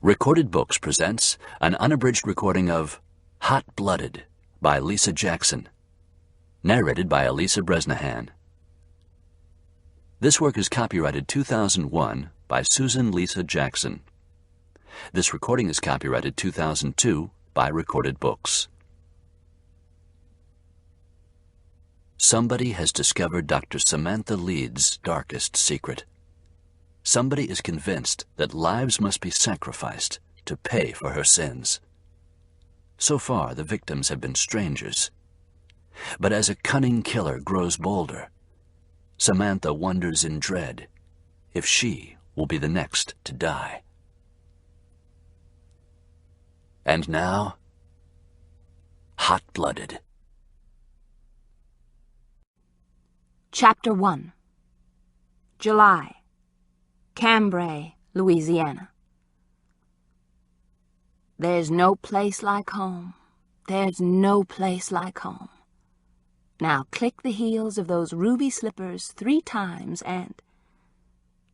Recorded Books presents an unabridged recording of Hot-Blooded by Lisa Jackson, narrated by Elisa Bresnahan. This work is copyrighted 2001 by Susan Lisa Jackson. This recording is copyrighted 2002 by Recorded Books. Somebody has discovered Dr. Samantha Leeds' darkest secret. Somebody is convinced that lives must be sacrificed to pay for her sins. So far, the victims have been strangers. But as a cunning killer grows bolder, Samantha wonders in dread if she will be the next to die. And now, Hot-Blooded. Chapter 1. July. Cambrai, Louisiana. There's no place like home. There's no place like home. Now click the heels of those ruby slippers 3 times and...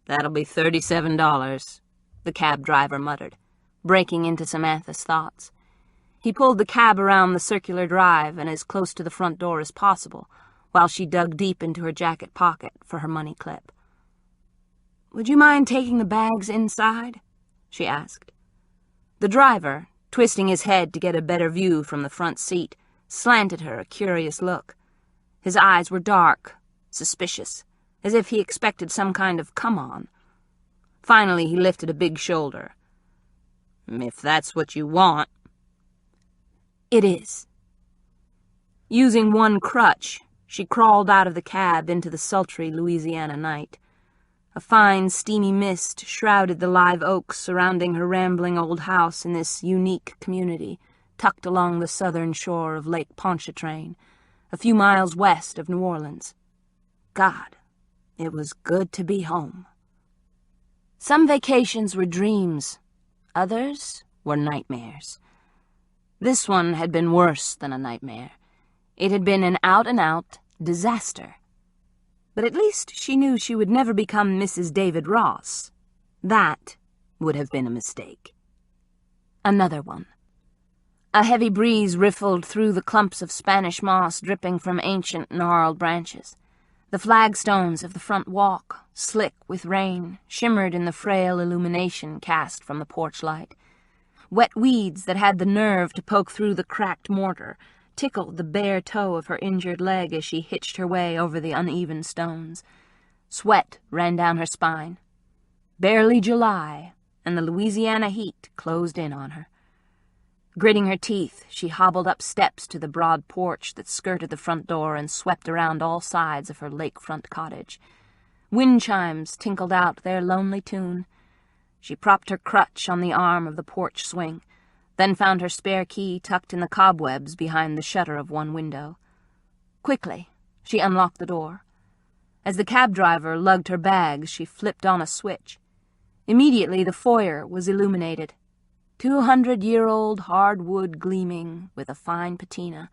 "That'll be $37, the cab driver muttered, breaking into Samantha's thoughts. He pulled the cab around the circular drive and as close to the front door as possible, while she dug deep into her jacket pocket for her money clip. "Would you mind taking the bags inside?" she asked. The driver, twisting his head to get a better view from the front seat, slanted her a curious look. His eyes were dark, suspicious, as if he expected some kind of come-on. Finally, he lifted a big shoulder. "If that's what you want." "It is." Using one crutch, she crawled out of the cab into the sultry Louisiana night. A fine, steamy mist shrouded the live oaks surrounding her rambling old house in this unique community, tucked along the southern shore of Lake Ponchartrain, a few miles west of New Orleans. God, it was good to be home. Some vacations were dreams. Others were nightmares. This one had been worse than a nightmare. It had been an out-and-out disaster. But at least she knew she would never become Mrs. David Ross. That would have been a mistake. Another one. A heavy breeze riffled through the clumps of Spanish moss dripping from ancient gnarled branches. The flagstones of the front walk, slick with rain, shimmered in the frail illumination cast from the porch light. Wet weeds that had the nerve to poke through the cracked mortar tickled the bare toe of her injured leg as she hitched her way over the uneven stones. Sweat ran down her spine. Barely July, and the Louisiana heat closed in on her. Gritting her teeth, she hobbled up steps to the broad porch that skirted the front door and swept around all sides of her lakefront cottage. Wind chimes tinkled out their lonely tune. She propped her crutch on the arm of the porch swing, then found her spare key tucked in the cobwebs behind the shutter of one window. Quickly, she unlocked the door. As the cab driver lugged her bags, she flipped on a switch. Immediately, the foyer was illuminated. 200-year-old hardwood gleaming with a fine patina.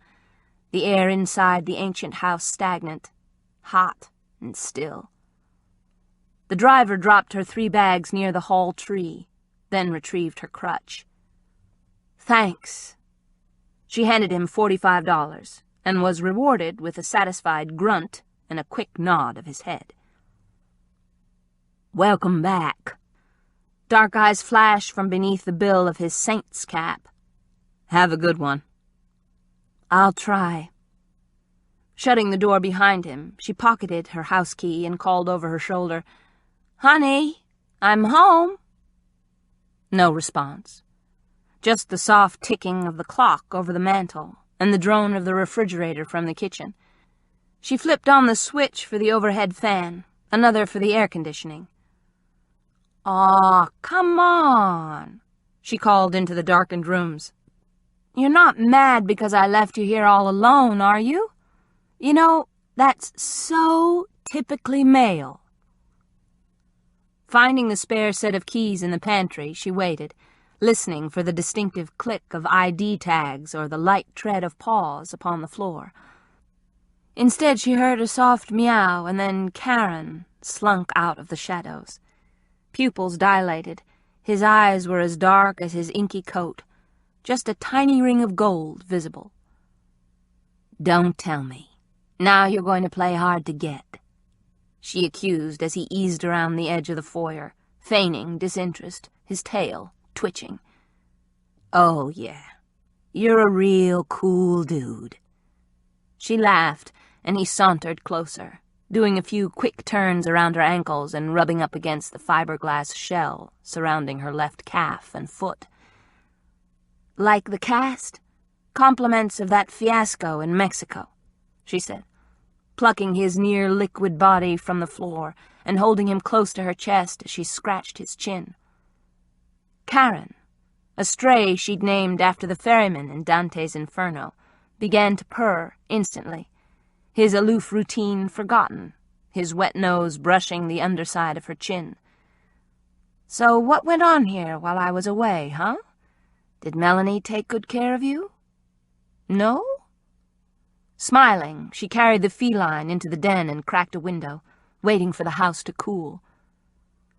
The air inside the ancient house stagnant, hot and still. The driver dropped her 3 bags near the hall tree, then retrieved her crutch. "Thanks." She handed him $45 and was rewarded with a satisfied grunt and a quick nod of his head. "Welcome back." Dark eyes flashed from beneath the bill of his saint's cap. "Have a good one." "I'll try." Shutting the door behind him, she pocketed her house key and called over her shoulder, "Honey, I'm home." No response. Just the soft ticking of the clock over the mantel and the drone of the refrigerator from the kitchen. She flipped on the switch for the overhead fan, another for the air conditioning. "Aw, come on," she called into the darkened rooms. "You're not mad because I left you here all alone, are you? You know, that's so typically male." Finding the spare set of keys in the pantry, she waited, listening for the distinctive click of ID tags or the light tread of paws upon the floor. Instead, she heard a soft meow, and then Karen slunk out of the shadows. Pupils dilated, His eyes were as dark as his inky coat, just a tiny ring of gold visible. "Don't tell me. Now you're going to play hard to get," she accused as he eased around the edge of the foyer, feigning disinterest, his tail twitching. "Oh, yeah. You're a real cool dude." She laughed, and he sauntered closer, doing a few quick turns around her ankles and rubbing up against the fiberglass shell surrounding her left calf and foot. "Like the cast? Compliments of that fiasco in Mexico," she said, plucking his near-liquid body from the floor and holding him close to her chest as she scratched his chin. Karen, a stray she'd named after the ferryman in Dante's Inferno, began to purr instantly, his aloof routine forgotten, his wet nose brushing the underside of her chin. "So what went on here while I was away, huh? Did Melanie take good care of you? No?" Smiling, she carried the feline into the den and cracked a window, waiting for the house to cool.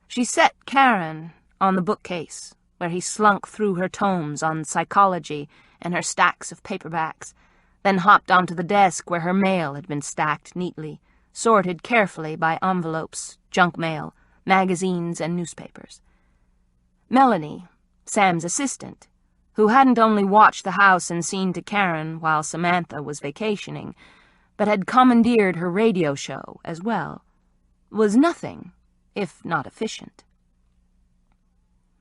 She set Karen on the bookcase, where he slunk through her tomes on psychology and her stacks of paperbacks, then hopped onto the desk where her mail had been stacked neatly, sorted carefully by envelopes, junk mail, magazines, and newspapers. Melanie, Sam's assistant, who hadn't only watched the house and seen to Karen while Samantha was vacationing, but had commandeered her radio show as well, was nothing if not efficient.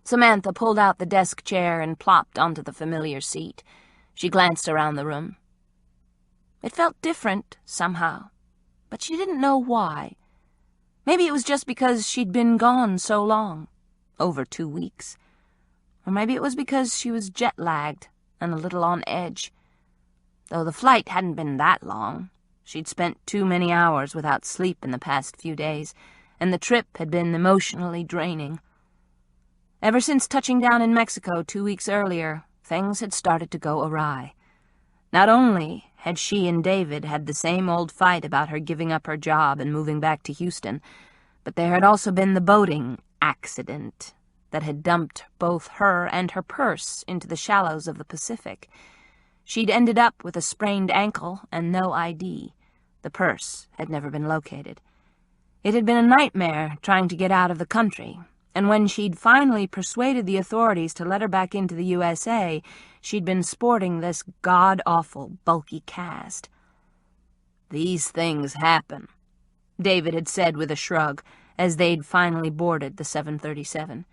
Samantha pulled out the desk chair and plopped onto the familiar seat. She glanced around the room. It felt different, somehow, but she didn't know why. Maybe it was just because she'd been gone so long, over 2 weeks. Or maybe it was because she was jet-lagged and a little on edge. Though the flight hadn't been that long. She'd spent too many hours without sleep in the past few days, and the trip had been emotionally draining. Ever since touching down in Mexico 2 weeks earlier, things had started to go awry. Not only had she and David had the same old fight about her giving up her job and moving back to Houston, but there had also been the boating accident that had dumped both her and her purse into the shallows of the Pacific. She'd ended up with a sprained ankle and no ID. The purse had never been located. It had been a nightmare trying to get out of the country, and when she'd finally persuaded the authorities to let her back into the USA, she'd been sporting this god-awful, bulky cast. "These things happen," David had said with a shrug, as they'd finally boarded the 737.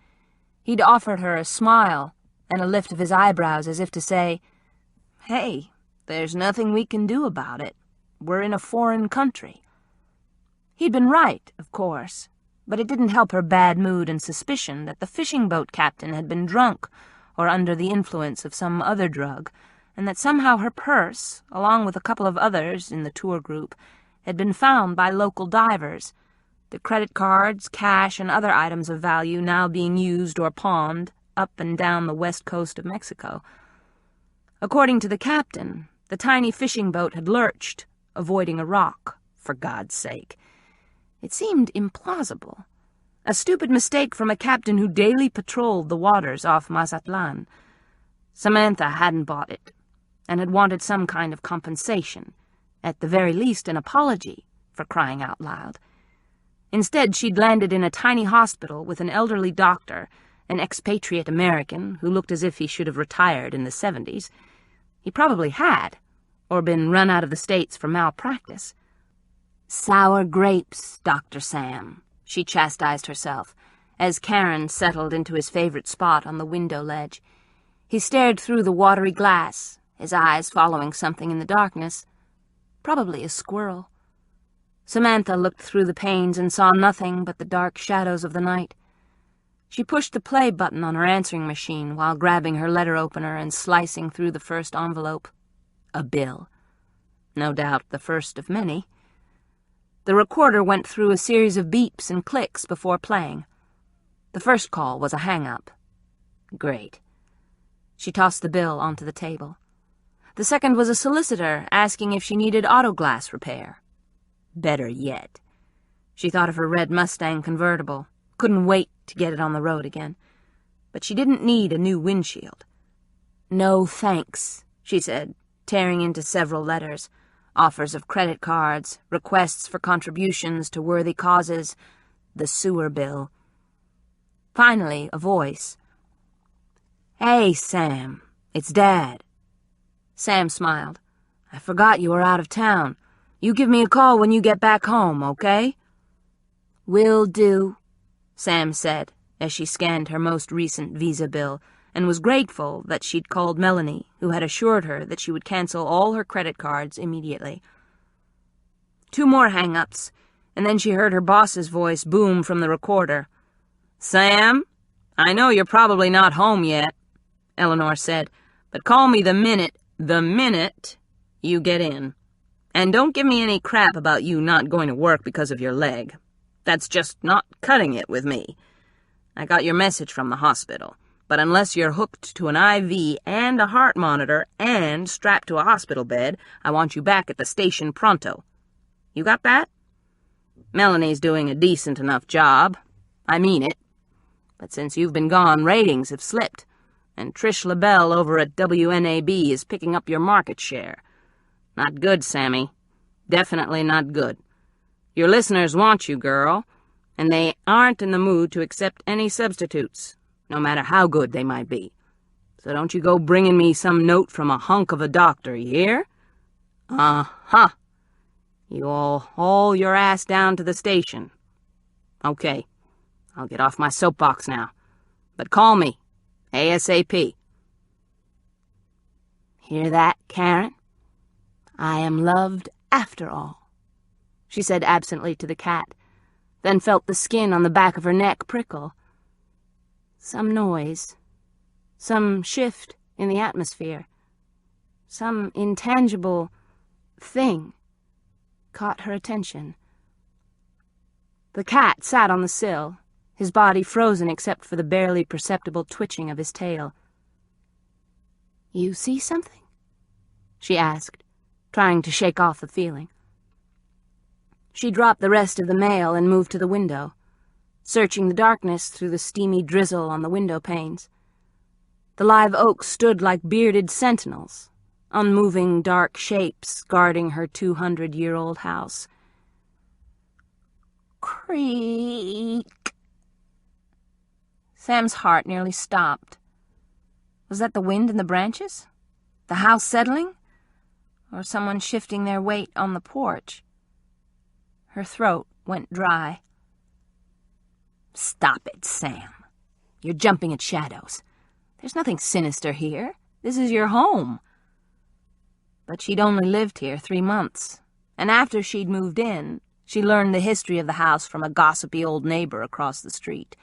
He'd offered her a smile and a lift of his eyebrows as if to say, "Hey, there's nothing we can do about it. We're in a foreign country." He'd been right, of course, but it didn't help her bad mood and suspicion that the fishing boat captain had been drunk or under the influence of some other drug, and that somehow her purse, along with a couple of others in the tour group, had been found by local divers, the credit cards, cash, and other items of value now being used or pawned up and down the west coast of Mexico. According to the captain, the tiny fishing boat had lurched, avoiding a rock, for God's sake. It seemed implausible. A stupid mistake from a captain who daily patrolled the waters off Mazatlan. Samantha hadn't bought it, and had wanted some kind of compensation, at the very least an apology, for crying out loud. Instead, she'd landed in a tiny hospital with an elderly doctor, an expatriate American who looked as if he should have retired in the 70s. He probably had, or been run out of the States for malpractice. "Sour grapes, Dr. Sam," she chastised herself, as Karen settled into his favorite spot on the window ledge. He stared through the watery glass, his eyes following something in the darkness. Probably a squirrel. Samantha looked through the panes and saw nothing but the dark shadows of the night. She pushed the play button on her answering machine while grabbing her letter opener and slicing through the first envelope. A bill. No doubt the first of many. The recorder went through a series of beeps and clicks before playing. The first call was a hang-up. Great. She tossed the bill onto the table. The second was a solicitor asking if she needed auto glass repair. Better yet. She thought of her red Mustang convertible. Couldn't wait to get it on the road again. but she didn't need a new windshield. "No thanks," she said, tearing into several letters. Offers of credit cards, requests for contributions to worthy causes, the sewer bill. Finally, a voice. "Hey, Sam, it's Dad." Sam smiled. "I forgot you were out of town. You give me a call when you get back home, okay?" "Will do," Sam said, as she scanned her most recent visa bill, and was grateful that she'd called Melanie, who had assured her that she would cancel all her credit cards immediately. 2 more hang-ups, and then she heard her boss's voice boom from the recorder. "Sam, I know you're probably not home yet," Eleanor said, "but call me the minute you get in. And don't give me any crap about you not going to work because of your leg. That's just not cutting it with me. I got your message from the hospital. But unless you're hooked to an IV and a heart monitor and strapped to a hospital bed, I want you back at the station pronto. You got that? Melanie's doing a decent enough job. I mean it. But since you've been gone, ratings have slipped, and Trish LaBelle over at WNAB is picking up your market share. Not good, Sammy. Definitely not good. Your listeners want you, girl, and they aren't in the mood to accept any substitutes, no matter how good they might be. So don't you go bringing me some note from a hunk of a doctor, you hear? Uh-huh. You all haul your ass down to the station. Okay, I'll get off my soapbox now. But call me, ASAP. Hear that, Karen? I am loved after all, she said absently to the cat, then felt the skin on the back of her neck prickle. Some noise, some shift in the atmosphere, some intangible thing caught her attention. The cat sat on the sill, his body frozen except for the barely perceptible twitching of his tail. "You see something?" she asked, trying to shake off the feeling. She dropped the rest of the mail and moved to the window, searching the darkness through the steamy drizzle on the window panes. The live oaks stood like bearded sentinels, unmoving dark shapes guarding her 200-year-old house. Creak! Sam's heart nearly stopped. Was that the wind in the branches? The house settling? Or someone shifting their weight on the porch? Her throat went dry. Stop it, Sam. You're jumping at shadows. There's nothing sinister here. This is your home. But she'd only lived here 3 months, and after she'd moved in, she learned the history of the house from a gossipy old neighbor across the street.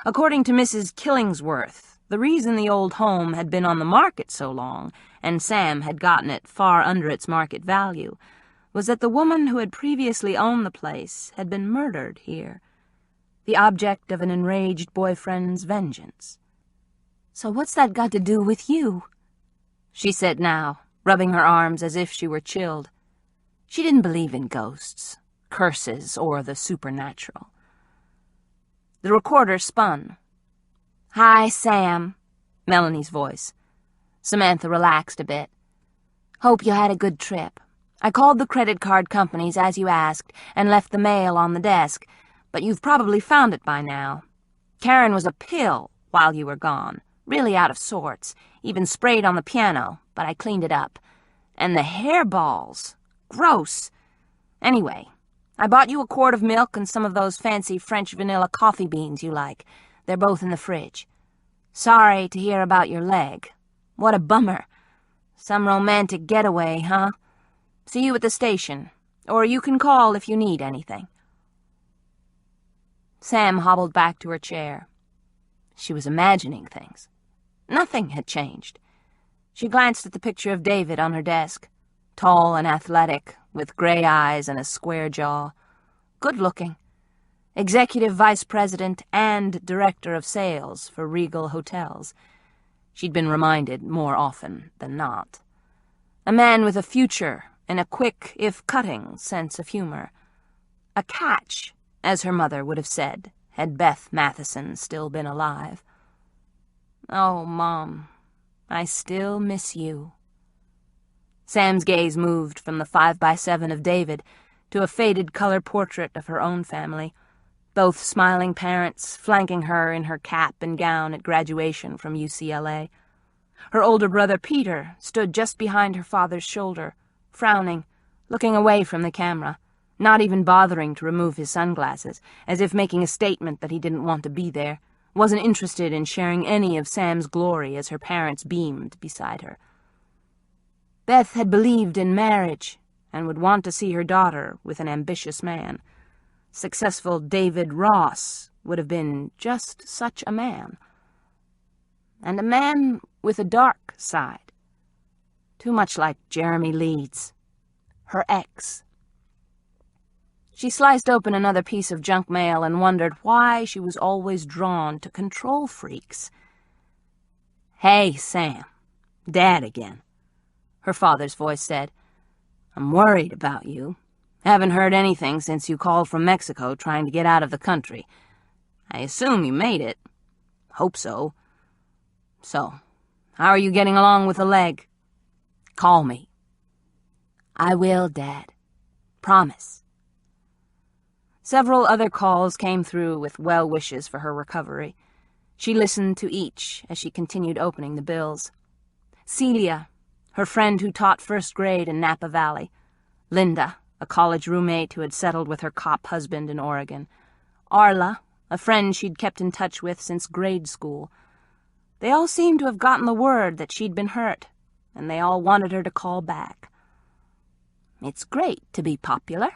According to Mrs. Killingsworth, the reason the old home had been on the market so long, and Sam had gotten it far under its market value, was that the woman who had previously owned the place had been murdered here, the object of an enraged boyfriend's vengeance. "So what's that got to do with you?" she said now, rubbing her arms as if she were chilled. She didn't believe in ghosts, curses, or the supernatural. The recorder spun. "Hi, Sam," Melanie's voice. Samantha relaxed a bit. "Hope you had a good trip. I called the credit card companies as you asked and left the mail on the desk, but you've probably found it by now. Karen was a pill while you were gone, really out of sorts, even sprayed on the piano, but I cleaned it up. And the hairballs, gross. Anyway, I bought you a quart of milk and some of those fancy French vanilla coffee beans you like. They're both in the fridge. Sorry to hear about your leg. What a bummer. Some romantic getaway, huh? See you at the station, or you can call if you need anything." Sam hobbled back to her chair. She was imagining things. Nothing had changed. She glanced at the picture of David on her desk, tall and athletic, with gray eyes and a square jaw. Good-looking. Executive vice president and director of sales for Regal Hotels. She'd been reminded more often than not. A man with a future and a quick, if cutting, sense of humor. A catch, as her mother would have said, had Beth Matheson still been alive. Oh, Mom, I still miss you. Sam's gaze moved from the 5x7 of David to a faded color portrait of her own family, both smiling parents flanking her in her cap and gown at graduation from UCLA. Her older brother Peter stood just behind her father's shoulder, frowning, looking away from the camera, not even bothering to remove his sunglasses, as if making a statement that he didn't want to be there, wasn't interested in sharing any of Sam's glory as her parents beamed beside her. Beth had believed in marriage and would want to see her daughter with an ambitious man. Successful David Ross would have been just such a man. And a man with a dark side. Too much like Jeremy Leeds, her ex. She sliced open another piece of junk mail and wondered why she was always drawn to control freaks. "Hey, Sam, Dad again," her father's voice said. "I'm worried about you. Haven't heard anything since you called from Mexico trying to get out of the country. I assume you made it. Hope so. So, how are you getting along with the leg? Call me." "I will, Dad. Promise." Several other calls came through with well wishes for her recovery. She listened to each as she continued opening the bills. Celia, her friend who taught first grade in Napa Valley. Linda, a college roommate who had settled with her cop husband in Oregon. Arla, a friend she'd kept in touch with since grade school. They all seemed to have gotten the word that she'd been hurt, and they all wanted her to call back. "It's great to be popular,"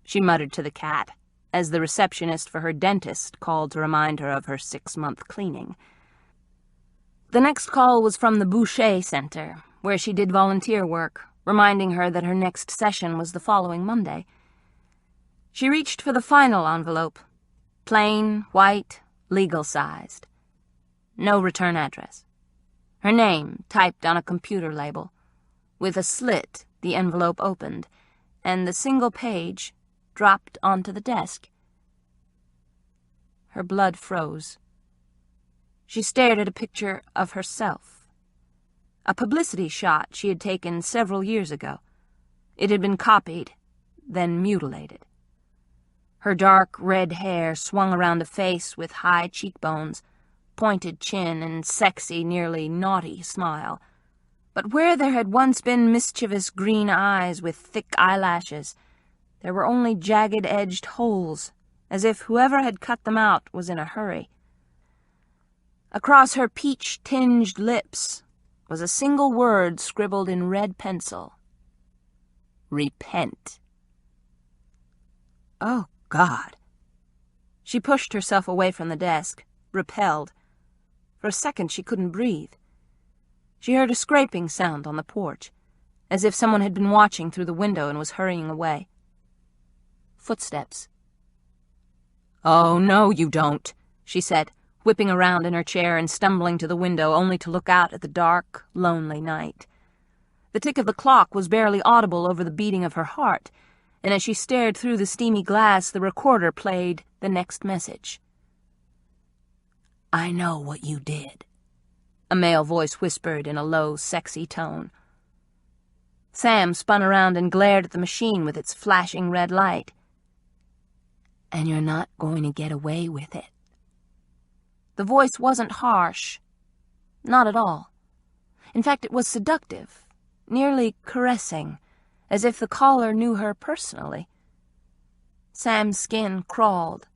she muttered to the cat, as the receptionist for her dentist called to remind her of her 6-month cleaning. The next call was from the Boucher Center, where she did volunteer work, reminding her that her next session was the following Monday. She reached for the final envelope, plain, white, legal-sized. No return address. Her name typed on a computer label. With a slit, the envelope opened, and the single page dropped onto the desk. Her blood froze. She stared at a picture of herself. A publicity shot she had taken several years ago. It had been copied, then mutilated. Her dark red hair swung around a face with high cheekbones, pointed chin, and sexy, nearly naughty smile. But where there had once been mischievous green eyes with thick eyelashes, there were only jagged-edged holes, as if whoever had cut them out was in a hurry. Across her peach-tinged lips was a single word scribbled in red pencil. Repent. Oh, God. She pushed herself away from the desk, repelled. For a second she couldn't breathe. She heard a scraping sound on the porch, as if someone had been watching through the window and was hurrying away. Footsteps. "Oh, no, you don't," she said, whipping around in her chair and stumbling to the window only to look out at the dark, lonely night. The tick of the clock was barely audible over the beating of her heart, and as she stared through the steamy glass, the recorder played the next message. "I know what you did," a male voice whispered in a low, sexy tone. Sam spun around and glared at the machine with its flashing red light. "And you're not going to get away with it." The voice wasn't harsh. Not at all. In fact, it was seductive, nearly caressing, as if the caller knew her personally. Sam's skin crawled.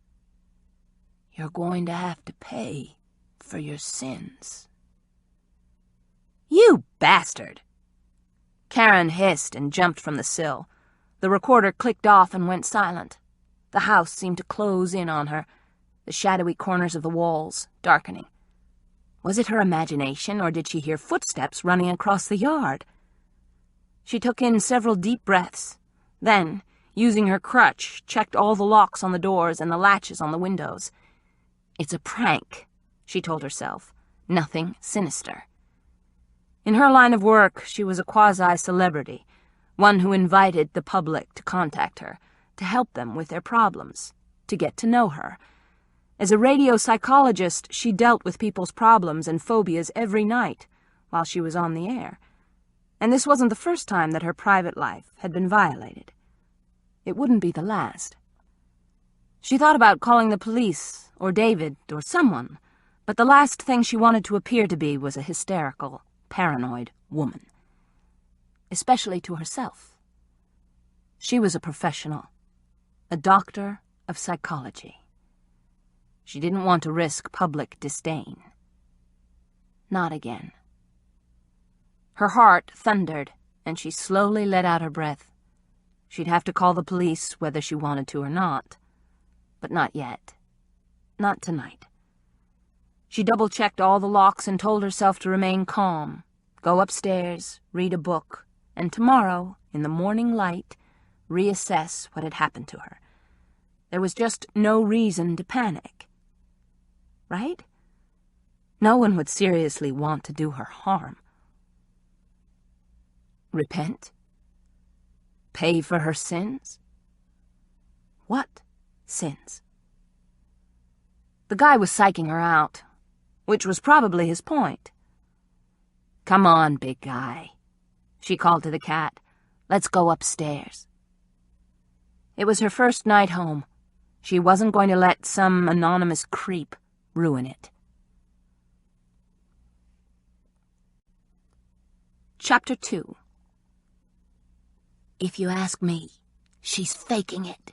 "You're going to have to pay for your sins." "You bastard!" Karen hissed and jumped from the sill. The recorder clicked off and went silent. The house seemed to close in on her, the shadowy corners of the walls darkening. Was it her imagination, or did she hear footsteps running across the yard? She took in several deep breaths, then, using her crutch, checked all the locks on the doors and the latches on the windows. It's a prank, she told herself, nothing sinister. In her line of work, she was a quasi-celebrity, one who invited the public to contact her, to help them with their problems, to get to know her. As a radio psychologist, she dealt with people's problems and phobias every night while she was on the air. And this wasn't the first time that her private life had been violated. It wouldn't be the last. She thought about calling the police, or David, or someone, but the last thing she wanted to appear to be was a hysterical, paranoid woman. Especially to herself. She was a professional, a doctor of psychology. She didn't want to risk public disdain. Not again. Her heart thundered, and she slowly let out her breath. She'd have to call the police whether she wanted to or not. But not yet. Not tonight. She double-checked all the locks and told herself to remain calm, go upstairs, read a book, and tomorrow, in the morning light, reassess what had happened to her. There was just no reason to panic. Right? No one would seriously want to do her harm. Repent? Pay for her sins? What sins? The guy was psyching her out, which was probably his point. Come on, big guy, she called to the cat. Let's go upstairs. It was her first night home. She wasn't going to let some anonymous creep ruin it. Chapter 2. If you ask me, she's faking it,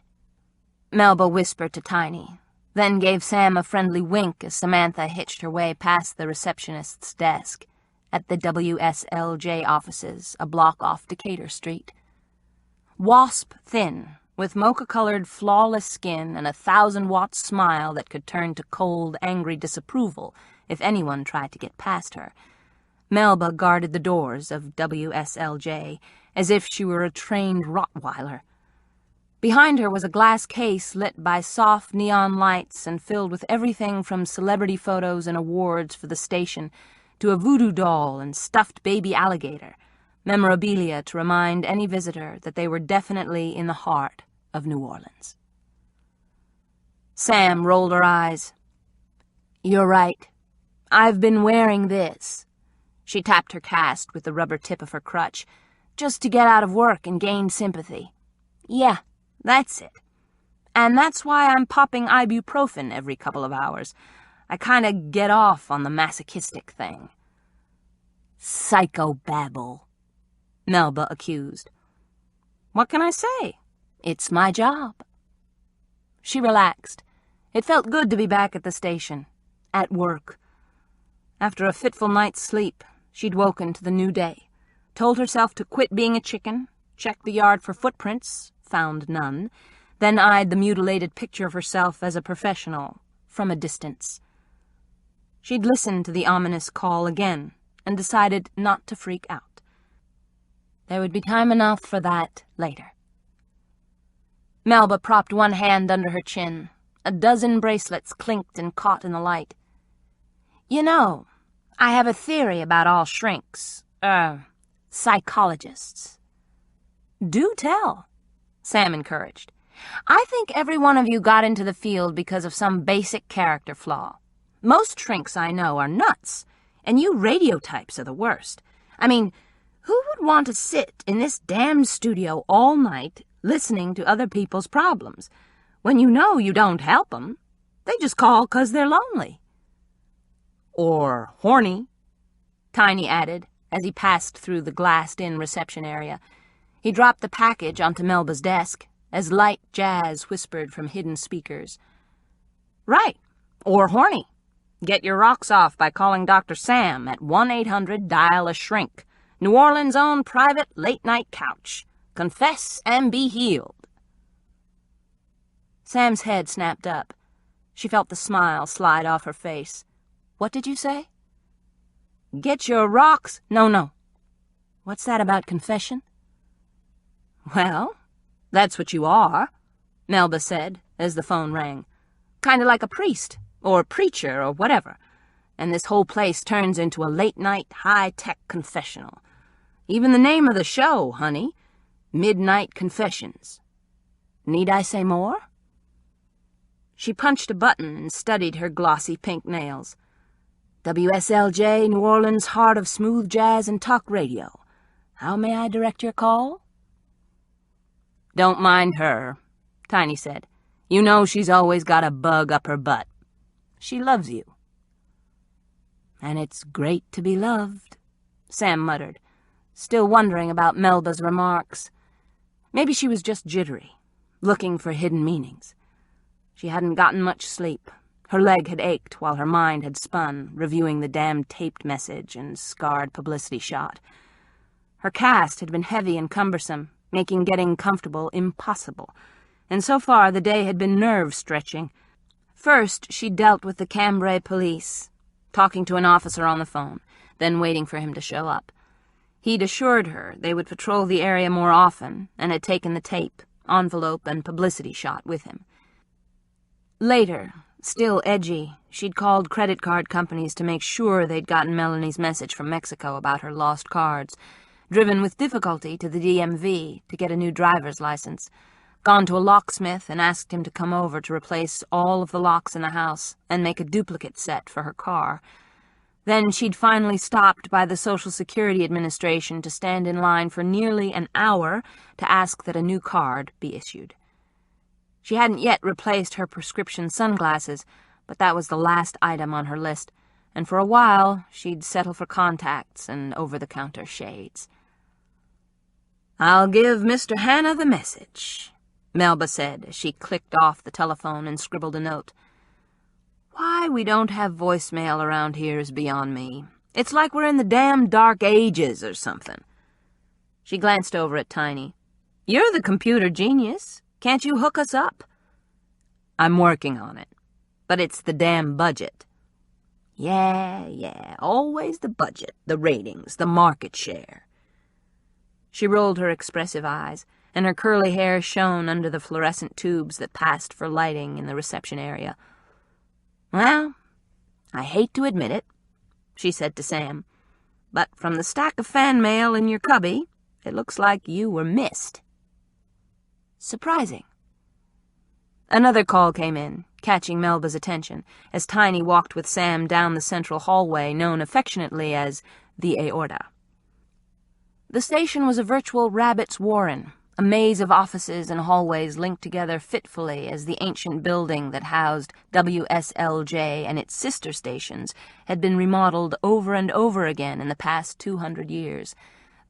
Melba whispered to Tiny, then gave Sam a friendly wink as Samantha hitched her way past the receptionist's desk at the WSLJ offices a block off Decatur Street. Wasp-thin, with mocha-colored, flawless skin and a 1,000-watt smile that could turn to cold, angry disapproval if anyone tried to get past her, Melba guarded the doors of WSLJ as if she were a trained Rottweiler. Behind her was a glass case lit by soft neon lights and filled with everything from celebrity photos and awards for the station to a voodoo doll and stuffed baby alligator, memorabilia to remind any visitor that they were definitely in the heart of New Orleans. Sam rolled her eyes. You're right. I've been wearing this. She tapped her cast with the rubber tip of her crutch, just to get out of work and gain sympathy. Yeah, that's it. And that's why I'm popping ibuprofen every couple of hours. I kinda get off on the masochistic thing. Psychobabble, Melba accused. What can I say? It's my job. She relaxed. It felt good to be back at the station, at work. After a fitful night's sleep, she'd woken to the new day, told herself to quit being a chicken, checked the yard for footprints, found none, then eyed the mutilated picture of herself as a professional, from a distance. She'd listened to the ominous call again and decided not to freak out. There would be time enough for that later. Melba propped one hand under her chin. A dozen bracelets clinked and caught in the light. You know, I have a theory about all shrinks. Psychologists. Do tell, Sam encouraged. I think every one of you got into the field because of some basic character flaw. Most shrinks I know are nuts, and you radio types are the worst. I mean, who would want to sit in this damn studio all night listening to other people's problems when you know you don't help them? They just call 'cause they're lonely. Or horny, Tiny added as he passed through the glassed-in reception area. He dropped the package onto Melba's desk as light jazz whispered from hidden speakers. Right, or horny. Get your rocks off by calling Dr. Sam at 1-800-DIAL-A-SHRINK, New Orleans' own private late-night couch. Confess and be healed. Sam's head snapped up. She felt the smile slide off her face. What did you say? Get your rocks... No. What's that about confession? Well, that's what you are, Melba said as the phone rang. Kind of like a priest, or preacher, or whatever. And this whole place turns into a late-night, high-tech confessional. Even the name of the show, honey. Midnight Confessions. Need I say more? She punched a button and studied her glossy pink nails. WSLJ, New Orleans, heart of smooth jazz and talk radio. How may I direct your call? Don't mind her, Tiny said. You know she's always got a bug up her butt. She loves you. And it's great to be loved, Sam muttered, still wondering about Melba's remarks. Maybe she was just jittery, looking for hidden meanings. She hadn't gotten much sleep. Her leg had ached while her mind had spun, reviewing the damned taped message and scarred publicity shot. Her cast had been heavy and cumbersome, making getting comfortable impossible, and so far the day had been nerve-stretching. First, she dealt with the Cambrai police, talking to an officer on the phone, then waiting for him to show up. He'd assured her they would patrol the area more often and had taken the tape, envelope, and publicity shot with him. Later, still edgy, she'd called credit card companies to make sure they'd gotten Melanie's message from Mexico about her lost cards, driven with difficulty to the DMV to get a new driver's license, gone to a locksmith and asked him to come over to replace all of the locks in the house and make a duplicate set for her car. Then she'd finally stopped by the Social Security Administration to stand in line for nearly an hour to ask that a new card be issued. She hadn't yet replaced her prescription sunglasses, but that was the last item on her list, and for a while she'd settle for contacts and over-the-counter shades. "I'll give Mr. Hannah the message," Melba said as she clicked off the telephone and scribbled a note. "Why we don't have voicemail around here is beyond me. It's like we're in the damn Dark Ages or something." She glanced over at Tiny. "You're the computer genius. Can't you hook us up?" "I'm working on it. But it's the damn budget." Yeah, always the budget, the ratings, the market share." She rolled her expressive eyes, and her curly hair shone under the fluorescent tubes that passed for lighting in the reception area. "Well, I hate to admit it," she said to Sam, "but from the stack of fan mail in your cubby, it looks like you were missed." Surprising. Another call came in, catching Melba's attention, as Tiny walked with Sam down the central hallway known affectionately as the Aorta. The station was a virtual rabbit's warren, a maze of offices and hallways linked together fitfully as the ancient building that housed WSLJ and its sister stations had been remodeled over and over again in the past 200 years,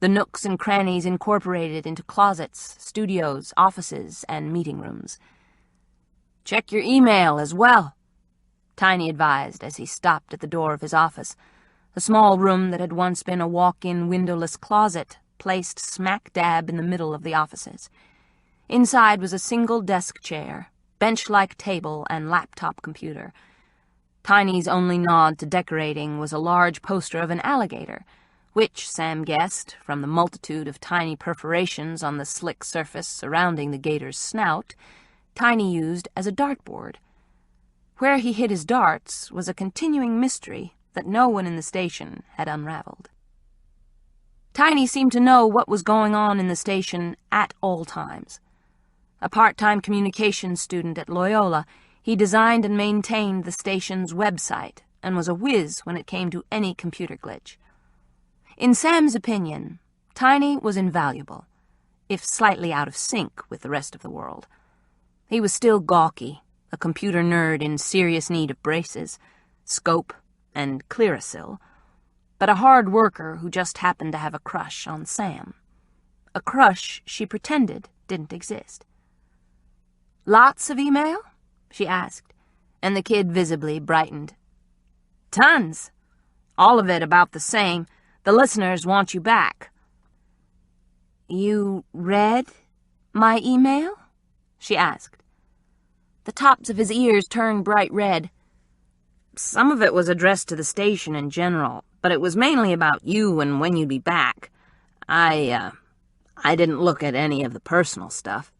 the nooks and crannies incorporated into closets, studios, offices, and meeting rooms. "Check your email as well," Tiny advised as he stopped at the door of his office, a small room that had once been a walk-in windowless closet placed smack dab in the middle of the offices. Inside was a single desk chair, bench-like table, and laptop computer. Tiny's only nod to decorating was a large poster of an alligator, which, Sam guessed, from the multitude of tiny perforations on the slick surface surrounding the gator's snout, Tiny used as a dartboard. Where he hid his darts was a continuing mystery that no one in the station had unraveled. Tiny seemed to know what was going on in the station at all times. A part-time communications student at Loyola, he designed and maintained the station's website and was a whiz when it came to any computer glitch. In Sam's opinion, Tiny was invaluable, if slightly out of sync with the rest of the world. He was still gawky, a computer nerd in serious need of braces, scope, and Clearasil, but a hard worker who just happened to have a crush on Sam. A crush she pretended didn't exist. "Lots of email?" she asked, and the kid visibly brightened. "Tons. All of it about the same. The listeners want you back." "You read my email?" she asked. The tops of his ears turned bright red. "Some of it was addressed to the station in general, but it was mainly about you and when you'd be back. I didn't look at any of the personal stuff."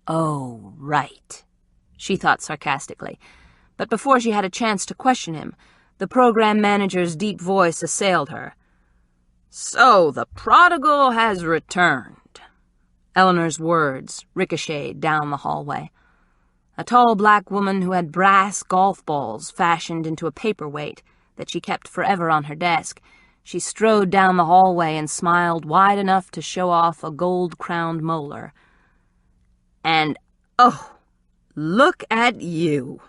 "Oh, right," she thought sarcastically, but before she had a chance to question him, the program manager's deep voice assailed her. "So the prodigal has returned." Eleanor's words ricocheted down the hallway. a tall black woman who had brass golf balls fashioned into a paperweight that she kept forever on her desk. She strode down the hallway and smiled wide enough to show off a gold-crowned molar. "And, oh, look at you!"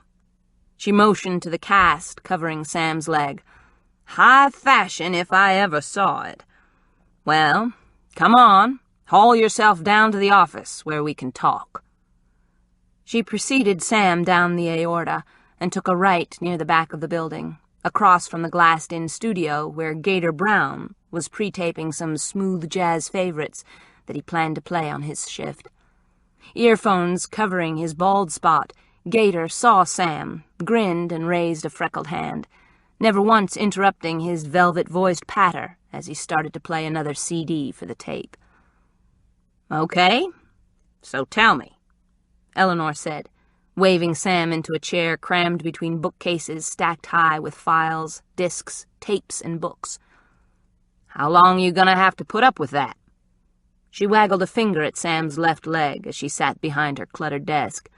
She motioned to the cast covering Sam's leg. "High fashion if I ever saw it. Well, come on, haul yourself down to the office where we can talk." She preceded Sam down the aorta and took a right near the back of the building, across from the glassed-in studio where Gator Brown was pre-taping some smooth jazz favorites that he planned to play on his shift. Earphones covering his bald spot, Gator saw Sam, grinned and raised a freckled hand, never once interrupting his velvet-voiced patter as he started to play another CD for the tape. "Okay, so tell me," Eleanor said, waving Sam into a chair crammed between bookcases stacked high with files, discs, tapes, and books. "How long you gonna have to put up with that?" She waggled a finger at Sam's left leg as she sat behind her cluttered desk.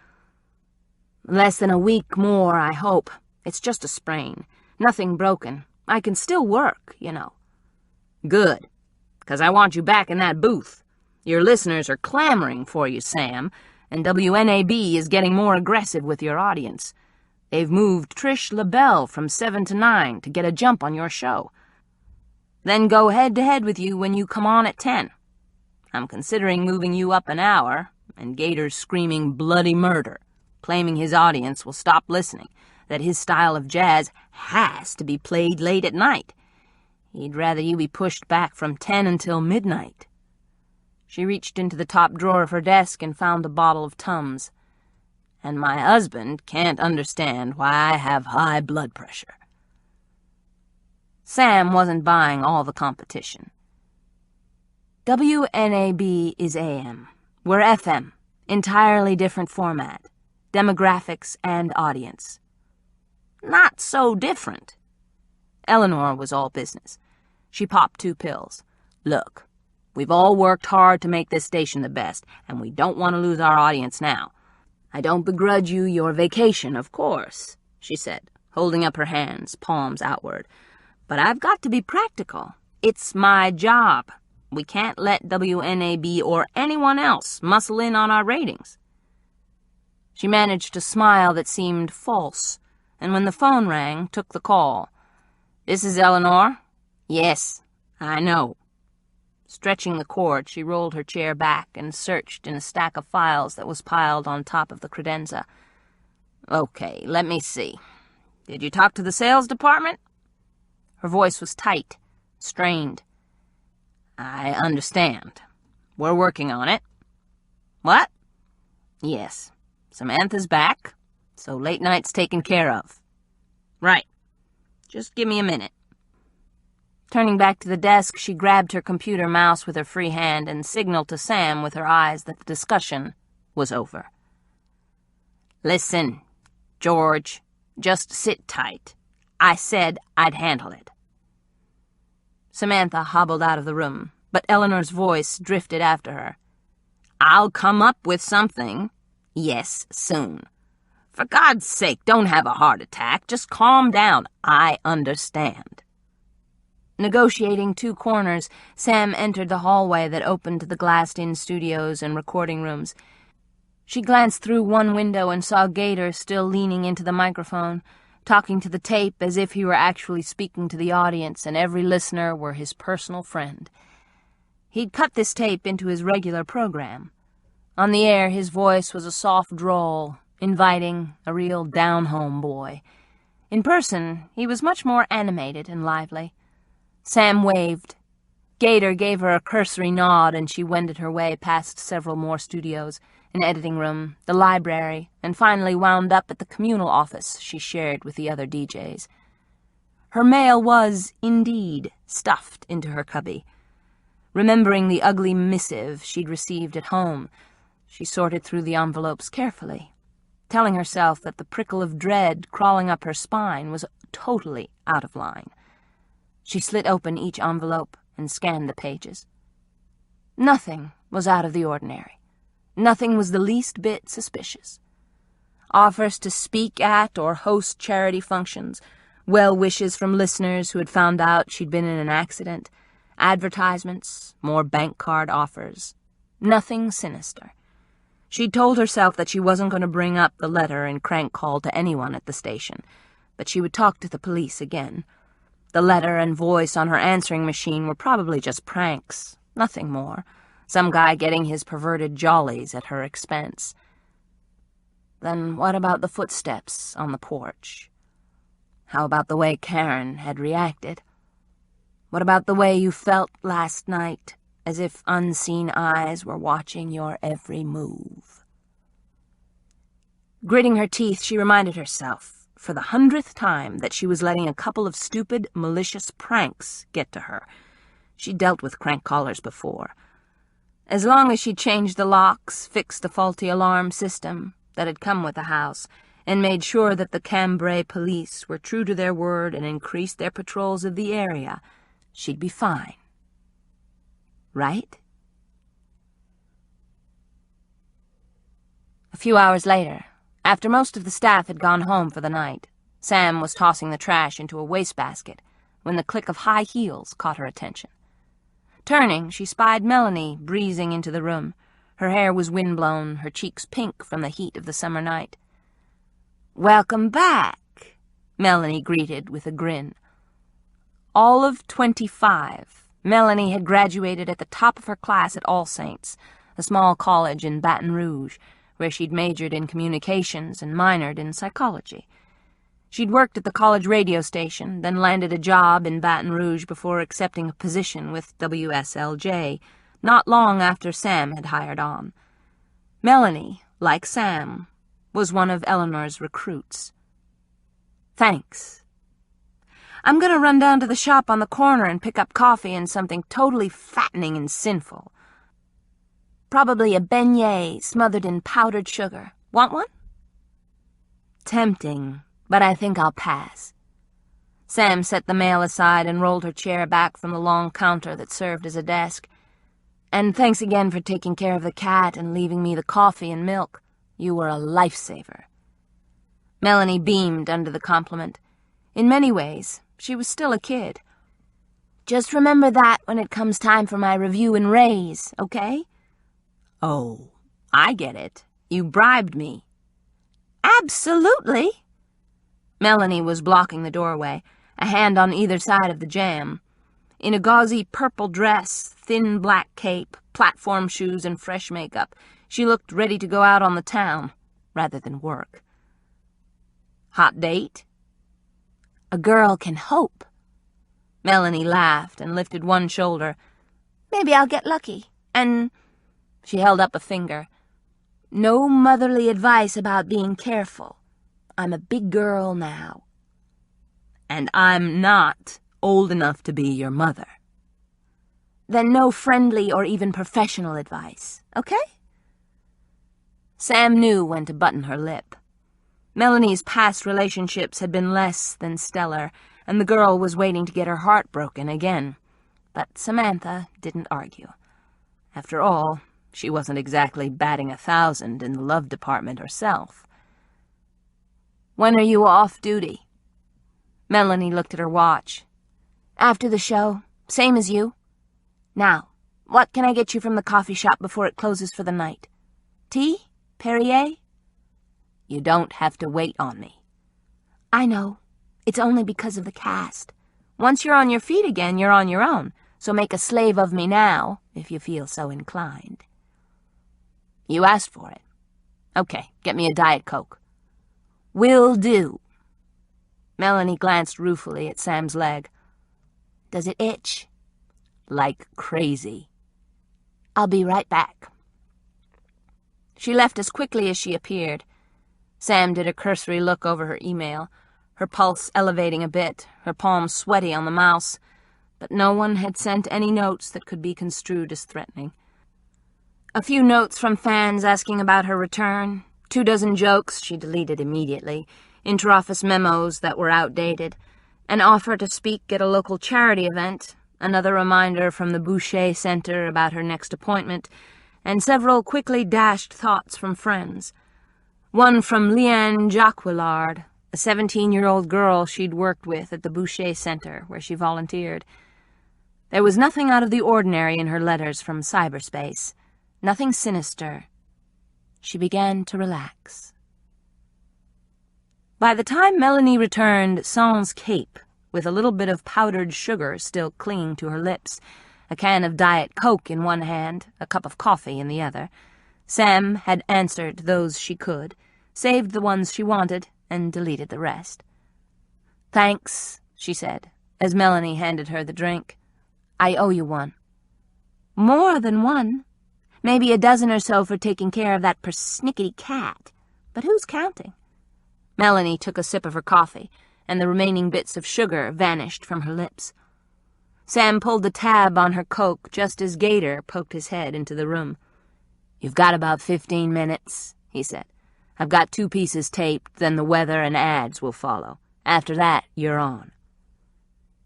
"Less than a week more, I hope. It's just a sprain. Nothing broken. I can still work, you know." "Good, 'cause I want you back in that booth. Your listeners are clamoring for you, Sam, and WNAB is getting more aggressive with your audience. They've moved Trish LaBelle from 7 to 9 to get a jump on your show. Then go head-to-head with you when you come on at 10. I'm considering moving you up an hour, and Gator's screaming bloody murder, claiming his audience will stop listening, that his style of jazz has to be played late at night. He'd rather you be pushed back from 10 until midnight." She reached into the top drawer of her desk and found a bottle of Tums. "And my husband can't understand why I have high blood pressure." Sam wasn't buying all the competition. WNAB is AM. We're FM. Entirely different format. Demographics and audience. "Not so different." Eleanor was all business. She popped 2 pills. "Look, we've all worked hard to make this station the best, and we don't want to lose our audience now. I don't begrudge you your vacation, of course," she said, holding up her hands, palms outward. "But I've got to be practical. It's my job. We can't let WNAB or anyone else muscle in on our ratings." She managed a smile that seemed false, and when the phone rang, took the call. "This is Eleanor." "Yes, I know." Stretching the cord, she rolled her chair back and searched in a stack of files that was piled on top of the credenza. "Okay, let me see. Did you talk to the sales department?" Her voice was tight, strained. "I understand. We're working on it." "What?" "Yes, Samantha's back, so late night's taken care of." "Right. Just give me a minute." Turning back to the desk, she grabbed her computer mouse with her free hand and signaled to Sam with her eyes that the discussion was over. "Listen, George, just sit tight. I said I'd handle it." Samantha hobbled out of the room, but Eleanor's voice drifted after her. "I'll come up with something. Yes, soon. For God's sake, don't have a heart attack. Just calm down. I understand." Negotiating 2 corners, Sam entered the hallway that opened to the glassed-in studios and recording rooms. She glanced through one window and saw Gator still leaning into the microphone, talking to the tape as if he were actually speaking to the audience and every listener were his personal friend. He'd cut this tape into his regular program. On the air, his voice was a soft drawl, inviting, a real down-home boy. In person, he was much more animated and lively. Sam waved. Gator gave her a cursory nod, and she wended her way past several more studios, an editing room, the library, and finally wound up at the communal office she shared with the other DJs. Her mail was, indeed, stuffed into her cubby. Remembering the ugly missive she'd received at home, she sorted through the envelopes carefully, telling herself that the prickle of dread crawling up her spine was totally out of line. She slit open each envelope and scanned the pages. Nothing was out of the ordinary. Nothing was the least bit suspicious. offers to speak at or host charity functions, well wishes from listeners who had found out she'd been in an accident, advertisements, more bank card offers. Nothing sinister. She'd told herself that she wasn't going to bring up the letter and crank call to anyone at the station, but she would talk to the police again. The letter and voice on her answering machine were probably just pranks, nothing more. Some guy getting his perverted jollies at her expense. Then what about the footsteps on the porch? How about the way Karen had reacted? What about the way you felt last night, as if unseen eyes were watching your every move? Gritting her teeth, she reminded herself, for the 100th time, that she was letting a couple of stupid, malicious pranks get to her. She'd dealt with crank callers before. As long as she changed the locks, fixed the faulty alarm system that had come with the house, and made sure that the Cambrai police were true to their word and increased their patrols of the area, she'd be fine. Right? A few hours later, after most of the staff had gone home for the night, Sam was tossing the trash into a wastebasket when the click of high heels caught her attention. Turning, she spied Melanie breezing into the room. Her hair was windblown, her cheeks pink from the heat of the summer night. "Welcome back," Melanie greeted with a grin. All of 25, Melanie had graduated at the top of her class at All Saints, a small college in Baton Rouge, where she'd majored in communications and minored in psychology. She'd worked at the college radio station, then landed a job in Baton Rouge before accepting a position with WSLJ, not long after Sam had hired on. Melanie, like Sam, was one of Eleanor's recruits. "Thanks. I'm going to run down to the shop on the corner and pick up coffee and something totally fattening and sinful. Probably a beignet smothered in powdered sugar. Want one?" "Tempting, but I think I'll pass." Sam set the mail aside and rolled her chair back from the long counter that served as a desk. "And thanks again for taking care of the cat and leaving me the coffee and milk. You were a lifesaver." Melanie beamed under the compliment. In many ways, she was still a kid. "Just remember that when it comes time for my review and raise, okay?" "Oh, I get it. You bribed me." "Absolutely." Melanie was blocking the doorway, a hand on either side of the jam. In a gauzy purple dress, thin black cape, platform shoes, and fresh makeup, she looked ready to go out on the town, rather than work. "Hot date?" "A girl can hope." Melanie laughed and lifted one shoulder. "Maybe I'll get lucky. And—" she held up a finger. "No motherly advice about being careful. I'm a big girl now." "And I'm not old enough to be your mother." "Then no friendly or even professional advice, okay?" Sam knew when to button her lip. Melanie's past relationships had been less than stellar, and the girl was waiting to get her heart broken again. But Samantha didn't argue. After all, she wasn't exactly batting 1,000 in the love department herself. "When are you off duty?" Melanie looked at her watch. "After the show, same as you. Now, what can I get you from the coffee shop before it closes for the night? Tea? Perrier?" "You don't have to wait on me." "I know. It's only because of the cast. Once you're on your feet again, you're on your own, so make a slave of me now, if you feel so inclined." "You asked for it. Okay, get me a Diet Coke." "Will do." Melanie glanced ruefully at Sam's leg. "Does it itch?" "Like crazy." "I'll be right back." She left as quickly as she appeared. Sam did a cursory look over her email, her pulse elevating a bit, her palms sweaty on the mouse, but no one had sent any notes that could be construed as threatening. A few notes from fans asking about her return, 24 jokes she deleted immediately, interoffice memos that were outdated, an offer to speak at a local charity event, another reminder from the Boucher Center about her next appointment, and several quickly dashed thoughts from friends. One from Leanne Jacquillard, a 17-year-old girl she'd worked with at the Boucher Center, where she volunteered. There was nothing out of the ordinary in her letters from cyberspace, nothing sinister. She began to relax. By the time Melanie returned sans cape, with a little bit of powdered sugar still clinging to her lips, a can of Diet Coke in one hand, a cup of coffee in the other, Sam had answered those she could, saved the ones she wanted, and deleted the rest. "Thanks," she said, as Melanie handed her the drink. "I owe you one." "More than one. Maybe a dozen or so for taking care of that persnickety cat. But who's counting?" Melanie took a sip of her coffee, and the remaining bits of sugar vanished from her lips. Sam pulled the tab on her Coke just as Gator poked his head into the room. "You've got about 15 minutes, he said. "I've got 2 pieces taped, then the weather and ads will follow. After that, you're on."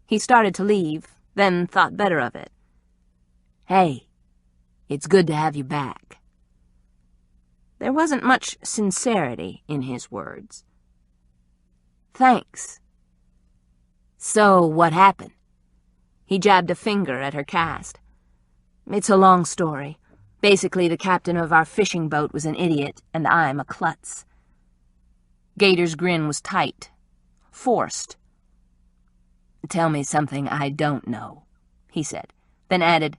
He started to leave, then thought better of it. "Hey, it's good to have you back." There wasn't much sincerity in his words. "Thanks." "So, what happened?" He jabbed a finger at her cast. "It's a long story. Basically, the captain of our fishing boat was an idiot, and I'm a klutz." Gator's grin was tight, forced. "Tell me something I don't know," he said, then added,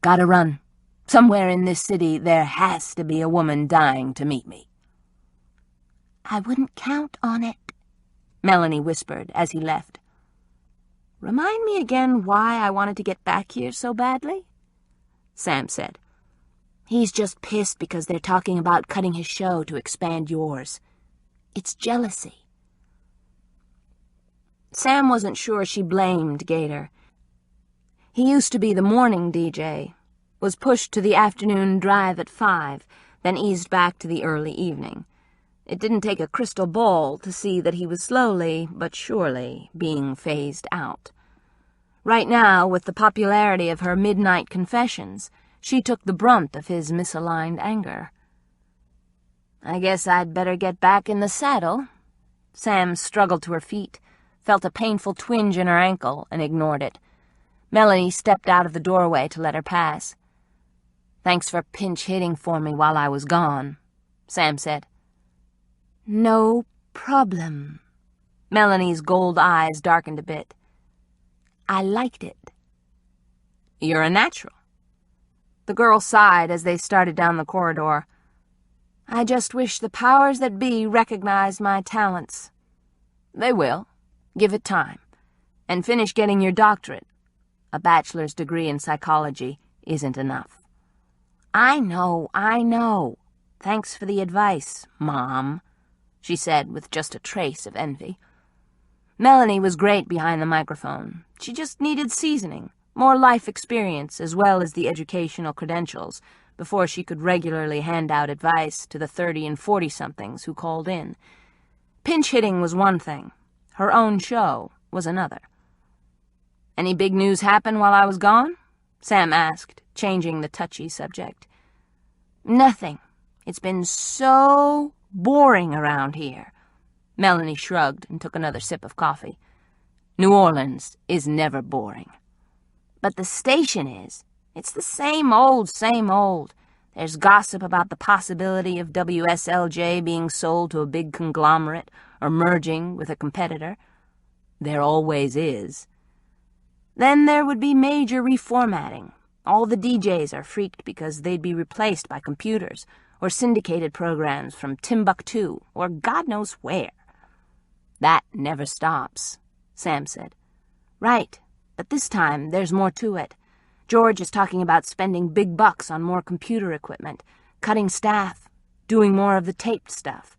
"Gotta run. Somewhere in this city there has to be a woman dying to meet me." "I wouldn't count on it," Melanie whispered as he left. "Remind me again why I wanted to get back here so badly?" Sam said. "He's just pissed because they're talking about cutting his show to expand yours. It's jealousy." Sam wasn't sure she blamed Gator. He used to be the morning DJ, was pushed to the afternoon drive at 5, then eased back to the early evening. It didn't take a crystal ball to see that he was slowly, but surely, being phased out. Right now, with the popularity of her midnight confessions, she took the brunt of his misaligned anger. "I guess I'd better get back in the saddle." Sam struggled to her feet, felt a painful twinge in her ankle, and ignored it. Melanie stepped out of the doorway to let her pass. "Thanks for pinch-hitting for me while I was gone," Sam said. "No problem." Melanie's gold eyes darkened a bit. "I liked it." "You're a natural." The girl sighed as they started down the corridor. "I just wish the powers that be recognized my talents." "They will. Give it time. And finish getting your doctorate. A bachelor's degree in psychology isn't enough." I know. Thanks for the advice, Mom," she said with just a trace of envy. Melanie was great behind the microphone. She just needed seasoning, more life experience as well as the educational credentials, before she could regularly hand out advice to the 30 and 40-somethings who called in. Pinch-hitting was one thing. Her own show was another. "Any big news happen while I was gone?" Sam asked, changing the touchy subject. "Nothing. It's been so boring around here." Melanie shrugged and took another sip of coffee. "New Orleans is never boring." "But the station is. It's the same old, same old. There's gossip about the possibility of WSLJ being sold to a big conglomerate or merging with a competitor. There always is. Then there would be major reformatting. All the DJs are freaked because they'd be replaced by computers or syndicated programs from Timbuktu or God knows where." "That never stops," Sam said. "Right, but this time there's more to it. George is talking about spending big bucks on more computer equipment, cutting staff, doing more of the taped stuff.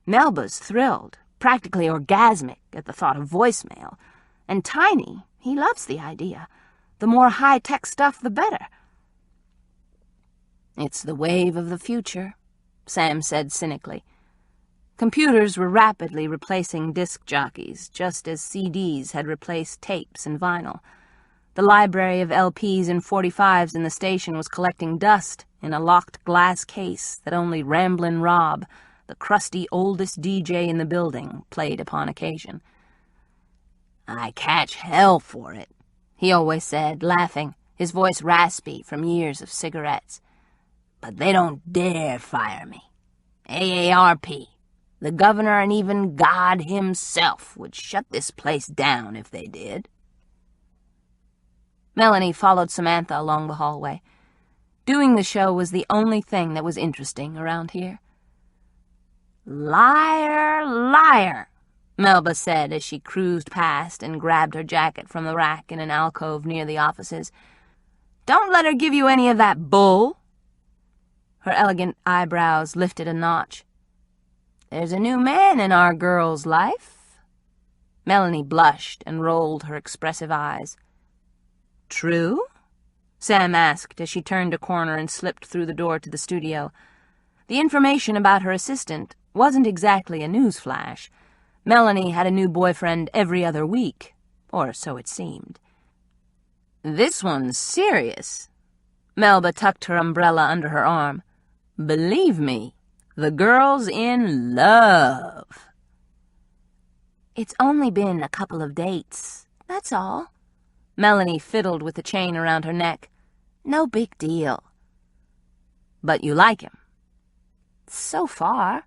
Melba's thrilled, practically orgasmic at the thought of voicemail. And Tiny, he loves the idea. The more high-tech stuff, the better." "It's the wave of the future," Sam said cynically. Computers were rapidly replacing disc jockeys, just as CDs had replaced tapes and vinyl. The library of LPs and 45s in the station was collecting dust in a locked glass case that only Ramblin' Rob, the crusty oldest DJ in the building, played upon occasion. "I catch hell for it," he always said, laughing, his voice raspy from years of cigarettes. "But they don't dare fire me. AARP, the governor and even God himself would shut this place down if they did." Melanie followed Samantha along the hallway. Doing the show was the only thing that was interesting around here. "Liar, liar," Melba said as she cruised past and grabbed her jacket from the rack in an alcove near the offices. "Don't let her give you any of that bull." Her elegant eyebrows lifted a notch. "There's a new man in our girl's life." Melanie blushed and rolled her expressive eyes. "True?" Sam asked as she turned a corner and slipped through the door to the studio. The information about her assistant wasn't exactly a newsflash. Melanie had a new boyfriend every other week, or so it seemed. "This one's serious." Melba tucked her umbrella under her arm. "Believe me, the girl's in love." "It's only been a couple of dates, that's all." Melanie fiddled with the chain around her neck. "No big deal." "But you like him?" "So far."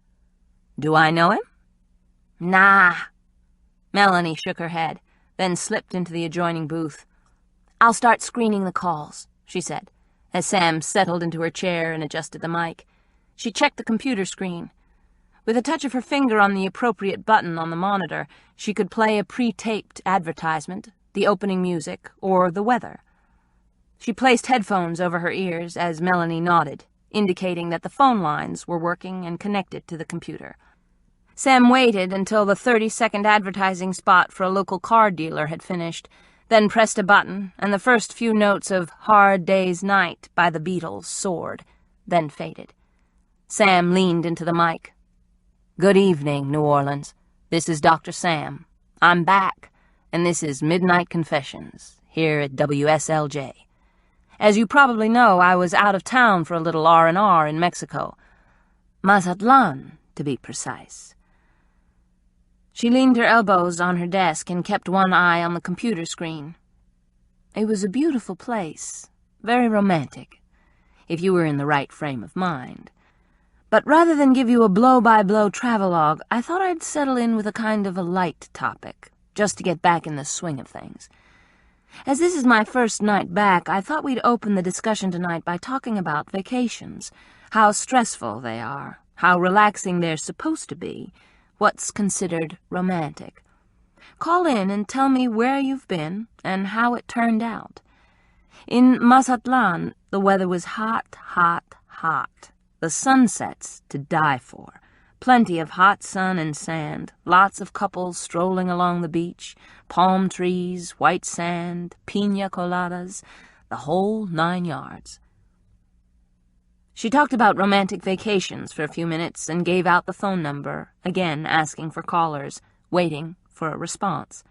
"Do I know him?" "Nah." Melanie shook her head, then slipped into the adjoining booth. "I'll start screening the calls," she said, as Sam settled into her chair and adjusted the mic. She checked the computer screen. With a touch of her finger on the appropriate button on the monitor, she could play a pre-taped advertisement, the opening music, or the weather. She placed headphones over her ears as Melanie nodded, indicating that the phone lines were working and connected to the computer. Sam waited until the 30-second advertising spot for a local car dealer had finished, then pressed a button, and the first few notes of "Hard Day's Night" by the Beatles soared, then faded. Sam leaned into the mic. "Good evening, New Orleans. This is Dr. Sam. I'm back, and this is Midnight Confessions, here at WSLJ. As you probably know, I was out of town for a little R&R in Mexico. Mazatlan, to be precise." She leaned her elbows on her desk and kept one eye on the computer screen. It was a beautiful place, very romantic, if you were in the right frame of mind. But rather than give you a blow-by-blow travelogue, I thought I'd settle in with a kind of a light topic, just to get back in the swing of things. As this is my first night back, I thought we'd open the discussion tonight by talking about vacations, how stressful they are, how relaxing they're supposed to be, what's considered romantic. Call in and tell me where you've been and how it turned out. In Mazatlan, the weather was hot, hot, hot. The sunsets to die for. Plenty of hot sun and sand, lots of couples strolling along the beach, palm trees, white sand, piña coladas, the whole 9 yards. She talked about romantic vacations for a few minutes and gave out the phone number, again asking for callers, waiting for a response.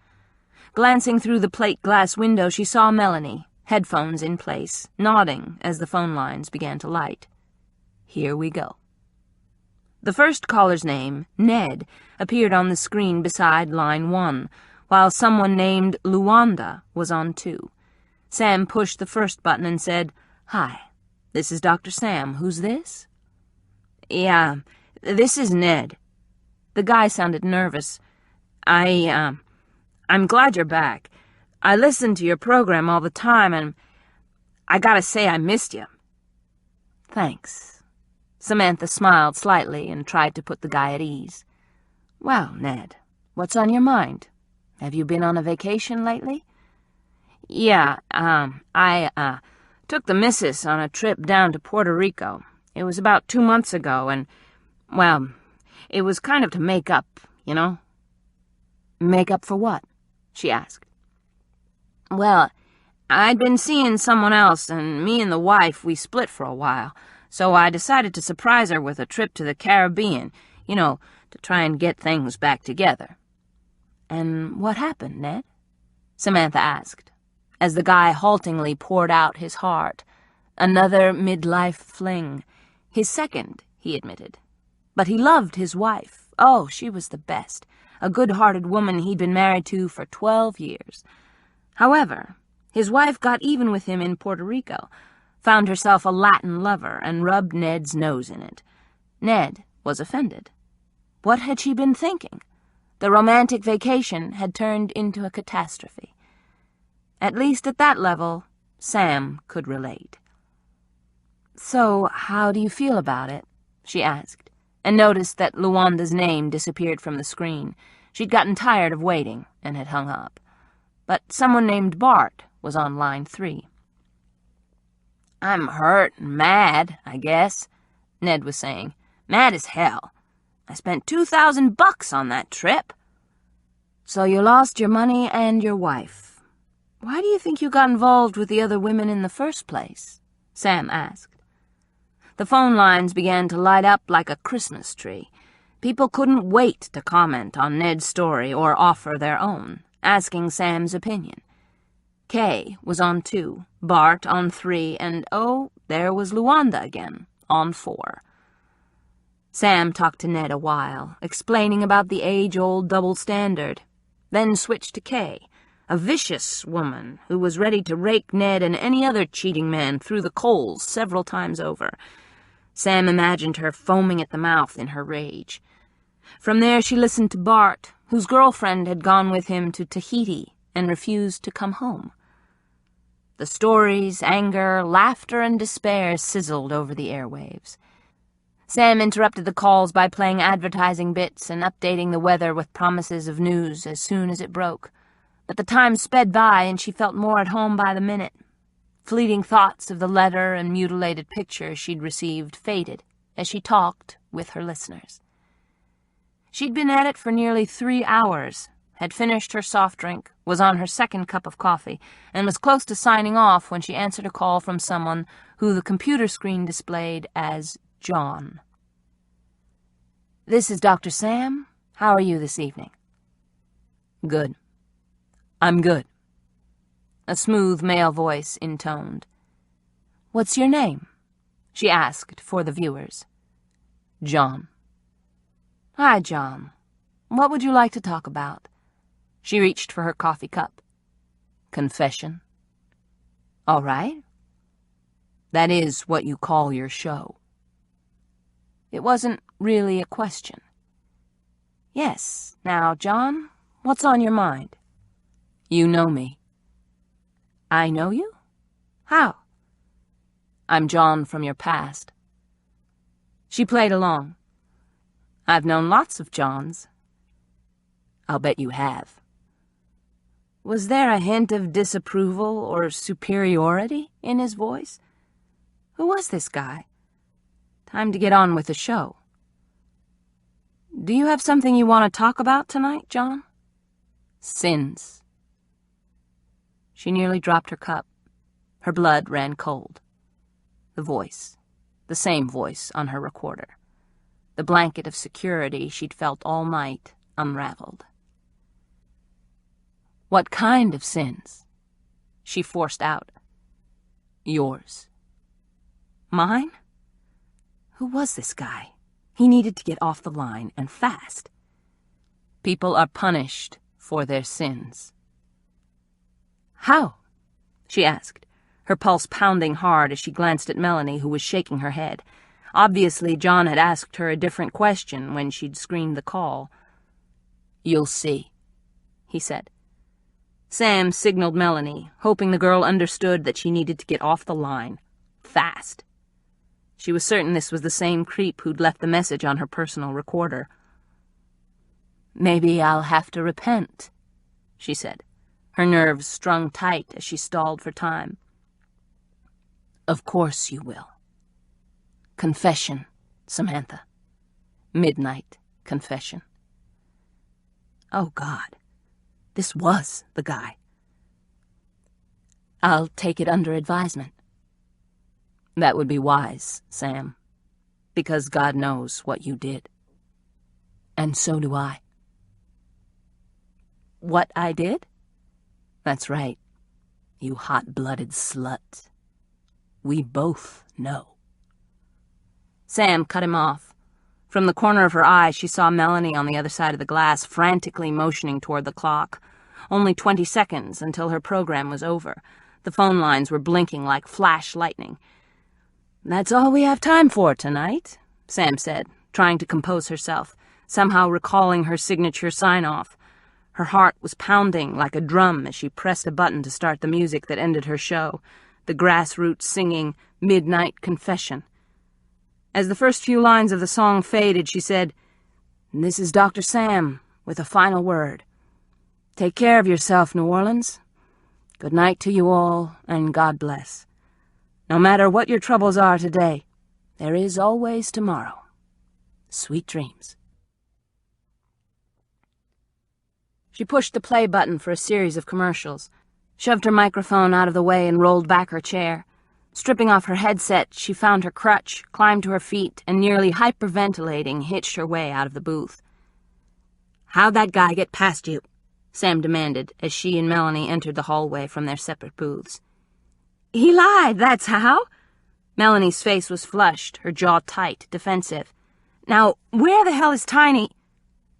Glancing through the plate glass window, she saw Melanie, headphones in place, nodding as the phone lines began to light. Here we go. The first caller's name, Ned, appeared on the screen beside line 1, while someone named Luanda was on 2. Sam pushed the first button and said, "Hi, this is Dr. Sam. Who's this?" "Yeah, this is Ned." The guy sounded nervous. I'm glad you're back. I listen to your program all the time, and I gotta say I missed you." "Thanks." Samantha smiled slightly and tried to put the guy at ease. "Well, Ned, what's on your mind? Have you been on a vacation lately?" "Yeah, I took the missus on a trip down to Puerto Rico. It was about 2 months ago, and, well, it was kind of to make up, you know." "Make up for what?" she asked. "Well, I'd been seeing someone else, and me and the wife, we split for a while. So I decided to surprise her with a trip to the Caribbean, you know, to try and get things back together." "And what happened, Ned?" Samantha asked, as the guy haltingly poured out his heart. Another midlife fling. His second, he admitted. But he loved his wife. Oh, she was the best, a good-hearted woman he'd been married to for 12 years. However, his wife got even with him in Puerto Rico, found herself a Latin lover, and rubbed Ned's nose in it. Ned was offended. What had she been thinking? The romantic vacation had turned into a catastrophe. At least at that level, Sam could relate. "So, how do you feel about it?" she asked, and noticed that Luanda's name disappeared from the screen. She'd gotten tired of waiting and had hung up. But someone named Bart was on line 3. "I'm hurt and mad, I guess," Ned was saying. "Mad as hell. I spent $2,000 on that trip." "So you lost your money and your wife. Why do you think you got involved with the other women in the first place?" Sam asked. The phone lines began to light up like a Christmas tree. People couldn't wait to comment on Ned's story or offer their own, asking Sam's opinion. Kay was on 2, Bart on 3, and oh, there was Luanda again, on 4. Sam talked to Ned a while, explaining about the age-old double standard, then switched to Kay, a vicious woman who was ready to rake Ned and any other cheating man through the coals several times over. Sam imagined her foaming at the mouth in her rage. From there she listened to Bart, whose girlfriend had gone with him to Tahiti and refused to come home. The stories, anger, laughter, and despair sizzled over the airwaves. Sam interrupted the calls by playing advertising bits and updating the weather with promises of news as soon as it broke. But the time sped by and she felt more at home by the minute. Fleeting thoughts of the letter and mutilated picture she'd received faded as she talked with her listeners. She'd been at it for nearly 3 hours, had finished her soft drink, was on her second cup of coffee, and was close to signing off when she answered a call from someone who the computer screen displayed as John. "This is Dr. Sam. How are you this evening?" "Good. I'm good," a smooth male voice intoned. "What's your name?" she asked for the viewers. "John." "Hi, John. What would you like to talk about?" She reached for her coffee cup. "Confession." "All right." "That is what you call your show." It wasn't really a question. "Yes. Now, John, what's on your mind?" "You know me." "I know you? How?" "I'm John from your past." She played along. "I've known lots of Johns." "I'll bet you have." Was there a hint of disapproval or superiority in his voice? Who was this guy? Time to get on with the show. "Do you have something you want to talk about tonight, John?" "Sins." She nearly dropped her cup. Her blood ran cold. The voice, the same voice on her recorder. The blanket of security she'd felt all night unraveled. "What kind of sins?" she forced out. "Yours." "Mine?" Who was this guy? He needed to get off the line, and fast. "People are punished for their sins." "How?" she asked, her pulse pounding hard as she glanced at Melanie, who was shaking her head. Obviously, John had asked her a different question when she'd screened the call. "You'll see," he said. Sam signaled Melanie, hoping the girl understood that she needed to get off the line. Fast. She was certain this was the same creep who'd left the message on her personal recorder. "Maybe I'll have to repent," she said, her nerves strung tight as she stalled for time. "Of course you will. Confession, Samantha. Midnight confession." Oh, God. This was the guy. "I'll take it under advisement." "That would be wise, Sam, because God knows what you did." "And so do I." "What I did?" "That's right, you hot-blooded slut. We both know." Sam cut him off. From the corner of her eye, she saw Melanie on the other side of the glass, frantically motioning toward the clock. Only 20 seconds until her program was over. The phone lines were blinking like flash lightning. "That's all we have time for tonight," Sam said, trying to compose herself, somehow recalling her signature sign-off. Her heart was pounding like a drum as she pressed a button to start the music that ended her show, the grassroots singing Midnight Confession. As the first few lines of the song faded, she said, "This is Dr. Sam with a final word. Take care of yourself, New Orleans. Good night to you all, and God bless. No matter what your troubles are today, there is always tomorrow. Sweet dreams." She pushed the play button for a series of commercials, shoved her microphone out of the way, and rolled back her chair. Stripping off her headset, she found her crutch, climbed to her feet, and nearly hyperventilating, hitched her way out of the booth. "How'd that guy get past you?" Sam demanded as she and Melanie entered the hallway from their separate booths. "He lied, that's how." Melanie's face was flushed, her jaw tight, defensive. "Now, where the hell is Tiny?"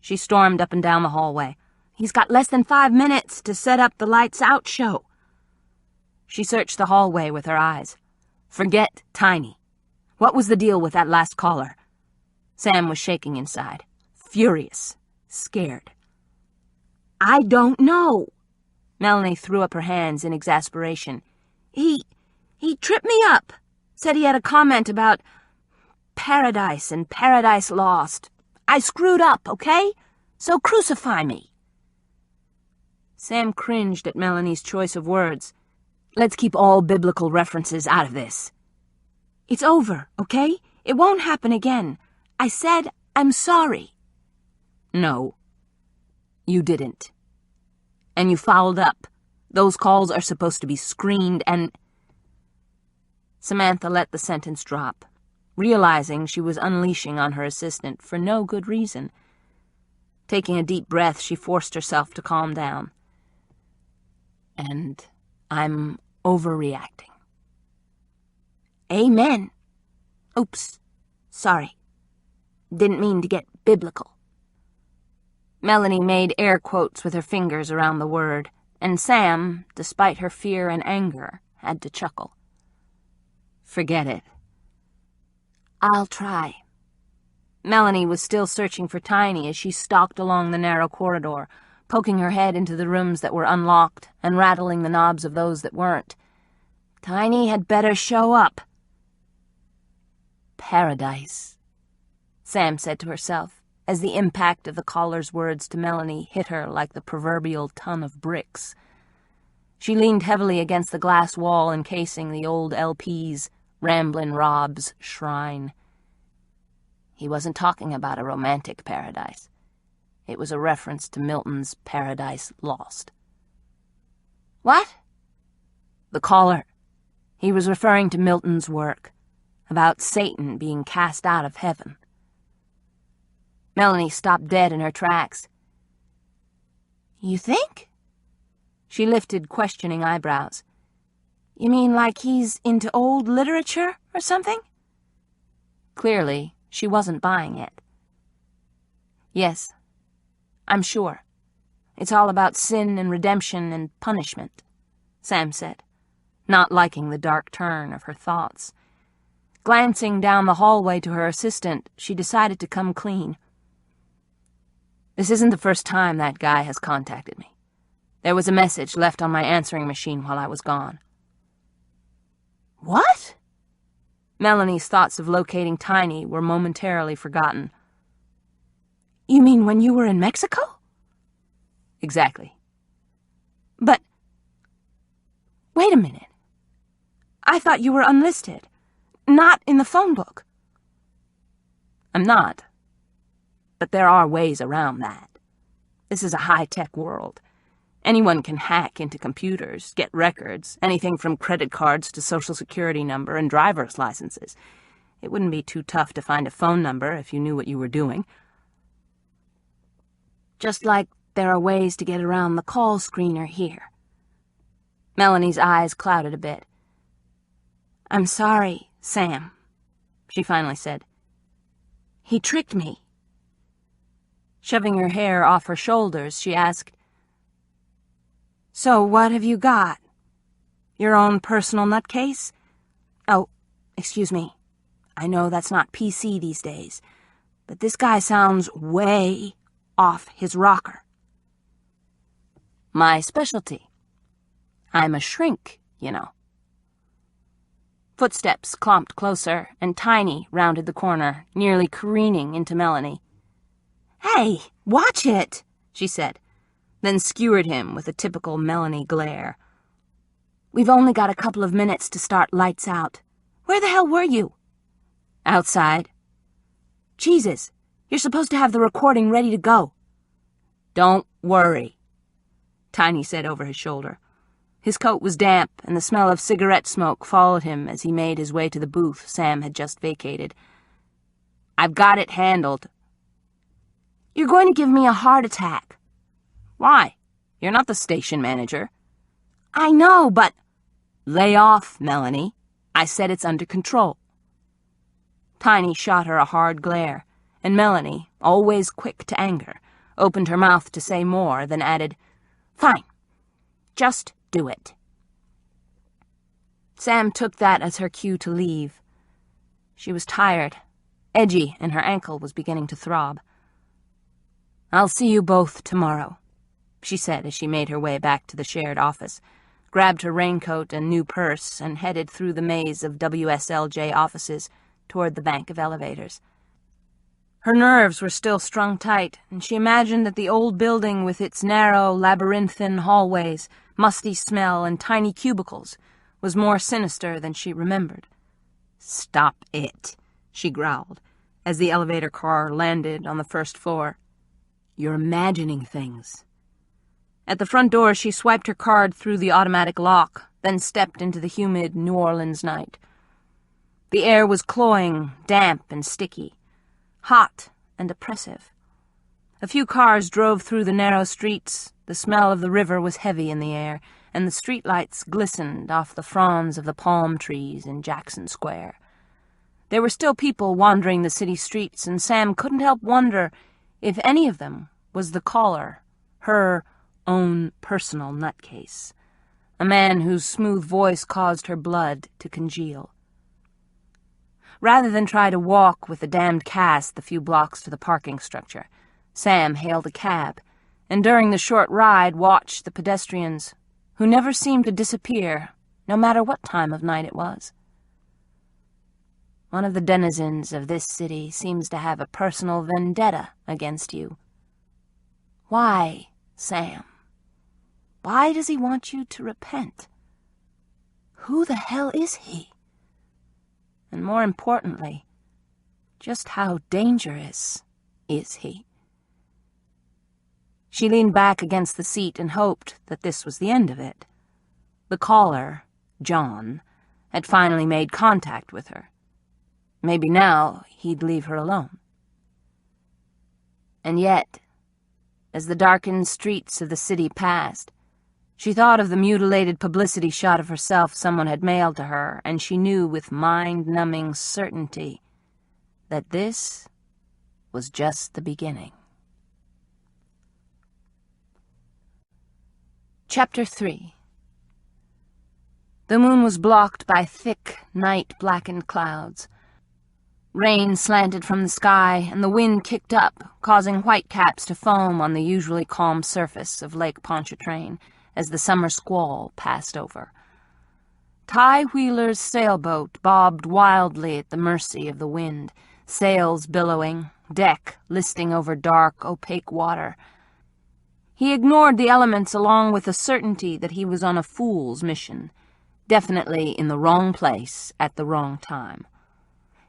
She stormed up and down the hallway. "He's got less than 5 minutes to set up the lights out show." She searched the hallway with her eyes. Forget Tiny. What was the deal with that last caller? Sam was shaking inside, furious, scared. "I don't know." Melanie threw up her hands in exasperation. He tripped me up. Said he had a comment about paradise and Paradise Lost. I screwed up, okay? So crucify me. Sam cringed at Melanie's choice of words. "Let's keep all biblical references out of this." "It's over, okay? It won't happen again. I said I'm sorry." "No, you didn't. And you fouled up. Those calls are supposed to be screened and—" Samantha let the sentence drop, realizing she was unleashing on her assistant for no good reason. Taking a deep breath, she forced herself to calm down. "And I'm overreacting." "Amen. Oops. Sorry. Didn't mean to get biblical." Melanie made air quotes with her fingers around the word, and Sam, despite her fear and anger, had to chuckle. "Forget it." "I'll try." Melanie was still searching for Tiny as she stalked along the narrow corridor, poking her head into the rooms that were unlocked and rattling the knobs of those that weren't. Tiny had better show up. "Paradise," Sam said to herself, as the impact of the caller's words to Melanie hit her like the proverbial ton of bricks. She leaned heavily against the glass wall encasing the old LP's Ramblin' Rob's shrine. He wasn't talking about a romantic paradise. It was a reference to Milton's Paradise Lost. "What?" "The caller. He was referring to Milton's work, about Satan being cast out of heaven." Melanie stopped dead in her tracks. "You think?" She lifted questioning eyebrows. "You mean like he's into old literature or something?" Clearly, she wasn't buying it. "Yes, I'm sure. It's all about sin and redemption and punishment," Sam said, not liking the dark turn of her thoughts. Glancing down the hallway to her assistant, she decided to come clean. "This isn't the first time that guy has contacted me. There was a message left on my answering machine while I was gone." "What?" Melanie's thoughts of locating Tiny were momentarily forgotten. "You mean when you were in Mexico?" "Exactly." "But... wait a minute. I thought you were unlisted. Not in the phone book." "I'm not. But there are ways around that. This is a high-tech world. Anyone can hack into computers, get records, anything from credit cards to social security number and driver's licenses. It wouldn't be too tough to find a phone number if you knew what you were doing." "Just like there are ways to get around the call screener here." Melanie's eyes clouded a bit. "I'm sorry, Sam," she finally said. He tricked me. Shoving her hair off her shoulders, she asked, "So what have you got? Your own personal nutcase? Oh, excuse me. I know that's not PC these days, but this guy sounds way off his rocker." "My specialty. I'm a shrink, you know." Footsteps clomped closer, and Tiny rounded the corner, nearly careening into Melanie. "Hey, watch it," she said, then skewered him with a typical Melanie glare. "We've only got a couple of minutes to start lights out. Where the hell were you?" "Outside." "Jesus, you're supposed to have the recording ready to go." "Don't worry," Tiny said over his shoulder. His coat was damp, and the smell of cigarette smoke followed him as he made his way to the booth Sam had just vacated. "I've got it handled." "You're going to give me a heart attack." "Why? You're not the station manager." "I know, but—" "Lay off, Melanie. I said it's under control." Tiny shot her a hard glare, and Melanie, always quick to anger, opened her mouth to say more, then added, "Fine. Just do it." Sam took that as her cue to leave. She was tired, edgy, and her ankle was beginning to throb. "I'll see you both tomorrow," she said as she made her way back to the shared office, grabbed her raincoat and new purse, and headed through the maze of WSLJ offices toward the bank of elevators. Her nerves were still strung tight, and she imagined that the old building with its narrow, labyrinthine hallways, musty smell, and tiny cubicles was more sinister than she remembered. "Stop it," she growled, as the elevator car landed on the first floor. "You're imagining things." At the front door, she swiped her card through the automatic lock, then stepped into the humid New Orleans night. The air was cloying, damp, and sticky, hot and oppressive. A few cars drove through the narrow streets. The smell of the river was heavy in the air, and the streetlights glistened off the fronds of the palm trees in Jackson Square. There were still people wandering the city streets, and Sam couldn't help wonder if any of them was the caller, her own personal nutcase, a man whose smooth voice caused her blood to congeal. Rather than try to walk with the damned cast the few blocks to the parking structure, Sam hailed a cab, and during the short ride watched the pedestrians, who never seemed to disappear, no matter what time of night it was. "One of the denizens of this city seems to have a personal vendetta against you." "Why, Sam? Why does he want you to repent? Who the hell is he? And more importantly, just how dangerous is he?" She leaned back against the seat and hoped that this was the end of it. The caller, John, had finally made contact with her. Maybe now he'd leave her alone. And yet, as the darkened streets of the city passed, she thought of the mutilated publicity shot of herself someone had mailed to her, and she knew with mind-numbing certainty that this was just the beginning. Chapter 3. The moon was blocked by thick, night-blackened clouds. Rain slanted from the sky, and the wind kicked up, causing whitecaps to foam on the usually calm surface of Lake Ponchartrain as the summer squall passed over. Ty Wheeler's sailboat bobbed wildly at the mercy of the wind, sails billowing, deck listing over dark, opaque water. He ignored the elements along with the certainty that he was on a fool's mission, definitely in the wrong place at the wrong time.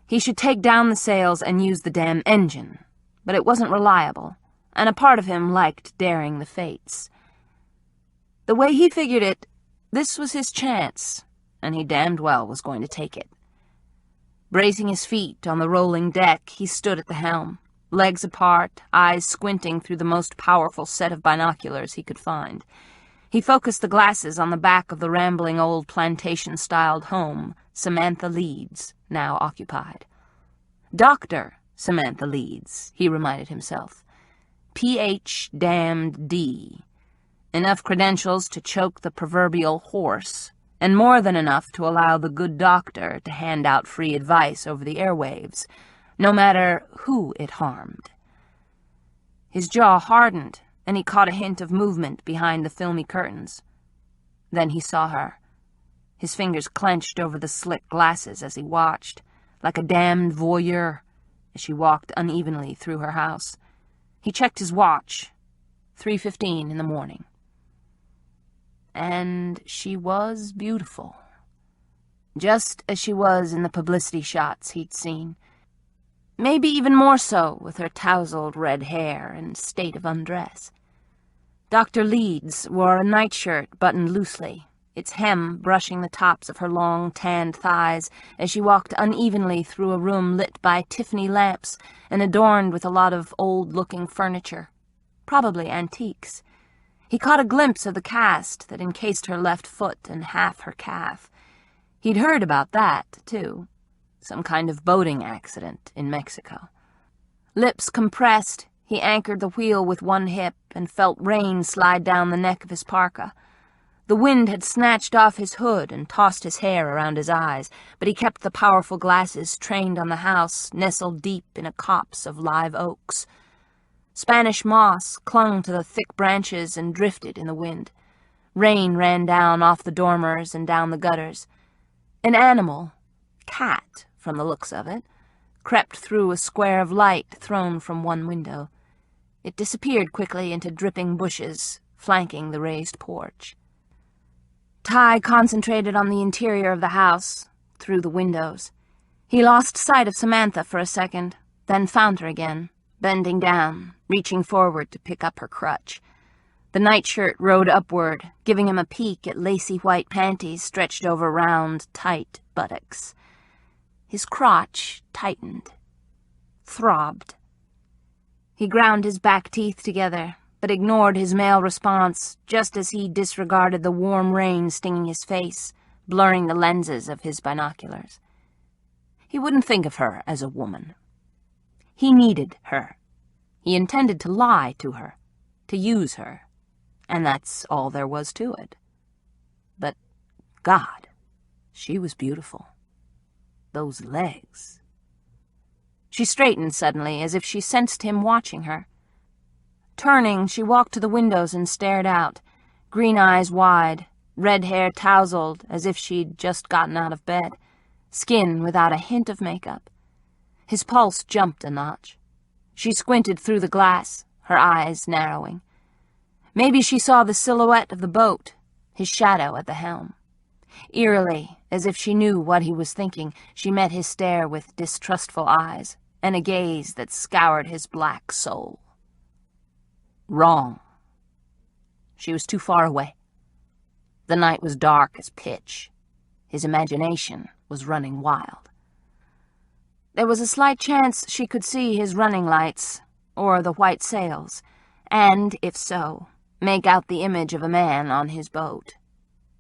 He should take down the sails and use the damn engine, but it wasn't reliable, and a part of him liked daring the fates. The way he figured it, this was his chance, and he damned well was going to take it. Bracing his feet on the rolling deck, he stood at the helm, legs apart, eyes squinting through the most powerful set of binoculars he could find. He focused the glasses on the back of the rambling old plantation-styled home Samantha Leeds now occupied. "Doctor," Samantha Leeds, he reminded himself. Ph.D. Enough credentials to choke the proverbial horse, and more than enough to allow the good doctor to hand out free advice over the airwaves, no matter who it harmed. His jaw hardened, and he caught a hint of movement behind the filmy curtains. Then he saw her. His fingers clenched over the slick glasses as he watched, like a damned voyeur, as she walked unevenly through her house. He checked his watch. 3:15 in the morning. And she was beautiful. Just as she was in the publicity shots he'd seen. Maybe even more so with her tousled red hair and state of undress. Dr. Leeds wore a nightshirt buttoned loosely, its hem brushing the tops of her long, tanned thighs as she walked unevenly through a room lit by Tiffany lamps and adorned with a lot of old-looking furniture, probably antiques. He caught a glimpse of the cast that encased her left foot and half her calf. He'd heard about that, too. Some kind of boating accident in Mexico. Lips compressed, he anchored the wheel with one hip and felt rain slide down the neck of his parka. The wind had snatched off his hood and tossed his hair around his eyes, but he kept the powerful glasses trained on the house, nestled deep in a copse of live oaks. Spanish moss clung to the thick branches and drifted in the wind. Rain ran down off the dormers and down the gutters. An animal, cat from the looks of it, crept through a square of light thrown from one window. It disappeared quickly into dripping bushes, flanking the raised porch. Ty concentrated on the interior of the house, through the windows. He lost sight of Samantha for a second, then found her again, bending down, reaching forward to pick up her crutch. The nightshirt rode upward, giving him a peek at lacy white panties stretched over round, tight buttocks. His crotch tightened, throbbed. He ground his back teeth together, but ignored his male response just as he disregarded the warm rain stinging his face, blurring the lenses of his binoculars. He wouldn't think of her as a woman. He needed her. He intended to lie to her, to use her, and that's all there was to it. But, God, she was beautiful. Those legs. She straightened suddenly, as if she sensed him watching her. Turning, she walked to the windows and stared out, green eyes wide, red hair tousled as if she'd just gotten out of bed, skin without a hint of makeup. His pulse jumped a notch. She squinted through the glass, her eyes narrowing. Maybe she saw the silhouette of the boat, his shadow at the helm. Eerily, as if she knew what he was thinking, she met his stare with distrustful eyes, and a gaze that scoured his black soul. Wrong. She was too far away. The night was dark as pitch. His imagination was running wild. There was a slight chance she could see his running lights, or the white sails, and, if so, make out the image of a man on his boat.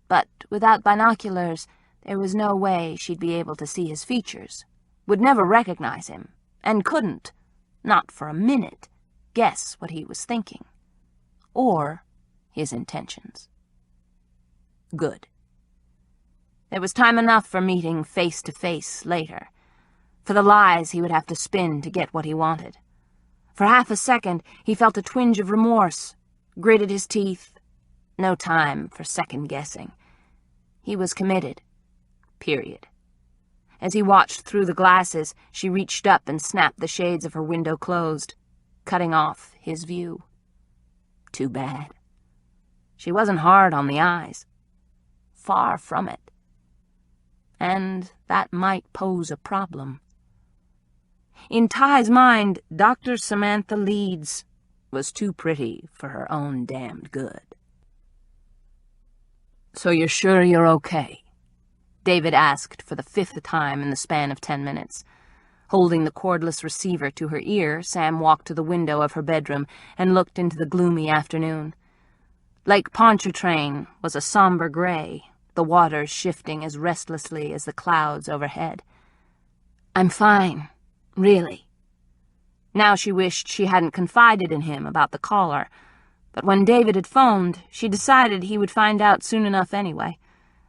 But without binoculars, there was no way she'd be able to see his features, would never recognize him, and couldn't, not for a minute, guess what he was thinking, or his intentions. Good. There was time enough for meeting face to face later, for the lies he would have to spin to get what he wanted. For half a second, he felt a twinge of remorse, gritted his teeth. No time for second-guessing. He was committed. Period. As he watched through the glasses, she reached up and snapped the shades of her window closed, cutting off his view. Too bad. She wasn't hard on the eyes. Far from it. And that might pose a problem. In Ty's mind, Dr. Samantha Leeds was too pretty for her own damned good. "So you're sure you're okay?" David asked for the 5th time in the span of 10 minutes. Holding the cordless receiver to her ear, Sam walked to the window of her bedroom and looked into the gloomy afternoon. Lake Ponchartrain was a somber gray, the waters shifting as restlessly as the clouds overhead. "I'm fine, really." Now she wished she hadn't confided in him about the caller, but when David had phoned, she decided he would find out soon enough anyway.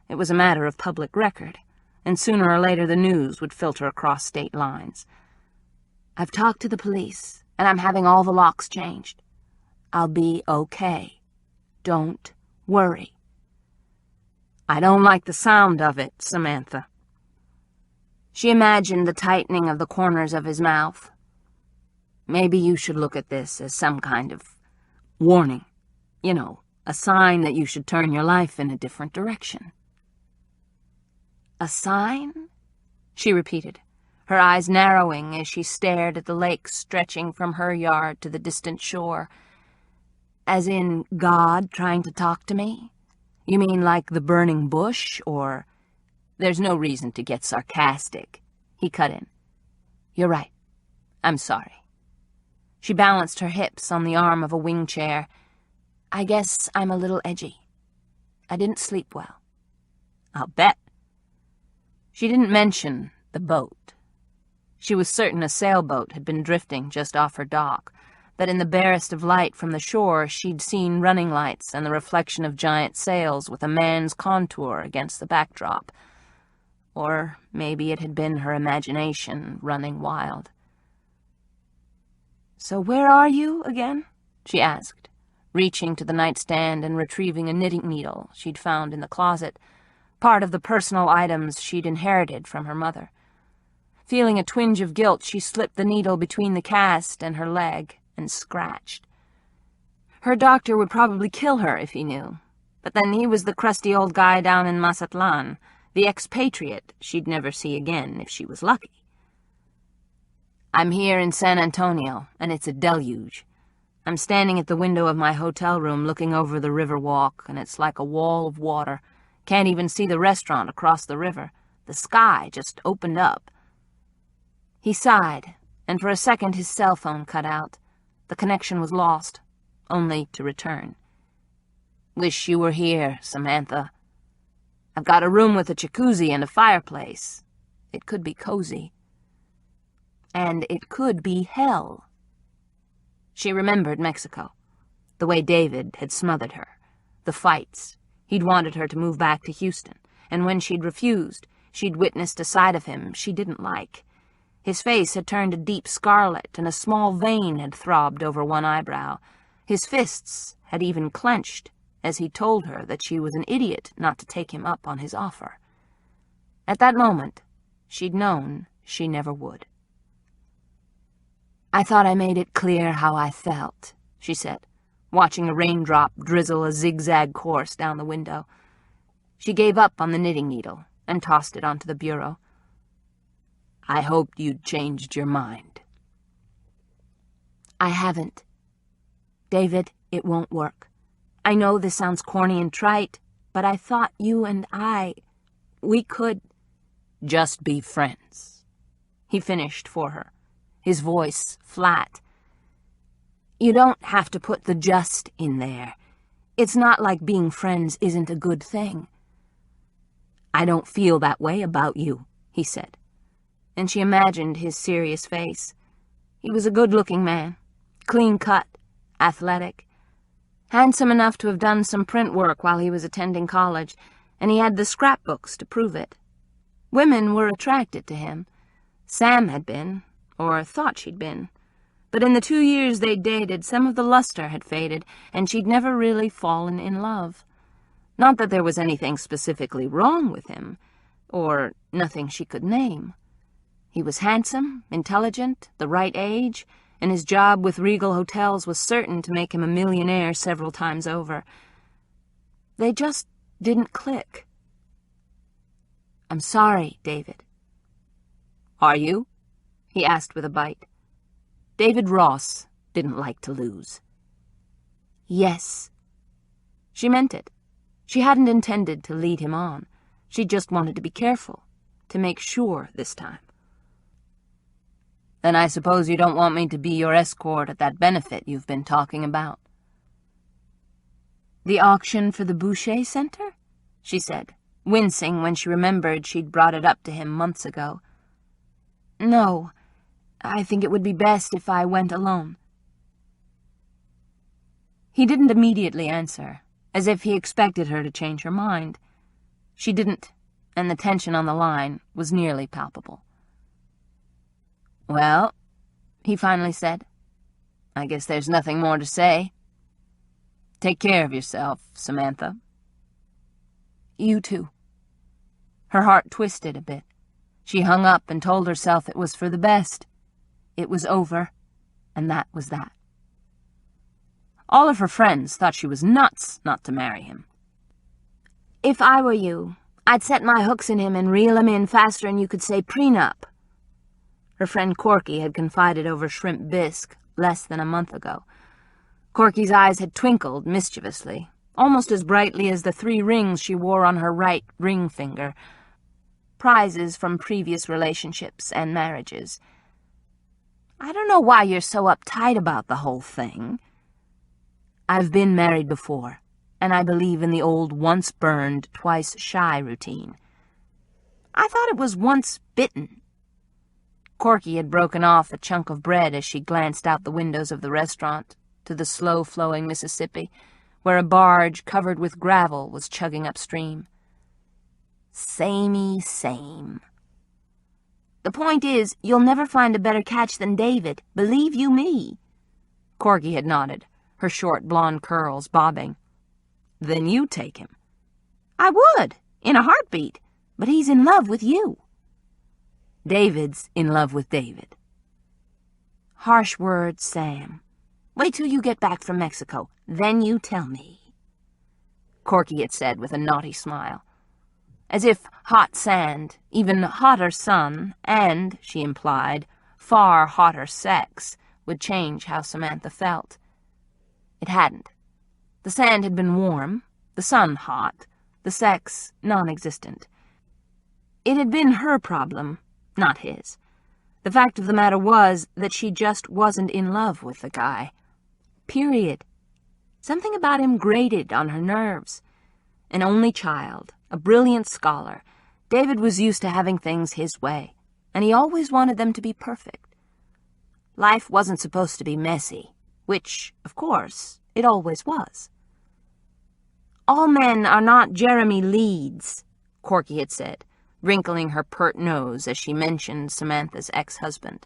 It was a matter of public record, and sooner or later the news would filter across state lines. "I've talked to the police, and I'm having all the locks changed. I'll be okay. Don't worry." "I don't like the sound of it, Samantha." She imagined the tightening of the corners of his mouth. "Maybe you should look at this as some kind of warning. You know, a sign that you should turn your life in a different direction." "A sign?" she repeated, her eyes narrowing as she stared at the lake stretching from her yard to the distant shore. "As in God trying to talk to me? You mean like the burning bush, or—" "There's no reason to get sarcastic," he cut in. "You're right. I'm sorry." She balanced her hips on the arm of a wing chair. "I guess I'm a little edgy. I didn't sleep well." "I'll bet." She didn't mention the boat. She was certain a sailboat had been drifting just off her dock, that in the barest of light from the shore she'd seen running lights and the reflection of giant sails with a man's contour against the backdrop. Or maybe it had been her imagination running wild. "So where are you again?" she asked, reaching to the nightstand and retrieving a knitting needle she'd found in the closet, part of the personal items she'd inherited from her mother. Feeling a twinge of guilt, she slipped the needle between the cast and her leg and scratched. Her doctor would probably kill her if he knew, but then he was the crusty old guy down in Mazatlan, the expatriate she'd never see again if she was lucky. "I'm here in San Antonio, and it's a deluge. I'm standing at the window of my hotel room looking over the river walk, and it's like a wall of water. Can't even see the restaurant across the river. The sky just opened up." He sighed, and for a second his cell phone cut out. The connection was lost, only to return. "Wish you were here, Samantha. I've got a room with a jacuzzi and a fireplace. It could be cozy. And it could be hell." She remembered Mexico, the way David had smothered her, the fights. He'd wanted her to move back to Houston, and when she'd refused, she'd witnessed a side of him she didn't like. His face had turned a deep scarlet, and a small vein had throbbed over one eyebrow. His fists had even clenched as he told her that she was an idiot not to take him up on his offer. At that moment, she'd known she never would. "I thought I made it clear how I felt," she said, watching a raindrop drizzle a zigzag course down the window. She gave up on the knitting needle and tossed it onto the bureau. "I hoped you'd changed your mind." "I haven't. David, it won't work. I know this sounds corny and trite, but I thought you and we could—" "Just be friends," he finished for her, his voice flat. "You don't have to put the just in there. It's not like being friends isn't a good thing." "I don't feel that way about you," he said, and she imagined his serious face. He was a good-looking man, clean-cut, athletic, handsome enough to have done some print work while he was attending college, and he had the scrapbooks to prove it. Women were attracted to him. Sam had been, or thought she'd been. But in the 2 years they'd dated, some of the luster had faded, and she'd never really fallen in love. Not that there was anything specifically wrong with him, or nothing she could name. He was handsome, intelligent, the right age, and his job with Regal Hotels was certain to make him a millionaire several times over. They just didn't click. "I'm sorry, David." "Are you?" he asked with a bite. David Ross didn't like to lose. "Yes." She meant it. She hadn't intended to lead him on. She just wanted to be careful, to make sure this time. "Then I suppose you don't want me to be your escort at that benefit you've been talking about." "The auction for the Boucher Center?" she said, wincing when she remembered she'd brought it up to him months ago. "No, I think it would be best if I went alone." He didn't immediately answer, as if he expected her to change her mind. She didn't, and the tension on the line was nearly palpable. "Well," he finally said, "I guess there's nothing more to say. Take care of yourself, Samantha." "You too." Her heart twisted a bit. She hung up and told herself it was for the best. It was over, and that was that. All of her friends thought she was nuts not to marry him. "If I were you, I'd set my hooks in him and reel him in faster than you could say prenup." Her friend Corky had confided over shrimp bisque less than a month ago. Corky's eyes had twinkled mischievously, almost as brightly as the 3 rings she wore on her right ring finger, prizes from previous relationships and marriages. "I don't know why you're so uptight about the whole thing. I've been married before, and I believe in the old once-burned, twice-shy routine. I thought it was once bitten." Corky had broken off a chunk of bread as she glanced out the windows of the restaurant to the slow-flowing Mississippi, where a barge covered with gravel was chugging upstream. "Samey, same. The point is, you'll never find a better catch than David, believe you me." Corky had nodded, her short blonde curls bobbing. "Then you take him." "I would, in a heartbeat, but he's in love with you." "David's in love with David." "Harsh words, Sam. Wait till you get back from Mexico, then you tell me," Corky had said with a naughty smile. As if hot sand, even hotter sun, and, she implied, far hotter sex would change how Samantha felt. It hadn't. The sand had been warm, the sun hot, the sex non-existent. It had been her problem, not his. The fact of the matter was that she just wasn't in love with the guy. Period. Something about him grated on her nerves. An only child, a brilliant scholar, David was used to having things his way, and he always wanted them to be perfect. Life wasn't supposed to be messy, which, of course, it always was. "All men are not Jeremy Leeds," Corky had said, wrinkling her pert nose as she mentioned Samantha's ex-husband.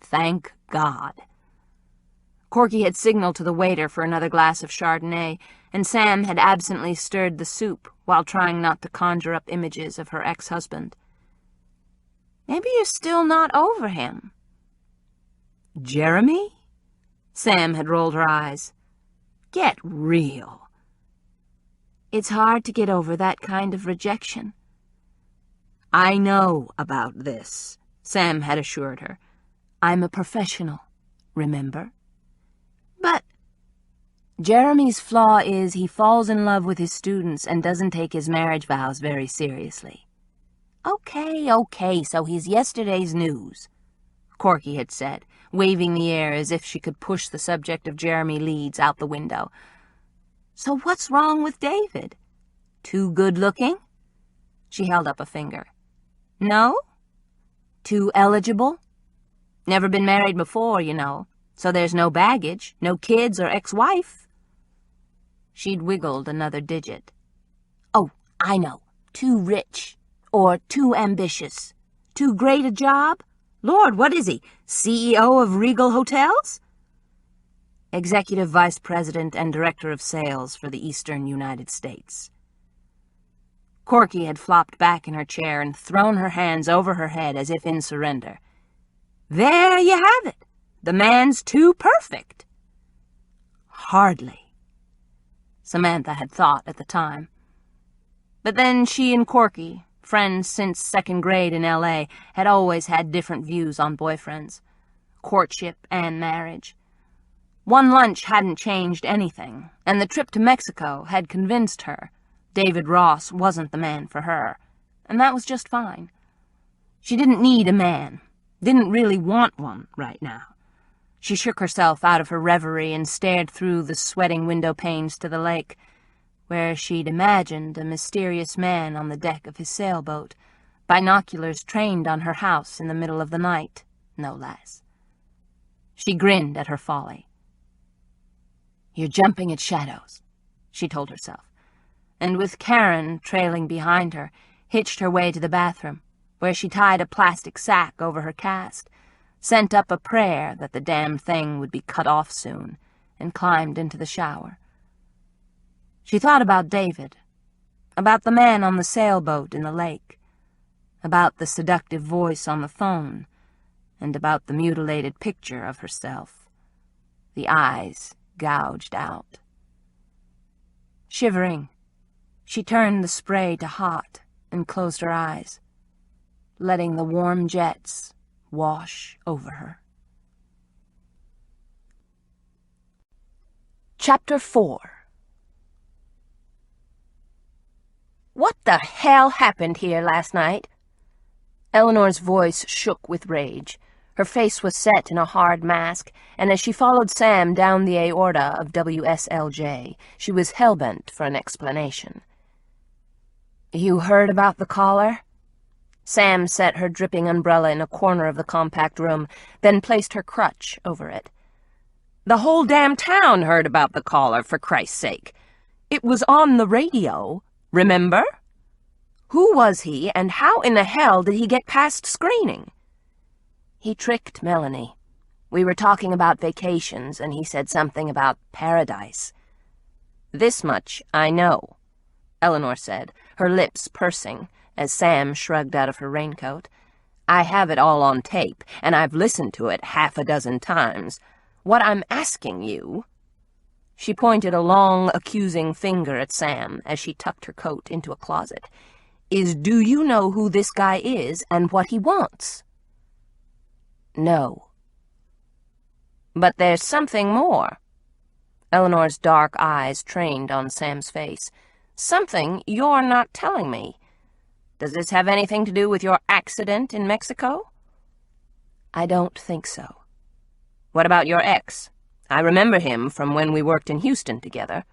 Thank God. Corky had signaled to the waiter for another glass of Chardonnay, and Sam had absently stirred the soup while trying not to conjure up images of her ex-husband. "Maybe you're still not over him." "Jeremy?" Sam had rolled her eyes. "Get real." "It's hard to get over that kind of rejection." "I know about this," Sam had assured her. "I'm a professional, remember?" "But Jeremy's flaw is he falls in love with his students and doesn't take his marriage vows very seriously." Okay, so he's yesterday's news," Corky had said, waving the air as if she could push the subject of Jeremy Leeds out the window. "So what's wrong with David? Too good-looking?" She held up a finger. "No? Too eligible? Never been married before, you know, so there's no baggage, no kids or ex-wife." She'd wiggled another digit. "Oh, I know. Too rich. Or too ambitious. Too great a job? Lord, what is he, CEO of Regal Hotels?" "Executive Vice President and Director of Sales for the Eastern United States." Corky had flopped back in her chair and thrown her hands over her head as if in surrender. "There you have it. The man's too perfect." Hardly, Samantha had thought at the time. But then she and Corky, friends since second grade in L.A., had always had different views on boyfriends, courtship and marriage. One lunch hadn't changed anything, and the trip to Mexico had convinced her David Ross wasn't the man for her, and that was just fine. She didn't need a man, didn't really want one right now. She shook herself out of her reverie and stared through the sweating window panes to the lake, where she'd imagined a mysterious man on the deck of his sailboat, binoculars trained on her house in the middle of the night, no less. She grinned at her folly. "You're jumping at shadows," she told herself, and with Karen trailing behind her, hitched her way to the bathroom, where she tied a plastic sack over her cast, sent up a prayer that the damn thing would be cut off soon, and climbed into the shower. She thought about David, about the man on the sailboat in the lake, about the seductive voice on the phone, and about the mutilated picture of herself, the eyes gouged out. Shivering, she turned the spray to hot and closed her eyes, letting the warm jets wash over her. Chapter 4. "What the hell happened here last night?" Eleanor's voice shook with rage. Her face was set in a hard mask, and as she followed Sam down the aorta of WSLJ, she was hell-bent for an explanation. "You heard about the caller?" Sam set her dripping umbrella in a corner of the compact room, then placed her crutch over it. "The whole damn town heard about the caller, for Christ's sake. It was on the radio, remember? Who was he, and how in the hell did he get past screening?" "He tricked Melanie. We were talking about vacations, and he said something about paradise." "This much I know," Eleanor said, her lips pursing, as Sam shrugged out of her raincoat. "I have it all on tape, and I've listened to it half a dozen times. What I'm asking you—" She pointed a long, accusing finger at Sam as she tucked her coat into a closet, "is do you know who this guy is and what he wants?" "No." "But there's something more." Eleanor's dark eyes trained on Sam's face. "Something you're not telling me. Does this have anything to do with your accident in Mexico?" "I don't think so." "What about your ex? I remember him from when we worked in Houston together."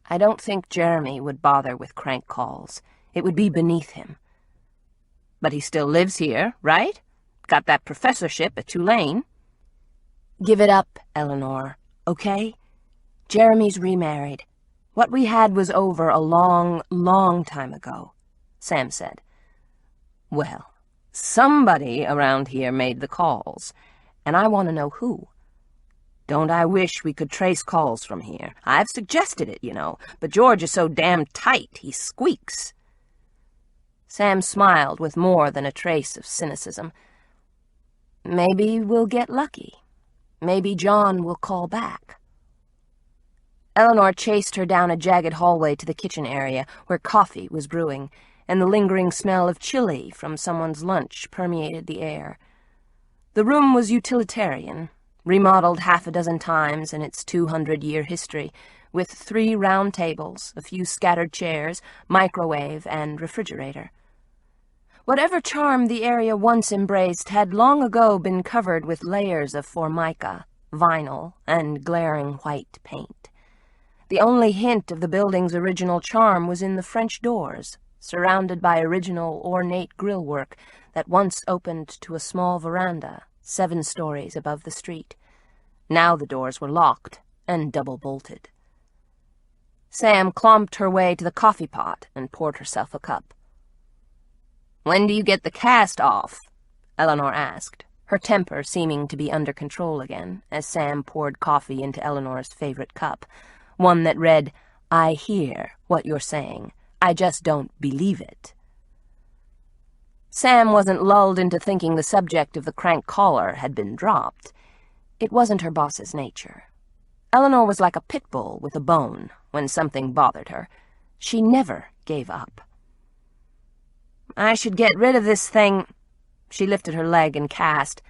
"I don't think Jeremy would bother with crank calls. It would be beneath him." "But he still lives here, right? Got that professorship at Tulane." "Give it up, Eleanor, okay? Jeremy's remarried. What we had was over a long, long time ago," Sam said. "Well, somebody around here made the calls, and I want to know who. Don't I wish we could trace calls from here? I've suggested it, you know, but George is so damn tight, he squeaks." Sam smiled with more than a trace of cynicism. "Maybe we'll get lucky. Maybe John will call back." Eleanor chased her down a jagged hallway to the kitchen area, where coffee was brewing, and the lingering smell of chili from someone's lunch permeated the air. The room was utilitarian, remodeled half a dozen times in its 200-year history, with 3 round tables, a few scattered chairs, microwave, and refrigerator. Whatever charm the area once embraced had long ago been covered with layers of formica, vinyl, and glaring white paint. The only hint of the building's original charm was in the French doors, surrounded by original ornate grillwork that once opened to a small veranda 7 stories above the street. Now the doors were locked and double-bolted. Sam clomped her way to the coffee pot and poured herself a cup. "When do you get the cast off?" Eleanor asked, her temper seeming to be under control again, as Sam poured coffee into Eleanor's favorite cup, one that read, "I hear what you're saying. I just don't believe it." Sam wasn't lulled into thinking the subject of the crank caller had been dropped. It wasn't her boss's nature. Eleanor was like a pit bull with a bone when something bothered her. She never gave up. "I should get rid of this thing," she lifted her leg and cast,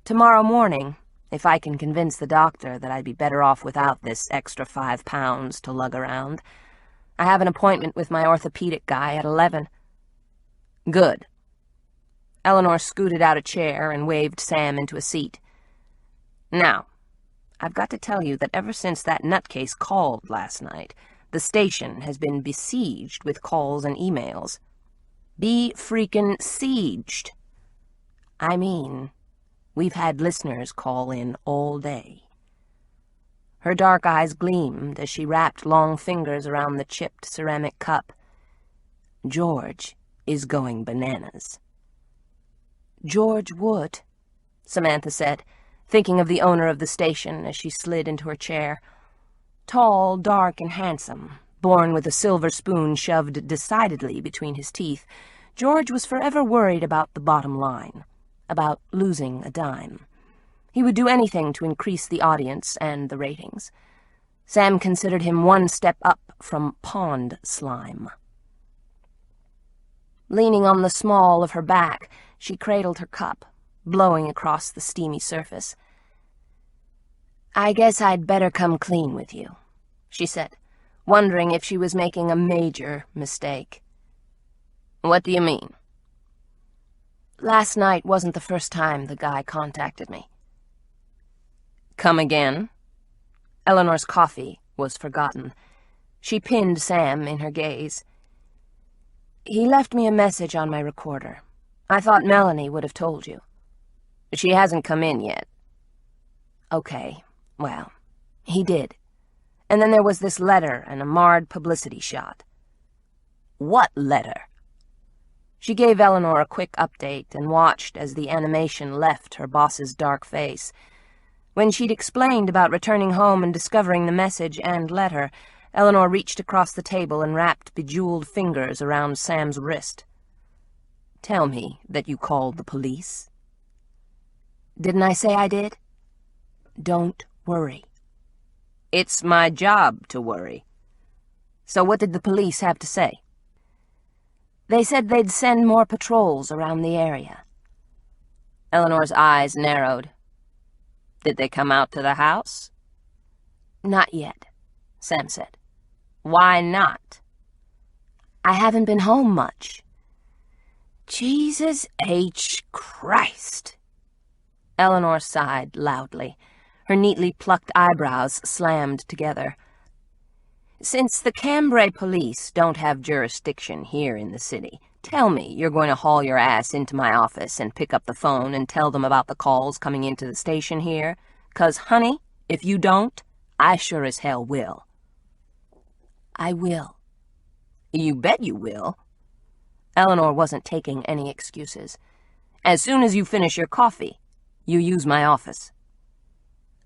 "tomorrow morning, if I can convince the doctor that I'd be better off without this extra 5 pounds to lug around. I have an appointment with my orthopedic guy at 11. "Good." Eleanor scooted out a chair and waved Sam into a seat. "Now, I've got to tell you that ever since that nutcase called last night, the station has been besieged with calls and emails. Be freaking sieged. I mean, We've had listeners call in all day." Her dark eyes gleamed as she wrapped long fingers around the chipped ceramic cup. "George is going bananas." "George would," Samantha said, thinking of the owner of the station as she slid into her chair. Tall, dark, and handsome, born with a silver spoon shoved decidedly between his teeth, George was forever worried about the bottom line, about losing a dime. He would do anything to increase the audience and the ratings. Sam considered him one step up from pond slime. Leaning on the small of her back, she cradled her cup, blowing across the steamy surface. "I guess I'd better come clean with you," she said, wondering if she was making a major mistake. "What do you mean?" "Last night wasn't the first time the guy contacted me." "Come again?" Eleanor's coffee was forgotten. She pinned Sam in her gaze. "He left me a message on my recorder. I thought Melanie would have told you." "She hasn't come in yet." "Okay, well, he did. And then there was this letter and a marred publicity shot." "What letter?" She gave Eleanor a quick update and watched as the animation left her boss's dark face. When she'd explained about returning home and discovering the message and letter, Eleanor reached across the table and wrapped bejeweled fingers around Sam's wrist. "Tell me that you called the police." "Didn't I say I did?" "Don't worry." "It's my job to worry." "So what did the police have to say?" "They said they'd send more patrols around the area." Eleanor's eyes narrowed. "Did they come out to the house?" "Not yet," Sam said. "Why not?" "I haven't been home much." "Jesus H. Christ!" Eleanor sighed loudly. Her neatly plucked eyebrows slammed together. "Since the Cambrai police don't have jurisdiction here in the city, tell me you're going to haul your ass into my office and pick up the phone and tell them about the calls coming into the station here? 'Cause, honey, if you don't, I sure as hell will." "I will." "You bet you will." Eleanor wasn't taking any excuses. "As soon as you finish your coffee, you use my office."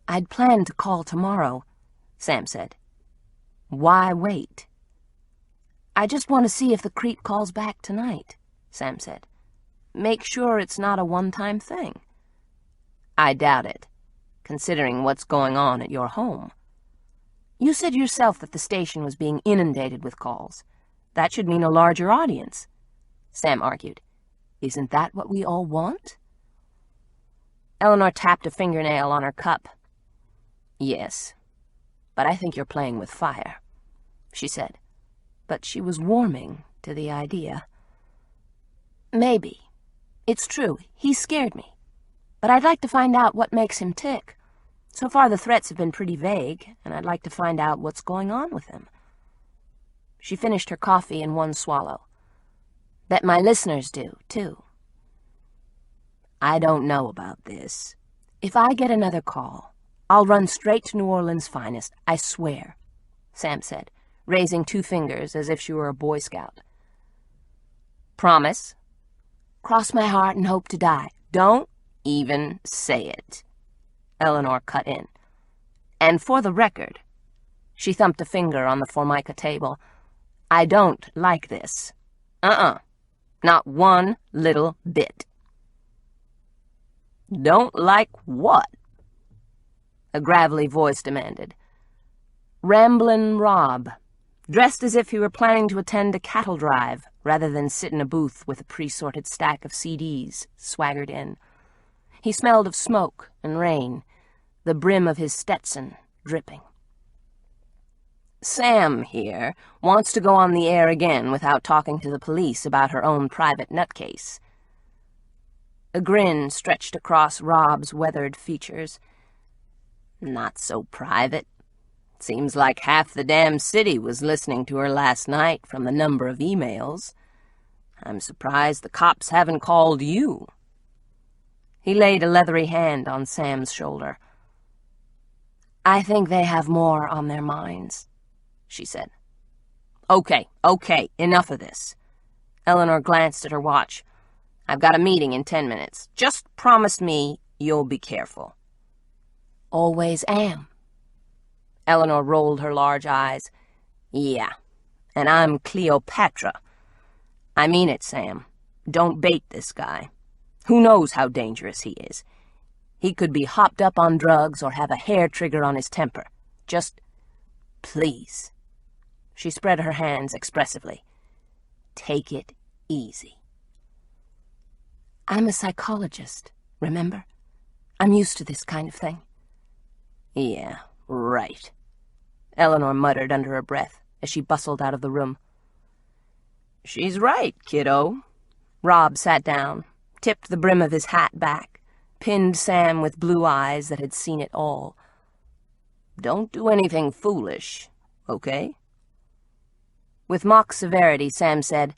"I'd planned to call tomorrow," Sam said. "Why wait?" "I just want to see if the creep calls back tonight," Sam said. "Make sure it's not a one-time thing." "I doubt it, considering what's going on at your home." "You said yourself that the station was being inundated with calls. That should mean a larger audience," Sam argued. "Isn't that what we all want?" Eleanor tapped a fingernail on her cup. "Yes, but I think you're playing with fire," she said. But she was warming to the idea. "Maybe. It's true, he scared me. But I'd like to find out what makes him tick. So far the threats have been pretty vague, and I'd like to find out what's going on with him." She finished her coffee in one swallow. "Bet my listeners do, too." "I don't know about this. If I get another call, I'll run straight to New Orleans' finest, I swear," Sam said, raising two fingers as if she were a Boy Scout. "Promise?" "Cross my heart and hope to die." "Don't even say it," Eleanor cut in. "And for the record," she thumped a finger on the Formica table, "I don't like this. Not one little bit." "Don't like what?" a gravelly voice demanded. "Ramblin' Rob, dressed as if he were planning to attend a cattle drive rather than sit in a booth with a pre-sorted stack of CDs, swaggered in. He smelled of smoke and rain, the brim of his Stetson dripping. "Sam here wants to go on the air again without talking to the police about her own private nutcase." A grin stretched across Rob's weathered features. "Not so private. Seems like half the damn city was listening to her last night from the number of emails. I'm surprised the cops haven't called you." He laid a leathery hand on Sam's shoulder. "I think they have more on their minds," she said. Okay, enough of this." Eleanor glanced at her watch. "I've got a meeting in 10 minutes. Just promise me you'll be careful." "Always am." Eleanor rolled her large eyes. "Yeah, and I'm Cleopatra. I mean it, Sam. Don't bait this guy. Who knows how dangerous he is? He could be hopped up on drugs or have a hair trigger on his temper. Just, please." She spread her hands expressively. "Take it easy." "I'm a psychologist, remember? I'm used to this kind of thing." "Yeah, right," Eleanor muttered under her breath as she bustled out of the room. "She's right, kiddo." Rob sat down, tipped the brim of his hat back, pinned Sam with blue eyes that had seen it all. "Don't do anything foolish, okay?" With mock severity, Sam said,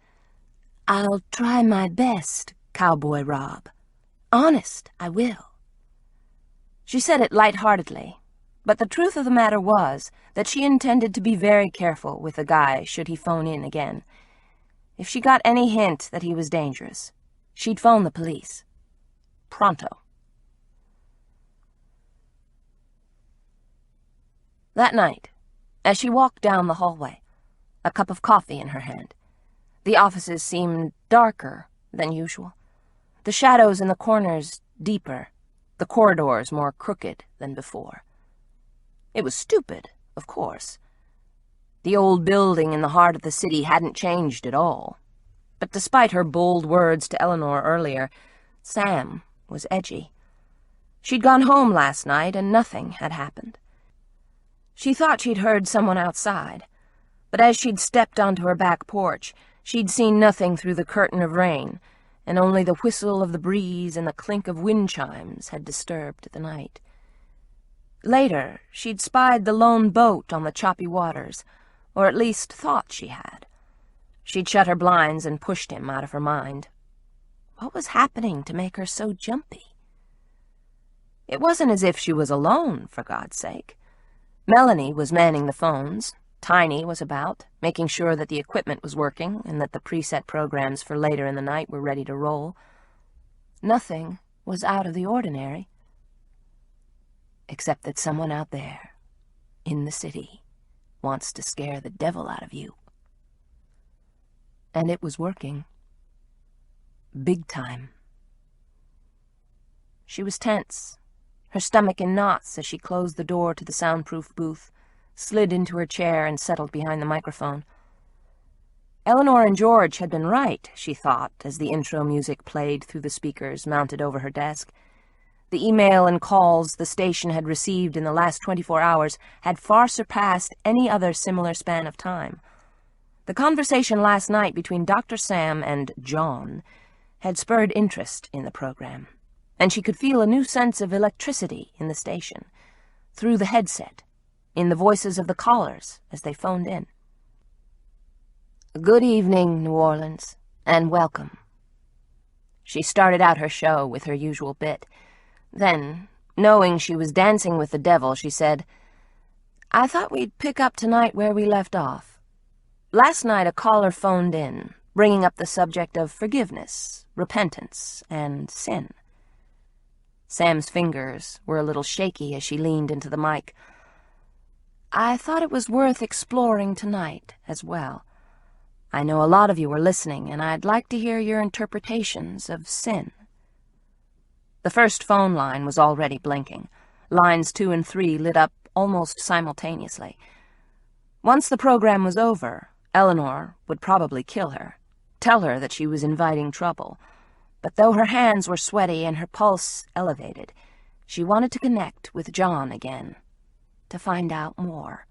"I'll try my best, Cowboy Rob. Honest, I will." She said it lightheartedly, but the truth of the matter was that she intended to be very careful with the guy should he phone in again. If she got any hint that he was dangerous, she'd phone the police. Pronto. That night, as she walked down the hallway, a cup of coffee in her hand, the offices seemed darker than usual, the shadows in the corners deeper, the corridors more crooked than before. It was stupid, of course. The old building in the heart of the city hadn't changed at all. But despite her bold words to Eleanor earlier, Sam was edgy. She'd gone home last night and nothing had happened. She thought she'd heard someone outside, but as she'd stepped onto her back porch, she'd seen nothing through the curtain of rain, and only the whistle of the breeze and the clink of wind chimes had disturbed the night. Later, she'd spied the lone boat on the choppy waters, or at least thought she had. She'd shut her blinds and pushed him out of her mind. What was happening to make her so jumpy? It wasn't as if she was alone, for God's sake. Melanie was manning the phones. Tiny was about, making sure that the equipment was working and that the preset programs for later in the night were ready to roll. Nothing was out of the ordinary, except that someone out there, in the city, wants to scare the devil out of you. And it was working. Big time. She was tense, her stomach in knots as she closed the door to the soundproof booth, slid into her chair and settled behind the microphone. Eleanor and George had been right, she thought, as the intro music played through the speakers mounted over her desk. The email and calls the station had received in the last 24 hours had far surpassed any other similar span of time. The conversation last night between Dr. Sam and John had spurred interest in the program, and she could feel a new sense of electricity in the station, through the headset, in the voices of the callers as they phoned in. "Good evening, New Orleans, and welcome." She started out her show with her usual bit. Then, knowing she was dancing with the devil, she said, "I thought we'd pick up tonight where we left off. Last night a caller phoned in, bringing up the subject of forgiveness, repentance, and sin." Sam's fingers were a little shaky as she leaned into the mic. "I thought it was worth exploring tonight as well. I know a lot of you are listening, and I'd like to hear your interpretations of sin." The first phone line was already blinking. Lines 2 and 3 lit up almost simultaneously. Once the program was over, Eleanor would probably kill her, tell her that she was inviting trouble. But though her hands were sweaty and her pulse elevated, she wanted to connect with John again, to find out more.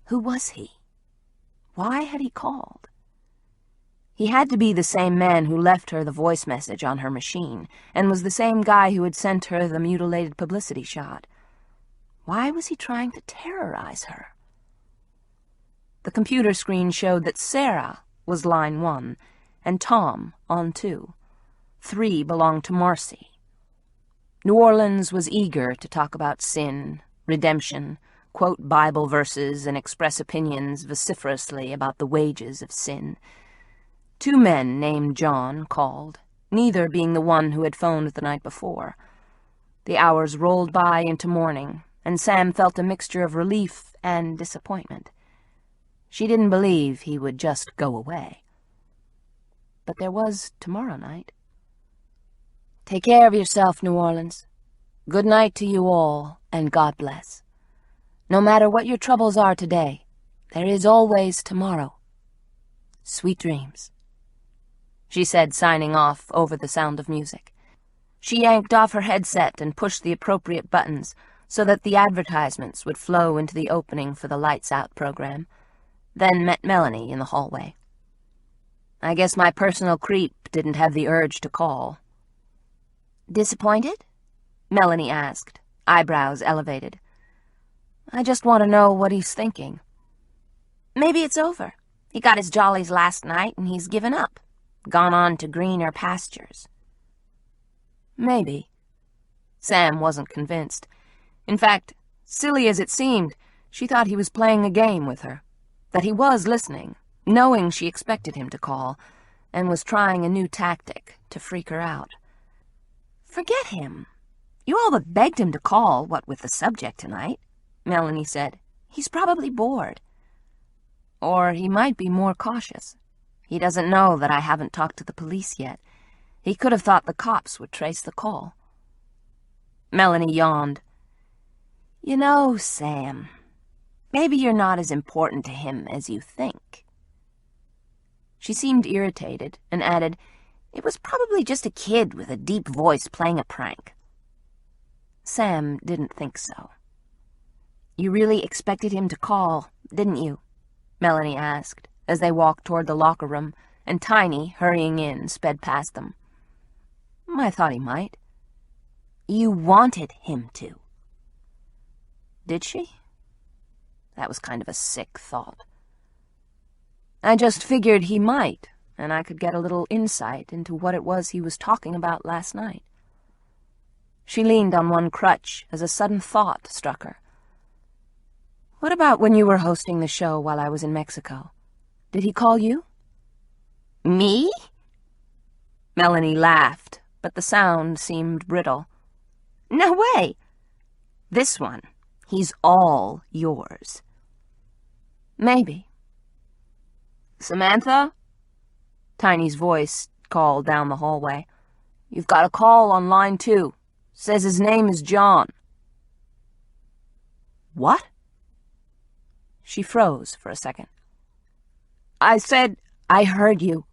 Who was he? Why had he called? He had to be the same man who left her the voice message on her machine, and was the same guy who had sent her the mutilated publicity shot. Why was he trying to terrorize her? The computer screen showed that Sarah was line 1, and Tom on 2. 3 belonged to Marcy, New Orleans was eager to talk about sin, redemption, quote Bible verses, and express opinions vociferously about the wages of sin. 2 men named John called, neither being the one who had phoned the night before. The hours rolled by into morning, and Sam felt a mixture of relief and disappointment. She didn't believe he would just go away. But there was tomorrow night. Take care of yourself, New Orleans. Good night to you all, and God bless. No matter what your troubles are today, there is always tomorrow. Sweet dreams. She said, signing off over the sound of music. She yanked off her headset and pushed the appropriate buttons so that the advertisements would flow into the opening for the Lights Out program, then met Melanie in the hallway. I guess my personal creep didn't have the urge to call. Disappointed? Melanie asked, eyebrows elevated. I just want to know what he's thinking. Maybe it's over. He got his jollies last night and he's given up, gone on to greener pastures. Maybe. Sam wasn't convinced. In fact, silly as it seemed, she thought he was playing a game with her, that he was listening, knowing she expected him to call, and was trying a new tactic to freak her out. Forget him. You all but begged him to call, what with the subject tonight, Melanie said. He's probably bored. Or he might be more cautious. He doesn't know that I haven't talked to the police yet. He could have thought the cops would trace the call. Melanie yawned. You know, Sam, maybe you're not as important to him as you think. She seemed irritated and added, it was probably just a kid with a deep voice playing a prank. Sam didn't think so. You really expected him to call, didn't you? Melanie asked, as they walked toward the locker room, and Tiny, hurrying in, sped past them. I thought he might. You wanted him to. Did she? That was kind of a sick thought. I just figured he might, and I could get a little insight into what it was he was talking about last night. She leaned on one crutch as a sudden thought struck her. What about when you were hosting the show while I was in Mexico? Did he call you? Me? Melanie laughed, but the sound seemed brittle. No way. This one, he's all yours. Maybe. Samantha? Tiny's voice called down the hallway. You've got a call on line 2. Says his name is John. What? She froze for a second. I said, I heard you.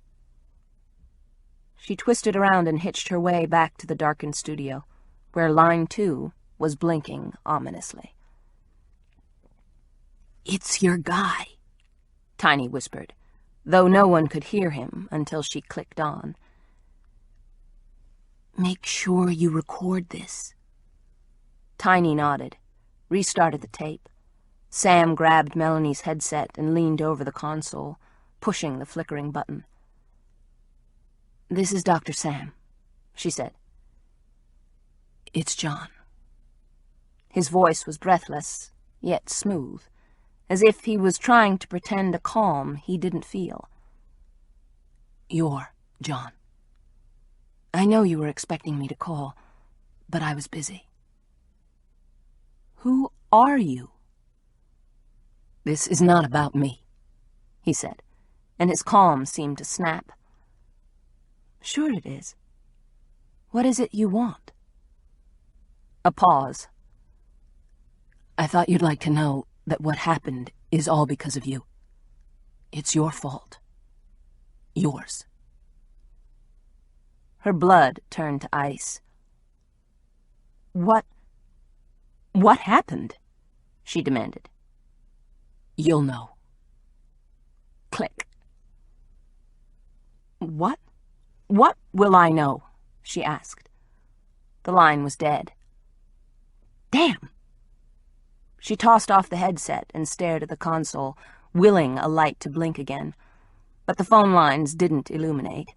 She twisted around and hitched her way back to the darkened studio, where line 2 was blinking ominously. It's your guy, Tiny whispered, though no one could hear him until she clicked on. Make sure you record this. Tiny nodded, restarted the tape. Sam grabbed Melanie's headset and leaned over the console, pushing the flickering button. This is Dr. Sam, she said. It's John. His voice was breathless, yet smooth, as if he was trying to pretend a calm he didn't feel. You're John. I know you were expecting me to call, but I was busy. Who are you? This is not about me, he said, and his calm seemed to snap. Sure it is. What is it you want? A pause. I thought you'd like to know that what happened is all because of you. It's your fault. Yours. Her blood turned to ice. What happened? She demanded. You'll know. Click. What will I know? She asked. The line was dead. Damn! She tossed off the headset and stared at the console, willing a light to blink again. But the phone lines didn't illuminate.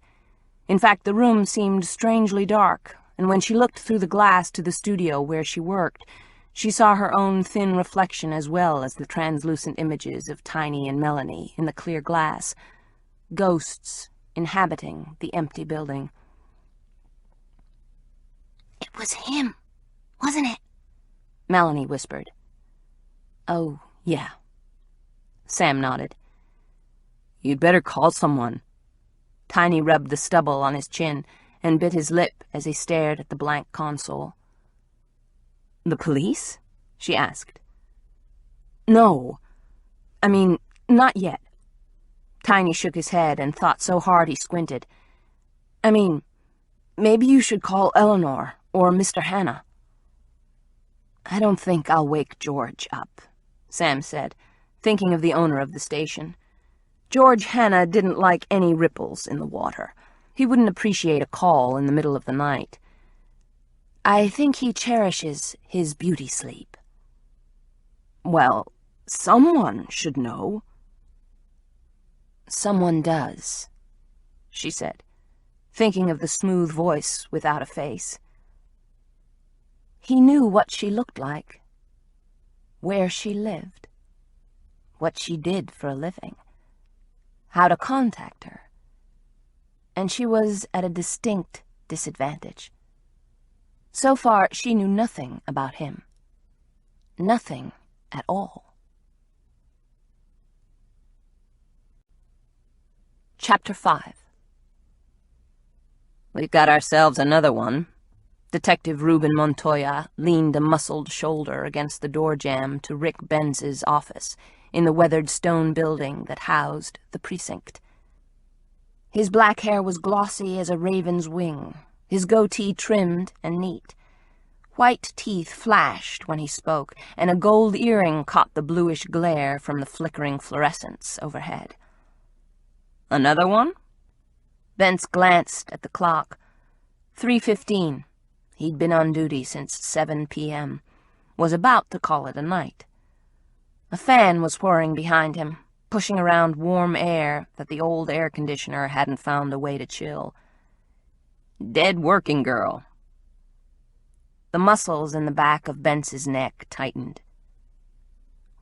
In fact, the room seemed strangely dark, and when she looked through the glass to the studio where she worked, she saw her own thin reflection as well as the translucent images of Tiny and Melanie in the clear glass, ghosts inhabiting the empty building. "It was him, wasn't it?" Melanie whispered. "Oh, yeah." Sam nodded. "You'd better call someone." Tiny rubbed the stubble on his chin and bit his lip as he stared at the blank console. "The police?" she asked. "No. I mean, not yet." Tiny shook his head and thought so hard he squinted. "I mean, maybe you should call Eleanor or Mr. Hannah." "I don't think I'll wake George up," Sam said, thinking of the owner of the station. George Hannah didn't like any ripples in the water. He wouldn't appreciate a call in the middle of the night. "I think he cherishes his beauty sleep." "Well, someone should know." "Someone does," she said, thinking of the smooth voice without a face. He knew what she looked like, where she lived, what she did for a living, how to contact her, and she was at a distinct disadvantage. So far, she knew nothing about him. Nothing at all. Chapter 5. "We've got ourselves another one." Detective Reuben Montoya leaned a muscled shoulder against the door jamb to Rick Bentz's office in the weathered stone building that housed the precinct. His black hair was glossy as a raven's wing, his goatee trimmed and neat. White teeth flashed when he spoke, and a gold earring caught the bluish glare from the flickering fluorescence overhead. "Another one?" Bentz glanced at the clock. 3:15. He'd been on duty since 7 p.m., was about to call it a night. A fan was whirring behind him, pushing around warm air that the old air conditioner hadn't found a way to chill. "Dead working girl." The muscles in the back of Bentz's neck tightened.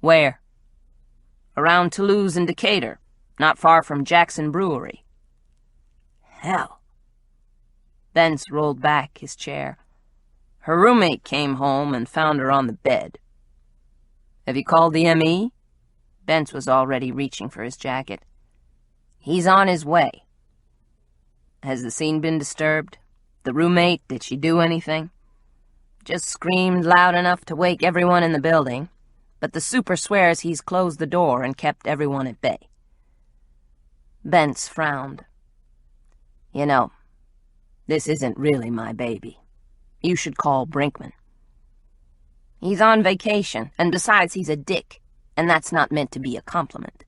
"Where?" "Around Toulouse and Decatur, not far from Jackson Brewery." "Hell." Bentz rolled back his chair. "Her roommate came home and found her on the bed." "Have you called the M.E.?" Bentz was already reaching for his jacket. "He's on his way." "Has the scene been disturbed? The roommate, did she do anything?" "Just screamed loud enough to wake everyone in the building, but the super swears he's closed the door and kept everyone at bay." Bentz frowned. "You know, this isn't really my baby. You should call Brinkman." "He's on vacation, and besides he's a dick, and that's not meant to be a compliment."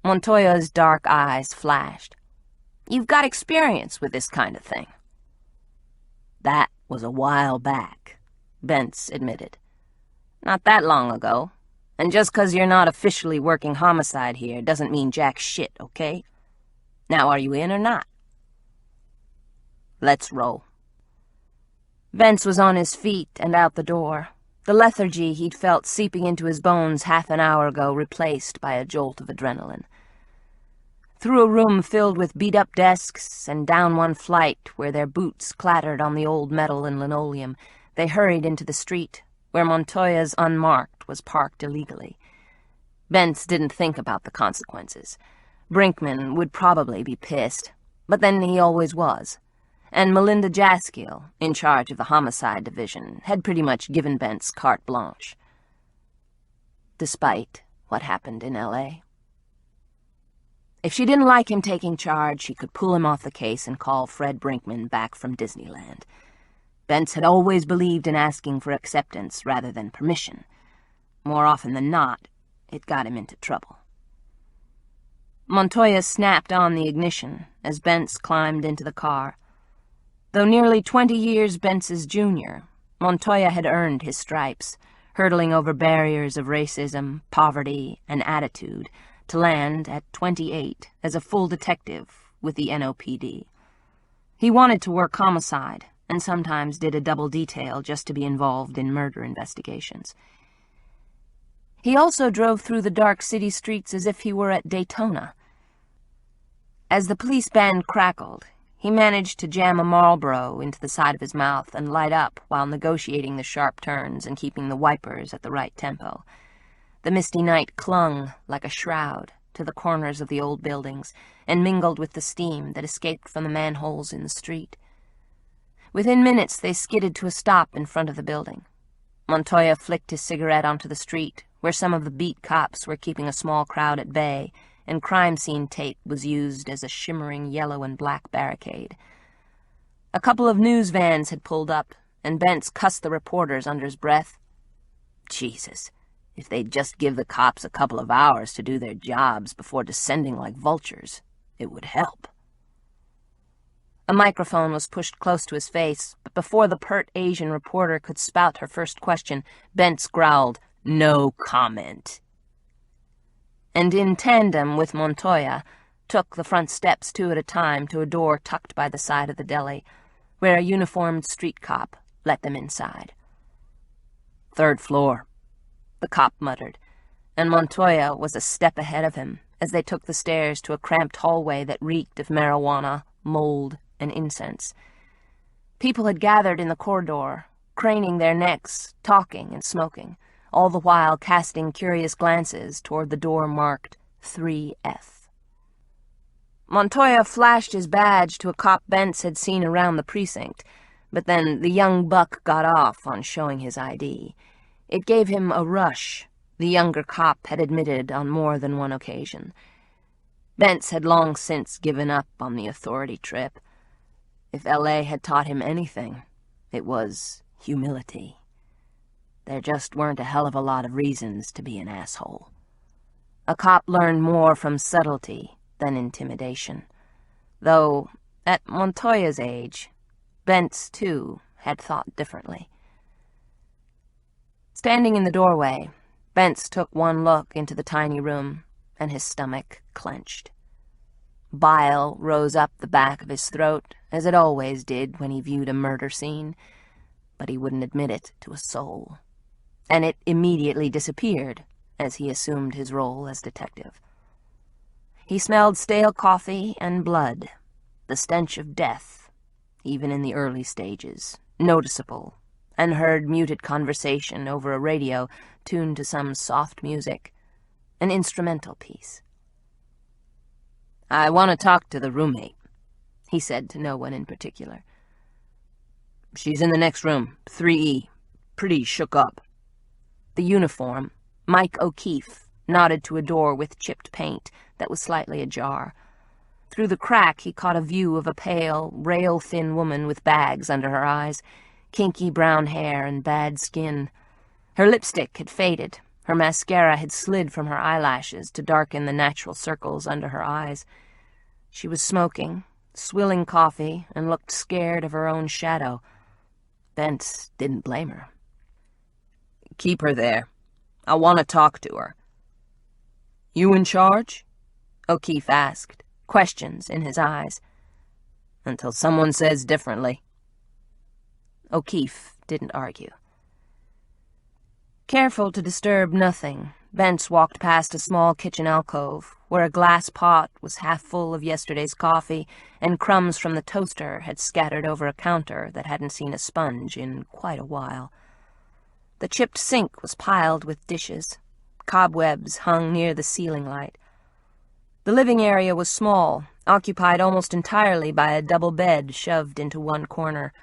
Montoya's dark eyes flashed. "You've got experience with this kind of thing." "That was a while back," Bentz admitted. "Not that long ago, and just 'cause you're not officially working homicide here doesn't mean jack shit, okay? Now, are you in or not?" "Let's roll." Bentz was on his feet and out the door, the lethargy he'd felt seeping into his bones half an hour ago replaced by a jolt of adrenaline. Through a room filled with beat-up desks and down one flight where their boots clattered on the old metal and linoleum, they hurried into the street, where Montoya's unmarked was parked illegally. Bentz didn't think about the consequences. Brinkman would probably be pissed, but then he always was. And Melinda Jaskill, in charge of the homicide division, had pretty much given Bentz carte blanche. Despite what happened in L.A. If she didn't like him taking charge, she could pull him off the case and call Fred Brinkman back from Disneyland. Bentz had always believed in asking for acceptance rather than permission. More often than not, it got him into trouble. Montoya snapped on the ignition as Bentz climbed into the car. Though nearly 20 years Bentz's junior, Montoya had earned his stripes, hurtling over barriers of racism, poverty, and attitude, to land at 28 as a full detective with the NOPD. He wanted to work homicide, and sometimes did a double detail just to be involved in murder investigations. He also drove through the dark city streets as if he were at Daytona. As the police band crackled, he managed to jam a Marlboro into the side of his mouth and light up while negotiating the sharp turns and keeping the wipers at the right tempo. The misty night clung like a shroud to the corners of the old buildings and mingled with the steam that escaped from the manholes in the street. Within minutes, they skidded to a stop in front of the building. Montoya flicked his cigarette onto the street, where some of the beat cops were keeping a small crowd at bay, and crime scene tape was used as a shimmering yellow and black barricade. A couple of news vans had pulled up, and Bentz cussed the reporters under his breath. Jesus, if they'd just give the cops a couple of hours to do their jobs before descending like vultures, it would help. A microphone was pushed close to his face, but before the pert Asian reporter could spout her first question, Bentz growled, "No comment," and in tandem with Montoya, took the front steps 2 at a time to a door tucked by the side of the deli, where a uniformed street cop let them inside. "3rd floor," the cop muttered, and Montoya was a step ahead of him as they took the stairs to a cramped hallway that reeked of marijuana, mold, and incense. People had gathered in the corridor, craning their necks, talking and smoking, all the while casting curious glances toward the door marked 3F. Montoya flashed his badge to a cop Bentz had seen around the precinct, but then the young buck got off on showing his ID. It gave him a rush, the younger cop had admitted on more than one occasion. Bentz had long since given up on the authority trip. If L.A. had taught him anything, it was humility. There just weren't a hell of a lot of reasons to be an asshole. A cop learned more from subtlety than intimidation, though, at Montoya's age, Bentz, too, had thought differently. Standing in the doorway, Bentz took one look into the tiny room, and his stomach clenched. Bile rose up the back of his throat, as it always did when he viewed a murder scene, but he wouldn't admit it to a soul, and it immediately disappeared as he assumed his role as detective. He smelled stale coffee and blood, the stench of death, even in the early stages, noticeable, and heard muted conversation over a radio tuned to some soft music, an instrumental piece. "I want to talk to the roommate," he said to no one in particular. "She's in the next room, 3E, pretty shook up." The uniform, Mike O'Keefe, nodded to a door with chipped paint that was slightly ajar. Through the crack he caught a view of a pale, rail-thin woman with bags under her eyes, kinky brown hair and bad skin. Her lipstick had faded. Her mascara had slid from her eyelashes to darken the natural circles under her eyes. She was smoking, swilling coffee, and looked scared of her own shadow. Bentz didn't blame her. "Keep her there. I want to talk to her." "You in charge?" O'Keefe asked, questions in his eyes. "Until someone says differently." O'Keefe didn't argue. Careful to disturb nothing, Bentz walked past a small kitchen alcove, where a glass pot was half full of yesterday's coffee, and crumbs from the toaster had scattered over a counter that hadn't seen a sponge in quite a while. The chipped sink was piled with dishes. Cobwebs hung near the ceiling light. The living area was small, occupied almost entirely by a double bed shoved into one corner.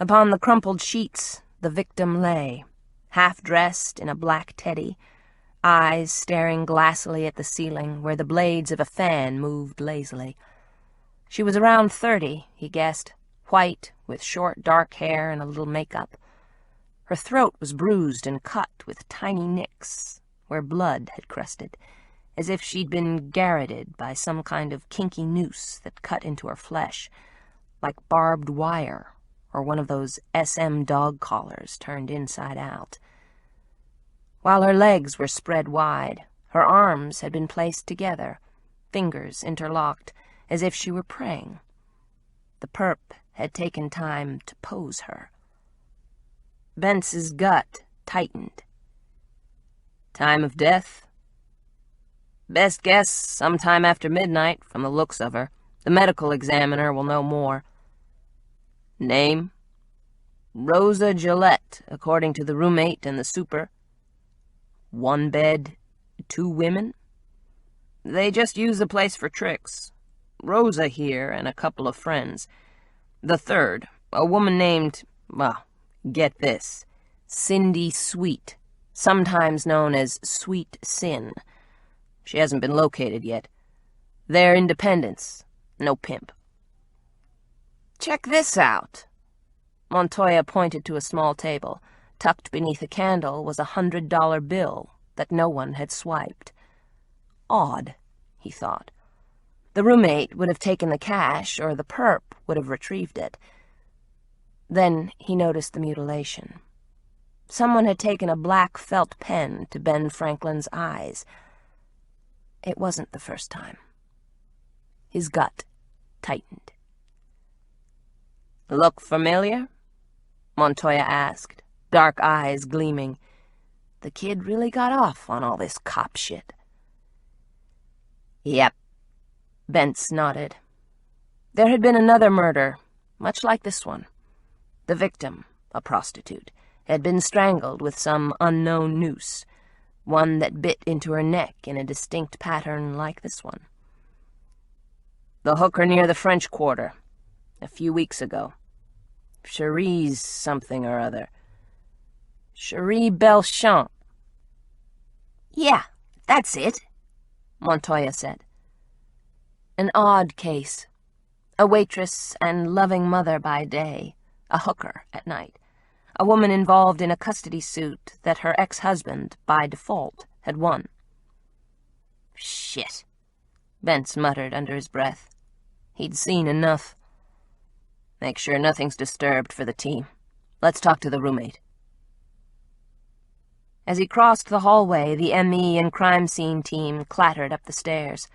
Upon the crumpled sheets, the victim lay, half-dressed in a black teddy, eyes staring glassily at the ceiling where the blades of a fan moved lazily. She was around 30, he guessed, white, with short dark hair and a little makeup. Her throat was bruised and cut with tiny nicks, where blood had crusted, as if she'd been garroted by some kind of kinky noose that cut into her flesh, like barbed wire or one of those SM dog collars turned inside out. While her legs were spread wide, her arms had been placed together, fingers interlocked, as if she were praying. The perp had taken time to pose her. Bentz's gut tightened. Time of death? Best guess, sometime after midnight, from the looks of her. The medical examiner will know more. Name? Rosa Gillette, according to the roommate and the super. 1 bed, 2 women? They just use the place for tricks. Rosa here and a couple of friends. The third, a woman named, well, get this, Cindy Sweet, sometimes known as Sweet Sin. She hasn't been located yet. They're independents, no pimp. Check this out. Montoya pointed to a small table. Tucked beneath a candle was a $100 bill that no one had swiped. Odd, he thought. The roommate would have taken the cash, or the perp would have retrieved it. Then he noticed the mutilation. Someone had taken a black felt pen to Ben Franklin's eyes. It wasn't the first time. His gut tightened. Look familiar? Montoya asked, dark eyes gleaming. The kid really got off on all this cop shit. Yep. Bentz nodded. There had been another murder, much like this one. The victim, a prostitute, had been strangled with some unknown noose, one that bit into her neck in a distinct pattern like this one. The hooker near the French Quarter, a few weeks ago. Cherise something or other. Cherie Belchamp. Yeah, that's it, Montoya said. An odd case. A waitress and loving mother by day, a hooker at night. A woman involved in a custody suit that her ex-husband, by default, had won. Shit, Bentz muttered under his breath. He'd seen enough. Make sure nothing's disturbed for the team. Let's talk to the roommate. As he crossed the hallway, the ME and crime scene team clattered up the stairs.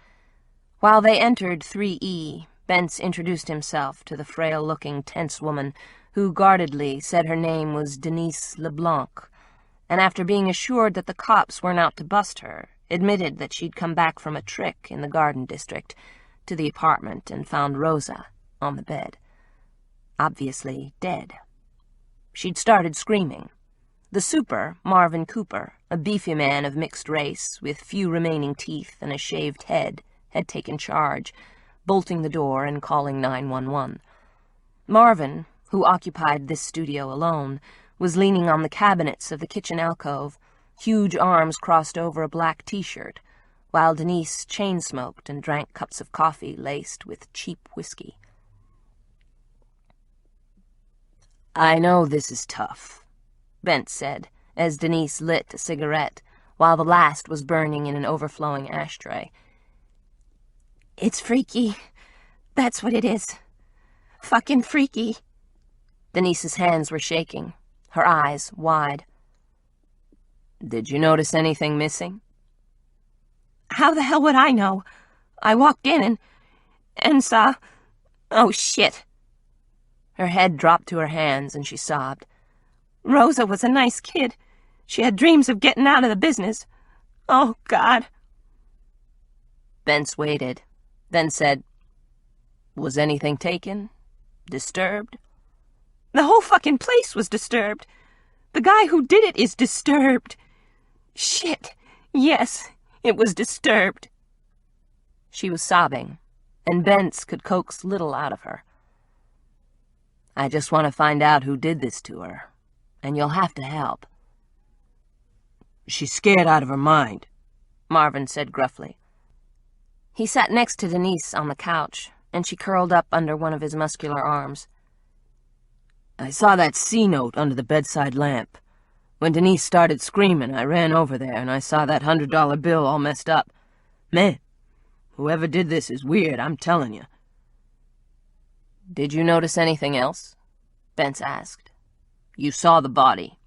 While they entered 3E, Bentz introduced himself to the frail-looking, tense woman who guardedly said her name was Denise LeBlanc, and after being assured that the cops weren't out to bust her, admitted that she'd come back from a trick in the Garden District to the apartment and found Rosa on the bed. Obviously dead. She'd started screaming. The super, Marvin Cooper, a beefy man of mixed race with few remaining teeth and a shaved head, had taken charge, bolting the door and calling 911. Marvin, who occupied this studio alone, was leaning on the cabinets of the kitchen alcove, huge arms crossed over a black T-shirt, while Denise chain-smoked and drank cups of coffee laced with cheap whiskey. I know this is tough, Bentz said, as Denise lit a cigarette, while the last was burning in an overflowing ashtray. It's freaky. That's what it is. Fucking freaky. Denise's hands were shaking, her eyes wide. Did you notice anything missing? How the hell would I know? I walked in and saw... Oh, shit. Her head dropped to her hands and she sobbed. Rosa was a nice kid. She had dreams of getting out of the business. Oh, God. Bentz waited, then said, Was anything taken? Disturbed? The whole fucking place was disturbed. The guy who did it is disturbed. Shit. Yes, it was disturbed. She was sobbing, and Bentz could coax little out of her. I just want to find out who did this to her, and you'll have to help. She's scared out of her mind, Marvin said gruffly. He sat next to Denise on the couch, and she curled up under one of his muscular arms. I saw that C-note under the bedside lamp. When Denise started screaming, I ran over there, and I saw that $100 bill all messed up. Man, whoever did this is weird, I'm telling you. Did you notice anything else? Bentz asked. You saw the body.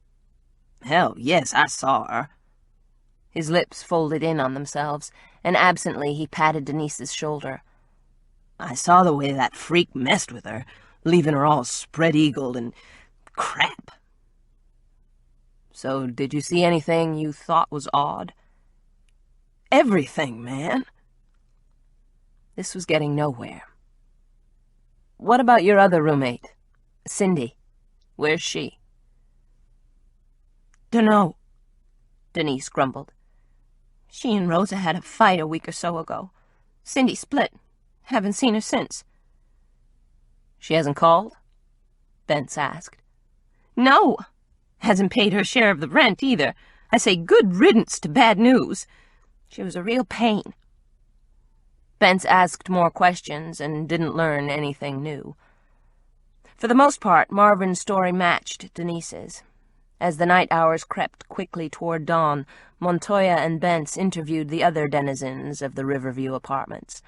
Hell, yes, I saw her. His lips folded in on themselves, and absently he patted Denise's shoulder. I saw the way that freak messed with her, leaving her all spread-eagled and crap. So, did you see anything you thought was odd? Everything, man. This was getting nowhere. What about your other roommate, Cindy? Where's she? Dunno, Denise grumbled. She and Rosa had a fight a week or so ago. Cindy split. Haven't seen her since. She hasn't called? Bentz asked. No. Hasn't paid her share of the rent, either. I say good riddance to bad news. She was a real pain. Bentz asked more questions and didn't learn anything new. For the most part, Marvin's story matched Denise's. As the night hours crept quickly toward dawn, Montoya and Bentz interviewed the other denizens of the Riverview apartments.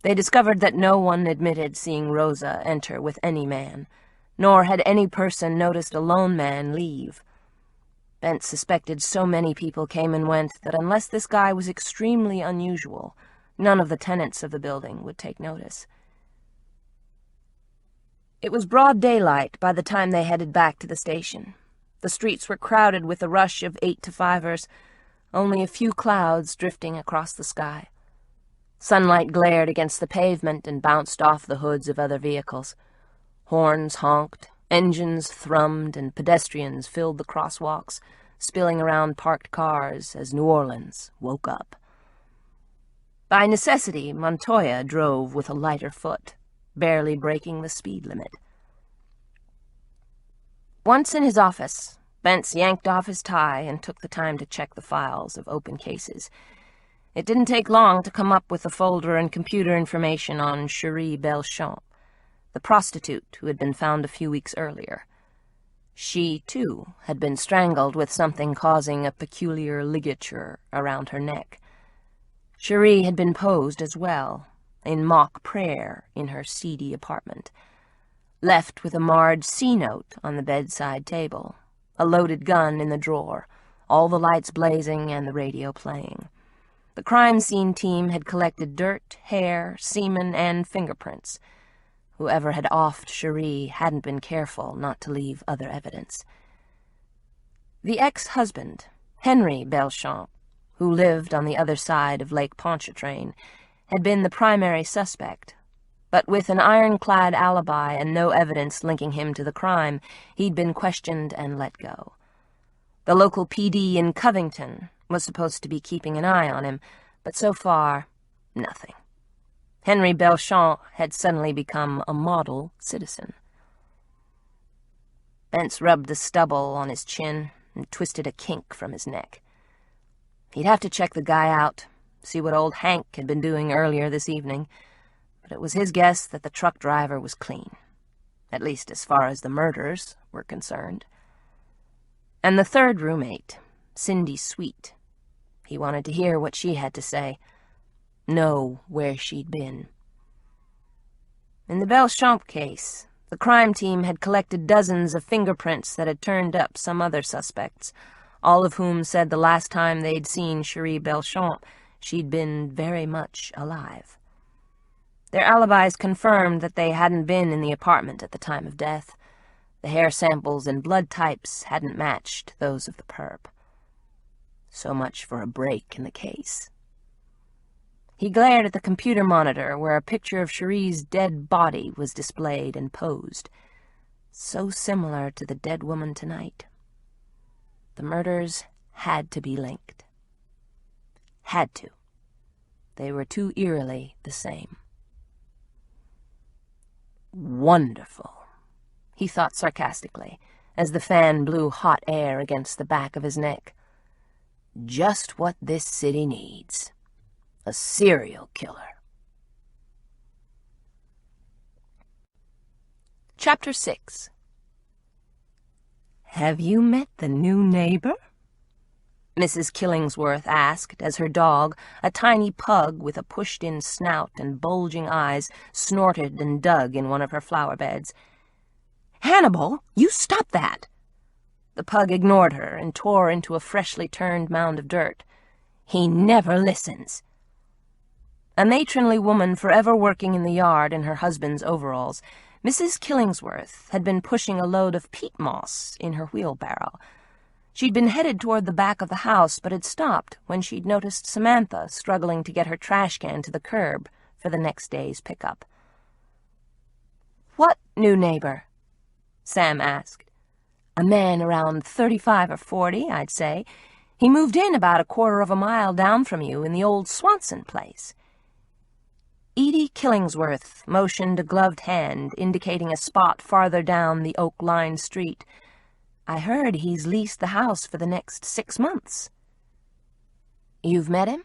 They discovered that no one admitted seeing Rosa enter with any man, nor had any person noticed a lone man leave. Bentz suspected so many people came and went that unless this guy was extremely unusual, none of the tenants of the building would take notice. It was broad daylight by the time they headed back to the station. The streets were crowded with a rush of 8-to-5ers, only a few clouds drifting across the sky. Sunlight glared against the pavement and bounced off the hoods of other vehicles. Horns honked, engines thrummed, and pedestrians filled the crosswalks, spilling around parked cars as New Orleans woke up. By necessity, Montoya drove with a lighter foot, barely breaking the speed limit. Once in his office, Bentz yanked off his tie and took the time to check the files of open cases. It didn't take long to come up with a folder and computer information on Cherie Belchamp, the prostitute who had been found a few weeks earlier. She, too, had been strangled with something causing a peculiar ligature around her neck. Cherie had been posed as well, in mock prayer in her seedy apartment, left with a marred C-note on the bedside table, a loaded gun in the drawer, all the lights blazing and the radio playing. The crime scene team had collected dirt, hair, semen, and fingerprints. Whoever had offed Cherie hadn't been careful not to leave other evidence. The ex-husband, Henry Belchamp, who lived on the other side of Lake Ponchartrain, had been the primary suspect, but with an ironclad alibi and no evidence linking him to the crime, he'd been questioned and let go. The local PD in Covington was supposed to be keeping an eye on him, but so far, nothing. Henry Belchamp had suddenly become a model citizen. Bentz rubbed the stubble on his chin and twisted a kink from his neck. He'd have to check the guy out, see what old Hank had been doing earlier this evening, but it was his guess that the truck driver was clean, at least as far as the murders were concerned. And the third roommate, Cindy Sweet. He wanted to hear what she had to say, know where she'd been. In the Belchamp case, the crime team had collected dozens of fingerprints that had turned up some other suspects, all of whom said the last time they'd seen Cherie Belchamp, she'd been very much alive. Their alibis confirmed that they hadn't been in the apartment at the time of death. The hair samples and blood types hadn't matched those of the perp. So much for a break in the case. He glared at the computer monitor where a picture of Cherie's dead body was displayed and posed. So similar to the dead woman tonight. The murders had to be linked. Had to. They were too eerily the same. Wonderful, he thought sarcastically, as the fan blew hot air against the back of his neck. Just what this city needs. A serial killer. Chapter 6. Have you met the new neighbor? Mrs. Killingsworth asked as her dog, a tiny pug with a pushed-in snout and bulging eyes, snorted and dug in one of her flower beds. Hannibal, you stop that! The pug ignored her and tore into a freshly turned mound of dirt. He never listens. A matronly woman forever working in the yard in her husband's overalls, Mrs. Killingsworth had been pushing a load of peat moss in her wheelbarrow. She'd been headed toward the back of the house, but had stopped when she'd noticed Samantha struggling to get her trash can to the curb for the next day's pickup. "What new neighbor?" Sam asked. "A man around 35 or 40, I'd say. He moved in about a quarter of a mile down from you in the old Johansen place." Edie Killingsworth motioned a gloved hand, indicating a spot farther down the oak-lined street. "I heard he's leased the house for the next 6 months." "You've met him?"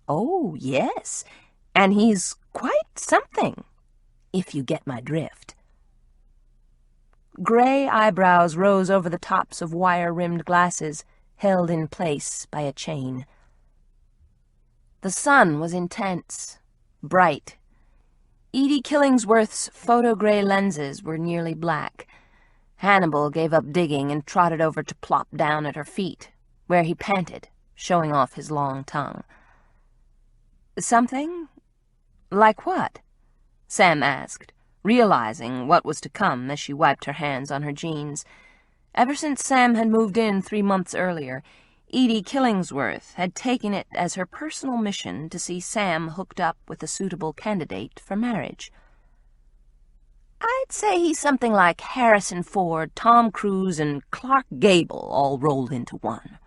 "Oh, yes, and he's quite something, if you get my drift." Gray eyebrows rose over the tops of wire-rimmed glasses, held in place by a chain. The sun was intense, bright. Edie Killingsworth's photo-gray lenses were nearly black. Hannibal gave up digging and trotted over to plop down at her feet, where he panted, showing off his long tongue. "Something? Like what?" Sam asked, realizing what was to come as she wiped her hands on her jeans. Ever since Sam had moved in 3 months earlier, Edie Killingsworth had taken it as her personal mission to see Sam hooked up with a suitable candidate for marriage. "I'd say he's something like Harrison Ford, Tom Cruise, and Clark Gable all rolled into one."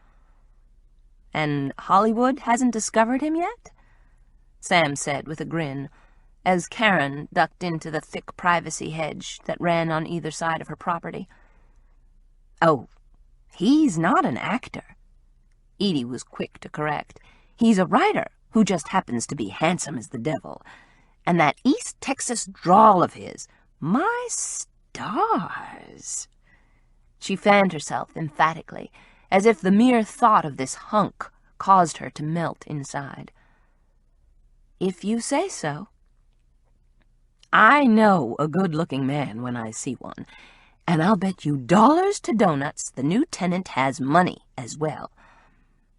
"And Hollywood hasn't discovered him yet?" Sam said with a grin, as Karen ducked into the thick privacy hedge that ran on either side of her property. "Oh, he's not an actor," Edie was quick to correct. "He's a writer who just happens to be handsome as the devil. And that East Texas drawl of his, my stars!" She fanned herself emphatically, as if the mere thought of this hunk caused her to melt inside. "If you say so." "I know a good-looking man when I see one, and I'll bet you dollars to donuts the new tenant has money as well.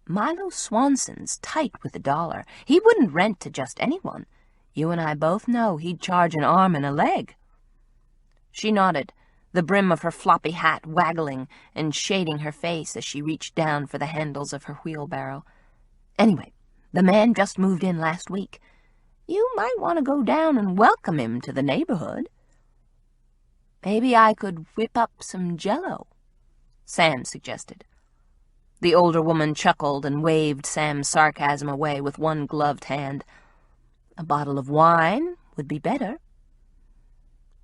Milo Swanson's tight with $1. He wouldn't rent to just anyone. You and I both know he'd charge an arm and a leg." She nodded, the brim of her floppy hat waggling and shading her face as she reached down for the handles of her wheelbarrow. "Anyway, the man just moved in last week. You might want to go down and welcome him to the neighborhood." "Maybe I could whip up some Jell-O," Sam suggested. The older woman chuckled and waved Sam's sarcasm away with one gloved hand. "A bottle of wine would be better."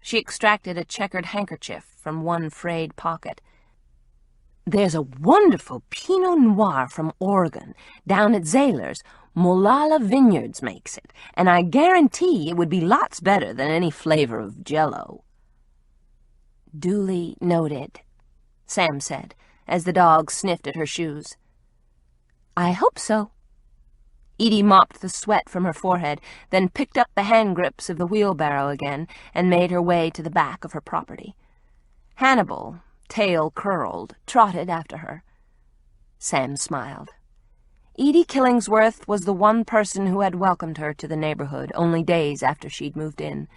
She extracted a checkered handkerchief from one frayed pocket. "There's a wonderful Pinot Noir from Oregon, down at Zahler's. Molalla Vineyards makes it, and I guarantee it would be lots better than any flavor of Jell-O." "Duly noted," Sam said, as the dog sniffed at her shoes. "I hope so." Edie mopped the sweat from her forehead, then picked up the hand grips of the wheelbarrow again and made her way to the back of her property. Hannibal, tail curled, trotted after her. Sam smiled. Edie Killingsworth was the one person who had welcomed her to the neighborhood only days after she'd moved in.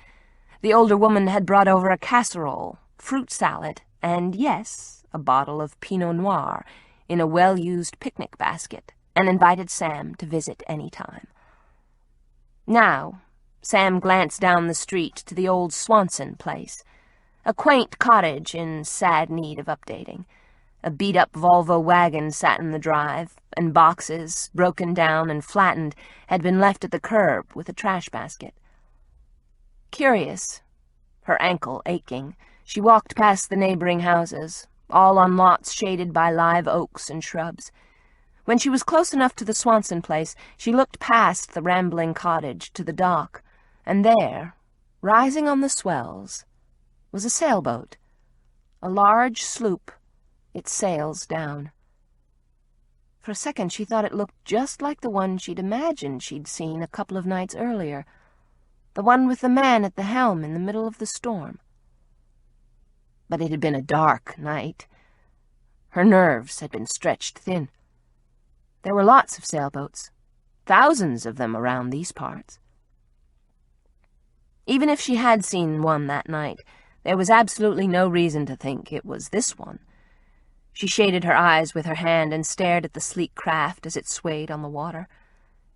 The older woman had brought over a casserole, fruit salad, and, yes, a bottle of Pinot Noir in a well-used picnic basket, and invited Sam to visit any time. Now, Sam glanced down the street to the old Johansen place, a quaint cottage in sad need of updating. A beat-up Volvo wagon sat in the drive, and boxes, broken down and flattened, had been left at the curb with a trash basket. Curious, her ankle aching, she walked past the neighboring houses, all on lots shaded by live oaks and shrubs. When she was close enough to the Johansen place, she looked past the rambling cottage to the dock, and there, rising on the swells, was a sailboat, a large sloop, its sails down. For a second she thought it looked just like the one she'd imagined she'd seen a couple of nights earlier, the one with the man at the helm in the middle of the storm. But it had been a dark night. Her nerves had been stretched thin. There were lots of sailboats, thousands of them around these parts. Even if she had seen one that night, there was absolutely no reason to think it was this one. She shaded her eyes with her hand and stared at the sleek craft as it swayed on the water.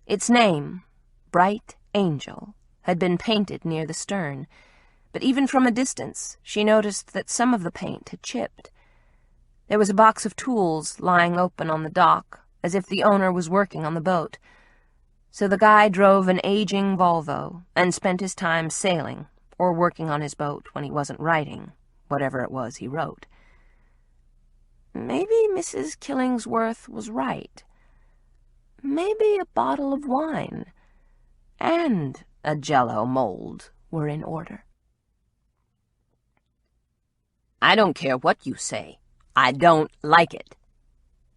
Its name, Bright Angel, had been painted near the stern, but even from a distance she noticed that some of the paint had chipped. There was a box of tools lying open on the dock, as if the owner was working on the boat. So the guy drove an aging Volvo and spent his time sailing or working on his boat when he wasn't writing, whatever it was he wrote. Maybe Mrs. Killingsworth was right. Maybe a bottle of wine and a Jell-O mold were in order. I don't care what you say. I don't like it.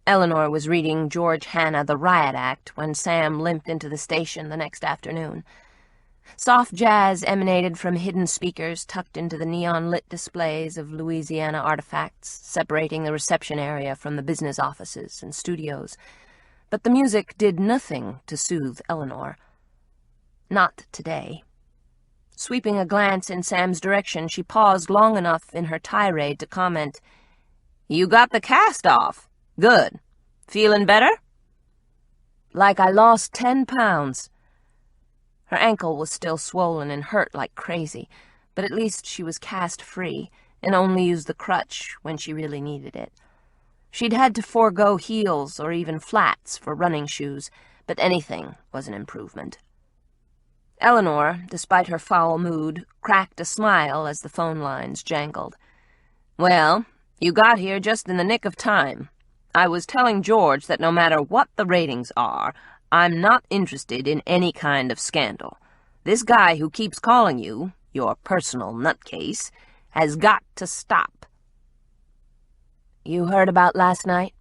Eleanor was reading George Hanna, The Riot Act, when Sam limped into the station the next afternoon. Soft jazz emanated from hidden speakers tucked into the neon-lit displays of Louisiana artifacts, separating the reception area from the business offices and studios. But the music did nothing to soothe Eleanor. Not today. Sweeping a glance in Sam's direction, she paused long enough in her tirade to comment, "You got the cast off. Good. Feeling better?" "Like I lost 10 pounds. Her ankle was still swollen and hurt like crazy, but at least she was cast-free and only used the crutch when she really needed it. She'd had to forego heels or even flats for running shoes, but anything was an improvement. Eleanor, despite her foul mood, cracked a smile as the phone lines jangled. "Well, you got here just in the nick of time. I was telling George that no matter what the ratings are, I'm not interested in any kind of scandal. This guy who keeps calling you, your personal nutcase, has got to stop." "You heard about last night?"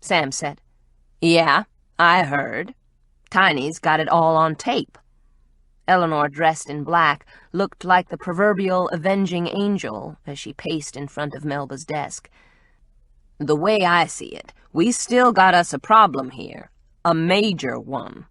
Sam said. "Yeah, I heard. Tiny's got it all on tape." Eleanor, dressed in black, looked like the proverbial avenging angel as she paced in front of Melba's desk. "The way I see it, we still got us a problem here. A major one."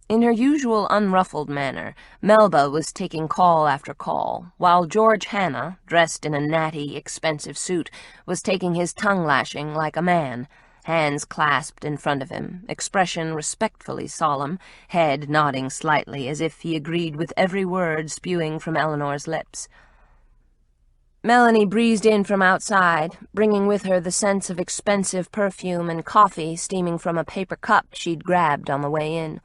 In her usual unruffled manner, Melba was taking call after call, while George Hanna, dressed in a natty, expensive suit, was taking his tongue-lashing like a man, hands clasped in front of him, expression respectfully solemn, head nodding slightly as if he agreed with every word spewing from Eleanor's lips. Melanie breezed in from outside, bringing with her the sense of expensive perfume and coffee steaming from a paper cup she'd grabbed on the way in.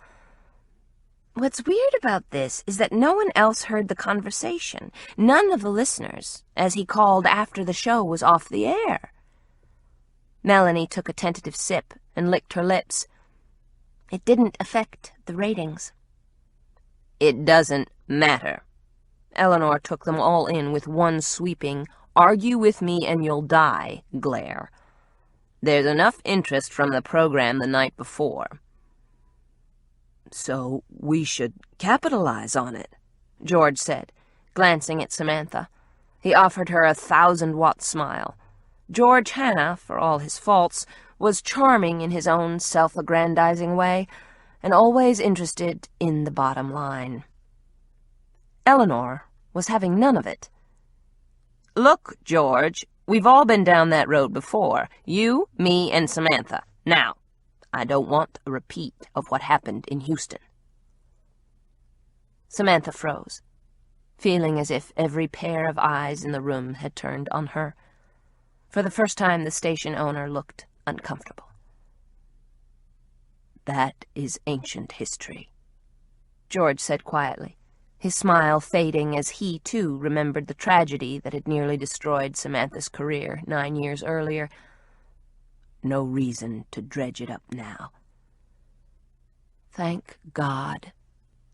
"What's weird about this is that no one else heard the conversation, none of the listeners, as he called after the show was off the air." Melanie took a tentative sip and licked her lips. "It didn't affect the ratings." "It doesn't matter." Eleanor took them all in with one sweeping, "argue with me and you'll die" glare. "There's enough interest from the program the night before." "So we should capitalize on it," George said, glancing at Samantha. He offered her a 1,000-watt smile. George Hanna, for all his faults, was charming in his own self-aggrandizing way, and always interested in the bottom line. Eleanor was having none of it. "Look, George, we've all been down that road before. You, me, and Samantha. Now, I don't want a repeat of what happened in Houston." Samantha froze, feeling as if every pair of eyes in the room had turned on her. For the first time, the station owner looked uncomfortable. "That is ancient history," George said quietly, his smile fading as he, too, remembered the tragedy that had nearly destroyed Samantha's career 9 years earlier. "No reason to dredge it up now." Thank God,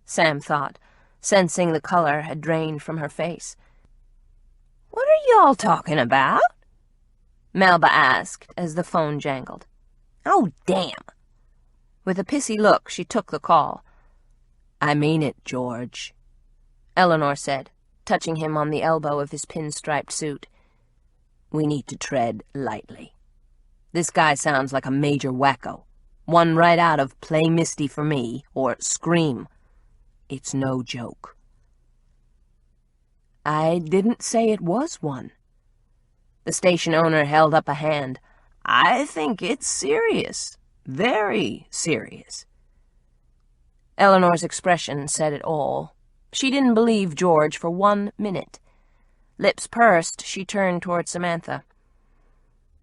Sam thought, sensing the color had drained from her face. "What are y'all talking about?" Melba asked as the phone jangled. "Oh, damn." With a pissy look, she took the call. "I mean it, George," Eleanor said, touching him on the elbow of his pinstriped suit. "We need to tread lightly. This guy sounds like a major wacko. One right out of Play Misty for Me or Scream. It's no joke." "I didn't say it was one." The station owner held up a hand. "I think it's serious. Very serious." Eleanor's expression said it all. She didn't believe George for 1 minute. Lips pursed, she turned toward Samantha.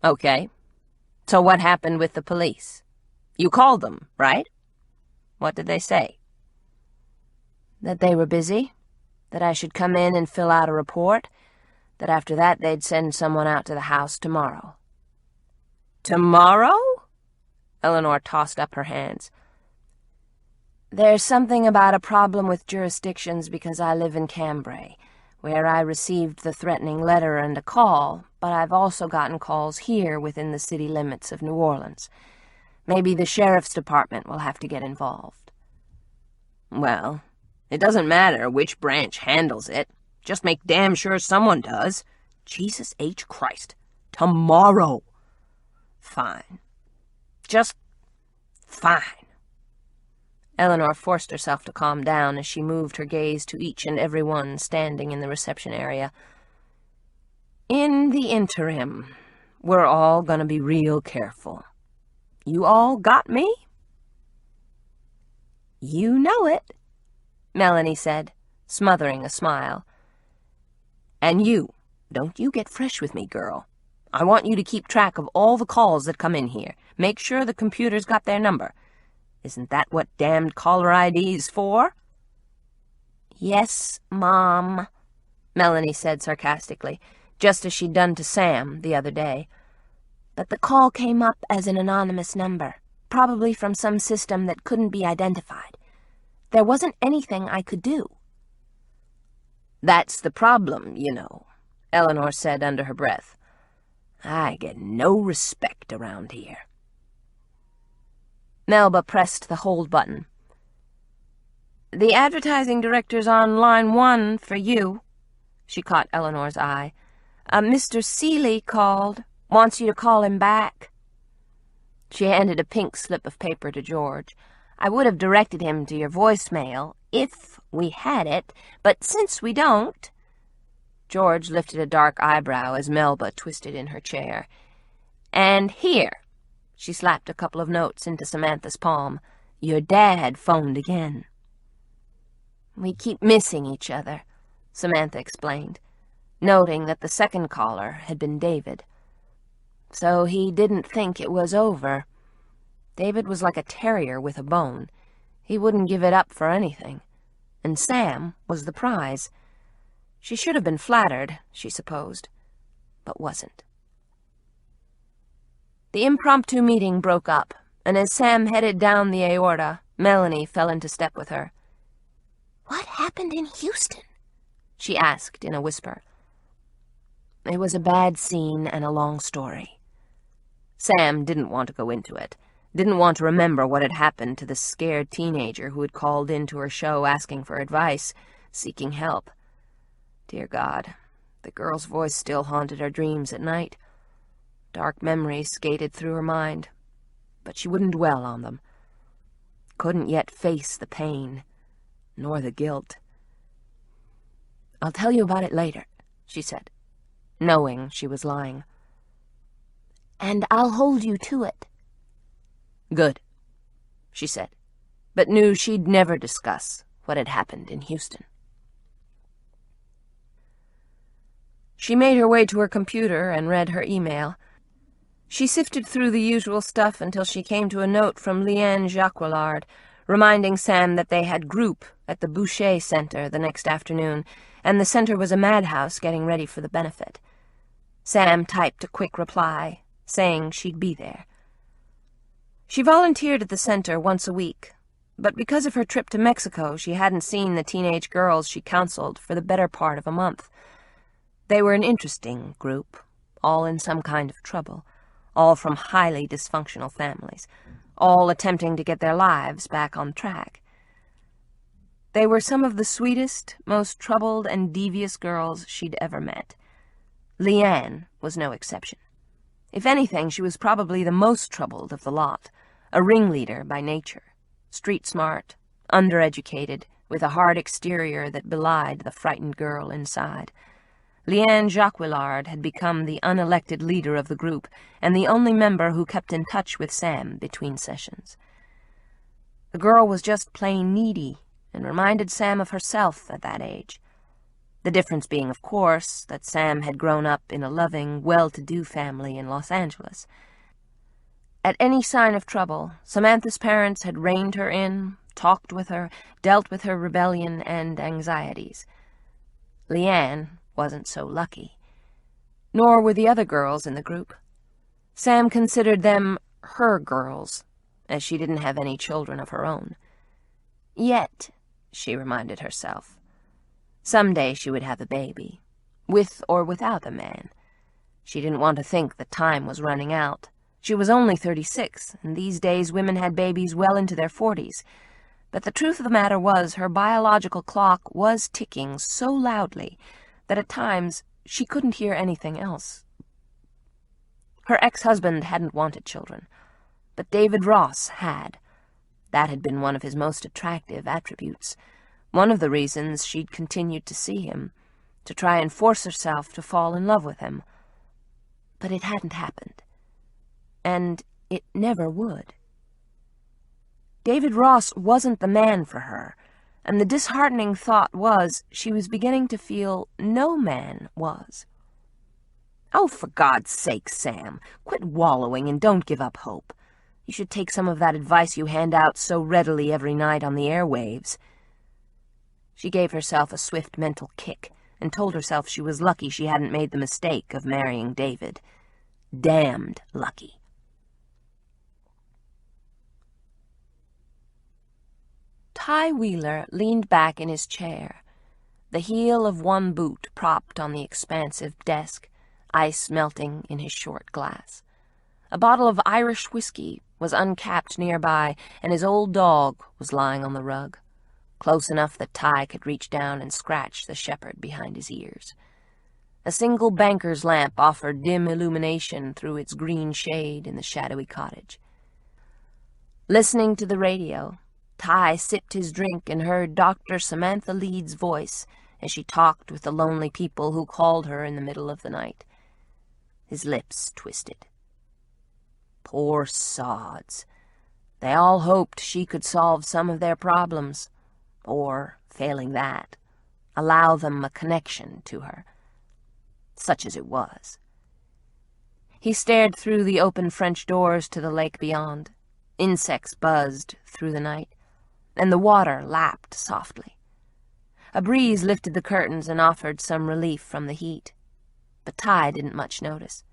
"Okay. So what happened with the police? You called them, right? What did they say?" "That they were busy, that I should come in and fill out a report, that after that they'd send someone out to the house tomorrow." "Tomorrow?" Eleanor tossed up her hands. "There's something about a problem with jurisdictions because I live in Cambrai, where I received the threatening letter and a call, but I've also gotten calls here within the city limits of New Orleans. Maybe the sheriff's department will have to get involved." "Well, it doesn't matter which branch handles it. Just make damn sure someone does. Jesus H. Christ. Tomorrow." "Fine. Just fine." Eleanor forced herself to calm down as she moved her gaze to each and every one standing in the reception area. "In the interim, we're all gonna be real careful. You all got me?" "You know it," Melanie said, smothering a smile. "And you, don't you get fresh with me, girl. I want you to keep track of all the calls that come in here. Make sure the computer's got their number. Isn't that what damned caller ID's for?" "Yes, Mom," Melanie said sarcastically, just as she'd done to Sam the other day. "But the call came up as an anonymous number, probably from some system that couldn't be identified. There wasn't anything I could do." "That's the problem, you know," Eleanor said under her breath. "I get no respect around here." Melba pressed the hold button. "The advertising director's on line 1 for you." She caught Eleanor's eye. "Mr. Seeley called. Wants you to call him back." She handed a pink slip of paper to George. "I would have directed him to your voicemail, if we had it, but since we don't—" George lifted a dark eyebrow as Melba twisted in her chair. "And here," she slapped a couple of notes into Samantha's palm, "your dad phoned again." "We keep missing each other," Samantha explained, noting that the second caller had been David. "So he didn't think it was over. David was like a terrier with a bone. He wouldn't give it up for anything. And Sam was the prize. She should have been flattered, she supposed, but wasn't." The impromptu meeting broke up, and as Sam headed down the aorta, Melanie fell into step with her. "What happened in Houston?" she asked in a whisper. It was a bad scene and a long story. Sam didn't want to go into it, didn't want to remember what had happened to the scared teenager who had called into her show asking for advice, seeking help. Dear God, the girl's voice still haunted her dreams at night. Dark memories skated through her mind, but she wouldn't dwell on them. Couldn't yet face the pain, nor the guilt. "I'll tell you about it later," she said, knowing she was lying. "And I'll hold you to it." "Good," she said, but knew she'd never discuss what had happened in Houston. She made her way to her computer and read her email. She sifted through the usual stuff until she came to a note from Leanne Jacquillard, reminding Sam that they had group at the Boucher Center the next afternoon, and the center was a madhouse getting ready for the benefit. Sam typed a quick reply, saying she'd be there. She volunteered at the center once a week, but because of her trip to Mexico, she hadn't seen the teenage girls she counseled for the better part of a month. They were an interesting group, all in some kind of trouble, all from highly dysfunctional families, all attempting to get their lives back on track. They were some of the sweetest, most troubled and devious girls she'd ever met. Leanne was no exception. If anything, she was probably the most troubled of the lot, a ringleader by nature, street-smart, undereducated, with a hard exterior that belied the frightened girl inside. Leanne Jacquillard had become the unelected leader of the group and the only member who kept in touch with Sam between sessions. The girl was just plain needy and reminded Sam of herself at that age. The difference being, of course, that Sam had grown up in a loving, well-to-do family in Los Angeles. At any sign of trouble, Samantha's parents had reined her in, talked with her, dealt with her rebellion and anxieties. Leanne wasn't so lucky. Nor were the other girls in the group. Sam considered them her girls, as she didn't have any children of her own. Yet, she reminded herself, someday she would have a baby, with or without a man. She didn't want to think that time was running out. She was only 36, and these days women had babies well into their 40s. But the truth of the matter was her biological clock was ticking so loudly that at times she couldn't hear anything else. Her ex-husband hadn't wanted children, but David Ross had. That had been one of his most attractive attributes, one of the reasons she'd continued to see him, to try and force herself to fall in love with him. But it hadn't happened, and it never would. David Ross wasn't the man for her, and the disheartening thought was she was beginning to feel no man was. "Oh, for God's sake, Sam, quit wallowing and don't give up hope. You should take some of that advice you hand out so readily every night on the airwaves." She gave herself a swift mental kick and told herself she was lucky she hadn't made the mistake of marrying David. Damned lucky. Ty Wheeler leaned back in his chair, the heel of one boot propped on the expansive desk, ice melting in his short glass. A bottle of Irish whiskey was uncapped nearby, and his old dog was lying on the rug, close enough that Ty could reach down and scratch the shepherd behind his ears. A single banker's lamp offered dim illumination through its green shade in the shadowy cottage. Listening to the radio, Ty sipped his drink and heard Dr. Samantha Leeds' voice as she talked with the lonely people who called her in the middle of the night. His lips twisted. Poor sods. They all hoped she could solve some of their problems, or, failing that, allow them a connection to her, such as it was. He stared through the open French doors to the lake beyond. Insects buzzed through the night, and the water lapped softly. A breeze lifted the curtains and offered some relief from the heat, but Ty didn't much notice.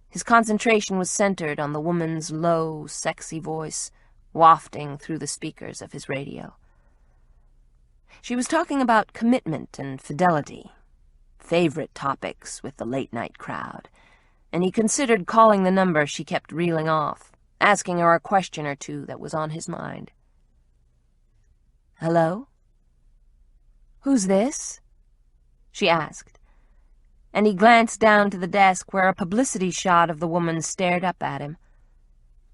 His concentration was centered on the woman's low, sexy voice wafting through the speakers of his radio. She was talking about commitment and fidelity, favorite topics with the late-night crowd, and he considered calling the number she kept reeling off, asking her a question or two that was on his mind. "Hello? Who's this?" she asked, and he glanced down to the desk where a publicity shot of the woman stared up at him.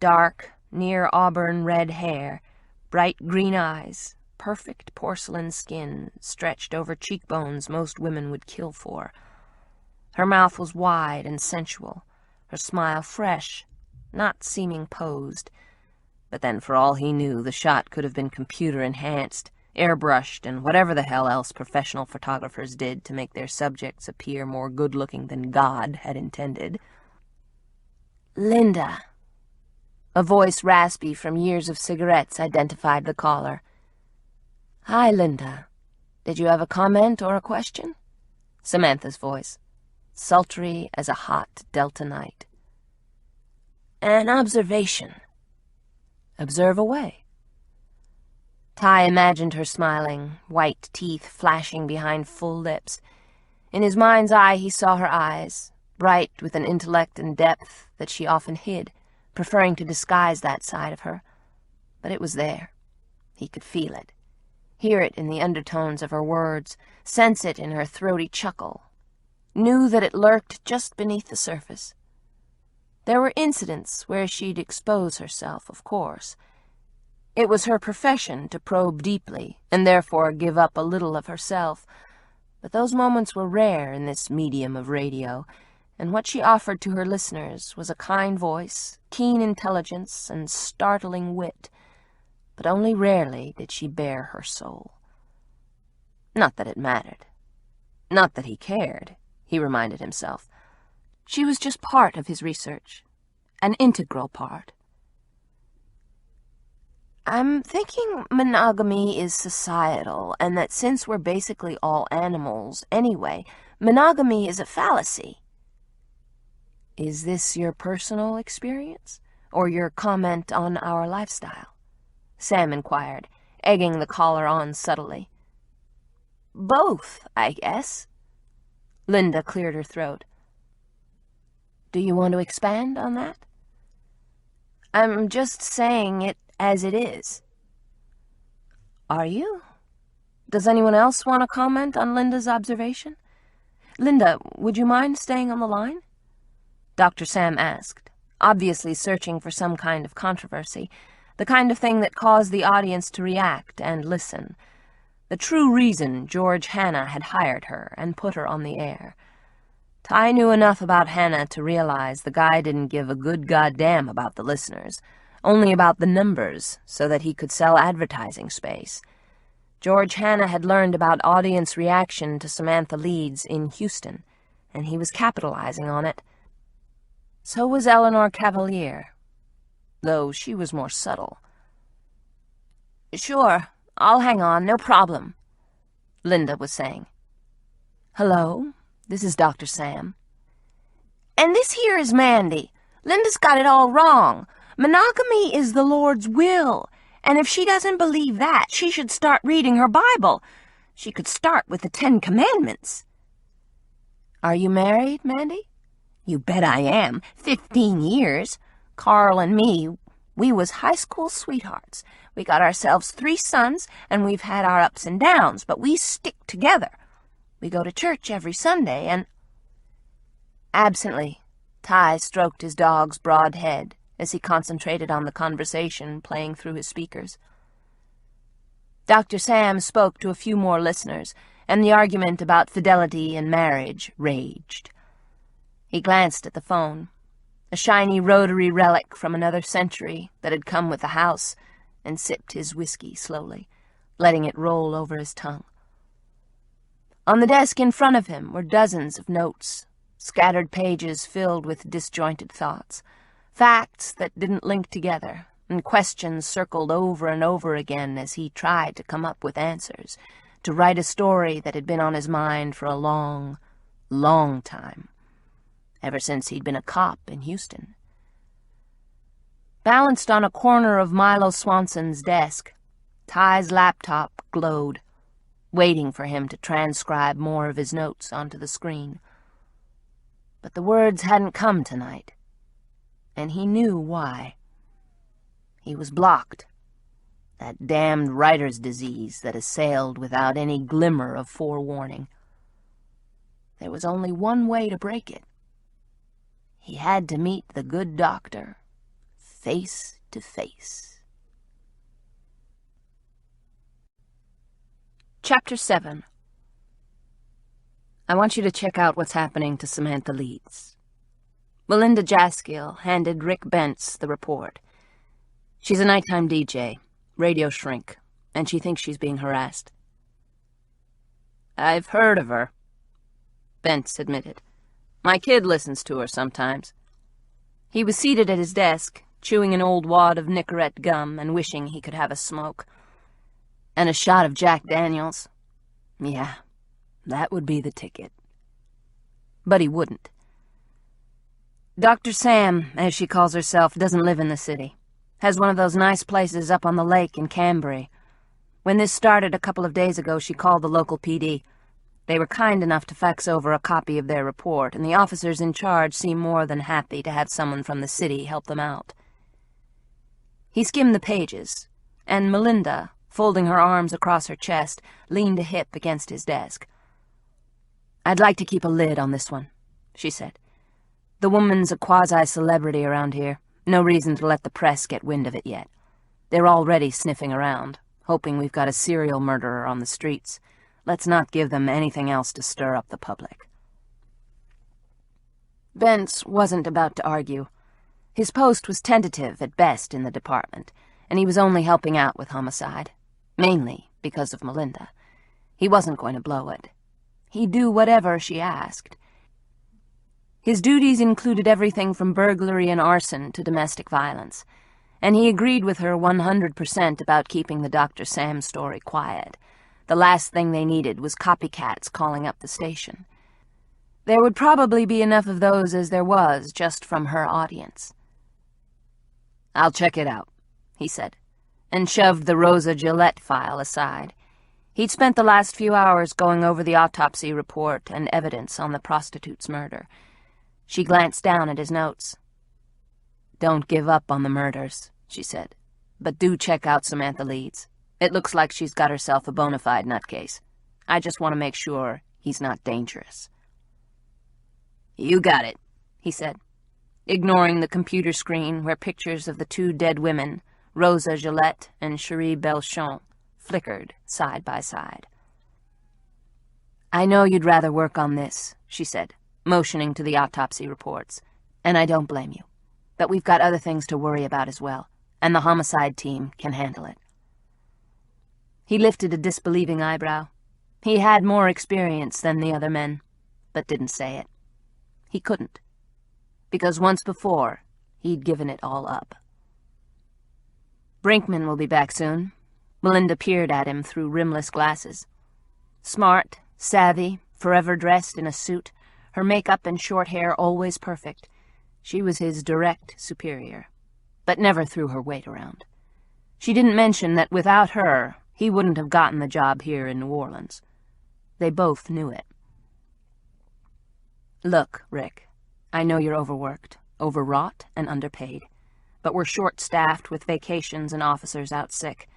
Dark, near auburn red hair, bright green eyes, perfect porcelain skin stretched over cheekbones most women would kill for. Her mouth was wide and sensual, her smile fresh, not seeming posed. But then, for all he knew, the shot could have been computer-enhanced, airbrushed, and whatever the hell else professional photographers did to make their subjects appear more good-looking than God had intended. "Linda." A voice raspy from years of cigarettes identified the caller. "Hi, Linda. Did you have a comment or a question?" Samantha's voice, sultry as a hot Delta night. "An observation." "Observe away." Ty imagined her smiling, white teeth flashing behind full lips. In his mind's eye he saw her eyes, bright with an intellect and depth that she often hid, preferring to disguise that side of her. But it was there. He could feel it, hear it in the undertones of her words, sense it in her throaty chuckle, knew that it lurked just beneath the surface. There were incidents where she'd expose herself, of course. It was her profession to probe deeply, and therefore give up a little of herself. But those moments were rare in this medium of radio, and what she offered to her listeners was a kind voice, keen intelligence, and startling wit. But only rarely did she bare her soul. Not that it mattered. Not that he cared, he reminded himself. She was just part of his research, an integral part. I'm thinking monogamy is societal, and that since we're basically all animals anyway, monogamy is a fallacy. Is this your personal experience, or your comment on our lifestyle? Sam inquired, egging the caller on subtly. Both, I guess. Linda cleared her throat. Do you want to expand on that? I'm just saying it as it is. Are you? Does anyone else want to comment on Linda's observation? Linda, would you mind staying on the line? Dr. Sam asked, obviously searching for some kind of controversy, the kind of thing that caused the audience to react and listen. The true reason George Hanna had hired her and put her on the air. Ty knew enough about Hanna to realize the guy didn't give a good goddamn about the listeners, only about the numbers, so that he could sell advertising space. George Hanna had learned about audience reaction to Samantha Leeds in Houston, and he was capitalizing on it. So was Eleanor Cavalier, though she was more subtle. Sure, I'll hang on, no problem, Linda was saying. Hello, this is Dr. Sam. And this here is Mandy. Linda's got it all wrong. Monogamy is the Lord's will, and if she doesn't believe that, she should start reading her Bible. She could start with the 10 Commandments. Are you married, Mandy? You bet I am. 15 years. Carl and me, we was high school sweethearts. We got ourselves 3 sons, and we've had our ups and downs, but we stick together. We go to church every Sunday, and... Absently, Ty stroked his dog's broad head as he concentrated on the conversation playing through his speakers. Dr. Sam spoke to a few more listeners, and the argument about fidelity and marriage raged. He glanced at the phone, a shiny rotary relic from another century that had come with the house, and sipped his whiskey slowly, letting it roll over his tongue. On the desk in front of him were dozens of notes, scattered pages filled with disjointed thoughts, facts that didn't link together, and questions circled over and over again as he tried to come up with answers, to write a story that had been on his mind for a long, long time, ever since he'd been a cop in Houston. Balanced on a corner of Milo Swanson's desk, Ty's laptop glowed, waiting for him to transcribe more of his notes onto the screen. But the words hadn't come tonight, and he knew why. He was blocked. That damned writer's disease that assailed without any glimmer of forewarning. There was only one way to break it. He had to meet the good doctor, face to face. Chapter 7. I want you to check out what's happening to Samantha Leeds. Melinda Jaskill handed Rick Bentz the report. She's a nighttime DJ, radio shrink, and she thinks she's being harassed. I've heard of her, Bentz admitted. My kid listens to her sometimes. He was seated at his desk, chewing an old wad of Nicorette gum and wishing he could have a smoke. And a shot of Jack Daniels. Yeah, that would be the ticket. But he wouldn't. Dr. Sam, as she calls herself, doesn't live in the city. Has one of those nice places up on the lake in Cambry. When this started a couple of days ago, she called the local PD. They were kind enough to fax over a copy of their report, and the officers in charge seemed more than happy to have someone from the city help them out. He skimmed the pages, and Melinda, folding her arms across her chest, leaned a hip against his desk. I'd like to keep a lid on this one, she said. The woman's a quasi-celebrity around here. No reason to let the press get wind of it yet. They're already sniffing around, hoping we've got a serial murderer on the streets. Let's not give them anything else to stir up the public." Bentz wasn't about to argue. His post was tentative at best in the department, and he was only helping out with homicide, mainly because of Melinda. He wasn't going to blow it. He'd do whatever she asked. His duties included everything from burglary and arson to domestic violence, and he agreed with her 100% about keeping the Dr. Sam story quiet. The last thing they needed was copycats calling up the station. There would probably be enough of those as there was just from her audience. "I'll check it out," he said, and shoved the Rosa Gillette file aside. He'd spent the last few hours going over the autopsy report and evidence on the prostitute's murder. She glanced down at his notes. "Don't give up on the murders," she said, "but do check out Samantha Leeds. It looks like she's got herself a bona fide nutcase. I just want to make sure he's not dangerous." "You got it," he said, ignoring the computer screen where pictures of the two dead women, Rosa Gillette and Cherie Belchamp, flickered side by side. "I know you'd rather work on this," she said, motioning to the autopsy reports, "and I don't blame you. But we've got other things to worry about as well, and the homicide team can handle it." He lifted a disbelieving eyebrow. He had more experience than the other men, but didn't say it. He couldn't, because once before he'd given it all up. "Brinkman will be back soon." Melinda peered at him through rimless glasses. Smart, savvy, forever dressed in a suit, her makeup and short hair always perfect. She was his direct superior, but never threw her weight around. She didn't mention that without her, he wouldn't have gotten the job here in New Orleans. They both knew it. "Look, Rick, I know you're overworked, overwrought, and underpaid, but we're short-staffed with vacations and officers out sick.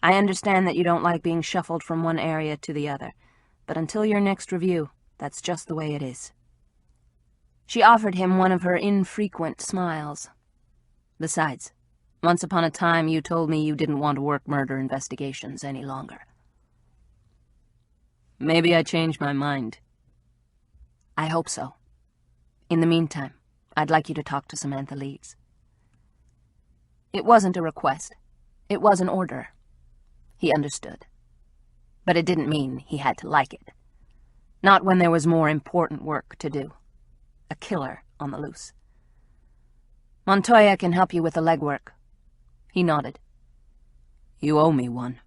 I understand that you don't like being shuffled from one area to the other, but until your next review, that's just the way it is." She offered him one of her infrequent smiles. "Besides, once upon a time you told me you didn't want to work murder investigations any longer." "Maybe I changed my mind." "I hope so. In the meantime, I'd like you to talk to Samantha Leeds." It wasn't a request. It was an order. He understood. But it didn't mean he had to like it. Not when there was more important work to do. A killer on the loose. "Montoya can help you with the legwork." He nodded. "You owe me one."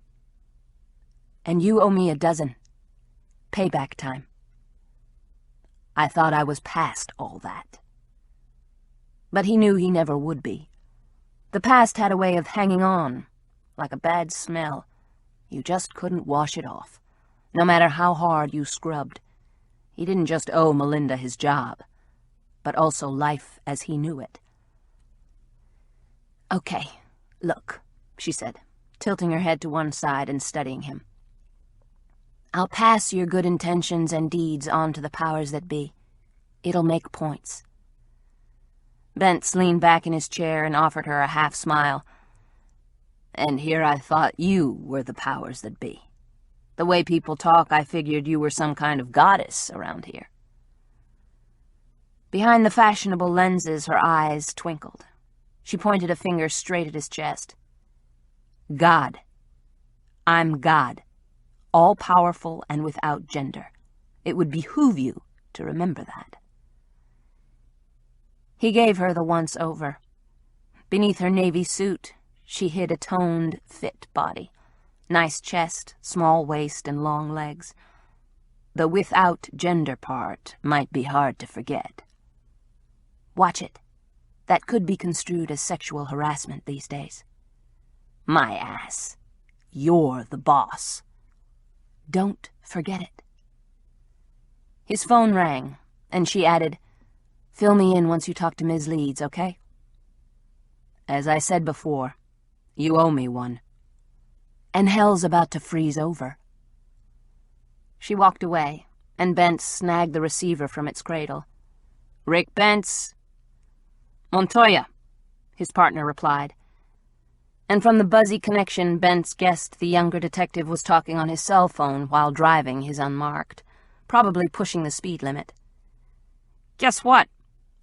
"And you owe me a dozen. Payback time." "I thought I was past all that." But he knew he never would be. The past had a way of hanging on, like a bad smell. You just couldn't wash it off, no matter how hard you scrubbed. He didn't just owe Melinda his job, but also life as he knew it. "Okay, look," she said, tilting her head to one side and studying him. "I'll pass your good intentions and deeds on to the powers that be. It'll make points." Bentz leaned back in his chair and offered her a half-smile. "And here I thought you were the powers that be. The way people talk, I figured you were some kind of goddess around here." Behind the fashionable lenses, her eyes twinkled. She pointed a finger straight at his chest. "God. I'm God. All-powerful and without gender. It would behoove you to remember that." He gave her the once-over. Beneath her navy suit, she hid a toned, fit body. Nice chest, small waist, and long legs. The without gender part might be hard to forget. Watch it. That could be construed as sexual harassment these days. "My ass. You're the boss. Don't forget it." His phone rang, and she added, "Fill me in once you talk to Ms. Leeds, okay?" "As I said before, you owe me one. And hell's about to freeze over." She walked away, and Bentz snagged the receiver from its cradle. "Rick Bentz." "Montoya," his partner replied. And from the buzzy connection, Bentz guessed the younger detective was talking on his cell phone while driving his unmarked, probably pushing the speed limit. "Guess what?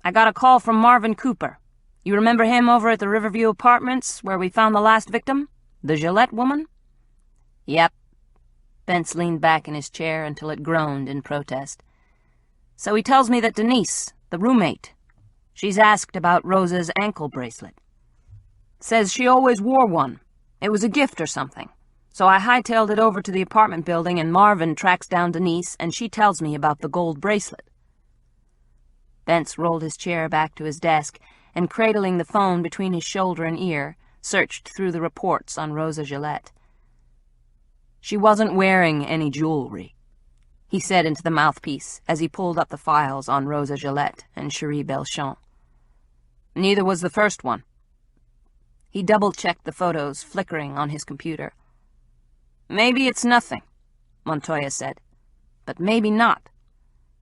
I got a call from Marvin Cooper. You remember him over at the Riverview Apartments where we found the last victim? The Gillette woman?" "Yep." Bentz leaned back in his chair until it groaned in protest. "So he tells me that Denise, the roommate, she's asked about Rosa's ankle bracelet. Says she always wore one. It was a gift or something. So I hightailed it over to the apartment building, and Marvin tracks down Denise, and she tells me about the gold bracelet." Bentz rolled his chair back to his desk and, cradling the phone between his shoulder and ear, searched through the reports on Rosa Gillette. "She wasn't wearing any jewelry," he said into the mouthpiece as he pulled up the files on Rosa Gillette and Cherie Belchamp. "Neither was the first one." He double-checked the photos flickering on his computer. "Maybe it's nothing," Montoya said. "But maybe not.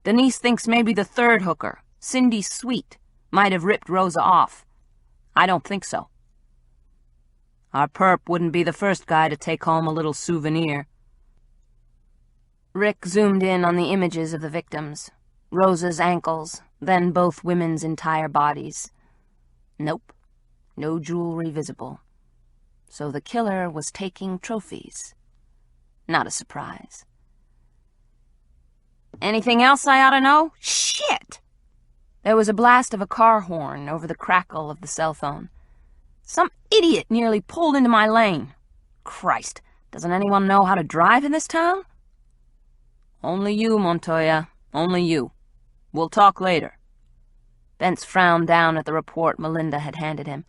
Denise thinks maybe the third hooker, Cindy Sweet, might have ripped Rosa off. I don't think so. Our perp wouldn't be the first guy to take home a little souvenir." Rick zoomed in on the images of the victims, Rosa's ankles, then both women's entire bodies. Nope. No jewelry visible. So the killer was taking trophies. Not a surprise. "Anything else I ought to know?" "Shit!" There was a blast of a car horn over the crackle of the cell phone. "Some idiot nearly pulled into my lane. Christ, doesn't anyone know how to drive in this town?" "Only you, Montoya. Only you. We'll talk later." Bentz frowned down at the report Melinda had handed him.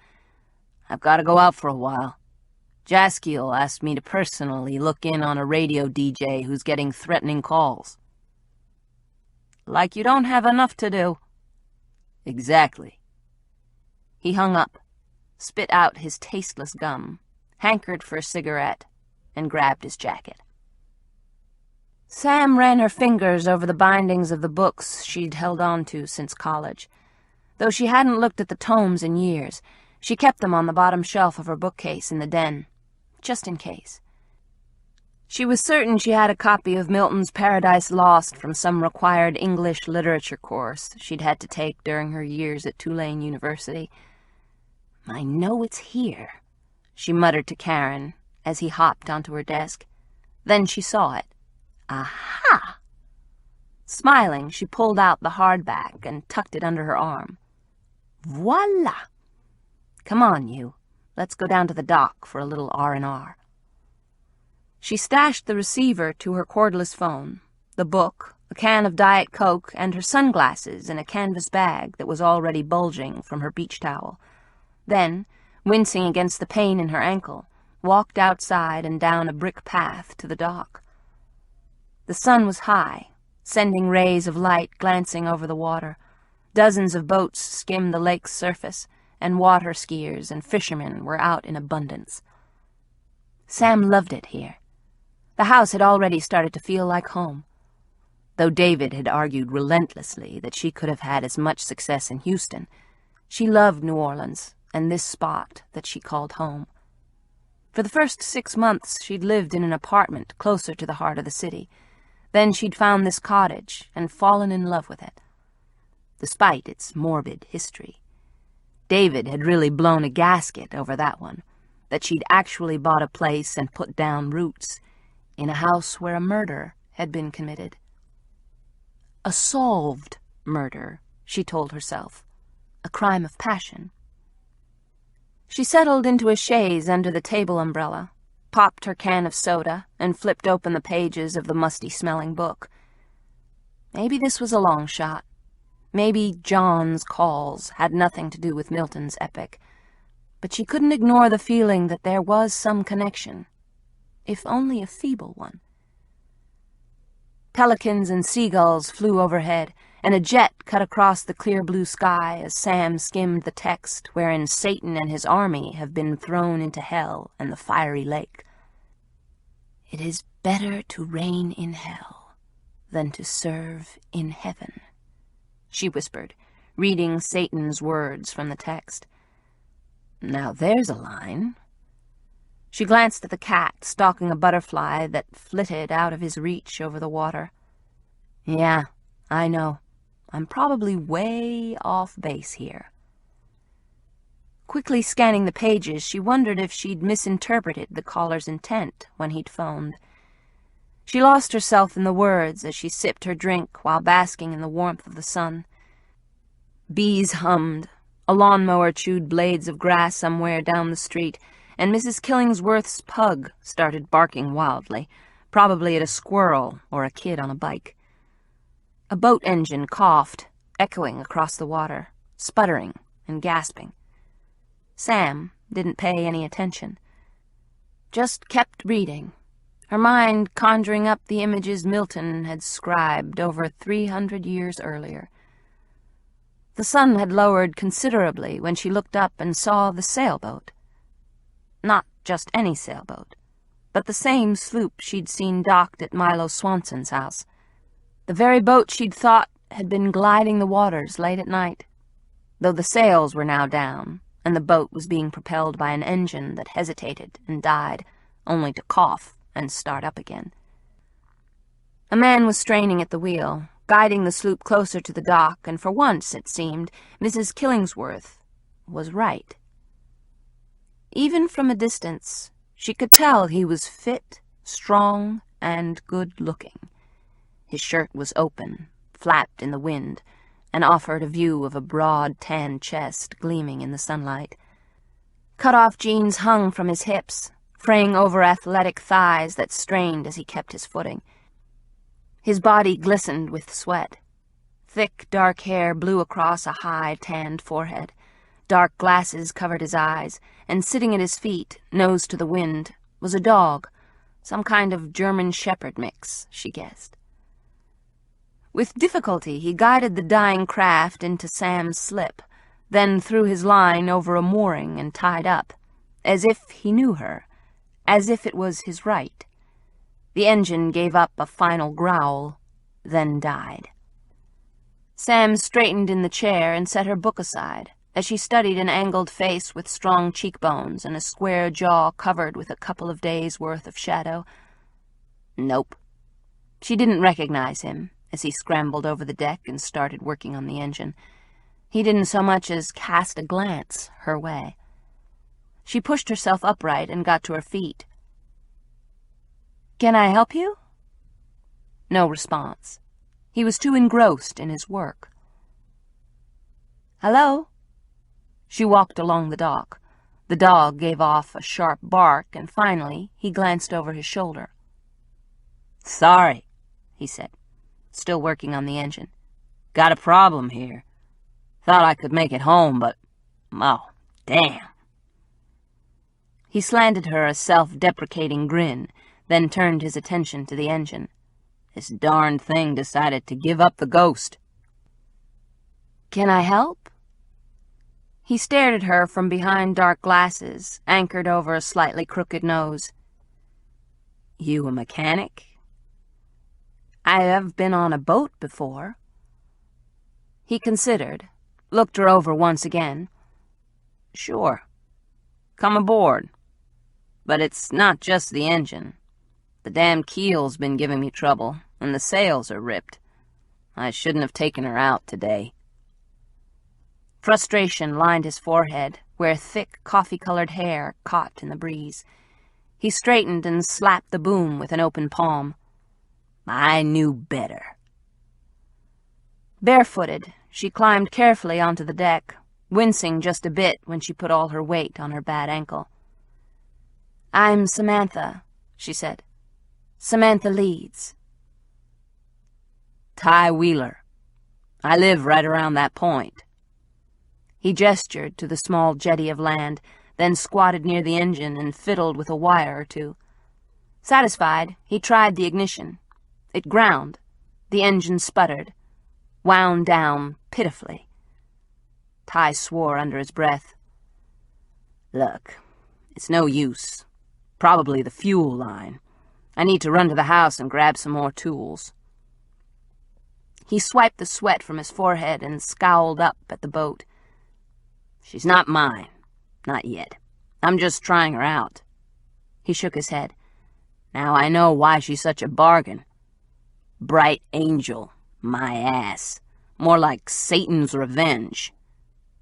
"I've got to go out for a while. Jaskiel asked me to personally look in on a radio DJ who's getting threatening calls." "Like you don't have enough to do." "Exactly." He hung up, spit out his tasteless gum, hankered for a cigarette, and grabbed his jacket. Sam ran her fingers over the bindings of the books she'd held on to since college. Though she hadn't looked at the tomes in years, she kept them on the bottom shelf of her bookcase in the den, just in case. She was certain she had a copy of Milton's Paradise Lost from some required English literature course she'd had to take during her years at Tulane University. "I know it's here," she muttered to Karen as he hopped onto her desk. Then she saw it. Aha! Smiling, she pulled out the hardback and tucked it under her arm. Voila! Come on, you. Let's go down to the dock for a little R&R. She stashed the receiver to her cordless phone, the book, a can of Diet Coke, and her sunglasses in a canvas bag that was already bulging from her beach towel. Then, wincing against the pain in her ankle, walked outside and down a brick path to the dock. The sun was high, sending rays of light glancing over the water. Dozens of boats skimmed the lake's surface, and water skiers and fishermen were out in abundance. Sam loved it here. The house had already started to feel like home. Though David had argued relentlessly that she could have had as much success in Houston, she loved New Orleans and this spot that she called home. For the first 6 months, she'd lived in an apartment closer to the heart of the city. Then she'd found this cottage and fallen in love with it, despite its morbid history. David had really blown a gasket over that one, that she'd actually bought a place and put down roots in a house where a murder had been committed. A solved murder, she told herself, a crime of passion. She settled into a chaise under the table umbrella, popped her can of soda, and flipped open the pages of the musty-smelling book. Maybe this was a long shot. Maybe John's calls had nothing to do with Milton's epic. But she couldn't ignore the feeling that there was some connection, if only a feeble one. Pelicans and seagulls flew overhead, and a jet cut across the clear blue sky as Sam skimmed the text wherein Satan and his army have been thrown into hell and the fiery lake. It is better to reign in hell than to serve in heaven, she whispered, reading Satan's words from the text. Now there's a line. She glanced at the cat stalking a butterfly that flitted out of his reach over the water. Yeah, I know. I'm probably way off base here. Quickly scanning the pages, she wondered if she'd misinterpreted the caller's intent when he'd phoned. She lost herself in the words as she sipped her drink while basking in the warmth of the sun. Bees hummed, a lawnmower chewed blades of grass somewhere down the street, and Mrs. Killingsworth's pug started barking wildly, probably at a squirrel or a kid on a bike. A boat engine coughed, echoing across the water, sputtering and gasping. Sam didn't pay any attention, just kept reading, her mind conjuring up the images Milton had scribed over 300 years earlier. The sun had lowered considerably when she looked up and saw the sailboat. Not just any sailboat, but the same sloop she'd seen docked at Milo Swanson's house. The very boat she'd thought had been gliding the waters late at night, though the sails were now down, and the boat was being propelled by an engine that hesitated and died, only to cough and start up again. A man was straining at the wheel, guiding the sloop closer to the dock, and for once, it seemed, Mrs. Killingsworth was right. Even from a distance, she could tell he was fit, strong, and good-looking. His shirt was open, flapped in the wind, and offered a view of a broad tan chest gleaming in the sunlight. Cut-off jeans hung from his hips, fraying over athletic thighs that strained as he kept his footing. His body glistened with sweat. Thick, dark hair blew across a high, tanned forehead. Dark glasses covered his eyes, and sitting at his feet, nose to the wind, was a dog, some kind of German shepherd mix, she guessed. With difficulty, he guided the dying craft into Sam's slip, then threw his line over a mooring and tied up, as if he knew her, as if it was his right. The engine gave up a final growl, then died. Sam straightened in the chair and set her book aside, as she studied an angled face with strong cheekbones and a square jaw covered with a couple of days' worth of shadow. Nope. She didn't recognize him as he scrambled over the deck and started working on the engine. He didn't so much as cast a glance her way. She pushed herself upright and got to her feet. "Can I help you?" No response. He was too engrossed in his work. "Hello?" She walked along the dock. The dog gave off a sharp bark, and finally he glanced over his shoulder. "Sorry," he said, still working on the engine. "Got a problem here. Thought I could make it home, but... oh, damn." He slanted her a self-deprecating grin, then turned his attention to the engine. This darned thing decided to give up the ghost. "Can I help?" He stared at her from behind dark glasses, anchored over a slightly crooked nose. "You a mechanic?" "I have been on a boat before." He considered, looked her over once again. "Sure. Come aboard. But it's not just the engine. The damn keel's been giving me trouble, and the sails are ripped. I shouldn't have taken her out today." Frustration lined his forehead, where thick, coffee-colored hair caught in the breeze. He straightened and slapped the boom with an open palm. "I knew better." Barefooted, she climbed carefully onto the deck, wincing just a bit when she put all her weight on her bad ankle. "I'm Samantha," she said. "Samantha Leeds." "Ty Wheeler. I live right around that point." He gestured to the small jetty of land, then squatted near the engine and fiddled with a wire or two. Satisfied, he tried the ignition. It ground. The engine sputtered, wound down pitifully. Ty swore under his breath. "Look, it's no use. Probably the fuel line. I need to run to the house and grab some more tools." He swiped the sweat from his forehead and scowled up at the boat. "She's not mine. Not yet. I'm just trying her out. He shook his head. "Now I know why she's such a bargain. Bright angel, my ass. More like Satan's revenge.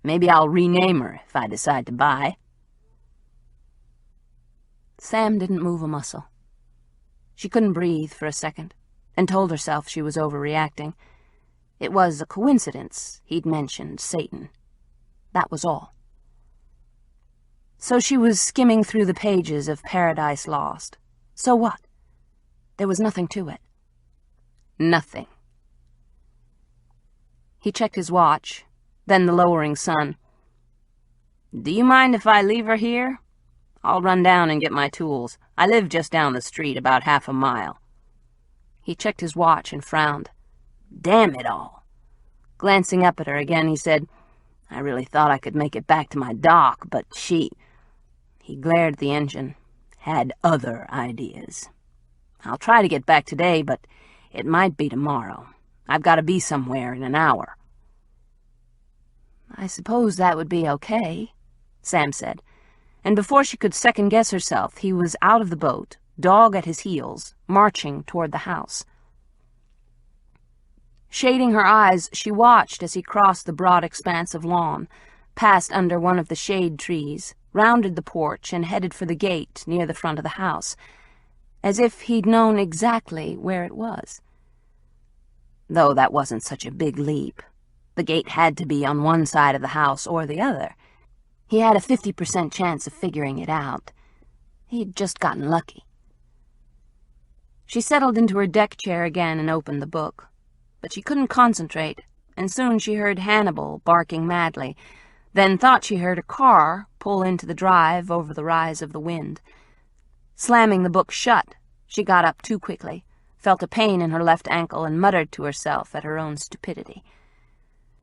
Maybe I'll rename her if I decide to buy." Sam didn't move a muscle. She couldn't breathe for a second, and told herself she was overreacting. It was a coincidence he'd mentioned Satan. That was all. So she was skimming through the pages of Paradise Lost. So what? There was nothing to it. Nothing. He checked his watch, then the lowering sun. "Do you mind if I leave her here? I'll run down and get my tools. I live just down the street, about half a mile." He checked his watch and frowned. "Damn it all." Glancing up at her again, he said, "I really thought I could make it back to my dock, but she—" He glared at the engine. "Had other ideas. I'll try to get back today, but it might be tomorrow. I've got to be somewhere in an hour." "I suppose that would be okay," Sam said, and before she could second-guess herself, he was out of the boat, dog at his heels, marching toward the house. Shading her eyes, she watched as he crossed the broad expanse of lawn, passed under one of the shade trees, rounded the porch, and headed for the gate near the front of the house, as if he'd known exactly where it was. Though that wasn't such a big leap. The gate had to be on one side of the house or the other. He had a 50% chance of figuring it out. He'd just gotten lucky. She settled into her deck chair again and opened the book. But she couldn't concentrate, and soon she heard Hannibal barking madly, then thought she heard a car pull into the drive over the rise of the wind. Slamming the book shut, she got up too quickly, felt a pain in her left ankle, and muttered to herself at her own stupidity.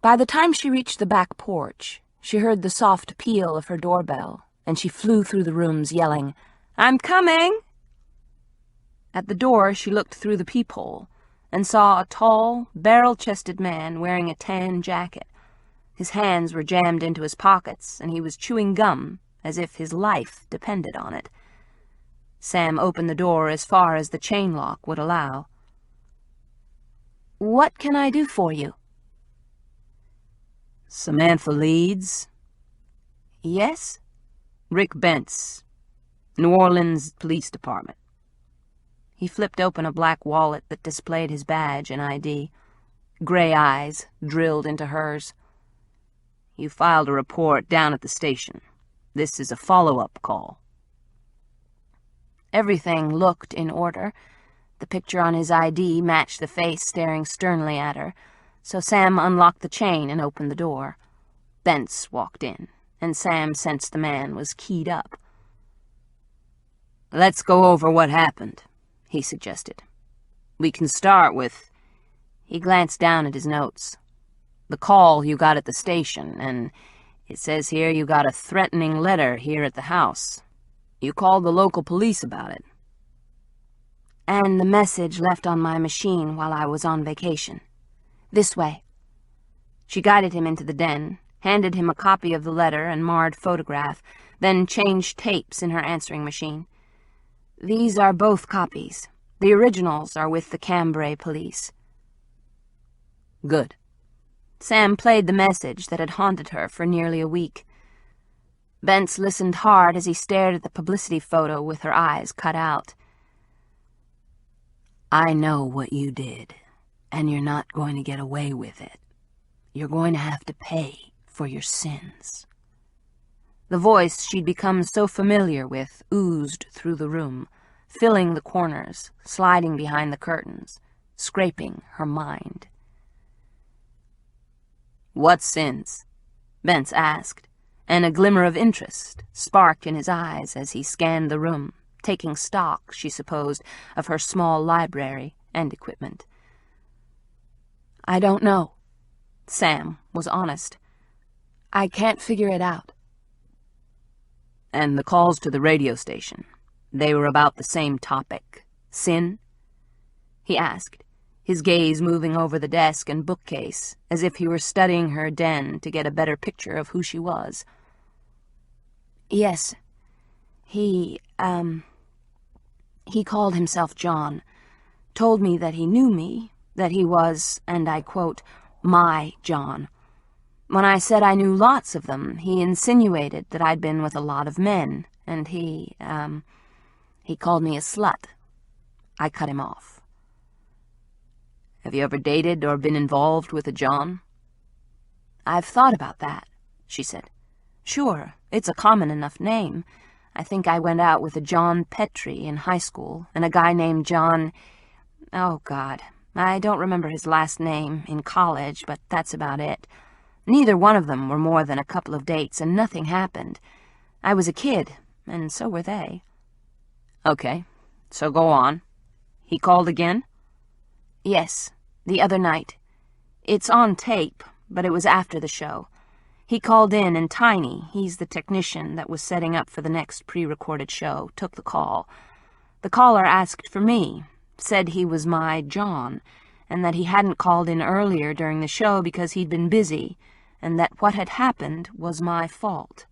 By the time she reached the back porch, she heard the soft peal of her doorbell, and she flew through the rooms yelling, "I'm coming!" At the door, she looked through the peephole and saw a tall, barrel-chested man wearing a tan jacket. His hands were jammed into his pockets, and he was chewing gum as if his life depended on it. Sam opened the door as far as the chain lock would allow. "What can I do for you?" "Samantha Leeds?" "Yes?" "Rick Bentz, New Orleans Police Department." He flipped open a black wallet that displayed his badge and ID. Gray eyes drilled into hers. "You filed a report down at the station. This is a follow-up call." Everything looked in order. The picture on his ID matched the face staring sternly at her, so Sam unlocked the chain and opened the door. Bentz walked in, and Sam sensed the man was keyed up. "Let's go over what happened," he suggested. "We can start with—" He glanced down at his notes. "The call you got at the station, and it says here you got a threatening letter here at the house. You called the local police about it." "And the message left on my machine while I was on vacation. This way." She guided him into the den, handed him a copy of the letter and marred photograph, then changed tapes in her answering machine. "These are both copies. The originals are with the Cambrai police." "Good." Sam played the message that had haunted her for nearly a week. Bentz listened hard as he stared at the publicity photo with her eyes cut out. "I know what you did, and you're not going to get away with it. You're going to have to pay for your sins." The voice she'd become so familiar with oozed through the room, filling the corners, sliding behind the curtains, scraping her mind. "What sins?" Bentz asked, and a glimmer of interest sparked in his eyes as he scanned the room, taking stock, she supposed, of her small library and equipment. "I don't know." Sam was honest. "I can't figure it out." "And the calls to the radio station, they were about the same topic, sin?" he asked, his gaze moving over the desk and bookcase, as if he were studying her den to get a better picture of who she was. "Yes. He He called himself John, told me that he knew me, that he was, and I quote, my John. When I said I knew lots of them, he insinuated that I'd been with a lot of men, and he called me a slut. I cut him off. Have you ever dated or been involved with a John? I've thought about that, she said. Sure, it's a common enough name. I think I went out with a John Petrie in high school, and a guy named John... Oh, God, I don't remember his last name in college, but that's about it. Neither one of them were more than a couple of dates, and nothing happened. I was a kid, and so were they. Okay, so go on. He called again? Yes, the other night. It's on tape, but it was after the show. He called in, and Tiny, he's the technician that was setting up for the next pre-recorded show, took the call. The caller asked for me, said he was my John, and that he hadn't called in earlier during the show because he'd been busy, and that what had happened was my fault.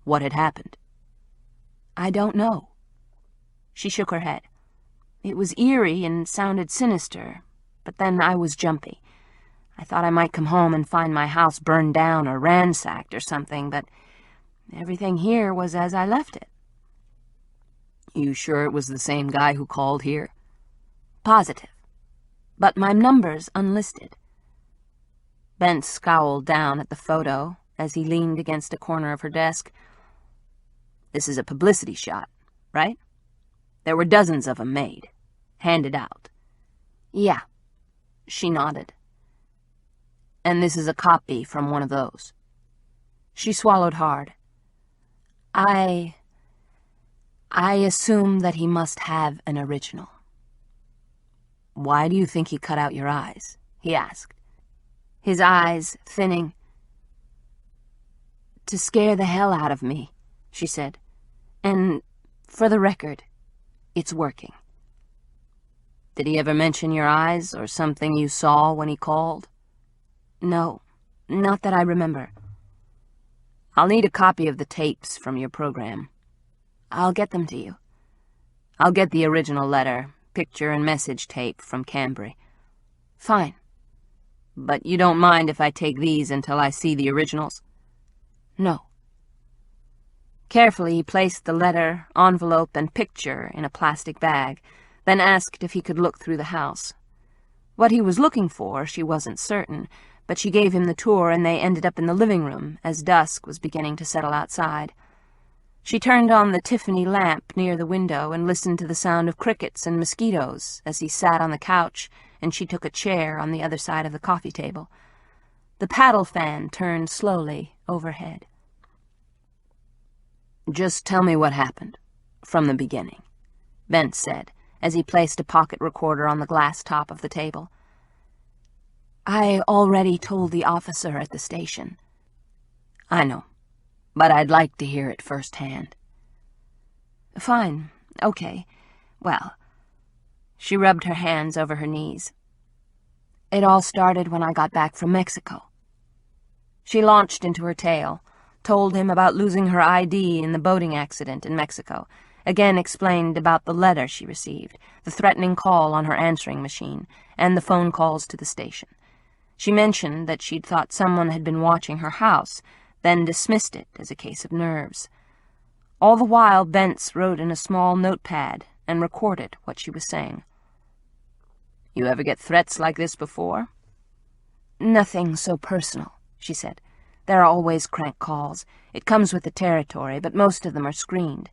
What had happened? I don't know. She shook her head. It was eerie and sounded sinister, but then I was jumpy. I thought I might come home and find my house burned down or ransacked or something, but everything here was as I left it. You sure it was the same guy who called here? Positive. But my number's unlisted. Bentz scowled down at the photo as he leaned against a corner of her desk. This is a publicity shot, right? There were dozens of them made, handed out. Yeah. She nodded. And this is a copy from one of those. She swallowed hard. I assume that he must have an original. Why do you think he cut out your eyes? He asked. His eyes thinning. To scare the hell out of me, she said. And, for the record, it's working. Did he ever mention your eyes or something you saw when he called? No, not that I remember. I'll need a copy of the tapes from your program. I'll get them to you. I'll get the original letter, picture and message tape from Cambry. Fine. But you don't mind if I take these until I see the originals? No. Carefully, he placed the letter, envelope, and picture in a plastic bag, then asked if he could look through the house. What he was looking for, she wasn't certain, but she gave him the tour and they ended up in the living room as dusk was beginning to settle outside. She turned on the Tiffany lamp near the window and listened to the sound of crickets and mosquitoes as he sat on the couch and she took a chair on the other side of the coffee table. The paddle fan turned slowly overhead. Just tell me what happened, from the beginning, Bentz said, as he placed a pocket recorder on the glass top of the table. I already told the officer at the station. I know, but I'd like to hear it firsthand. Fine, okay. Well, she rubbed her hands over her knees. It all started when I got back from Mexico. She launched into her tale, told him about losing her ID in the boating accident in Mexico, again explained about the letter she received, the threatening call on her answering machine, and the phone calls to the station. She mentioned that she'd thought someone had been watching her house, then dismissed it as a case of nerves. All the while, Bentz wrote in a small notepad and recorded what she was saying. You ever get threats like this before? Nothing so personal, she said. There are always crank calls. It comes with the territory, but most of them are screened.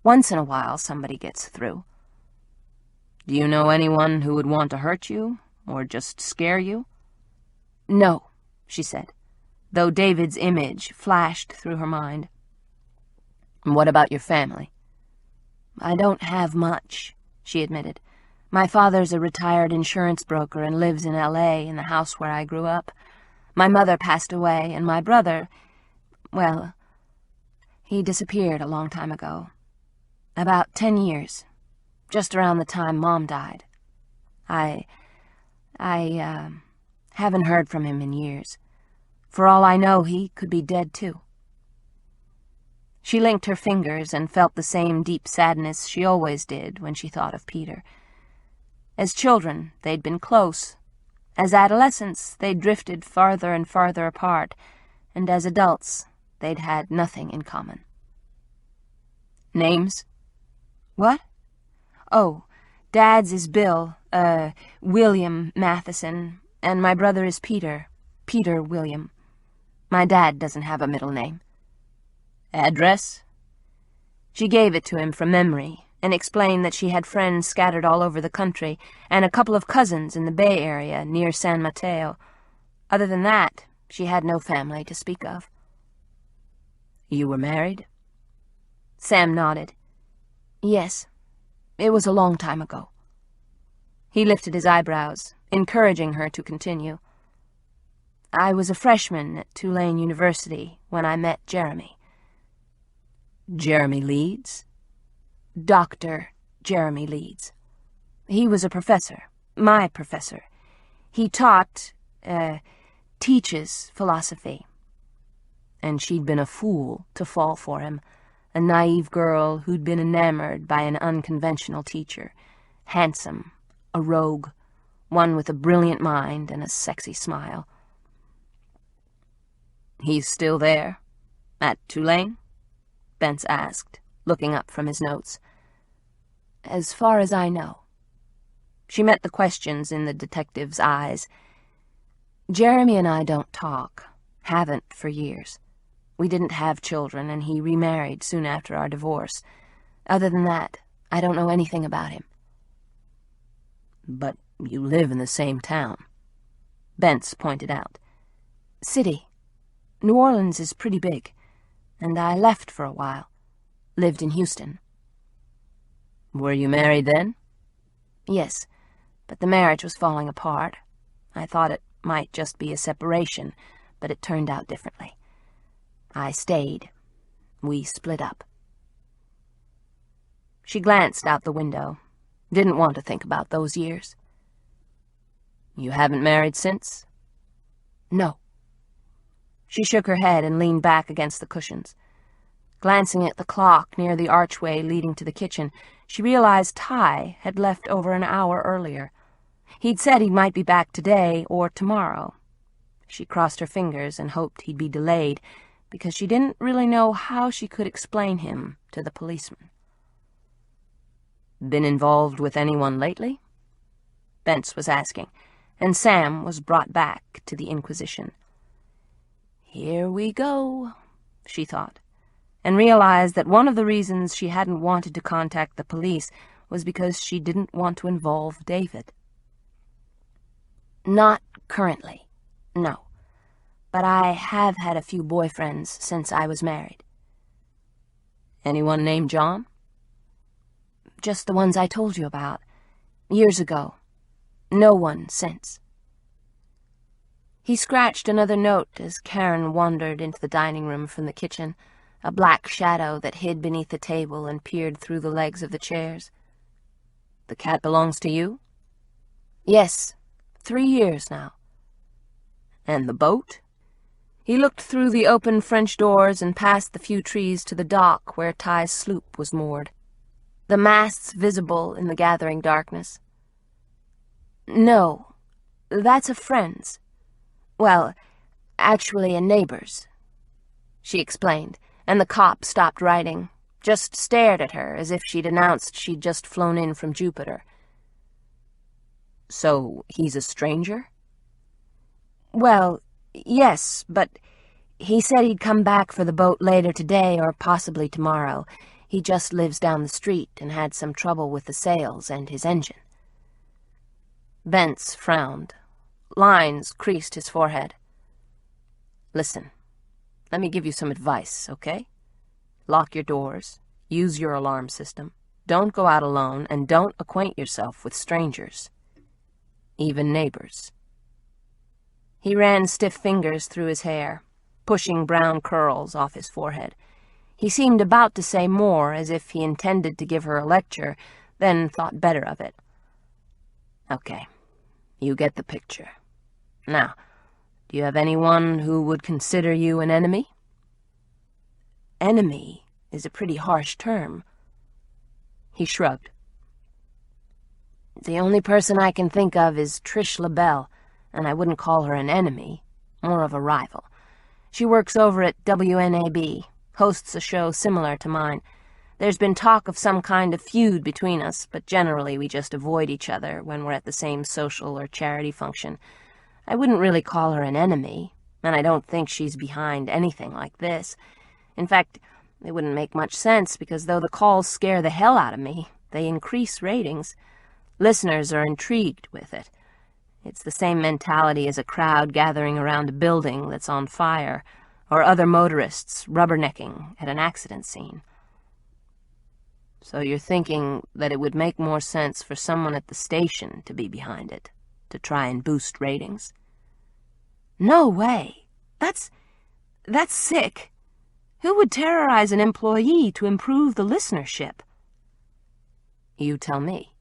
Once in a while, somebody gets through. Do you know anyone who would want to hurt you, or just scare you? No, she said, though David's image flashed through her mind. What about your family? I don't have much, she admitted. My father's a retired insurance broker and lives in L.A. in the house where I grew up. My mother passed away, and my brother, well, he disappeared a long time ago. About 10 years, just around the time Mom died. I haven't heard from him in years. For all I know, he could be dead, too. She linked her fingers and felt the same deep sadness she always did when she thought of Peter. As children, they'd been close. As adolescents, they'd drifted farther and farther apart, and as adults, they'd had nothing in common. Names? What? Oh, Dad's is Bill, William Matheson, and my brother is Peter William. My dad doesn't have a middle name. Address? She gave it to him from memory and explained that she had friends scattered all over the country and a couple of cousins in the Bay Area near San Mateo. Other than that, she had no family to speak of. You were married? Sam nodded. Yes, it was a long time ago. He lifted his eyebrows, encouraging her to continue. I was a freshman at Tulane University when I met Jeremy. Jeremy Leeds? Dr. Jeremy Leeds. He was a professor, my professor. He teaches philosophy. And she'd been a fool to fall for him, a naive girl who'd been enamored by an unconventional teacher, handsome, a rogue, one with a brilliant mind and a sexy smile. He's still there? At Tulane? Bentz asked, looking up from his notes. As far as I know. She met the questions in the detective's eyes. Jeremy and I don't talk. Haven't for years. We didn't have children, and he remarried soon after our divorce. Other than that, I don't know anything about him. But you live in the same town, Bentz pointed out. City. New Orleans is pretty big, and I left for a while. Lived in Houston. Were you married then? Yes, but the marriage was falling apart. I thought it might just be a separation, but it turned out differently. I stayed. We split up. She glanced out the window. Didn't want to think about those years. You haven't married since? No. She shook her head and leaned back against the cushions. Glancing at the clock near the archway leading to the kitchen, she realized Ty had left over an hour earlier. He'd said he might be back today or tomorrow. She crossed her fingers and hoped he'd be delayed, because she didn't really know how she could explain him to the policeman. Been involved with anyone lately? Bentz was asking, and Sam was brought back to the Inquisition. Here we go, she thought, and realized that one of the reasons she hadn't wanted to contact the police was because she didn't want to involve David. Not currently, no, but I have had a few boyfriends since I was married. Anyone named John? Just the ones I told you about, years ago. No one since. He scratched another note as Karen wandered into the dining room from the kitchen, a black shadow that hid beneath the table and peered through the legs of the chairs. The cat belongs to you? Yes, 3 years now. And the boat? He looked through the open French doors and past the few trees to the dock where Ty's sloop was moored, the masts visible in the gathering darkness. No, that's a friend's. Well, actually a neighbor's, she explained, and the cop stopped writing, just stared at her as if she'd announced she'd just flown in from Jupiter. So he's a stranger? Well, yes, but he said he'd come back for the boat later today or possibly tomorrow. He just lives down the street and had some trouble with the sails and his engine. Bentz frowned. Lines creased his forehead. Listen, let me give you some advice, okay? Lock your doors, use your alarm system, don't go out alone, and don't acquaint yourself with strangers, even neighbors. He ran stiff fingers through his hair, pushing brown curls off his forehead. He seemed about to say more, as if he intended to give her a lecture, then thought better of it. Okay, you get the picture. Now, do you have anyone who would consider you an enemy? Enemy? is a pretty harsh term." He shrugged. "The only person I can think of is Trish LaBelle, and I wouldn't call her an enemy, more of a rival. She works over at WNAB, hosts a show similar to mine. There's been talk of some kind of feud between us, but generally we just avoid each other when we're at the same social or charity function. I wouldn't really call her an enemy, and I don't think she's behind anything like this. In fact, it wouldn't make much sense, because though the calls scare the hell out of me, they increase ratings. Listeners are intrigued with it. It's the same mentality as a crowd gathering around a building that's on fire, or other motorists rubbernecking at an accident scene." "So you're thinking that it would make more sense for someone at the station to be behind it, to try and boost ratings?" "No way. That's sick. Who would terrorize an employee to improve the listenership?" "You tell me."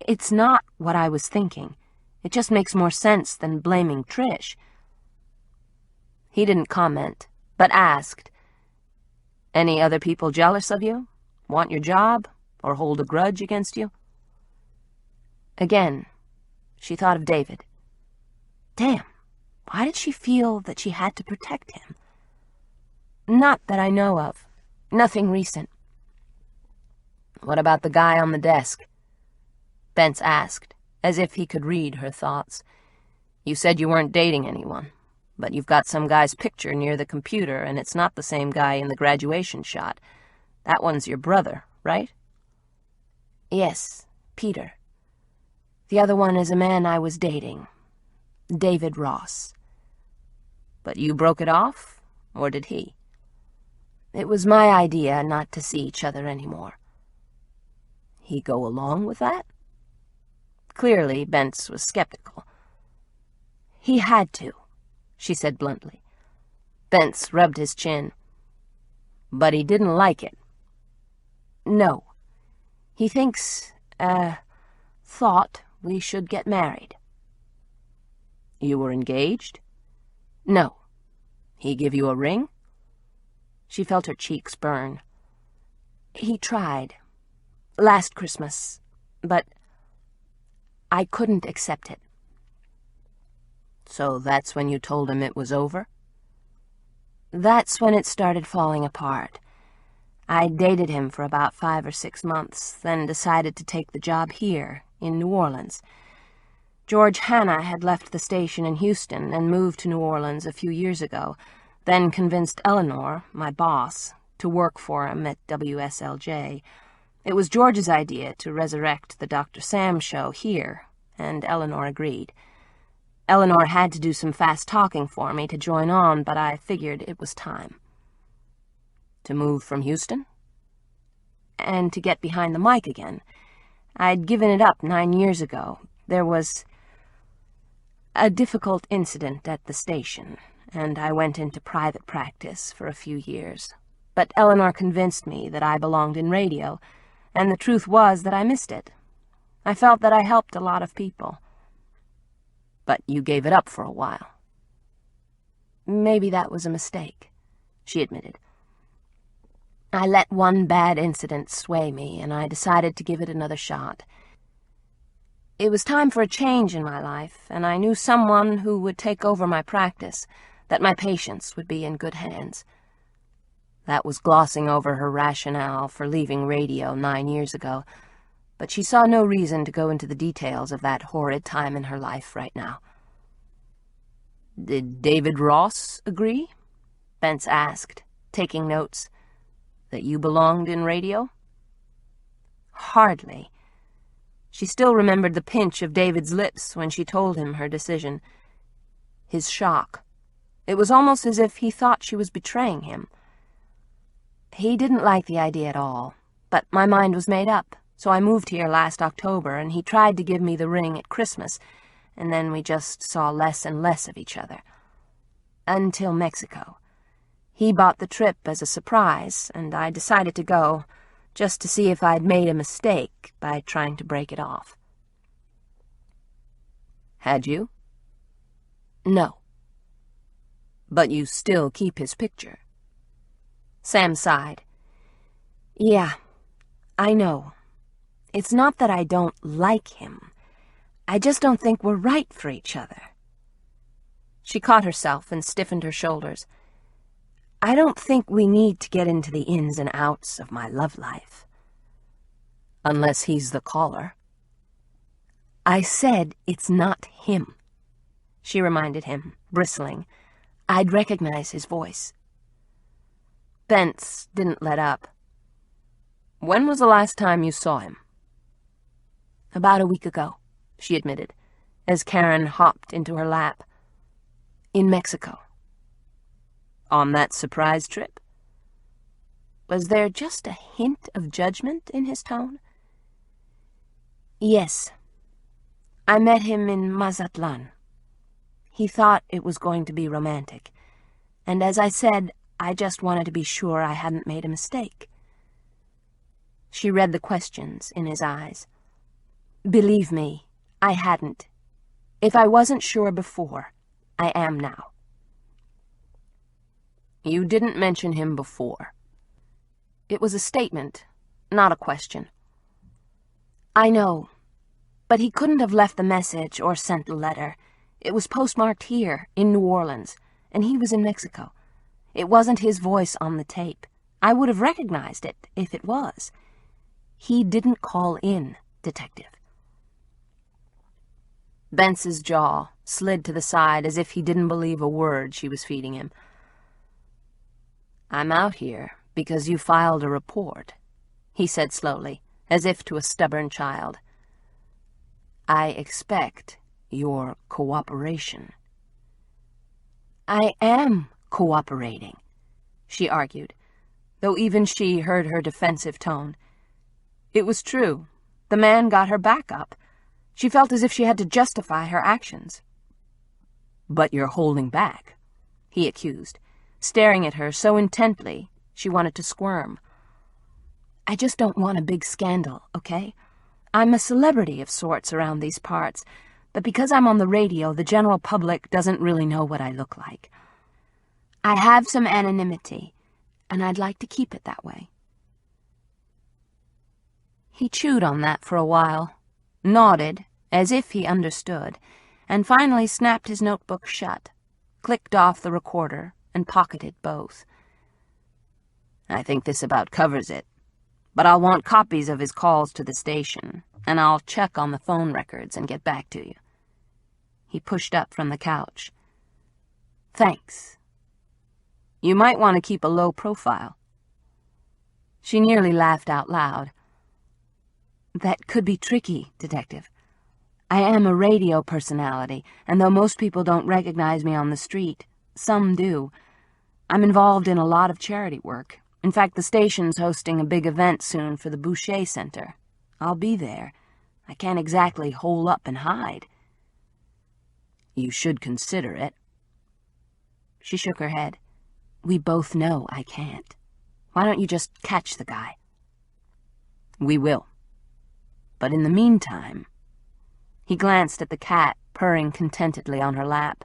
"It's not what I was thinking. It just makes more sense than blaming Trish." He didn't comment, but asked, "Any other people jealous of you? Want your job? Or hold a grudge against you?" Again, she thought of David. Damn, why did she feel that she had to protect him? "Not that I know of. Nothing recent." "What about the guy on the desk?" Bentz asked, as if he could read her thoughts. "You said you weren't dating anyone, but you've got some guy's picture near the computer, and it's not the same guy in the graduation shot. That one's your brother, right?" "Yes, Peter. The other one is a man I was dating, David Ross." "But you broke it off, or did he?" "It was my idea not to see each other anymore." "He go along with that?" Clearly, Bentz was skeptical. "He had to," she said bluntly. Bentz rubbed his chin. "But he didn't like it?" "No. He thought we should get married." "You were engaged?" "No." "He give you a ring?" She felt her cheeks burn. "He tried. Last Christmas. But I couldn't accept it." "So that's when you told him it was over?" "That's when it started falling apart. I dated him for about 5 or 6 months, then decided to take the job here, in New Orleans. George Hanna had left the station in Houston and moved to New Orleans a few years ago, then convinced Eleanor, my boss, to work for him at WSLJ. It was George's idea to resurrect the Dr. Sam show here, and Eleanor agreed. Eleanor had to do some fast talking for me to join on, but I figured it was time. To move from Houston? And to get behind the mic again. I'd given it up 9 years ago. There was a difficult incident at the station, and I went into private practice for a few years. But Eleanor convinced me that I belonged in radio, and the truth was that I missed it. I felt that I helped a lot of people. But you gave it up for a while. Maybe that was a mistake, she admitted. I let one bad incident sway me, and I decided to give it another shot. It was time for a change in my life, and I knew someone who would take over my practice, that my patients would be in good hands. That was glossing over her rationale for leaving radio 9 years ago, but she saw no reason to go into the details of that horrid time in her life right now. Did David Ross agree? Bentz asked, taking notes. That you belonged in radio? Hardly. She still remembered the pinch of David's lips when she told him her decision. His shock. It was almost as if he thought she was betraying him. He didn't like the idea at all, but my mind was made up, so I moved here last October, and he tried to give me the ring at Christmas, and then we just saw less and less of each other. Until Mexico. He bought the trip as a surprise, and I decided to go, just to see if I'd made a mistake by trying to break it off. Had you? No. But you still keep his picture? Sam sighed. Yeah, I know. It's not that I don't like him. I just don't think we're right for each other. She caught herself and stiffened her shoulders. I don't think we need to get into the ins and outs of my love life. Unless he's the caller. I said it's not him, she reminded him, bristling. I'd recognize his voice. Bentz didn't let up. When was the last time you saw him? About a week ago, she admitted, as Karen hopped into her lap. In Mexico. On that surprise trip? Was there just a hint of judgment in his tone? Yes. I met him in Mazatlan. He thought it was going to be romantic, and as I said, I just wanted to be sure I hadn't made a mistake. She read the questions in his eyes. Believe me, I hadn't. If I wasn't sure before, I am now. You didn't mention him before. It was a statement, not a question. I know, but he couldn't have left the message or sent the letter. It was postmarked here, in New Orleans, and he was in Mexico. It wasn't his voice on the tape. I would have recognized it if it was. He didn't call in, Detective. Bentz's jaw slid to the side as if he didn't believe a word she was feeding him. I'm out here because you filed a report, he said slowly, as if to a stubborn child. I expect your cooperation. I am cooperating, she argued, though even she heard her defensive tone. It was true. The man got her back up. She felt as if she had to justify her actions. But you're holding back, he accused, staring at her so intently she wanted to squirm. I just don't want a big scandal, okay? I'm a celebrity of sorts around these parts, but because I'm on the radio, the general public doesn't really know what I look like. I have some anonymity, and I'd like to keep it that way. He chewed on that for a while, nodded as if he understood, and finally snapped his notebook shut, clicked off the recorder, and pocketed both. I think this about covers it, but I'll want copies of his calls to the station, and I'll check on the phone records and get back to you. He pushed up from the couch. Thanks. You might want to keep a low profile. She nearly laughed out loud. That could be tricky, Detective. I am a radio personality, and though most people don't recognize me on the street, some do. I'm involved in a lot of charity work. In fact, the station's hosting a big event soon for the Boucher Center. I'll be there. I can't exactly hole up and hide. You should consider it. She shook her head. We both know I can't. Why don't you just catch the guy? We will. But in the meantime... He glanced at the cat, purring contentedly on her lap.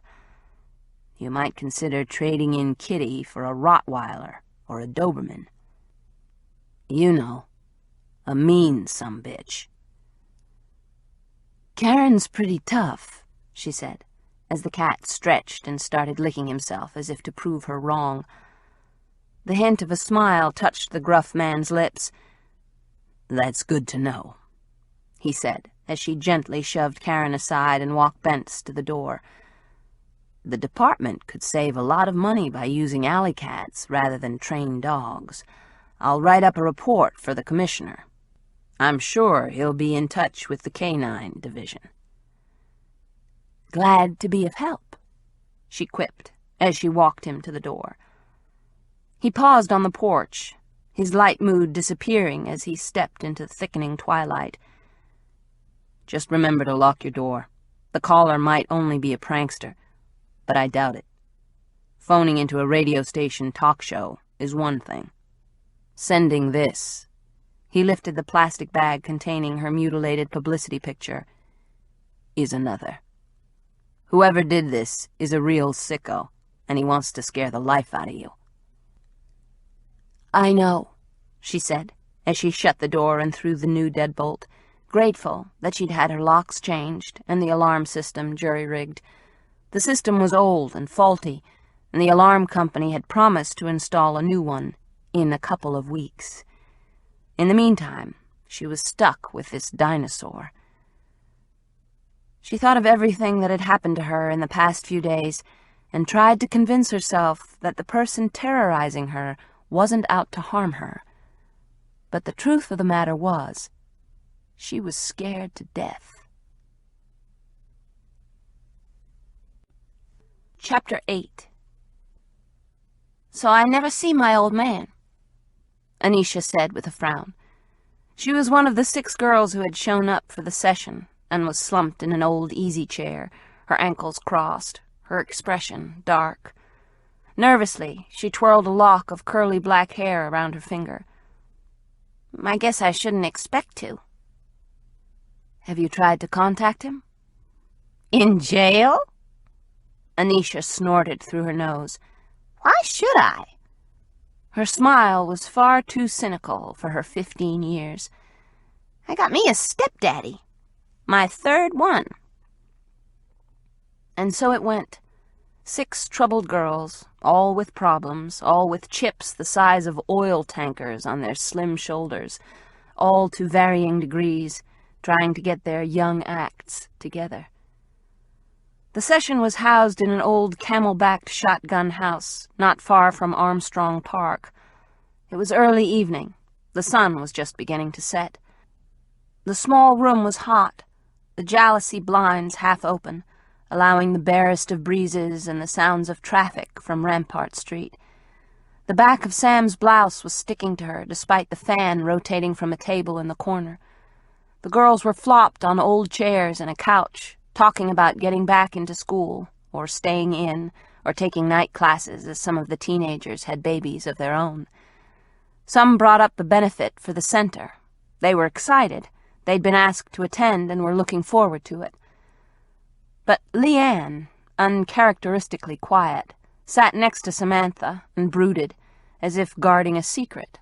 You might consider trading in Kitty for a Rottweiler or a Doberman. You know, a mean sumbitch. Karen's pretty tough, she said, as the cat stretched and started licking himself as if to prove her wrong. The hint of a smile touched the gruff man's lips. That's good to know, he said, as she gently shoved Karen aside and walked Bentz to the door. The department could save a lot of money by using alley cats rather than trained dogs. I'll write up a report for the commissioner. I'm sure he'll be in touch with the canine division. Glad to be of help, she quipped as she walked him to the door. He paused on the porch, his light mood disappearing as he stepped into the thickening twilight. Just remember to lock your door. The caller might only be a prankster, but I doubt it. Phoning into a radio station talk show is one thing. Sending this, he lifted the plastic bag containing her mutilated publicity picture, is another. Whoever did this is a real sicko, and he wants to scare the life out of you. "I know," she said, as she shut the door and threw the new deadbolt, grateful that she'd had her locks changed and the alarm system jury-rigged. The system was old and faulty, and the alarm company had promised to install a new one in a couple of weeks. In the meantime, she was stuck with this dinosaur. She thought of everything that had happened to her in the past few days and tried to convince herself that the person terrorizing her wasn't out to harm her. But the truth of the matter was, she was scared to death. Chapter 8. "So I never see my old man," Anisha said with a frown. She was one of the 6 girls who had shown up for the session and was slumped in an old easy chair, her ankles crossed, her expression dark. Nervously, she twirled a lock of curly black hair around her finger. "I guess I shouldn't expect to." "Have you tried to contact him?" "In jail?" Anisha snorted through her nose. "Why should I?" Her smile was far too cynical for her 15 years. "I got me a stepdaddy. My 3rd one." And so it went. 6 troubled girls, all with problems, all with chips the size of oil tankers on their slim shoulders, all to varying degrees, trying to get their young acts together. The session was housed in an old camel-backed shotgun house not far from Armstrong Park. It was early evening. The sun was just beginning to set. The small room was hot, the jalousie blinds half open, allowing the barest of breezes and the sounds of traffic from Rampart Street. The back of Sam's blouse was sticking to her, despite the fan rotating from a table in the corner. The girls were flopped on old chairs and a couch, talking about getting back into school, or staying in, or taking night classes as some of the teenagers had babies of their own. Some brought up the benefit for the center. They were excited. They'd been asked to attend and were looking forward to it. But Leanne, uncharacteristically quiet, sat next to Samantha and brooded, as if guarding a secret,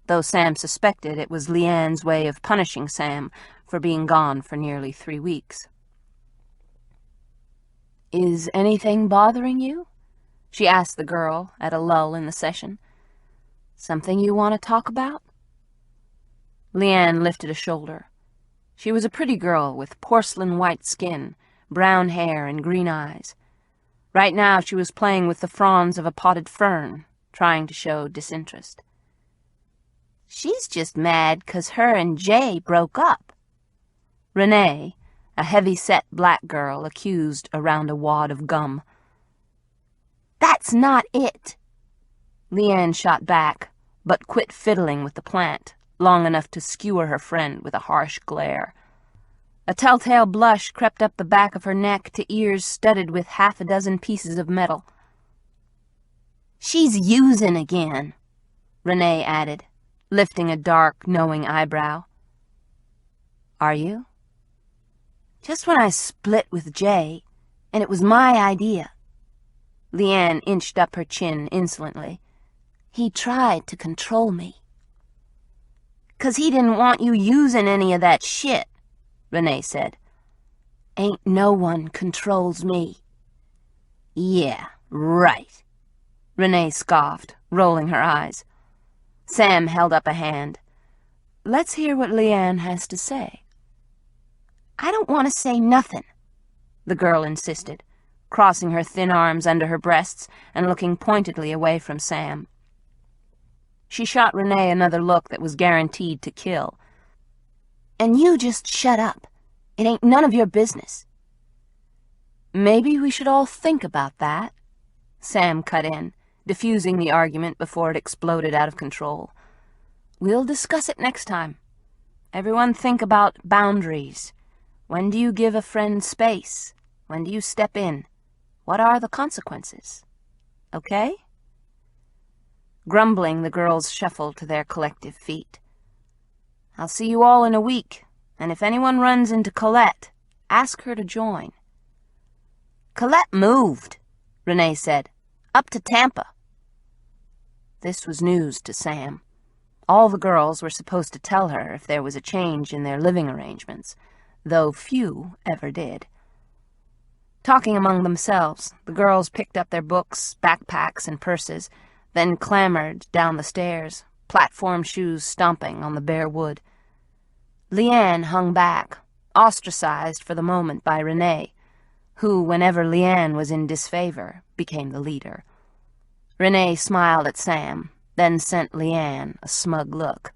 though Sam suspected it was Leanne's way of punishing Sam for being gone for nearly 3 weeks. "Is anything bothering you?" she asked the girl at a lull in the session. "Something you want to talk about?" Leanne lifted a shoulder. She was a pretty girl with porcelain-white skin, brown hair and green eyes. Right now she was playing with the fronds of a potted fern, trying to show disinterest. "She's just mad 'cause her and Jay broke up." Renee, a heavy-set black girl, accused around a wad of gum. "That's not it." Leanne shot back, but quit fiddling with the plant long enough to skewer her friend with a harsh glare. A telltale blush crept up the back of her neck to ears studded with 6 pieces of metal. "She's using again," Renee added, lifting a dark, knowing eyebrow. "Are you?" "Just when I split with Jay, and it was my idea." Leanne inched up her chin insolently. "He tried to control me." "'Cause he didn't want you using any of that shit," Renee said. "Ain't no one controls me." "Yeah, right," Renee scoffed, rolling her eyes. Sam held up a hand. "Let's hear what Leanne has to say." "I don't want to say nothing," the girl insisted, crossing her thin arms under her breasts and looking pointedly away from Sam. She shot Renee another look that was guaranteed to kill. "And you just shut up. It ain't none of your business." "Maybe we should all think about that," Sam cut in, diffusing the argument before it exploded out of control. "We'll discuss it next time. Everyone think about boundaries. When do you give a friend space? When do you step in? What are the consequences? Okay?" Grumbling, the girls shuffled to their collective feet. "I'll see you all in a week, and if anyone runs into Colette, ask her to join." "Colette moved," Renee said. "Up to Tampa." This was news to Sam. All the girls were supposed to tell her if there was a change in their living arrangements, though few ever did. Talking among themselves, the girls picked up their books, backpacks, and purses, then clambered down the stairs, platform shoes stomping on the bare wood. Leanne hung back, ostracized for the moment by Renee, who, whenever Leanne was in disfavor, became the leader. Renee smiled at Sam, then sent Leanne a smug look.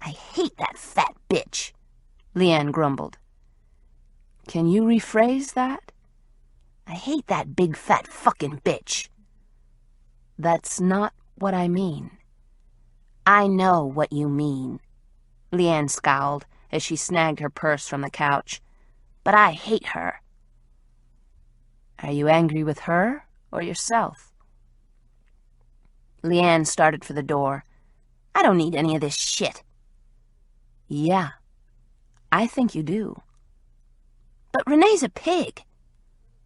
"I hate that fat bitch," Leanne grumbled. "Can you rephrase that?" "I hate that big fat fucking bitch." "That's not what I mean." "I know what you mean." Leanne scowled as she snagged her purse from the couch. "But I hate her." "Are you angry with her or yourself?" Leanne started for the door. "I don't need any of this shit." "Yeah, I think you do." "But Renee's a pig."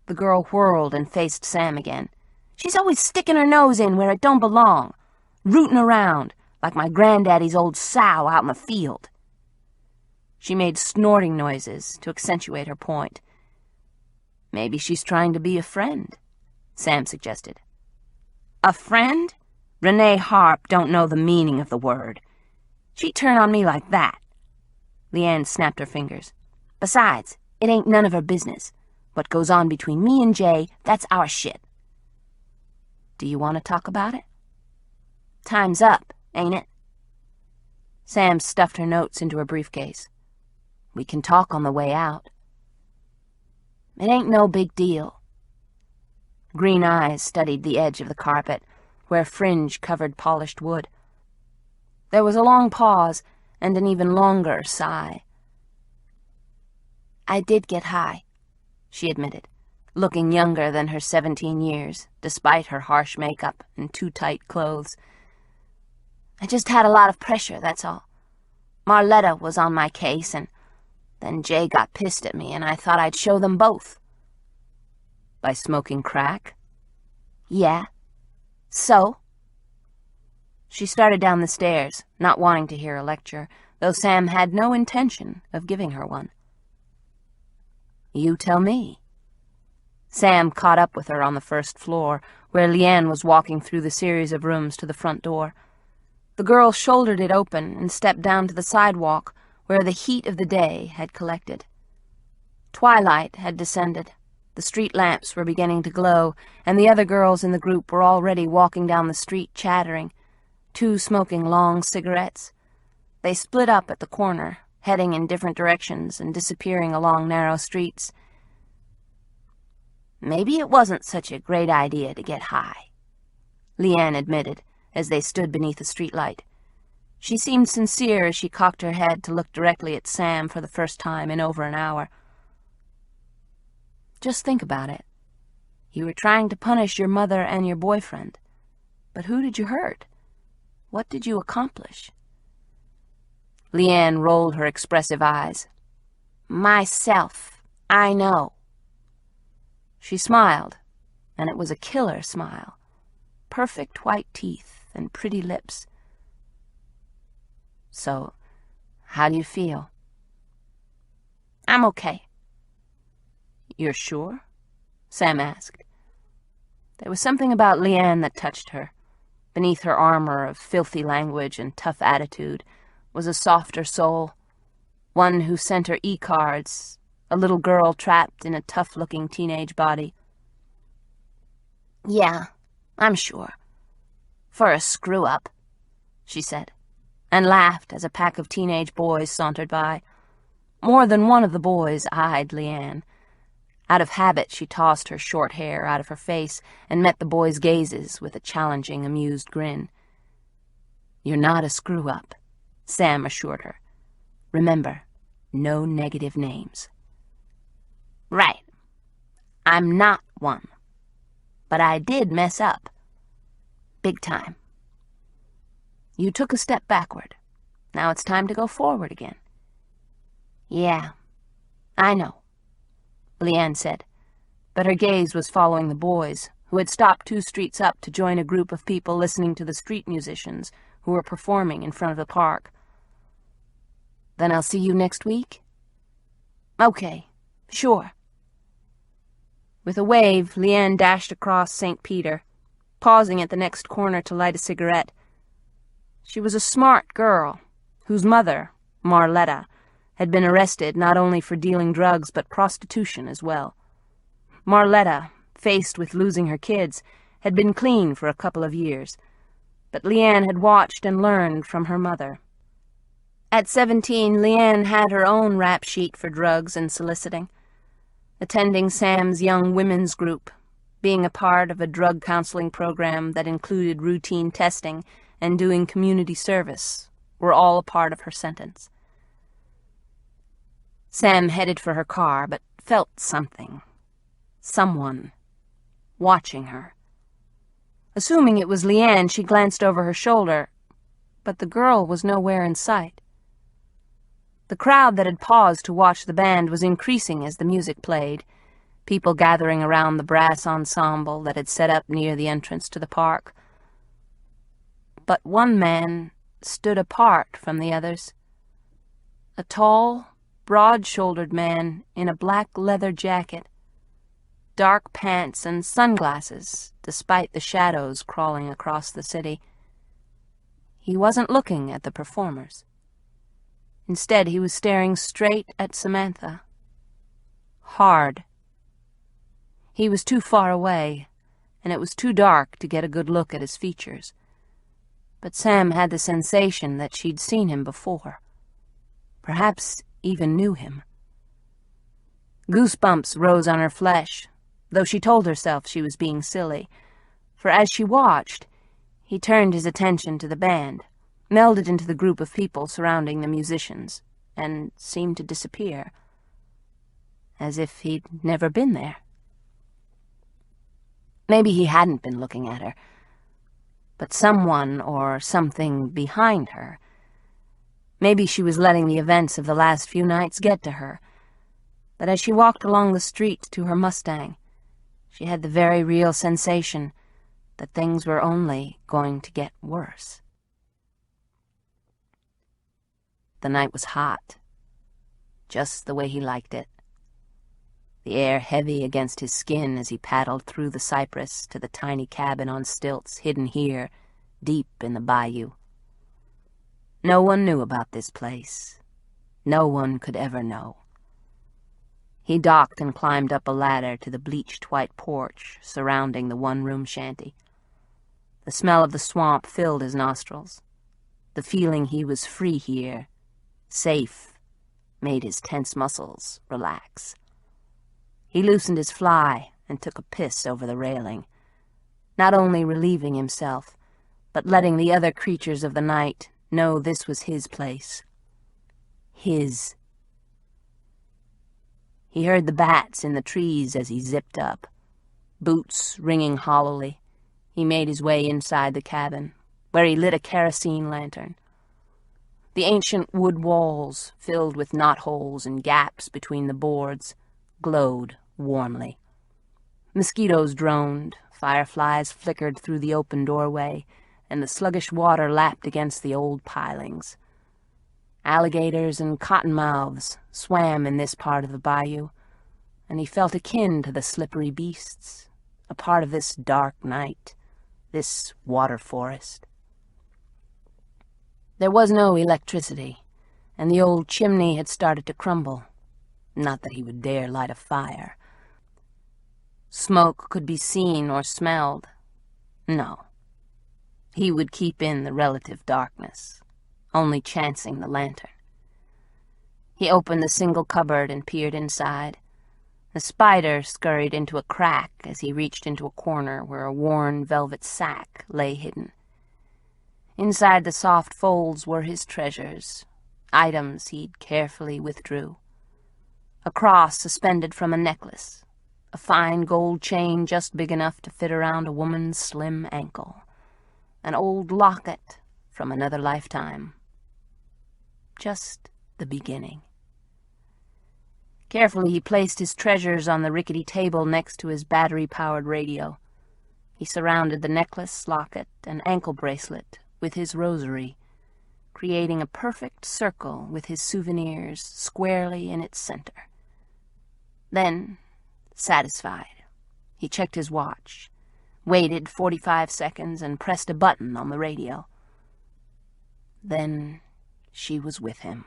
The girl whirled and faced Sam again. "She's always sticking her nose in where it don't belong, rooting around like my granddaddy's old sow out in the field." She made snorting noises to accentuate her point. "Maybe she's trying to be a friend," Sam suggested. "A friend? Renee Harp don't know the meaning of the word. She'd turn on me like that." Leanne snapped her fingers. "Besides, it ain't none of her business. What goes on between me and Jay, that's our shit." "Do you want to talk about it?" "Time's up, ain't it?" Sam stuffed her notes into her briefcase. "We can talk on the way out." "It ain't no big deal." Green eyes studied the edge of the carpet, where fringe covered polished wood. There was a long pause and an even longer sigh. "I did get high," she admitted, looking younger than her 17 years, despite her harsh makeup and too tight clothes. "I just had a lot of pressure, that's all. Marletta was on my case, and then Jay got pissed at me, and I thought I'd show them both." "By smoking crack?" "Yeah. So?" She started down the stairs, not wanting to hear a lecture, though Sam had no intention of giving her one. "You tell me." Sam caught up with her on the first floor, where Leanne was walking through the series of rooms to the front door. The girl shouldered it open and stepped down to the sidewalk, where the heat of the day had collected. Twilight had descended. The street lamps were beginning to glow, and the other girls in the group were already walking down the street chattering, 2 smoking long cigarettes. They split up at the corner, heading in different directions and disappearing along narrow streets. "Maybe it wasn't such a great idea to get high," Leanne admitted as they stood beneath a streetlight. She seemed sincere as she cocked her head to look directly at Sam for the first time in over an hour. "Just think about it. You were trying to punish your mother and your boyfriend. But who did you hurt? What did you accomplish?" Leanne rolled her expressive eyes. "Myself. I know." She smiled, and it was a killer smile. Perfect white teeth and pretty lips. "So, how do you feel?" "I'm okay." "You're sure?" Sam asked. There was something about Leanne that touched her. Beneath her armor of filthy language and tough attitude was a softer soul, one who sent her e-cards, a little girl trapped in a tough-looking teenage body. "Yeah, I'm sure. For a screw-up," she said, and laughed as a pack of teenage boys sauntered by. More than one of the boys eyed Leanne. Out of habit, she tossed her short hair out of her face and met the boys' gazes with a challenging, amused grin. "You're not a screw-up," Sam assured her. "Remember, no negative names." "Right. I'm not one. But I did mess up. Big time." "You took a step backward. Now it's time to go forward again." "Yeah, I know," Leanne said, but her gaze was following the boys, who had stopped 2 streets up to join a group of people listening to the street musicians who were performing in front of the park. "Then I'll see you next week?" "Okay, sure." With a wave, Leanne dashed across St. Peter, pausing at the next corner to light a cigarette. She was a smart girl, whose mother, Marletta, had been arrested not only for dealing drugs but prostitution as well. Marletta, faced with losing her kids, had been clean for a couple of years, but Leanne had watched and learned from her mother. At 17, Leanne had her own rap sheet for drugs and soliciting, attending Sam's young women's group, being a part of a drug counseling program that included routine testing and doing community service, were all a part of her sentence. Sam headed for her car, but felt something. Someone watching her. Assuming it was Leanne, she glanced over her shoulder, but the girl was nowhere in sight. The crowd that had paused to watch the band was increasing as the music played, people gathering around the brass ensemble that had set up near the entrance to the park. But one man stood apart from the others. A tall, broad-shouldered man in a black leather jacket, dark pants and sunglasses, despite the shadows crawling across the city. He wasn't looking at the performers. Instead, he was staring straight at Samantha. Hard. He was too far away, and it was too dark to get a good look at his features. But Sam had the sensation that she'd seen him before. Perhaps even knew him. Goosebumps rose on her flesh, though she told herself she was being silly, for as she watched, he turned his attention to the band, melded into the group of people surrounding the musicians, and seemed to disappear, as if he'd never been there. Maybe he hadn't been looking at her, but someone or something behind her. Maybe she was letting the events of the last few nights get to her, but as she walked along the street to her Mustang, she had the very real sensation that things were only going to get worse. The night was hot, just the way he liked it. The air heavy against his skin as he paddled through the cypress to the tiny cabin on stilts hidden here, deep in the bayou. No one knew about this place. No one could ever know. He docked and climbed up a ladder to the bleached white porch surrounding the one-room shanty. The smell of the swamp filled his nostrils. The feeling he was free here, safe, made his tense muscles relax. He loosened his fly and took a piss over the railing, not only relieving himself, but letting the other creatures of the night know this was his place. His. He heard the bats in the trees as he zipped up, boots ringing hollowly. He made his way inside the cabin, where he lit a kerosene lantern. The ancient wood walls, filled with knotholes and gaps between the boards, glowed warmly. Mosquitoes droned, fireflies flickered through the open doorway, and the sluggish water lapped against the old pilings. Alligators and cottonmouths swam in this part of the bayou, and he felt akin to the slippery beasts, a part of this dark night, this water forest. There was no electricity, and the old chimney had started to crumble. Not that he would dare light a fire. Smoke could be seen or smelled. No. He would keep in the relative darkness, only chancing the lantern. He opened the single cupboard and peered inside. A spider scurried into a crack as he reached into a corner where a worn velvet sack lay hidden. Inside the soft folds were his treasures, items he'd carefully withdrew. A cross suspended from a necklace, a fine gold chain just big enough to fit around a woman's slim ankle, an old locket from another lifetime. Just the beginning. Carefully he placed his treasures on the rickety table next to his battery-powered radio. He surrounded the necklace, locket, and ankle bracelet with his rosary, creating a perfect circle with his souvenirs squarely in its center. Then, satisfied, he checked his watch, waited 45 seconds, and pressed a button on the radio. Then she was with him.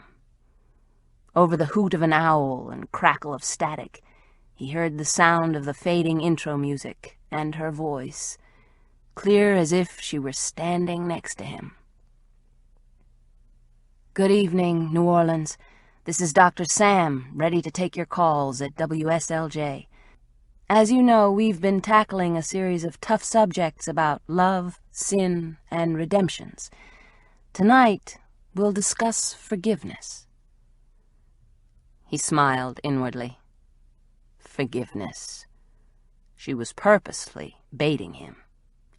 Over the hoot of an owl and crackle of static, he heard the sound of the fading intro music and her voice, clear as if she were standing next to him. "Good evening, New Orleans. This is Dr. Sam, ready to take your calls at WSLJ. As you know, we've been tackling a series of tough subjects about love, sin, and redemptions. Tonight, we'll discuss forgiveness." He smiled inwardly. Forgiveness. She was purposely baiting him,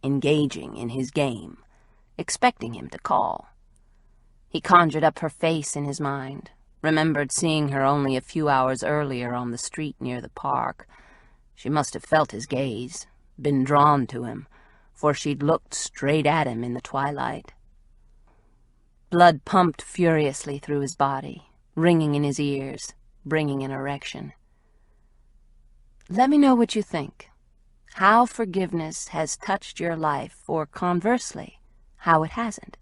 engaging in his game, expecting him to call. He conjured up her face in his mind, remembered seeing her only a few hours earlier on the street near the park. She must have felt his gaze, been drawn to him, for she'd looked straight at him in the twilight. Blood pumped furiously through his body, ringing in his ears, bringing an erection. "Let me know what you think. How forgiveness has touched your life, or conversely, how it hasn't.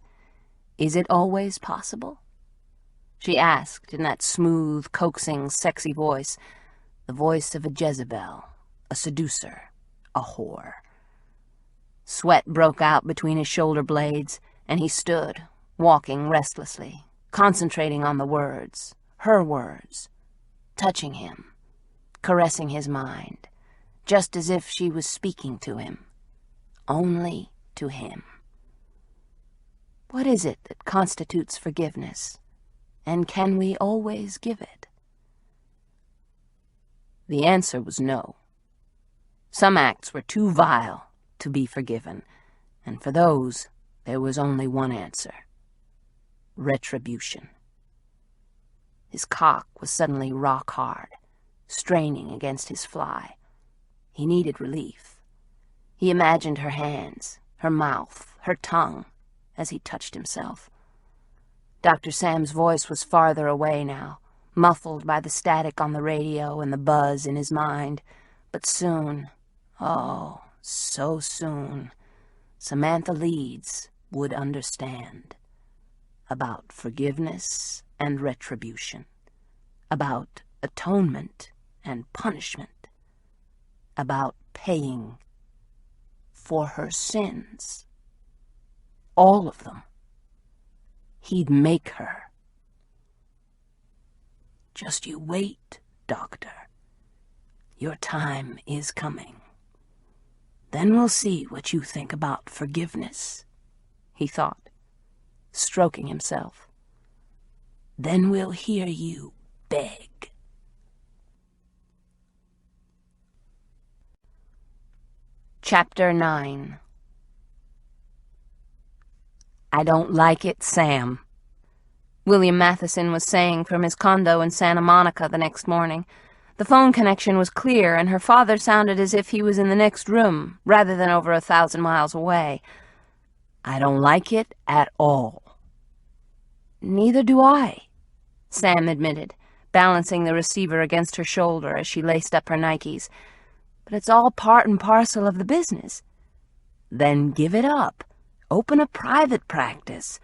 Is it always possible?" She asked in that smooth, coaxing, sexy voice, the voice of a Jezebel, a seducer, a whore. Sweat broke out between his shoulder blades, and he stood, walking restlessly, concentrating on the words, her words, touching him, caressing his mind, just as if she was speaking to him, only to him. What is it that constitutes forgiveness, and can we always give it? The answer was no. Some acts were too vile to be forgiven, and for those there was only one answer: retribution. His cock was suddenly rock hard, straining against his fly. He needed relief. He imagined her hands, her mouth, her tongue, as he touched himself. Dr. Sam's voice was farther away now, muffled by the static on the radio and the buzz in his mind. But soon, oh, so soon, Samantha Leeds would understand. About forgiveness and retribution. About atonement and punishment. About paying for her sins. All of them. He'd make her. "Just you wait, Doctor. Your time is coming. Then we'll see what you think about forgiveness," he thought, stroking himself. "Then we'll hear you beg." Chapter 9. "I don't like it, Sam," William Matheson was saying from his condo in Santa Monica the next morning. The phone connection was clear, and her father sounded as if he was in the next room, rather than over 1,000 miles away. "I don't like it at all." "Neither do I," Sam admitted, balancing the receiver against her shoulder as she laced up her Nikes. "But it's all part and parcel of the business." "Then give it up. Open a private practice.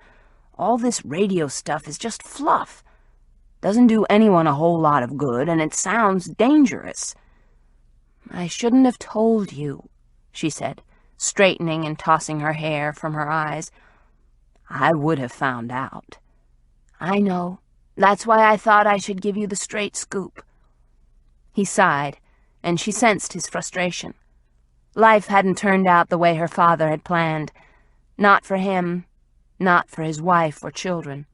All this radio stuff is just fluff. Doesn't do anyone a whole lot of good, and it sounds dangerous." "I shouldn't have told you," she said, straightening and tossing her hair from her eyes. "I would have found out." "I know. That's why I thought I should give you the straight scoop." He sighed, and she sensed his frustration. Life hadn't turned out the way her father had planned. Not for him, not for his wife or children.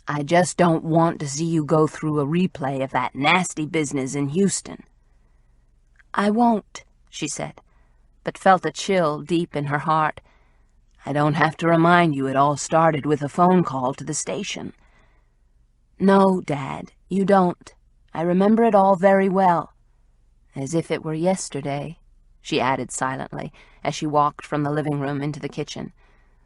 "I just don't want to see you go through a replay of that nasty business in Houston." "I won't," she said, but felt a chill deep in her heart. "I don't have to remind you it all started with a phone call to the station." "No, Dad, you don't. I remember it all very well, as if it were yesterday." she added silently as she walked from the living room into the kitchen.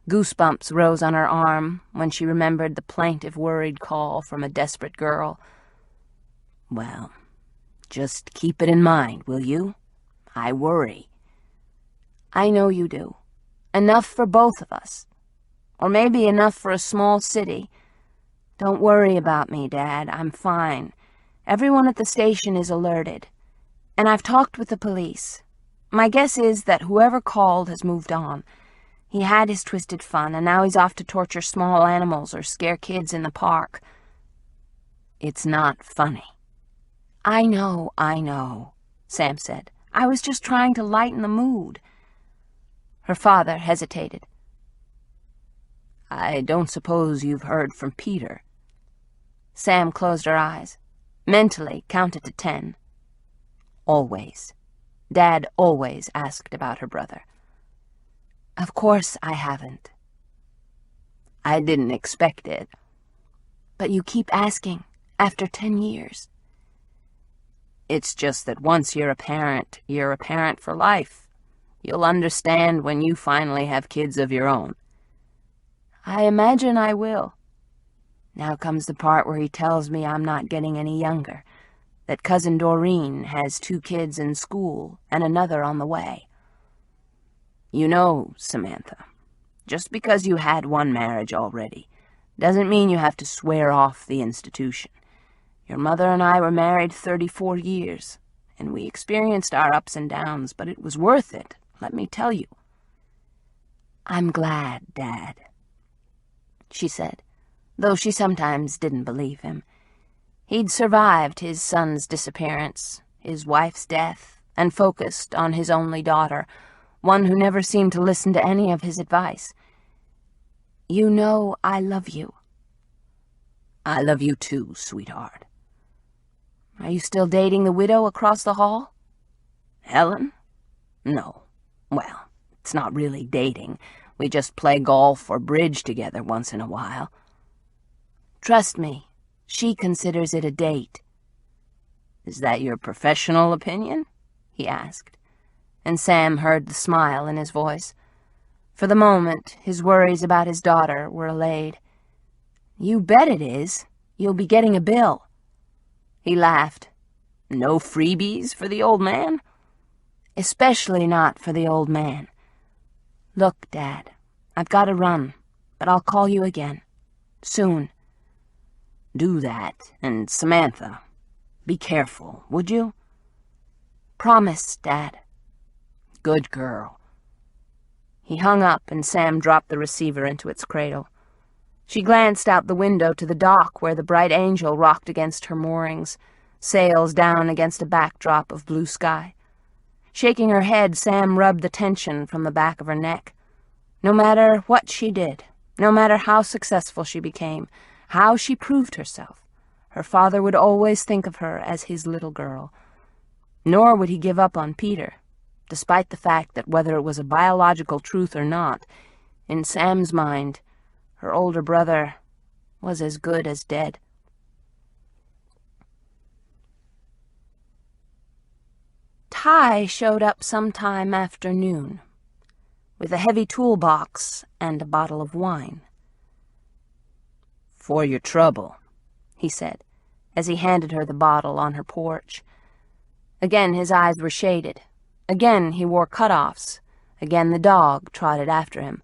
Goosebumps rose on her arm when she remembered the plaintive, worried call from a desperate girl. "Well, just keep it in mind, will you? I worry." "I know you do. Enough for both of us. Or maybe enough for a small city. Don't worry about me, Dad. I'm fine. Everyone at the station is alerted. And I've talked with the police. My guess is that whoever called has moved on. He had his twisted fun, and now he's off to torture small animals or scare kids in the park." "It's not funny." I know, Sam said. "I was just trying to lighten the mood." Her father hesitated. "I don't suppose you've heard from Peter." Sam closed her eyes, mentally counted to 10. Always. Dad always asked about her brother. "Of course I haven't." "I didn't expect it." "But you keep asking, after 10 years. "It's just that once you're a parent for life. You'll understand when you finally have kids of your own." "I imagine I will." Now comes the part where he tells me I'm not getting any younger, that Cousin Doreen has 2 kids in school and another on the way. "You know, Samantha, just because you had one marriage already doesn't mean you have to swear off the institution. Your mother and I were married 34 years, and we experienced our ups and downs, but it was worth it, let me tell you." "I'm glad, Dad," she said, though she sometimes didn't believe him. He'd survived his son's disappearance, his wife's death, and focused on his only daughter, one who never seemed to listen to any of his advice. "You know I love you." "I love you too, sweetheart." "Are you still dating the widow across the hall?" "Helen? No. Well, it's not really dating. We just play golf or bridge together once in a while." "Trust me, she considers it a date." "Is that your professional opinion?" he asked, and Sam heard the smile in his voice. For the moment, his worries about his daughter were allayed. "You bet it is. You'll be getting a bill." He laughed. "No freebies for the old man?" "Especially not for the old man. Look, Dad, I've got to run, but I'll call you again. Soon." "Do that, and Samantha, be careful, would you?" "Promise, Dad." "Good girl." He hung up, and Sam dropped the receiver into its cradle. She glanced out the window to the dock where the bright Angel rocked against her moorings, sails down against a backdrop of blue sky. Shaking her head, Sam rubbed the tension from the back of her neck. No matter what she did, no matter how successful she became, how she proved herself, her father would always think of her as his little girl. Nor would he give up on Peter, despite the fact that whether it was a biological truth or not, in Sam's mind, her older brother was as good as dead. Ty showed up sometime after noon, with a heavy toolbox and a bottle of wine. "For your trouble," he said, as he handed her the bottle on her porch. Again his eyes were shaded. Again he wore cut-offs. Again the dog trotted after him.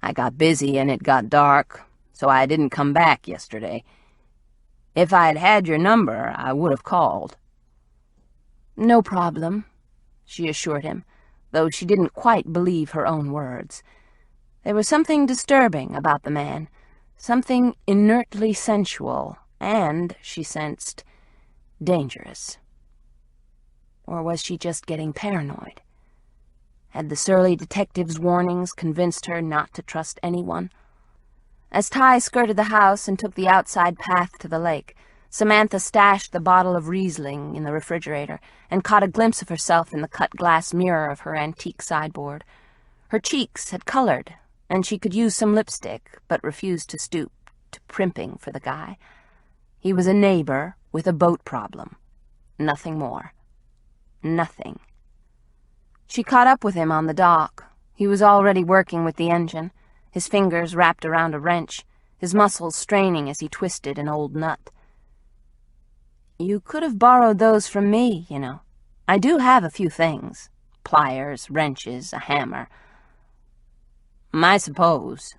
"I got busy and it got dark, so I didn't come back yesterday. If I had had your number, I would have called." "No problem," she assured him, though she didn't quite believe her own words. There was something disturbing about the man, something inertly sensual, and, she sensed, dangerous. Or was she just getting paranoid? Had the surly detective's warnings convinced her not to trust anyone? As Ty skirted the house and took the outside path to the lake, Samantha stashed the bottle of Riesling in the refrigerator and caught a glimpse of herself in the cut-glass mirror of her antique sideboard. Her cheeks had colored, and she could use some lipstick, but refused to stoop to primping for the guy. He was a neighbor with a boat problem. Nothing more. Nothing. She caught up with him on the dock. He was already working with the engine, his fingers wrapped around a wrench, his muscles straining as he twisted an old nut. "You could have borrowed those from me, you know. I do have a few things. Pliers, wrenches, a hammer." "I suppose.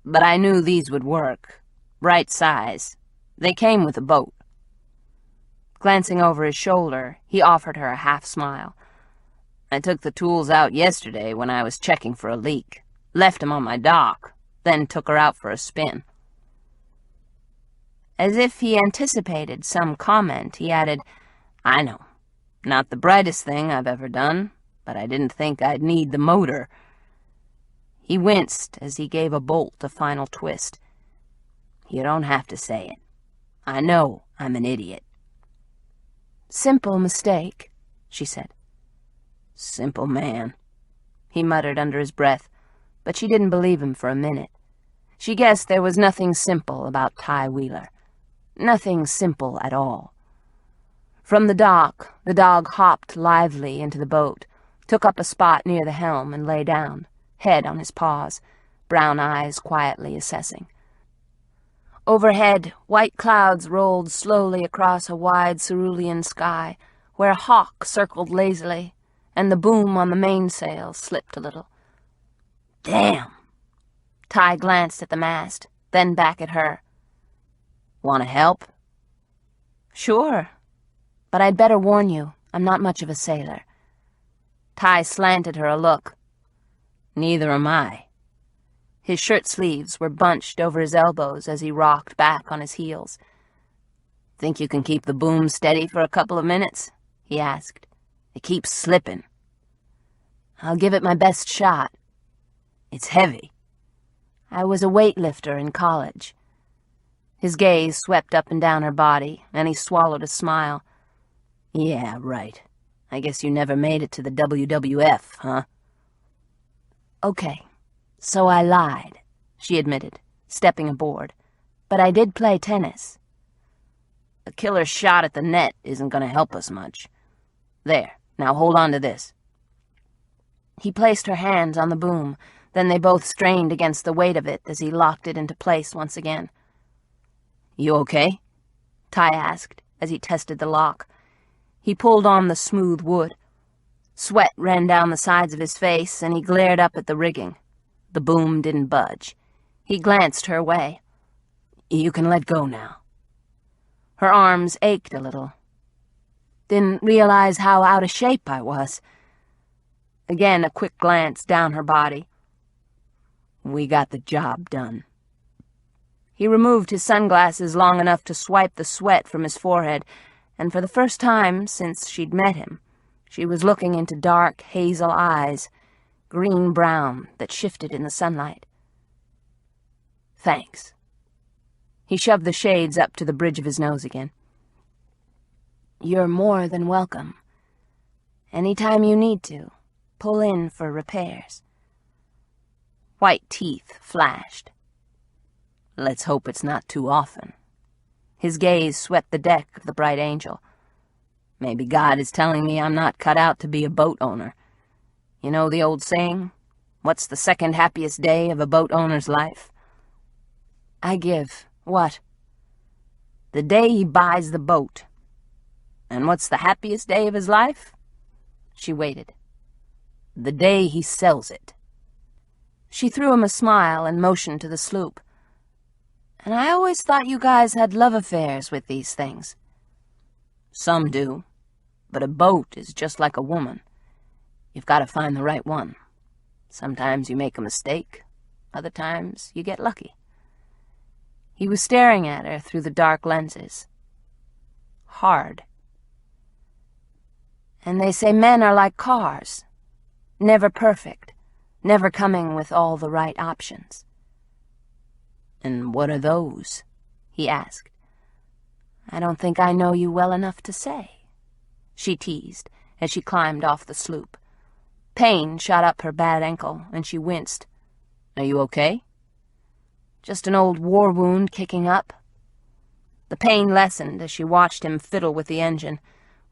But I knew these would work. Right size. They came with a boat." Glancing over his shoulder, he offered her a half-smile. "I took the tools out yesterday when I was checking for a leak. Left 'em on my dock, then took her out for a spin." As if he anticipated some comment, he added, "I know. Not the brightest thing I've ever done, but I didn't think I'd need the motor." He winced as he gave a bolt a final twist. "You don't have to say it. I know I'm an idiot." "Simple mistake," she said. "Simple man," he muttered under his breath, but she didn't believe him for a minute. She guessed there was nothing simple about Ty Wheeler. Nothing simple at all. From the dock, the dog hopped lively into the boat, took up a spot near the helm and lay down, head on his paws, brown eyes quietly assessing. Overhead, white clouds rolled slowly across a wide cerulean sky, where a hawk circled lazily, and the boom on the mainsail slipped a little. "Damn!" Ty glanced at the mast, then back at her. "Want to help?" "Sure. But I'd better warn you, I'm not much of a sailor." Ty slanted her a look. "Neither am I." His shirt sleeves were bunched over his elbows as he rocked back on his heels. "Think you can keep the boom steady for a couple of minutes?" he asked. "It keeps slipping." "I'll give it my best shot." "It's heavy." "I was a weightlifter in college." His gaze swept up and down her body, and he swallowed a smile. "Yeah, right. I guess you never made it to the WWF, huh?" "Okay, so I lied," she admitted, stepping aboard. "But I did play tennis." "A killer shot at the net isn't going to help us much. There, now hold on to this." He placed her hands on the boom, then they both strained against the weight of it as he locked it into place once again. "You okay?" Ty asked as he tested the lock. He pulled on the smooth wood. Sweat ran down the sides of his face, and he glared up at the rigging. The boom didn't budge. He glanced her way. "You can let go now." Her arms ached a little. "Didn't realize how out of shape I was." Again a quick glance down her body. "We got the job done." He removed his sunglasses long enough to swipe the sweat from his forehead, and for the first time since she'd met him, she was looking into dark hazel eyes, green-brown, that shifted in the sunlight. "Thanks." He shoved the shades up to the bridge of his nose again. "You're more than welcome. Anytime you need to, pull in for repairs." White teeth flashed. "Let's hope it's not too often." His gaze swept the deck of the Bright Angel. "Maybe God is telling me I'm not cut out to be a boat owner. You know the old saying, what's the second happiest day of a boat owner's life?" "I give. What?" "The day he buys the boat." "And what's the happiest day of his life?" She waited. "The day he sells it." She threw him a smile and motioned to the sloop. "And I always thought you guys had love affairs with these things." "Some do, but a boat is just like a woman. You've got to find the right one. Sometimes you make a mistake, other times you get lucky." He was staring at her through the dark lenses. Hard. "And they say men are like cars, never perfect, never coming with all the right options." "And what are those?" he asked. "I don't think I know you well enough to say," she teased as she climbed off the sloop. Pain shot up her bad ankle, and she winced. "Are you okay?" "Just an old war wound kicking up." The pain lessened as she watched him fiddle with the engine.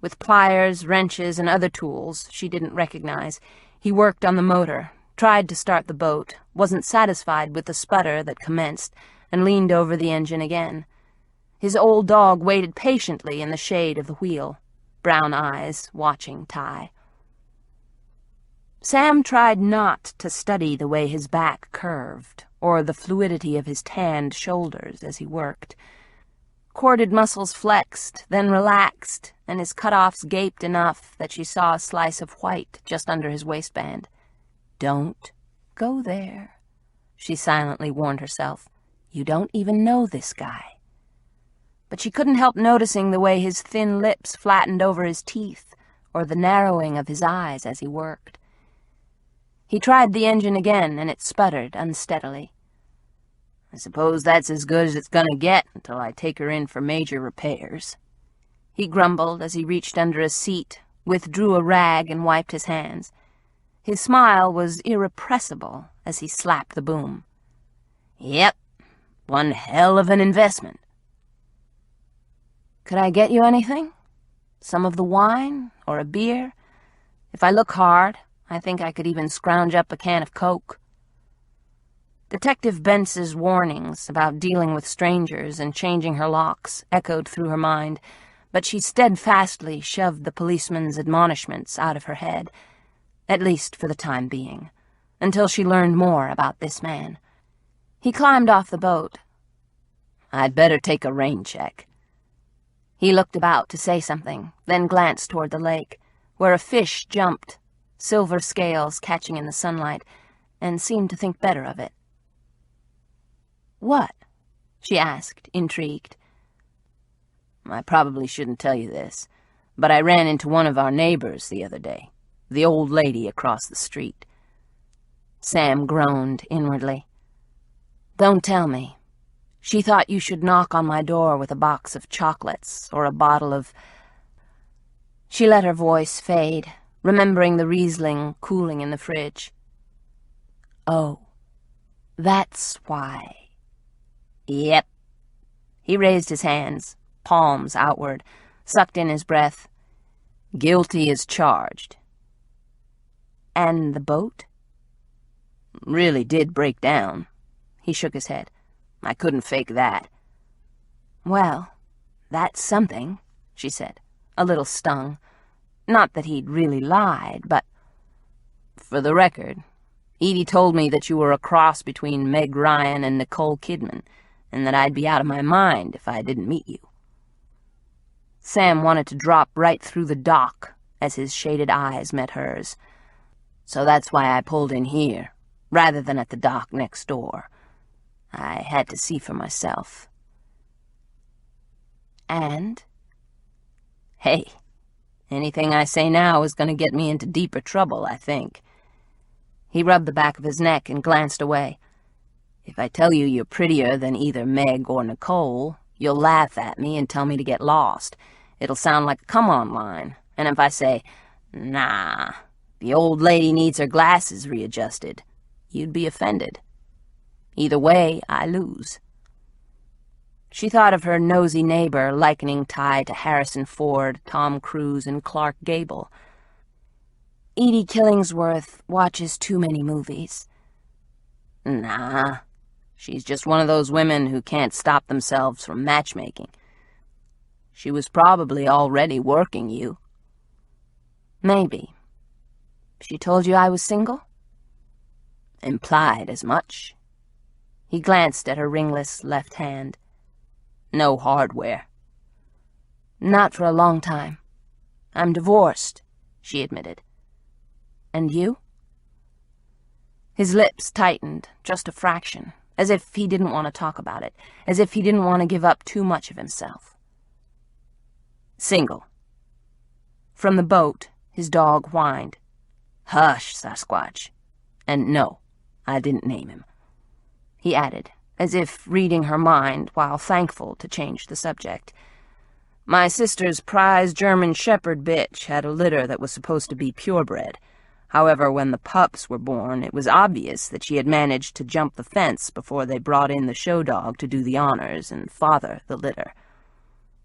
With pliers, wrenches, and other tools she didn't recognize, He worked on the motor, tried to start the boat, wasn't satisfied with the sputter that commenced, and leaned over the engine again. His old dog waited patiently in the shade of the wheel, brown eyes watching Ty. Sam tried not to study the way his back curved, or the fluidity of his tanned shoulders as he worked. Corded muscles flexed, then relaxed, and his cut-offs gaped enough that she saw a slice of white just under his waistband. "Don't go there," she silently warned herself. "You don't even know this guy." But she couldn't help noticing the way his thin lips flattened over his teeth, or the narrowing of his eyes as he worked. He tried the engine again, and it sputtered unsteadily. "I suppose that's as good as it's gonna get until I take her in for major repairs," he grumbled as he reached under a seat, withdrew a rag, and wiped his hands. His smile was irrepressible as he slapped the boom. "Yep, one hell of an investment." "Could I get you anything? Some of the wine, or a beer? If I look hard, I think I could even scrounge up a can of Coke." Detective Bentz's warnings about dealing with strangers and changing her locks echoed through her mind, but she steadfastly shoved the policeman's admonishments out of her head, at least for the time being, until she learned more about this man. He climbed off the boat. "I'd better take a rain check." He looked about to say something, then glanced toward the lake, where a fish jumped, silver scales catching in the sunlight, and seemed to think better of it. "What?" she asked, intrigued. "I probably shouldn't tell you this, but I ran into one of our neighbors the other day, the old lady across the street." Sam groaned inwardly. "Don't tell me. She thought you should knock on my door with a box of chocolates or a bottle of—" She let her voice fade, remembering the Riesling cooling in the fridge. "Oh, that's why." "Yep." He raised his hands, palms outward, sucked in his breath. "Guilty as charged." "And the boat?" "Really did break down." He shook his head. "I couldn't fake that." "Well, that's something," she said, a little stung. Not that he'd really lied, but— "For the record, Edie told me that you were a cross between Meg Ryan and Nicole Kidman, and that I'd be out of my mind if I didn't meet you." Sam wanted to drop right through the dock as his shaded eyes met hers. "So that's why I pulled in here, rather than at the dock next door. I had to see for myself." "And?" "Hey, anything I say now is going to get me into deeper trouble, I think." He rubbed the back of his neck and glanced away. "If I tell you you're prettier than either Meg or Nicole, you'll laugh at me and tell me to get lost. It'll sound like a come-on line. And if I say, 'Nah, the old lady needs her glasses readjusted,' you'd be offended. Either way, I lose." She thought of her nosy neighbor likening Ty to Harrison Ford, Tom Cruise, and Clark Gable. "Edie Killingsworth watches too many movies." "Nah, she's just one of those women who can't stop themselves from matchmaking. She was probably already working you." "Maybe. She told you I was single?" "Implied as much." He glanced at her ringless left hand. "No hardware." "Not for a long time. I'm divorced," she admitted. "And you?" His lips tightened, just a fraction, as if he didn't want to talk about it, as if he didn't want to give up too much of himself. "Single." From the boat, his dog whined. "Hush, Sasquatch. And no, I didn't name him." He added, as if reading her mind while thankful to change the subject. "My sister's prize German shepherd bitch had a litter that was supposed to be purebred. However, when the pups were born, it was obvious that she had managed to jump the fence before they brought in the show dog to do the honors and father the litter.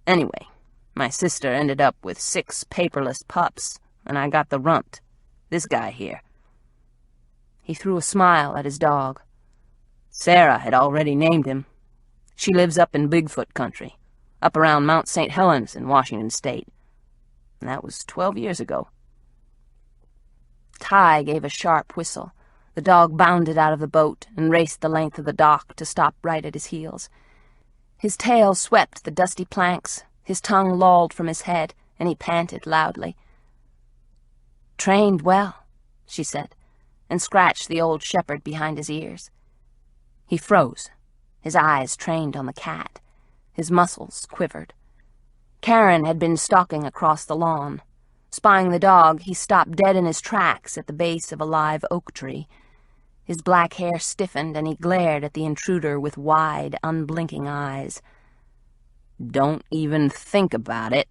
Anyway, my sister ended up with 6 paperless pups, and I got the runt. This guy here. He threw a smile at his dog. Sarah had already named him. She lives up in Bigfoot country, up around Mount St. Helens in Washington State. And that was 12 years ago. Ty gave a sharp whistle. The dog bounded out of the boat and raced the length of the dock to stop right at his heels. His tail swept the dusty planks, his tongue lolled from his head, and he panted loudly. "Trained well," she said, and scratched the old shepherd behind his ears. He froze, his eyes trained on the cat. His muscles quivered. Karen had been stalking across the lawn. Spying the dog, he stopped dead in his tracks at the base of a live oak tree. His black hair stiffened, and he glared at the intruder with wide, unblinking eyes. "Don't even think about it,"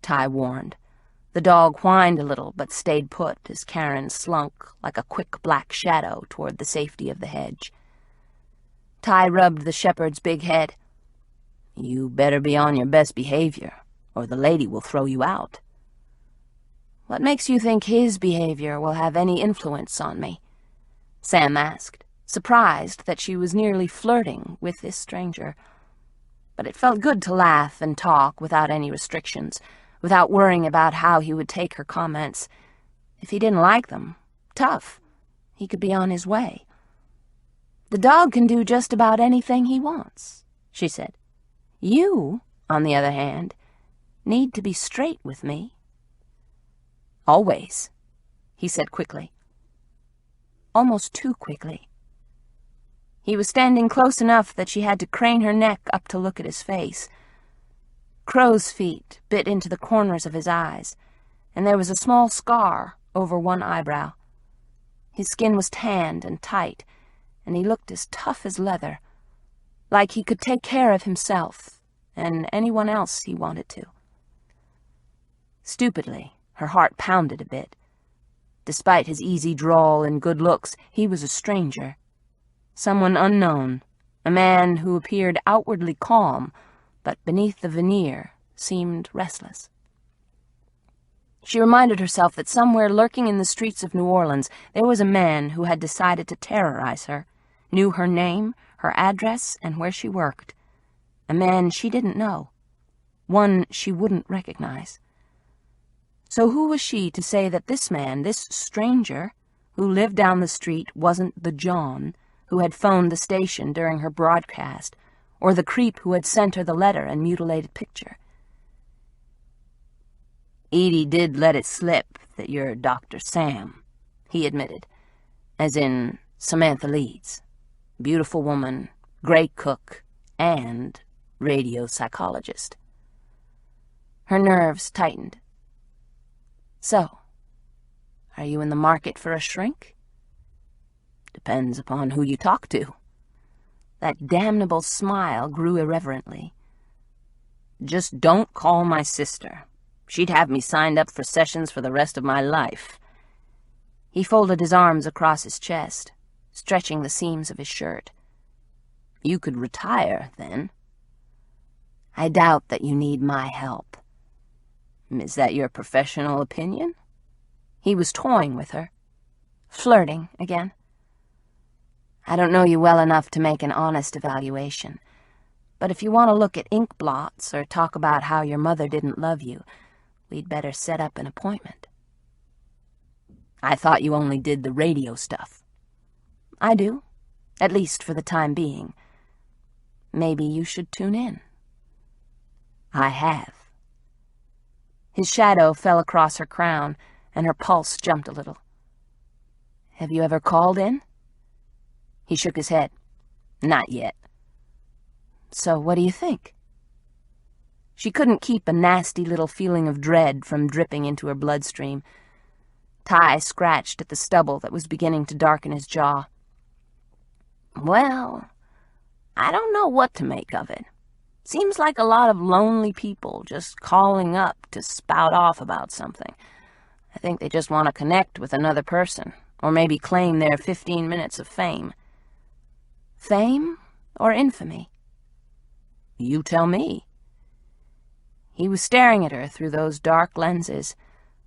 Ty warned. The dog whined a little, but stayed put as Karen slunk like a quick black shadow toward the safety of the hedge. Ty rubbed the shepherd's big head. "You better be on your best behavior, or the lady will throw you out." "What makes you think his behavior will have any influence on me?" Sam asked, surprised that she was nearly flirting with this stranger. But it felt good to laugh and talk without any restrictions, without worrying about how he would take her comments. If he didn't like them, tough. He could be on his way. "The dog can do just about anything he wants," she said. "You, on the other hand, need to be straight with me." "Always," he said quickly. Almost too quickly. He was standing close enough that she had to crane her neck up to look at his face. Crow's feet bit into the corners of his eyes, and there was a small scar over one eyebrow. His skin was tanned and tight, and he looked as tough as leather, like he could take care of himself and anyone else he wanted to. Stupidly, her heart pounded a bit. Despite his easy drawl and good looks, he was a stranger. Someone unknown, a man who appeared outwardly calm, but beneath the veneer seemed restless. She reminded herself that somewhere lurking in the streets of New Orleans there was a man who had decided to terrorize her, knew her name, her address, and where she worked. A man she didn't know, one she wouldn't recognize. So who was she to say that this man, this stranger, who lived down the street, wasn't the John who had phoned the station during her broadcast, or the creep who had sent her the letter and mutilated picture? "Edie did let it slip that you're Dr. Sam," he admitted, "as in Samantha Leeds. Beautiful woman, great cook, and radio psychologist." Her nerves tightened. "So, are you in the market for a shrink?" "Depends upon who you talk to." That damnable smile grew irreverently. "Just don't call my sister. She'd have me signed up for sessions for the rest of my life." He folded his arms across his chest, stretching the seams of his shirt. "You could retire, then." "I doubt that you need my help." "Is that your professional opinion?" He was toying with her. Flirting again. "I don't know you well enough to make an honest evaluation, but if you want to look at ink blots or talk about how your mother didn't love you, we'd better set up an appointment." "I thought you only did the radio stuff." "I do, at least for the time being. Maybe you should tune in." "I have." His shadow fell across her crown, and her pulse jumped a little. "Have you ever called in?" He shook his head. "Not yet." "So what do you think?" She couldn't keep a nasty little feeling of dread from dripping into her bloodstream. Ty scratched at the stubble that was beginning to darken his jaw. "Well, I don't know what to make of it. Seems like a lot of lonely people just calling up to spout off about something. I think they just want to connect with another person, or maybe claim their 15 minutes of fame." "Fame or infamy?" "You tell me." He was staring at her through those dark lenses,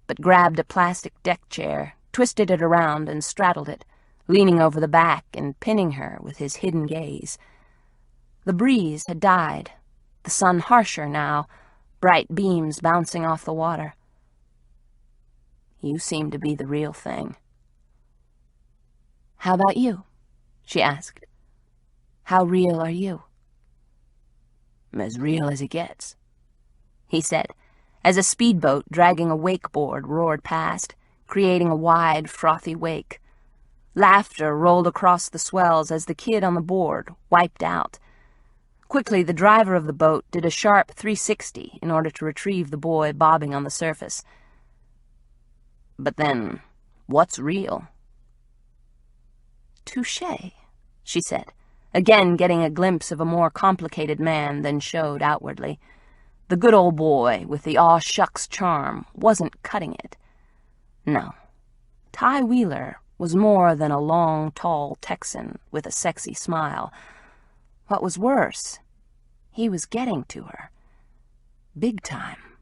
but grabbed a plastic deck chair, twisted it around, and straddled it, leaning over the back and pinning her with his hidden gaze. The breeze had died, the sun harsher now, bright beams bouncing off the water. "You seem to be the real thing." "How about you?" she asked. "How real are you?" "As real as it gets," he said, as a speedboat dragging a wakeboard roared past, creating a wide, frothy wake. Laughter rolled across the swells as the kid on the board wiped out. Quickly, the driver of the boat did a sharp 360 in order to retrieve the boy bobbing on the surface. "But then, what's real?" "Touché," she said, again getting a glimpse of a more complicated man than showed outwardly. The good old boy with the aw-shucks charm wasn't cutting it. No, Ty Wheeler was more than a long, tall Texan with a sexy smile. What was worse, he was getting to her. Big time.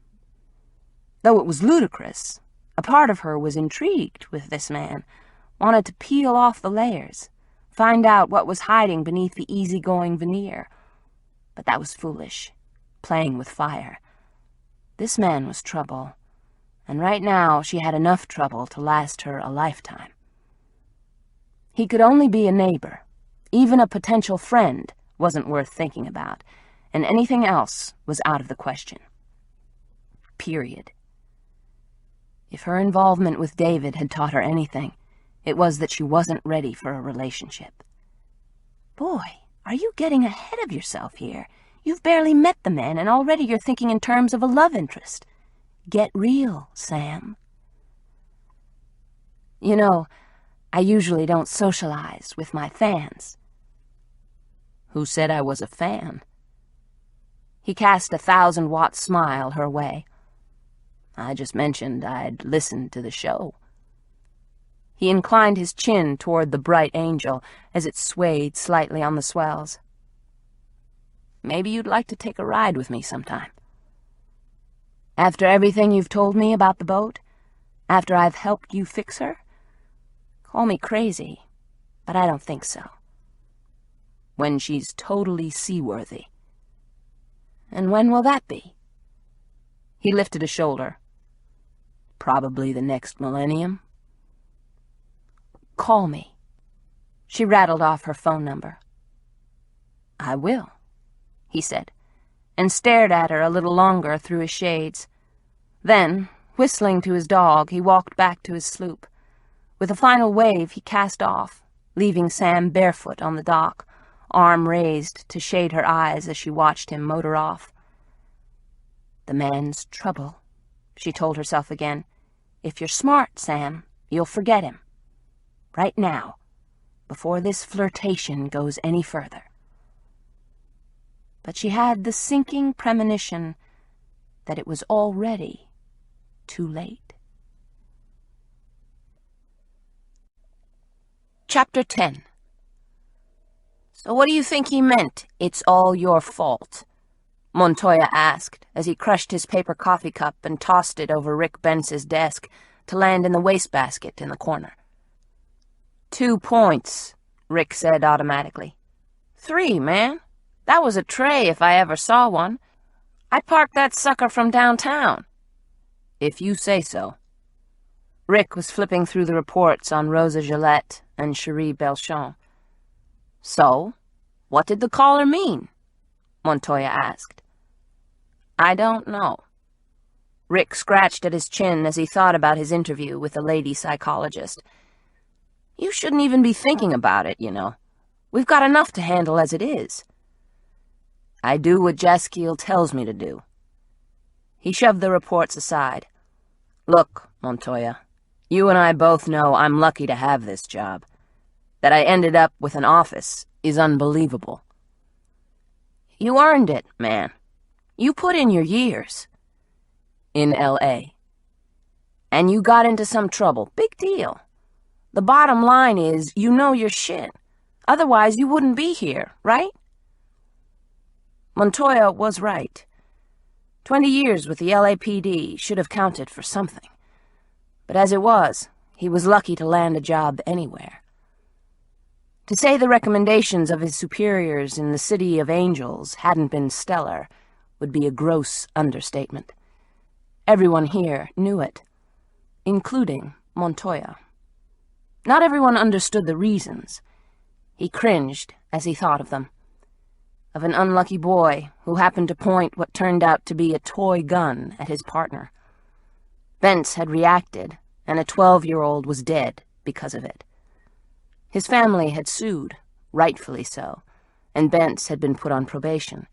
Though it was ludicrous, a part of her was intrigued with this man, wanted to peel off the layers, find out what was hiding beneath the easygoing veneer. But that was foolish, playing with fire. This man was trouble, and right now she had enough trouble to last her a lifetime. He could only be a neighbor. Even a potential friend wasn't worth thinking about, and anything else was out of the question. Period. If her involvement with David had taught her anything, it was that she wasn't ready for a relationship. "Boy, are you getting ahead of yourself here? You've barely met the man, and already you're thinking in terms of a love interest. Get real, Sam." "You know, I usually don't socialize with my fans." "Who said I was a fan?" He cast a 1,000-watt smile her way. "I just mentioned I'd listened to the show." He inclined his chin toward the bright angel as it swayed slightly on the swells. "Maybe you'd like to take a ride with me sometime." "After everything you've told me about the boat? After I've helped you fix her? Call me crazy, but I don't think so." "When she's totally seaworthy." "And when will that be?" He lifted a shoulder. "Probably the next millennium." "Call me." She rattled off her phone number. "I will," he said, and stared at her a little longer through his shades. Then, whistling to his dog, he walked back to his sloop. With a final wave, he cast off, leaving Sam barefoot on the dock, arm raised to shade her eyes as she watched him motor off. "The man's trouble," she told herself again. "If you're smart, Sam, you'll forget him. Right now, before this flirtation goes any further." But she had the sinking premonition that it was already too late. Chapter 10. "So what do you think he meant, 'it's all your fault'?" Montoya asked as he crushed his paper coffee cup and tossed it over Rick Bentz's desk to land in the wastebasket in the corner. 2 points, Rick said automatically. 3, man. That was a tray if I ever saw one. I parked that sucker from downtown." "If you say so." Rick was flipping through the reports on Rosa Gillette and Cherie Belchamp. "So, what did the caller mean?" Montoya asked. "I don't know." Rick scratched at his chin as he thought about his interview with the lady psychologist. "You shouldn't even be thinking about it, you know. We've got enough to handle as it is." "I do what Jaskiel tells me to do." He shoved the reports aside. "Look, Montoya, you and I both know I'm lucky to have this job. That I ended up with an office is unbelievable." "You earned it, man. You put in your years." "In L.A. And you got into some trouble. Big deal. The bottom line is you know your shit. Otherwise you wouldn't be here, right?" Montoya was right. 20 years with the LAPD should have counted for something. But as it was, he was lucky to land a job anywhere. To say the recommendations of his superiors in the City of Angels hadn't been stellar would be a gross understatement. Everyone here knew it, including Montoya. Not everyone understood the reasons. He cringed as he thought of them. Of an unlucky boy who happened to point what turned out to be a toy gun at his partner. Bentz had reacted, and a 12-year-old was dead because of it. His family had sued, rightfully so, and Bentz had been put on probation.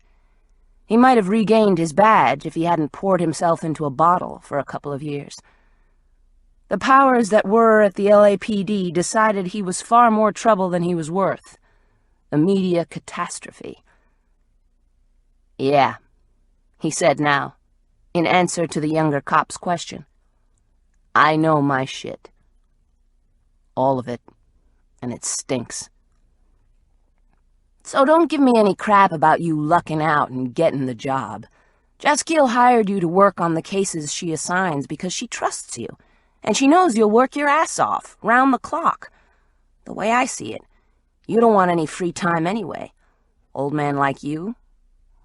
He might have regained his badge if he hadn't poured himself into a bottle for a couple of years. The powers that were at the LAPD decided he was far more trouble than he was worth. A media catastrophe. "Yeah," he said now, in answer to the younger cop's question. "I know my shit. All of it. And it stinks. So don't give me any crap about you lucking out and getting the job. Jaskiel hired you to work on the cases she assigns because she trusts you, and she knows you'll work your ass off, round the clock. The way I see it, you don't want any free time anyway. Old man like you.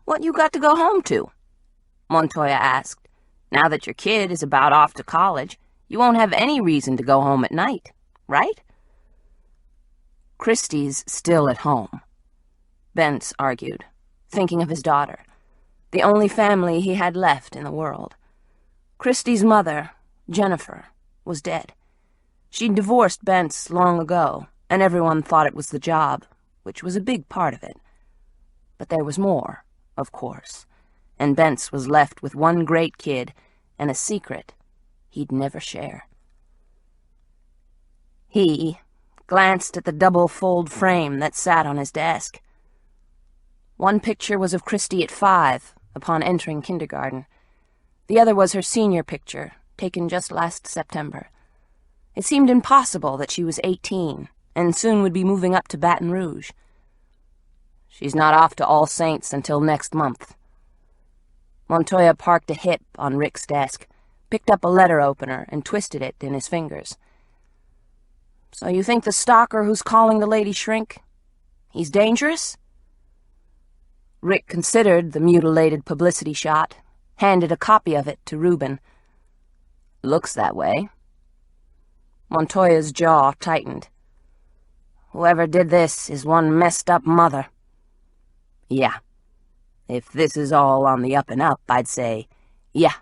What you got to go home to?" Montoya asked. "Now that your kid is about off to college, you won't have any reason to go home at night, right?" "Christie's still at home," Bentz argued, thinking of his daughter, the only family he had left in the world. Christie's mother, Jennifer, was dead. She'd divorced Bentz long ago, and everyone thought it was the job, which was a big part of it. But there was more, of course, and Bentz was left with one great kid and a secret he'd never share. He glanced at the double-fold frame that sat on his desk. One picture was of Christie at 5, upon entering kindergarten. The other was her senior picture, taken just last September. It seemed impossible that she was 18, and soon would be moving up to Baton Rouge. "She's not off to All Saints until next month." Montoya parked a hip on Rick's desk, picked up a letter opener, and twisted it in his fingers. "So you think the stalker who's calling the lady shrink? He's dangerous?" Rick considered the mutilated publicity shot, handed a copy of it to Reuben. "Looks that way." Montoya's jaw tightened. "Whoever did this is one messed-up mother." "Yeah. If this is all on the up and up, I'd say, yeah,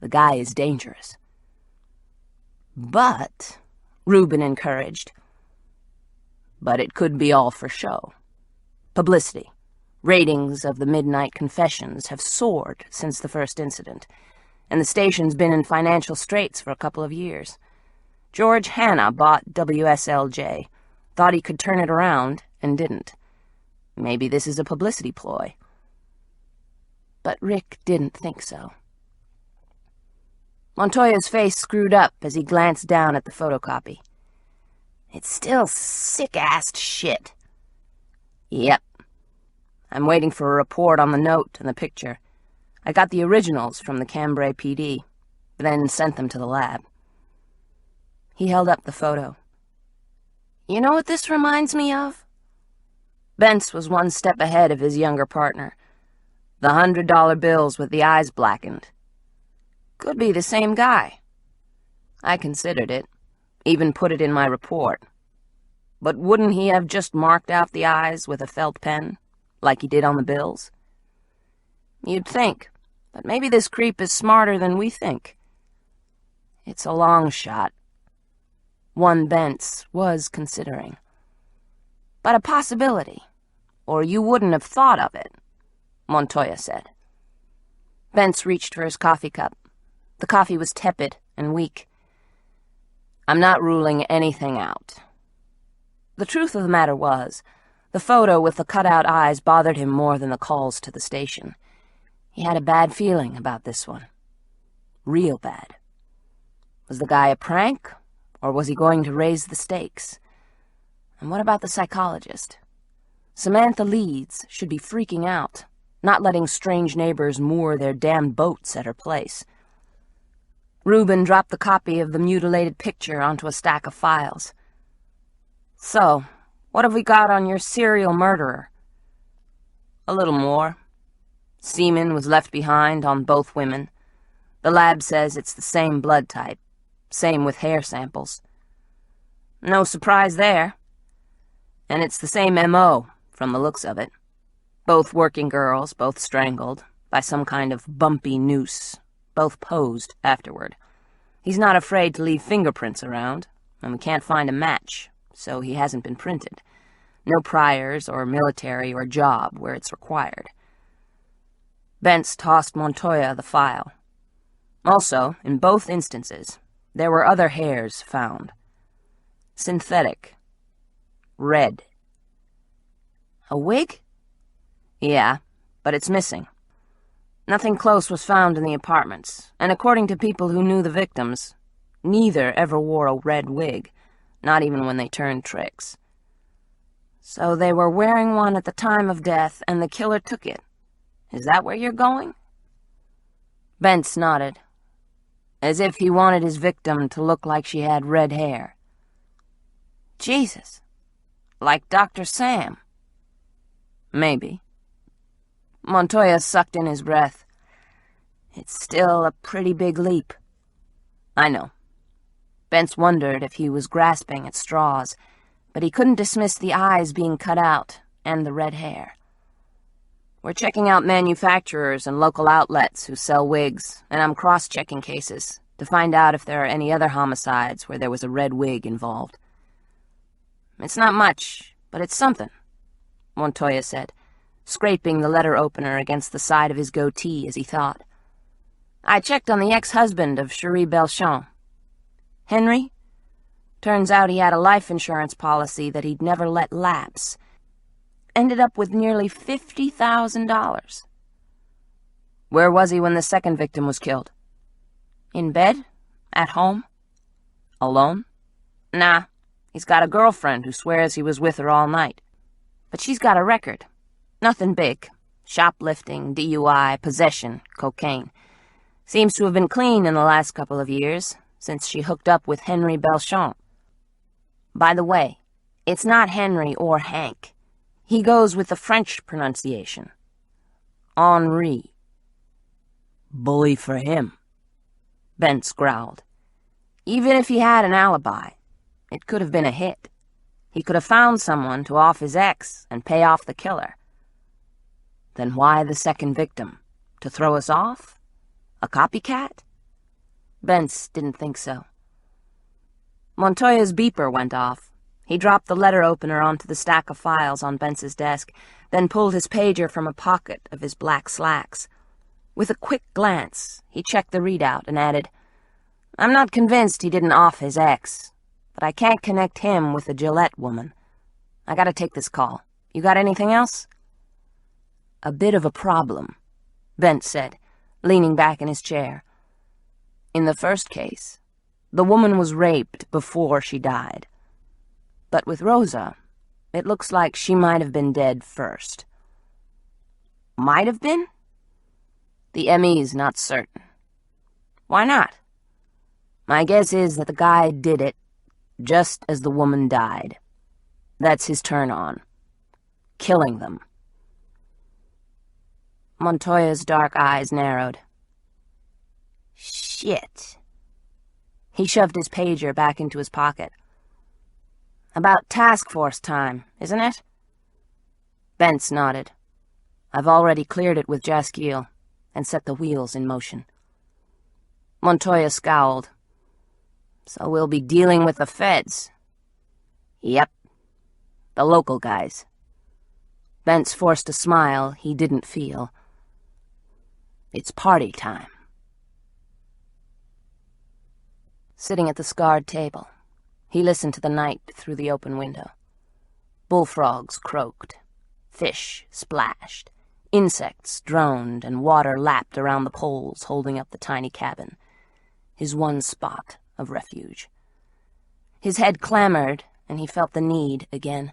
the guy is dangerous." "But," Reuben encouraged, "but it could be all for show. Publicity. Ratings of the Midnight Confessions have soared since the first incident, and the station's been in financial straits for a couple of years. George Hanna bought WSLJ, thought he could turn it around, and didn't. Maybe this is a publicity ploy." But Rick didn't think so. Montoya's face screwed up as he glanced down at the photocopy. "It's still sick-assed shit." "Yep. I'm waiting for a report on the note and the picture. I got the originals from the Cambrai PD, then sent them to the lab." He held up the photo. "You know what this reminds me of?" Bentz was one step ahead of his younger partner. The $100 bills with the eyes blackened. "Could be the same guy." "I considered it, even put it in my report. But wouldn't he have just marked out the eyes with a felt pen, like he did on the bills?" "You'd think, but maybe this creep is smarter than we think." "It's a long shot." One Bentz was considering. "But a possibility, or you wouldn't have thought of it," Montoya said. Bentz reached for his coffee cup. The coffee was tepid and weak. "I'm not ruling anything out." The truth of the matter was, the photo with the cut-out eyes bothered him more than the calls to the station. He had a bad feeling about this one. Real bad. Was the guy a prank, or was he going to raise the stakes? And what about the psychologist? Samantha Leeds should be freaking out, not letting strange neighbors moor their damned boats at her place. Reuben dropped the copy of the mutilated picture onto a stack of files. "So, What have we got on your serial murderer?" "A little more. Semen was left behind on both women. The lab says it's the same blood type. Same with hair samples. No surprise there. And it's the same M.O., from the looks of it. Both working girls, both strangled, by some kind of bumpy noose, both posed afterward. He's not afraid to leave fingerprints around, and we can't find a match, so he hasn't been printed. No priors or military or job where it's required." Bentz tossed Montoya the file. Also, in both instances, there were other hairs found. Synthetic. Red. "A wig?" "Yeah, but it's missing. Nothing close was found in the apartments, and according to people who knew the victims, neither ever wore a red wig, not even when they turned tricks. So they were wearing one at the time of death, and the killer took it. Is that where you're going?" Bentz nodded, as if he wanted his victim to look like she had red hair. "Jesus. Like Dr. Sam." "Maybe." Montoya sucked in his breath. "It's still a pretty big leap." "I know." Bentz wondered if he was grasping at straws, but he couldn't dismiss the eyes being cut out and the red hair. "We're checking out manufacturers and local outlets who sell wigs, and I'm cross-checking cases to find out if there are any other homicides where there was a red wig involved." "It's not much, but it's something," Montoya said, scraping the letter opener against the side of his goatee as he thought. "I checked on the ex-husband of Cherie Belchamp. Henry? Turns out he had a life insurance policy that he'd never let lapse. Ended up with nearly $50,000. "Where was he when the second victim was killed?" "In bed? At home." "Alone?" "Nah. He's got a girlfriend who swears he was with her all night. But she's got a record. Nothing big. Shoplifting, DUI, possession, cocaine. Seems to have been clean in the last couple of years, since she hooked up with Henry Belchamp. By the way, it's not Henry or Hank. He goes with the French pronunciation. Henri." "Bully for him," Bentz growled. "Even if he had an alibi, it could have been a hit. He could have found someone to off his ex and pay off the killer." "Then why the second victim? To throw us off? A copycat?" Bentz didn't think so. Montoya's beeper went off. He dropped the letter opener onto the stack of files on Bentz's desk, then pulled his pager from a pocket of his black slacks. With a quick glance, he checked the readout and added, "I'm not convinced he didn't off his ex, but I can't connect him with the Gillette woman. I gotta take this call. You got anything else?" "A bit of a problem," Bentz said, leaning back in his chair. "In the first case, the woman was raped before she died. But with Rosa, it looks like she might have been dead first." "Might have been?" "The ME's not certain." "Why not?" "My guess is that the guy did it just as the woman died. That's his turn on. Killing them." Montoya's dark eyes narrowed. "Shit." He shoved his pager back into his pocket. "About task force time, isn't it?" Bentz nodded. "I've already cleared it with Jaskiel and set the wheels in motion." Montoya scowled. "So we'll be dealing with the feds?" "Yep. The local guys." Bentz forced a smile he didn't feel. "It's party time." Sitting at the scarred table, he listened to the night through the open window. Bullfrogs croaked. Fish splashed. Insects droned, and water lapped around the poles holding up the tiny cabin, his one spot of refuge. His head clamored, and he felt the need again.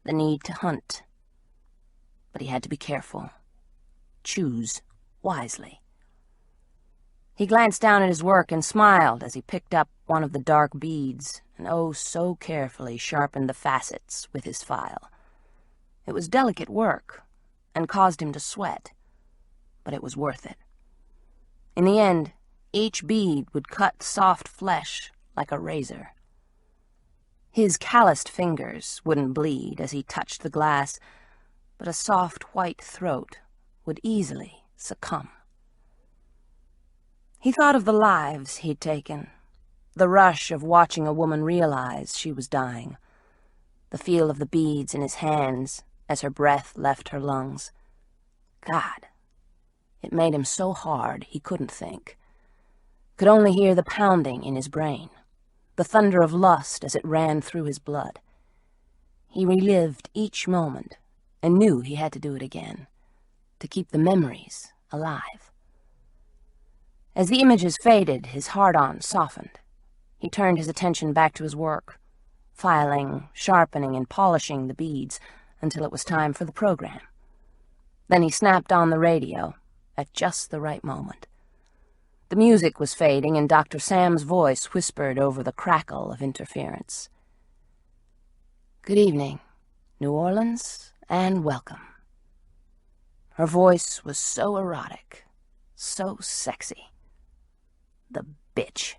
The need to hunt. But he had to be careful. Choose wisely. He glanced down at his work and smiled as he picked up one of the dark beads and oh so carefully sharpened the facets with his file. It was delicate work, and caused him to sweat, but it was worth it. In the end, each bead would cut soft flesh like a razor. His calloused fingers wouldn't bleed as he touched the glass, but a soft white throat would easily succumb. He thought of the lives he'd taken, the rush of watching a woman realize she was dying, the feel of the beads in his hands as her breath left her lungs. God, it made him so hard he couldn't think. Could only hear the pounding in his brain, the thunder of lust as it ran through his blood. He relived each moment and knew he had to do it again, to keep the memories alive. As the images faded, his heart-on softened. He turned his attention back to his work, filing, sharpening, and polishing the beads until it was time for the program. Then he snapped on the radio at just the right moment. The music was fading, and Dr. Sam's voice whispered over the crackle of interference. "Good evening, New Orleans, and welcome." Her voice was so erotic, so sexy. The bitch.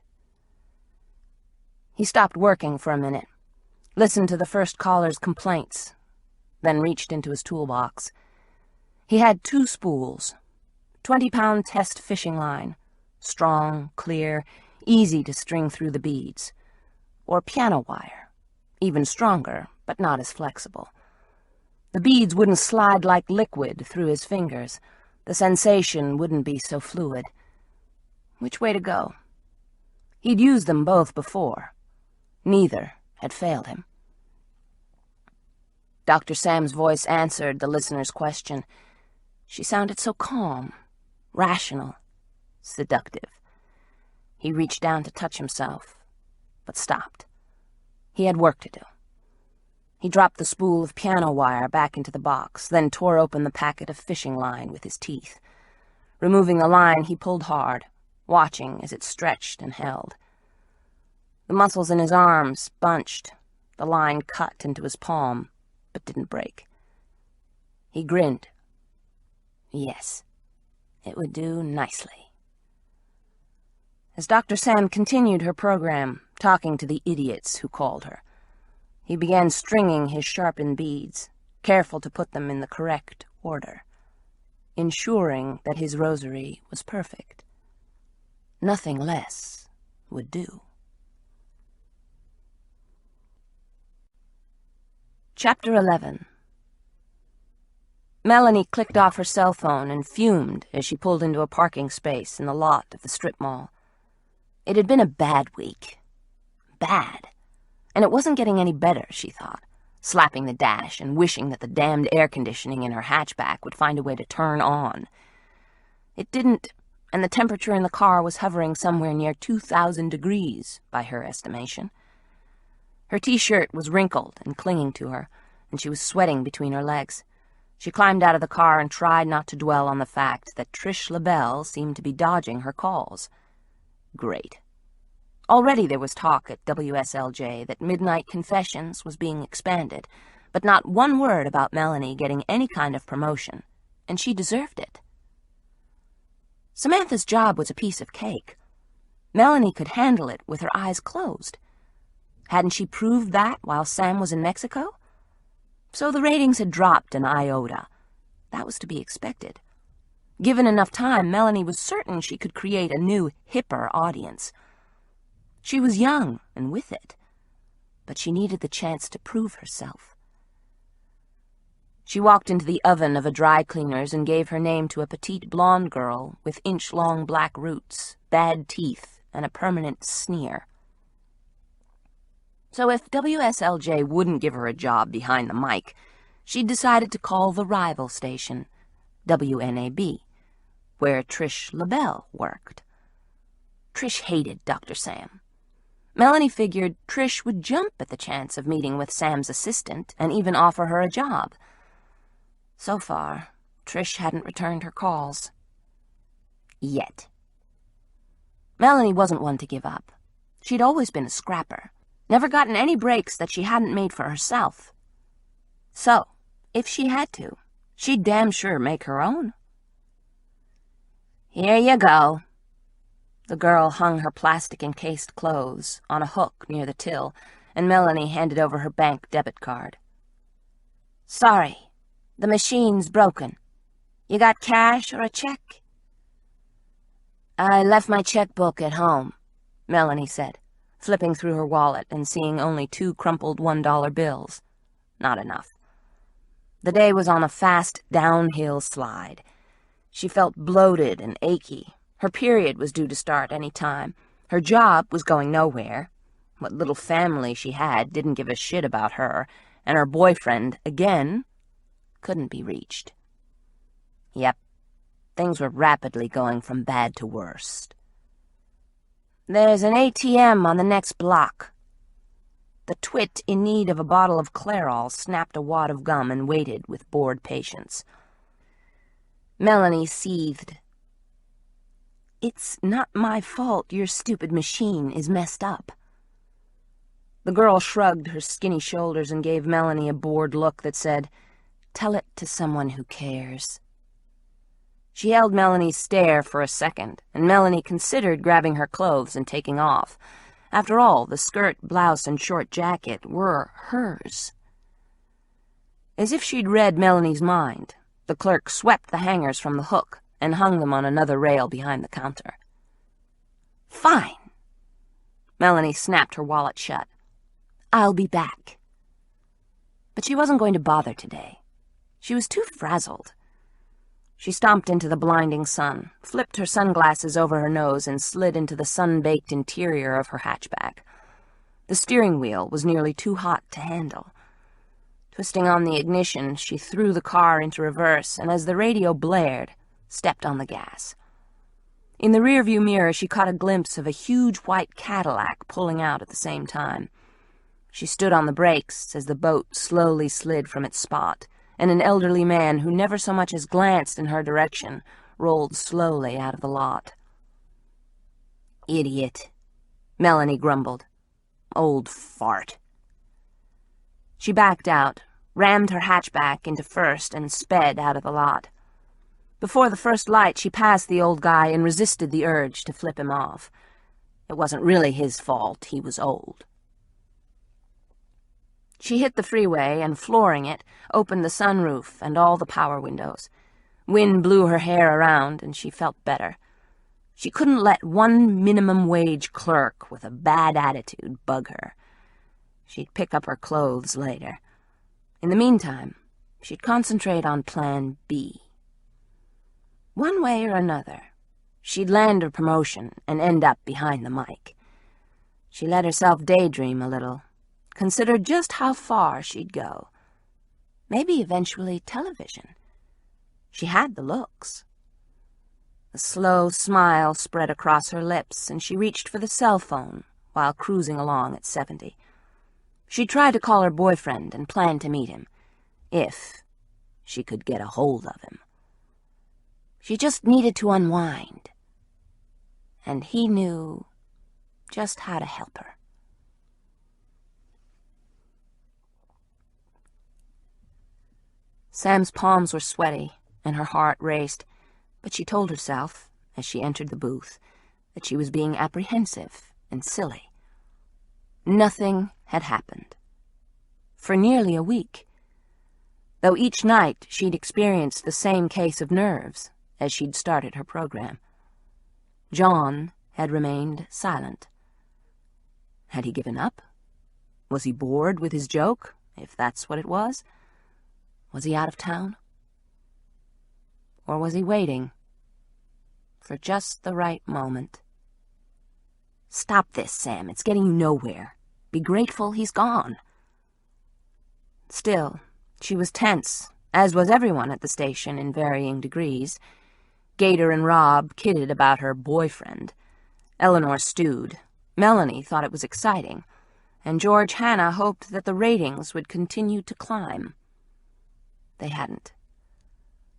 He stopped working for a minute, listened to the first caller's complaints, then reached into his toolbox. He had 2 spools, 20-pound test fishing line, strong, clear, easy to string through the beads, or piano wire, even stronger, but not as flexible. The beads wouldn't slide like liquid through his fingers. The sensation wouldn't be so fluid. Which way to go? He'd used them both before. Neither had failed him. Dr. Sam's voice answered the listener's question. She sounded so calm, rational, seductive. He reached down to touch himself, but stopped. He had work to do. He dropped the spool of piano wire back into the box, then tore open the packet of fishing line with his teeth. Removing the line, he pulled hard, watching as it stretched and held. The muscles in his arms bunched, the line cut into his palm, but didn't break. He grinned. Yes, it would do nicely. As Dr. Sam continued her program, talking to the idiots who called her, he began stringing his sharpened beads, careful to put them in the correct order, ensuring that his rosary was perfect. Nothing less would do. Chapter 11. Melanie clicked off her cell phone and fumed as she pulled into a parking space in the lot of the strip mall. It had been a bad week. Bad. And it wasn't getting any better, she thought, slapping the dash and wishing that the damned air conditioning in her hatchback would find a way to turn on. It didn't, and the temperature in the car was hovering somewhere near 2,000 degrees, by her estimation. Her T-shirt was wrinkled and clinging to her, and she was sweating between her legs. She climbed out of the car and tried not to dwell on the fact that Trish LaBelle seemed to be dodging her calls. Great. Already there was talk at WSLJ that Midnight Confessions was being expanded, but not one word about Melanie getting any kind of promotion, and she deserved it. Samantha's job was a piece of cake. Melanie could handle it with her eyes closed. Hadn't she proved that while Sam was in Mexico? So the ratings had dropped an iota. That was to be expected. Given enough time, Melanie was certain she could create a new, hipper audience. She was young and with it, but she needed the chance to prove herself. She walked into the oven of a dry cleaner's and gave her name to a petite blonde girl with inch-long black roots, bad teeth, and a permanent sneer. So if WSLJ wouldn't give her a job behind the mic, she decided to call the rival station, WNAB, where Trish LaBelle worked. Trish hated Dr. Sam. Melanie figured Trish would jump at the chance of meeting with Sam's assistant and even offer her a job. So far, Trish hadn't returned her calls. Yet. Melanie wasn't one to give up. She'd always been a scrapper. Never gotten any breaks that she hadn't made for herself. So, if she had to, she'd damn sure make her own. Here you go. The girl hung her plastic-encased clothes on a hook near the till, and Melanie handed over her bank debit card. Sorry, the machine's broken. You got cash or a check? I left my checkbook at home, Melanie said, flipping through her wallet and seeing only 2 crumpled $1 bills. Not enough. The day was on a fast downhill slide. She felt bloated and achy. Her period was due to start any time. Her job was going nowhere. What little family she had didn't give a shit about her, and her boyfriend, again, couldn't be reached. Yep, things were rapidly going from bad to worst. There's an ATM on the next block. The twit in need of a bottle of Clairol snapped a wad of gum and waited with bored patience. Melanie seethed. It's not my fault your stupid machine is messed up. The girl shrugged her skinny shoulders and gave Melanie a bored look that said, Tell it to someone who cares. She held Melanie's stare for a second, and Melanie considered grabbing her clothes and taking off. After all, the skirt, blouse, and short jacket were hers. As if she'd read Melanie's mind, the clerk swept the hangers from the hook and hung them on another rail behind the counter. Fine. Melanie snapped her wallet shut. I'll be back. But she wasn't going to bother today. She was too frazzled. She stomped into the blinding sun, flipped her sunglasses over her nose, and slid into the sun-baked interior of her hatchback. The steering wheel was nearly too hot to handle. Twisting on the ignition, she threw the car into reverse, and as the radio blared, stepped on the gas. In the rearview mirror, she caught a glimpse of a huge white Cadillac pulling out at the same time. She stood on the brakes as the boat slowly slid from its spot, and an elderly man who never so much as glanced in her direction rolled slowly out of the lot. Idiot, Melanie grumbled. Old fart. She backed out, rammed her hatchback into first, and sped out of the lot. Before the first light, she passed the old guy and resisted the urge to flip him off. It wasn't really his fault, he was old. She hit the freeway and, flooring it, opened the sunroof and all the power windows. Wind blew her hair around, and she felt better. She couldn't let one minimum-wage clerk with a bad attitude bug her. She'd pick up her clothes later. In the meantime, she'd concentrate on Plan B. One way or another, she'd land a promotion and end up behind the mic. She let herself daydream a little, considered just how far she'd go. Maybe eventually television. She had the looks. A slow smile spread across her lips, and she reached for the cell phone while cruising along at 70. She tried to call her boyfriend and planned to meet him, if she could get a hold of him. She just needed to unwind, and he knew just how to help her. Sam's palms were sweaty, and her heart raced, but she told herself, as she entered the booth, that she was being apprehensive and silly. Nothing had happened. For nearly a week. Though each night she'd experienced the same case of nerves as she'd started her program. John had remained silent. Had he given up? Was he bored with his joke, if that's what it was? Was he out of town? Or was he waiting for just the right moment? Stop this, Sam. It's getting you nowhere. Be grateful he's gone. Still, she was tense, as was everyone at the station in varying degrees. Gator and Rob kidded about her boyfriend. Eleanor stewed. Melanie thought it was exciting. And George Hannah hoped that the ratings would continue to climb. They hadn't.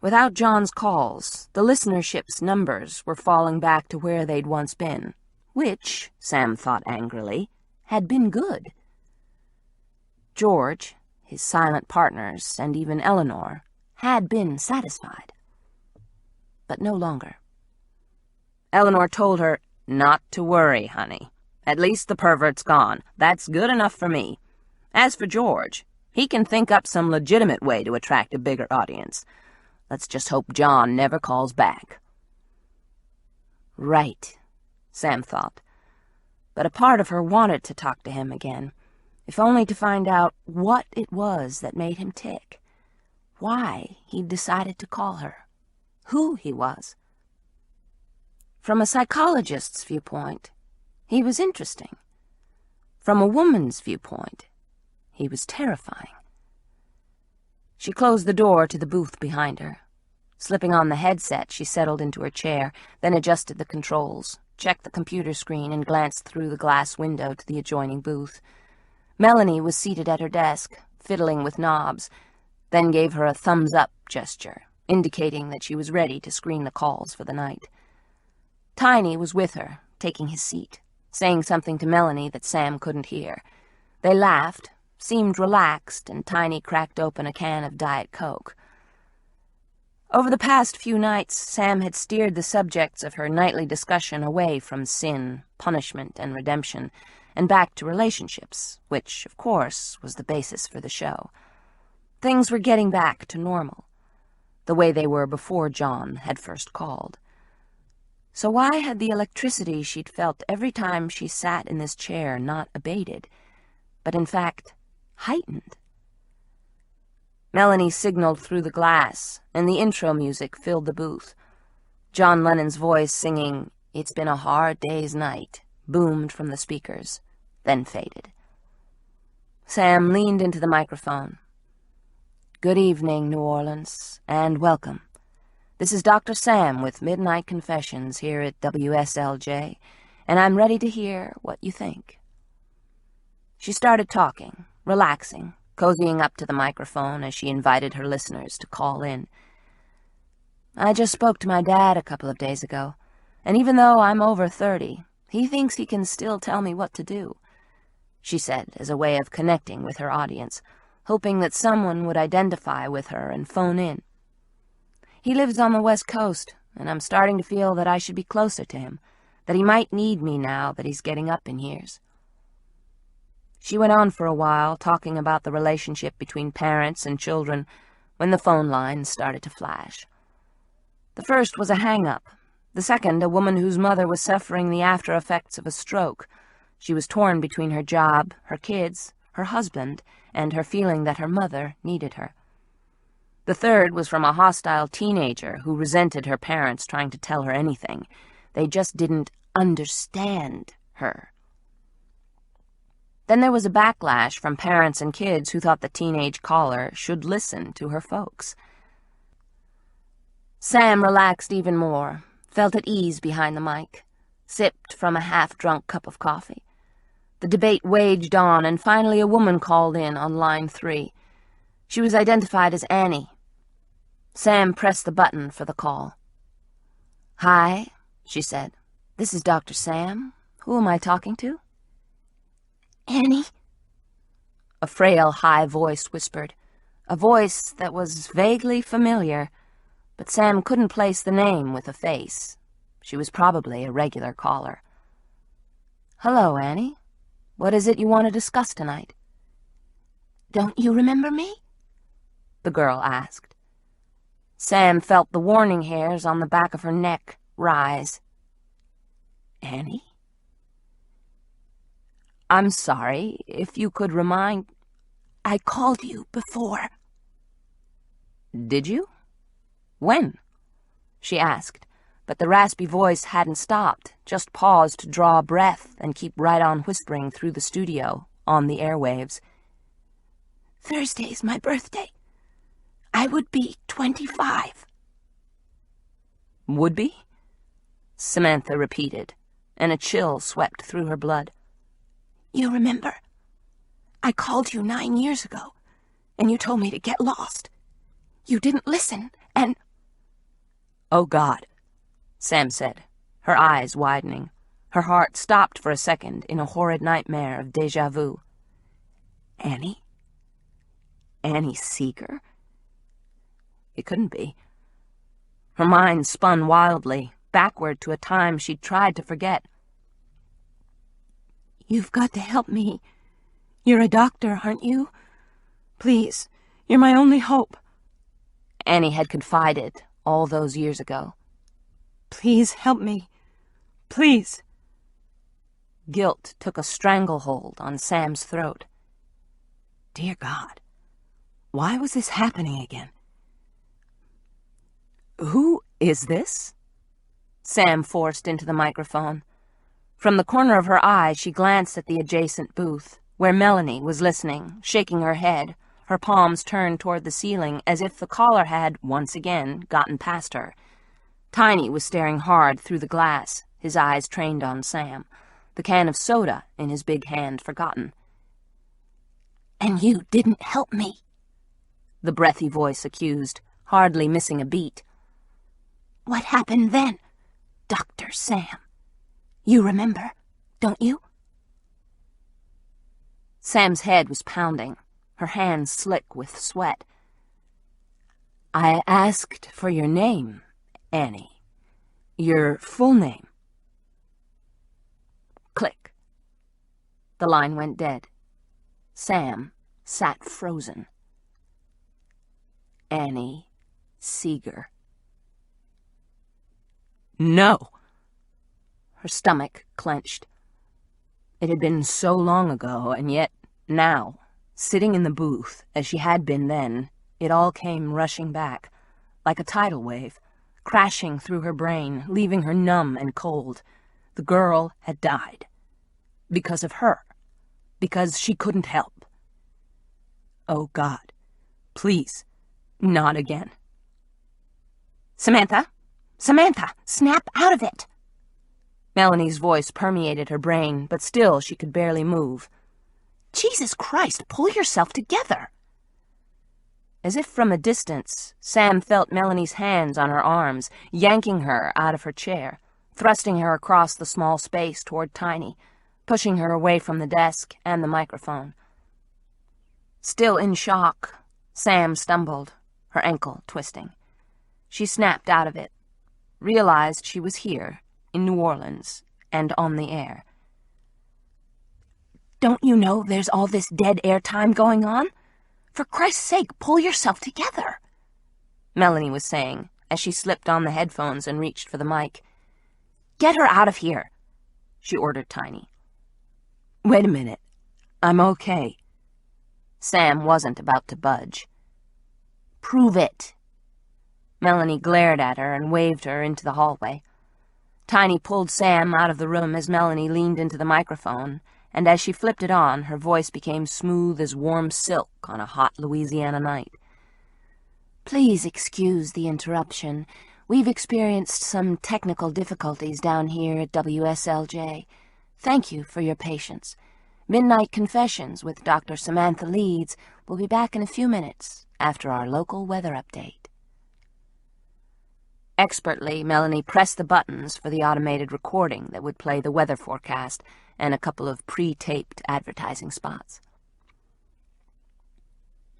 Without John's calls, the listenership's numbers were falling back to where they'd once been, which, Sam thought angrily, had been good. George, his silent partners, and even Eleanor had been satisfied. But no longer. Eleanor told her, "Not to worry, honey. At least the pervert's gone. That's good enough for me. As for George, he can think up some legitimate way to attract a bigger audience. Let's just hope John never calls back." Right, Sam thought. But a part of her wanted to talk to him again, if only to find out what it was that made him tick, why he'd decided to call her, who he was. From a psychologist's viewpoint, he was interesting. From a woman's viewpoint, he was terrifying. She closed the door to the booth behind her. Slipping on the headset, she settled into her chair, then adjusted the controls, checked the computer screen, and glanced through the glass window to the adjoining booth. Melanie was seated at her desk, fiddling with knobs, then gave her a thumbs-up gesture, indicating that she was ready to screen the calls for the night. Tiny was with her, taking his seat, saying something to Melanie that Sam couldn't hear. They laughed, seemed relaxed, and Tiny cracked open a can of Diet Coke. Over the past few nights, Sam had steered the subjects of her nightly discussion away from sin, punishment, and redemption, and back to relationships, which, of course, was the basis for the show. Things were getting back to normal, the way they were before John had first called. So why had the electricity she'd felt every time she sat in this chair not abated, but in fact heightened? Melanie signaled through the glass, and the intro music filled the booth. John Lennon's voice singing "It's Been a Hard Day's Night" boomed from the speakers, then faded. Sam leaned into the microphone. "Good evening, New Orleans, and welcome. This is Dr. Sam with Midnight Confessions here at WSLJ, and I'm ready to hear what you think." She started talking, relaxing, cozying up to the microphone as she invited her listeners to call in. "I just spoke to my dad a couple of days ago, and even though I'm over 30, he thinks he can still tell me what to do," she said as a way of connecting with her audience, hoping that someone would identify with her and phone in. "He lives on the West Coast, and I'm starting to feel that I should be closer to him, that he might need me now that he's getting up in years." She went on for a while, talking about the relationship between parents and children, when the phone lines started to flash. The first was a hang-up. The second, a woman whose mother was suffering the after-effects of a stroke. She was torn between her job, her kids, her husband, and her feeling that her mother needed her. The third was from a hostile teenager who resented her parents trying to tell her anything. They just didn't understand her. Then there was a backlash from parents and kids who thought the teenage caller should listen to her folks. Sam relaxed even more, felt at ease behind the mic, sipped from a half-drunk cup of coffee. The debate waged on, and finally a woman called in on line 3. She was identified as Annie. Sam pressed the button for the call. "Hi," she said. "This is Dr. Sam. Who am I talking to?" "Annie?" A frail, high voice whispered, a voice that was vaguely familiar, but Sam couldn't place the name with a face. She was probably a regular caller. "Hello, Annie. What is it you want to discuss tonight?" "Don't you remember me?" the girl asked. Sam felt the warning hairs on the back of her neck rise. "Annie? I'm sorry, if you could remind—" "I called you before." "Did you? When?" she asked, but the raspy voice hadn't stopped, just paused to draw a breath and keep right on whispering through the studio, on the airwaves. "Thursday's my birthday. I would be 25. "Would be?" Samantha repeated, and a chill swept through her blood. "You remember? I called you 9 years ago, and you told me to get lost. You didn't listen, and—" "Oh, God," Sam said, her eyes widening. Her heart stopped for a second in a horrid nightmare of déjà vu. "Annie, Annie Seeger? It couldn't be. Her mind spun wildly, backward to a time she'd tried to forget. You've got to help me. You're a doctor, aren't you? Please, you're my only hope. Annie had confided all those years ago. Please help me. Please. Guilt took a stranglehold on Sam's throat. Dear God, why was this happening again? Who is this? Sam forced into the microphone. From the corner of her eye, she glanced at the adjacent booth, where Melanie was listening, shaking her head, her palms turned toward the ceiling as if the caller had, once again, gotten past her. Tiny was staring hard through the glass, his eyes trained on Sam, the can of soda in his big hand forgotten. And you didn't help me, the breathy voice accused, hardly missing a beat. What happened then, Dr. Sam? You remember, don't you? Sam's head was pounding, her hands slick with sweat. I asked for your name, Annie. Your full name. Click. The line went dead. Sam sat frozen. Annie Seeger. No! Her stomach clenched. It had been so long ago, and yet now, sitting in the booth, as she had been then, it all came rushing back, like a tidal wave, crashing through her brain, leaving her numb and cold. The girl had died. Because of her. Because she couldn't help. Oh, God. Please, not again. Samantha! Samantha! Snap out of it! Melanie's voice permeated her brain, but still she could barely move. Jesus Christ, pull yourself together! As if from a distance, Sam felt Melanie's hands on her arms, yanking her out of her chair, thrusting her across the small space toward Tiny, pushing her away from the desk and the microphone. Still in shock, Sam stumbled, her ankle twisting. She snapped out of it, realized she was here, in New Orleans, and on the air. Don't you know there's all this dead air time going on? For Christ's sake, pull yourself together, Melanie was saying, as she slipped on the headphones and reached for the mic. Get her out of here, she ordered Tiny. Wait a minute. I'm okay. Sam wasn't about to budge. Prove it. Melanie glared at her and waved her into the hallway. Tiny pulled Sam out of the room as Melanie leaned into the microphone, and as she flipped it on, her voice became smooth as warm silk on a hot Louisiana night. Please excuse the interruption. We've experienced some technical difficulties down here at WSLJ. Thank you for your patience. Midnight Confessions with Dr. Samanatha Leeds will be back in a few minutes after our local weather update. Expertly, Melanie pressed the buttons for the automated recording that would play the weather forecast and a couple of pre-taped advertising spots.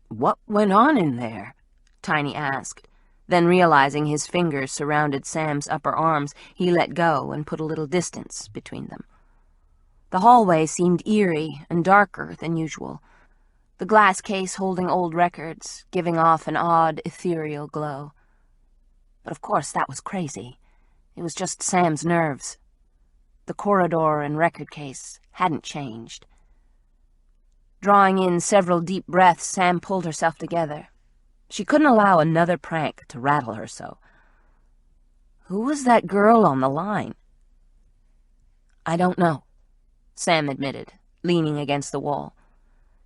What went on in there? Tiny asked. Then, realizing his fingers surrounded Sam's upper arms, he let go and put a little distance between them. The hallway seemed eerie and darker than usual, the glass case holding old records, giving off an odd, ethereal glow. But of course that was crazy. It was just Sam's nerves. The corridor and record case hadn't changed. Drawing in several deep breaths, Sam pulled herself together. She couldn't allow another prank to rattle her so. Who was that girl on the line? I don't know, Sam admitted, leaning against the wall.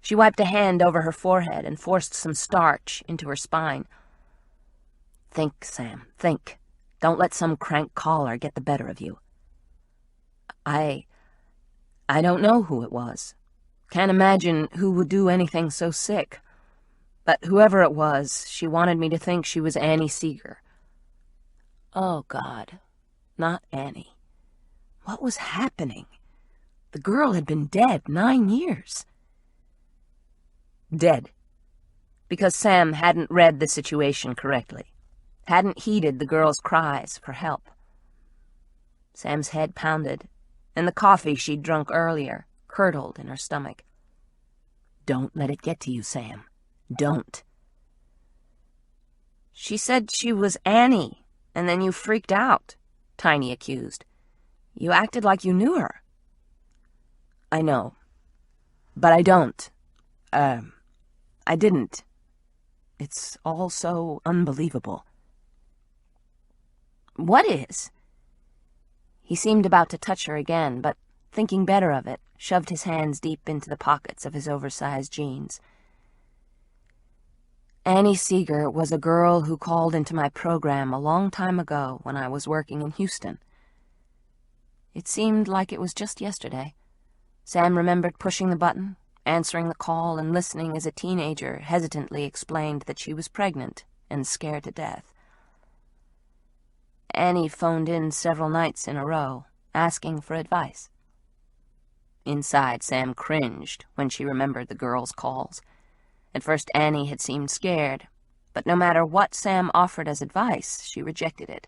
She wiped a hand over her forehead and forced some starch into her spine. Think, Sam, think. Don't let some crank caller get the better of you. I don't know who it was. Can't imagine who would do anything so sick. But whoever it was, she wanted me to think she was Annie Seeger. Oh, God. Not Annie. What was happening? The girl had been dead 9 years. Dead. because Sam hadn't read the situation correctly, hadn't heeded the girl's cries for help. Sam's head pounded, and the coffee she'd drunk earlier curdled in her stomach. "Don't let it get to you, Sam. Don't." "She said she was Annie, and then you freaked out," Tiny accused. "You acted like you knew her." "I know, but I don't. I didn't. It's all so unbelievable." "What is?" He seemed about to touch her again, but, thinking better of it, shoved his hands deep into the pockets of his oversized jeans. "Annie Seeger was a girl who called into my program a long time ago when I was working in Houston." It seemed like it was just yesterday. Sam remembered pushing the button, answering the call, and listening as a teenager hesitantly explained that she was pregnant and scared to death. Annie phoned in several nights in a row, asking for advice. Inside, Sam cringed when she remembered the girl's calls. At first, Annie had seemed scared, but no matter what Sam offered as advice, she rejected it,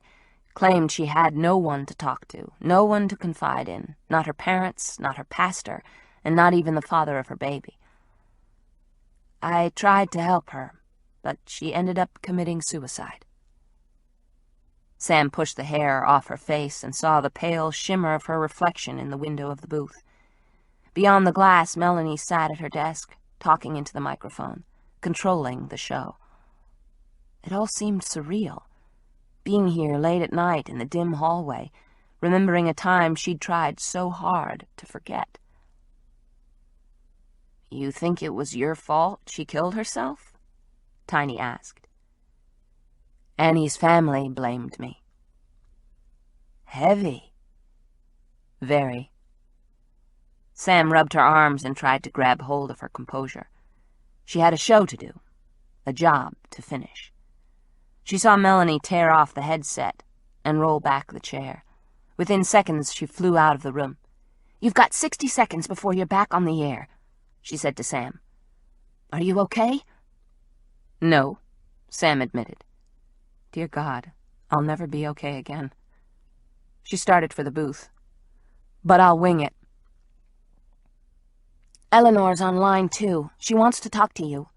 claimed she had no one to talk to, no one to confide in, not her parents, not her pastor, and not even the father of her baby. "I tried to help her, but she ended up committing suicide." Sam pushed the hair off her face and saw the pale shimmer of her reflection in the window of the booth. Beyond the glass, Melanie sat at her desk, talking into the microphone, controlling the show. It all seemed surreal, being here late at night in the dim hallway, remembering a time she'd tried so hard to forget. "You think it was your fault she killed herself?" Tiny asked. "Annie's family blamed me." "Heavy." "Very." Sam rubbed her arms and tried to grab hold of her composure. She had a show to do, a job to finish. She saw Melanie tear off the headset and roll back the chair. Within seconds, she flew out of the room. "You've got 60 seconds before you're back on the air," she said to Sam. "Are you okay?" "No," Sam admitted. "Dear God, I'll never be okay again." She started for the booth. "But I'll wing it." "Eleanor's on line 2. She wants to talk to you."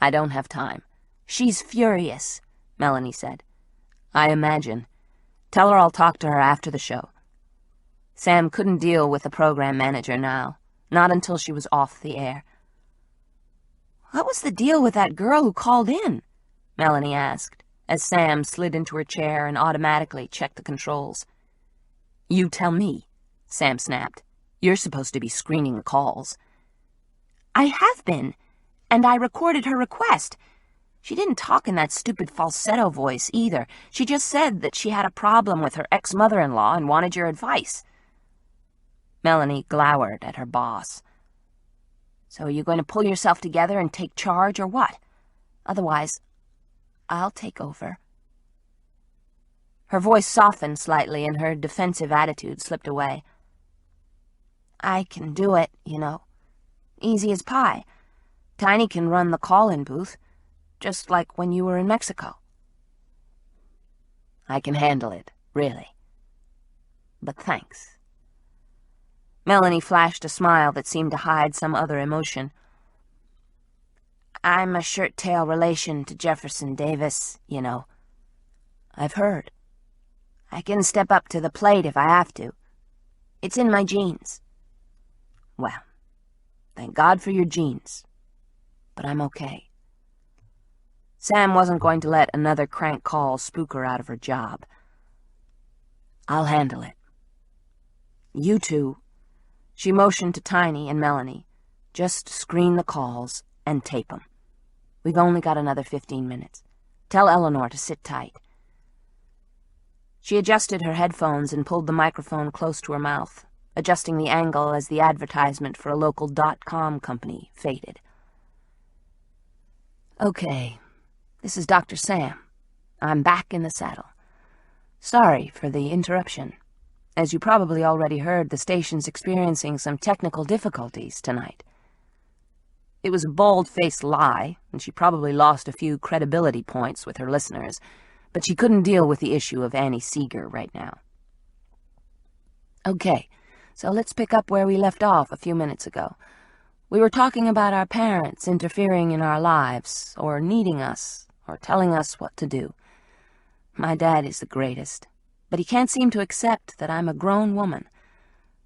"I don't have time." "She's furious," Melanie said. "I imagine. Tell her I'll talk to her after the show." Sam couldn't deal with the program manager now, not until she was off the air. "What was the deal with that girl who called in?" Melanie asked, as Sam slid into her chair and automatically checked the controls. "You tell me," Sam snapped. "You're supposed to be screening the calls." "I have been, and I recorded her request. She didn't talk in that stupid falsetto voice either. She just said that she had a problem with her ex-mother-in-law and wanted your advice." Melanie glowered at her boss. "So are you going to pull yourself together and take charge or what? Otherwise, I'll take over." Her voice softened slightly and her defensive attitude slipped away. "I can do it, you know. Easy as pie. Tiny can run the call-in booth, just like when you were in Mexico." "I can handle it, really. But thanks." Melanie flashed a smile that seemed to hide some other emotion. "I'm a shirt-tail relation to Jefferson Davis, you know." "I've heard." "I can step up to the plate if I have to. It's in my genes." "Well, thank God for your genes. But I'm okay." Sam wasn't going to let another crank call spook her out of her job. "I'll handle it. You two," she motioned to Tiny and Melanie, "just screen the calls and tape them. We've only got another 15 minutes. Tell Eleanor to sit tight." She adjusted her headphones and pulled the microphone close to her mouth, adjusting the angle as the advertisement for a local .com company faded. "Okay, this is Dr. Sam. I'm back in the saddle. Sorry for the interruption. As you probably already heard, the station's experiencing some technical difficulties tonight." It was a bald-faced lie, and she probably lost a few credibility points with her listeners, but she couldn't deal with the issue of Annie Seeger right now. Okay, so let's pick up where we left off a few minutes ago. We were talking about our parents interfering in our lives, or needing us, or telling us what to do. My dad is the greatest, but he can't seem to accept that I'm a grown woman.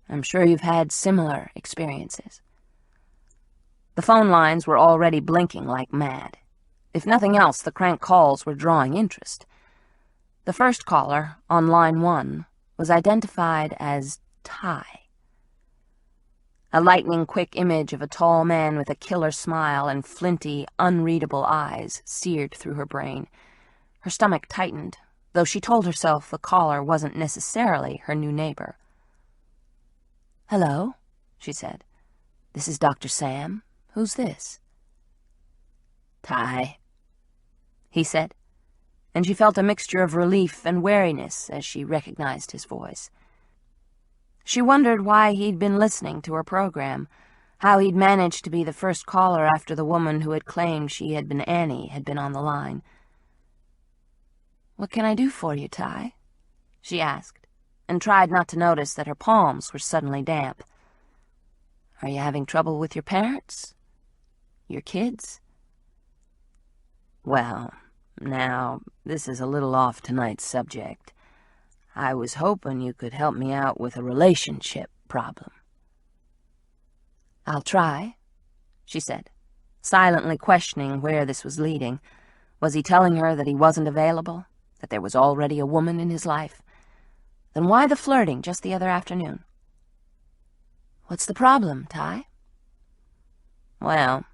I'm sure you've had similar experiences. The phone lines were already blinking like mad. If nothing else, the crank calls were drawing interest. The first caller, on line 1, was identified as Ty. A lightning-quick image of a tall man with a killer smile and flinty, unreadable eyes seared through her brain. Her stomach tightened, though she told herself the caller wasn't necessarily her new neighbor. "Hello," she said. "This is Dr. Sam. Who's this?" "Ty," he said, and she felt a mixture of relief and wariness as she recognized his voice. She wondered why he'd been listening to her program, how he'd managed to be the first caller after the woman who had claimed she had been Annie had been on the line. "What can I do for you, Ty?" she asked, and tried not to notice that her palms were suddenly damp. "Are you having trouble with your parents? Your kids?" "Well, now, this is a little off tonight's subject. I was hoping you could help me out with a relationship problem." "I'll try," she said, silently questioning where this was leading. Was he telling her that he wasn't available, that there was already a woman in his life? Then why the flirting just the other afternoon? "What's the problem, Ty?" "Well,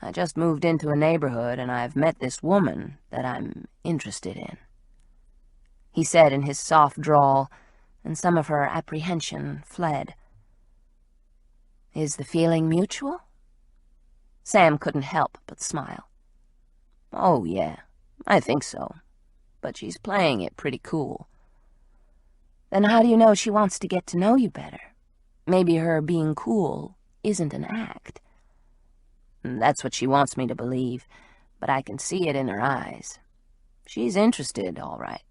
I just moved into a neighborhood and I've met this woman that I'm interested in," he said in his soft drawl, and some of her apprehension fled. "Is the feeling mutual?" Sam couldn't help but smile. "Oh, yeah, I think so. But she's playing it pretty cool." "Then how do you know she wants to get to know you better? Maybe her being cool isn't an act." "That's what she wants me to believe, but I can see it in her eyes. She's interested, all right.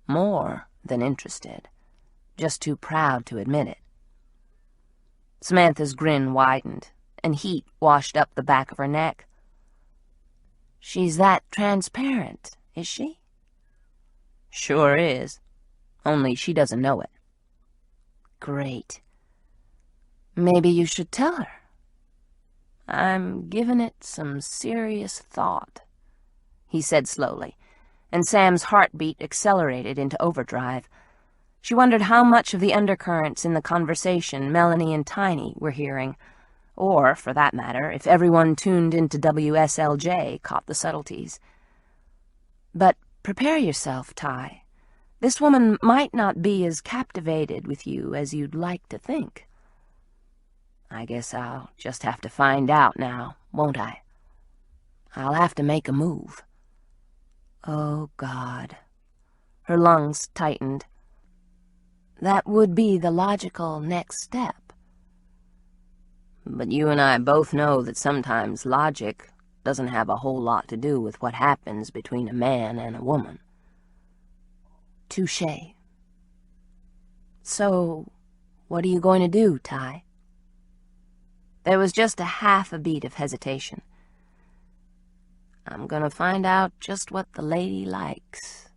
More than interested. Just too proud to admit it." Samantha's grin widened, and heat washed up the back of her neck. "She's that transparent, is she?" "Sure is. Only she doesn't know it." "Great. Maybe you should tell her." "I'm giving it some serious thought," he said slowly, and Sam's heartbeat accelerated into overdrive. She wondered how much of the undercurrents in the conversation Melanie and Tiny were hearing, or, for that matter, if everyone tuned into WSLJ caught the subtleties. "But prepare yourself, Ty. This woman might not be as captivated with you as you'd like to think." "I guess I'll just have to find out now, won't I?" "I'll have to make a move." "Oh, God." Her lungs tightened. "That would be the logical next step." "But you and I both know that sometimes logic doesn't have a whole lot to do with what happens between a man and a woman." "Touché. So, what are you going to do, Ty?" There was just a half a beat of hesitation. "I'm gonna find out just what the lady likes,"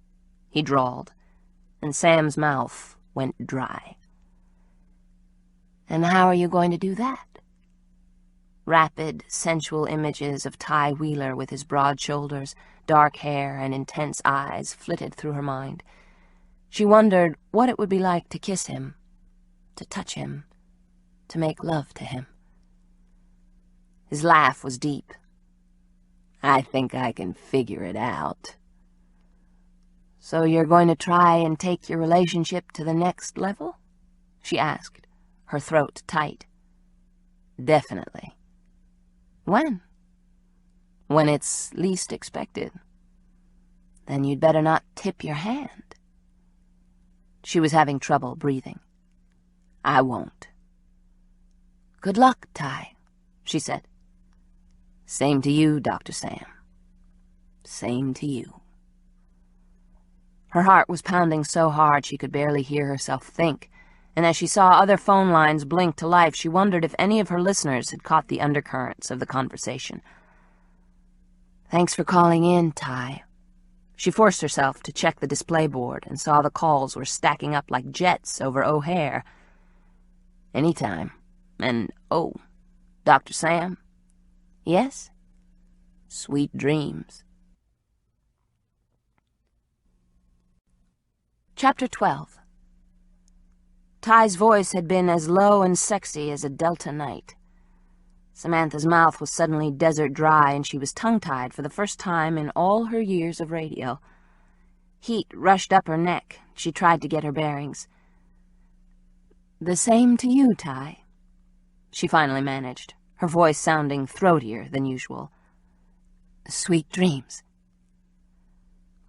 he drawled, and Sam's mouth went dry. "And how are you going to do that?" Rapid, sensual images of Ty Wheeler with his broad shoulders, dark hair, and intense eyes flitted through her mind. She wondered what it would be like to kiss him, to touch him, to make love to him. His laugh was deep. "I think I can figure it out." "So you're going to try and take your relationship to the next level?" she asked, her throat tight. "Definitely." "When?" "When it's least expected." "Then you'd better not tip your hand." She was having trouble breathing. "I won't." "Good luck, Ty," she said. Same to you, Dr. Sam. Same to you. Her heart was pounding so hard she could barely hear herself think, and as she saw other phone lines blink to life, she wondered if any of her listeners had caught the undercurrents of the conversation. Thanks for calling in, Ty. She forced herself to check the display board and saw the calls were stacking up like jets over O'Hare. Anytime. And, oh, Dr. Sam? Yes? Sweet dreams. Chapter 12. Ty's voice had been as low and sexy as a Delta night. Samantha's mouth was suddenly desert dry, and she was tongue-tied for the first time in all her years of radio. Heat rushed up her neck. She tried to get her bearings. The same to you, Ty, she finally managed, her voice sounding throatier than usual. Sweet dreams.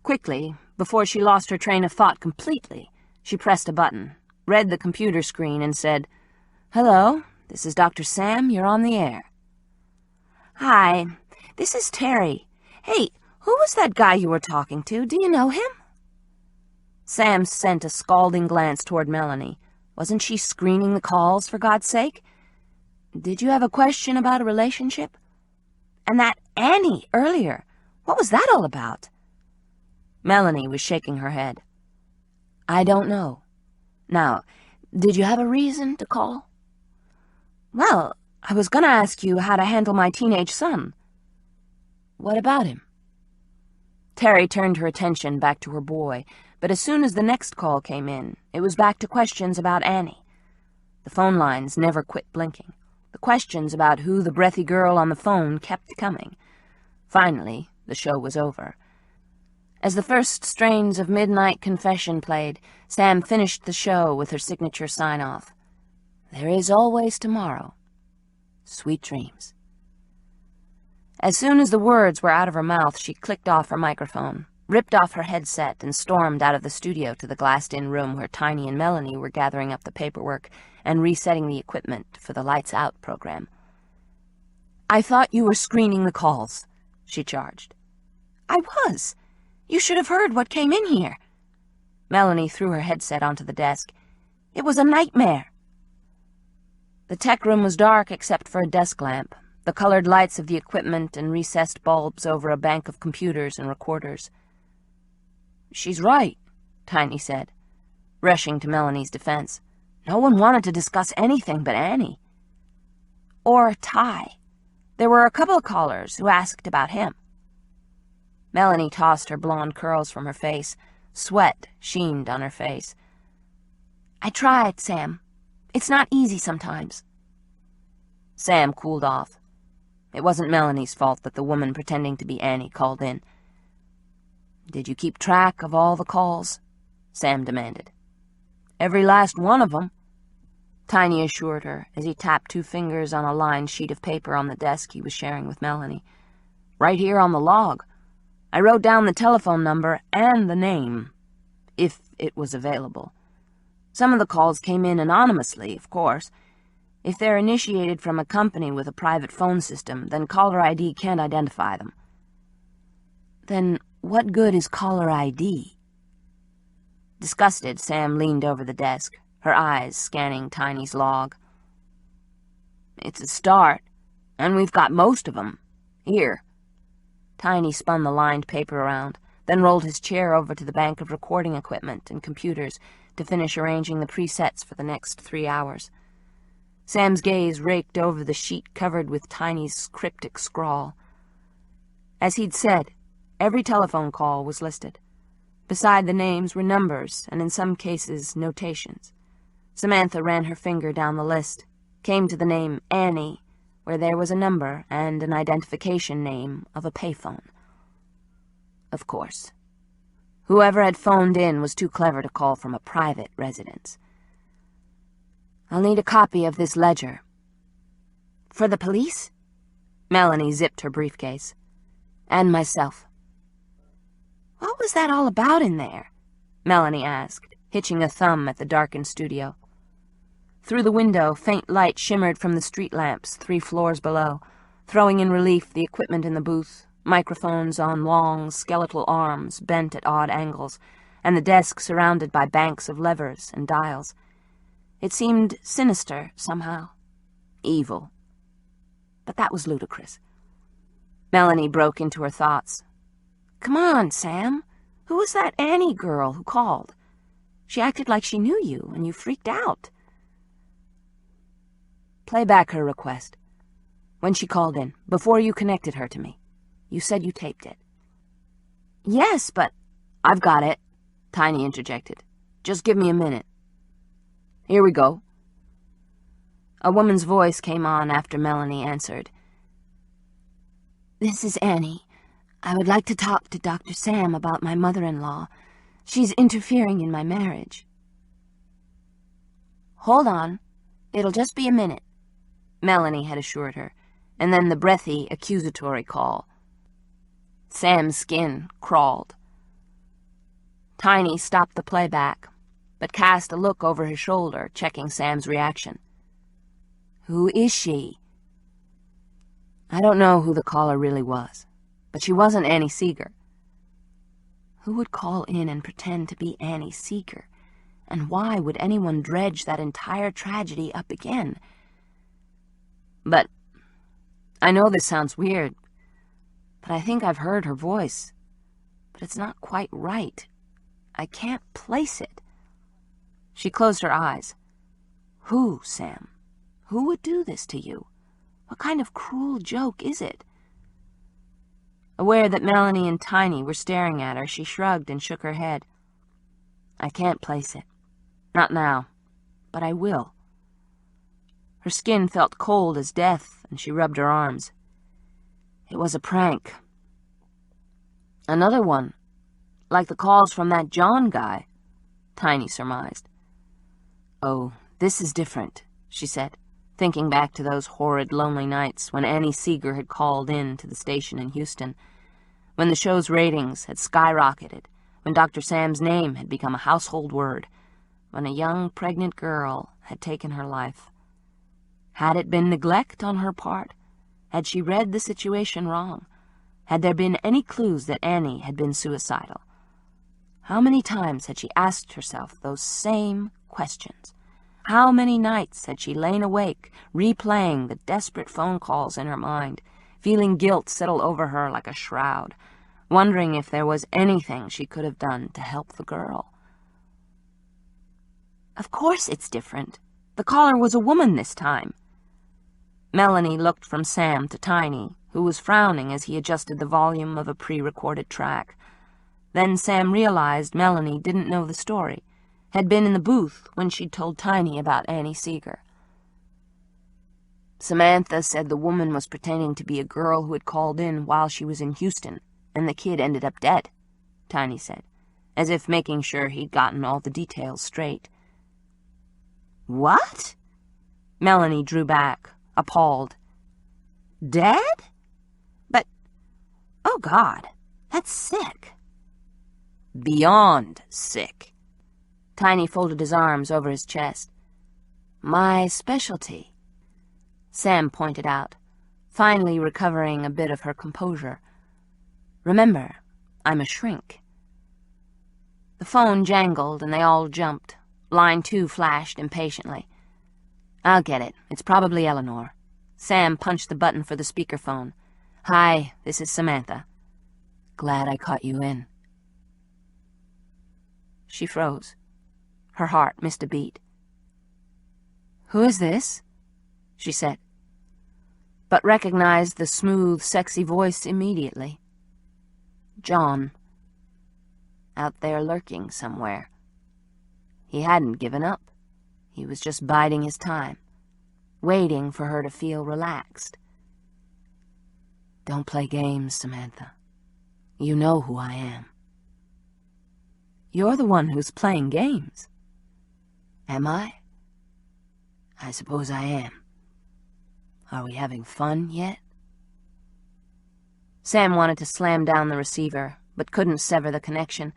Quickly, before she lost her train of thought completely, she pressed a button, read the computer screen, and said, Hello, this is Dr. Sam. You're on the air. Hi, this is Terry. Hey, who was that guy you were talking to? Do you know him? Sam sent a scalding glance toward Melanie. Wasn't she screening the calls, for God's sake? Did you have a question about a relationship? And that Annie earlier, what was that all about? Melanie was shaking her head. I don't know. Now, did you have a reason to call? Well, I was going to ask you how to handle my teenage son. What about him? Terry turned her attention back to her boy, but as soon as the next call came in, it was back to questions about Annie. The phone lines never quit blinking. The questions about who the breathy girl on the phone kept coming. Finally, the show was over. As the first strains of Midnight Confession played, Sam finished the show with her signature sign-off. There is always tomorrow. Sweet dreams. As soon as the words were out of her mouth, she clicked off her microphone, ripped off her headset, and stormed out of the studio to the glassed-in room where Tiny and Melanie were gathering up the paperwork and resetting the equipment for the Lights Out program. I thought you were screening the calls, she charged. I was. You should have heard what came in here. Melanie threw her headset onto the desk. It was a nightmare. The tech room was dark except for a desk lamp, the colored lights of the equipment and recessed bulbs over a bank of computers and recorders. She's right, Tiny said, rushing to Melanie's defense. No one wanted to discuss anything but Annie. Or Ty. There were a couple of callers who asked about him. Melanie tossed her blonde curls from her face. Sweat sheened on her face. I tried, Sam. It's not easy sometimes. Sam cooled off. It wasn't Melanie's fault that the woman pretending to be Annie called in. Did you keep track of all the calls? Sam demanded. Every last one of them, Tiny assured her as he tapped 2 fingers on a lined sheet of paper on the desk he was sharing with Melanie. Right here on the log. I wrote down the telephone number and the name, if it was available. Some of the calls came in anonymously, of course. If they're initiated from a company with a private phone system, then caller ID can't identify them. Then what good is caller ID? Disgusted, Sam leaned over the desk, her eyes scanning Tiny's log. It's a start, and we've got most of them. Here. Tiny spun the lined paper around, then rolled his chair over to the bank of recording equipment and computers to finish arranging the presets for the next 3 hours. Sam's gaze raked over the sheet covered with Tiny's cryptic scrawl. As he'd said, every telephone call was listed. Beside the names were numbers, and in some cases, notations. Samantha ran her finger down the list, came to the name Annie, where there was a number and an identification name of a payphone. Of course. Whoever had phoned in was too clever to call from a private residence. I'll need a copy of this ledger. For the police? Melanie zipped her briefcase. And myself. What was that all about in there? Melanie asked, hitching a thumb at the darkened studio. Through the window, faint light shimmered from the street lamps 3 floors below. throwing in relief the equipment in the booth, microphones on long, skeletal arms bent at odd angles, and the desk surrounded by banks of levers and dials. It seemed sinister, somehow. Evil. But that was ludicrous. Melanie broke into her thoughts. "Come on, Sam. Who was that Annie girl who called? She acted like she knew you, and you freaked out." "Play back her request. When she called in, before you connected her to me. You said you taped it." "Yes, but—" "I've got it," Tiny interjected. "Just give me a minute. Here we go." A woman's voice came on after Melanie answered. "This is Annie. I would like to talk to Dr. Sam about my mother-in-law. She's interfering in my marriage." "Hold on. It'll just be a minute," Melanie had assured her, and then the breathy, accusatory call. Sam's skin crawled. Tiny stopped the playback, but cast a look over his shoulder, checking Sam's reaction. "Who is she?" I don't know who the caller really was, but she wasn't Annie Seeger. Who would call in and pretend to be Annie Seeger? And why would anyone dredge that entire tragedy up again? But I know this sounds weird, but I think I've heard her voice. But it's not quite right. I can't place it. She closed her eyes. Who, Sam? Who would do this to you? What kind of cruel joke is it? Aware that Melanie and Tiny were staring at her, she shrugged and shook her head. I can't place it. Not now. But I will. Her skin felt cold as death, and she rubbed her arms. It was a prank. Another one, like the calls from that John guy, Tiny surmised. Oh, this is different, she said, thinking back to those horrid lonely nights when Annie Seeger had called in to the station in Houston, when the show's ratings had skyrocketed, when Dr. Sam's name had become a household word, when a young pregnant girl had taken her life. Had it been neglect on her part? Had she read the situation wrong? Had there been any clues that Annie had been suicidal? How many times had she asked herself those same questions? How many nights had she lain awake, replaying the desperate phone calls in her mind, feeling guilt settle over her like a shroud, wondering if there was anything she could have done to help the girl? Of course it's different. The caller was a woman this time. Melanie looked from Sam to Tiny, who was frowning as he adjusted the volume of a pre-recorded track. Then Sam realized Melanie didn't know the story, had been in the booth when she'd told Tiny about Annie Seeger. Samantha said the woman was pretending to be a girl who had called in while she was in Houston, and the kid ended up dead, Tiny said, as if making sure he'd gotten all the details straight. What? Melanie drew back, appalled. Dead? But, oh God, that's sick. Beyond sick. Tiny folded his arms over his chest. My specialty, Sam pointed out, finally recovering a bit of her composure. Remember, I'm a shrink. The phone jangled and they all jumped. Line 2 flashed impatiently. I'll get it. It's probably Eleanor. Sam punched the button for the speakerphone. Hi, this is Samantha. Glad I caught you in. She froze. Her heart missed a beat. Who is this? She said, but recognized the smooth, sexy voice immediately. John. Out there lurking somewhere. He hadn't given up. He was just biding his time, waiting for her to feel relaxed. Don't play games, Samantha. You know who I am. You're the one who's playing games. Am I? I suppose I am. Are we having fun yet? Sam wanted to slam down the receiver, but couldn't sever the connection,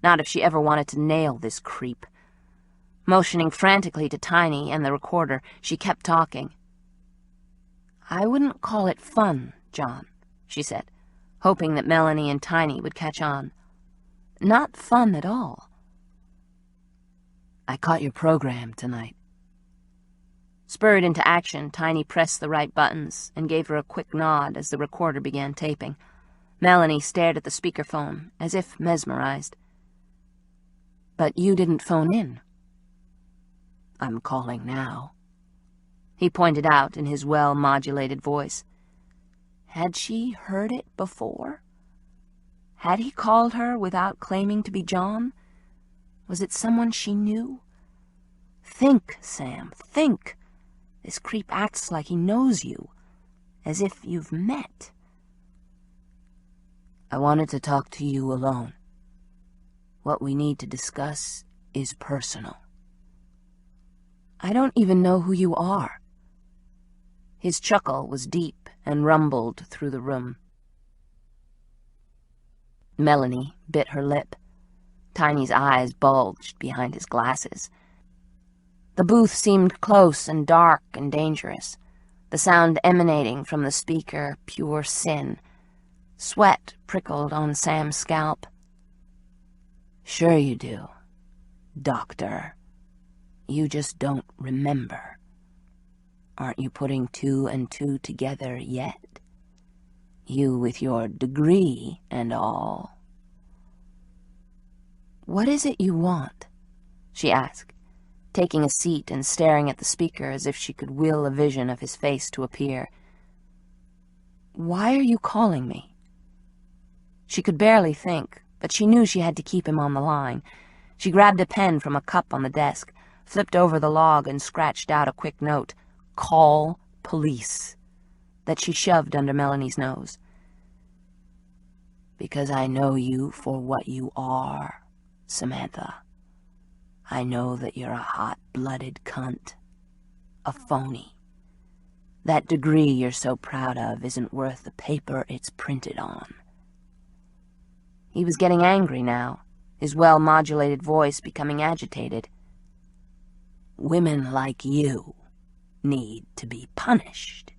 not if she ever wanted to nail this creep. Motioning frantically to Tiny and the recorder, she kept talking. I wouldn't call it fun, John, she said, hoping that Melanie and Tiny would catch on. Not fun at all. I caught your program tonight. Spurred into action, Tiny pressed the right buttons and gave her a quick nod as the recorder began taping. Melanie stared at the speakerphone, as if mesmerized. But you didn't phone in. I'm calling now, he pointed out in his well-modulated voice. Had she heard it before? Had he called her without claiming to be John? Was it someone she knew? Think, Sam, think. This creep acts like he knows you, as if you've met. I wanted to talk to you alone. What we need to discuss is personal. I don't even know who you are. His chuckle was deep and rumbled through the room. Melanie bit her lip. Tiny's eyes bulged behind his glasses. The booth seemed close and dark and dangerous, the sound emanating from the speaker pure sin. Sweat prickled on Sam's scalp. Sure you do, Doctor. You just don't remember. Aren't you putting 2 and 2 together yet? You with your degree and all. What is it you want? She asked, taking a seat and staring at the speaker as if she could will a vision of his face to appear. Why are you calling me? She could barely think, but she knew she had to keep him on the line. She grabbed a pen from a cup on the desk, flipped over the log and scratched out a quick note, "Call police," that she shoved under Melanie's nose. Because I know you for what you are, Samantha. I know that you're a hot-blooded cunt. A phony. That degree you're so proud of isn't worth the paper it's printed on. He was getting angry now, his well-modulated voice becoming agitated. Women like you need to be punished.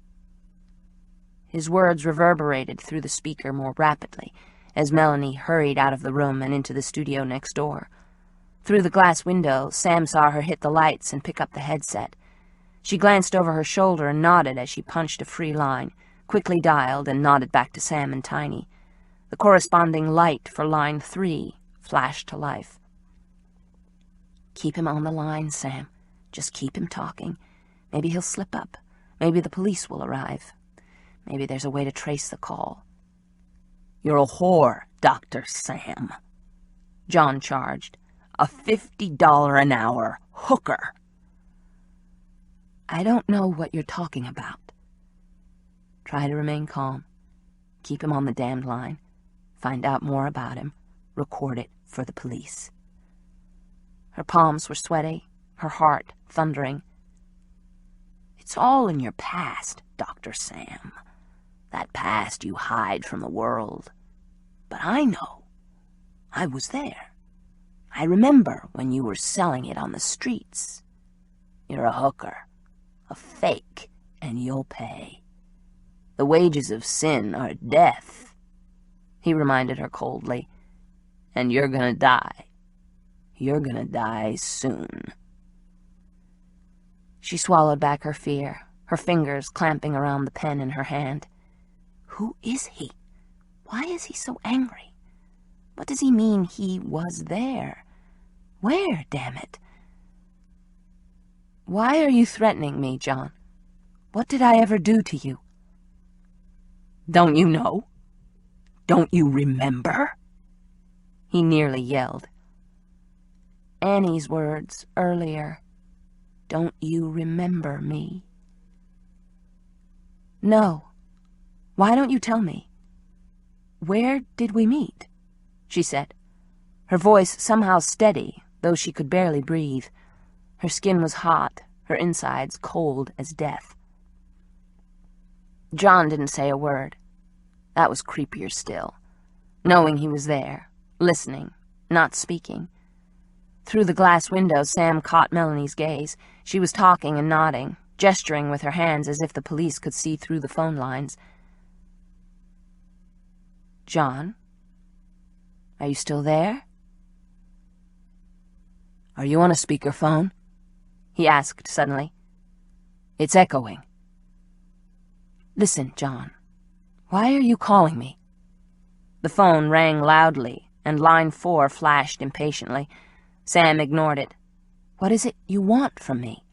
His words reverberated through the speaker more rapidly as Melanie hurried out of the room and into the studio next door. Through the glass window, Sam saw her hit the lights and pick up the headset. She glanced over her shoulder and nodded as she punched a free line, quickly dialed and nodded back to Sam and Tiny. The corresponding light for line 3 flashed to life. Keep him on the line, Sam. Just keep him talking. Maybe he'll slip up. Maybe the police will arrive. Maybe there's a way to trace the call. You're a whore, Dr. Sam, John charged. A $50 an hour hooker. I don't know what you're talking about. Try to remain calm. Keep him on the damned line. Find out more about him. Record it for the police. Her palms were sweaty, her heart thundering. It's all in your past, Dr. Sam. That past you hide from the world. But I know. I was there. I remember when you were selling it on the streets. You're a hooker, a fake, and you'll pay. The wages of sin are death, he reminded her coldly. And you're gonna die. You're gonna die soon. She swallowed back her fear, her fingers clamping around the pen in her hand. Who is he? Why is he so angry? What does he mean he was there? Where, damn it? Why are you threatening me, John? What did I ever do to you? Don't you know? Don't you remember? He nearly yelled. Annie's words earlier. Don't you remember me? No. Why don't you tell me? Where did we meet? She said, her voice somehow steady, though she could barely breathe. Her skin was hot, her insides cold as death. John didn't say a word. That was creepier still, knowing he was there, listening, not speaking. Through the glass window, Sam caught Melanie's gaze. She was talking and nodding, gesturing with her hands as if the police could see through the phone lines. "John? Are you still there? Are you on a speakerphone?" he asked suddenly. "It's echoing." "Listen, John. Why are you calling me?" The phone rang loudly, and line 4 flashed impatiently. Sam ignored it. "What is it you want from me?"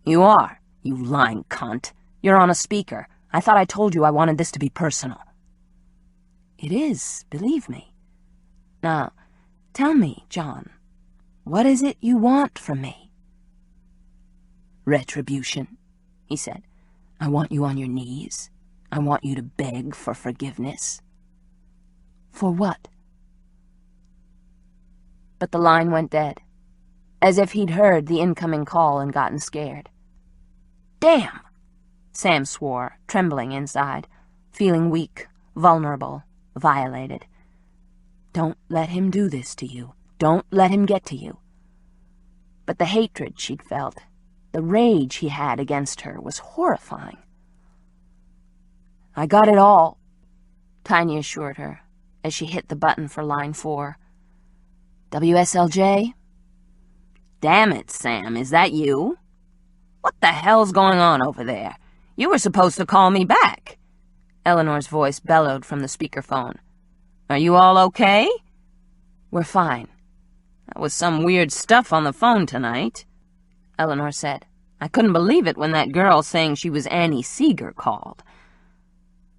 "You are, you lying cunt. You're on a speaker. I thought I told you I wanted this to be personal." "It is, believe me. Now, tell me, John, what is it you want from me?" "Retribution," he said. "I want you on your knees. I want you to beg for forgiveness." "For what?" But the line went dead, as if he'd heard the incoming call and gotten scared. "Damn!" Sam swore, trembling inside, feeling weak, vulnerable, violated. Don't let him do this to you. Don't let him get to you. But the hatred she'd felt, the rage he had against her, was horrifying. "I got it all," Tiny assured her, as she hit the button for line 4. "WSLJ?" "Damn it, Sam, is that you? What the hell's going on over there? You were supposed to call me back." Eleanor's voice bellowed from the speakerphone. "Are you all okay?" "We're fine." "That was some weird stuff on the phone tonight," Eleanor said. "I couldn't believe it when that girl saying she was Annie Seeger called."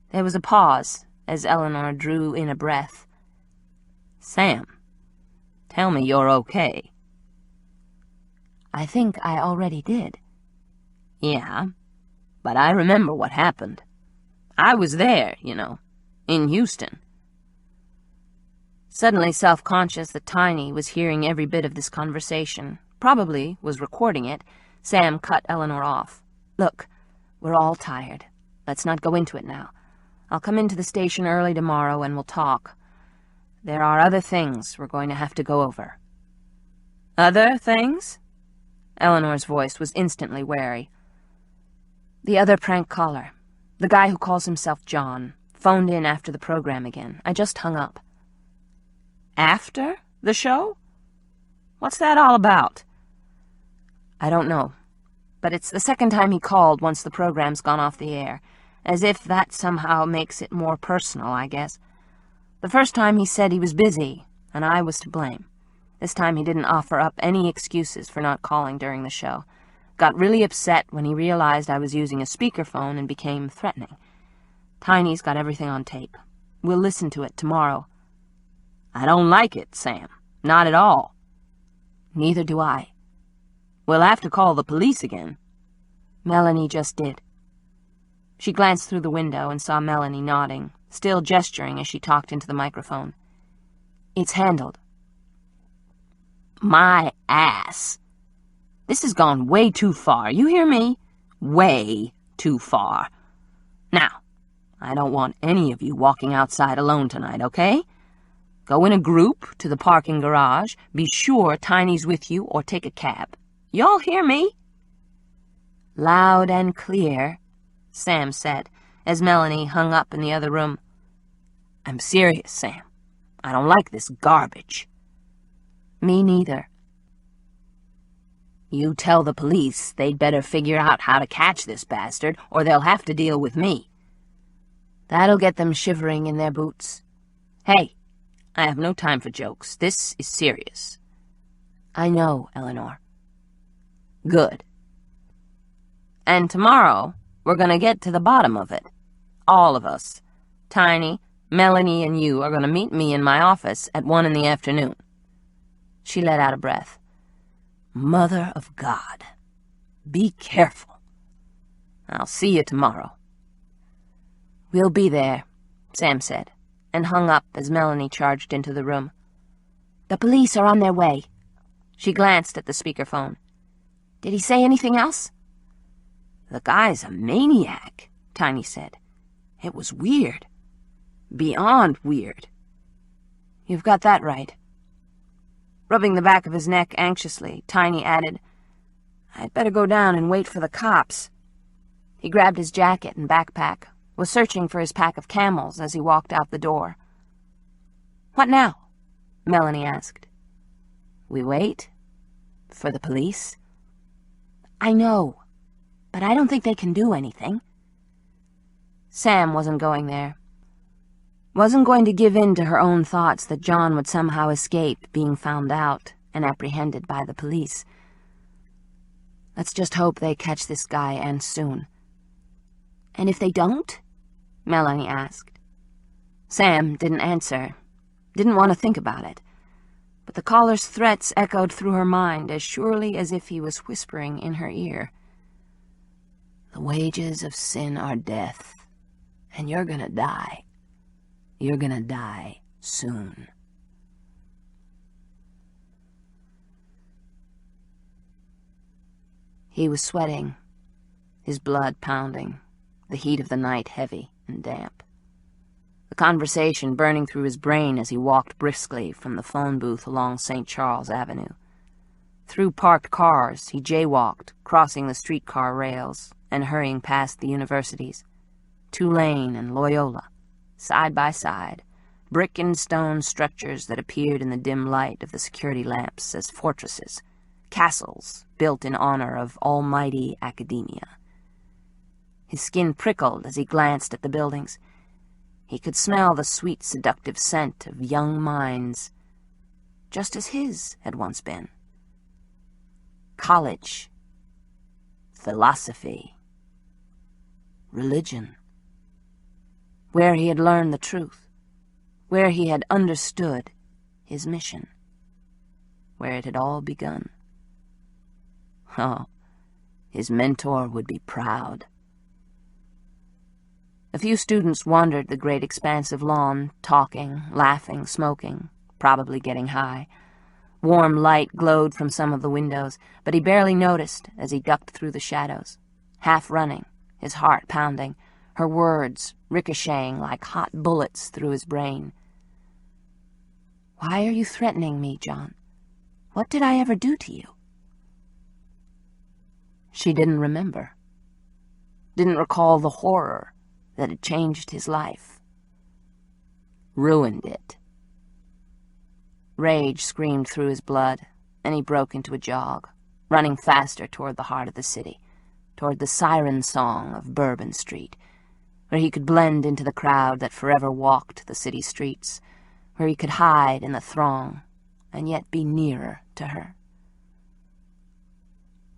There was a pause as Eleanor drew in a breath. "Sam, tell me you're okay." "I think I already did." "Yeah, but I remember what happened. I was there, you know, in Houston." Suddenly self-conscious that Tiny was hearing every bit of this conversation, probably was recording it, Sam cut Eleanor off. "Look, we're all tired. Let's not go into it now. I'll come into the station early tomorrow and we'll talk. There are other things we're going to have to go over." "Other things?" Eleanor's voice was instantly wary. "The other prank caller, the guy who calls himself John, phoned in after the program again. I just hung up." "After the show? What's that all about?" "I don't know, but it's the second time he called once the program's gone off the air, as if that somehow makes it more personal, I guess. The first time he said he was busy, and I was to blame. This time he didn't offer up any excuses for not calling during the show. Got really upset when he realized I was using a speakerphone and became threatening. Tiny's got everything on tape. We'll listen to it tomorrow." "I don't like it, Sam. Not at all." "Neither do I." "We'll have to call the police again." "Melanie just did." She glanced through the window and saw Melanie nodding, still gesturing as she talked into the microphone. "It's handled." "My ass. This has gone way too far, you hear me? Way too far. Now, I don't want any of you walking outside alone tonight, okay? Go in a group to the parking garage. Be sure Tiny's with you or take a cab. Y'all hear me?" "Loud and clear," Sam said, as Melanie hung up in the other room. "I'm serious, Sam. I don't like this garbage." "Me neither." "You tell the police they'd better figure out how to catch this bastard, or they'll have to deal with me." "That'll get them shivering in their boots." "Hey, I have no time for jokes. This is serious." "I know, Eleanor." "Good. And tomorrow, we're going to get to the bottom of it. All of us. Tiny, Melanie, and you are going to meet me in my office at 1 in the afternoon. She let out a breath. "Mother of God. Be careful. I'll see you tomorrow." "We'll be there," Sam said, and hung up as Melanie charged into the room. "The police are on their way." She glanced at the speakerphone. "Did he say anything else?" "The guy's a maniac," Tiny said. "It was weird. Beyond weird." "You've got that right." Rubbing the back of his neck anxiously, Tiny added, I'd better go down and wait for the cops. He grabbed his jacket and backpack, was searching for his pack of Camels as he walked out the door. "What now?" Melanie asked. "We wait? For the police?" "I know, but I don't think they can do anything." Sam wasn't going there. Wasn't going to give in to her own thoughts that John would somehow escape being found out and apprehended by the police. Let's just hope they catch this guy, and soon. "And if they don't?" Melanie asked. Sam didn't answer, didn't want to think about it, but the caller's threats echoed through her mind as surely as if he was whispering in her ear. "The wages of sin are death, and you're gonna die. You're gonna die soon." He was sweating, his blood pounding, the heat of the night heavy and damp. The conversation burning through his brain as he walked briskly from the phone booth along St. Charles Avenue. Through parked cars, he jaywalked, crossing the streetcar rails and hurrying past the universities. Tulane and Loyola, side by side, brick and stone structures that appeared in the dim light of the security lamps as fortresses, castles built in honor of almighty academia. His skin prickled as he glanced at the buildings. He could smell the sweet, seductive scent of young minds, just as his had once been. College, philosophy, religion. Where he had learned the truth, where he had understood his mission, where it had all begun. Oh, his mentor would be proud. A few students wandered the great expanse of lawn, talking, laughing, smoking, probably getting high. Warm light glowed from some of the windows, but he barely noticed as he ducked through the shadows, half running, his heart pounding, her words ricocheting like hot bullets through his brain. "Why are you threatening me, John? What did I ever do to you?" She didn't remember. Didn't recall the horror that had changed his life. Ruined it. Rage screamed through his blood, and he broke into a jog, running faster toward the heart of the city, toward the siren song of Bourbon Street, where he could blend into the crowd that forever walked the city streets, where he could hide in the throng and yet be nearer to her.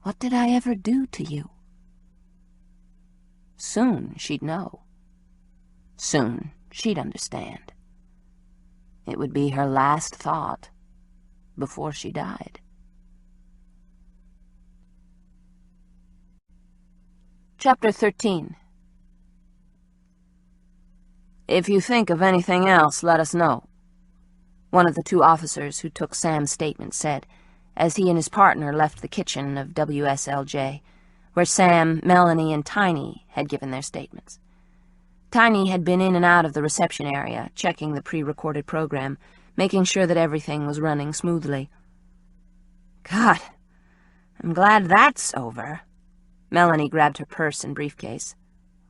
What did I ever do to you? Soon she'd know. Soon she'd understand. It would be her last thought before she died. Chapter 13. "If you think of anything else, let us know," one of the two officers who took Sam's statement said, as he and his partner left the kitchen of WSLJ, where Sam, Melanie, and Tiny had given their statements. Tiny had been in and out of the reception area, checking the pre-recorded program, making sure that everything was running smoothly. "God, I'm glad that's over." Melanie grabbed her purse and briefcase.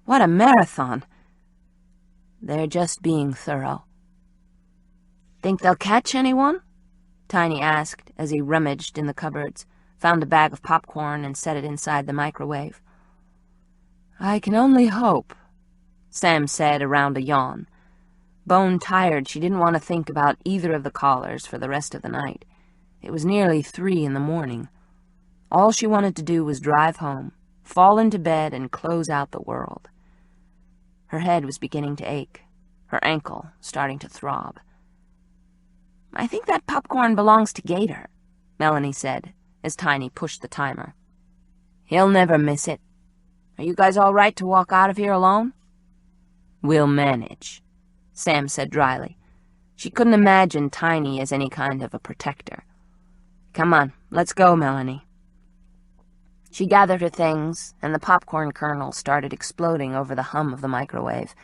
"What a marathon." "They're just being thorough." "Think they'll catch anyone?" Tiny asked as he rummaged in the cupboards, found a bag of popcorn, and set it inside the microwave. "I can only hope," Sam said around a yawn. Bone-tired, she didn't want to think about either of the callers for the rest of the night. It was nearly 3 a.m. All she wanted to do was drive home, fall into bed, and close out the world. Her head was beginning to ache, her ankle starting to throb. "I think that popcorn belongs to Gator," Melanie said, as Tiny pushed the timer. "He'll never miss it. Are you guys all right to walk out of here alone?" "We'll manage," Sam said dryly. She couldn't imagine Tiny as any kind of a protector. "Come on, let's go, Melanie." She gathered her things, and the popcorn kernels started exploding over the hum of the microwave.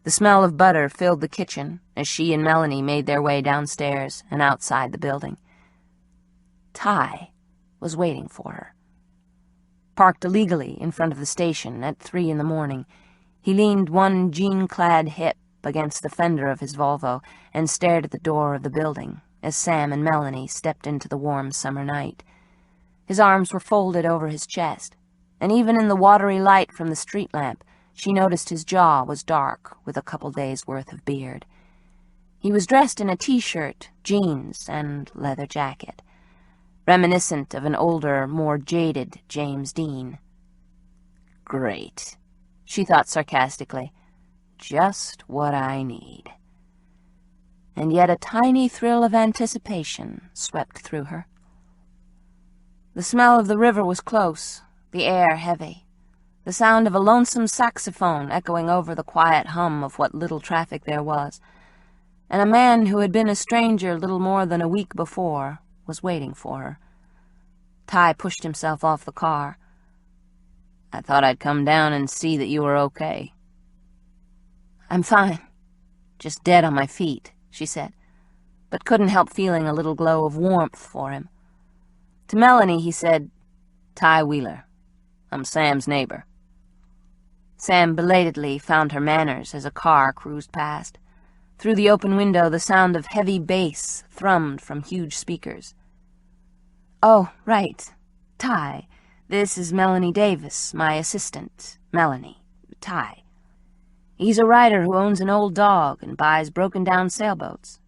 The smell of butter filled the kitchen as she and Melanie made their way downstairs and outside the building. Ty was waiting for her. Parked illegally in front of the station at 3 in the morning, he leaned one jean-clad hip against the fender of his Volvo and stared at the door of the building as Sam and Melanie stepped into the warm summer night. His arms were folded over his chest, and even in the watery light from the street lamp, she noticed his jaw was dark with a couple days' worth of beard. He was dressed in a t-shirt, jeans, and leather jacket, reminiscent of an older, more jaded James Dean. Great, she thought sarcastically. Just what I need. And yet a tiny thrill of anticipation swept through her. The smell of the river was close, the air heavy, the sound of a lonesome saxophone echoing over the quiet hum of what little traffic there was, and a man who had been a stranger little more than a week before was waiting for her. Ty pushed himself off the car. I thought I'd come down and see that you were okay. I'm fine. Just dead on my feet, she said, but couldn't help feeling a little glow of warmth for him. To Melanie he said, Ty Wheeler. I'm Sam's neighbor. Sam belatedly found her manners as a car cruised past. Through the open window the sound of heavy bass thrummed from huge speakers. Oh, right. Ty. This is Melanie Davis, my assistant. Melanie. Ty. He's a writer who owns an old dog and buys broken-down sailboats.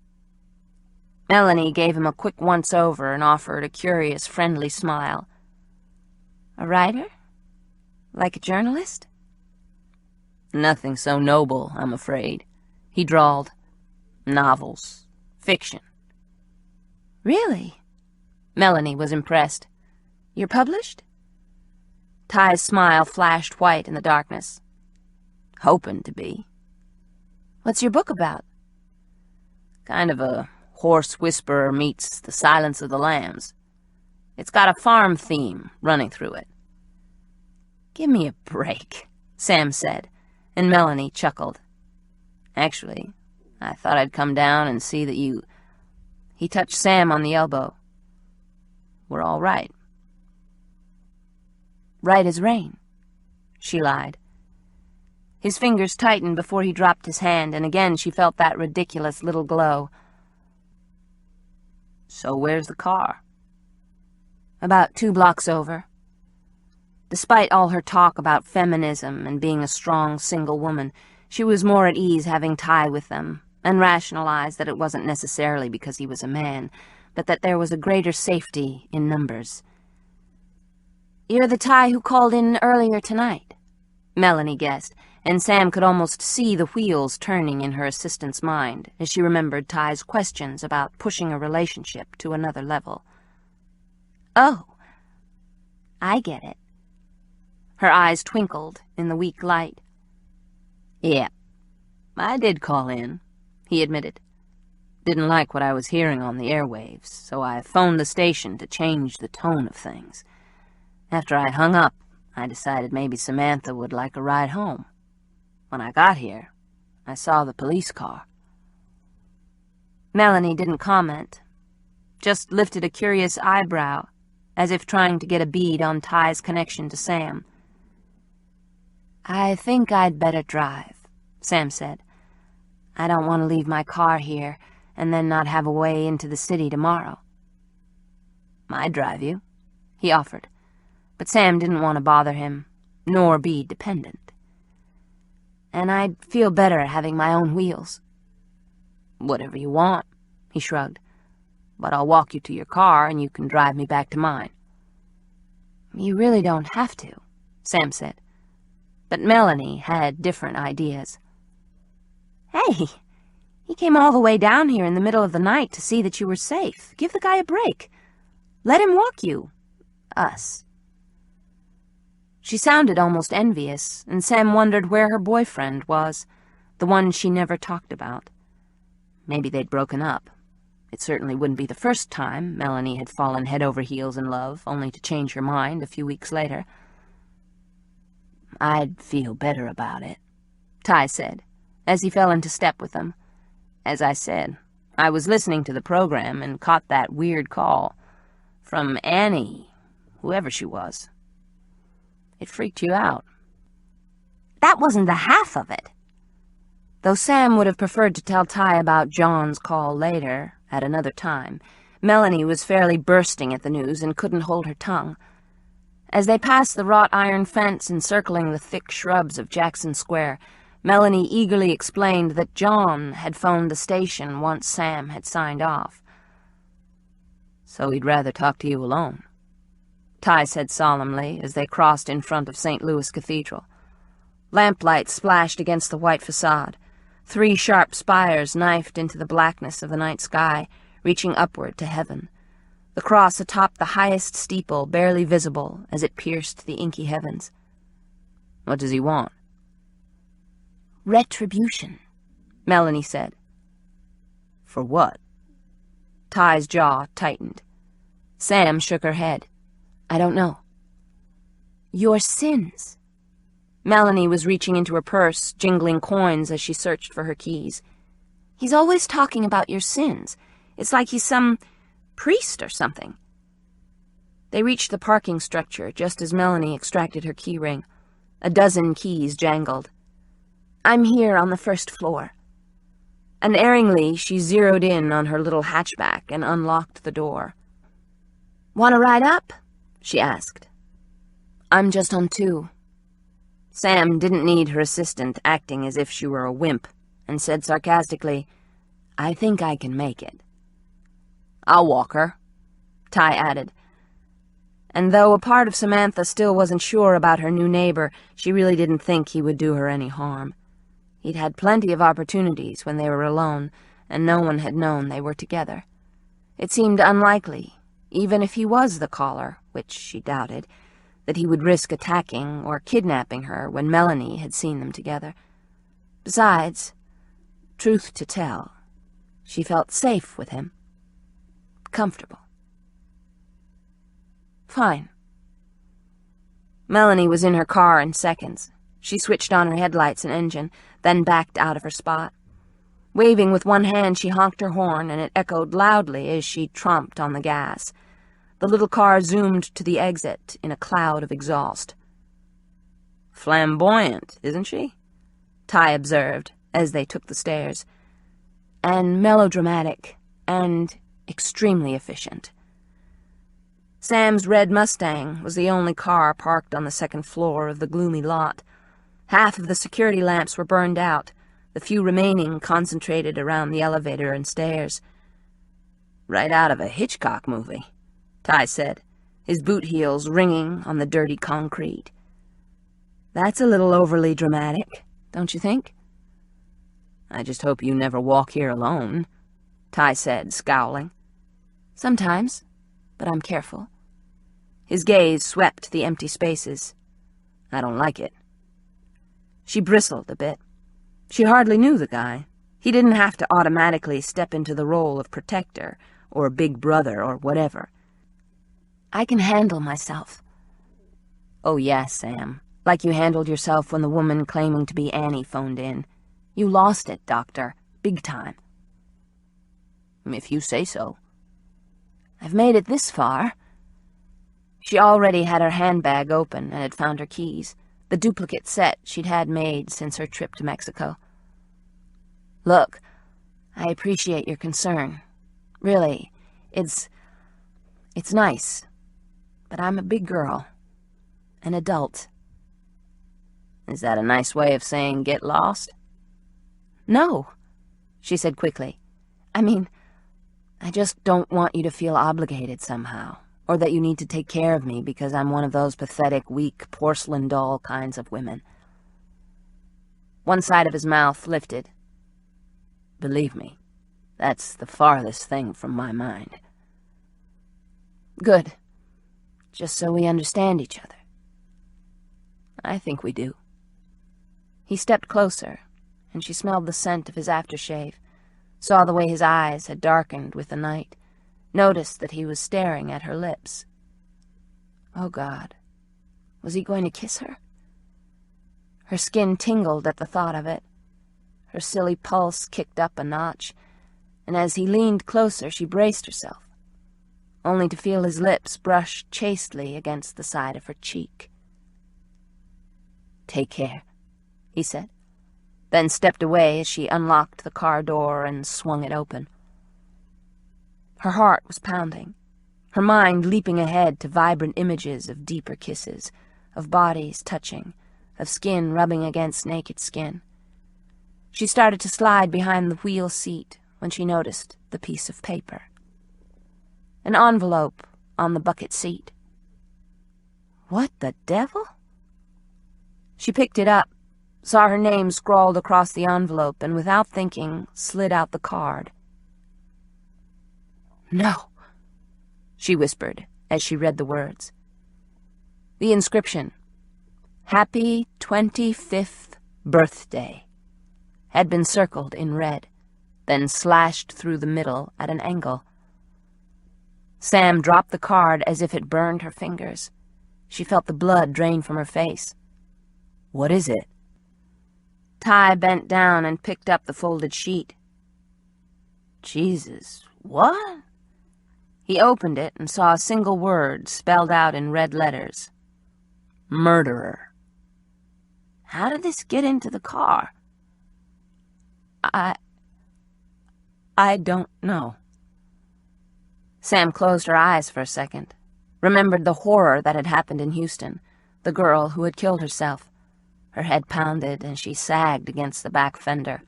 Melanie gave him a quick once-over and offered a curious, friendly smile. A writer? Like a journalist? Nothing so noble, I'm afraid, he drawled. Novels. Fiction. Really? Melanie was impressed. You're published? Ty's smile flashed white in the darkness. Hoping to be. What's your book about? Kind of a horse whisperer meets The Silence of the Lambs. It's got a farm theme running through it. Give me a break, Sam said, and Melanie chuckled. Actually, I thought I'd come down and see that you... He touched Sam on the elbow. We're all right. Right as rain, she lied. His fingers tightened before he dropped his hand, and again she felt that ridiculous little glow. So where's the car? About 2 blocks over. Despite all her talk about feminism and being a strong, single woman, she was more at ease having Ty with them, and rationalized that it wasn't necessarily because he was a man, but that there was a greater safety in numbers. You're the Ty who called in earlier tonight, Melanie guessed, and Sam could almost see the wheels turning in her assistant's mind as she remembered Ty's questions about pushing a relationship to another level. Oh, I get it. Her eyes twinkled in the weak light. Yeah, I did call in, he admitted. Didn't like what I was hearing on the airwaves, so I phoned the station to change the tone of things. After I hung up, I decided maybe Samantha would like a ride home. When I got here, I saw the police car. Melanie didn't comment, just lifted a curious eyebrow, as if trying to get a bead on Ty's connection to Sam. I think I'd better drive, Sam said. I don't want to leave my car here and then not have a way into the city tomorrow. I'd drive you, he offered, but Sam didn't want to bother him, nor be dependent. And I'd feel better having my own wheels. Whatever you want, he shrugged, but I'll walk you to your car and you can drive me back to mine. You really don't have to, Sam said, but Melanie had different ideas. Hey, he came all the way down here in the middle of the night to see that you were safe. Give the guy a break. Let him walk you. Us. She sounded almost envious, and Sam wondered where her boyfriend was, the one she never talked about. Maybe they'd broken up. It certainly wouldn't be the first time Melanie had fallen head over heels in love, only to change her mind a few weeks later. I'd feel better about it, Ty said, as he fell into step with them. As I said, I was listening to the program and caught that weird call from Annie, whoever she was. It freaked you out. That wasn't the half of it. Though Sam would have preferred to tell Ty about John's call later, at another time, Melanie was fairly bursting at the news and couldn't hold her tongue. As they passed the wrought iron fence encircling the thick shrubs of Jackson Square, Melanie eagerly explained that John had phoned the station once Sam had signed off. So he'd rather talk to you alone, Ty said solemnly as they crossed in front of St. Louis Cathedral. Lamplight splashed against the white facade. 3 sharp spires knifed into the blackness of the night sky, reaching upward to heaven. The cross atop the highest steeple barely visible as it pierced the inky heavens. What does he want? Retribution, Melanie said. For what? Ty's jaw tightened. Sam shook her head. I don't know. Your sins. Melanie was reaching into her purse, jingling coins as she searched for her keys. He's always talking about your sins. It's like he's some priest or something. They reached the parking structure just as Melanie extracted her key ring. A dozen keys jangled. I'm here on the first floor. Unerringly, she zeroed in on her little hatchback and unlocked the door. Want to ride up? She asked. I'm just on 2. Sam didn't need her assistant acting as if she were a wimp, and said sarcastically, I think I can make it. I'll walk her, Ty added. And though a part of Samantha still wasn't sure about her new neighbor, she really didn't think he would do her any harm. He'd had plenty of opportunities when they were alone, and no one had known they were together. It seemed unlikely, even if he was the caller, which she doubted, that he would risk attacking or kidnapping her when Melanie had seen them together. Besides, truth to tell, she felt safe with him. Comfortable. Fine. Melanie was in her car in seconds. She switched on her headlights and engine, then backed out of her spot. Waving with one hand, she honked her horn, and it echoed loudly as she tromped on the gas. The little car zoomed to the exit in a cloud of exhaust. Flamboyant, isn't she? Ty observed as they took the stairs. And melodramatic, and extremely efficient. Sam's red Mustang was the only car parked on the second floor of the gloomy lot. Half of the security lamps were burned out, the few remaining concentrated around the elevator and stairs. Right out of a Hitchcock movie, Ty said, his boot heels ringing on the dirty concrete. That's a little overly dramatic, don't you think? I just hope you never walk here alone, Ty said, scowling. Sometimes, but I'm careful. His gaze swept the empty spaces. I don't like it. She bristled a bit. She hardly knew the guy. He didn't have to automatically step into the role of protector, or big brother, or whatever. I can handle myself. Oh, yes, Sam. Like you handled yourself when the woman claiming to be Annie phoned in. You lost it, Doctor. Big time. If you say so. I've made it this far. She already had her handbag open and had found her keys, the duplicate set she'd had made since her trip to Mexico. Look, I appreciate your concern. Really, it's nice. But I'm a big girl. An adult. Is that a nice way of saying get lost? No, she said quickly. I mean, I just don't want you to feel obligated somehow, or that you need to take care of me because I'm one of those pathetic, weak, porcelain doll kinds of women. One side of his mouth lifted. Believe me, that's the farthest thing from my mind. Good. Just so we understand each other. I think we do. He stepped closer, and she smelled the scent of his aftershave, saw the way his eyes had darkened with the night, noticed that he was staring at her lips. Oh, God. Was he going to kiss her? Her skin tingled at the thought of it. Her silly pulse kicked up a notch, and as he leaned closer, she braced herself, only to feel his lips brush chastely against the side of her cheek. "Take care," he said, then stepped away as she unlocked the car door and swung it open. Her heart was pounding, her mind leaping ahead to vibrant images of deeper kisses, of bodies touching, of skin rubbing against naked skin. She started to slide behind the wheel seat when she noticed the piece of paper. An envelope on the bucket seat. What the devil? She picked it up, saw her name scrawled across the envelope, and without thinking, slid out the card. "No," she whispered as she read the words. The inscription, "Happy 25th birthday," had been circled in red, then slashed through the middle at an angle. Sam dropped the card as if it burned her fingers. She felt the blood drain from her face. "What is it?" Ty bent down and picked up the folded sheet. "Jesus, what?" He opened it and saw a single word spelled out in red letters. "Murderer." "How did this get into the car?" I don't know." Sam closed her eyes for a second, remembered the horror that had happened in Houston, the girl who had killed herself. Her head pounded and she sagged against the back fender.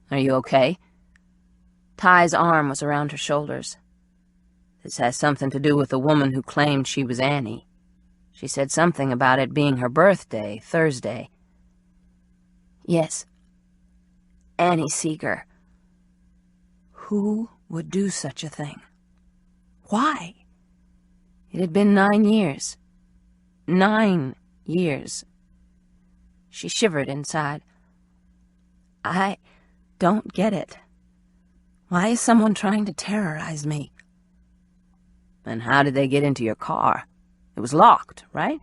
"Are you okay?" Ty's arm was around her shoulders. "This has something to do with the woman who claimed she was Annie. She said something about it being her birthday, Thursday." "Yes. Annie Seeger. Who would do such a thing? Why? It had been 9 years. 9 years. She shivered inside. I don't get it. Why is someone trying to terrorize me? And how did they get into your car? It was locked, right?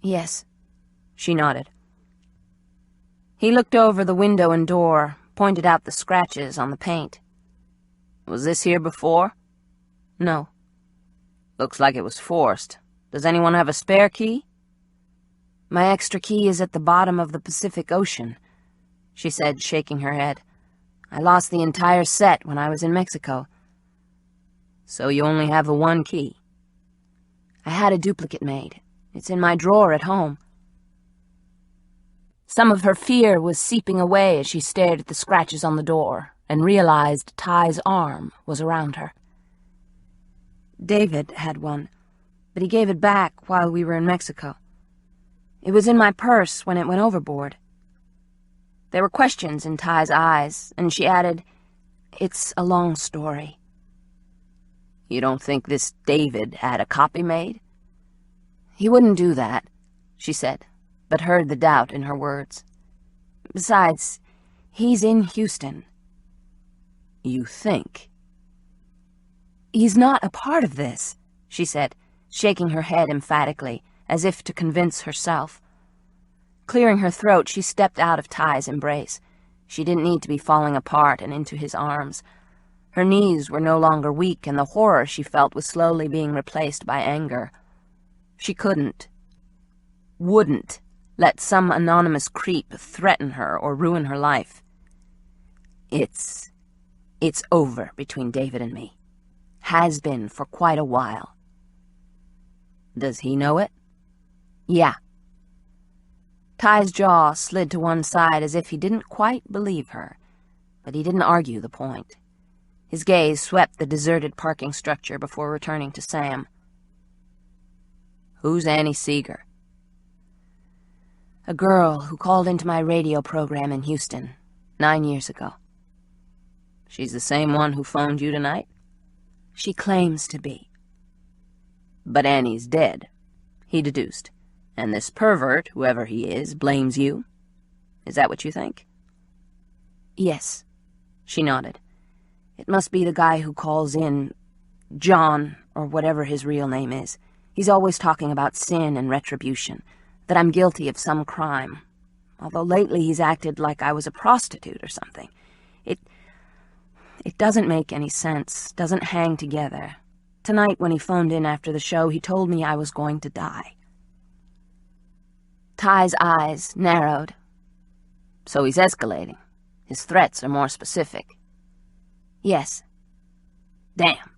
Yes. She nodded. He looked over the window and door, pointed out the scratches on the paint. Was this here before? No. Looks like it was forced. Does anyone have a spare key? My extra key is at the bottom of the Pacific Ocean, she said, shaking her head. I lost the entire set when I was in Mexico. So you only have the one key? I had a duplicate made. It's in my drawer at home. Some of her fear was seeping away as she stared at the scratches on the door and realized Ty's arm was around her. David had one, but he gave it back while we were in Mexico. It was in my purse when it went overboard. There were questions in Ty's eyes, and she added, It's a long story. You don't think this David had a copy made? He wouldn't do that, she said, but heard the doubt in her words. Besides, he's in Houston. You think? He's not a part of this, she said, shaking her head emphatically, as if to convince herself. Clearing her throat, she stepped out of Ty's embrace. She didn't need to be falling apart and into his arms. Her knees were no longer weak, and the horror she felt was slowly being replaced by anger. She wouldn't let some anonymous creep threaten her or ruin her life. It's over between David and me. Has been for quite a while. Does he know it? Yeah. Ty's jaw slid to one side as if he didn't quite believe her, but he didn't argue the point. His gaze swept the deserted parking structure before returning to Sam. Who's Annie Seeger? A girl who called into my radio program in Houston 9 years ago. She's the same one who phoned you tonight? She claims to be. But Annie's dead, he deduced. And this pervert, whoever he is, blames you? Is that what you think? Yes, she nodded. It must be the guy who calls in, John, or whatever his real name is. He's always talking about sin and retribution, that I'm guilty of some crime. Although lately he's acted like I was a prostitute or something. It doesn't make any sense, doesn't hang together. Tonight when he phoned in after the show, he told me I was going to die. Ty's eyes narrowed. So he's escalating. His threats are more specific. Yes. Damn.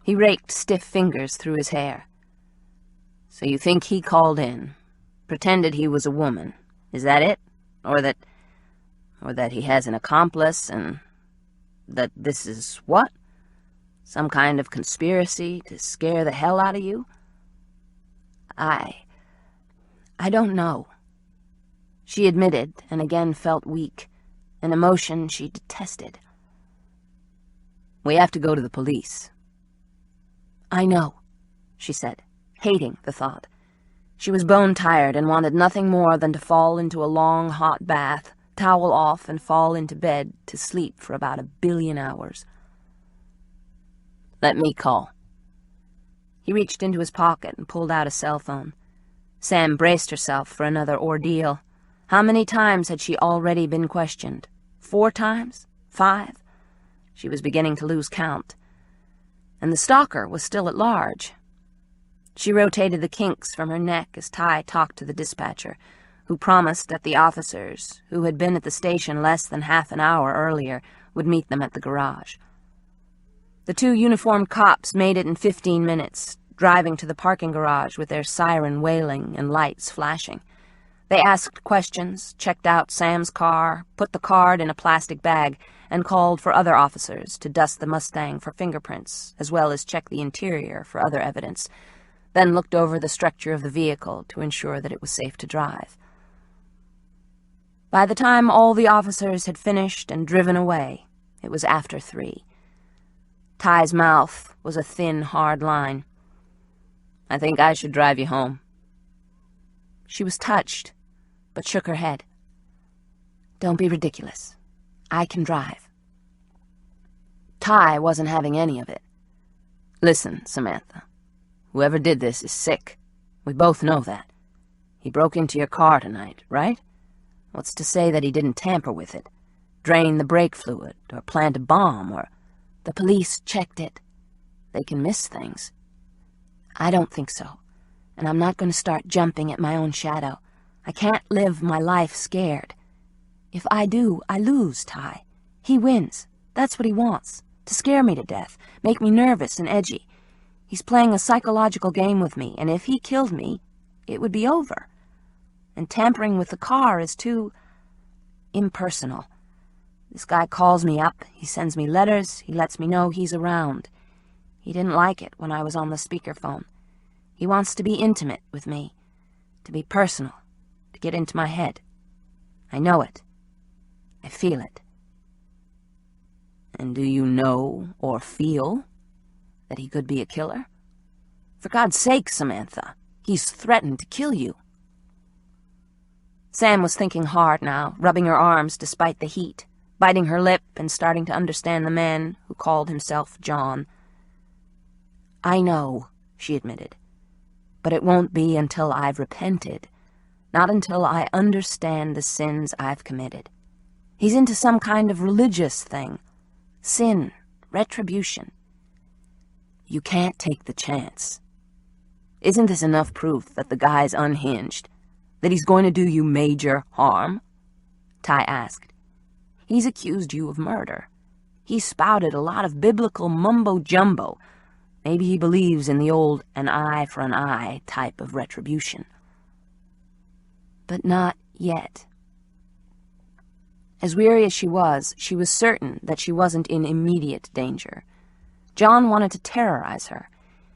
He raked stiff fingers through his hair. So you think he called in, pretended he was a woman. Is that it? Or that he has an accomplice, and that this is what? Some kind of conspiracy to scare the hell out of you? I don't know. She admitted, and again felt weak, an emotion she detested. We have to go to the police. I know, she said, hating the thought. She was bone-tired and wanted nothing more than to fall into a long, hot bath, towel off, and fall into bed to sleep for about 1 billion hours. Let me call. He reached into his pocket and pulled out a cell phone. Sam braced herself for another ordeal. How many times had she already been questioned? 4 times? 5? She was beginning to lose count. And the stalker was still at large. She rotated the kinks from her neck as Ty talked to the dispatcher, who promised that the officers, who had been at the station less than half an hour earlier, would meet them at the garage. The 2 uniformed cops made it in 15 minutes, driving to the parking garage with their siren wailing and lights flashing. They asked questions, checked out Sam's car, put the card in a plastic bag, and called for other officers to dust the Mustang for fingerprints, as well as check the interior for other evidence, then looked over the structure of the vehicle to ensure that it was safe to drive. By the time all the officers had finished and driven away, it was after 3. Ty's mouth was a thin, hard line. I think I should drive you home. She was touched, but shook her head. Don't be ridiculous. I can drive. Ty wasn't having any of it. Listen, Samantha. Whoever did this is sick. We both know that. He broke into your car tonight, right? What's to say that he didn't tamper with it? Drain the brake fluid, or plant a bomb, or... The police checked it. They can miss things. I don't think so, and I'm not going to start jumping at my own shadow. I can't live my life scared. If I do, I lose, Ty. He wins. That's what he wants, to scare me to death, make me nervous and edgy. He's playing a psychological game with me, and if he killed me, it would be over. And tampering with the car is too impersonal. This guy calls me up, he sends me letters, he lets me know he's around. He didn't like it when I was on the speakerphone. He wants to be intimate with me, to be personal, to get into my head. I know it. I feel it. And do you know or feel that he could be a killer? For God's sake, Samantha, he's threatened to kill you. Sam was thinking hard now, rubbing her arms despite the heat, biting her lip and starting to understand the man who called himself John. I know, she admitted, but it won't be until I've repented, not until I understand the sins I've committed. He's into some kind of religious thing. Sin, retribution. You can't take the chance. Isn't this enough proof that the guy's unhinged? That he's going to do you major harm? Ty asked. He's accused you of murder. He spouted a lot of biblical mumbo-jumbo. Maybe he believes in the old an eye for an eye type of retribution. But not yet. As weary as she was certain that she wasn't in immediate danger. John wanted to terrorize her.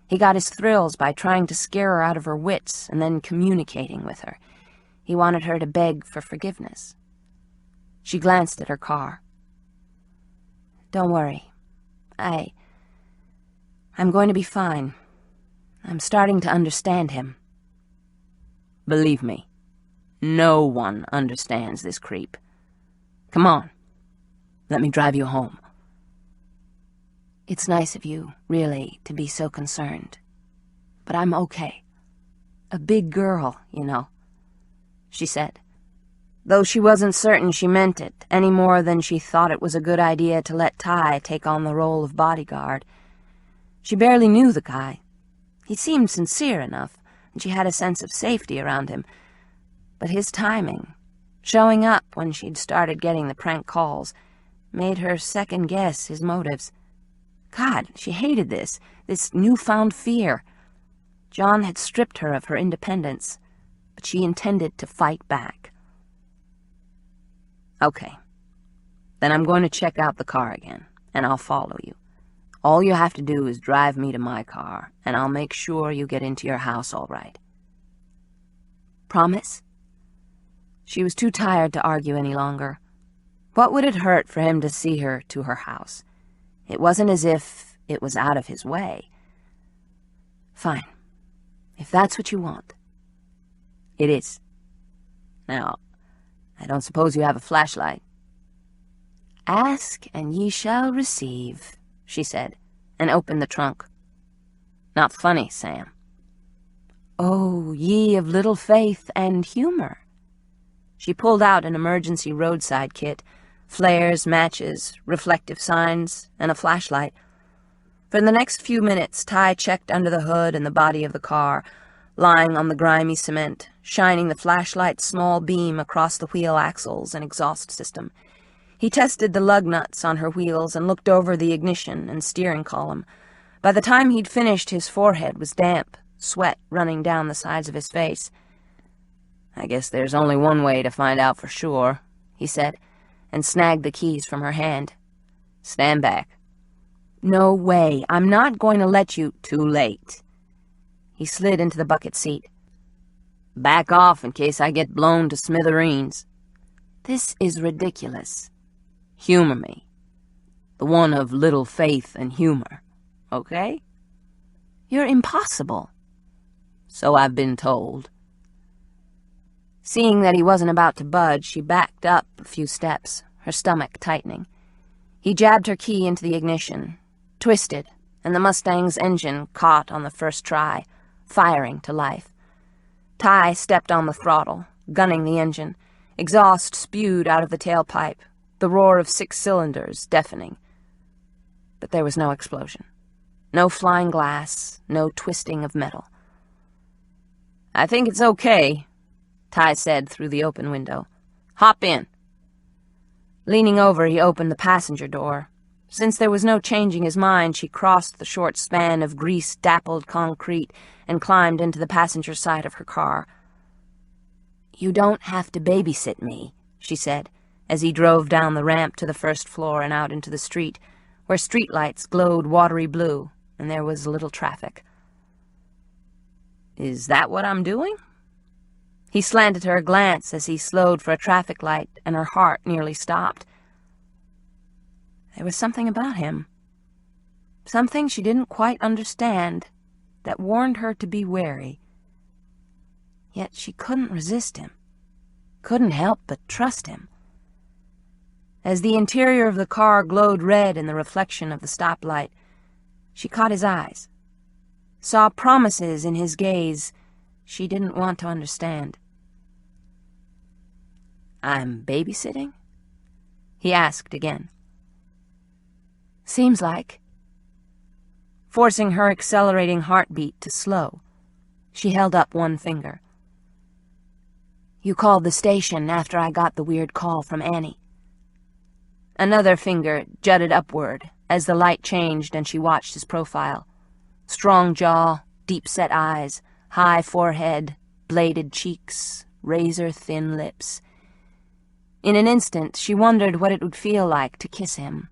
He got his thrills by trying to scare her out of her wits and then communicating with her. He wanted her to beg for forgiveness. She glanced at her car. Don't worry. I'm going to be fine. I'm starting to understand him. Believe me, no one understands this creep. Come on. Let me drive you home. It's nice of you, really, to be so concerned. But I'm okay. A big girl, you know, she said, though she wasn't certain she meant it, any more than she thought it was a good idea to let Ty take on the role of bodyguard. She barely knew the guy. He seemed sincere enough, and she had a sense of safety around him, But his timing, showing up when she'd started getting the prank calls, made her second-guess his motives. God, she hated this newfound fear. John had stripped her of her independence, but she intended to fight back. Okay, then I'm going to check out the car again, and I'll follow you. All you have to do is drive me to my car, and I'll make sure you get into your house all right. Promise? She was too tired to argue any longer. What would it hurt for him to see her to her house? It wasn't as if it was out of his way. Fine, if that's what you want. It is. Now, I don't suppose you have a flashlight. Ask, and ye shall receive, she said, and opened the trunk. Not funny, Sam. Oh, ye of little faith and humor. She pulled out an emergency roadside kit, flares, matches, reflective signs, and a flashlight. For the next few minutes, Ty checked under the hood and the body of the car, lying on the grimy cement, shining the flashlight's small beam across the wheel axles and exhaust system. He tested the lug nuts on her wheels and looked over the ignition and steering column. By the time he'd finished, his forehead was damp, sweat running down the sides of his face. I guess there's only one way to find out for sure, he said, and snagged the keys from her hand. Stand back. No way. I'm not going to let you. Too late. He slid into the bucket seat. Back off in case I get blown to smithereens. This is ridiculous. Humor me. The one of little faith and humor. Okay? You're impossible. So I've been told. Seeing that he wasn't about to budge, she backed up a few steps, her stomach tightening. He jabbed her key into the ignition, twisted, and the Mustang's engine caught on the first try, firing to life. Ty stepped on the throttle, gunning the engine. Exhaust spewed out of the tailpipe, the roar of 6 cylinders deafening. But there was no explosion. No flying glass, no twisting of metal. I think it's okay, Ty said through the open window. Hop in. Leaning over, he opened the passenger door. Since there was no changing his mind, she crossed the short span of grease-dappled concrete and climbed into the passenger side of her car. You don't have to babysit me, she said, as he drove down the ramp to the first floor and out into the street, where streetlights glowed watery blue, and there was little traffic. Is that what I'm doing? He slanted her a glance as he slowed for a traffic light, and her heart nearly stopped. There was something about him, something she didn't quite understand, that warned her to be wary. Yet she couldn't resist him, couldn't help but trust him. As the interior of the car glowed red in the reflection of the stoplight, she caught his eyes, saw promises in his gaze she didn't want to understand. I'm babysitting? He asked again. Seems like. Forcing her accelerating heartbeat to slow, she held up one finger. You called the station after I got the weird call from Annie. Another finger jutted upward as the light changed and she watched his profile. Strong jaw, deep-set eyes, high forehead, bladed cheeks, razor-thin lips. In an instant, she wondered what it would feel like to kiss him,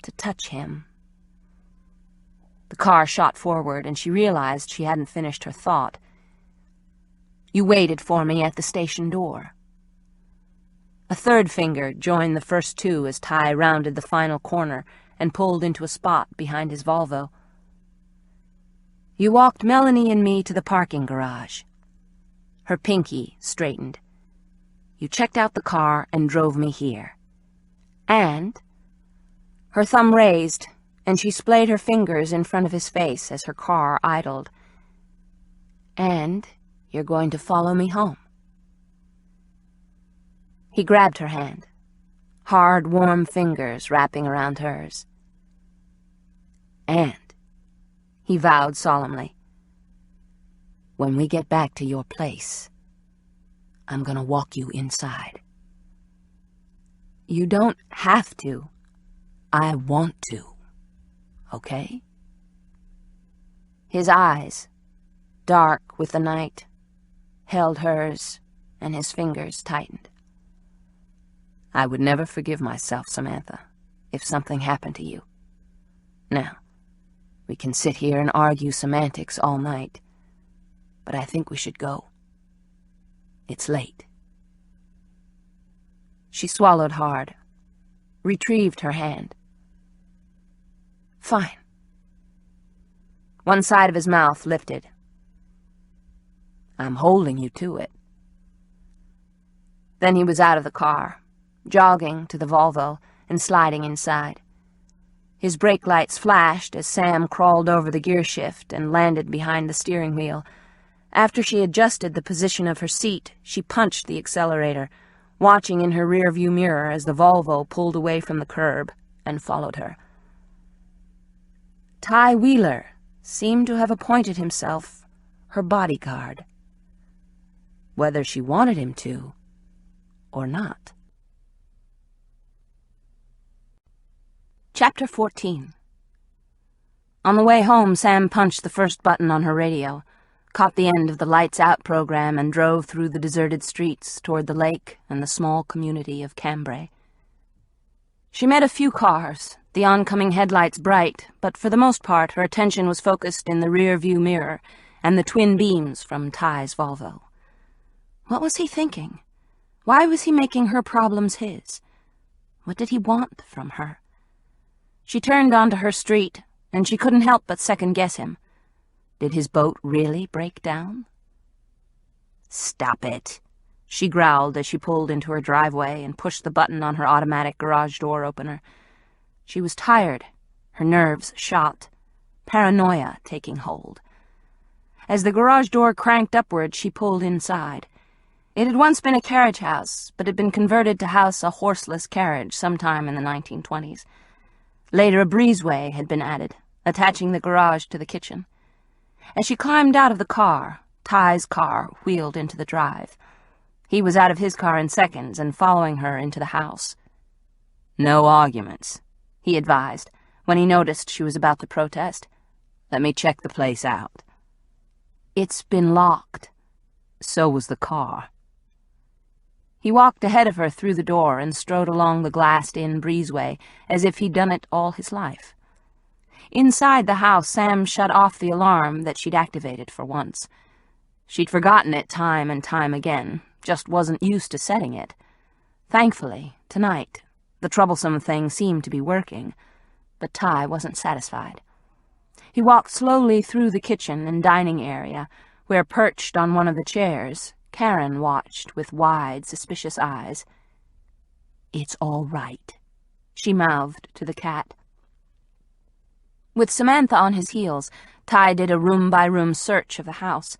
to touch him. The car shot forward, and she realized she hadn't finished her thought. You waited for me at the station door. A third finger joined the first two as Ty rounded the final corner and pulled into a spot behind his Volvo. You walked Melanie and me to the parking garage. Her pinky straightened. You checked out the car and drove me here. And... Her thumb raised, and she splayed her fingers in front of his face as her car idled. And you're going to follow me home. He grabbed her hand, hard, warm fingers wrapping around hers. And, he vowed solemnly, when we get back to your place, I'm gonna walk you inside. You don't have to. I want to. Okay? His eyes, dark with the night, held hers, and his fingers tightened. I would never forgive myself, Samantha, if something happened to you. Now, we can sit here and argue semantics all night, but I think we should go. It's late. She swallowed hard, retrieved her hand. Fine. One side of his mouth lifted. I'm holding you to it. Then he was out of the car, jogging to the Volvo and sliding inside. His brake lights flashed as Sam crawled over the gear shift and landed behind the steering wheel. After she adjusted the position of her seat, she punched the accelerator, watching in her rearview mirror as the Volvo pulled away from the curb and followed her. Ty Wheeler seemed to have appointed himself her bodyguard, whether she wanted him to or not. Chapter 14. On the way home, Sam punched the first button on her radio, caught the end of the Lights Out program, and drove through the deserted streets toward the lake and the small community of Cambrai. She met a few cars, the oncoming headlights bright, but for the most part her attention was focused in the rear-view mirror and the twin beams from Ty's Volvo. What was he thinking? Why was he making her problems his? What did he want from her? She turned onto her street, and she couldn't help but second-guess him. Did his boat really break down? "Stop it," she growled as she pulled into her driveway and pushed the button on her automatic garage door opener. She was tired, her nerves shot, paranoia taking hold. As the garage door cranked upward, she pulled inside. It had once been a carriage house, but had been converted to house a horseless carriage sometime in the 1920s. Later, a breezeway had been added, attaching the garage to the kitchen. As she climbed out of the car, Ty's car wheeled into the drive. He was out of his car in seconds and following her into the house. "No arguments," he advised, when he noticed she was about to protest. "Let me check the place out." "It's been locked." "So was the car." He walked ahead of her through the door and strode along the glassed-in breezeway as if he'd done it all his life. Inside the house, Sam shut off the alarm that she'd activated for once. She'd forgotten it time and time again, just wasn't used to setting it. Thankfully, tonight, the troublesome thing seemed to be working, but Ty wasn't satisfied. He walked slowly through the kitchen and dining area, where, perched on one of the chairs, Karen watched with wide, suspicious eyes. "It's all right," she mouthed to the cat. With Samantha on his heels, Ty did a room-by-room search of the house.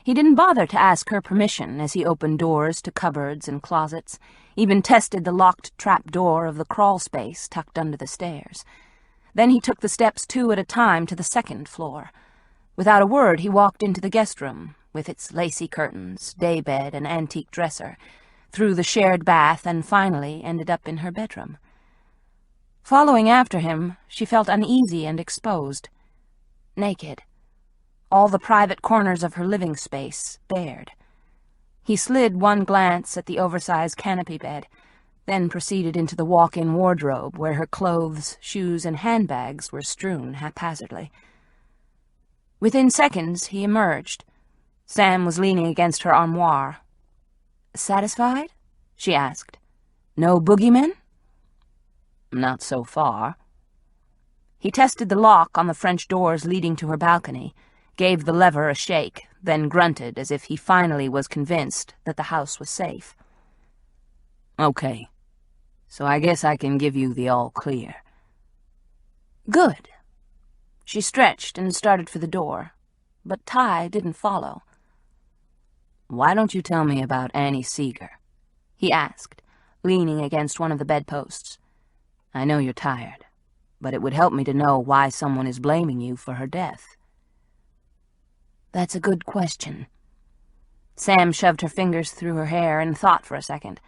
He didn't bother to ask her permission as he opened doors to cupboards and closets, even tested the locked trap door of the crawl space tucked under the stairs. Then he took the steps 2 at a time to the second floor. Without a word, he walked into the guest room, with its lacy curtains, daybed, and antique dresser, through the shared bath, and finally ended up in her bedroom. Following after him, she felt uneasy and exposed. Naked. All the private corners of her living space bared. He slid one glance at the oversized canopy bed, then proceeded into the walk-in wardrobe where her clothes, shoes, and handbags were strewn haphazardly. Within seconds, he emerged. Sam was leaning against her armoire. "Satisfied?" she asked. "No boogeymen?" "Not so far." He tested the lock on the French doors leading to her balcony, gave the lever a shake, then grunted as if he finally was convinced that the house was safe. "Okay, so I guess I can give you the all-clear." "Good." She stretched and started for the door, but Ty didn't follow. "Why don't you tell me about Annie Seeger?" he asked, leaning against one of the bedposts. "I know you're tired, but it would help me to know why someone is blaming you for her death." "That's a good question." Sam shoved her fingers through her hair and thought for a second.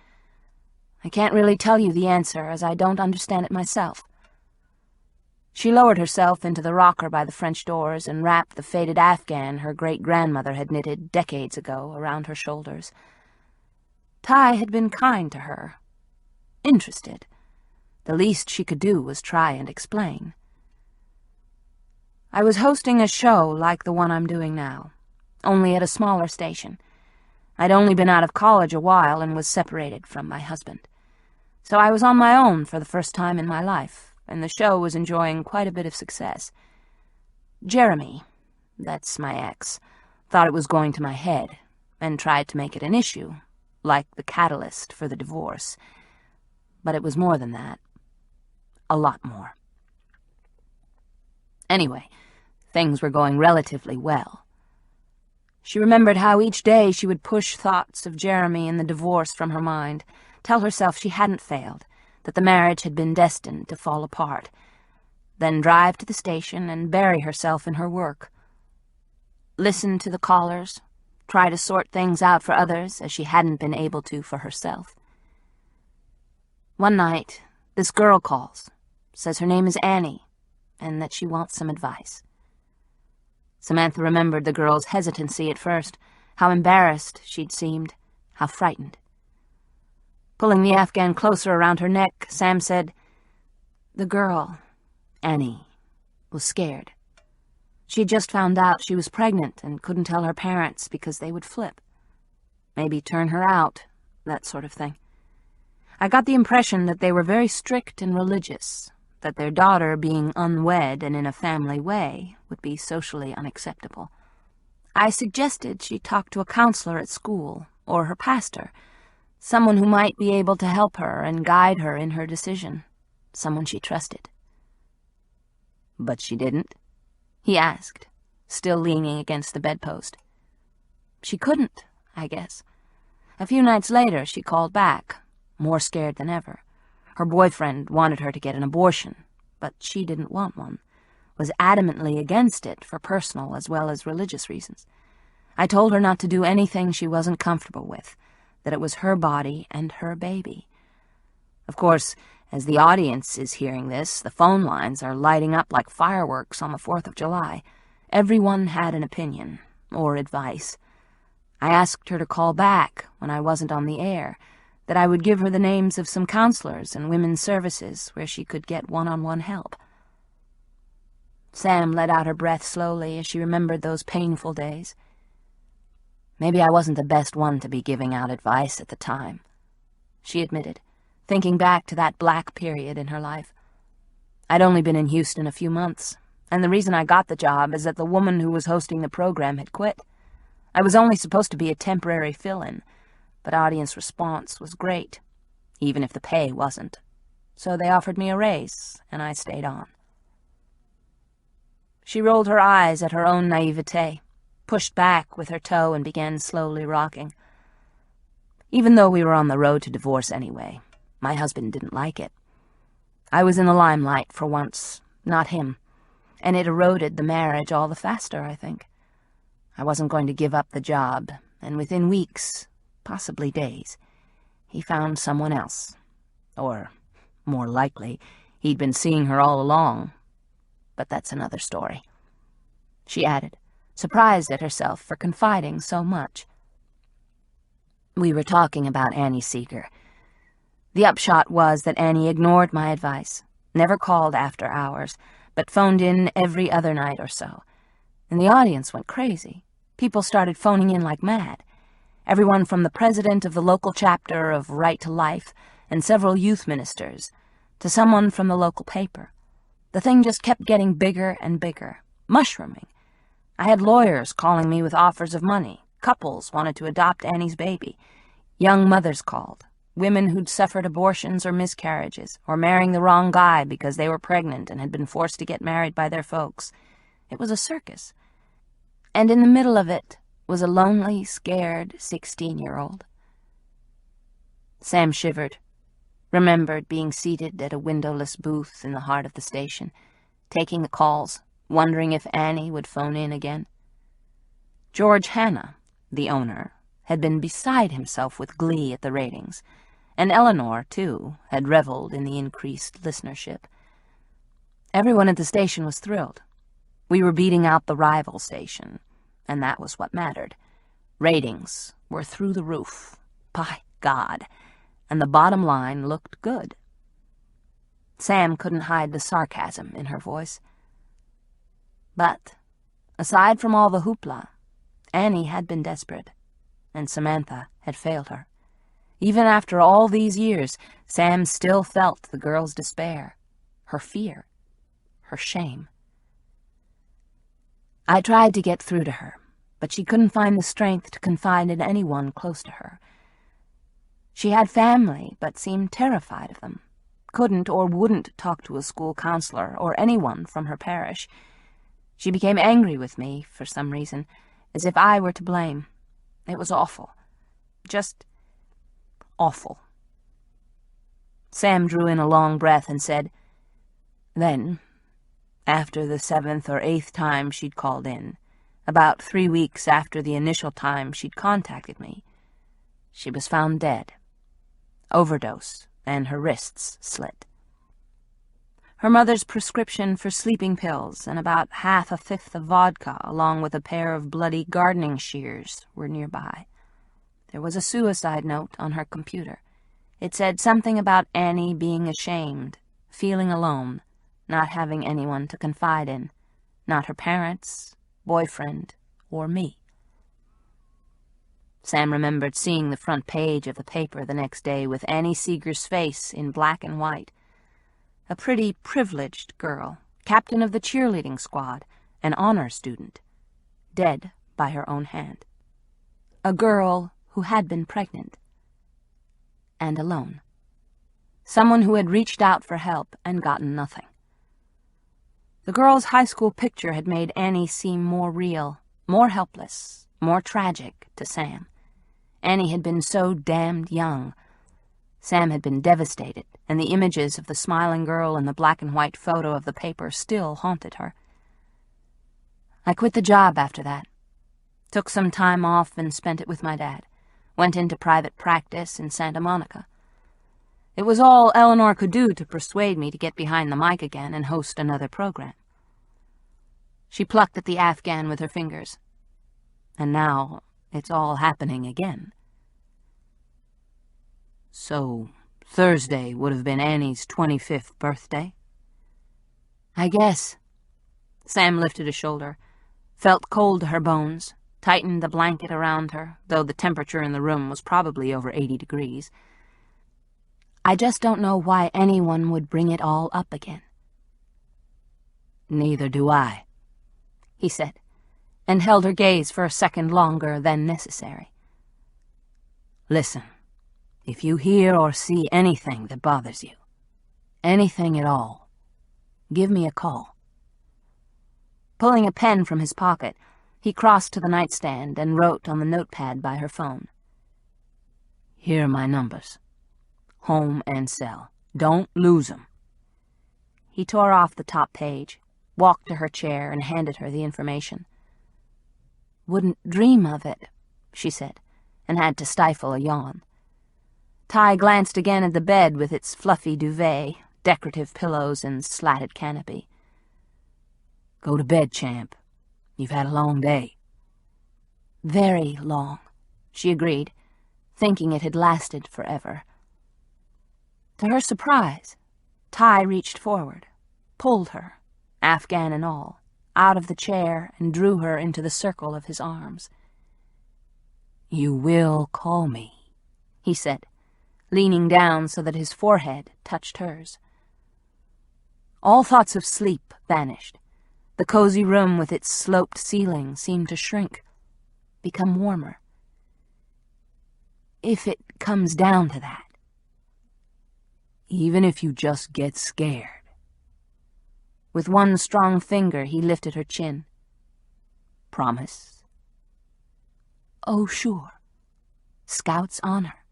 "I can't really tell you the answer, as I don't understand it myself." She lowered herself into the rocker by the French doors and wrapped the faded afghan her great-grandmother had knitted decades ago around her shoulders. Ty had been kind to her, interested. The least she could do was try and explain. "I was hosting a show like the one I'm doing now, only at a smaller station. I'd only been out of college a while and was separated from my husband. So I was on my own for the first time in my life, and the show was enjoying quite a bit of success. Jeremy, that's my ex, thought it was going to my head, and tried to make it an issue, like the catalyst for the divorce. But it was more than that. A lot more. Anyway, things were going relatively well. She remembered how each day she would push thoughts of Jeremy and the divorce from her mind, tell herself she hadn't failed, that the marriage had been destined to fall apart, then drive to the station and bury herself in her work. Listen to the callers, try to sort things out for others as she hadn't been able to for herself. One night, this girl calls, says her name is Annie, and that she wants some advice. Samantha remembered the girl's hesitancy at first, how embarrassed she'd seemed, how frightened. Pulling the afghan closer around her neck, Sam said, "The girl, Annie, was scared. She had just found out she was pregnant and couldn't tell her parents because they would flip. Maybe turn her out, that sort of thing. I got the impression that they were very strict and religious, that their daughter being unwed and in a family way would be socially unacceptable. I suggested she talk to a counselor at school, or her pastor, someone who might be able to help her and guide her in her decision, someone she trusted." "But she didn't?" he asked, still leaning against the bedpost. "She couldn't, I guess. A few nights later she called back, more scared than ever. Her boyfriend wanted her to get an abortion, but she didn't want one, was adamantly against it for personal as well as religious reasons. I told her not to do anything she wasn't comfortable with, that it was her body and her baby. Of course, as the audience is hearing this, the phone lines are lighting up like fireworks on the 4th of July. Everyone had an opinion, or advice. I asked her to call back when I wasn't on the air, that I would give her the names of some counselors and women's services where she could get one-on-one help." Sam let out her breath slowly as she remembered those painful days. "Maybe I wasn't the best one to be giving out advice at the time," she admitted, thinking back to that black period in her life. "I'd only been in Houston a few months, and the reason I got the job is that the woman who was hosting the program had quit. I was only supposed to be a temporary fill-in, but audience response was great, even if the pay wasn't. So they offered me a raise, and I stayed on." She rolled her eyes at her own naivete, pushed back with her toe and began slowly rocking. "Even though we were on the road to divorce anyway, my husband didn't like it. I was in the limelight for once, not him, and it eroded the marriage all the faster, I think. I wasn't going to give up the job, and within weeks, possibly days, he found someone else. Or, more likely, he'd been seeing her all along. But that's another story," she added, surprised at herself for confiding so much. "We were talking about Annie Seeger. The upshot was that Annie ignored my advice, never called after hours, but phoned in every other night or so. And the audience went crazy. People started phoning in like mad. Everyone from the president of the local chapter of Right to Life and several youth ministers to someone from the local paper. The thing just kept getting bigger and bigger, mushrooming. I had lawyers calling me with offers of money. Couples wanted to adopt Annie's baby. Young mothers called. Women who'd suffered abortions or miscarriages, or marrying the wrong guy because they were pregnant and had been forced to get married by their folks. It was a circus. And in the middle of it was a lonely, scared 16-year-old. Sam shivered, remembered being seated at a windowless booth in the heart of the station, taking the calls, wondering if Annie would phone in again. George Hanna, the owner, had been beside himself with glee at the ratings, and Eleanor, too, had reveled in the increased listenership. Everyone at the station was thrilled. We were beating out the rival station, and that was what mattered. Ratings were through the roof, by God, and the bottom line looked good. Sam couldn't hide the sarcasm in her voice. But, aside from all the hoopla, Annie had been desperate, and Samantha had failed her. Even after all these years, Sam still felt the girl's despair, her fear, her shame. I tried to get through to her, but she couldn't find the strength to confide in anyone close to her. She had family, but seemed terrified of them, couldn't or wouldn't talk to a school counselor or anyone from her parish. She became angry with me, for some reason, as if I were to blame. It was awful. Just awful. Sam drew in a long breath and said, "Then, after the 7th or 8th time she'd called in, about 3 weeks after the initial time she'd contacted me, she was found dead. Overdose, and her wrists slit. Her mother's prescription for sleeping pills and about half a fifth of vodka, along with a pair of bloody gardening shears, were nearby. There was a suicide note on her computer. It said something about Annie being ashamed, feeling alone, not having anyone to confide in, not her parents, boyfriend, or me." Sam remembered seeing the front page of the paper the next day with Annie Seeger's face in black and white. A pretty, privileged girl, captain of the cheerleading squad, an honor student, dead by her own hand. A girl who had been pregnant, and alone. Someone who had reached out for help and gotten nothing. The girl's high school picture had made Annie seem more real, more helpless, more tragic to Sam. Annie had been so damned young. Sam had been devastated, and the images of the smiling girl in the black and white photo of the paper still haunted her. I quit the job after that. Took some time off and spent it with my dad. Went into private practice in Santa Monica. It was all Eleanor could do to persuade me to get behind the mic again and host another program. She plucked at the Afghan with her fingers. And now it's all happening again. So, Thursday would have been Annie's 25th birthday? I guess. Sam lifted a shoulder, felt cold to her bones, tightened the blanket around her, though the temperature in the room was probably over 80 degrees. I just don't know why anyone would bring it all up again. Neither do I, he said, and held her gaze for a second longer than necessary. Listen, if you hear or see anything that bothers you, anything at all, give me a call. Pulling a pen from his pocket, he crossed to the nightstand and wrote on the notepad by her phone. Here are my numbers. Home and cell. Don't lose 'em. He tore off the top page, walked to her chair, and handed her the information. Wouldn't dream of it, she said, and had to stifle a yawn. Ty glanced again at the bed with its fluffy duvet, decorative pillows, and slatted canopy. Go to bed, champ. You've had a long day. Very long, she agreed, thinking it had lasted forever. To her surprise, Ty reached forward, pulled her, Afghan and all, out of the chair and drew her into the circle of his arms. You will call me, he said, leaning down so that his forehead touched hers. All thoughts of sleep vanished. The cozy room with its sloped ceiling seemed to shrink, become warmer. If it comes down to that. Even if you just get scared. With one strong finger, he lifted her chin. Promise? Oh, sure. Scout's honor.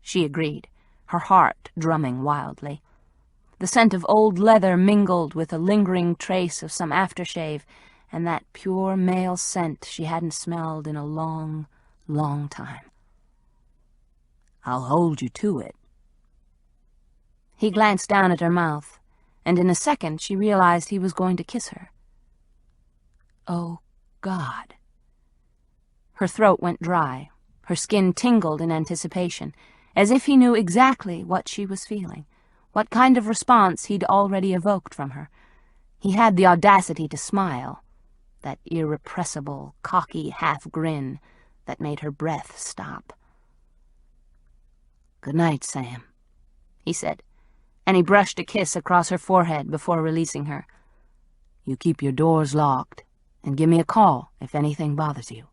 She agreed, her heart drumming wildly. The scent of old leather mingled with a lingering trace of some aftershave, and that pure male scent she hadn't smelled in a long, long time. I'll hold you to it. He glanced down at her mouth, and in a second she realized he was going to kiss her. Oh, God. Her throat went dry. Her skin tingled in anticipation, as if he knew exactly what she was feeling, what kind of response he'd already evoked from her. He had the audacity to smile, that irrepressible, cocky half-grin that made her breath stop. "Good night, Sam," he said, and he brushed a kiss across her forehead before releasing her. "You keep your doors locked, and give me a call if anything bothers you."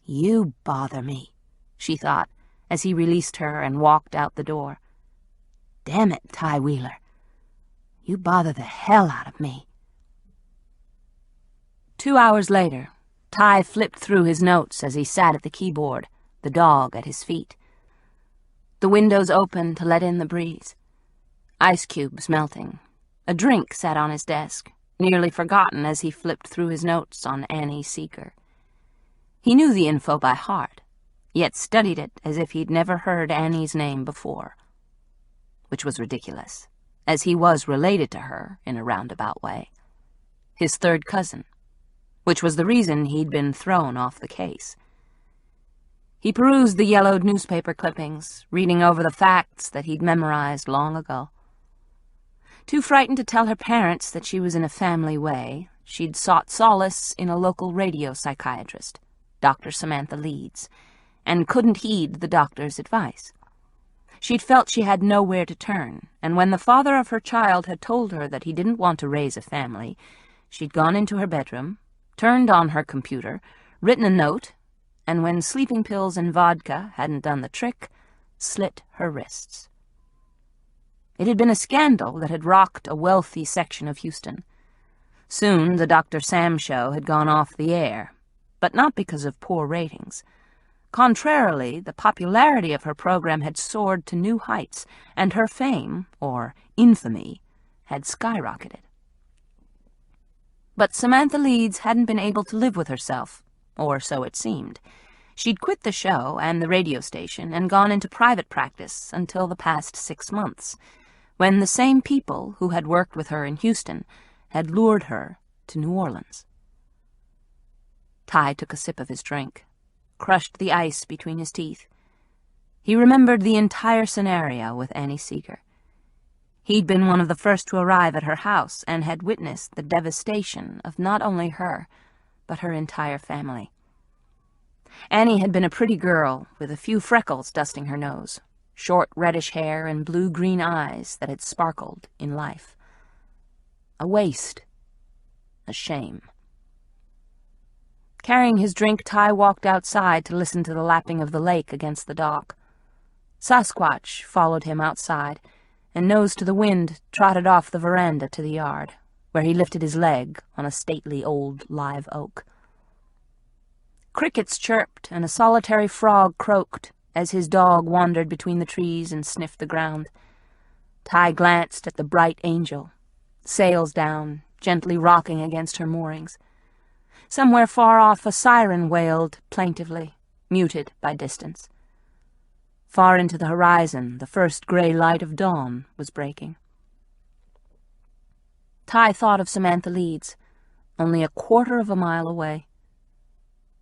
You bother me, she thought, as he released her and walked out the door. Damn it, Ty Wheeler. You bother the hell out of me. 2 hours later, Ty flipped through his notes as he sat at the keyboard, the dog at his feet. The windows opened to let in the breeze. Ice cubes melting. A drink sat on his desk, nearly forgotten as he flipped through his notes on Annie Seeker. He knew the info by heart, yet studied it as if he'd never heard Annie's name before. Which was ridiculous, as he was related to her in a roundabout way. His third cousin, which was the reason he'd been thrown off the case. He perused the yellowed newspaper clippings, reading over the facts that he'd memorized long ago. Too frightened to tell her parents that she was in a family way, she'd sought solace in a local radio psychiatrist, Dr. Samantha Leeds, and couldn't heed the doctor's advice. She'd felt she had nowhere to turn, and when the father of her child had told her that he didn't want to raise a family, she'd gone into her bedroom, turned on her computer, written a note, and when sleeping pills and vodka hadn't done the trick, slit her wrists. It had been a scandal that had rocked a wealthy section of Houston. Soon the Dr. Sam show had gone off the air, but not because of poor ratings. Contrarily, the popularity of her program had soared to new heights, and her fame, or infamy, had skyrocketed. But Samantha Leeds hadn't been able to live with herself, or so it seemed. She'd quit the show and the radio station and gone into private practice until the past 6 months, when the same people who had worked with her in Houston had lured her to New Orleans. Ty took a sip of his drink, crushed the ice between his teeth. He remembered the entire scenario with Annie Seeker. He'd been one of the first to arrive at her house and had witnessed the devastation of not only her, but her entire family. Annie had been a pretty girl with a few freckles dusting her nose, short reddish hair and blue-green eyes that had sparkled in life. A waste. A shame. Carrying his drink, Ty walked outside to listen to the lapping of the lake against the dock. Sasquatch followed him outside, and nose to the wind trotted off the veranda to the yard, where he lifted his leg on a stately old live oak. Crickets chirped, and a solitary frog croaked as his dog wandered between the trees and sniffed the ground. Ty glanced at the bright angel, sails down, gently rocking against her moorings. Somewhere far off a siren wailed plaintively, muted by distance. Far into the horizon, the first gray light of dawn was breaking. Ty thought of Samantha Leeds, only a quarter of a mile away.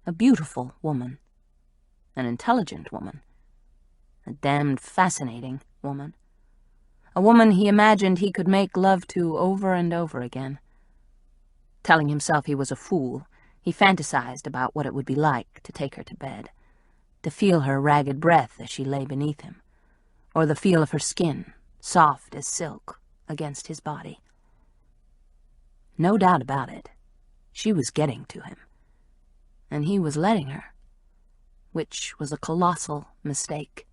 A beautiful woman, an intelligent woman, a damned fascinating woman, a woman he imagined he could make love to over and over again. Telling himself he was a fool, he fantasized about what it would be like to take her to bed, to feel her ragged breath as she lay beneath him, or the feel of her skin, soft as silk, against his body. No doubt about it, she was getting to him, and he was letting her, which was a colossal mistake.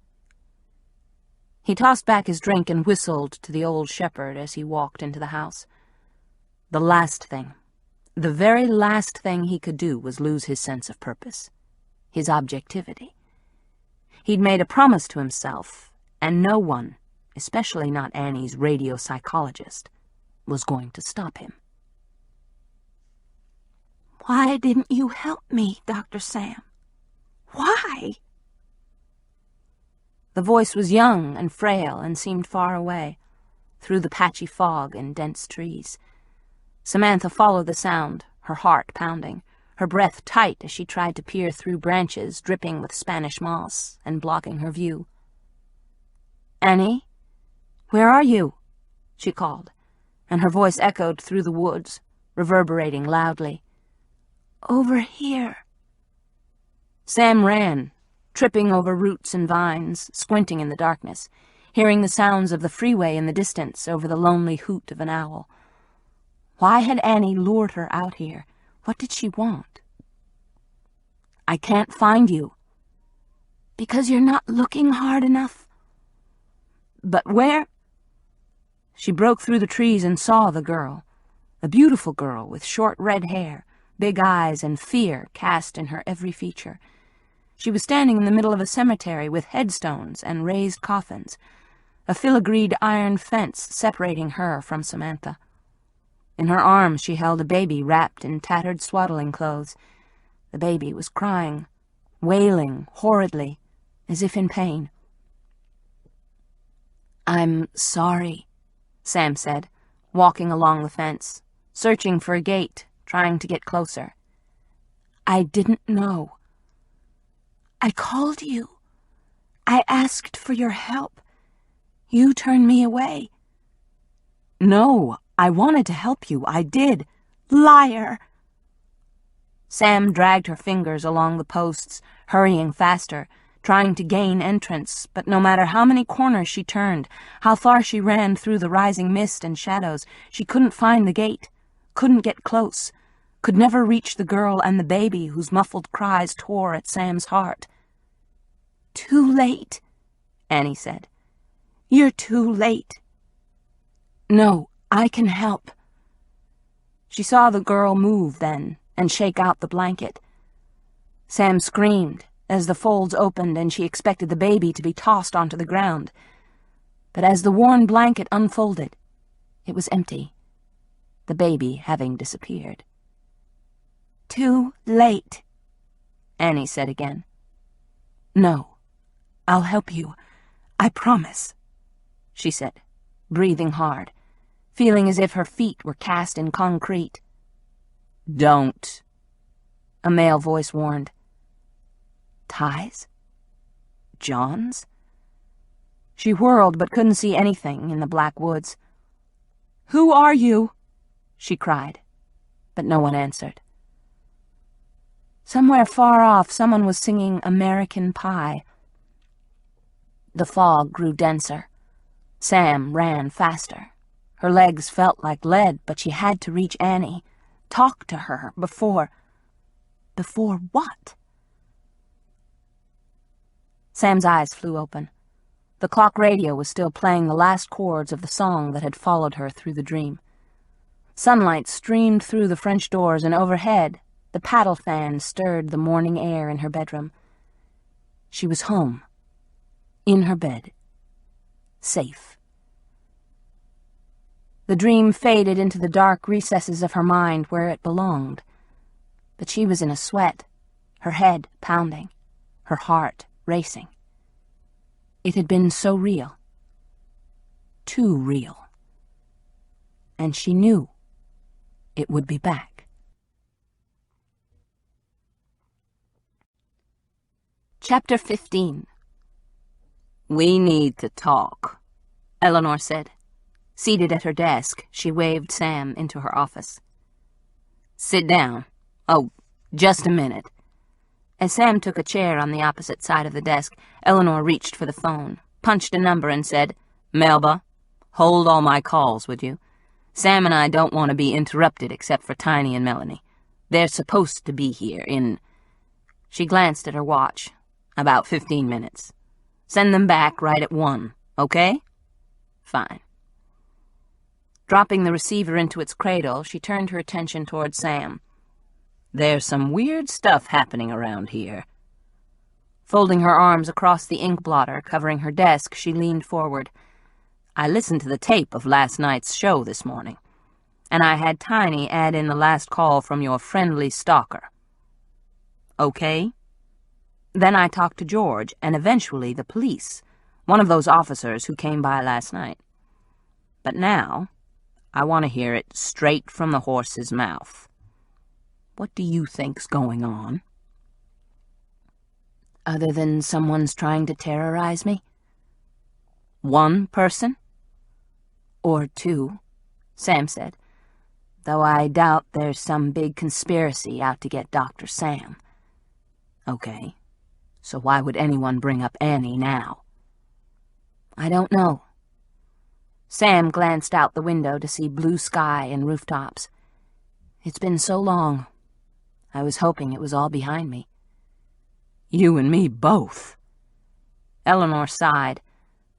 He tossed back his drink and whistled to the old shepherd as he walked into the house. The last thing, the very last thing he could do was lose his sense of purpose, his objectivity. He'd made a promise to himself, and no one, especially not Annie's radio psychologist, was going to stop him. Why didn't you help me, Dr. Sam? The voice was young and frail and seemed far away, through the patchy fog and dense trees. Samantha followed the sound, her heart pounding, her breath tight as she tried to peer through branches dripping with Spanish moss and blocking her view. "Annie, where are you?" she called, and her voice echoed through the woods, reverberating loudly. "Over here." Sam ran, tripping over roots and vines, squinting in the darkness, hearing the sounds of the freeway in the distance over the lonely hoot of an owl. Why had Annie lured her out here? What did she want? "I can't find you." "Because you're not looking hard enough." "But where?" She broke through the trees and saw the girl, a beautiful girl with short red hair, big eyes, and fear cast in her every feature. She was standing in the middle of a cemetery with headstones and raised coffins, a filigreed iron fence separating her from Samantha. In her arms she held a baby wrapped in tattered swaddling clothes. The baby was crying, wailing horridly, as if in pain. "I'm sorry," Sam said, walking along the fence, searching for a gate, trying to get closer. "I didn't know. I called you. I asked for your help. You turned me away." "No, I wanted to help you. I did." "Liar!" Sam dragged her fingers along the posts, hurrying faster, trying to gain entrance, but no matter how many corners she turned, how far she ran through the rising mist and shadows, she couldn't find the gate, couldn't get close, could never reach the girl and the baby whose muffled cries tore at Sam's heart. "Too late," Annie said. "You're too late." "No, I can help." She saw the girl move then and shake out the blanket. Sam screamed as the folds opened and she expected the baby to be tossed onto the ground. But as the worn blanket unfolded, it was empty, the baby having disappeared. "Too late," Annie said again. "No, I'll help you. I promise," she said, breathing hard, feeling as if her feet were cast in concrete. "Don't," a male voice warned. Ties? John's? She whirled but couldn't see anything in the black woods. "Who are you?" she cried, but no one answered. Somewhere far off, someone was singing American Pie. The fog grew denser. Sam ran faster. Her legs felt like lead, but she had to reach Annie, talk to her before... Before what? Sam's eyes flew open. The clock radio was still playing the last chords of the song that had followed her through the dream. Sunlight streamed through the French doors, and overhead, the paddle fan stirred the morning air in her bedroom. She was home, in her bed, safe. The dream faded into the dark recesses of her mind where it belonged, but she was in a sweat, her head pounding, her heart racing. It had been so real, too real, and she knew it would be back. Chapter 15. "We need to talk," Eleanor said. Seated at her desk, she waved Sam into her office. "Sit down. Oh, just a minute." As Sam took a chair on the opposite side of the desk, Eleanor reached for the phone, punched a number, and said, "Melba, hold all my calls, would you? Sam and I don't want to be interrupted except for Tiny and Melanie. They're supposed to be here in..." She glanced at her watch. "About 15 minutes. Send them back right at 1, okay?" "Fine." Dropping the receiver into its cradle, she turned her attention toward Sam. "There's some weird stuff happening around here." Folding her arms across the ink blotter covering her desk, she leaned forward. "I listened to the tape of last night's show this morning, and I had Tiny add in the last call from your friendly stalker. Okay? Then I talked to George, and eventually the police. One of those officers who came by last night. But now, I want to hear it straight from the horse's mouth. What do you think's going on? Other than someone's trying to terrorize me? One person? Or two, Sam said, though I doubt there's some big conspiracy out to get Dr. Sam. Okay, so why would anyone bring up Annie now? I don't know. Sam glanced out the window to see blue sky and rooftops. It's been so long. I was hoping it was all behind me. You and me both. Eleanor sighed,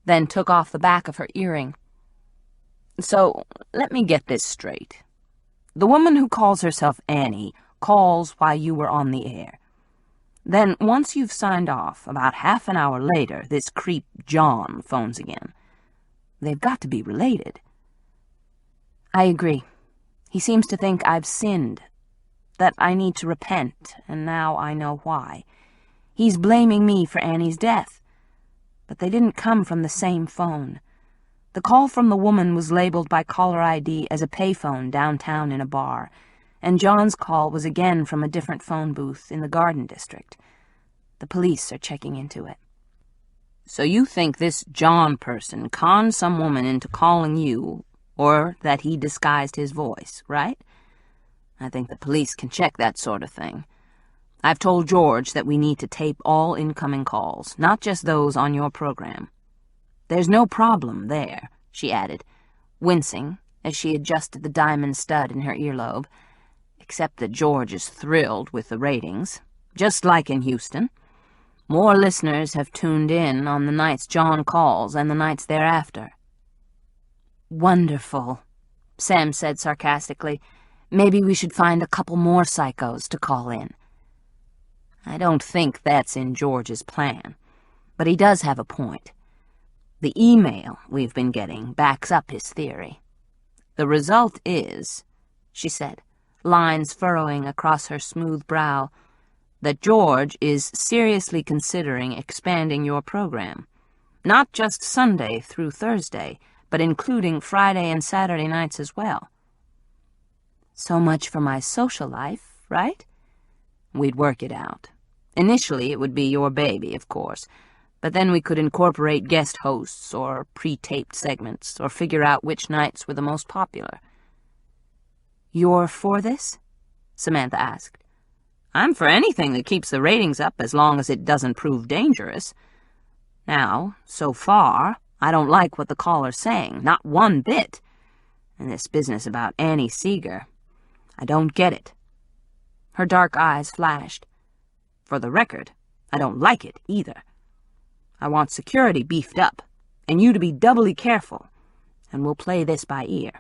then took off the back of her earring. So, let me get this straight. The woman who calls herself Annie calls while you were on the air. Then, once you've signed off, about half an hour later, this creep John phones again. They've got to be related. I agree. He seems to think I've sinned, that I need to repent, and now I know why. He's blaming me for Annie's death, but they didn't come from the same phone. The call from the woman was labeled by caller ID as a payphone downtown in a bar, and John's call was again from a different phone booth in the Garden District. The police are checking into it. So you think this John person conned some woman into calling you, or that he disguised his voice, right? I think the police can check that sort of thing. I've told George that we need to tape all incoming calls, not just those on your program. There's no problem there, she added, wincing as she adjusted the diamond stud in her earlobe, except that George is thrilled with the ratings, just like in Houston. More listeners have tuned in on the nights John calls and the nights thereafter. Wonderful, Sam said sarcastically. Maybe we should find a couple more psychos to call in. I don't think that's in George's plan, but he does have a point. The email we've been getting backs up his theory. The result is, she said, lines furrowing across her smooth brow, that George is seriously considering expanding your program. Not just Sunday through Thursday, but including Friday and Saturday nights as well. So much for my social life, right? We'd work it out. Initially, it would be your baby, of course, but then we could incorporate guest hosts or pre-taped segments or figure out which nights were the most popular. You're for this? Samantha asked. I'm for anything that keeps the ratings up as long as it doesn't prove dangerous. Now, so far, I don't like what the caller's saying, not one bit. And this business about Annie Seeger, I don't get it. Her dark eyes flashed. For the record, I don't like it either. I want security beefed up, and you to be doubly careful, and we'll play this by ear.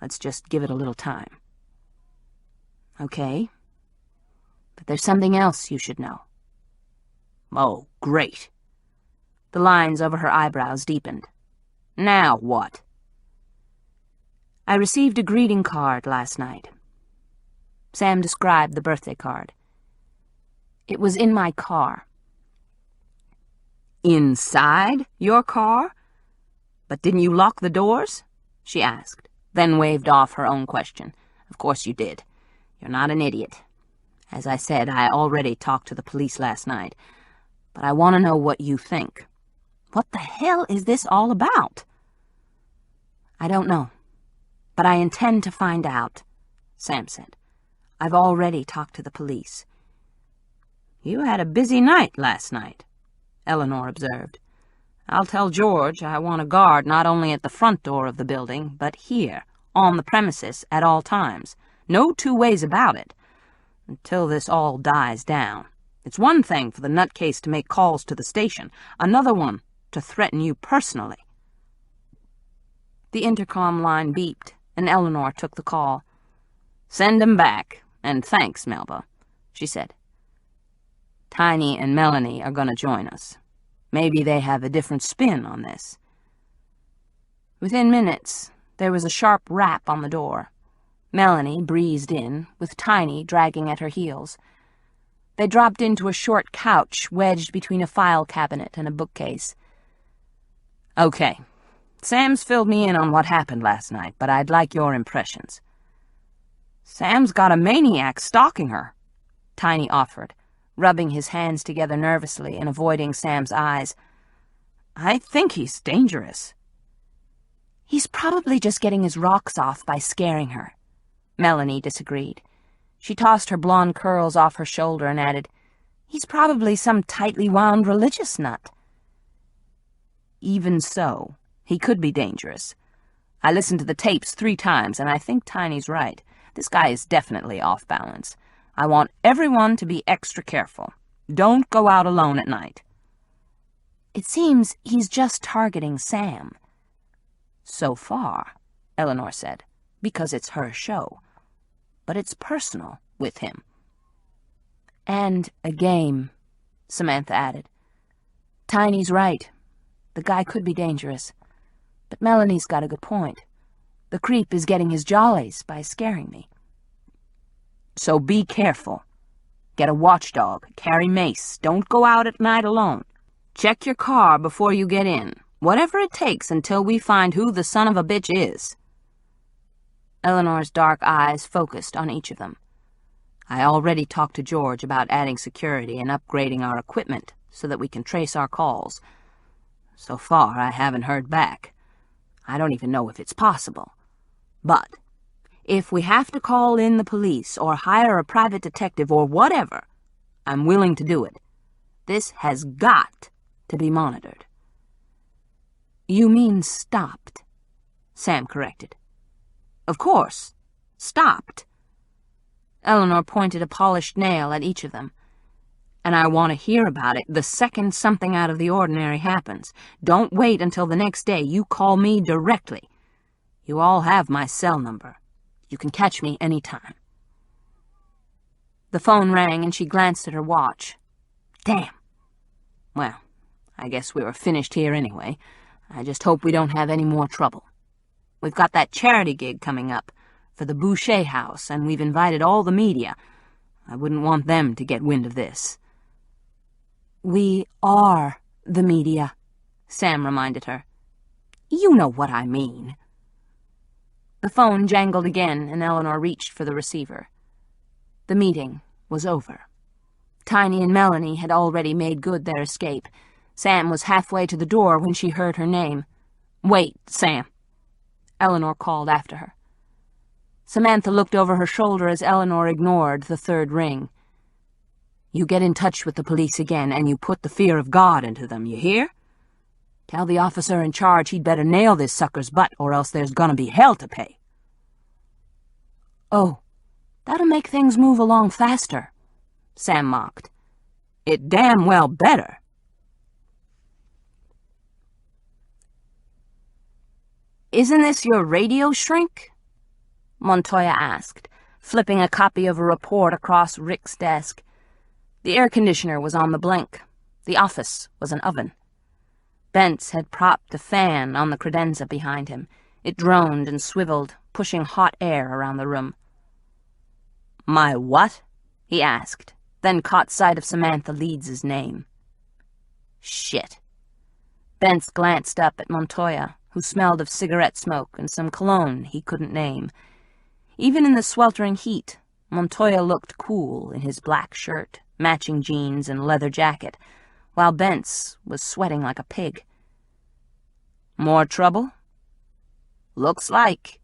Let's just give it a little time. Okay. But there's something else you should know. Oh, great. The lines over her eyebrows deepened. Now what? I received a greeting card last night. Sam described the birthday card. It was in my car. Inside your car? But didn't you lock the doors? She asked, then waved off her own question. Of course you did. You're not an idiot. As I said, I already talked to the police last night, but I want to know what you think. What the hell is this all about? I don't know, but I intend to find out, Sam said. I've already talked to the police. You had a busy night last night, Eleanor observed. I'll tell George I want a guard not only at the front door of the building, but here, on the premises, at all times. No two ways about it. Until this all dies down. It's one thing for the nutcase to make calls to the station, another one to threaten you personally. The intercom line beeped, and Eleanor took the call. Send him back, and thanks, Melba, she said. Tiny and Melanie are going to join us. Maybe they have a different spin on this. Within minutes, there was a sharp rap on the door. Melanie breezed in, with Tiny dragging at her heels. They dropped into a short couch wedged between a file cabinet and a bookcase. Okay, Sam's filled me in on what happened last night, but I'd like your impressions. Sam's got a maniac stalking her, Tiny offered, rubbing his hands together nervously and avoiding Sam's eyes. I think he's dangerous. He's probably just getting his rocks off by scaring her. Melanie disagreed. She tossed her blonde curls off her shoulder and added, He's probably some tightly wound religious nut. Even so, he could be dangerous. I listened to the tapes 3 times, and I think Tiny's right. This guy is definitely off balance. I want everyone to be extra careful. Don't go out alone at night. It seems he's just targeting Sam. So far, Eleanor said, because it's her show. But it's personal with him. And a game, Samantha added. Tiny's right. The guy could be dangerous. But Melanie's got a good point. The creep is getting his jollies by scaring me. So be careful. Get a watchdog. Carry mace. Don't go out at night alone. Check your car before you get in. Whatever it takes until we find who the son of a bitch is. Eleanor's dark eyes focused on each of them. I already talked to George about adding security and upgrading our equipment so that we can trace our calls. So far, I haven't heard back. I don't even know if it's possible. But if we have to call in the police or hire a private detective or whatever, I'm willing to do it. This has got to be monitored. You mean stopped, Sam corrected. Of course, stopped. Eleanor pointed a polished nail at each of them. And I want to hear about it the second something out of the ordinary happens. Don't wait until the next day. You call me directly. You all have my cell number. You can catch me any time. The phone rang and she glanced at her watch. Damn. Well, I guess we were finished here anyway. I just hope we don't have any more trouble. We've got that charity gig coming up for the Boucher house, and we've invited all the media. I wouldn't want them to get wind of this. We are the media, Sam reminded her. You know what I mean. The phone jangled again, and Eleanor reached for the receiver. The meeting was over. Tiny and Melanie had already made good their escape. Sam was halfway to the door when she heard her name. Wait, Sam, Eleanor called after her. Samantha looked over her shoulder as Eleanor ignored the third ring. You get in touch with the police again, and you put the fear of God into them, you hear? Tell the officer in charge he'd better nail this sucker's butt, or else there's gonna be hell to pay. Oh, that'll make things move along faster, Sam mocked. It damn well better. Isn't this your radio shrink? Montoya asked, flipping a copy of a report across Rick's desk. The air conditioner was on the blink. The office was an oven. Bentz had propped a fan on the credenza behind him. It droned and swiveled, pushing hot air around the room. My what? He asked, then caught sight of Samantha Leeds' name. Shit. Bentz glanced up at Montoya, who smelled of cigarette smoke and some cologne he couldn't name. Even in the sweltering heat, Montoya looked cool in his black shirt, matching jeans and leather jacket, while Bentz was sweating like a pig. More trouble? Looks like.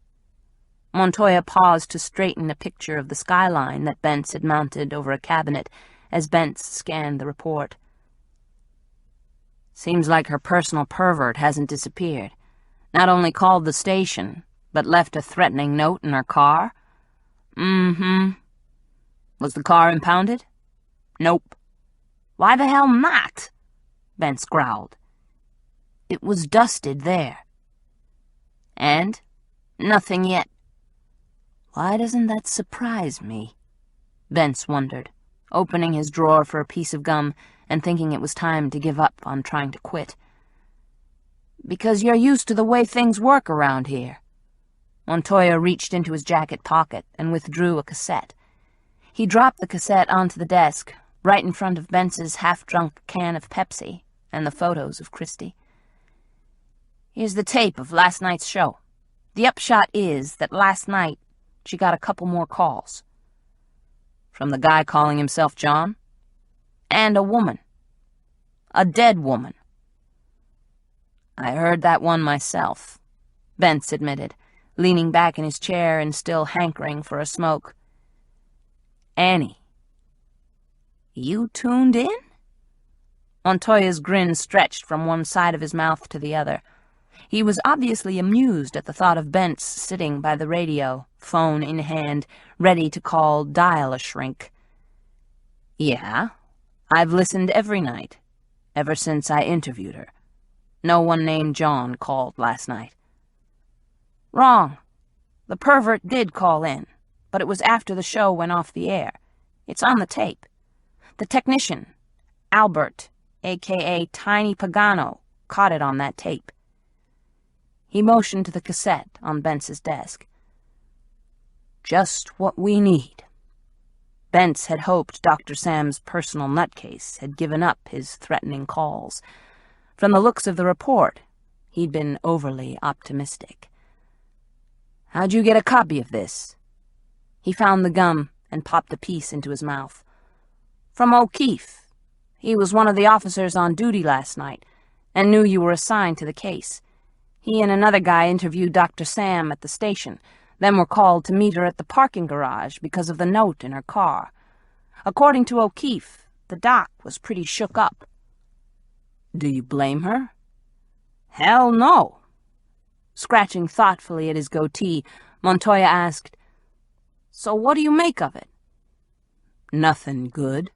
Montoya paused to straighten a picture of the skyline that Bentz had mounted over a cabinet as Bentz scanned the report. Seems like her personal pervert hasn't disappeared. Not only called the station, but left a threatening note in her car? Mm-hmm. Was the car impounded? Nope. Why the hell not? Bentz growled. It was dusted there. And? Nothing yet. Why doesn't that surprise me? Bentz wondered, opening his drawer for a piece of gum and thinking it was time to give up on trying to quit. Because you're used to the way things work around here. Montoya reached into his jacket pocket and withdrew a cassette. He dropped the cassette onto the desk, right in front of Bentz's half-drunk can of Pepsi and the photos of Christie. Here's the tape of last night's show. The upshot is that last night she got a couple more calls. From the guy calling himself John? And a woman. A dead woman. I heard that one myself, Bentz admitted, leaning back in his chair and still hankering for a smoke. Annie. You tuned in? Montoya's grin stretched from one side of his mouth to the other. He was obviously amused at the thought of Bentz sitting by the radio, phone in hand, ready to call Dial-A-Shrink. Yeah, I've listened every night, ever since I interviewed her. No one named John called last night. Wrong. The pervert did call in, but it was after the show went off the air. It's on the tape. The technician, Albert, a.k.a. Tiny Pagano, caught it on that tape. He motioned to the cassette on Bentz's desk. Just what we need. Bentz had hoped Dr. Sam's personal nutcase had given up his threatening calls. From the looks of the report, he'd been overly optimistic. How'd you get a copy of this? He found the gum and popped a piece into his mouth. From O'Keefe. He was one of the officers on duty last night and knew you were assigned to the case. He and another guy interviewed Dr. Sam at the station, then were called to meet her at the parking garage because of the note in her car. According to O'Keefe, the doc was pretty shook up. Do you blame her? Hell no. Scratching thoughtfully at his goatee, Montoya asked, So what do you make of it? Nothing good.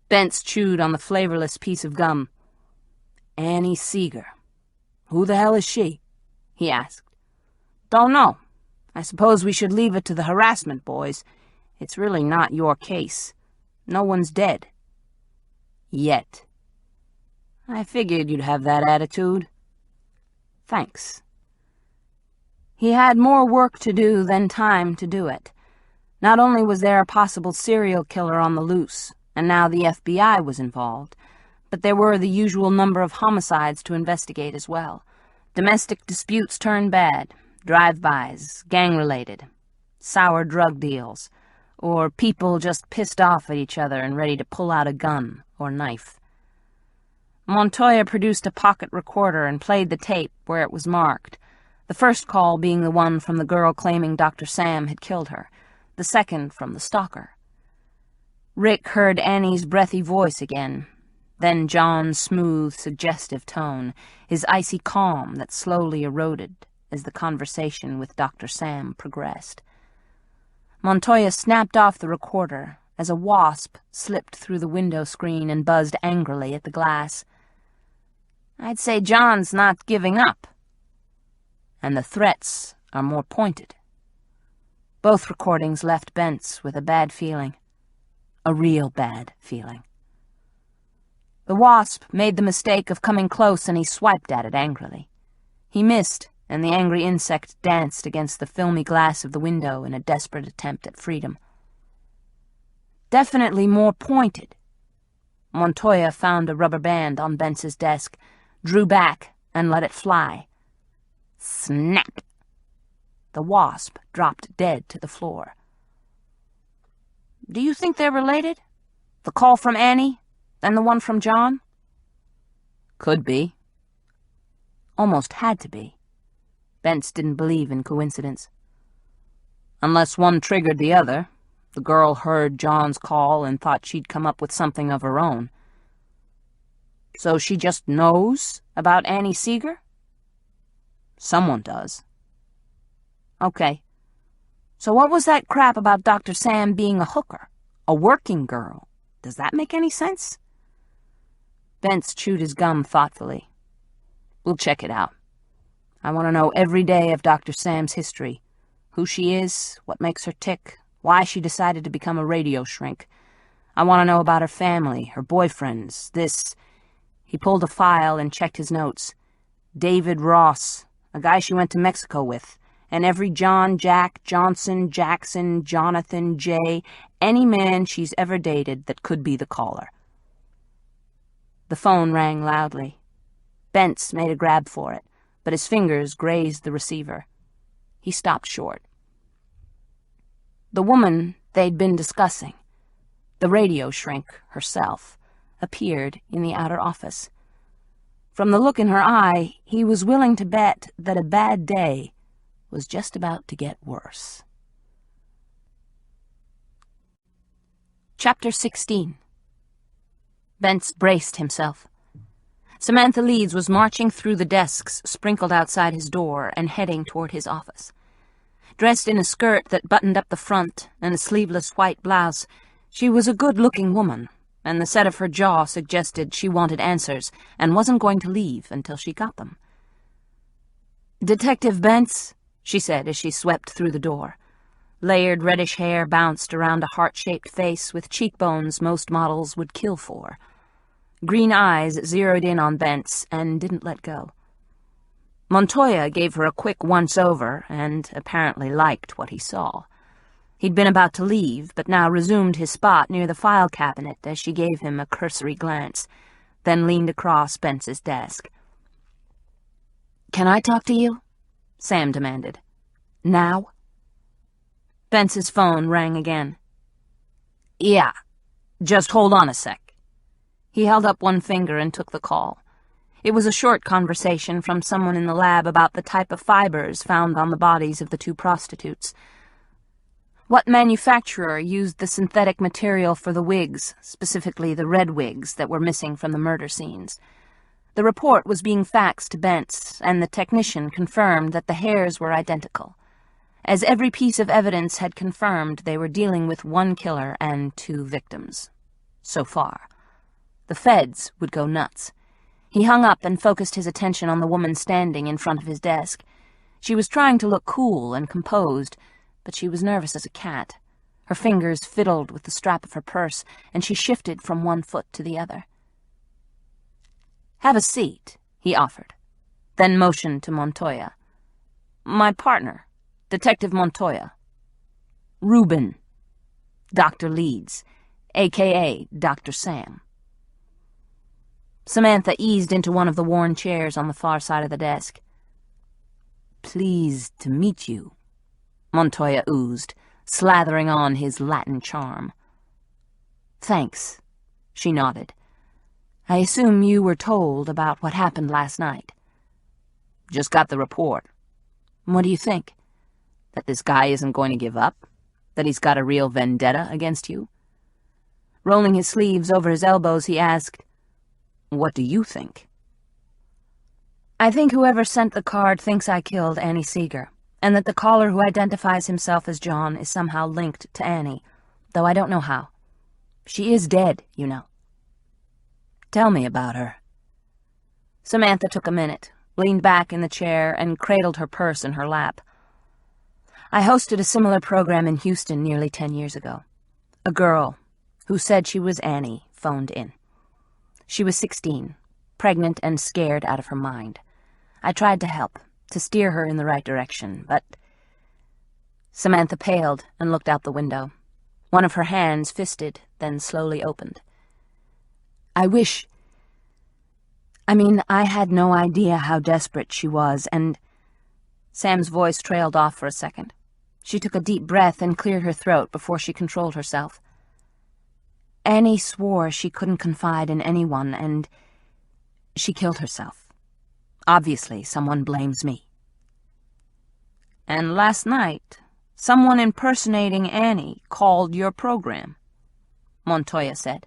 Bentz chewed on the flavorless piece of gum. Annie Seeger. Who the hell is she? He asked. Don't know. I suppose we should leave it to the harassment boys. It's really not your case. No one's dead. Yet. I figured you'd have that attitude. Thanks. He had more work to do than time to do it. Not only was there a possible serial killer on the loose, and now the FBI was involved, but there were the usual number of homicides to investigate as well. Domestic disputes turned bad, drive-bys, gang-related, sour drug deals, or people just pissed off at each other and ready to pull out a gun or knife. Montoya produced a pocket recorder and played the tape where it was marked, the first call being the one from the girl claiming Dr. Sam had killed her, the second from the stalker. Rick heard Annie's breathy voice again, then John's smooth, suggestive tone, his icy calm that slowly eroded as the conversation with Dr. Sam progressed. Montoya snapped off the recorder as a wasp slipped through the window screen and buzzed angrily at the glass. I'd say John's not giving up. And the threats are more pointed. Both recordings left Bentz with a bad feeling. A real bad feeling. The wasp made the mistake of coming close and he swiped at it angrily. He missed, and the angry insect danced against the filmy glass of the window in a desperate attempt at freedom. Definitely more pointed. Montoya found a rubber band on Bentz's desk, drew back, and let it fly. Snap! The wasp dropped dead to the floor. Do you think they're related? The call from Annie, then the one from John? Could be. Almost had to be. Bentz didn't believe in coincidence. Unless one triggered the other. The girl heard John's call and thought she'd come up with something of her own. So she just knows about Annie Seeger? Someone does. Okay. So what was that crap about Dr. Sam being a hooker? A working girl? Does that make any sense? Bentz chewed his gum thoughtfully. We'll check it out. I want to know every day of Dr. Sam's history. Who she is, what makes her tick, why she decided to become a radio shrink. I want to know about her family, her boyfriends, this... He pulled a file and checked his notes. David Ross, a guy she went to Mexico with, and every John, Jack, Johnson, Jackson, Jonathan, Jay, any man she's ever dated that could be the caller. The phone rang loudly. Bentz made a grab for it, but his fingers grazed the receiver. He stopped short. The woman they'd been discussing, the radio shrink herself, appeared in the outer office. From the look in her eye, he was willing to bet that a bad day was just about to get worse. Chapter 16. Bentz braced himself. Samantha Leeds was marching through the desks sprinkled outside his door and heading toward his office. Dressed in a skirt that buttoned up the front and a sleeveless white blouse, she was a good-looking woman, and the set of her jaw suggested she wanted answers and wasn't going to leave until she got them. "Detective Bentz," she said as she swept through the door. Layered reddish hair bounced around a heart-shaped face with cheekbones most models would kill for. Green eyes zeroed in on Bentz and didn't let go. Montoya gave her a quick once-over and apparently liked what he saw. He'd been about to leave, but now resumed his spot near the file cabinet as she gave him a cursory glance, then leaned across Bentz's desk. "Can I talk to you?" Sam demanded. "Now?" Bentz's phone rang again. "Yeah, just hold on a sec." He held up one finger and took the call. It was a short conversation from someone in the lab about the type of fibers found on the bodies of the two prostitutes. What manufacturer used the synthetic material for the wigs, specifically the red wigs that were missing from the murder scenes? The report was being faxed to Bentz, and the technician confirmed that the hairs were identical. As every piece of evidence had confirmed, they were dealing with one killer and two victims. So far. The feds would go nuts. He hung up and focused his attention on the woman standing in front of his desk. She was trying to look cool and composed, but she was nervous as a cat. Her fingers fiddled with the strap of her purse, and she shifted from one foot to the other. "Have a seat," he offered, then motioned to Montoya. "My partner, Detective Montoya. Reuben. Dr. Leeds, a.k.a. Dr. Sam." Samantha eased into one of the worn chairs on the far side of the desk. "Pleased to meet you," Montoya oozed, slathering on his Latin charm. "Thanks," she nodded. "I assume you were told about what happened last night." "Just got the report." "What do you think?" "That this guy isn't going to give up? That he's got a real vendetta against you?" Rolling his sleeves over his elbows, he asked, "What do you think?" "I think whoever sent the card thinks I killed Annie Seeger, and that the caller who identifies himself as John is somehow linked to Annie, though I don't know how. She is dead, you know." "Tell me about her." Samantha took a minute, leaned back in the chair, and cradled her purse in her lap. "I hosted a similar program in Houston nearly 10 years ago. A girl, who said she was Annie, phoned in. She was 16, pregnant and scared out of her mind. I tried to help, to steer her in the right direction, but—" Samantha paled and looked out the window. One of her hands fisted, then slowly opened. "I had no idea how desperate she was, and—" Sam's voice trailed off for a second. She took a deep breath and cleared her throat before she controlled herself. "Annie swore she couldn't confide in anyone, and she killed herself. Obviously, someone blames me." "And last night, someone impersonating Annie called your program," Montoya said.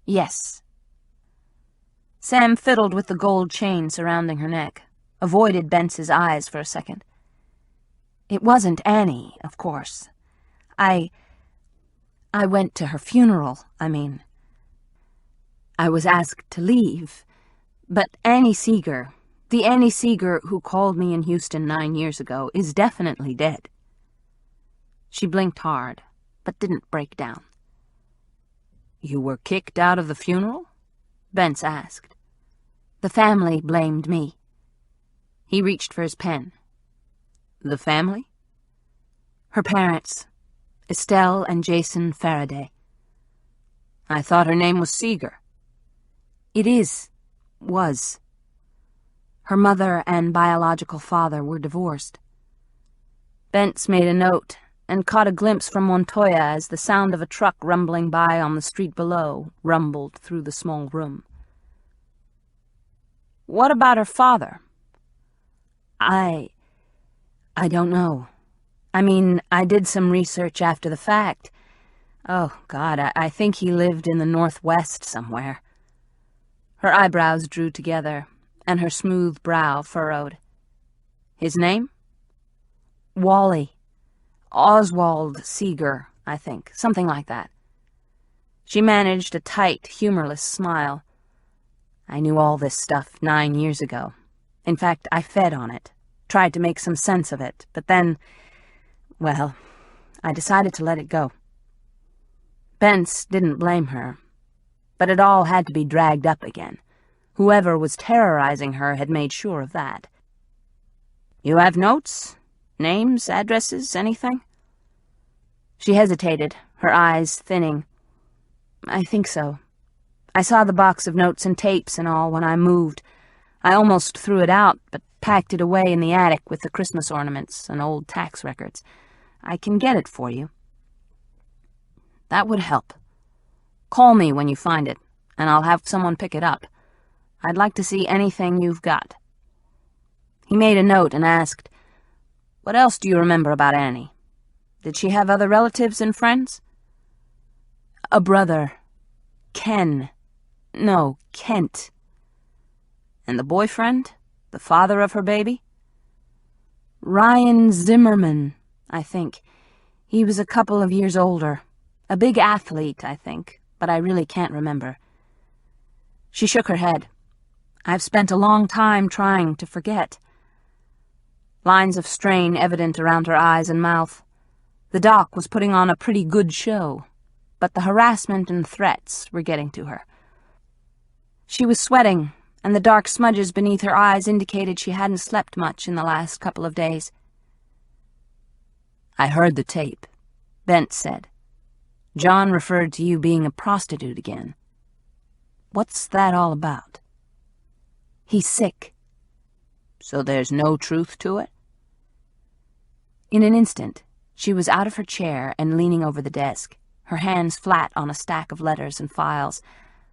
"Yes." Sam fiddled with the gold chain surrounding her neck, avoided Bentz's eyes for a second. "It wasn't Annie, of course. I went to her funeral, I was asked to leave, but Annie Seeger, the Annie Seeger who called me in Houston 9 years ago, is definitely dead." She blinked hard, but didn't break down. "You were kicked out of the funeral?" Bentz asked. "The family blamed me." He reached for his pen. "The family?" "Her parents, Estelle and Jason Faraday." "I thought her name was Seeger." "It was. Her mother and biological father were divorced. Bentz made a note and caught a glimpse from Montoya as the sound of a truck rumbling by on the street below rumbled through the small room. "What about her father?" I don't know. I mean, I did some research after the fact. Oh, God, I think he lived in the Northwest somewhere." Her eyebrows drew together, and her smooth brow furrowed. "His name?" "Wally. Oswald Seeger, I think. Something like that." She managed a tight, humorless smile. "I knew all this stuff 9 years ago. In fact, I fed on it, tried to make some sense of it, but then, well, I decided to let it go." Bentz didn't blame her, but it all had to be dragged up again. Whoever was terrorizing her had made sure of that. "You have notes? Names, addresses, anything?" She hesitated, her eyes thinning. "I think so. I saw the box of notes and tapes and all when I moved. I almost threw it out, but packed it away in the attic with the Christmas ornaments and old tax records. I can get it for you." "That would help. Call me when you find it, and I'll have someone pick it up. I'd like to see anything you've got." He made a note and asked, "What else do you remember about Annie? Did she have other relatives and friends?" "A brother. Kent. "And the boyfriend? The father of her baby?" "Ryan Zimmerman, I think. He was a couple of years older. A big athlete, I think, but I really can't remember." She shook her head. "I've spent a long time trying to forget." Lines of strain evident around her eyes and mouth. The doc was putting on a pretty good show, but the harassment and threats were getting to her. She was sweating, and the dark smudges beneath her eyes indicated she hadn't slept much in the last couple of days. "I heard the tape," Bentz said. "John referred to you being a prostitute again. What's that all about?" "He's sick." "So there's no truth to it?" In an instant, she was out of her chair and leaning over the desk, her hands flat on a stack of letters and files.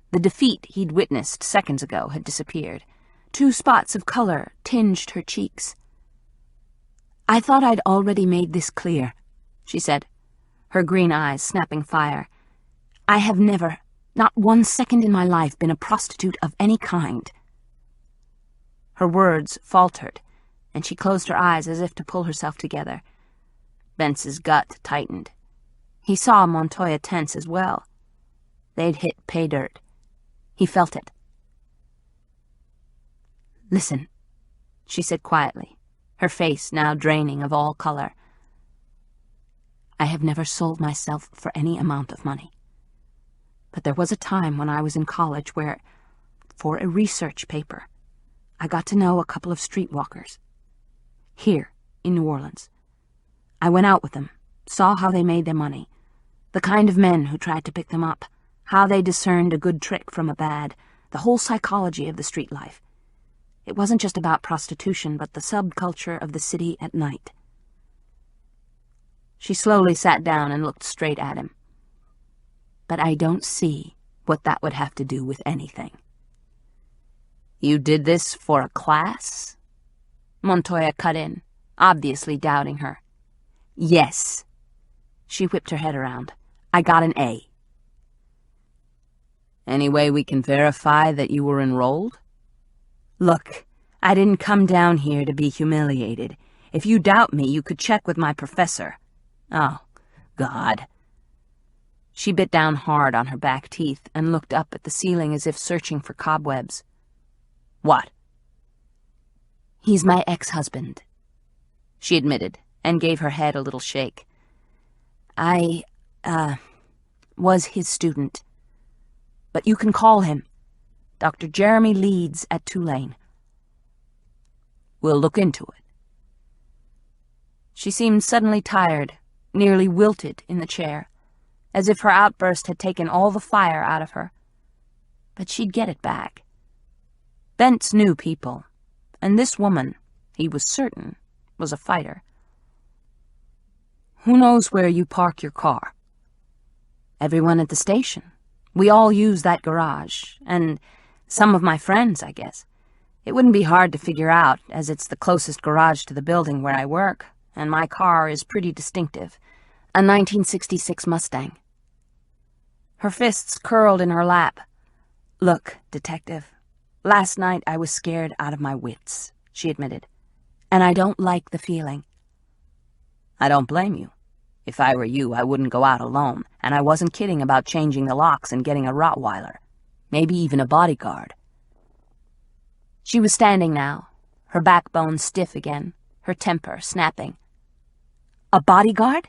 The defeat he'd witnessed seconds ago had disappeared. 2 spots of color tinged her cheeks. "I thought I'd already made this clear," she said, her green eyes snapping fire. "I have never, not 1 second in my life, been a prostitute of any kind." Her words faltered, and she closed her eyes as if to pull herself together. Bentz's gut tightened. He saw Montoya tense as well. They'd hit pay dirt. He felt it. "Listen," she said quietly, her face now draining of all color. "I have never sold myself for any amount of money. But there was a time when I was in college where, for a research paper, I got to know a couple of streetwalkers. Here, in New Orleans. I went out with them, saw how they made their money, the kind of men who tried to pick them up, how they discerned a good trick from a bad, the whole psychology of the street life. It wasn't just about prostitution, but the subculture of the city at night." She slowly sat down and looked straight at him. "But I don't see what that would have to do with anything." "You did this for a class?" Montoya cut in, obviously doubting her. "Yes." She whipped her head around. "I got an A." "Any way we can verify that you were enrolled?" "Look, I didn't come down here to be humiliated. If you doubt me, you could check with my professor." "Oh, God." She bit down hard on her back teeth and looked up at the ceiling as if searching for cobwebs. "What?" "He's my ex-husband," she admitted, and gave her head a little shake. "I, was his student. But you can call him. Dr. Jeremy Leeds at Tulane." "We'll look into it." She seemed suddenly tired, nearly wilted in the chair, as if her outburst had taken all the fire out of her. But she'd get it back. Bentz knew people, And this woman, he was certain, was a fighter. Who knows where you park your car? Everyone at the station. We all use that garage, and some of my friends, I guess. It wouldn't be hard to figure out, as it's the closest garage to the building where I work, and my car is pretty distinctive. A 1966 Mustang. Her fists curled in her lap. Look, Detective, last night I was scared out of my wits, she admitted, and I don't like the feeling. I don't blame you. If I were you, I wouldn't go out alone, and I wasn't kidding about changing the locks and getting a Rottweiler. Maybe even a bodyguard. She was standing now, her backbone stiff again, her temper snapping. A bodyguard?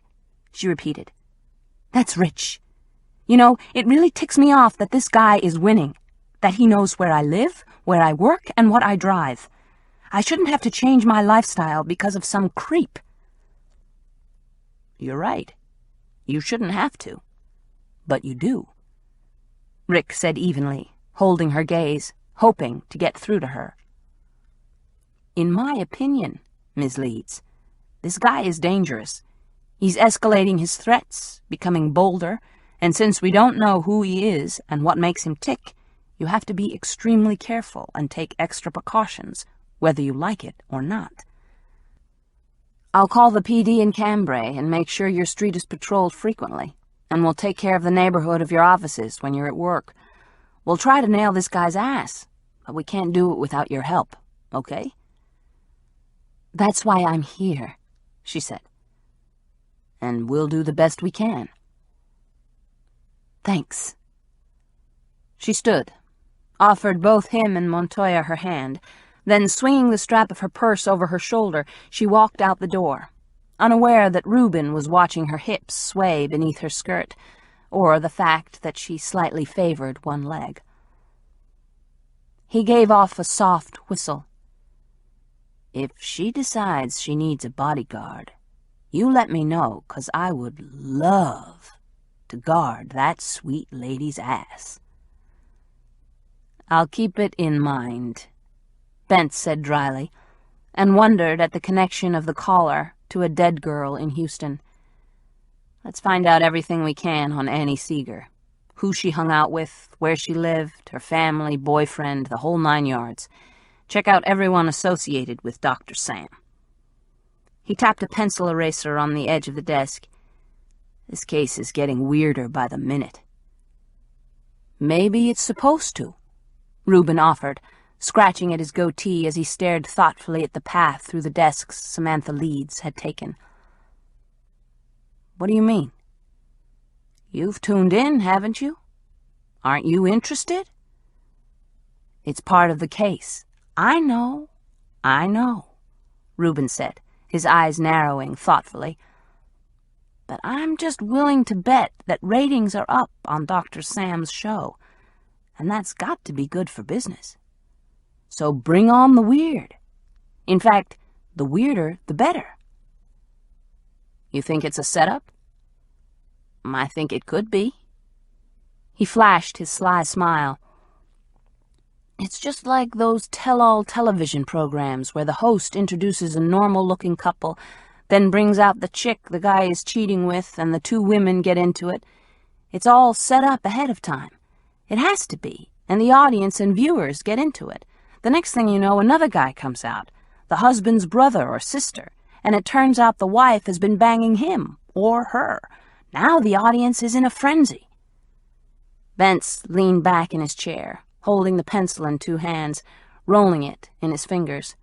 She repeated. That's rich. You know, it really ticks me off that this guy is winning, that he knows where I live, where I work, and what I drive. I shouldn't have to change my lifestyle because of some creep. You're right. You shouldn't have to. But you do. Rick said evenly, holding her gaze, hoping to get through to her. In my opinion, Ms. Leeds, this guy is dangerous. He's escalating his threats, becoming bolder, and since we don't know who he is and what makes him tick, you have to be extremely careful and take extra precautions, whether you like it or not. I'll call the PD in Cambrai and make sure your street is patrolled frequently, and we'll take care of the neighborhood of your offices when you're at work. We'll try to nail this guy's ass, but we can't do it without your help, okay? That's why I'm here, she said. And we'll do the best we can. Thanks. She stood, offered both him and Montoya her hand, then swinging the strap of her purse over her shoulder, she walked out the door, unaware that Reuben was watching her hips sway beneath her skirt, or the fact that she slightly favored one leg. He gave off a soft whistle. If she decides she needs a bodyguard, you let me know, 'cause I would love to guard that sweet lady's ass. I'll keep it in mind, Bentz said dryly, and wondered at the connection of the caller to a dead girl in Houston. Let's find out everything we can on Annie Seeger. Who she hung out with, where she lived, her family, boyfriend, the whole 9 yards. Check out everyone associated with Dr. Sam. He tapped a pencil eraser on the edge of the desk. This case is getting weirder by the minute. Maybe it's supposed to, Reuben offered, scratching at his goatee as he stared thoughtfully at the path through the desks Samantha Leeds had taken. What do you mean? You've tuned in, haven't you? Aren't you interested? It's part of the case. I know, Reuben said, his eyes narrowing thoughtfully. But I'm just willing to bet that ratings are up on Dr. Sam's show, and that's got to be good for business. So bring on the weird. In fact, the weirder, the better. You think it's a setup? I think it could be. He flashed his sly smile. It's just like those tell-all television programs where the host introduces a normal-looking couple, then brings out the chick the guy is cheating with, and the two women get into it. It's all set up ahead of time. It has to be, and the audience and viewers get into it. The next thing you know, another guy comes out, the husband's brother or sister, and it turns out the wife has been banging him or her. Now the audience is in a frenzy. Bentz leaned back in his chair, holding the pencil in 2 hands, rolling it in his fingers.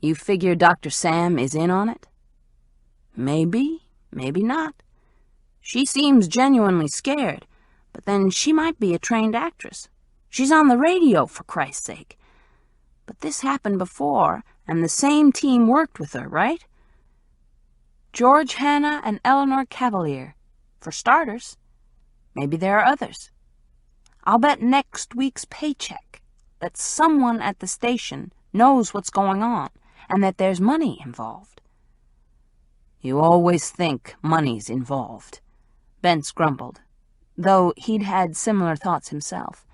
You figure Dr. Sam is in on it? Maybe, maybe not. She seems genuinely scared, but then she might be a trained actress. She's on the radio, for Christ's sake. But this happened before, and the same team worked with her, right? George Hanna and Eleanor Cavalier, for starters. Maybe there are others. I'll bet next week's paycheck that someone at the station knows what's going on and that there's money involved. You always think money's involved, Bentz grumbled, though he'd had similar thoughts himself.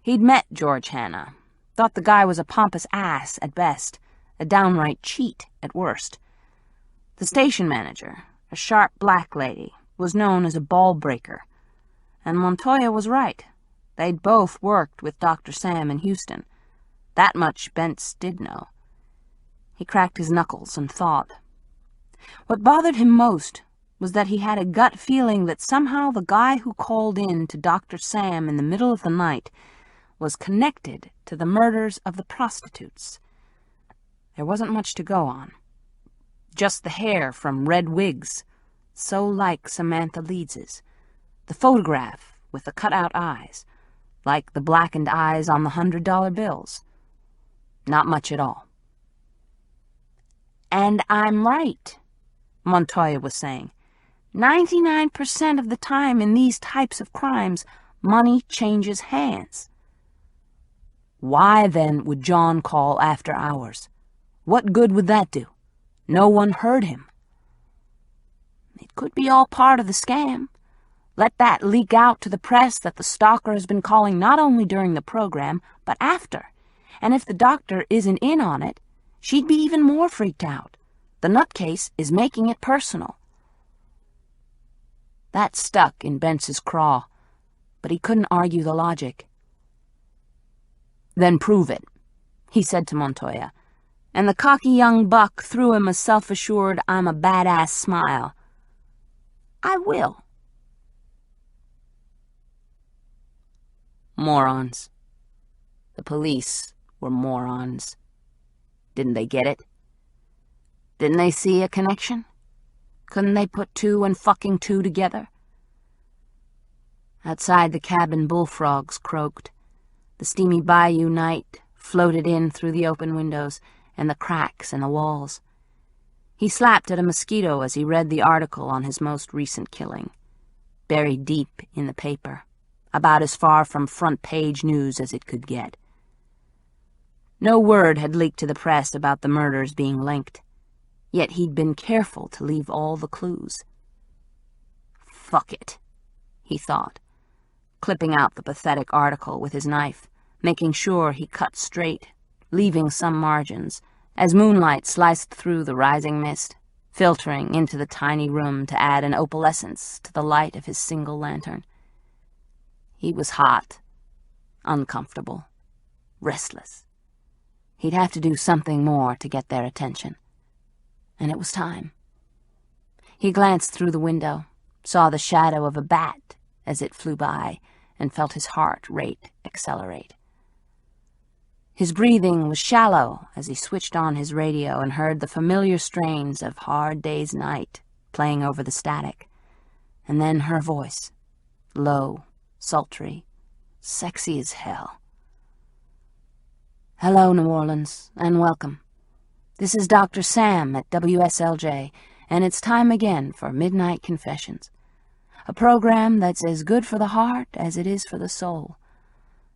He'd met George Hanna, Thought the guy was a pompous ass at best, a downright cheat at worst. The station manager, a sharp black lady, was known as a ball breaker. And Montoya was right. They'd both worked with Dr. Sam in Houston. That much Bentz did know. He cracked his knuckles and thought. What bothered him most was that he had a gut feeling that somehow the guy who called in to Dr. Sam in the middle of the night was connected to the murders of the prostitutes. There wasn't much to go on. Just the hair from red wigs, so like Samantha Leeds's. The photograph with the cut-out eyes, like the blackened eyes on the $100 bills. Not much at all. "And I'm right," Montoya was saying. 99% of the time in these types of crimes, money changes hands. Why, then, would John call after hours? What good would that do? No one heard him. It could be all part of the scam. Let that leak out to the press that the stalker has been calling not only during the program, but after. And if the doctor isn't in on it, she'd be even more freaked out. The nutcase is making it personal. That stuck in Bentz's craw, but he couldn't argue the logic. "Then prove it," he said to Montoya, and the cocky young buck threw him a self-assured I'm a badass smile. "I will." Morons. The police were morons. Didn't they get it? Didn't they see a connection? Couldn't they put two and fucking two together? Outside the cabin, bullfrogs croaked. The steamy bayou night floated in through the open windows and the cracks in the walls. He slapped at a mosquito as he read the article on his most recent killing, buried deep in the paper, about as far from front-page news as it could get. No word had leaked to the press about the murders being linked, yet he'd been careful to leave all the clues. "Fuck it," he thought, clipping out the pathetic article with his knife, making sure he cut straight, leaving some margins, as moonlight sliced through the rising mist, filtering into the tiny room to add an opalescence to the light of his single lantern. He was hot, uncomfortable, restless. He'd have to do something more to get their attention. And it was time. He glanced through the window, saw the shadow of a bat as it flew by, and felt his heart rate accelerate. His breathing was shallow as he switched on his radio and heard the familiar strains of Hard Day's Night playing over the static. And then her voice, low, sultry, sexy as hell. "Hello, New Orleans, and welcome. This is Dr. Sam at WSLJ, and it's time again for Midnight Confessions, a program that's as good for the heart as it is for the soul.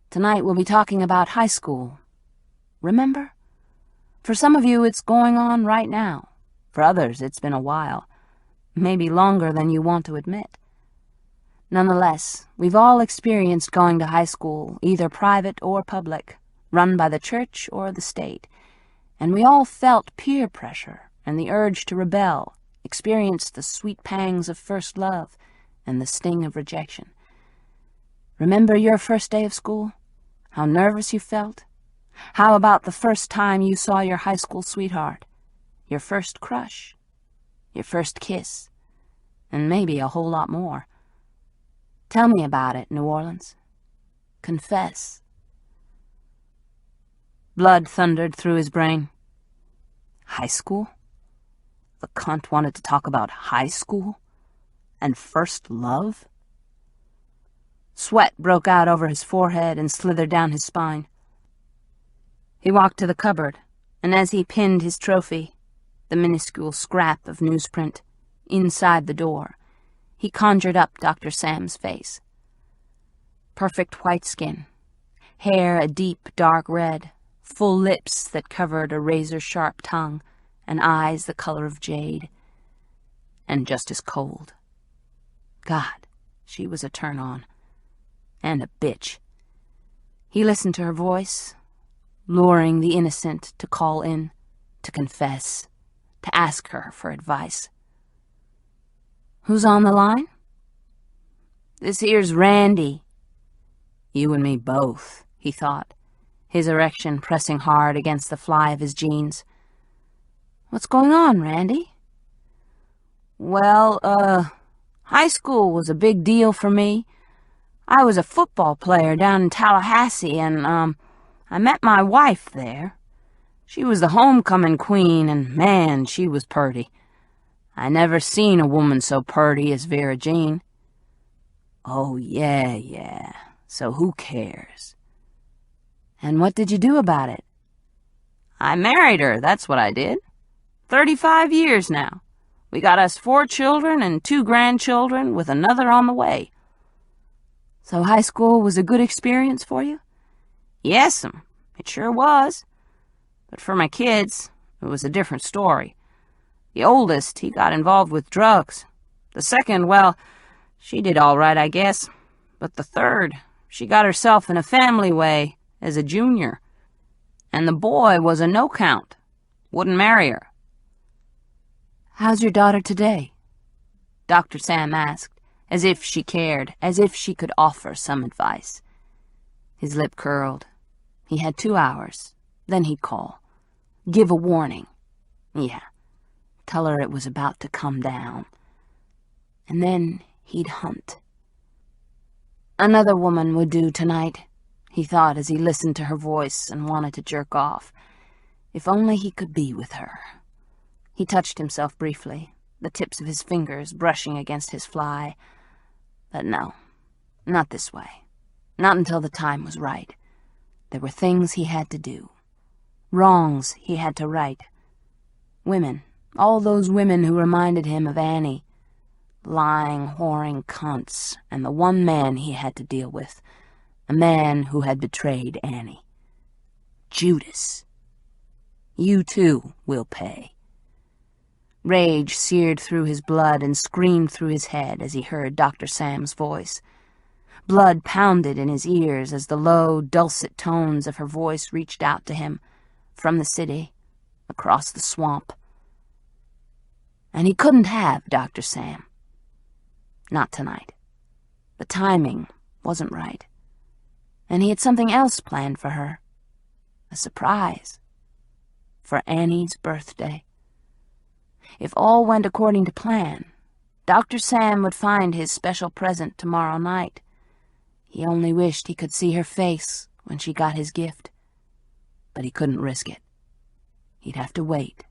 Tonight we'll be talking about high school. Remember? For some of you, it's going on right now. For others, it's been a while, maybe longer than you want to admit. Nonetheless, we've all experienced going to high school, either private or public, run by the church or the state, and we all felt peer pressure and the urge to rebel, experienced the sweet pangs of first love and the sting of rejection. Remember your first day of school? How nervous you felt? How about the first time you saw your high school sweetheart? Your first crush? Your first kiss? And maybe a whole lot more. Tell me about it, New Orleans. Confess. Blood thundered through his brain. High school? The cunt wanted to talk about high school? And first love? Sweat broke out over his forehead and slithered down his spine. He walked to the cupboard, and as he pinned his trophy, the minuscule scrap of newsprint, inside the door, he conjured up Dr. Sam's face. Perfect white skin, hair a deep dark red, full lips that covered a razor-sharp tongue, and eyes the color of jade. And just as cold. God, she was a turn-on. And a bitch. He listened to her voice, luring the innocent to call in, to confess, to ask her for advice. "Who's on the line?" "This here's Randy." "You and me both," he thought, his erection pressing hard against the fly of his jeans. "What's going on, Randy?" "Well, high school was a big deal for me. I was a football player down in Tallahassee, and, I met my wife there. She was the homecoming queen, and man, she was purty. I never seen a woman so purty as Vera Jean." "Oh, yeah. So who cares?" "And what did you do about it?" "I married her, that's what I did. 35 years now. We got us 4 children and 2 grandchildren, with another on the way." "So high school was a good experience for you?" "Yes'm, it sure was. But for my kids, it was a different story. The oldest, he got involved with drugs. The second, well, she did all right, I guess. But the third, she got herself in a family way as a junior. And the boy was a no-count. Wouldn't marry her." "How's your daughter today?" Dr. Sam asked, as if she cared, as if she could offer some advice. His lip curled. He had 2 hours. Then he'd call. Give a warning. Yeah. Tell her it was about to come down. And then he'd hunt. Another woman would do tonight, he thought as he listened to her voice and wanted to jerk off. If only he could be with her. He touched himself briefly, the tips of his fingers brushing against his fly. But no, not this way. Not until the time was right. There were things he had to do. Wrongs he had to right. Women, all those women who reminded him of Annie. Lying, whoring cunts, and the one man he had to deal with. A man who had betrayed Annie. Judas. You too will pay. Rage seared through his blood and screamed through his head as he heard Dr. Sam's voice. Blood pounded in his ears as the low, dulcet tones of her voice reached out to him, from the city, across the swamp. And he couldn't have Dr. Sam. Not tonight. The timing wasn't right. And he had something else planned for her. A surprise. For Annie's birthday. If all went according to plan, Dr. Sam would find his special present tomorrow night. He only wished he could see her face when she got his gift. But he couldn't risk it. He'd have to wait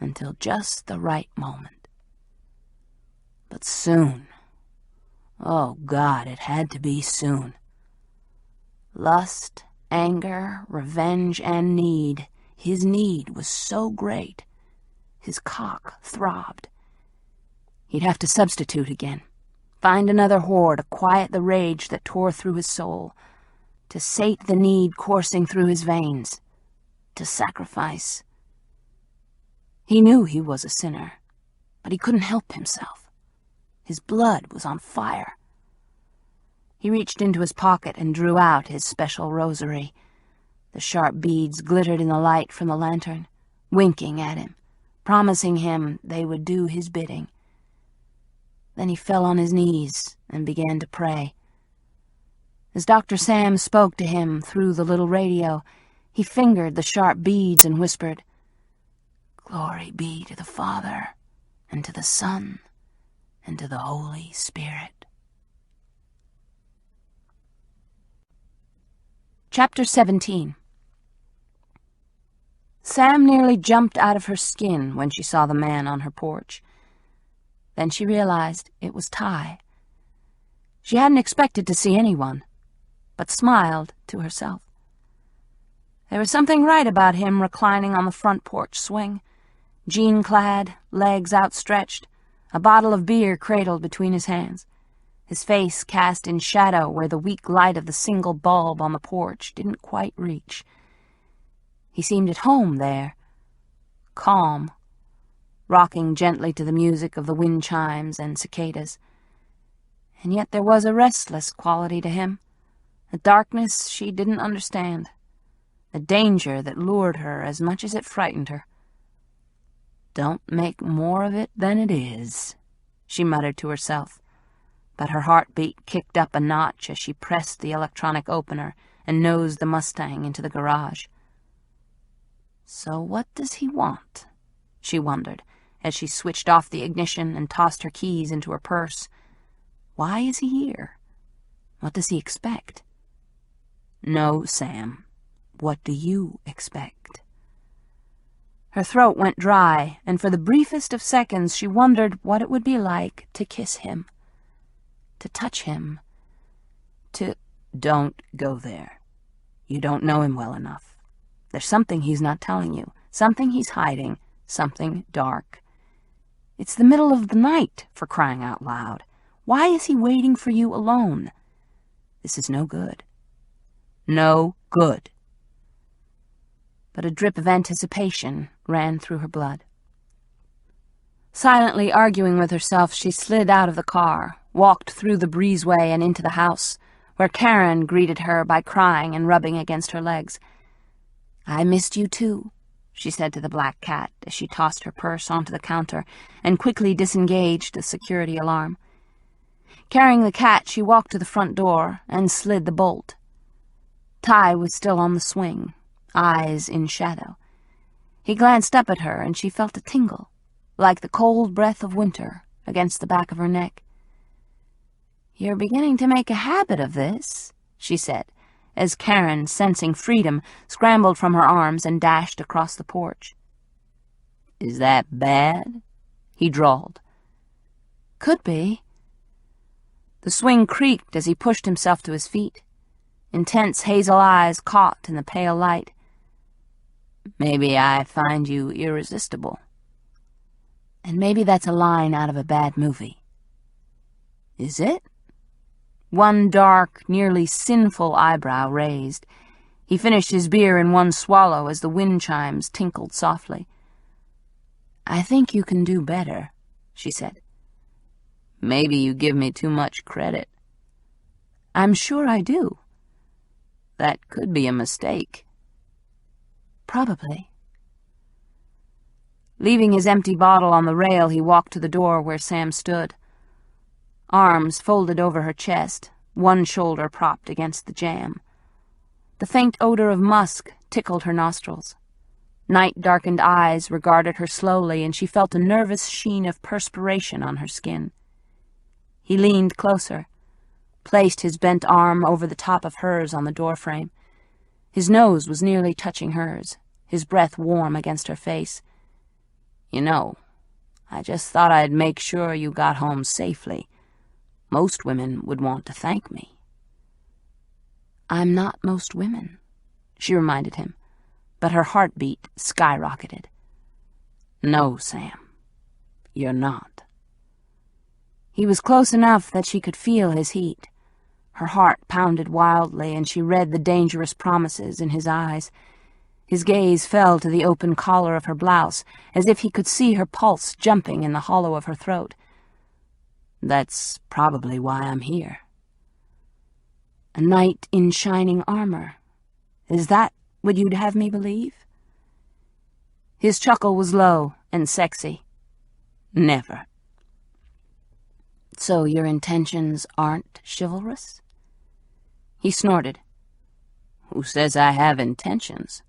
until just the right moment. But soon. Oh, God, it had to be soon. Lust, anger, revenge, and need. His need was so great. His cock throbbed. He'd have to substitute again. Find another whore to quiet the rage that tore through his soul. To sate the need coursing through his veins. To sacrifice. He knew he was a sinner, but he couldn't help himself. His blood was on fire. He reached into his pocket and drew out his special rosary. The sharp beads glittered in the light from the lantern, winking at him, promising him they would do his bidding. Then he fell on his knees and began to pray. As Dr. Sam spoke to him through the little radio, he fingered the sharp beads and whispered, "Glory be to the Father, and to the Son, and to the Holy Spirit." Chapter 17. Sam nearly jumped out of her skin when she saw the man on her porch. Then she realized it was Ty. She hadn't expected to see anyone, but smiled to herself. There was something right about him reclining on the front porch swing, jean-clad, legs outstretched, a bottle of beer cradled between his hands, his face cast in shadow where the weak light of the single bulb on the porch didn't quite reach. He seemed at home there, calm, rocking gently to the music of the wind chimes and cicadas. And yet there was a restless quality to him, a darkness she didn't understand. a danger that lured her as much as it frightened her. "Don't make more of it than it is," she muttered to herself, but her heartbeat kicked up a notch as she pressed the electronic opener and nosed the Mustang into the garage. So what does he want? She wondered, as she switched off the ignition and tossed her keys into her purse. Why is he here? What does he expect? No, Sam. What do you expect? Her throat went dry, and for the briefest of seconds she wondered what it would be like to kiss him, to touch him, to... Don't go there. You don't know him well enough. There's something he's not telling you, something he's hiding, something dark. It's the middle of the night, for crying out loud. Why is he waiting for you alone? This is no good. No good. But a drip of anticipation ran through her blood. Silently arguing with herself, she slid out of the car, walked through the breezeway and into the house, where Karen greeted her by crying and rubbing against her legs. "I missed you too," she said to the black cat as she tossed her purse onto the counter and quickly disengaged the security alarm. Carrying the cat, she walked to the front door and slid the bolt. Ty was still on the swing, eyes in shadow. He glanced up at her, and she felt a tingle, like the cold breath of winter, against the back of her neck. "You're beginning to make a habit of this," she said, as Karen, sensing freedom, scrambled from her arms and dashed across the porch. "Is that bad?" he drawled. "Could be." The swing creaked as he pushed himself to his feet. Intense hazel eyes caught in the pale light. "Maybe I find you irresistible." "And maybe that's a line out of a bad movie." "Is it?" One dark, nearly sinful eyebrow raised. He finished his beer in one swallow as the wind chimes tinkled softly. "I think you can do better," she said. "Maybe you give me too much credit." "I'm sure I do." "That could be a mistake." "Probably." Leaving his empty bottle on the rail, he walked to the door where Sam stood. Arms folded over her chest, one shoulder propped against the jamb. The faint odor of musk tickled her nostrils. Night-darkened eyes regarded her slowly, and she felt a nervous sheen of perspiration on her skin. He leaned closer, placed his bent arm over the top of hers on the doorframe. His nose was nearly touching hers, his breath warm against her face. "You know, I just thought I'd make sure you got home safely. Most women would want to thank me." "I'm not most women," she reminded him, but her heartbeat skyrocketed. "No, Sam, you're not." He was close enough that she could feel his heat. Her heart pounded wildly, and she read the dangerous promises in his eyes. His gaze fell to the open collar of her blouse, as if he could see her pulse jumping in the hollow of her throat. "That's probably why I'm here." "A knight in shining armor. Is that what you'd have me believe?" His chuckle was low and sexy. "Never." "So your intentions aren't chivalrous?" He snorted. "Who says I have intentions?"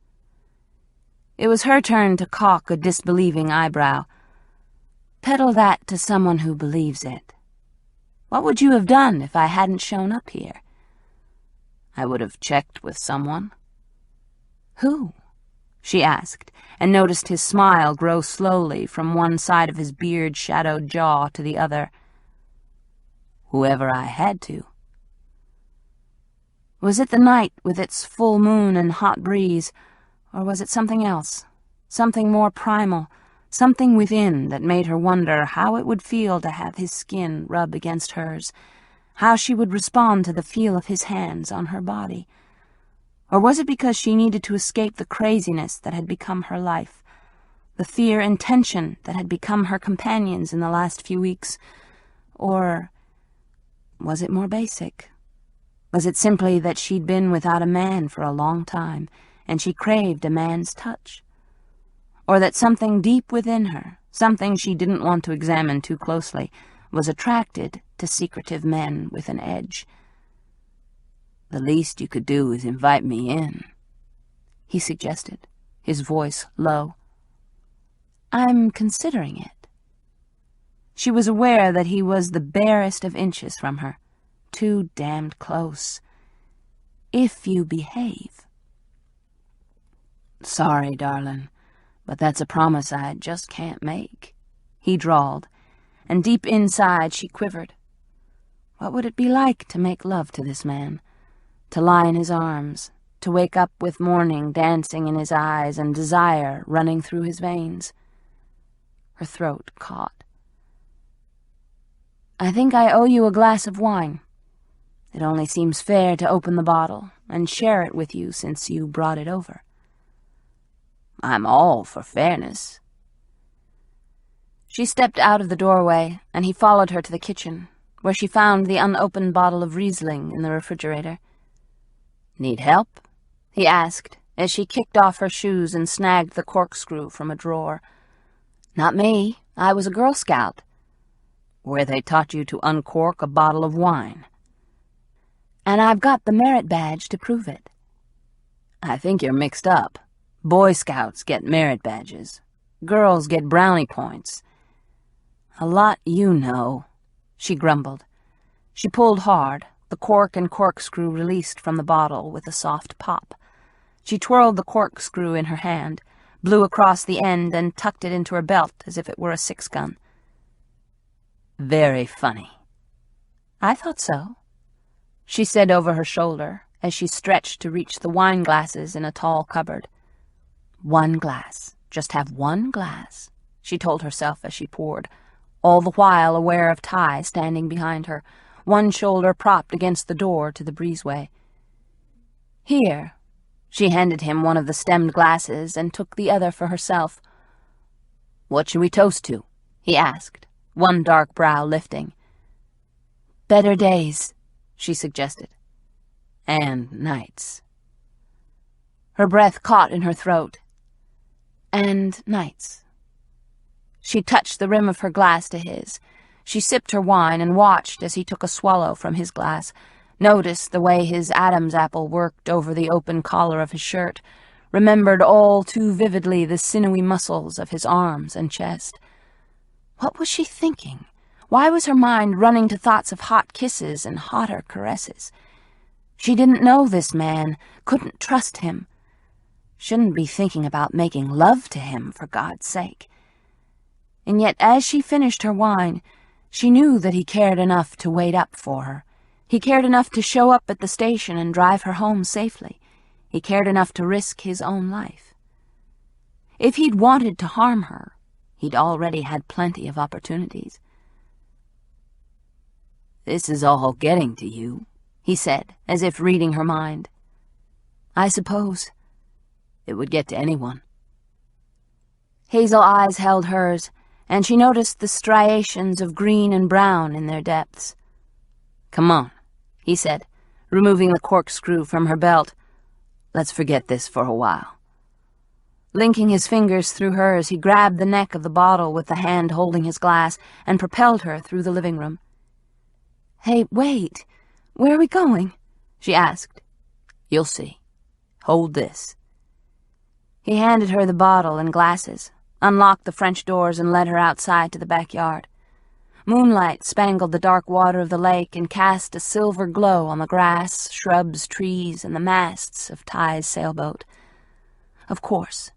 It was her turn to cock a disbelieving eyebrow. "Peddle that to someone who believes it. What would you have done if I hadn't shown up here?" "I would have checked with someone." "Who?" she asked, and noticed his smile grow slowly from one side of his beard-shadowed jaw to the other. "Whoever I had to." Was it the night with its full moon and hot breeze, or was it something else, something more primal, something within that made her wonder how it would feel to have his skin rub against hers, how she would respond to the feel of his hands on her body? Or was it because she needed to escape the craziness that had become her life, the fear and tension that had become her companions in the last few weeks? Or was it more basic? Was it simply that she'd been without a man for a long time, and she craved a man's touch. Or that something deep within her, something she didn't want to examine too closely, was attracted to secretive men with an edge. "The least you could do is invite me in," he suggested, his voice low. "I'm considering it." She was aware that he was the barest of inches from her, too damned close. "If you behave." "Sorry, darling, but that's a promise I just can't make," he drawled, and deep inside she quivered. What would it be like to make love to this man, to lie in his arms, to wake up with morning dancing in his eyes and desire running through his veins? Her throat caught. "I think I owe you a glass of wine. It only seems fair to open the bottle and share it with you since you brought it over." "I'm all for fairness." She stepped out of the doorway, and he followed her to the kitchen, where she found the unopened bottle of Riesling in the refrigerator. "Need help?" he asked, as she kicked off her shoes and snagged the corkscrew from a drawer. "Not me. I was a Girl Scout." "Where they taught you to uncork a bottle of wine." "And I've got the merit badge to prove it." "I think you're mixed up. Boy Scouts get merit badges. Girls get brownie points." "A lot you know," she grumbled. She pulled hard, the cork and corkscrew released from the bottle with a soft pop. She twirled the corkscrew in her hand, blew across the end, and tucked it into her belt as if it were a 6-gun. "Very funny." "I thought so," she said over her shoulder as she stretched to reach the wine glasses in a tall cupboard. "One glass. Just have one glass," she told herself as she poured, all the while aware of Ty standing behind her, one shoulder propped against the door to the breezeway. "Here." She handed him one of the stemmed glasses and took the other for herself. "What should we toast to?" he asked, one dark brow lifting. "Better days," she suggested. "And nights." Her breath caught in her throat. "And nights." She touched the rim of her glass to his. She sipped her wine and watched as he took a swallow from his glass, noticed the way his Adam's apple worked over the open collar of his shirt, remembered all too vividly the sinewy muscles of his arms and chest. What was she thinking? Why was her mind running to thoughts of hot kisses and hotter caresses? She didn't know this man, couldn't trust him. Shouldn't be thinking about making love to him, for God's sake. And yet, as she finished her wine, she knew that he cared enough to wait up for her. He cared enough to show up at the station and drive her home safely. He cared enough to risk his own life. If he'd wanted to harm her, he'd already had plenty of opportunities. "This is all getting to you," he said, as if reading her mind. "I suppose." "It would get to anyone." Hazel eyes held hers, and she noticed the striations of green and brown in their depths. "Come on," he said, removing the corkscrew from her belt. "Let's forget this for a while." Linking his fingers through hers, he grabbed the neck of the bottle with the hand holding his glass and propelled her through the living room. "Hey, wait. Where are we going?" she asked. "You'll see. Hold this." He handed her the bottle and glasses, unlocked the French doors, and led her outside to the backyard. Moonlight spangled the dark water of the lake and cast a silver glow on the grass, shrubs, trees, and the masts of Ty's sailboat. Of course.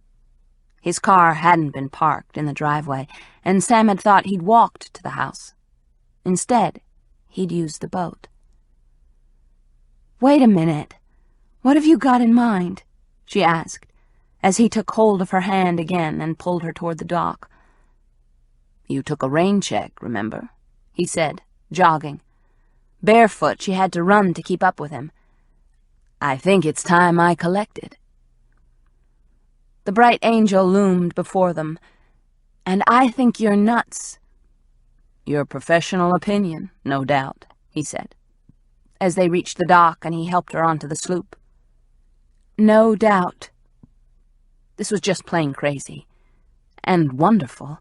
His car hadn't been parked in the driveway, and Sam had thought he'd walked to the house. Instead, he'd used the boat. "Wait a minute. What have you got in mind?" she asked, as he took hold of her hand again and pulled her toward the dock. "You took a rain check, remember?" he said, jogging. Barefoot, she had to run to keep up with him. "I think it's time I collected." The bright angel loomed before them. "And I think you're nuts." "Your professional opinion, no doubt," he said, as they reached the dock and he helped her onto the sloop. "No doubt," This was just plain crazy. And wonderful.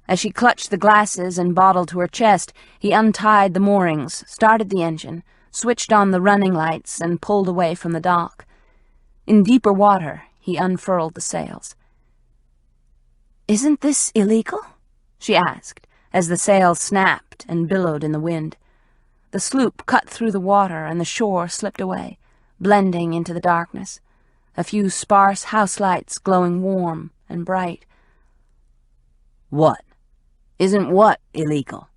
As she clutched the glasses and bottle to her chest, he untied the moorings, started the engine, switched on the running lights, and pulled away from the dock. In deeper water, he unfurled the sails. "Isn't this illegal?" she asked, as the sails snapped and billowed in the wind. The sloop cut through the water, and the shore slipped away, blending into the darkness, a few sparse house lights glowing warm and bright. "What? Isn't what illegal?"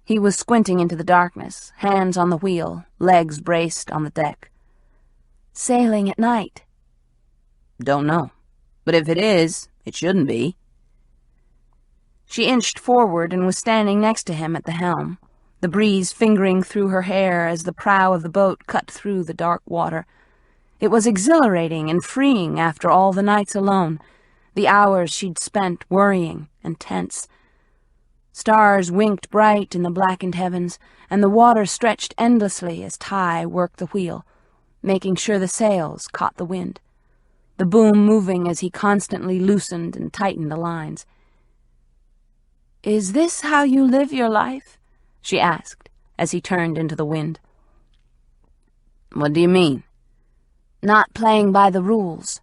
He was squinting into the darkness, hands on the wheel, legs braced on the deck. "Sailing at night." "Don't know. But if it is, it shouldn't be." She inched forward and was standing next to him at the helm, the breeze fingering through her hair as the prow of the boat cut through the dark water. It was exhilarating and freeing after all the nights alone, the hours she'd spent worrying and tense. Stars winked bright in the blackened heavens, and the water stretched endlessly as Ty worked the wheel, making sure the sails caught the wind, the boom moving as he constantly loosened and tightened the lines. "Is this how you live your life?" she asked, as he turned into the wind. "What do you mean?" "Not playing by the rules."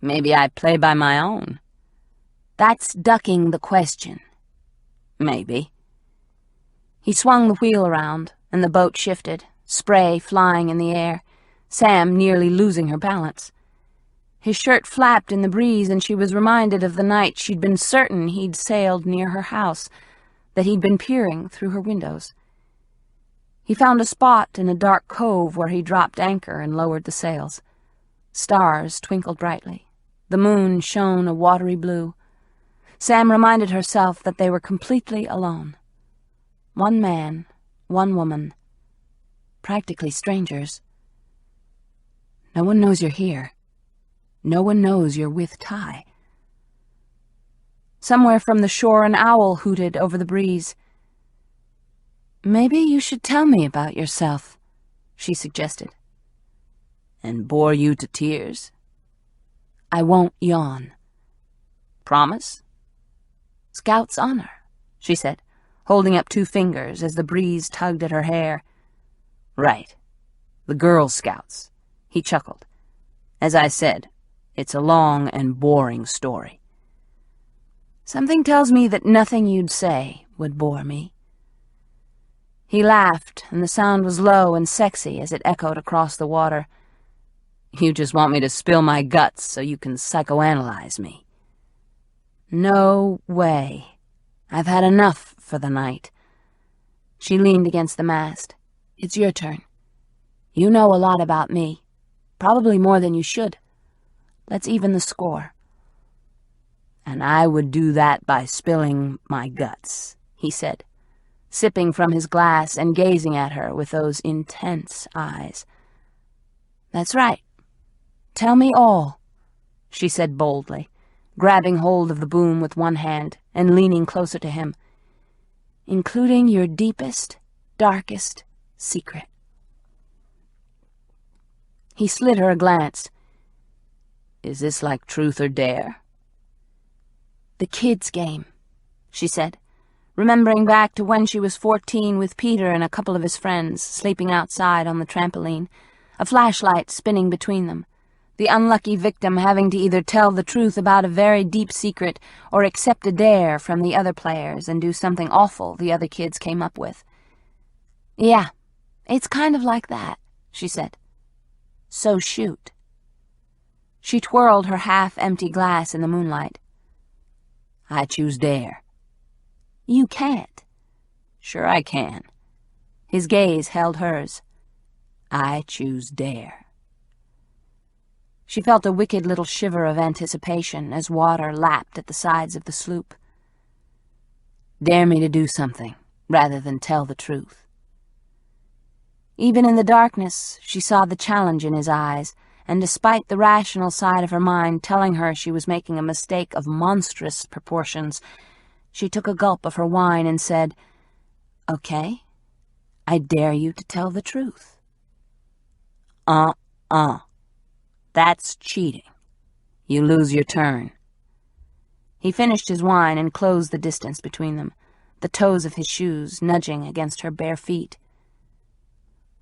"Maybe I play by my own." "That's ducking the question." "Maybe." He swung the wheel around, and the boat shifted, spray flying in the air, Sam nearly losing her balance. His shirt flapped in the breeze, and she was reminded of the night she'd been certain he'd sailed near her house, that he'd been peering through her windows. He found a spot in a dark cove where he dropped anchor and lowered the sails. Stars twinkled brightly. The moon shone a watery blue. Sam reminded herself that they were completely alone. One man, one woman, practically strangers. No one knows you're here. No one knows you're with Ty. Somewhere from the shore an owl hooted over the breeze. "Maybe you should tell me about yourself," she suggested. "And bore you to tears?" "I won't yawn." "Promise?" "Scout's honor," she said, holding up 2 fingers as the breeze tugged at her hair. "Right. The Girl Scouts," he chuckled. "As I said, it's a long and boring story." "Something tells me that nothing you'd say would bore me." He laughed, and the sound was low and sexy as it echoed across the water. "You just want me to spill my guts so you can psychoanalyze me." "No way. I've had enough for the night." She leaned against the mast. "It's your turn. You know a lot about me, probably more than you should. Let's even the score." "And I would do that by spilling my guts," he said, sipping from his glass and gazing at her with those intense eyes. "That's right. Tell me all," she said boldly, grabbing hold of the boom with one hand and leaning closer to him, "including your deepest, darkest secret." He slid her a glance. "Is this like Truth or Dare?" "The kid's game," she said, remembering back to when she was 14 with Peter and a couple of his friends sleeping outside on the trampoline, a flashlight spinning between them, the unlucky victim having to either tell the truth about a very deep secret or accept a dare from the other players and do something awful the other kids came up with. "Yeah, it's kind of like that," she said. "So shoot." She twirled her half-empty glass in the moonlight. "I choose dare." "You can't." "Sure I can." His gaze held hers. "I choose dare." She felt a wicked little shiver of anticipation as water lapped at the sides of the sloop. "Dare me to do something, rather than tell the truth." Even in the darkness, she saw the challenge in his eyes, and despite the rational side of her mind telling her she was making a mistake of monstrous proportions, she took a gulp of her wine and said, "Okay, I dare you to tell the truth." That's cheating. You lose your turn. He finished his wine and closed the distance between them, the toes of his shoes nudging against her bare feet.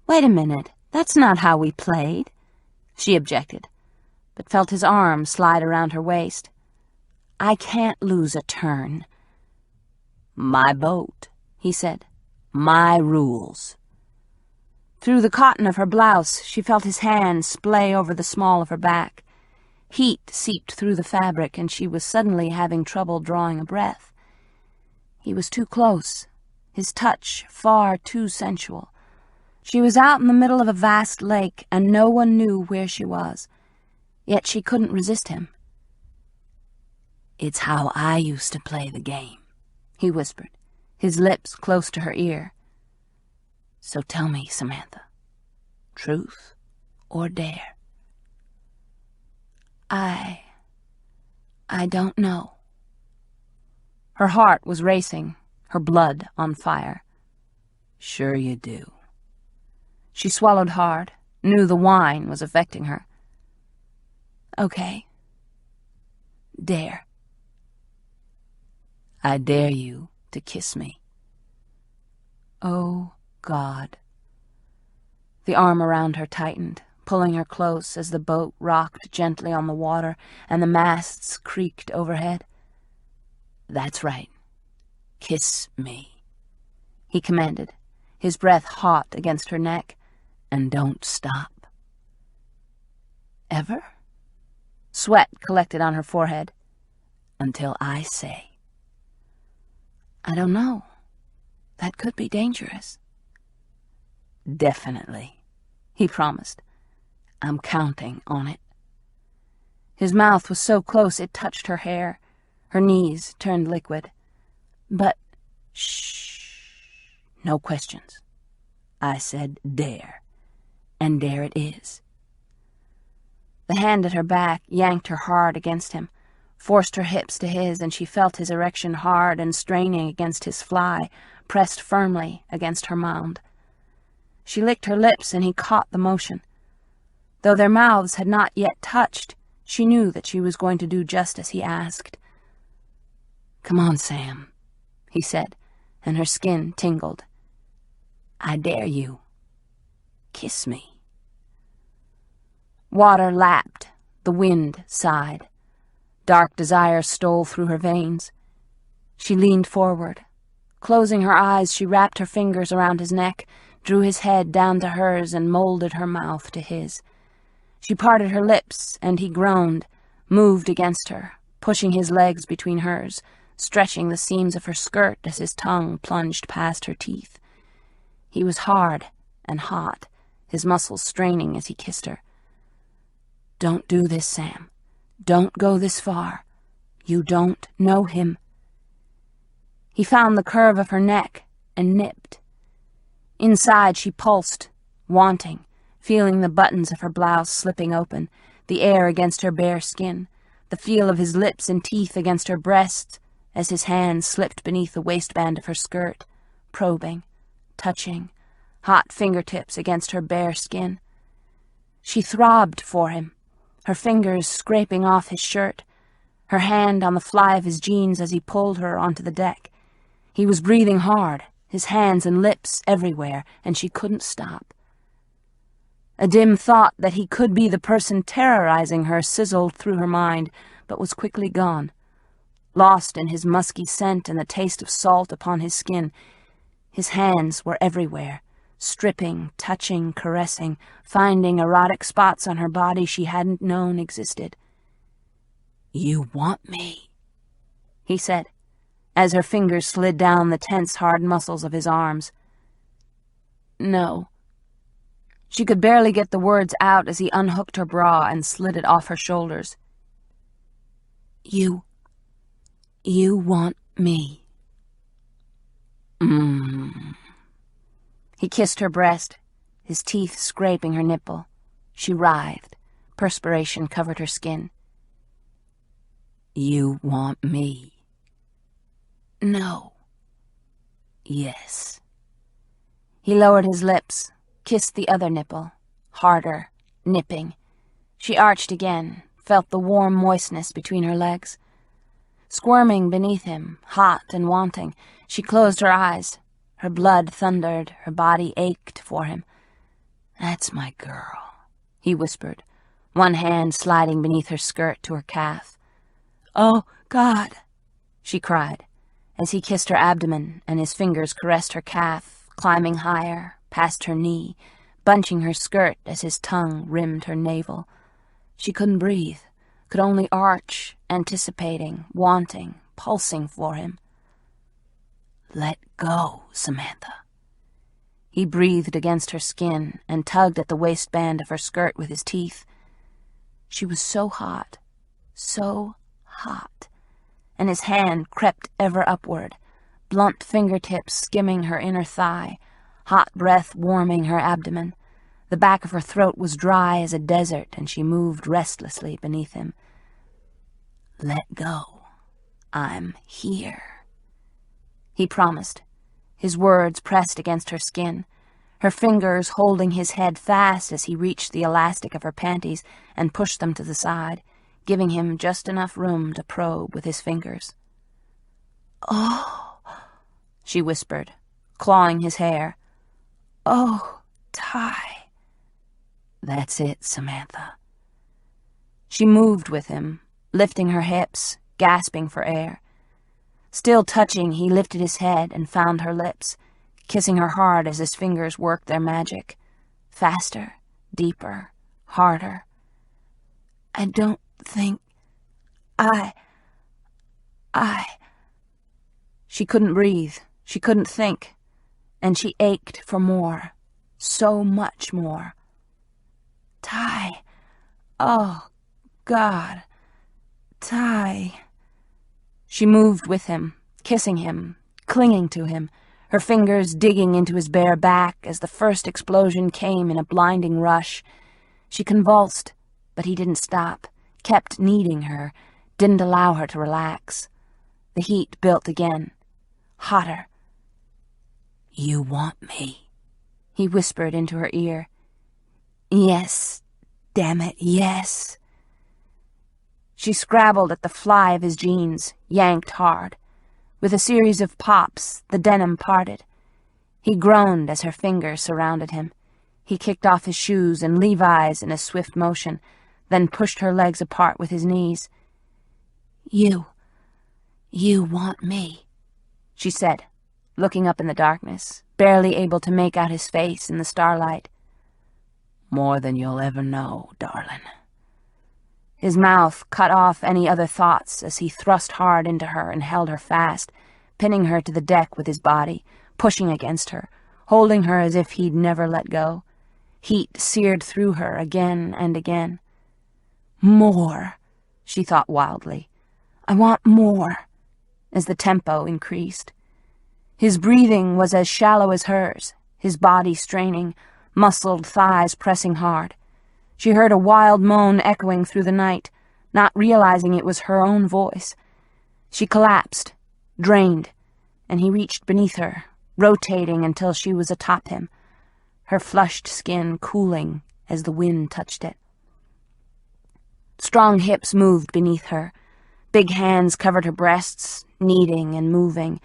"Wait a minute, that's not how we played," she objected, but felt his arm slide around her waist. "I can't lose a turn." "My boat," he said. "My rules." Through the cotton of her blouse, she felt his hand splay over the small of her back. Heat seeped through the fabric, and she was suddenly having trouble drawing a breath. He was too close, his touch far too sensual. She was out in the middle of a vast lake, and no one knew where she was. Yet she couldn't resist him. "It's how I used to play the game," he whispered, his lips close to her ear. "So tell me, Samantha, truth or dare?" I don't know." Her heart was racing, her blood on fire. "Sure you do." She swallowed hard, knew the wine was affecting her. "Okay. Dare." "I dare you to kiss me." "Oh, God." The arm around her tightened, pulling her close as the boat rocked gently on the water and the masts creaked overhead. "That's right. Kiss me," he commanded, his breath hot against her neck. "And don't stop." "Ever?" Sweat collected on her forehead. "Until I say." "I don't know. That could be dangerous." "Definitely," he promised. "I'm counting on it." His mouth was so close it touched her hair. Her knees turned liquid. "But, shh, no questions. I said dare, and dare it is." The hand at her back yanked her hard against him, forced her hips to his, and she felt his erection hard and straining against his fly, pressed firmly against her mound. She licked her lips, and he caught the motion. Though their mouths had not yet touched, she knew that she was going to do just as he asked. "Come on, Sam," he said, and her skin tingled. "I dare you. Kiss me." Water lapped, the wind sighed. Dark desire stole through her veins. She leaned forward. Closing her eyes, she wrapped her fingers around his neck, drew his head down to hers, and molded her mouth to his. She parted her lips, and he groaned, moved against her, pushing his legs between hers, stretching the seams of her skirt as his tongue plunged past her teeth. He was hard and hot, his muscles straining as he kissed her. "Don't do this, Sam. Don't go this far. You don't know him." He found the curve of her neck and nipped. Inside she pulsed, wanting, feeling the buttons of her blouse slipping open, the air against her bare skin, the feel of his lips and teeth against her breasts as his hand slipped beneath the waistband of her skirt, probing, touching, hot fingertips against her bare skin. She throbbed for him, her fingers scraping off his shirt, her hand on the fly of his jeans as he pulled her onto the deck. He was breathing hard, his hands and lips everywhere, and she couldn't stop. A dim thought that he could be the person terrorizing her sizzled through her mind, but was quickly gone. Lost in his musky scent and the taste of salt upon his skin, his hands were everywhere, stripping, touching, caressing, finding erotic spots on her body she hadn't known existed. "You want me," he said, as her fingers slid down the tense, hard muscles of his arms. "No." She could barely get the words out as he unhooked her bra and slid it off her shoulders. You want me." He kissed her breast, his teeth scraping her nipple. She writhed. Perspiration covered her skin. "You want me." "No." "Yes." He lowered his lips, kissed the other nipple, harder, nipping. She arched again, felt the warm moistness between her legs. Squirming beneath him, hot and wanting, she closed her eyes. Her blood thundered, her body ached for him. "That's my girl," he whispered, one hand sliding beneath her skirt to her calf. "Oh, God," she cried, as he kissed her abdomen and his fingers caressed her calf, climbing higher, past her knee, bunching her skirt as his tongue rimmed her navel. She couldn't breathe, could only arch, anticipating, wanting, pulsing for him. "Let go, Samantha." He breathed against her skin and tugged at the waistband of her skirt with his teeth. She was so hot, and his hand crept ever upward, blunt fingertips skimming her inner thigh, hot breath warming her abdomen. The back of her throat was dry as a desert, and she moved restlessly beneath him. "Let go. I'm here," he promised, his words pressed against her skin, her fingers holding his head fast as he reached the elastic of her panties and pushed them to the side, giving him just enough room to probe with his fingers. "Oh," she whispered, clawing his hair. "Oh, Ty." "That's it, Samantha." She moved with him, lifting her hips, gasping for air. Still touching, he lifted his head and found her lips, kissing her hard as his fingers worked their magic. Faster, deeper, harder. "I don't think I... She couldn't breathe, she couldn't think, and she ached for more, so much more. "Ty, oh, God, Ty." She moved with him, kissing him, clinging to him, her fingers digging into his bare back as the first explosion came in a blinding rush. She convulsed, but he didn't stop, kept kneading her, didn't allow her to relax. The heat built again, hotter. "You want me," he whispered into her ear. "Yes, damn it, yes." She scrabbled at the fly of his jeans, yanked hard. With a series of pops, the denim parted. He groaned as her fingers surrounded him. He kicked off his shoes and Levi's in a swift motion, then pushed her legs apart with his knees. You want me," she said, looking up in the darkness, barely able to make out his face in the starlight. "More than you'll ever know, darling." His mouth cut off any other thoughts as he thrust hard into her and held her fast, pinning her to the deck with his body, pushing against her, holding her as if he'd never let go. Heat seared through her again and again. "More," she thought wildly. "I want more," as the tempo increased. His breathing was as shallow as hers, his body straining, muscled thighs pressing hard. She heard a wild moan echoing through the night, not realizing it was her own voice. She collapsed, drained, and he reached beneath her, rotating until she was atop him, her flushed skin cooling as the wind touched it. Strong hips moved beneath her. Big hands covered her breasts, kneading and moving.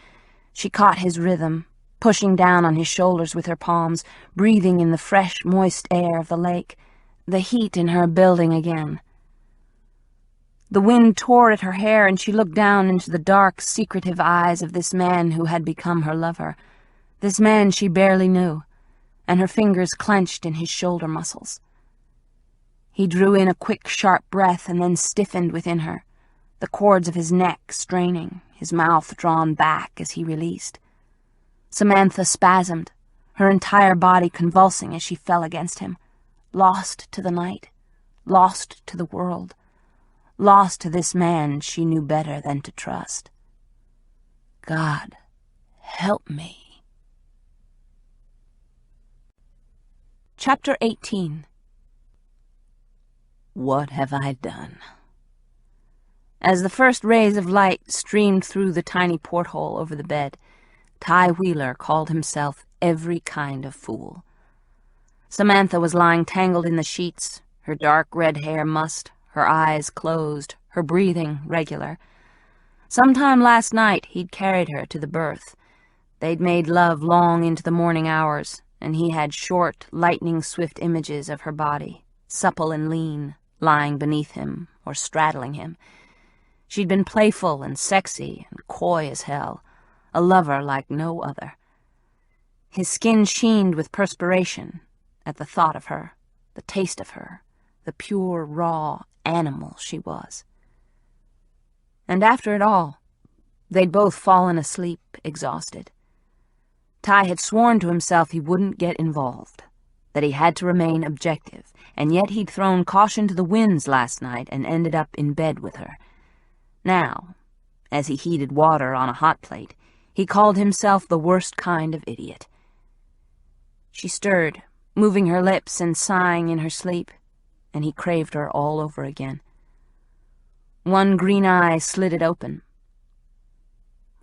She caught his rhythm, pushing down on his shoulders with her palms, breathing in the fresh, moist air of the lake, the heat in her building again. The wind tore at her hair, and she looked down into the dark, secretive eyes of this man who had become her lover, this man she barely knew, and her fingers clenched in his shoulder muscles. He drew in a quick, sharp breath and then stiffened within her, the cords of his neck straining, his mouth drawn back as he released. Samantha spasmed, her entire body convulsing as she fell against him, lost to the night, lost to the world, lost to this man she knew better than to trust. God, help me. Chapter 18. What have I done? As the first rays of light streamed through the tiny porthole over the bed, Ty Wheeler called himself every kind of fool. Samantha was lying tangled in the sheets, her dark red hair mussed, her eyes closed, her breathing regular. Sometime last night he'd carried her to the berth. They'd made love long into the morning hours, and he had short, lightning-swift images of her body, supple and lean, lying beneath him or straddling him. She'd been playful and sexy and coy as hell, a lover like no other. His skin sheened with perspiration at the thought of her, the taste of her, the pure, raw animal she was. And after it all, they'd both fallen asleep, exhausted. Ty had sworn to himself he wouldn't get involved, that he had to remain objective, and yet he'd thrown caution to the winds last night and ended up in bed with her. Now, as he heated water on a hot plate, he called himself the worst kind of idiot. She stirred, moving her lips and sighing in her sleep, and he craved her all over again. One green eye slitted open.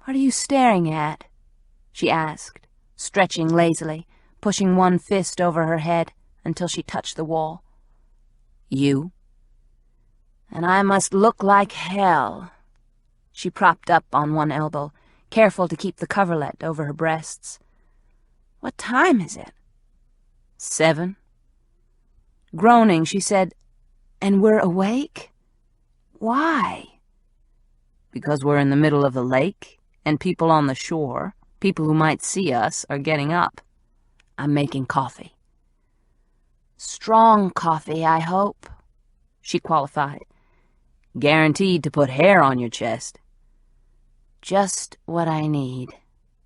"What are you staring at?" she asked, stretching lazily, pushing one fist over her head until she touched the wall. "You." "And I must look like hell." She propped up on one elbow, careful to keep the coverlet over her breasts. "What time is it?" 7. Groaning, she said, "And we're awake? Why?" "Because we're in the middle of the lake, and people on the shore, people who might see us, are getting up. I'm making coffee." "Strong coffee, I hope," she qualified. "Guaranteed to put hair on your chest." "Just what I need,"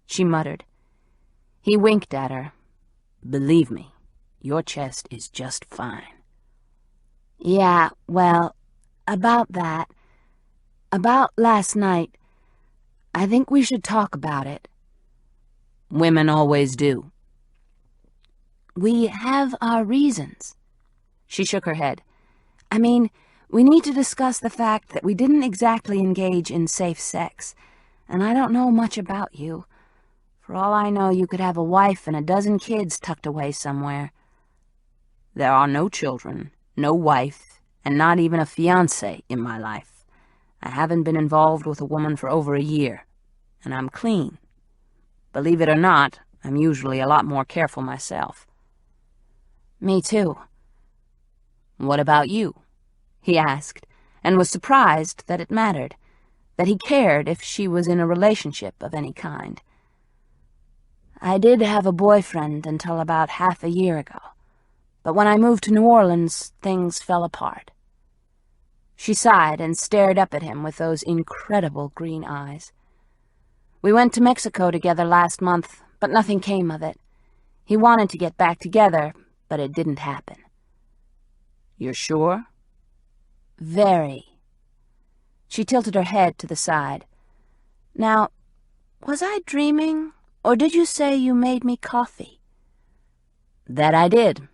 she muttered. He winked at her. "Believe me, your chest is just fine." "Yeah, well, about that, about last night, I think we should talk about it." "Women always do." "We have our reasons." She shook her head. "I mean, we need to discuss the fact that we didn't exactly engage in safe sex, and I don't know much about you. For all I know, you could have a wife and a dozen kids tucked away somewhere." "There are no children, no wife, and not even a fiancé in my life. I haven't been involved with a woman for over a year, and I'm clean. Believe it or not, I'm usually a lot more careful myself." "Me too." "What about you?" he asked, and was surprised that it mattered, that he cared if she was in a relationship of any kind. "I did have a boyfriend until about half a year ago, but when I moved to New Orleans, things fell apart." She sighed and stared up at him with those incredible green eyes. "We went to Mexico together last month, but nothing came of it. He wanted to get back together, but it didn't happen." "You're sure?" "Very." She tilted her head to the side. "Now, was I dreaming, or did you say you made me coffee?" "That I did.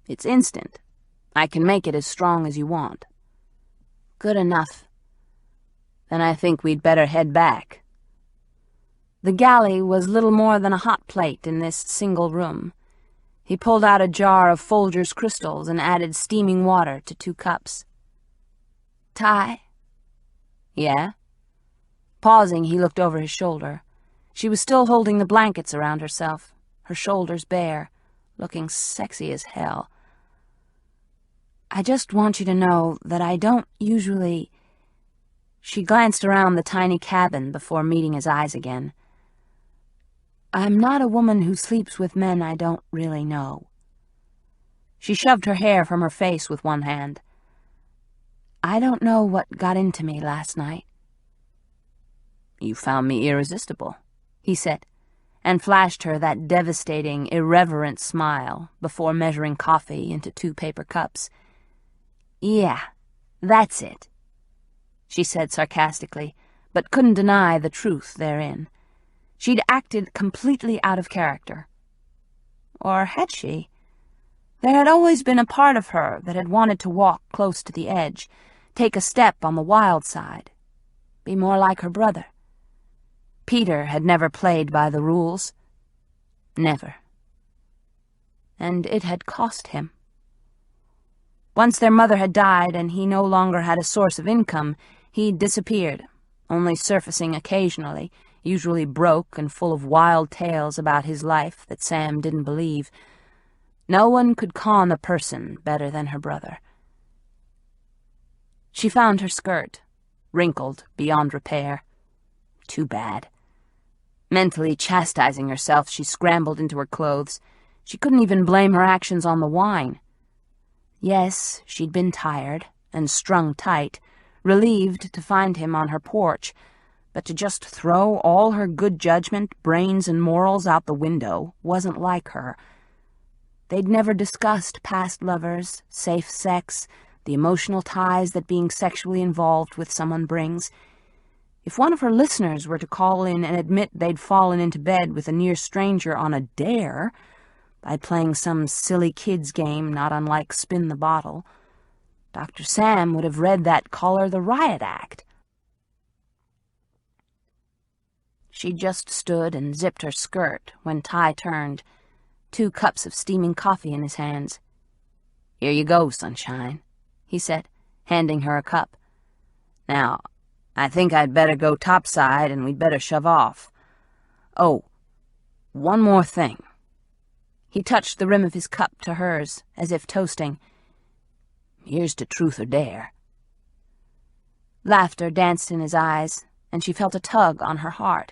It's instant. I can make it as strong as you want." "Good enough." "Then I think we'd better head back." The galley was little more than a hot plate in this single room. He pulled out a jar of Folger's crystals and added steaming water to 2 cups. "Ty?" "Yeah?" Pausing, he looked over his shoulder. She was still holding the blankets around herself, her shoulders bare, looking sexy as hell. "I just want you to know that I don't usually—" She glanced around the tiny cabin before meeting his eyes again. "I'm not a woman who sleeps with men I don't really know." She shoved her hair from her face with one hand. "I don't know what got into me last night." "You found me irresistible," he said, and flashed her that devastating, irreverent smile before measuring coffee into 2 paper cups. "Yeah, that's it," she said sarcastically, but couldn't deny the truth therein. She'd acted completely out of character. Or had she? There had always been a part of her that had wanted to walk close to the edge, take a step on the wild side, be more like her brother. Peter had never played by the rules. Never. And it had cost him. Once their mother had died and he no longer had a source of income, he disappeared, only surfacing occasionally, usually broke and full of wild tales about his life that Sam didn't believe. No one could con a person better than her brother. She found her skirt, wrinkled beyond repair. Too bad. Mentally chastising herself, she scrambled into her clothes. She couldn't even blame her actions on the wine. Yes, she'd been tired and strung tight, relieved to find him on her porch, but to just throw all her good judgment, brains, and morals out the window wasn't like her. They'd never discussed past lovers, safe sex, the emotional ties that being sexually involved with someone brings. If one of her listeners were to call in and admit they'd fallen into bed with a near stranger on a dare, by playing some silly kid's game not unlike Spin the Bottle, Dr. Sam would have read that Call Her the Riot Act. She just stood and zipped her skirt when Ty turned, 2 cups of steaming coffee in his hands. "Here you go, sunshine," he said, handing her a cup. "Now, I think I'd better go topside and we'd better shove off. Oh, one more thing." He touched the rim of his cup to hers, as if toasting. "Here's to truth or dare." Laughter danced in his eyes, and she felt a tug on her heart.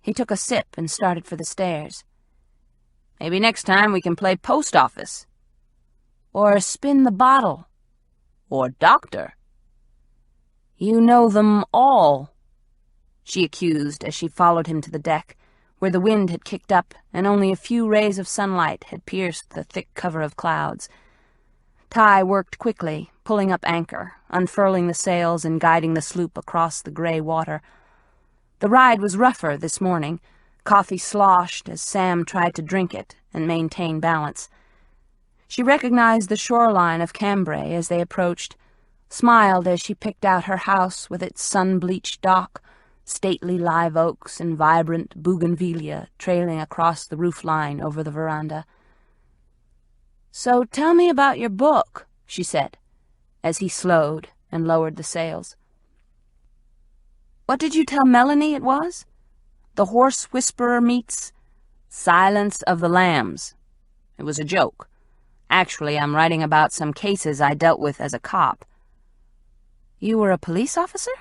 He took a sip and started for the stairs. "Maybe next time we can play post office. Or Spin the Bottle. Or doctor." "You know them all," she accused as she followed him to the deck, where the wind had kicked up and only a few rays of sunlight had pierced the thick cover of clouds. Ty worked quickly, pulling up anchor, unfurling the sails and guiding the sloop across the gray water. The ride was rougher this morning. Coffee sloshed as Sam tried to drink it and maintain balance. She recognized the shoreline of Cambrai as they approached, smiled as she picked out her house with its sun-bleached dock, stately live oaks and vibrant bougainvillea trailing across the roofline over the veranda. "So tell me about your book," she said, as he slowed and lowered the sails. "What did you tell Melanie it was? The Horse Whisperer meets Silence of the Lambs. It was a joke. Actually, I'm writing about some cases I dealt with as a cop." "You were a police officer?"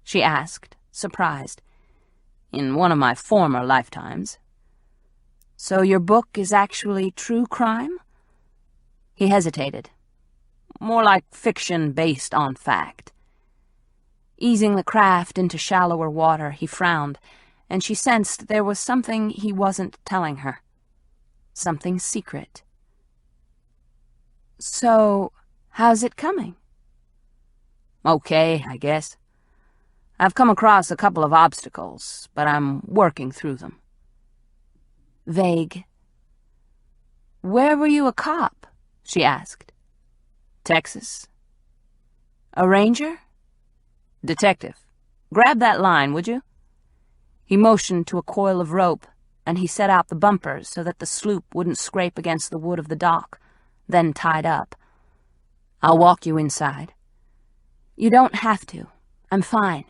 she asked, surprised. "In one of my former lifetimes." "So your book is actually true crime?" He hesitated. "More like fiction based on fact." Easing the craft into shallower water, he frowned, and she sensed there was something he wasn't telling her. Something secret. "So, how's it coming?" "Okay, I guess. I've come across a couple of obstacles, but I'm working through them." Vague. "Where were you a cop?" she asked. "Texas." "A ranger?" "Detective. Grab that line, would you?" He motioned to a coil of rope, and he set out the bumpers so that the sloop wouldn't scrape against the wood of the dock, then tied up. "I'll walk you inside." "You don't have to. I'm fine.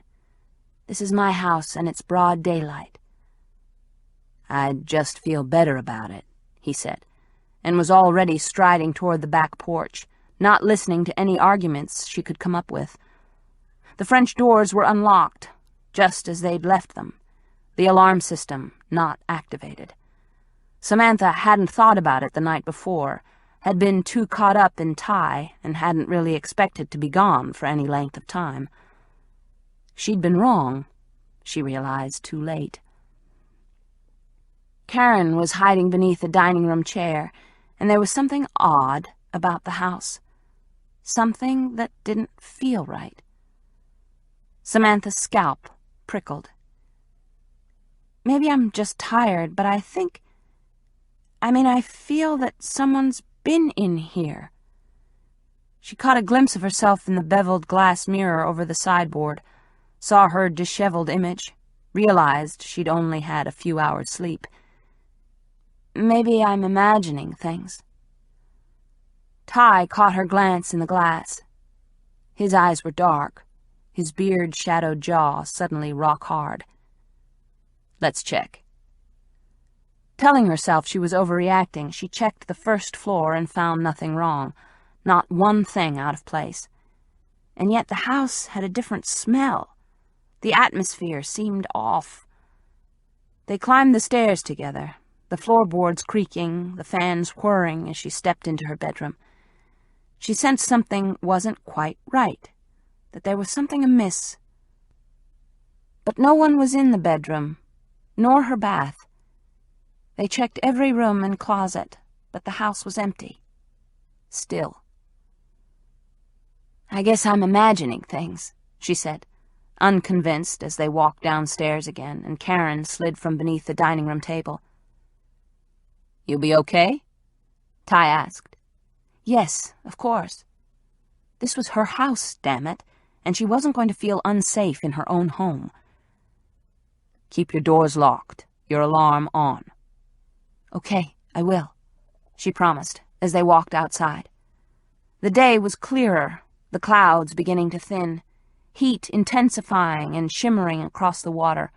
This is my house, and it's broad daylight." "I'd just feel better about it," he said, and was already striding toward the back porch, not listening to any arguments she could come up with. The French doors were unlocked, just as they'd left them, the alarm system not activated. Samantha hadn't thought about it the night before, had been too caught up in Ty, and hadn't really expected to be gone for any length of time. She'd been wrong, she realized too late. Karen was hiding beneath a dining-room chair, and there was something odd about the house. Something that didn't feel right. Samantha's scalp prickled. "Maybe I'm just tired, but I feel that someone's been in here." She caught a glimpse of herself in the beveled glass mirror over the sideboard, saw her disheveled image, realized she'd only had a few hours' sleep. "Maybe I'm imagining things." Ty caught her glance in the glass. His eyes were dark, his beard-shadowed jaw suddenly rock-hard. Let's check. Telling herself she was overreacting, she checked the first floor and found nothing wrong, not one thing out of place. And yet the house had a different smell. The atmosphere seemed off. They climbed the stairs together, the floorboards creaking, the fans whirring as she stepped into her bedroom. She sensed something wasn't quite right, that there was something amiss. But no one was in the bedroom, nor her bath. They checked every room and closet, but the house was empty. Still. "I guess I'm imagining things," she said, unconvinced as they walked downstairs again, and Karen slid from beneath the dining room table. "You be okay?" Ty asked. Yes, of course. This was her house, damn it, and she wasn't going to feel unsafe in her own home. "Keep your doors locked, your alarm on." "Okay, I will," she promised as they walked outside. The day was clearer, the clouds beginning to thin, heat intensifying and shimmering across the water.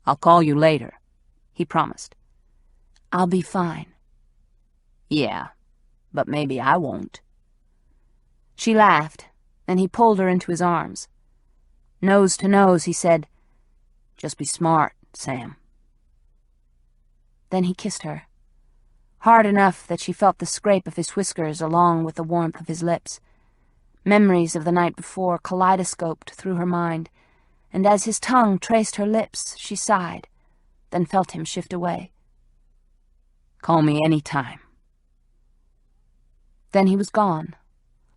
"I'll call you later," he promised. "I'll be fine." "Yeah, but maybe I won't." She laughed, and he pulled her into his arms. Nose to nose, he said, "Just be smart, Sam." Then he kissed her, hard enough that she felt the scrape of his whiskers along with the warmth of his lips. Memories of the night before kaleidoscoped through her mind, and as his tongue traced her lips, she sighed, then felt him shift away. "Call me any time." Then he was gone,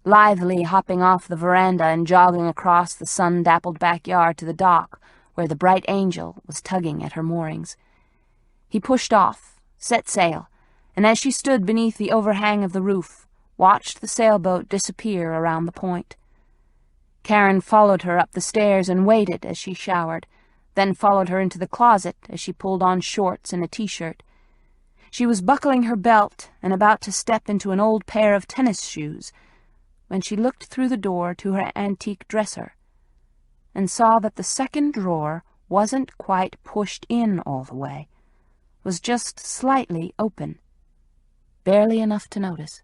lithely hopping off the veranda and jogging across the sun-dappled backyard to the dock where the bright Angel was tugging at her moorings. He pushed off, set sail, and as she stood beneath the overhang of the roof, watched the sailboat disappear around the point. Karen followed her up the stairs and waited as she showered, then followed her into the closet as she pulled on shorts and a t-shirt. She was buckling her belt and about to step into an old pair of tennis shoes when she looked through the door to her antique dresser and saw that the second drawer wasn't quite pushed in all the way, was just slightly open, barely enough to notice.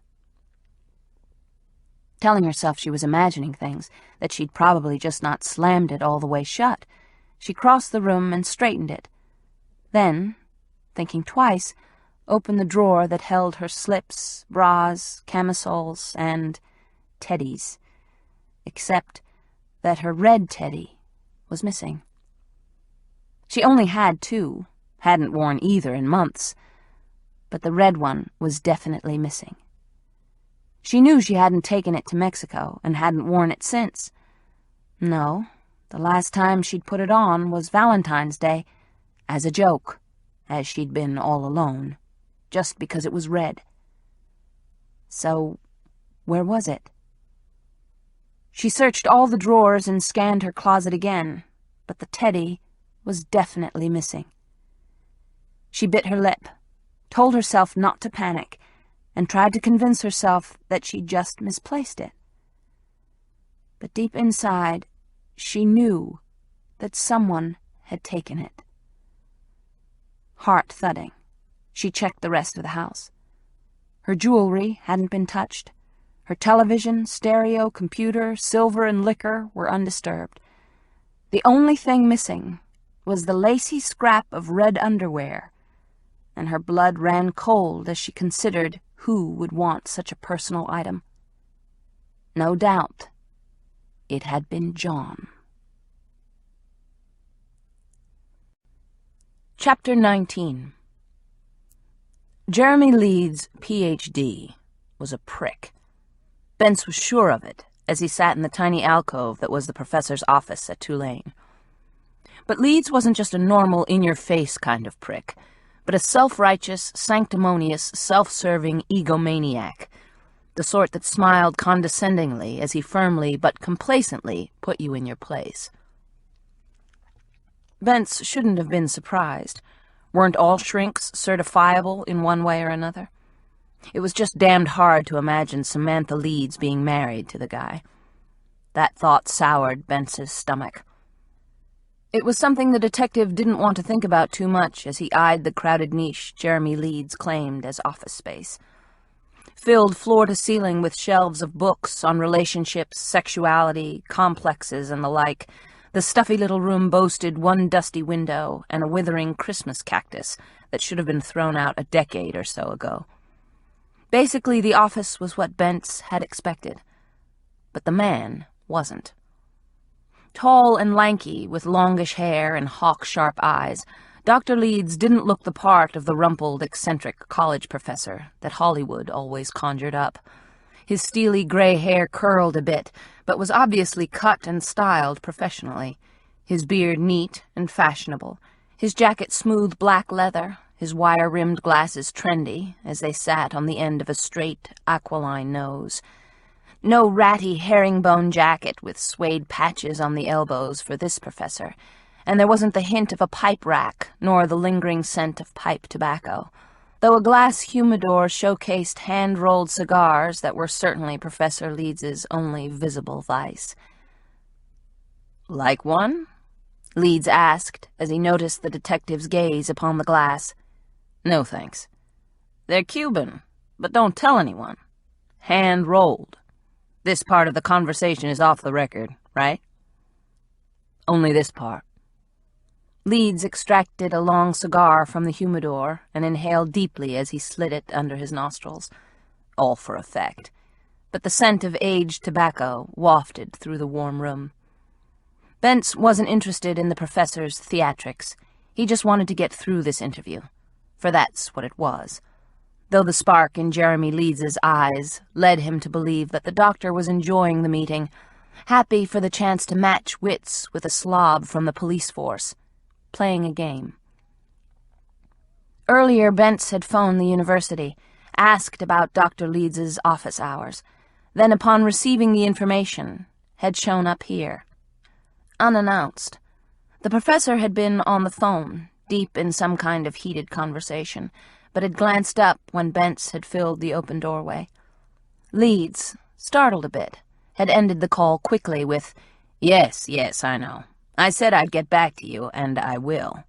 Telling herself she was imagining things, that she'd probably just not slammed it all the way shut, she crossed the room and straightened it. Then, thinking twice, opened the drawer that held her slips, bras, camisoles, and teddies, except that her red teddy was missing. She only had two, hadn't worn either in months, but the red one was definitely missing. She knew she hadn't taken it to Mexico and hadn't worn it since. No, the last time she'd put it on was Valentine's Day, as a joke, as she'd been all alone, just because it was red. So, where was it? She searched all the drawers and scanned her closet again, but the teddy was definitely missing. She bit her lip, told herself not to panic, and tried to convince herself that she'd just misplaced it. But deep inside, she knew that someone had taken it. Heart thudding, she checked the rest of the house. Her jewelry hadn't been touched. Her television, stereo, computer, silver, and liquor were undisturbed. The only thing missing was the lacy scrap of red underwear, and her blood ran cold as she considered who would want such a personal item. No doubt, it had been John. Chapter 19. Jeremy Leeds, Ph.D., was a prick. Bentz was sure of it, as he sat in the tiny alcove that was the professor's office at Tulane. But Leeds wasn't just a normal, in-your-face kind of prick, but a self-righteous, sanctimonious, self-serving egomaniac, the sort that smiled condescendingly as he firmly but complacently put you in your place. Bentz shouldn't have been surprised. Weren't all shrinks certifiable in one way or another? It was just damned hard to imagine Samantha Leeds being married to the guy. That thought soured Bentz's stomach. It was something the detective didn't want to think about too much as he eyed the crowded niche Jeremy Leeds claimed as office space. Filled floor to ceiling with shelves of books on relationships, sexuality, complexes, and the like, the stuffy little room boasted one dusty window and a withering Christmas cactus that should have been thrown out a decade or so ago. Basically, the office was what Bentz had expected, but the man wasn't. Tall and lanky, with longish hair and hawk-sharp eyes, Dr. Leeds didn't look the part of the rumpled, eccentric college professor that Hollywood always conjured up. His steely gray hair curled a bit, but was obviously cut and styled professionally, his beard neat and fashionable, his jacket smooth black leather, his wire-rimmed glasses trendy as they sat on the end of a straight, aquiline nose. No ratty herringbone jacket with suede patches on the elbows for this professor, and there wasn't the hint of a pipe rack nor the lingering scent of pipe tobacco, though a glass humidor showcased hand-rolled cigars that were certainly Professor Leeds's only visible vice. "Like one?" Leeds asked as he noticed the detective's gaze upon the glass. "No, thanks. They're Cuban, but don't tell anyone. Hand-rolled. This part of the conversation is off the record, right?" "Only this part." Leeds extracted a long cigar from the humidor and inhaled deeply as he slid it under his nostrils. All for effect, but the scent of aged tobacco wafted through the warm room. Bentz wasn't interested in the professor's theatrics. He just wanted to get through this interview, for that's what it was, though the spark in Jeremy Leeds's eyes led him to believe that the doctor was enjoying the meeting, happy for the chance to match wits with a slob from the police force, playing a game. Earlier, Bentz had phoned the university, asked about Dr. Leeds's office hours, then upon receiving the information, had shown up here. Unannounced. The professor had been on the phone, deep in some kind of heated conversation, but had glanced up when Bentz had filled the open doorway. Leeds, startled a bit, had ended the call quickly with, Yes, I know. I said I'd get back to you, and I will."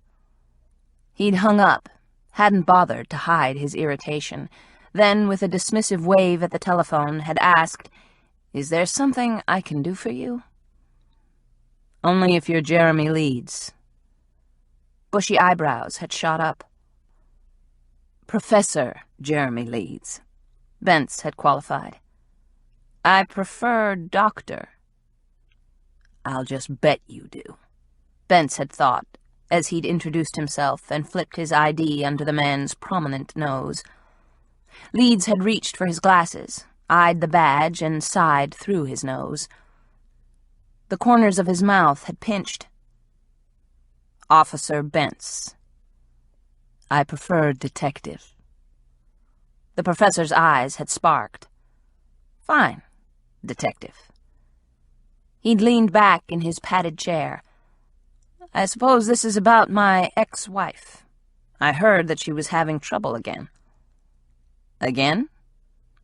He'd hung up, hadn't bothered to hide his irritation, then, with a dismissive wave at the telephone, had asked, "Is there something I can do for you?" "Only if you're Jeremy Leeds." Bushy eyebrows had shot up. "Professor Jeremy Leeds," Bentz had qualified. "I prefer doctor." "I'll just bet you do," Bentz had thought, as he'd introduced himself and flipped his ID under the man's prominent nose. Leeds had reached for his glasses, eyed the badge, and sighed through his nose. The corners of his mouth had pinched. "Officer Bentz." "I prefer detective." The professor's eyes had sparked. "Fine, detective." He'd leaned back in his padded chair. "I suppose this is about my ex-wife. I heard that she was having trouble again." "Again?"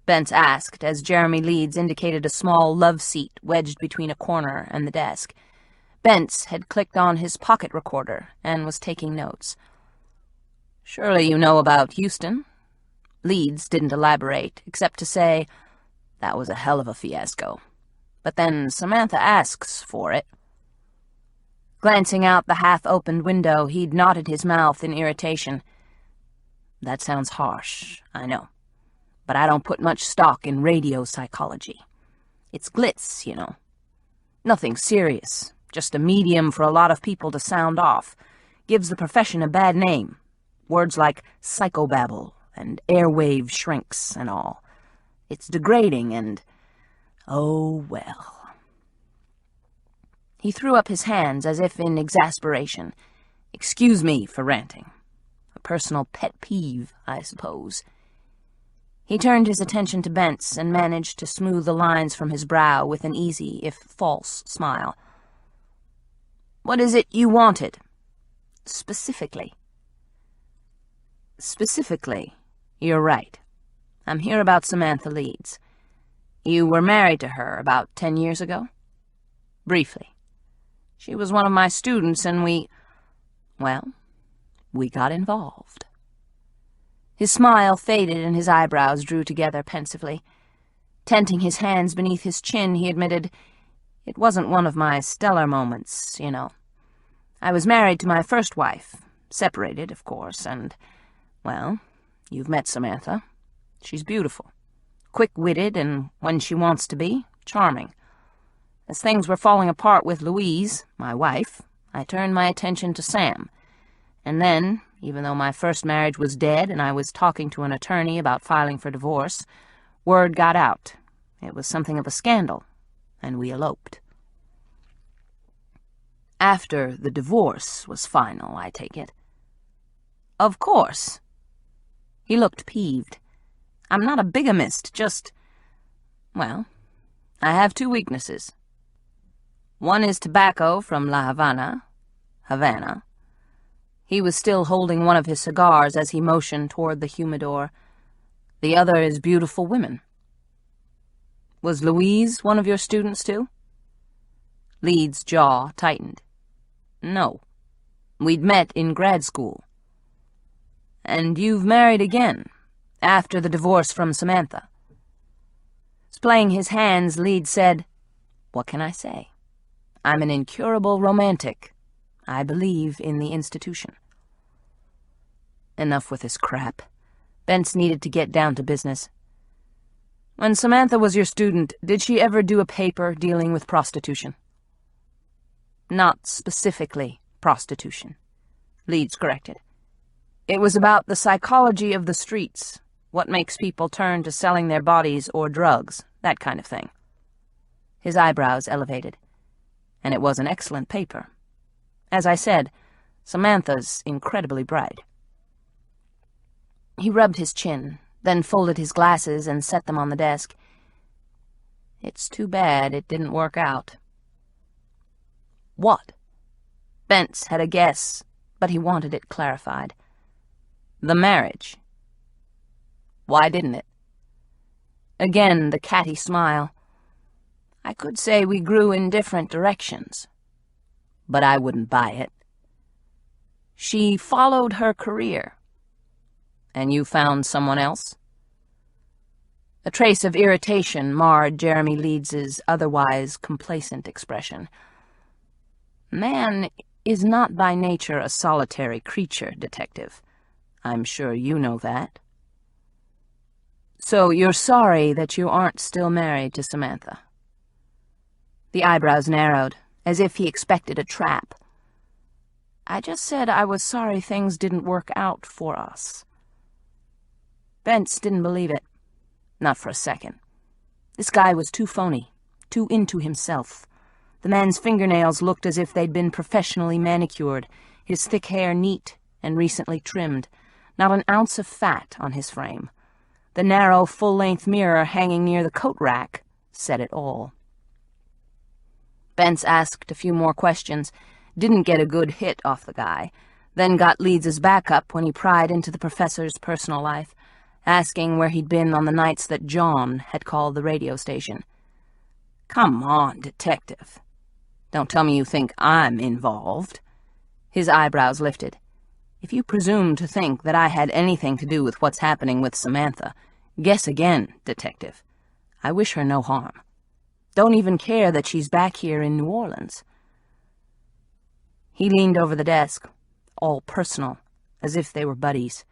Bentz asked as Jeremy Leeds indicated a small love seat wedged between a corner and the desk. Bentz had clicked on his pocket recorder and was taking notes. "Surely you know about Houston?" Leeds didn't elaborate, except to say, "That was a hell of a fiasco. But then Samantha asks for it." Glancing out the half-opened window, he'd knotted his mouth in irritation. "That sounds harsh, I know. But I don't put much stock in radio psychology. It's glitz, you know. Nothing serious, just a medium for a lot of people to sound off. Gives the profession a bad name. Words like psychobabble and airwave shrinks and all. It's degrading and... oh, well." He threw up his hands as if in exasperation. "Excuse me for ranting. A personal pet peeve, I suppose." He turned his attention to Bentz and managed to smooth the lines from his brow with an easy, if false, smile. "What is it you wanted? Specifically?" "Specifically, you're right. I'm here about Samantha Leeds. You were married to her about 10 years ago? Briefly. She was one of my students, and we got involved. His smile faded and his eyebrows drew together pensively. Tenting his hands beneath his chin, he admitted, "It wasn't one of my stellar moments, you know. I was married to my first wife, separated, of course, and, well, you've met Samantha. She's beautiful, quick-witted, and when she wants to be, charming. As things were falling apart with Louise, my wife, I turned my attention to Sam. And then, even though my first marriage was dead and I was talking to an attorney about filing for divorce, word got out. It was something of a scandal, and we eloped." "After the divorce was final, I take it." "Of course." He looked peeved. "I'm not a bigamist, just... well, I have 2 weaknesses. One is tobacco from La Havana. He was still holding one of his cigars as he motioned toward the humidor. "The other is beautiful women." "Was Louise one of your students, too?" Leeds' jaw tightened. "No. We'd met in grad school." "And you've married again, after the divorce from Samantha?" Splaying his hands, Leeds said, "What can I say? I'm an incurable romantic. I believe in the institution." Enough with his crap. Bentz needed to get down to business. "When Samantha was your student, did she ever do a paper dealing with prostitution?" "Not specifically prostitution," Leeds corrected. "It was about the psychology of the streets, what makes people turn to selling their bodies or drugs, that kind of thing." His eyebrows elevated. "And it was an excellent paper. As I said, Samantha's incredibly bright." He rubbed his chin, then folded his glasses and set them on the desk. "It's too bad it didn't work out." "What?" Bentz had a guess, but he wanted it clarified. "The marriage." "Why didn't it?" Again the catty smile. "I could say we grew in different directions. But I wouldn't buy it." "She followed her career." "And you found someone else?" A trace of irritation marred Jeremy Leeds's otherwise complacent expression. "Man is not by nature a solitary creature, Detective. I'm sure you know that." "So you're sorry that you aren't still married to Samantha?" The eyebrows narrowed, as if he expected a trap. "I just said I was sorry things didn't work out for us." Bentz didn't believe it. Not for a second. This guy was too phony, too into himself. The man's fingernails looked as if they'd been professionally manicured, his thick hair neat and recently trimmed, not an ounce of fat on his frame. The narrow, full-length mirror hanging near the coat rack said it all. Bentz asked a few more questions, didn't get a good hit off the guy, then got Leeds's back up when he pried into the professor's personal life, asking where he'd been on the nights that John had called the radio station. "Come on, Detective. Don't tell me you think I'm involved." His eyebrows lifted. "If you presume to think that I had anything to do with what's happening with Samantha, guess again, Detective. I wish her no harm. Don't even care that she's back here in New Orleans." He leaned over the desk, all personal, as if they were buddies.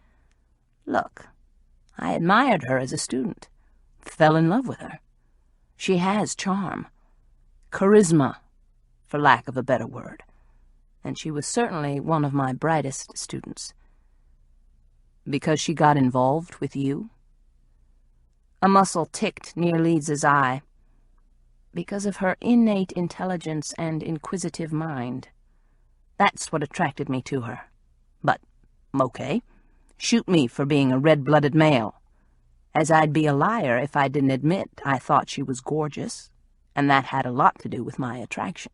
"Look, I admired her as a student, fell in love with her. She has charm, charisma, for lack of a better word, and she was certainly one of my brightest students." "Because she got involved with you?" A muscle ticked near Leeds's eye. "Because of her innate intelligence and inquisitive mind. That's what attracted me to her. But, okay, shoot me for being a red-blooded male, as I'd be a liar if I didn't admit I thought she was gorgeous, and that had a lot to do with my attraction."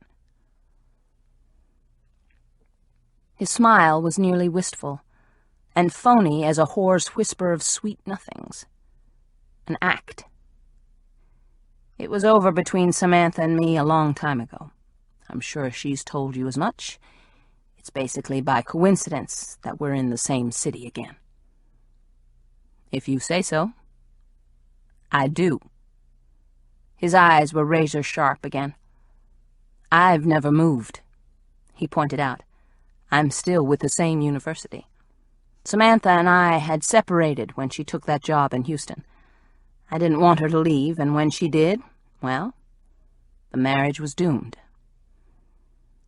His smile was nearly wistful, and phony as a whore's whisper of sweet nothings. an act. It was over between Samantha and me a long time ago. I'm sure she's told you as much. It's basically by coincidence that we're in the same city again. If you say so. I do. His eyes were razor-sharp again. I've never moved, he pointed out. I'm still with the same university. Samantha and I had separated when she took that job in Houston. I didn't want her to leave, and when she did, well, the marriage was doomed.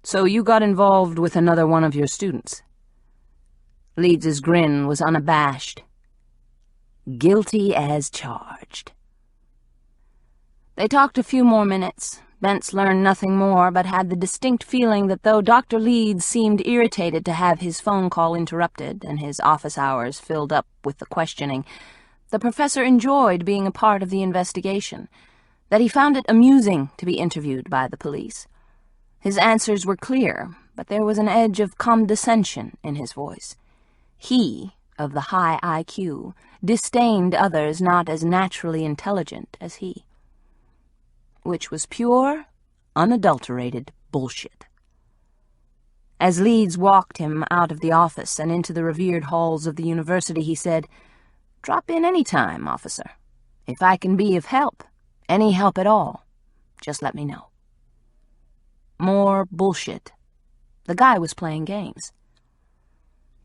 So you got involved with another one of your students. Leeds's grin was unabashed. Guilty as charged. They talked a few more minutes. Bentz learned nothing more, but had the distinct feeling that though Dr. Leeds seemed irritated to have his phone call interrupted and his office hours filled up with the questioning, the professor enjoyed being a part of the investigation, that he found it amusing to be interviewed by the police. His answers were clear, but there was an edge of condescension in his voice. He, of the high IQ, disdained others not as naturally intelligent as he. Which was pure, unadulterated bullshit. As Leeds walked him out of the office and into the revered halls of the university, he said, "Drop in any time, officer. If I can be of help, any help at all, just let me know." More bullshit. The guy was playing games.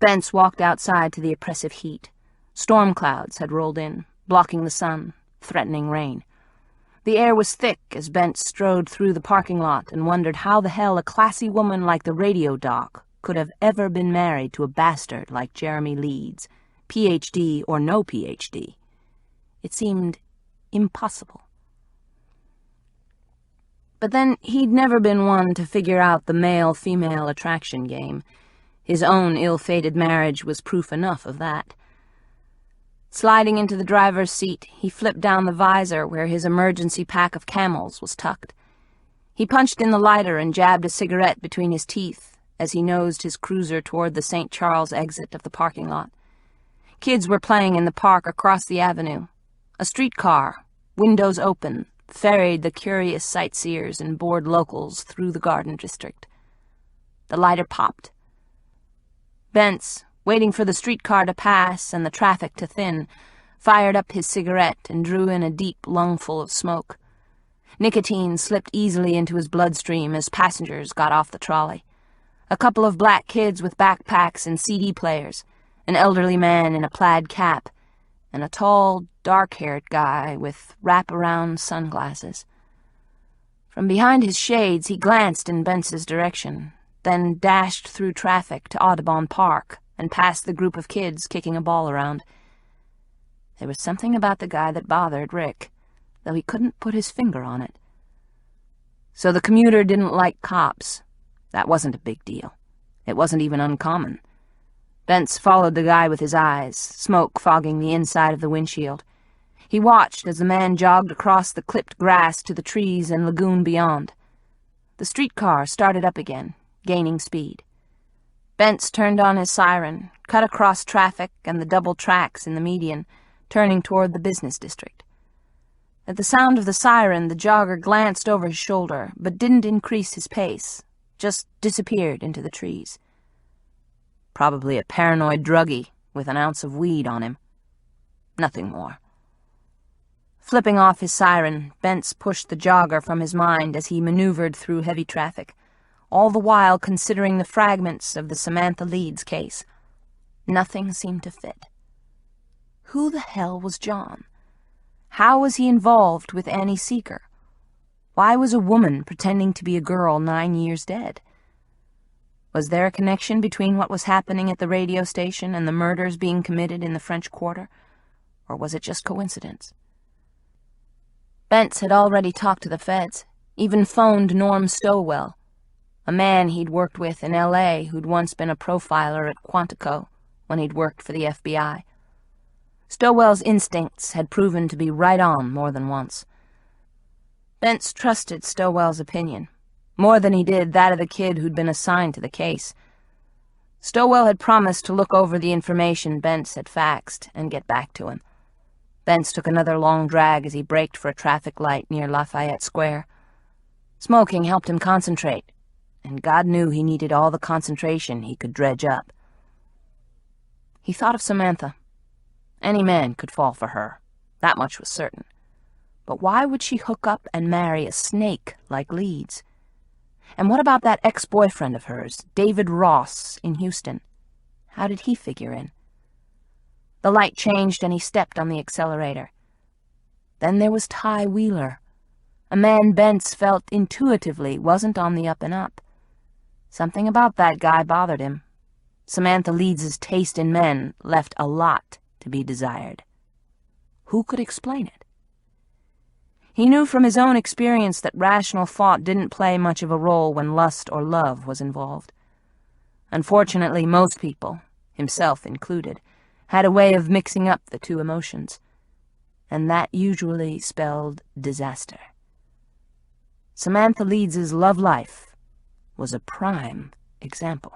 Bentz walked outside to the oppressive heat. Storm clouds had rolled in, blocking the sun, threatening rain. The air was thick as Bentz strode through the parking lot and wondered how the hell a classy woman like the radio doc could have ever been married to a bastard like Jeremy Leeds, Ph.D. or no Ph.D. It seemed impossible. But then he'd never been one to figure out the male-female attraction game. His own ill-fated marriage was proof enough of that. Sliding into the driver's seat, he flipped down the visor where his emergency pack of Camels was tucked. He punched in the lighter and jabbed a cigarette between his teeth as he nosed his cruiser toward the St. Charles exit of the parking lot. Kids were playing in the park across the avenue. A streetcar, windows open, ferried the curious sightseers and bored locals through the Garden District. The lighter popped. Bentz, waiting for the streetcar to pass and the traffic to thin, fired up his cigarette and drew in a deep lungful of smoke. Nicotine slipped easily into his bloodstream as passengers got off the trolley. A couple of black kids with backpacks and CD players, an elderly man in a plaid cap, and a tall, dark-haired guy with wrap-around sunglasses. From behind his shades he glanced in Bentz's direction, then dashed through traffic to Audubon Park and past the group of kids kicking a ball around. There was something about the guy that bothered Rick, though he couldn't put his finger on it. So the commuter didn't like cops. That wasn't a big deal. It wasn't even uncommon. Bentz followed the guy with his eyes, smoke fogging the inside of the windshield. He watched as the man jogged across the clipped grass to the trees and lagoon beyond. The streetcar started up again, gaining speed. Bentz turned on his siren, cut across traffic and the double tracks in the median, turning toward the business district. At the sound of the siren, the jogger glanced over his shoulder, but didn't increase his pace, just disappeared into the trees. Probably a paranoid druggie with an ounce of weed on him. Nothing more. Flipping off his siren, Bentz pushed the jogger from his mind as he maneuvered through heavy traffic, all the while considering the fragments of the Samantha Leeds case. Nothing seemed to fit. Who the hell was John? How was he involved with Annie Seeker? Why was a woman pretending to be a girl 9 years dead? Was there a connection between what was happening at the radio station and the murders being committed in the French Quarter? Or was it just coincidence? Bentz had already talked to the feds, even phoned Norm Stowell, a man he'd worked with in L.A. who'd once been a profiler at Quantico when he'd worked for the FBI. Stowell's instincts had proven to be right on more than once. Bentz trusted Stowell's opinion, more than he did that of the kid who'd been assigned to the case. Stowell had promised to look over the information Bentz had faxed and get back to him. Bentz took another long drag as he braked for a traffic light near Lafayette Square. Smoking helped him concentrate, and God knew he needed all the concentration he could dredge up. He thought of Samantha. Any man could fall for her, that much was certain. But why would she hook up and marry a snake like Leeds? And what about that ex-boyfriend of hers, David Ross, in Houston? How did he figure in? The light changed and he stepped on the accelerator. Then there was Ty Wheeler, a man Bentz felt intuitively wasn't on the up and up. Something about that guy bothered him. Samantha Leeds' taste in men left a lot to be desired. Who could explain it? He knew from his own experience that rational thought didn't play much of a role when lust or love was involved. Unfortunately, most people, himself included, had a way of mixing up the two emotions, and that usually spelled disaster. Samantha Leeds' love life was a prime example.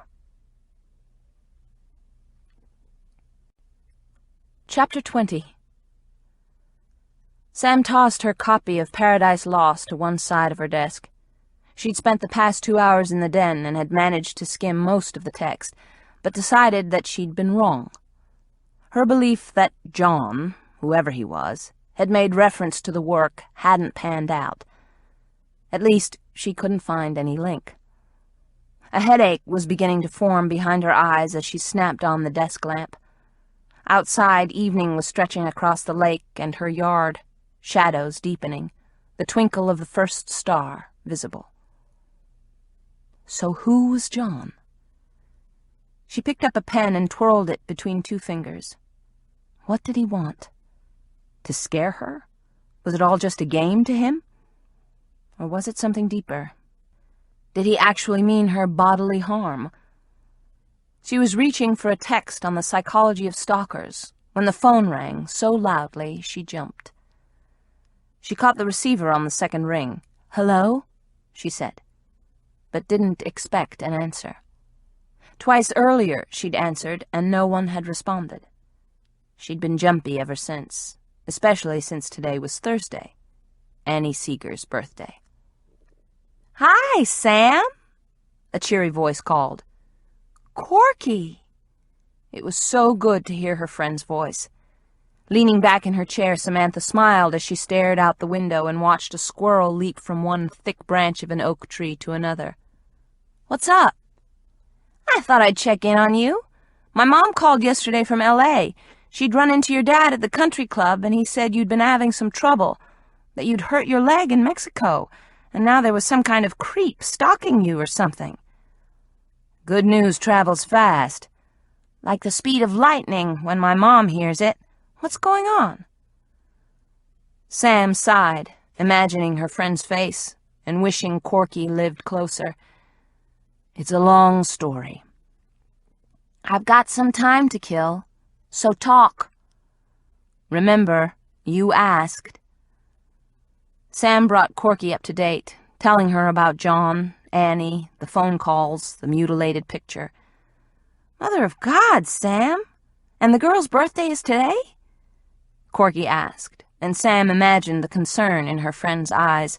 Chapter 20. Sam tossed her copy of Paradise Lost to one side of her desk. She'd spent the past 2 hours in the den and had managed to skim most of the text, but decided that she'd been wrong. Her belief that John, whoever he was, had made reference to the work hadn't panned out. At least, she couldn't find any link. A headache was beginning to form behind her eyes as she snapped on the desk lamp. Outside, evening was stretching across the lake and her yard, shadows deepening, the twinkle of the first star visible. So who was John? She picked up a pen and twirled it between 2 fingers. What did he want? To scare her? Was it all just a game to him? Or was it something deeper? Did he actually mean her bodily harm? She was reaching for a text on the psychology of stalkers when the phone rang so loudly she jumped. She caught the receiver on the second ring. "Hello?" she said, but didn't expect an answer. Twice earlier she'd answered, and no one had responded. She'd been jumpy ever since, especially since today was Thursday, Annie Seeger's birthday. "Hi, Sam," a cheery voice called. "Corky." It was so good to hear her friend's voice. Leaning back in her chair, Samantha smiled as she stared out the window and watched a squirrel leap from one thick branch of an oak tree to another. "What's up?" "I thought I'd check in on you. My mom called yesterday from L.A. She'd run into your dad at the country club, and he said you'd been having some trouble, that you'd hurt your leg in Mexico, and now there was some kind of creep stalking you or something." "Good news travels fast. Like the speed of lightning when my mom hears it. What's going on?" Sam sighed, imagining her friend's face and wishing Corky lived closer. "It's a long story." "I've got some time to kill, so talk." "Remember, you asked." Sam brought Corky up to date, telling her about John, Annie, the phone calls, the mutilated picture. "Mother of God, Sam! And the girl's birthday is today?" Corky asked, and Sam imagined the concern in her friend's eyes.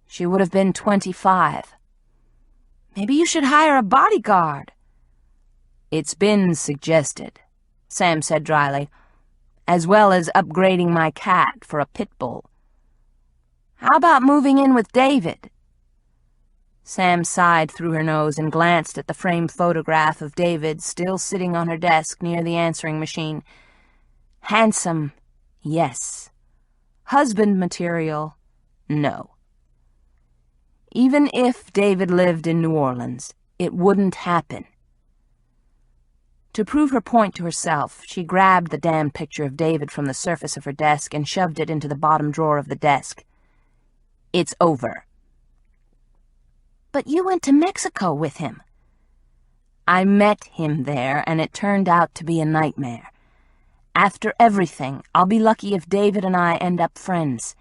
She would have been 25. "Maybe you should hire a bodyguard." "It's been suggested," Sam said dryly, "as well as upgrading my cat for a pit bull." "How about moving in with David?" Sam sighed through her nose and glanced at the framed photograph of David still sitting on her desk near the answering machine. Handsome, yes. Husband material, no. Even if David lived in New Orleans, it wouldn't happen. To prove her point to herself, she grabbed the damn picture of David from the surface of her desk and shoved it into the bottom drawer of the desk. "It's over." "But you went to Mexico with him." "I met him there, and it turned out to be a nightmare. After everything, I'll be lucky if David and I end up friends.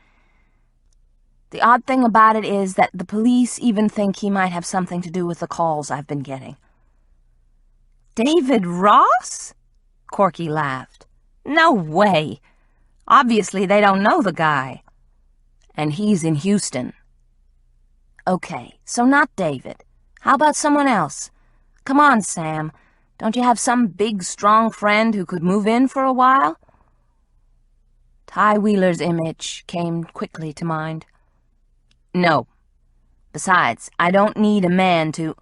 The odd thing about it is that the police even think he might have something to do with the calls I've been getting." "David Ross?" Corky laughed. "No way. Obviously, they don't know the guy. And he's in Houston. Okay, so not David. How about someone else? Come on, Sam. Don't you have some big, strong friend who could move in for a while? Ty Wheeler's image came quickly to mind. No. Besides, I don't need a man to...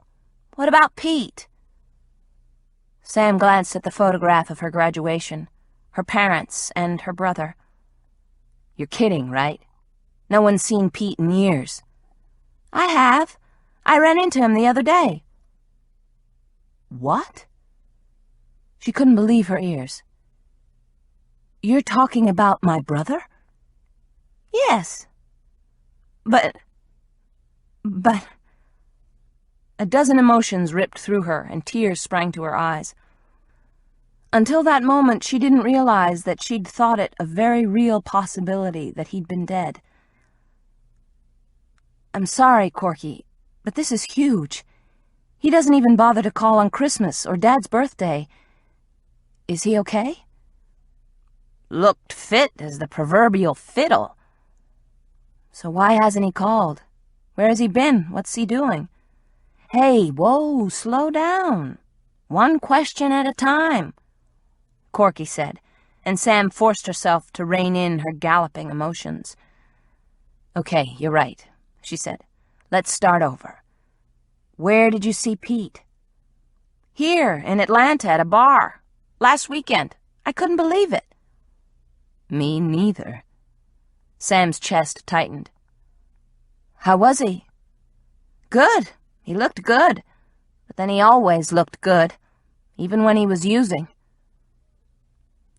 What about Pete? Sam glanced at the photograph of her graduation, her parents, and her brother. You're kidding, right? No one's seen Pete in years. I have. I ran into him the other day. What? She couldn't believe her ears. You're talking about my brother? Yes. But... A dozen emotions ripped through her, and tears sprang to her eyes. Until that moment, she didn't realize that she'd thought it a very real possibility that he'd been dead. I'm sorry, Corky, but this is huge. He doesn't even bother to call on Christmas or Dad's birthday. Is he okay? Looked fit as the proverbial fiddle. So why hasn't he called? Where has he been? What's he doing? Hey, whoa, slow down. One question at a time, Corky said, and Sam forced herself to rein in her galloping emotions. Okay, you're right, she said. Let's start over. Where did you see Pete? Here, in Atlanta, at a bar. Last weekend. I couldn't believe it. Me neither. Sam's chest tightened. How was he? Good. He looked good. But then he always looked good, even when he was using.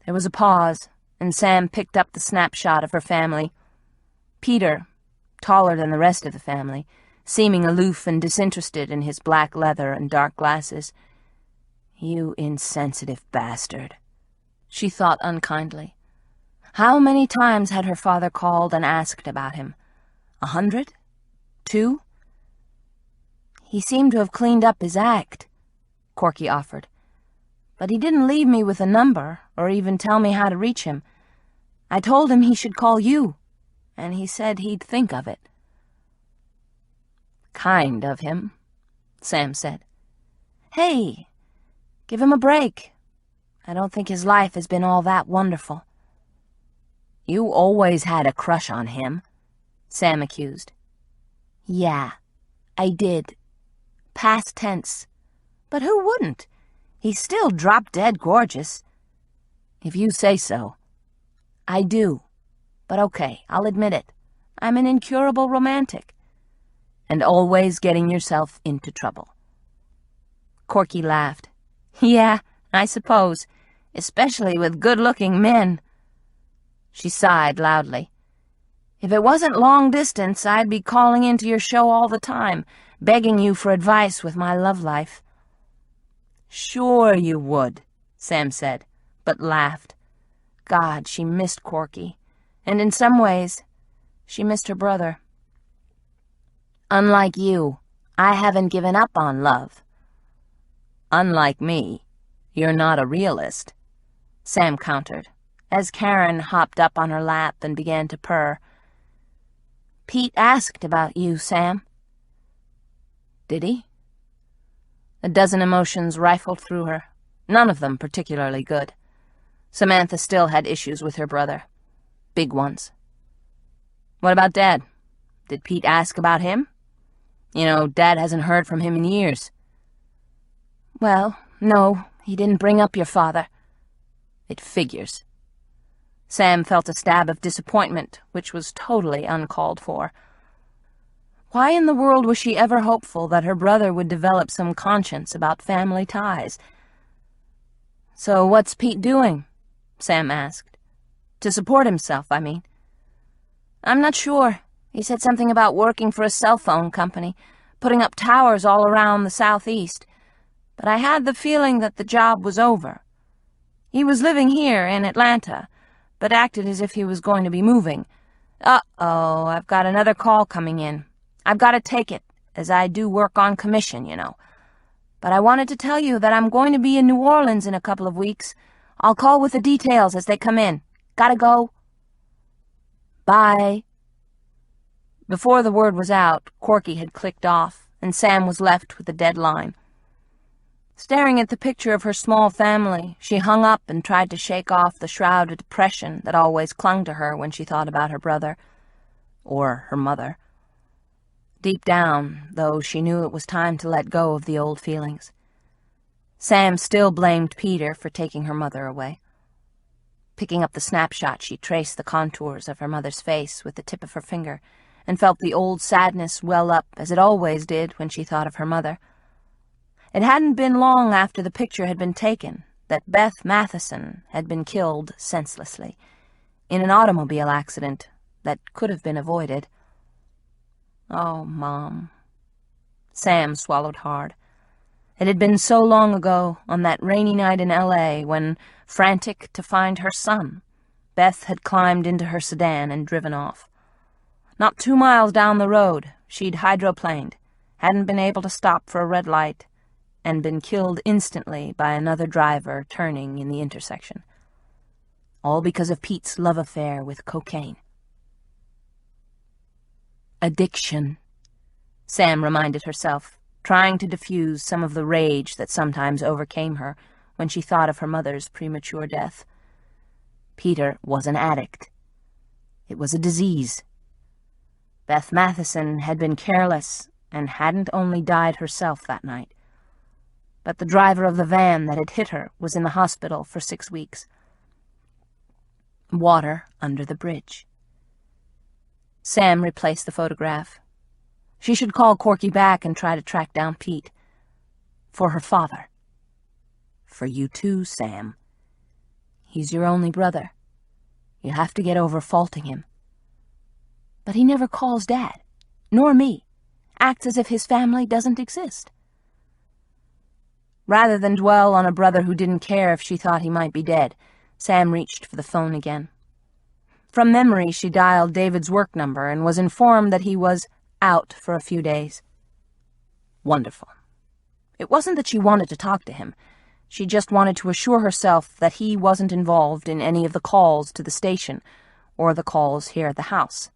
There was a pause, and Sam picked up the snapshot of her family. Peter, taller than the rest of the family, seeming aloof and disinterested in his black leather and dark glasses. You insensitive bastard, she thought unkindly. How many times had her father called and asked about him? 100? 2? He seemed to have cleaned up his act, Corky offered. But he didn't leave me with a number, or even tell me how to reach him. I told him he should call you, and he said he'd think of it. Kind of him, Sam said. Hey, give him a break. I don't think his life has been all that wonderful. You always had a crush on him, Sam accused. Yeah, I did. Past tense. But who wouldn't? He's still drop-dead gorgeous. If you say so. I do. But okay, I'll admit it. I'm an incurable romantic. And always getting yourself into trouble. Corky laughed. Yeah, I suppose. Especially with good-looking men. She sighed loudly. If it wasn't long distance, I'd be calling into your show all the time, begging you for advice with my love life. Sure you would, Sam said, but laughed. God, she missed Corky, and in some ways, she missed her brother. Unlike you, I haven't given up on love. Unlike me, you're not a realist, Sam countered, as Karen hopped up on her lap and began to purr. Pete asked about you, Sam. Did he? A dozen emotions rifled through her, none of them particularly good. Samantha still had issues with her brother. Big ones. What about Dad? Did Pete ask about him? You know, Dad hasn't heard from him in years. Well, no, he didn't bring up your father. It figures. Sam felt a stab of disappointment, which was totally uncalled for. Why in the world was she ever hopeful that her brother would develop some conscience about family ties? So what's Pete doing? Sam asked. To support himself, I mean. I'm not sure. He said something about working for a cell phone company, putting up towers all around the southeast. But I had the feeling that the job was over. He was living here in Atlanta, but acted as if he was going to be moving. Uh-oh, I've got another call coming in. I've got to take it, as I do work on commission, you know. But I wanted to tell you that I'm going to be in New Orleans in a couple of weeks. I'll call with the details as they come in. Gotta go. Bye." Before the word was out, Corky had clicked off, and Sam was left with the deadline. Staring at the picture of her small family, she hung up and tried to shake off the shroud of depression that always clung to her when she thought about her brother, or her mother. Deep down, though, she knew it was time to let go of the old feelings. Sam still blamed Peter for taking her mother away. Picking up the snapshot, she traced the contours of her mother's face with the tip of her finger, and felt the old sadness well up as it always did when she thought of her mother. It hadn't been long after the picture had been taken that Beth Matheson had been killed senselessly in an automobile accident that could have been avoided. Oh, Mom. Sam swallowed hard. It had been so long ago, on that rainy night in L.A., when, frantic to find her son, Beth had climbed into her sedan and driven off. Not 2 miles down the road, she'd hydroplaned, hadn't been able to stop for a red light, and been killed instantly by another driver turning in the intersection. All because of Pete's love affair with cocaine. Addiction, Sam reminded herself, trying to diffuse some of the rage that sometimes overcame her when she thought of her mother's premature death. Peter was an addict. It was a disease. Beth Matheson had been careless and hadn't only died herself that night, but the driver of the van that had hit her was in the hospital for 6 weeks. Water under the bridge. Sam replaced the photograph. She should call Corky back and try to track down Pete. For her father. For you too, Sam. He's your only brother. You have to get over faulting him. But he never calls Dad, nor me. Acts as if his family doesn't exist. Rather than dwell on a brother who didn't care if she thought he might be dead, Sam reached for the phone again. From memory, she dialed David's work number and was informed that he was out for a few days. Wonderful. It wasn't that she wanted to talk to him. She just wanted to assure herself that he wasn't involved in any of the calls to the station or the calls here at the house.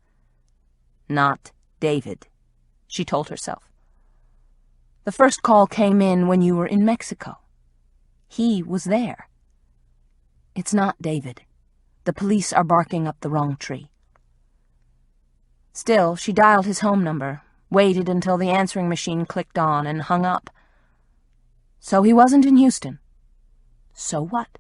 Not David, she told herself. The first call came in when you were in Mexico. He was there. It's not David. The police are barking up the wrong tree. Still, she dialed his home number, waited until the answering machine clicked on, and hung up. So he wasn't in Houston. So what?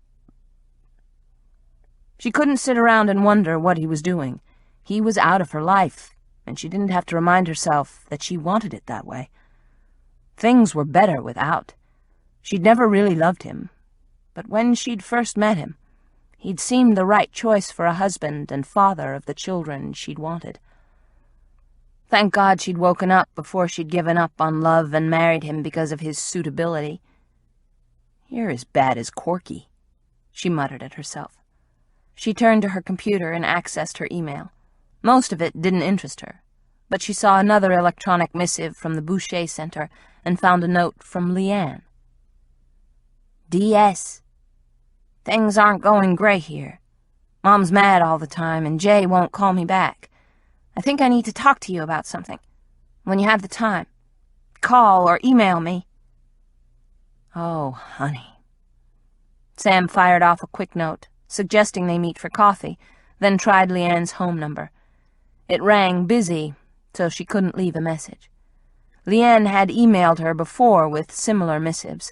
She couldn't sit around and wonder what he was doing. He was out of her life, and she didn't have to remind herself that she wanted it that way. Things were better without. She'd never really loved him, but when she'd first met him, he'd seemed the right choice for a husband and father of the children she'd wanted. Thank God she'd woken up before she'd given up on love and married him because of his suitability. You're as bad as Corky, she muttered at herself. She turned to her computer and accessed her email. Most of it didn't interest her, but she saw another electronic missive from the Boucher Center and found a note from Leanne. DS. Things aren't going great here. Mom's mad all the time, and Jay won't call me back. I think I need to talk to you about something. When you have the time, call or email me. Oh, honey. Sam fired off a quick note, suggesting they meet for coffee, then tried Leanne's home number. It rang busy, so she couldn't leave a message. Leanne had emailed her before with similar missives,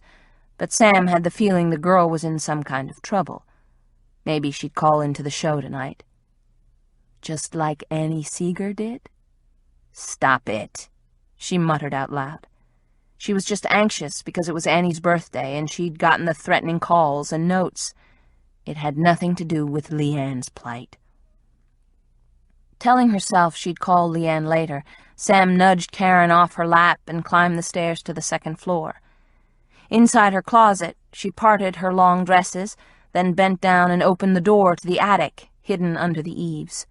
but Sam had the feeling the girl was in some kind of trouble. Maybe she'd call into the show tonight. Just like Annie Seeger did? Stop it, she muttered out loud. She was just anxious because it was Annie's birthday and she'd gotten the threatening calls and notes. It had nothing to do with Leanne's plight. Telling herself she'd call Leanne later, Sam nudged Karen off her lap and climbed the stairs to the second floor. Inside her closet, she parted her long dresses, then bent down and opened the door to the attic, hidden under the eaves.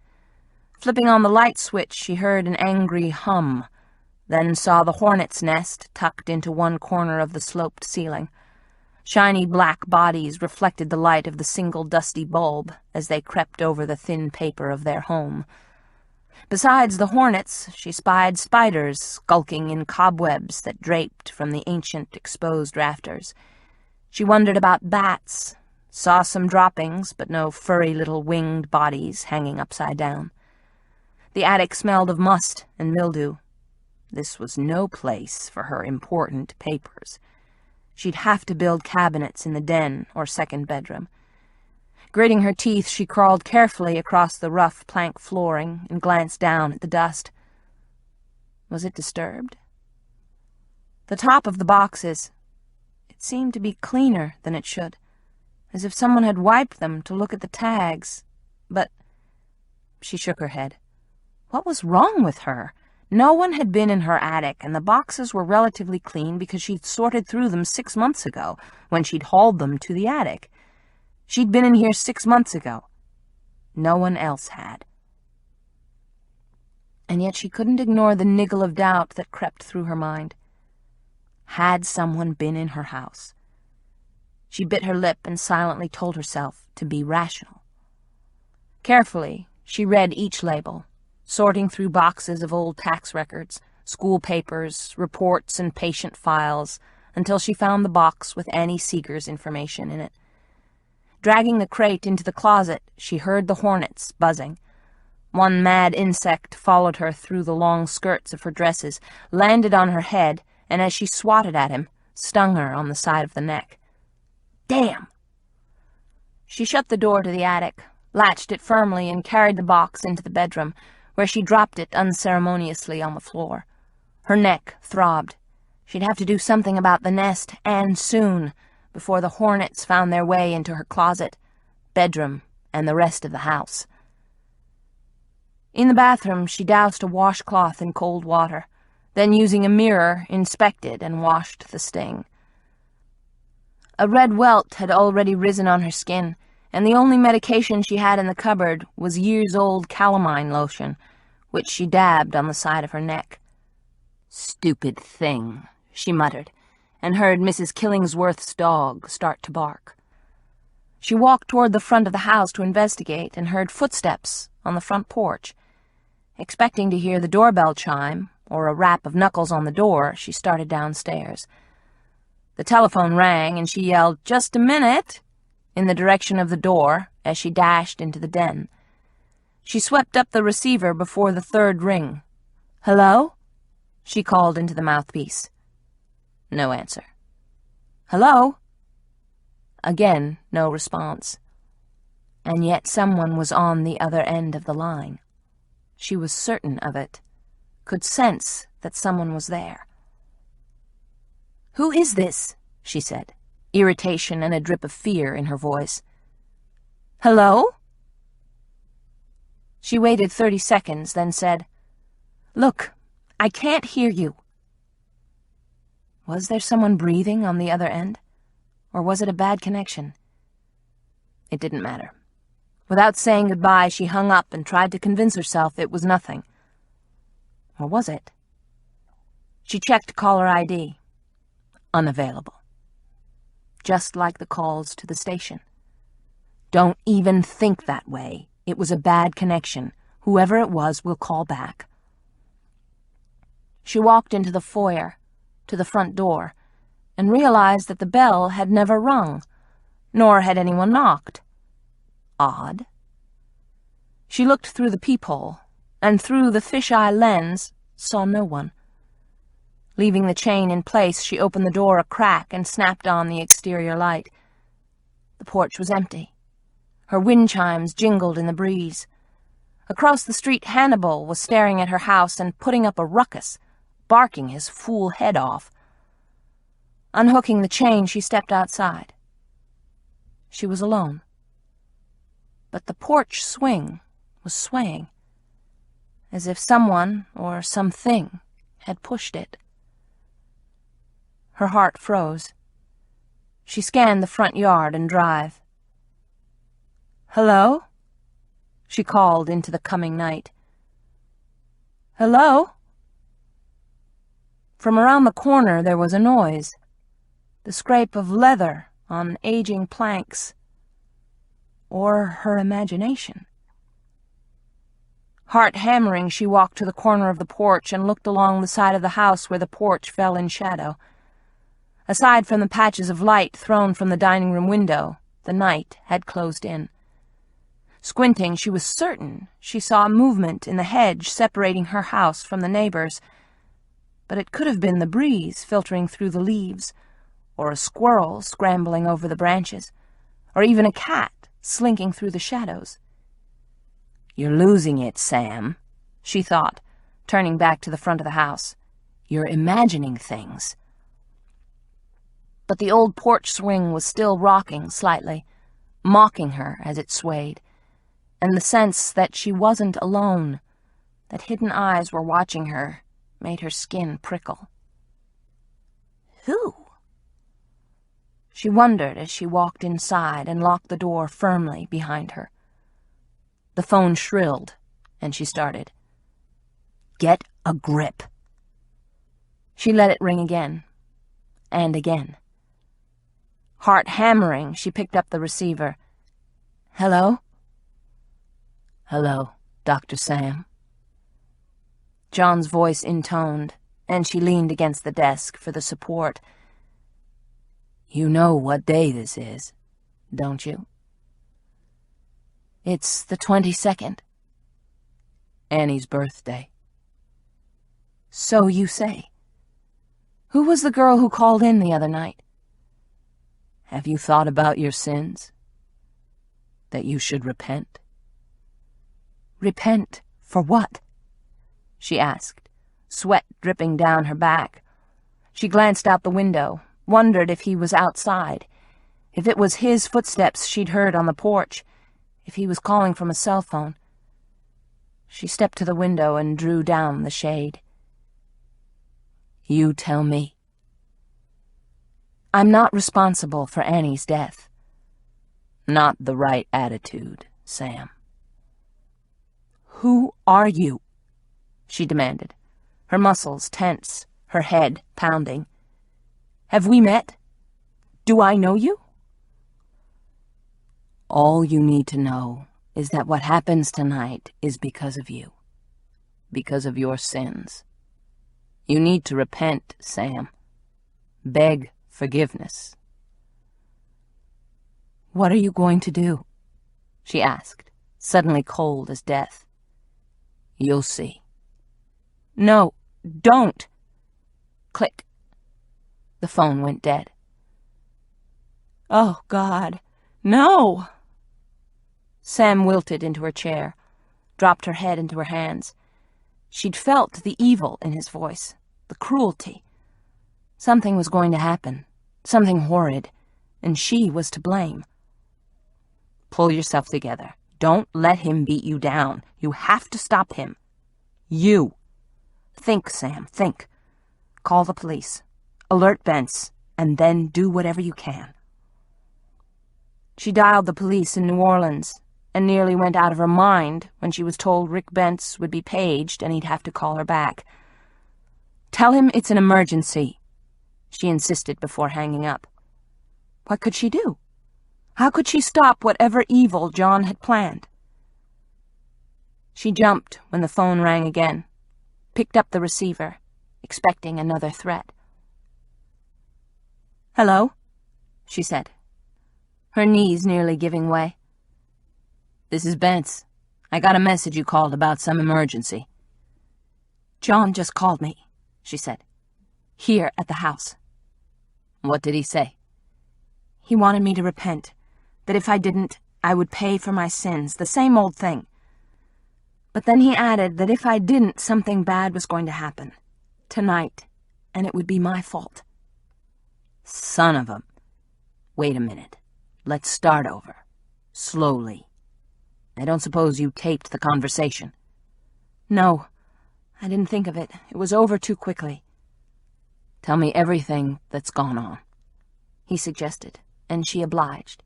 Flipping on the light switch, she heard an angry hum, then saw the hornet's nest tucked into one corner of the sloped ceiling. Shiny black bodies reflected the light of the single dusty bulb as they crept over the thin paper of their home, Besides the hornets, she spied spiders skulking in cobwebs that draped from the ancient exposed rafters. She wondered about bats, saw some droppings, but no furry little winged bodies hanging upside down. The attic smelled of must and mildew. This was no place for her important papers. She'd have to build cabinets in the den or second bedroom. Gritting her teeth, she crawled carefully across the rough plank flooring and glanced down at the dust. Was it disturbed? The top of the boxes, it seemed to be cleaner than it should, as if someone had wiped them to look at the tags. But she shook her head. What was wrong with her? No one had been in her attic, and the boxes were relatively clean because she'd sorted through them 6 months ago, when she'd hauled them to the attic. She'd been in here 6 months ago. No one else had. And yet she couldn't ignore the niggle of doubt that crept through her mind. Had someone been in her house? She bit her lip and silently told herself to be rational. Carefully, she read each label, sorting through boxes of old tax records, school papers, reports, and patient files, until she found the box with Annie Seeger's information in it. Dragging the crate into the closet, she heard the hornets buzzing. One mad insect followed her through the long skirts of her dresses, landed on her head, and as she swatted at him, stung her on the side of the neck. Damn! She shut the door to the attic, latched it firmly, and carried the box into the bedroom, where she dropped it unceremoniously on the floor. Her neck throbbed. She'd have to do something about the nest, and soon, before the hornets found their way into her closet, bedroom, and the rest of the house. In the bathroom, she doused a washcloth in cold water, then using a mirror, inspected and washed the sting. A red welt had already risen on her skin, and the only medication she had in the cupboard was years-old calamine lotion, which she dabbed on the side of her neck. "Stupid thing," she muttered, and heard Mrs. Killingsworth's dog start to bark. She walked toward the front of the house to investigate and heard footsteps on the front porch. Expecting to hear the doorbell chime or a rap of knuckles on the door, she started downstairs. The telephone rang, and she yelled, "Just a minute," in the direction of the door as she dashed into the den. She swept up the receiver before the third ring. "Hello?" she called into the mouthpiece. No answer. "Hello?" Again, no response. And yet someone was on the other end of the line. She was certain of it, could sense that someone was there. "Who is this?" she said, irritation and a drip of fear in her voice. "Hello?" She waited 30 seconds, then said, "Look, I can't hear you." Was there someone breathing on the other end? Or was it a bad connection? It didn't matter. Without saying goodbye, she hung up and tried to convince herself it was nothing. Or was it? She checked caller ID. Unavailable. Just like the calls to the station. Don't even think that way. It was a bad connection. Whoever it was will call back. She walked into the foyer, to the front door, and realized that the bell had never rung, nor had anyone knocked. Odd. She looked through the peephole, and through the fisheye lens saw no one. Leaving the chain in place, she opened the door a crack and snapped on the exterior light. The porch was empty. Her wind chimes jingled in the breeze. Across the street, Hannibal was staring at her house and putting up a ruckus, barking his fool head off. Unhooking the chain, she stepped outside. She was alone. But the porch swing was swaying, as if someone or something had pushed it. Her heart froze. She scanned the front yard and drive. "Hello?" she called into the coming night. "Hello?" From around the corner there was a noise. The scrape of leather on aging planks. Or her imagination. Heart hammering, she walked to the corner of the porch and looked along the side of the house where the porch fell in shadow. Aside from the patches of light thrown from the dining room window, the night had closed in. Squinting, she was certain she saw a movement in the hedge separating her house from the neighbors, but it could have been the breeze filtering through the leaves, or a squirrel scrambling over the branches, or even a cat slinking through the shadows. "You're losing it, Sam," she thought, turning back to the front of the house. "You're imagining things." But the old porch swing was still rocking slightly, mocking her as it swayed, and the sense that she wasn't alone, that hidden eyes were watching her, made her skin prickle. Who? She wondered as she walked inside and locked the door firmly behind her. The phone shrilled, and she started. "Get a grip." She let it ring again, and again. Heart hammering, she picked up the receiver. "Hello?" "Hello, Dr. Sam." John's voice intoned, and she leaned against the desk for the support. "You know what day this is, don't you?" "It's the 22nd. Annie's birthday." "So you say. Who was the girl who called in the other night?" "Have you thought about your sins? That you should repent?" "Repent for what?" she asked, sweat dripping down her back. She glanced out the window, wondered if he was outside, if it was his footsteps she'd heard on the porch, if he was calling from a cell phone. She stepped to the window and drew down the shade. "You tell me." "I'm not responsible for Annie's death." "Not the right attitude, Sam." "Who are you?" she demanded, her muscles tense, her head pounding. "Have we met? Do I know you?" "All you need to know is that what happens tonight is because of you, because of your sins. You need to repent, Sam. Beg forgiveness." "What are you going to do?" she asked, suddenly cold as death. "You'll see." "No, don't." Click. The phone went dead. "Oh, God, no!" Sam wilted into her chair, dropped her head into her hands. She'd felt the evil in his voice, the cruelty. Something was going to happen, something horrid, and she was to blame. "Pull yourself together. Don't let him beat you down. You have to stop him. You. Think, Sam, think. Call the police. Alert Bentz, and then do whatever you can." She dialed the police in New Orleans, and nearly went out of her mind when she was told Rick Bentz would be paged and he'd have to call her back. "Tell him it's an emergency," she insisted before hanging up. What could she do? How could she stop whatever evil John had planned? She jumped when the phone rang again, picked up the receiver, expecting another threat. "Hello?" she said, her knees nearly giving way. "This is Bentz. I got a message you called about some emergency." "John just called me," she said. "Here at the house." "What did he say?" "He wanted me to repent, that if I didn't, I would pay for my sins, the same old thing. But then he added that if I didn't, something bad was going to happen. Tonight, and it would be my fault." "Son of a..." "Wait a minute. Let's start over. Slowly. I don't suppose you taped the conversation?" "No. I didn't think of it. It was over too quickly." "Tell me everything that's gone on," he suggested, and she obliged.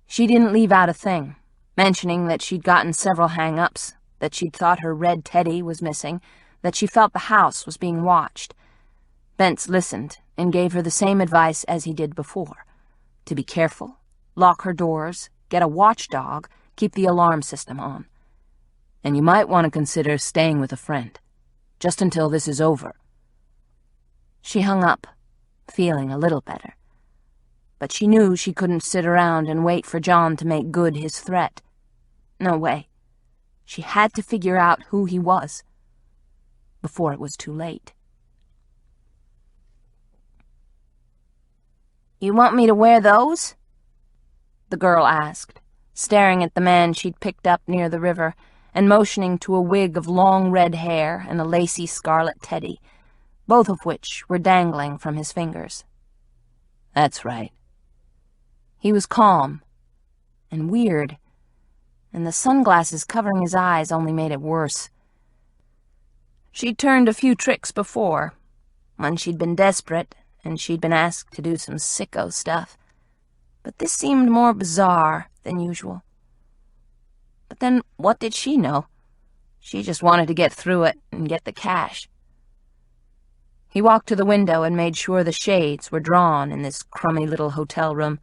She didn't leave out a thing, mentioning that she'd gotten several hang-ups, that she'd thought her red teddy was missing, that she felt the house was being watched. Bentz listened and gave her the same advice as he did before: to be careful, lock her doors, get a watchdog, keep the alarm system on. and you might want to consider staying with a friend, just until this is over." She hung up, feeling a little better. But she knew she couldn't sit around and wait for John to make good his threat. No way. She had to figure out who he was before it was too late. "You want me to wear those?" the girl asked, staring at the man she'd picked up near the river and motioning to a wig of long red hair and a lacy scarlet teddy, both of which were dangling from his fingers. "That's right." He was calm and weird, and the sunglasses covering his eyes only made it worse. She'd turned a few tricks before, when she'd been desperate and she'd been asked to do some sicko stuff, but this seemed more bizarre than usual. But then what did she know? She just wanted to get through it and get the cash. He walked to the window and made sure the shades were drawn in this crummy little hotel room,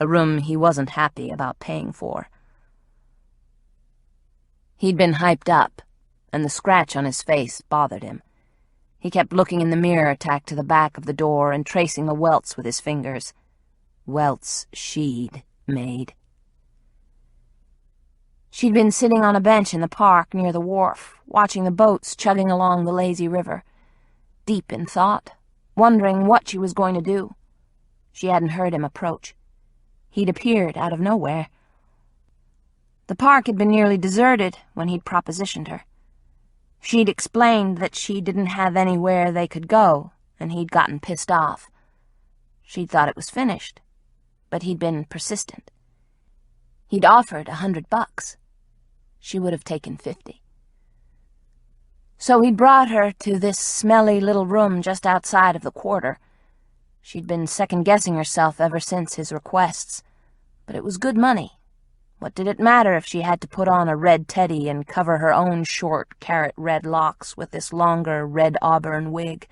a room he wasn't happy about paying for. He'd been hyped up, and the scratch on his face bothered him. He kept looking in the mirror tacked to the back of the door and tracing the welts with his fingers. Welts she'd made. She'd been sitting on a bench in the park near the wharf, watching the boats chugging along the lazy river, deep in thought, wondering what she was going to do. She hadn't heard him approach. He'd appeared out of nowhere. The park had been nearly deserted when he'd propositioned her. She'd explained that she didn't have anywhere they could go, and he'd gotten pissed off. She'd thought it was finished, but he'd been persistent. He'd offered $100. She would have taken 50. So he'd brought her to this smelly little room just outside of the quarter. She'd been second-guessing herself ever since his requests, but it was good money. What did it matter if she had to put on a red teddy and cover her own short carrot-red locks with this longer red auburn wig?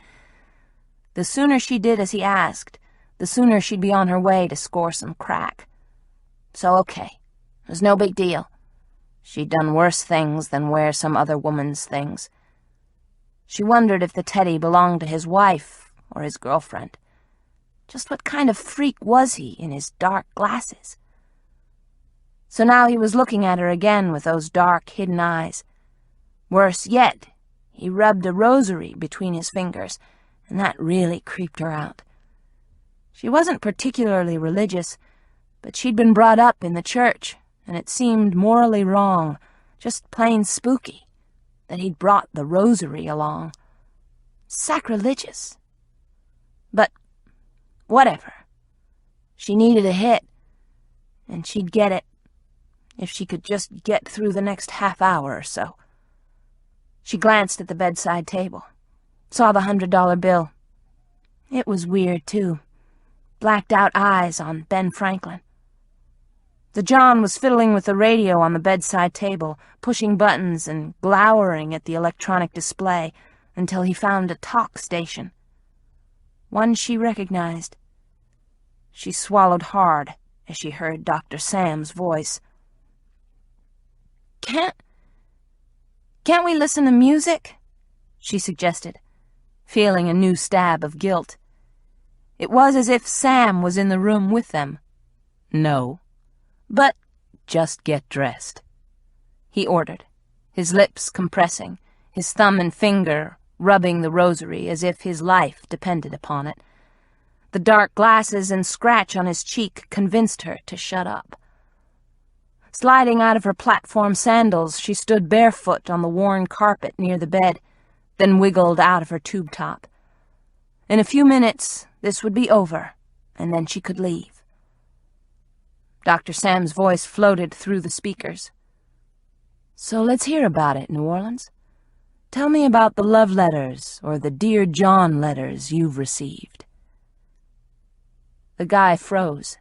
The sooner she did as he asked, the sooner she'd be on her way to score some crack. So okay, it was no big deal. She'd done worse things than wear some other woman's things. She wondered if the teddy belonged to his wife or his girlfriend. Just what kind of freak was he in his dark glasses? So now he was looking at her again with those dark, hidden eyes. Worse yet, he rubbed a rosary between his fingers, and that really creeped her out. She wasn't particularly religious, but she'd been brought up in the church, and it seemed morally wrong, just plain spooky, that he'd brought the rosary along. Sacrilegious. But whatever. She needed a hit, and she'd get it if she could just get through the next half hour or so. She glanced at the bedside table, saw the $100 bill. It was weird, too. Blacked-out eyes on Ben Franklin. The John was fiddling with the radio on the bedside table, pushing buttons and glowering at the electronic display until he found a talk station. One she recognized. She swallowed hard as she heard Dr. Sam's voice. Can't we listen to music?" she suggested, feeling a new stab of guilt. It was as if Sam was in the room with them. "No, But just get dressed," he ordered, his lips compressing, his thumb and finger rubbing the rosary as if his life depended upon it. The dark glasses and scratch on his cheek convinced her to shut up. Sliding out of her platform sandals, she stood barefoot on the worn carpet near the bed, then wiggled out of her tube top. In a few minutes, this would be over, and then she could leave. Dr. Sam's voice floated through the speakers. "So let's hear about it, New Orleans. Tell me about the love letters or the Dear John letters you've received." The guy froze,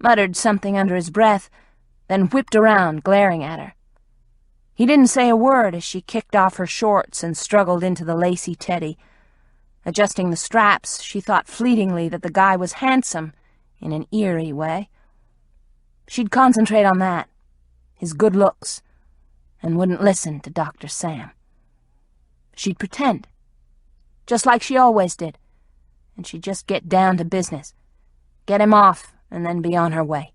muttered something under his breath, then whipped around, glaring at her. He didn't say a word as she kicked off her shorts and struggled into the lacy teddy. Adjusting the straps, she thought fleetingly that the guy was handsome in an eerie way. She'd concentrate on that, his good looks, and wouldn't listen to Dr. Sam. She'd pretend, just like she always did, and she'd just get down to business, get him off, and then be on her way.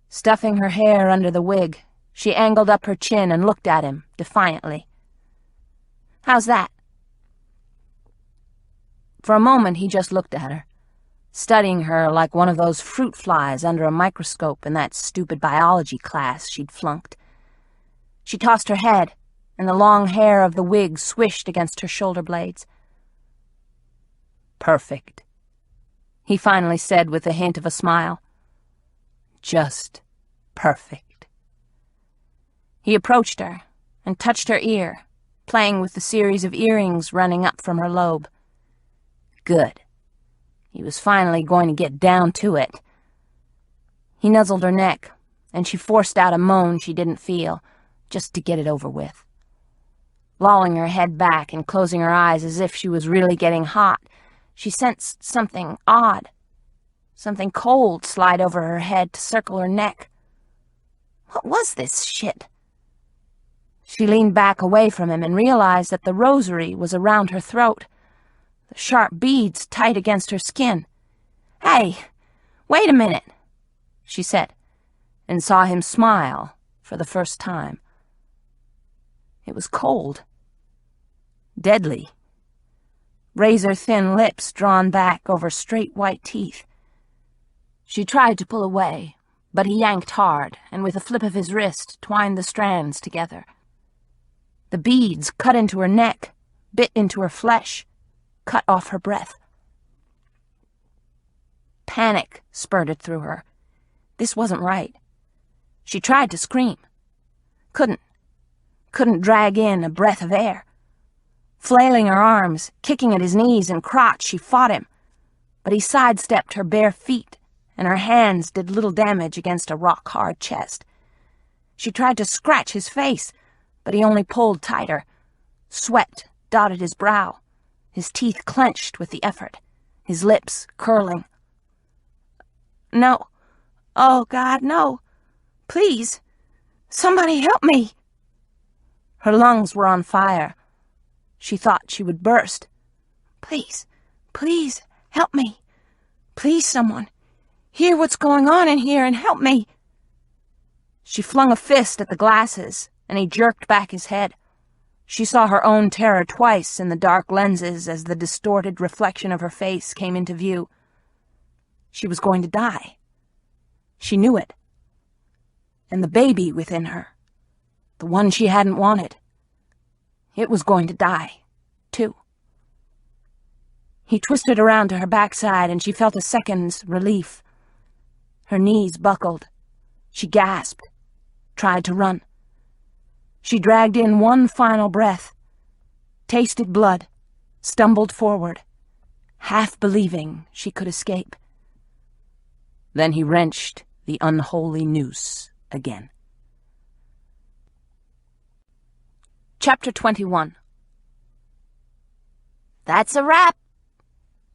Stuffing her hair under the wig, she angled up her chin and looked at him defiantly. "How's that?" For a moment he just looked at her, studying her like one of those fruit flies under a microscope in that stupid biology class she'd flunked. She tossed her head, and the long hair of the wig swished against her shoulder blades. "Perfect," he finally said with a hint of a smile. "Just perfect." He approached her and touched her ear, playing with the series of earrings running up from her lobe. Good. He was finally going to get down to it. He nuzzled her neck, and she forced out a moan she didn't feel, just to get it over with. Lolling her head back and closing her eyes as if she was really getting hot, she sensed something odd, something cold slide over her head to circle her neck. What was this shit? She leaned back away from him and realized that the rosary was around her throat, the sharp beads tight against her skin. "Hey, wait a minute," she said, and saw him smile for the first time. It was cold. Deadly. Razor-thin lips drawn back over straight white teeth. She tried to pull away, but he yanked hard, and with a flip of his wrist twined the strands together. The beads cut into her neck, bit into her flesh, cut off her breath. Panic spurted through her. This wasn't right. She tried to scream. Couldn't drag in a breath of air. Flailing her arms, kicking at his knees and crotch, she fought him, but he sidestepped her bare feet, and her hands did little damage against a rock-hard chest. She tried to scratch his face, but he only pulled tighter. Sweat dotted his brow, his teeth clenched with the effort, his lips curling. "No. Oh, God, no. Please. Somebody help me." Her lungs were on fire. She thought she would burst. "Please, please, help me. Please, someone. Hear what's going on in here and help me." She flung a fist at the glasses, and he jerked back his head. She saw her own terror twice in the dark lenses as the distorted reflection of her face came into view. She was going to die. She knew it. And the baby within her, the one she hadn't wanted, it was going to die, too. He twisted around to her backside, and she felt a second's relief. Her knees buckled. She gasped, tried to run. She dragged in one final breath, tasted blood, stumbled forward, half believing she could escape. Then he wrenched the unholy noose again. Chapter 21. "That's a wrap,"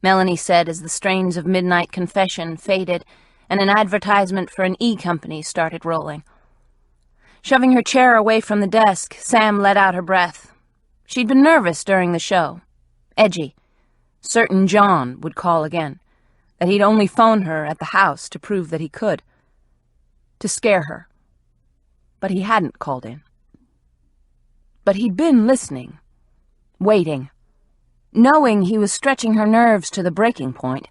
Melanie said as the strains of Midnight Confession faded and an advertisement for an E-company started rolling. Shoving her chair away from the desk, Sam let out her breath. She'd been nervous during the show. Edgy. Certain John would call again. That he'd only phone her at the house to prove that he could. To scare her. But he hadn't called in. But he'd been listening. Waiting. Knowing he was stretching her nerves to the breaking point.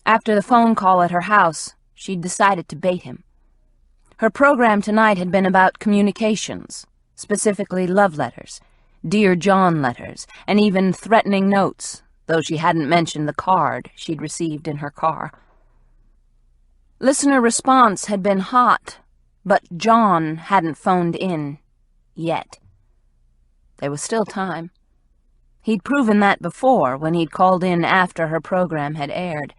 After the phone call at her house, she'd decided to bait him. Her program tonight had been about communications, specifically love letters, Dear John letters, and even threatening notes, though she hadn't mentioned the card she'd received in her car. Listener response had been hot, but John hadn't phoned in yet. There was still time. He'd proven that before when he'd called in after her program had aired.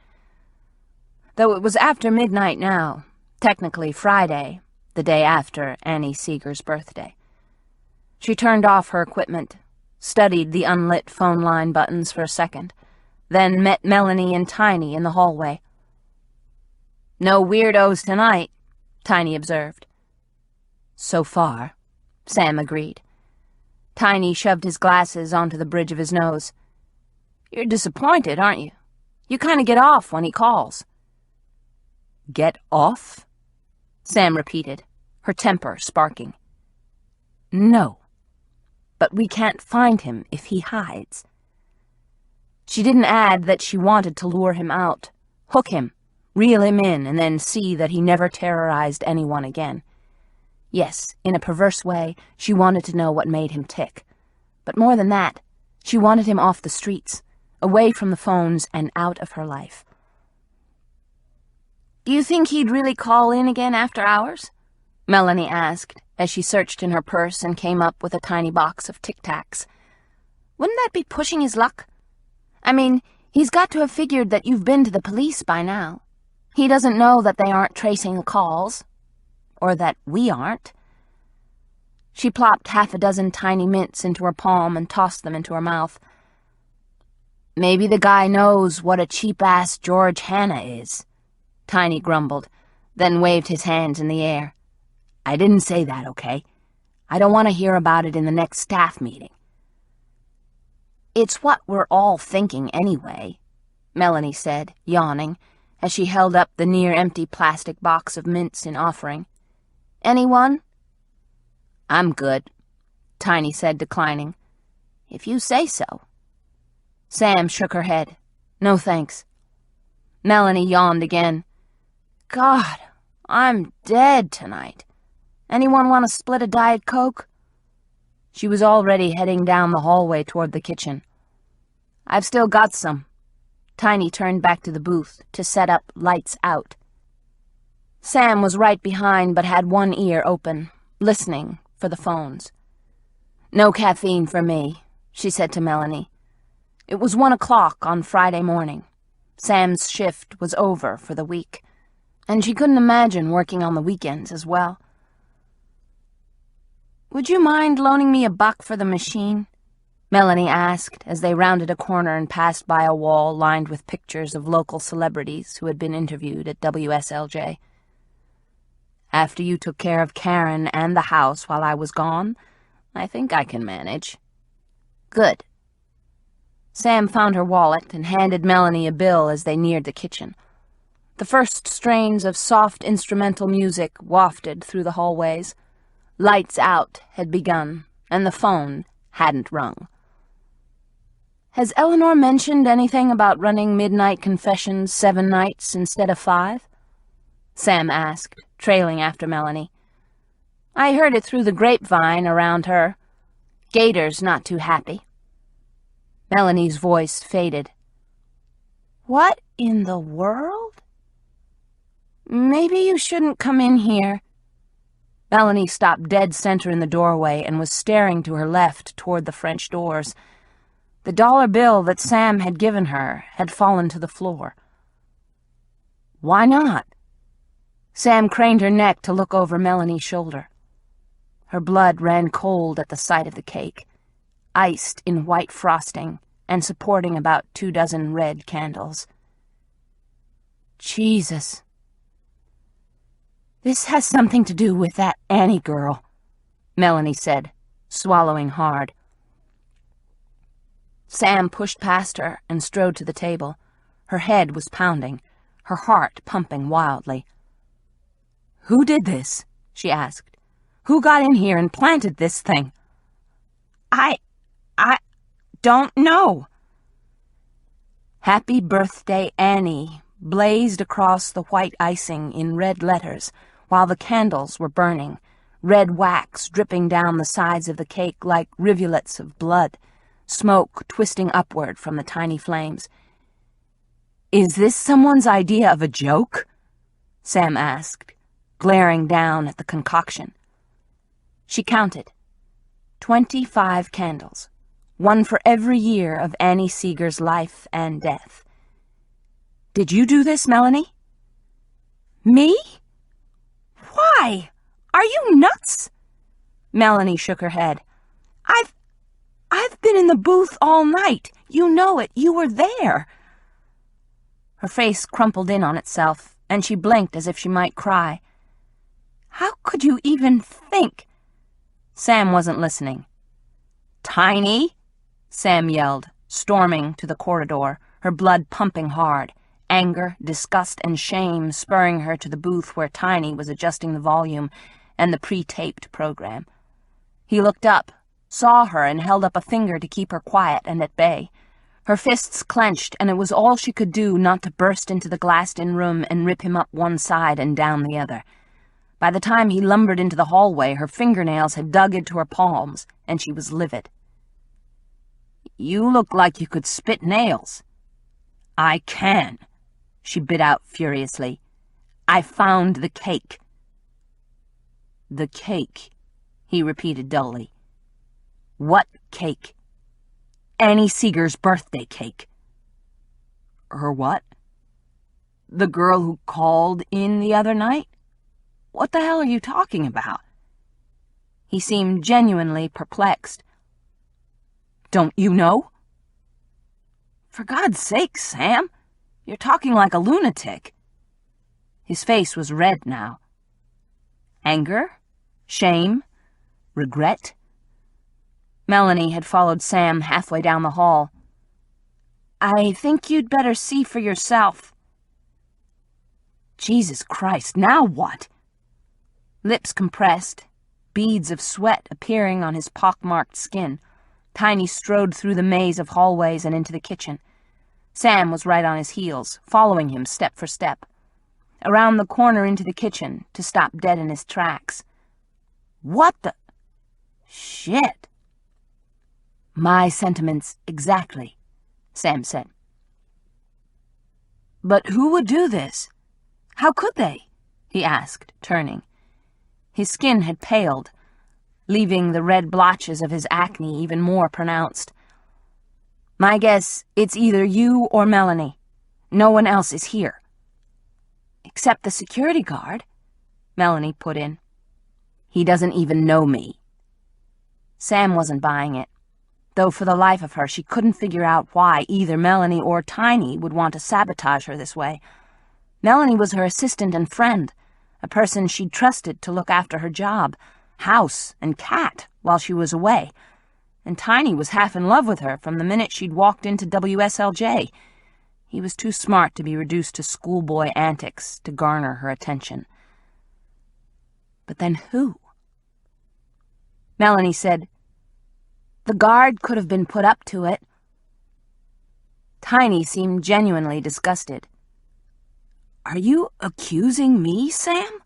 Though it was after midnight now, technically Friday, the day after Annie Seeger's birthday. She turned off her equipment, studied the unlit phone line buttons for a second, then met Melanie and Tiny in the hallway. "No weirdos tonight," Tiny observed. So far, Sam agreed. Tiny shoved his glasses onto the bridge of his nose. You're disappointed, aren't you? You kind of get off when he calls. Get off? Sam repeated, her temper sparking. No, but we can't find him if he hides. She didn't add that she wanted to lure him out, hook him, reel him in, and then see that he never terrorized anyone again. Yes, in a perverse way, she wanted to know what made him tick. But more than that, she wanted him off the streets, away from the phones and out of her life. Do you think he'd really call in again after hours? Melanie asked, as she searched in her purse and came up with a tiny box of Tic Tacs. Wouldn't that be pushing his luck? I mean, he's got to have figured that you've been to the police by now. He doesn't know that they aren't tracing the calls. Or that we aren't. She plopped half a dozen tiny mints into her palm and tossed them into her mouth. Maybe the guy knows what a cheap-ass George Hanna is, Tiny grumbled, then waved his hands in the air. I didn't say that, okay? I don't want to hear about it in the next staff meeting. It's what we're all thinking anyway, Melanie said, yawning, as she held up the near-empty plastic box of mints in offering. Anyone? I'm good, Tiny said, declining. If you say so. Sam shook her head. No thanks. Melanie yawned again. God, I'm dead tonight. Anyone want to split a Diet Coke? She was already heading down the hallway toward the kitchen. I've still got some. Tiny turned back to the booth to set up Lights Out. Sam was right behind but had one ear open, listening for the phones. No caffeine for me, she said to Melanie. It was 1 o'clock on Friday morning. Sam's shift was over for the week, and she couldn't imagine working on the weekends as well. Would you mind loaning me $1 for the machine? Melanie asked as they rounded a corner and passed by a wall lined with pictures of local celebrities who had been interviewed at WSLJ. After you took care of Karen and the house while I was gone, I think I can manage. Good. Sam found her wallet and handed Melanie a bill as they neared the kitchen. The first strains of soft instrumental music wafted through the hallways. Lights Out had begun, and the phone hadn't rung. Has Eleanor mentioned anything about running midnight confessions 7 nights instead of 5? Sam asked, trailing after Melanie. I heard it through the grapevine around her. Gator's not too happy. Melanie's voice faded. What in the world? Maybe you shouldn't come in here. Melanie stopped dead center in the doorway and was staring to her left toward the French doors. The dollar bill that Sam had given her had fallen to the floor. Why not? Sam craned her neck to look over Melanie's shoulder. Her blood ran cold at the sight of the cake, iced in white frosting and supporting about 24 red candles. Jesus. This has something to do with that Annie girl, Melanie said, swallowing hard. Sam pushed past her and strode to the table. Her head was pounding, her heart pumping wildly. Who did this? She asked. Who got in here and planted this thing? I don't know. Happy Birthday, Annie, blazed across the white icing in red letters while the candles were burning, red wax dripping down the sides of the cake like rivulets of blood, smoke twisting upward from the tiny flames. Is this someone's idea of a joke? Sam asked, glaring down at the concoction. She counted. 25 candles, 1 for every year of Annie Seeger's life and death. Did you do this, Melanie? Me? Why? Are you nuts? Melanie shook her head. I've been in the booth all night. You know it. You were there. Her face crumpled in on itself, and she blinked as if she might cry. How could you even think? Sam wasn't listening. Tiny, Sam yelled, storming to the corridor, her blood pumping hard, anger, disgust, and shame spurring her to the booth where Tiny was adjusting the volume and the pre-taped program. He looked up, saw her, and held up a finger to keep her quiet and at bay. Her fists clenched, and it was all she could do not to burst into the glassed-in room and rip him up one side and down the other. By the time he lumbered into the hallway, her fingernails had dug into her palms, and she was livid. "You look like you could spit nails." "I can," she bit out furiously. "I found the cake." "The cake," he repeated dully. "What cake?" "Annie Seeger's birthday cake." "Her what?" "The girl who called in the other night? What the hell are you talking about?" He seemed genuinely perplexed. "Don't you know?" "For God's sake, Sam, you're talking like a lunatic." His face was red now. Anger? Shame? Regret? Melanie had followed Sam halfway down the hall. "I think you'd better see for yourself." Jesus Christ, now what? Lips compressed, beads of sweat appearing on his pockmarked skin, Tiny strode through the maze of hallways and into the kitchen. Sam was right on his heels, following him step for step. Around the corner into the kitchen, to stop dead in his tracks. "What the... shit!" "My sentiments exactly," Sam said. "But who would do this? How could they?" he asked, turning. His skin had paled, leaving the red blotches of his acne even more pronounced. "My guess, it's either you or Melanie. No one else is here." "Except the security guard," Melanie put in. "He doesn't even know me." Sam wasn't buying it, though for the life of her she couldn't figure out why either Melanie or Tiny would want to sabotage her this way. Melanie was her assistant and friend, a person she'd trusted to look after her job, house, and cat while she was away, and Tiny was half in love with her from the minute she'd walked into WSLJ. He was too smart to be reduced to schoolboy antics to garner her attention. But then who? Melanie said, "The guard could have been put up to it." Tiny seemed genuinely disgusted. "Are you accusing me, Sam?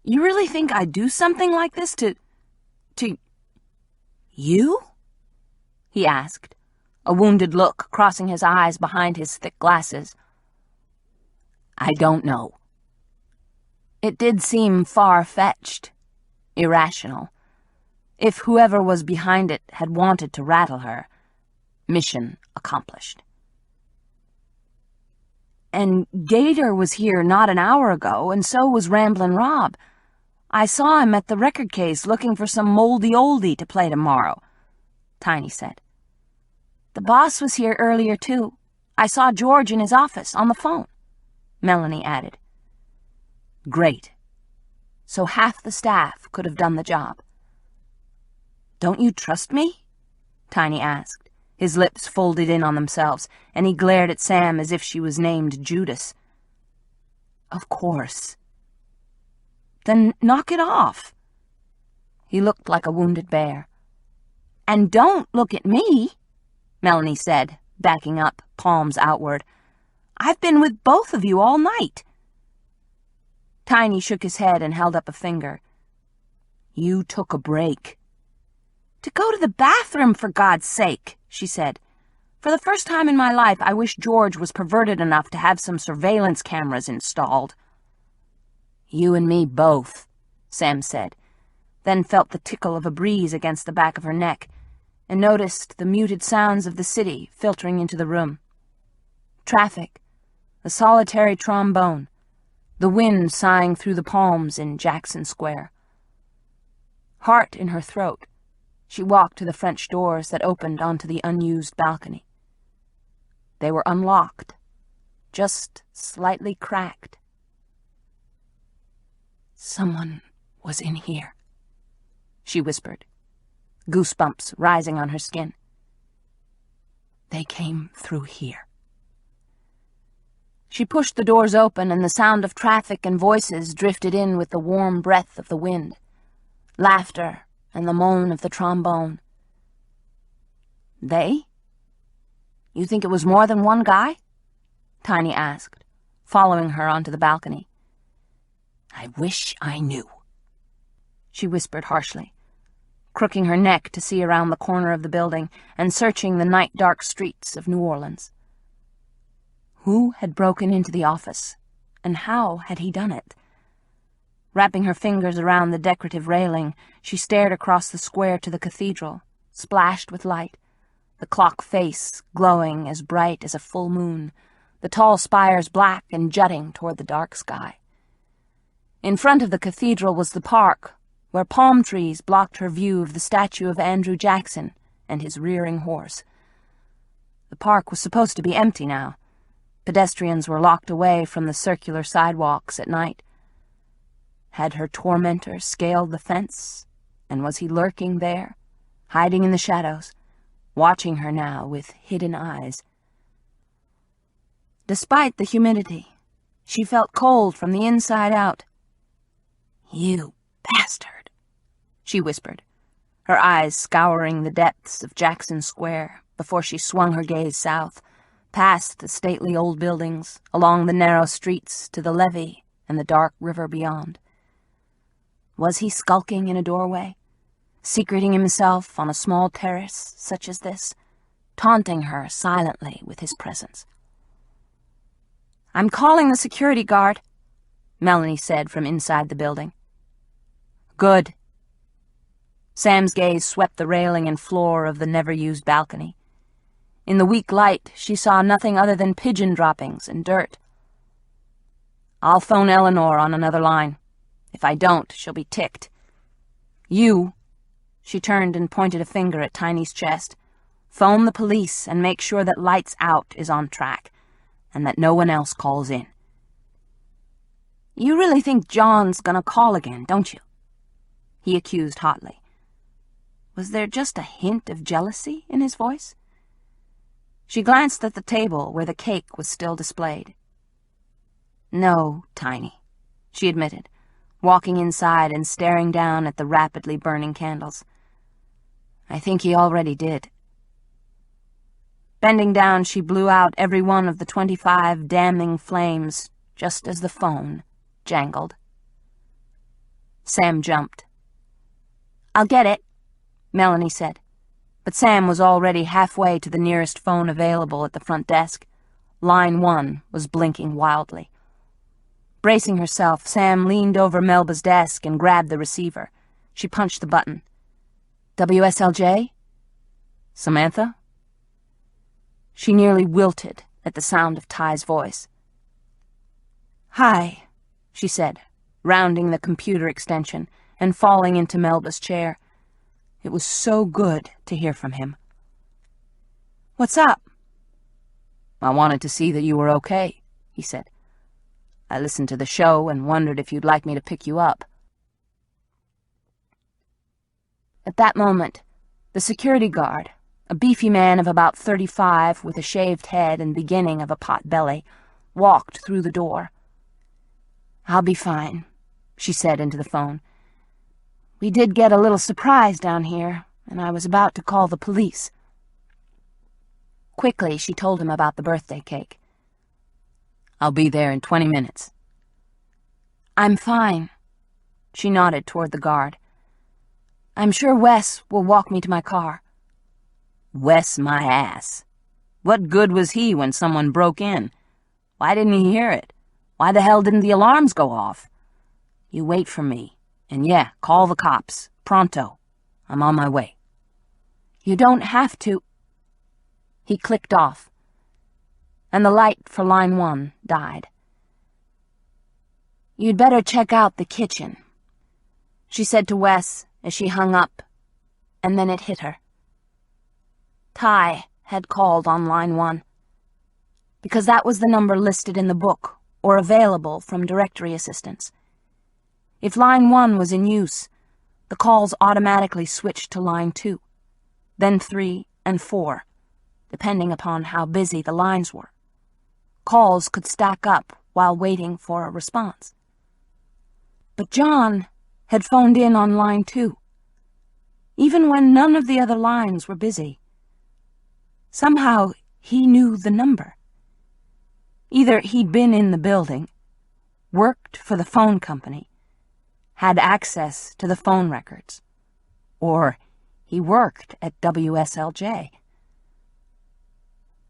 You really think I'd do something like this to you?" he asked, a wounded look crossing his eyes behind his thick glasses. "I don't know." It did seem far-fetched, irrational. If whoever was behind it had wanted to rattle her, mission accomplished. "And Gator was here not an hour ago, and so was Ramblin' Rob. I saw him at the record case looking for some moldy oldie to play tomorrow," Tiny said. "The boss was here earlier, too. I saw George in his office on the phone," Melanie added. "Great. So half the staff could have done the job." "Don't you trust me?" Tiny asked, his lips folded in on themselves, and he glared at Sam as if she was named Judas. "Of course." "Then knock it off." He looked like a wounded bear. "And don't look at me," Melanie said, backing up, palms outward. "I've been with both of you all night." Tiny shook his head and held up a finger. "You took a break." "To go to the bathroom, for God's sake," she said. "For the first time in my life, I wish George was perverted enough to have some surveillance cameras installed." "You and me both," Sam said, then felt the tickle of a breeze against the back of her neck, and noticed the muted sounds of the city filtering into the room. Traffic, a solitary trombone, the wind sighing through the palms in Jackson Square. Heart in her throat, she walked to the French doors that opened onto the unused balcony. They were unlocked, just slightly cracked. Someone was in here, she whispered, goosebumps rising on her skin. They came through here. She pushed the doors open, and the sound of traffic and voices drifted in with the warm breath of the wind, laughter and the moan of the trombone. They? You think it was more than one guy? Tiny asked, following her onto the balcony. I wish I knew, she whispered harshly, crooking her neck to see around the corner of the building and searching the night-dark streets of New Orleans. Who had broken into the office, and how had he done it? Wrapping her fingers around the decorative railing, she stared across the square to the cathedral, splashed with light, the clock face glowing as bright as a full moon, the tall spires black and jutting toward the dark sky. In front of the cathedral was the park, where palm trees blocked her view of the statue of Andrew Jackson and his rearing horse. The park was supposed to be empty now. Pedestrians were locked away from the circular sidewalks at night. Had her tormentor scaled the fence, and was he lurking there, hiding in the shadows, watching her now with hidden eyes? Despite the humidity, she felt cold from the inside out. You bastard, she whispered, her eyes scouring the depths of Jackson Square before she swung her gaze south, past the stately old buildings, along the narrow streets to the levee and the dark river beyond. Was he skulking in a doorway, secreting himself on a small terrace such as this, taunting her silently with his presence? I'm calling the security guard, Melanie said from inside the building. Good. Sam's gaze swept the railing and floor of the never-used balcony. In the weak light, she saw nothing other than pigeon droppings and dirt. I'll phone Eleanor on another line. If I don't, she'll be ticked. You, she turned and pointed a finger at Tiny's chest, phone the police and make sure that Lights Out is on track, and that no one else calls in. You really think John's gonna call again, don't you? He accused hotly. Was there just a hint of jealousy in his voice? She glanced at the table where the cake was still displayed. No, Tiny, she admitted, walking inside and staring down at the rapidly burning candles. I think he already did. Bending down, she blew out every one of the 25 damning flames just as the phone jangled. Sam jumped. I'll get it, Melanie said, but Sam was already halfway to the nearest phone available at the front desk. Line 1 was blinking wildly. Bracing herself, Sam leaned over Melba's desk and grabbed the receiver. She punched the button. WSLJ? Samantha? She nearly wilted at the sound of Ty's voice. Hi, she said, rounding the computer extension and falling into Melba's chair. It was so good to hear from him. What's up? I wanted to see that you were okay, he said. I listened to the show and wondered if you'd like me to pick you up. At that moment, the security guard, a beefy man of about 35 with a shaved head and beginning of a pot belly, walked through the door. I'll be fine, she said into the phone. We did get a little surprise down here, and I was about to call the police. Quickly, she told him about the birthday cake. I'll be there in 20 minutes. I'm fine. She nodded toward the guard. I'm sure Wes will walk me to my car. Wes my ass. What good was he when someone broke in? Why didn't he hear it? Why the hell didn't the alarms go off? You wait for me. And yeah, call the cops. Pronto. I'm on my way. You don't have to. He clicked off, and the light for line 1 died. You'd better check out the kitchen, she said to Wes as she hung up, and then it hit her. Ty had called on line 1, because that was the number listed in the book or available from directory assistance. If line 1 was in use, the calls automatically switched to line 2, then 3 and 4, depending upon how busy the lines were. Calls could stack up while waiting for a response. But John had phoned in on line 2, even when none of the other lines were busy. Somehow he knew the number. Either he'd been in the building, worked for the phone company, had access to the phone records, or he worked at WSLJ.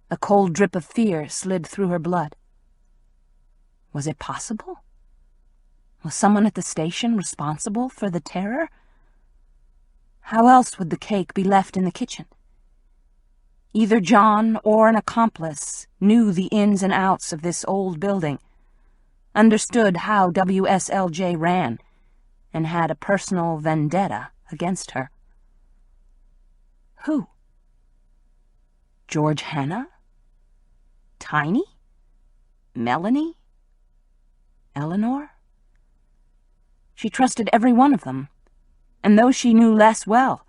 A cold drip of fear slid through her blood. Was it possible? Was someone at the station responsible for the terror? How else would the cake be left in the kitchen? Either John or an accomplice knew the ins and outs of this old building, understood how WSLJ ran, and had a personal vendetta against her. Who? George Hannah? Tiny? Melanie? Eleanor? She trusted every one of them, and those she knew less well,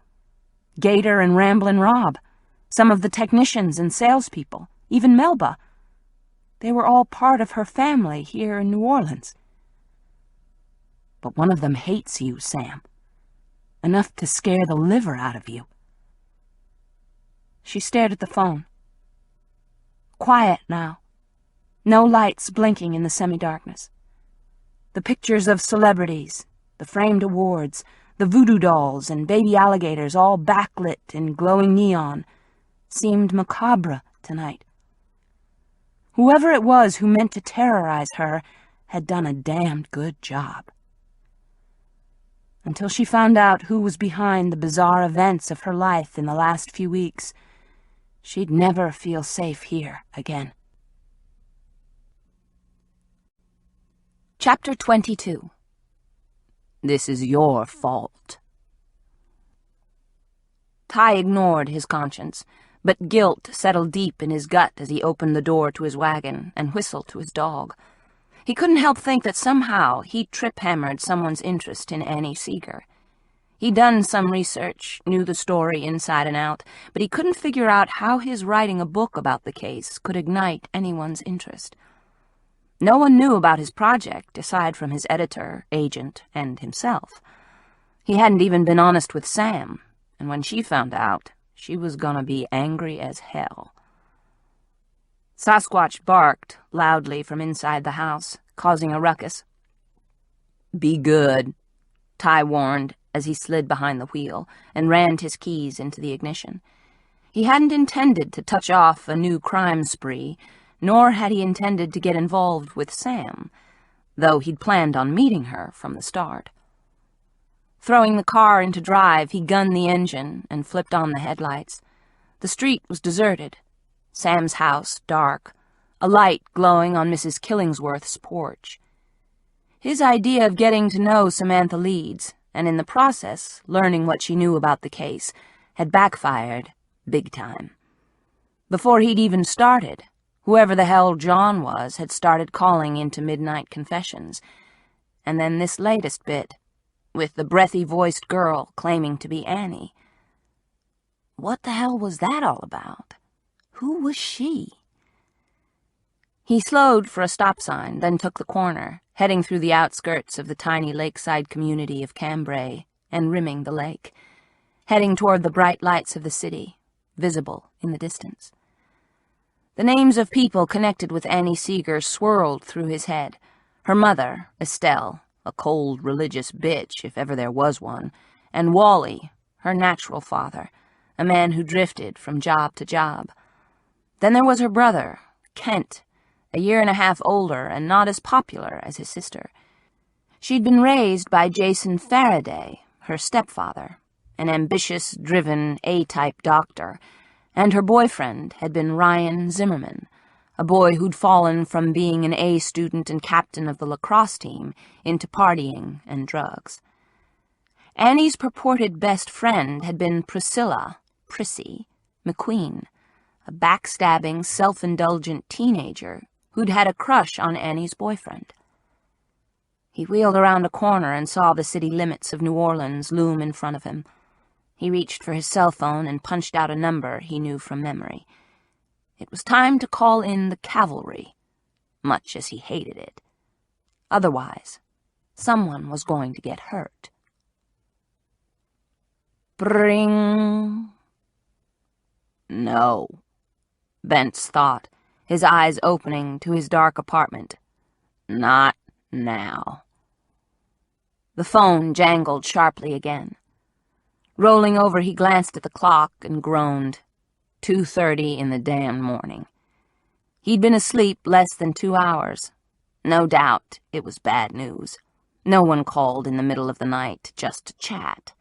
Gator and Ramblin' Rob, some of the technicians and salespeople, even Melba. They were all part of her family here in New Orleans. But one of them hates you, Sam. Enough to scare the liver out of you. She stared at the phone. Quiet now. No lights blinking in the semi-darkness. The pictures of celebrities, the framed awards, the voodoo dolls and baby alligators all backlit in glowing neon seemed macabre tonight. Whoever it was who meant to terrorize her had done a damned good job. Until she found out who was behind the bizarre events of her life in the last few weeks, she'd never feel safe here again. Chapter 22. This is your fault. Ty ignored his conscience, but guilt settled deep in his gut as he opened the door to his wagon and whistled to his dog. He couldn't help think that somehow he'd trip-hammered someone's interest in Annie Seeger. He'd done some research, knew the story inside and out, but he couldn't figure out how his writing a book about the case could ignite anyone's interest. No one knew about his project, aside from his editor, agent, and himself. He hadn't even been honest with Sam, and when she found out, she was gonna be angry as hell. Sasquatch barked loudly from inside the house, causing a ruckus. "Be good," Ty warned as he slid behind the wheel and rammed his keys into the ignition. He hadn't intended to touch off a new crime spree, nor had he intended to get involved with Sam, though he'd planned on meeting her from the start. Throwing the car into drive, he gunned the engine and flipped on the headlights. The street was deserted, Sam's house dark, a light glowing on Mrs. Killingsworth's porch. His idea of getting to know Samantha Leeds, and in the process learning what she knew about the case, had backfired big time. Before he'd even started, whoever the hell John was had started calling into midnight confessions. And then this latest bit, with the breathy-voiced girl claiming to be Annie. What the hell was that all about? Who was she? He slowed for a stop sign, then took the corner, heading through the outskirts of the tiny lakeside community of Cambrai and rimming the lake, heading toward the bright lights of the city, visible in the distance. The names of people connected with Annie Seeger swirled through his head. Her mother, Estelle, a cold religious bitch if ever there was one, and Wally, her natural father, a man who drifted from job to job. Then there was her brother, Kent, a year and a half older and not as popular as his sister. She'd been raised by Jason Faraday, her stepfather, an ambitious, driven, A-type doctor, and her boyfriend had been Ryan Zimmerman, a boy who'd fallen from being an A student and captain of the lacrosse team into partying and drugs. Annie's purported best friend had been Priscilla, Prissy, McQueen, a backstabbing, self-indulgent teenager who'd had a crush on Annie's boyfriend. He wheeled around a corner and saw the city limits of New Orleans loom in front of him. He reached for his cell phone and punched out a number he knew from memory. It was time to call in the cavalry, much as he hated it. Otherwise, someone was going to get hurt. Bring. No, Bentz thought, his eyes opening to his dark apartment. Not now. The phone jangled sharply again. Rolling over, he glanced at the clock and groaned. 2:30 in the damn morning. He'd been asleep less than 2 hours. No doubt it was bad news. No one called in the middle of the night just to chat.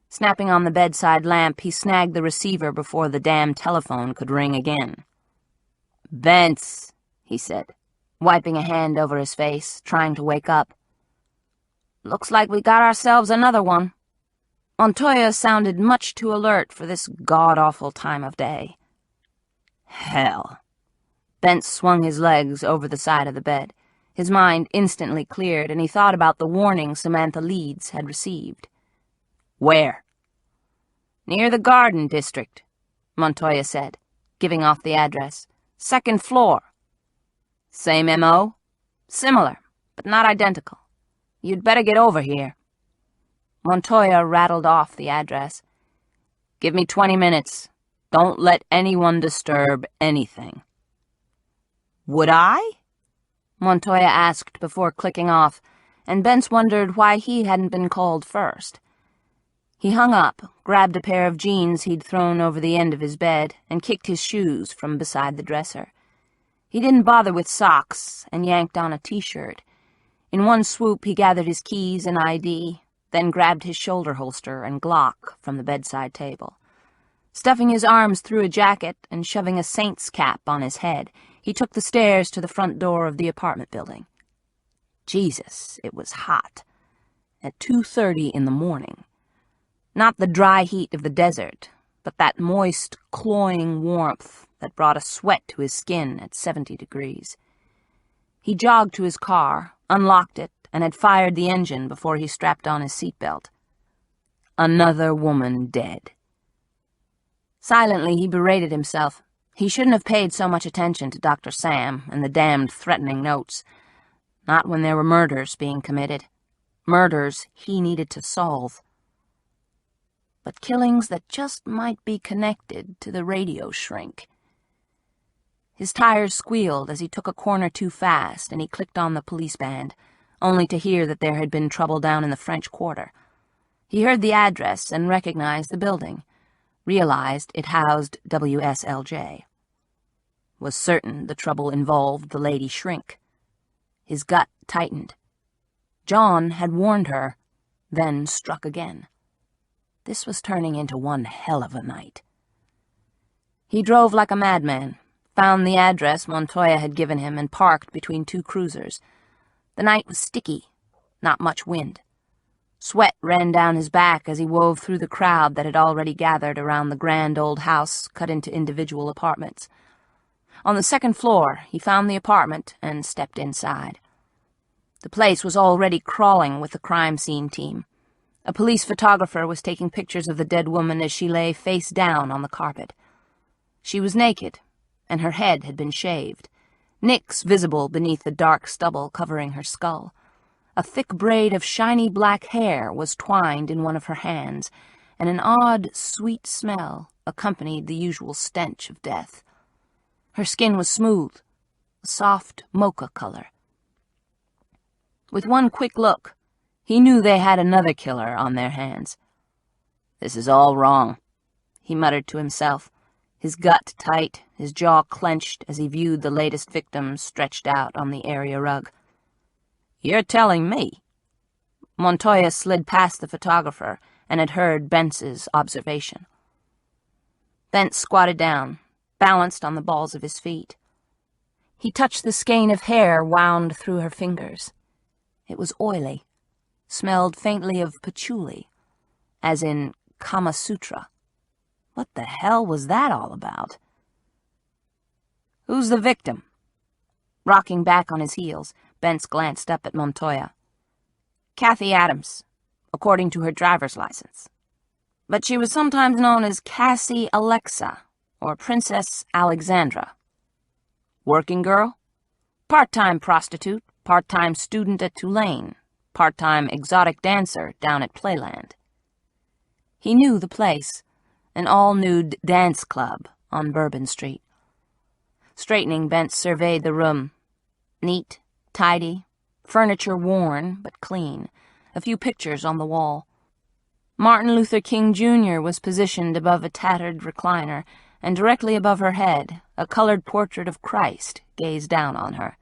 Snapping on the bedside lamp, he snagged the receiver before the damn telephone could ring again. "Bentz," he said, wiping a hand over his face, trying to wake up. "Looks like we got ourselves another one." Montoya sounded much too alert for this god-awful time of day. Hell. Bentz swung his legs over the side of the bed. His mind instantly cleared, and he thought about the warning Samantha Leeds had received. Where? Near the Garden District, Montoya said, giving off the address. 2nd floor. Same M.O.? Similar, but not identical. You'd better get over here. Montoya rattled off the address. Give me 20 minutes. Don't let anyone disturb anything. Would I? Montoya asked before clicking off, and Bentz wondered why he hadn't been called first. He hung up, grabbed a pair of jeans he'd thrown over the end of his bed, and kicked his shoes from beside the dresser. He didn't bother with socks and yanked on a t-shirt. In one swoop, he gathered his keys and ID, then grabbed his shoulder holster and Glock from the bedside table. Stuffing his arms through a jacket and shoving a saint's cap on his head, he took the stairs to the front door of the apartment building. Jesus, it was hot. At 2:30 in the morning. Not the dry heat of the desert, but that moist, cloying warmth that brought a sweat to his skin at 70 degrees. He jogged to his car, unlocked it, and had fired the engine before he strapped on his seatbelt. Another woman dead. Silently, he berated himself. He shouldn't have paid so much attention to Dr. Sam and the damned threatening notes. Not when there were murders being committed. Murders he needed to solve. But killings that just might be connected to the radio shrink. His tires squealed as he took a corner too fast, and he clicked on the police band, only to hear that there had been trouble down in the French Quarter. He heard the address and recognized the building, realized it housed WSLJ. Was certain the trouble involved the lady shrink. His gut tightened. John had warned her, then struck again. This was turning into one hell of a night. He drove like a madman, found the address Montoya had given him, and parked between two cruisers. The night was sticky, not much wind. Sweat ran down his back as he wove through the crowd that had already gathered around the grand old house cut into individual apartments. On the 2nd floor, he found the apartment and stepped inside. The place was already crawling with the crime scene team. A police photographer was taking pictures of the dead woman as she lay face down on the carpet. She was naked, and her head had been shaved, nicks visible beneath the dark stubble covering her skull. A thick braid of shiny black hair was twined in one of her hands, and an odd, sweet smell accompanied the usual stench of death. Her skin was smooth, a soft mocha color. With one quick look, he knew they had another killer on their hands. "This is all wrong," he muttered to himself, his gut tight, his jaw clenched as he viewed the latest victim stretched out on the area rug. "You're telling me." Montoya slid past the photographer and had heard Bentz's observation. Bentz squatted down, balanced on the balls of his feet. He touched the skein of hair wound through her fingers. It was oily, smelled faintly of patchouli, as in Kama Sutra. What the hell was that all about? "Who's the victim?" Rocking back on his heels, Bentz glanced up at Montoya. Kathy Adams, according to her driver's license. But she was sometimes known as Cassie Alexa, or Princess Alexandra. Working girl? Part-time prostitute, part-time student at Tulane, part-time exotic dancer down at Playland. He knew the place, an all-nude dance club on Bourbon Street. Straightening, Bentz surveyed the room. Neat, tidy, furniture worn but clean, a few pictures on the wall. Martin Luther King Jr. was positioned above a tattered recliner, and directly above her head, a colored portrait of Christ gazed down on her.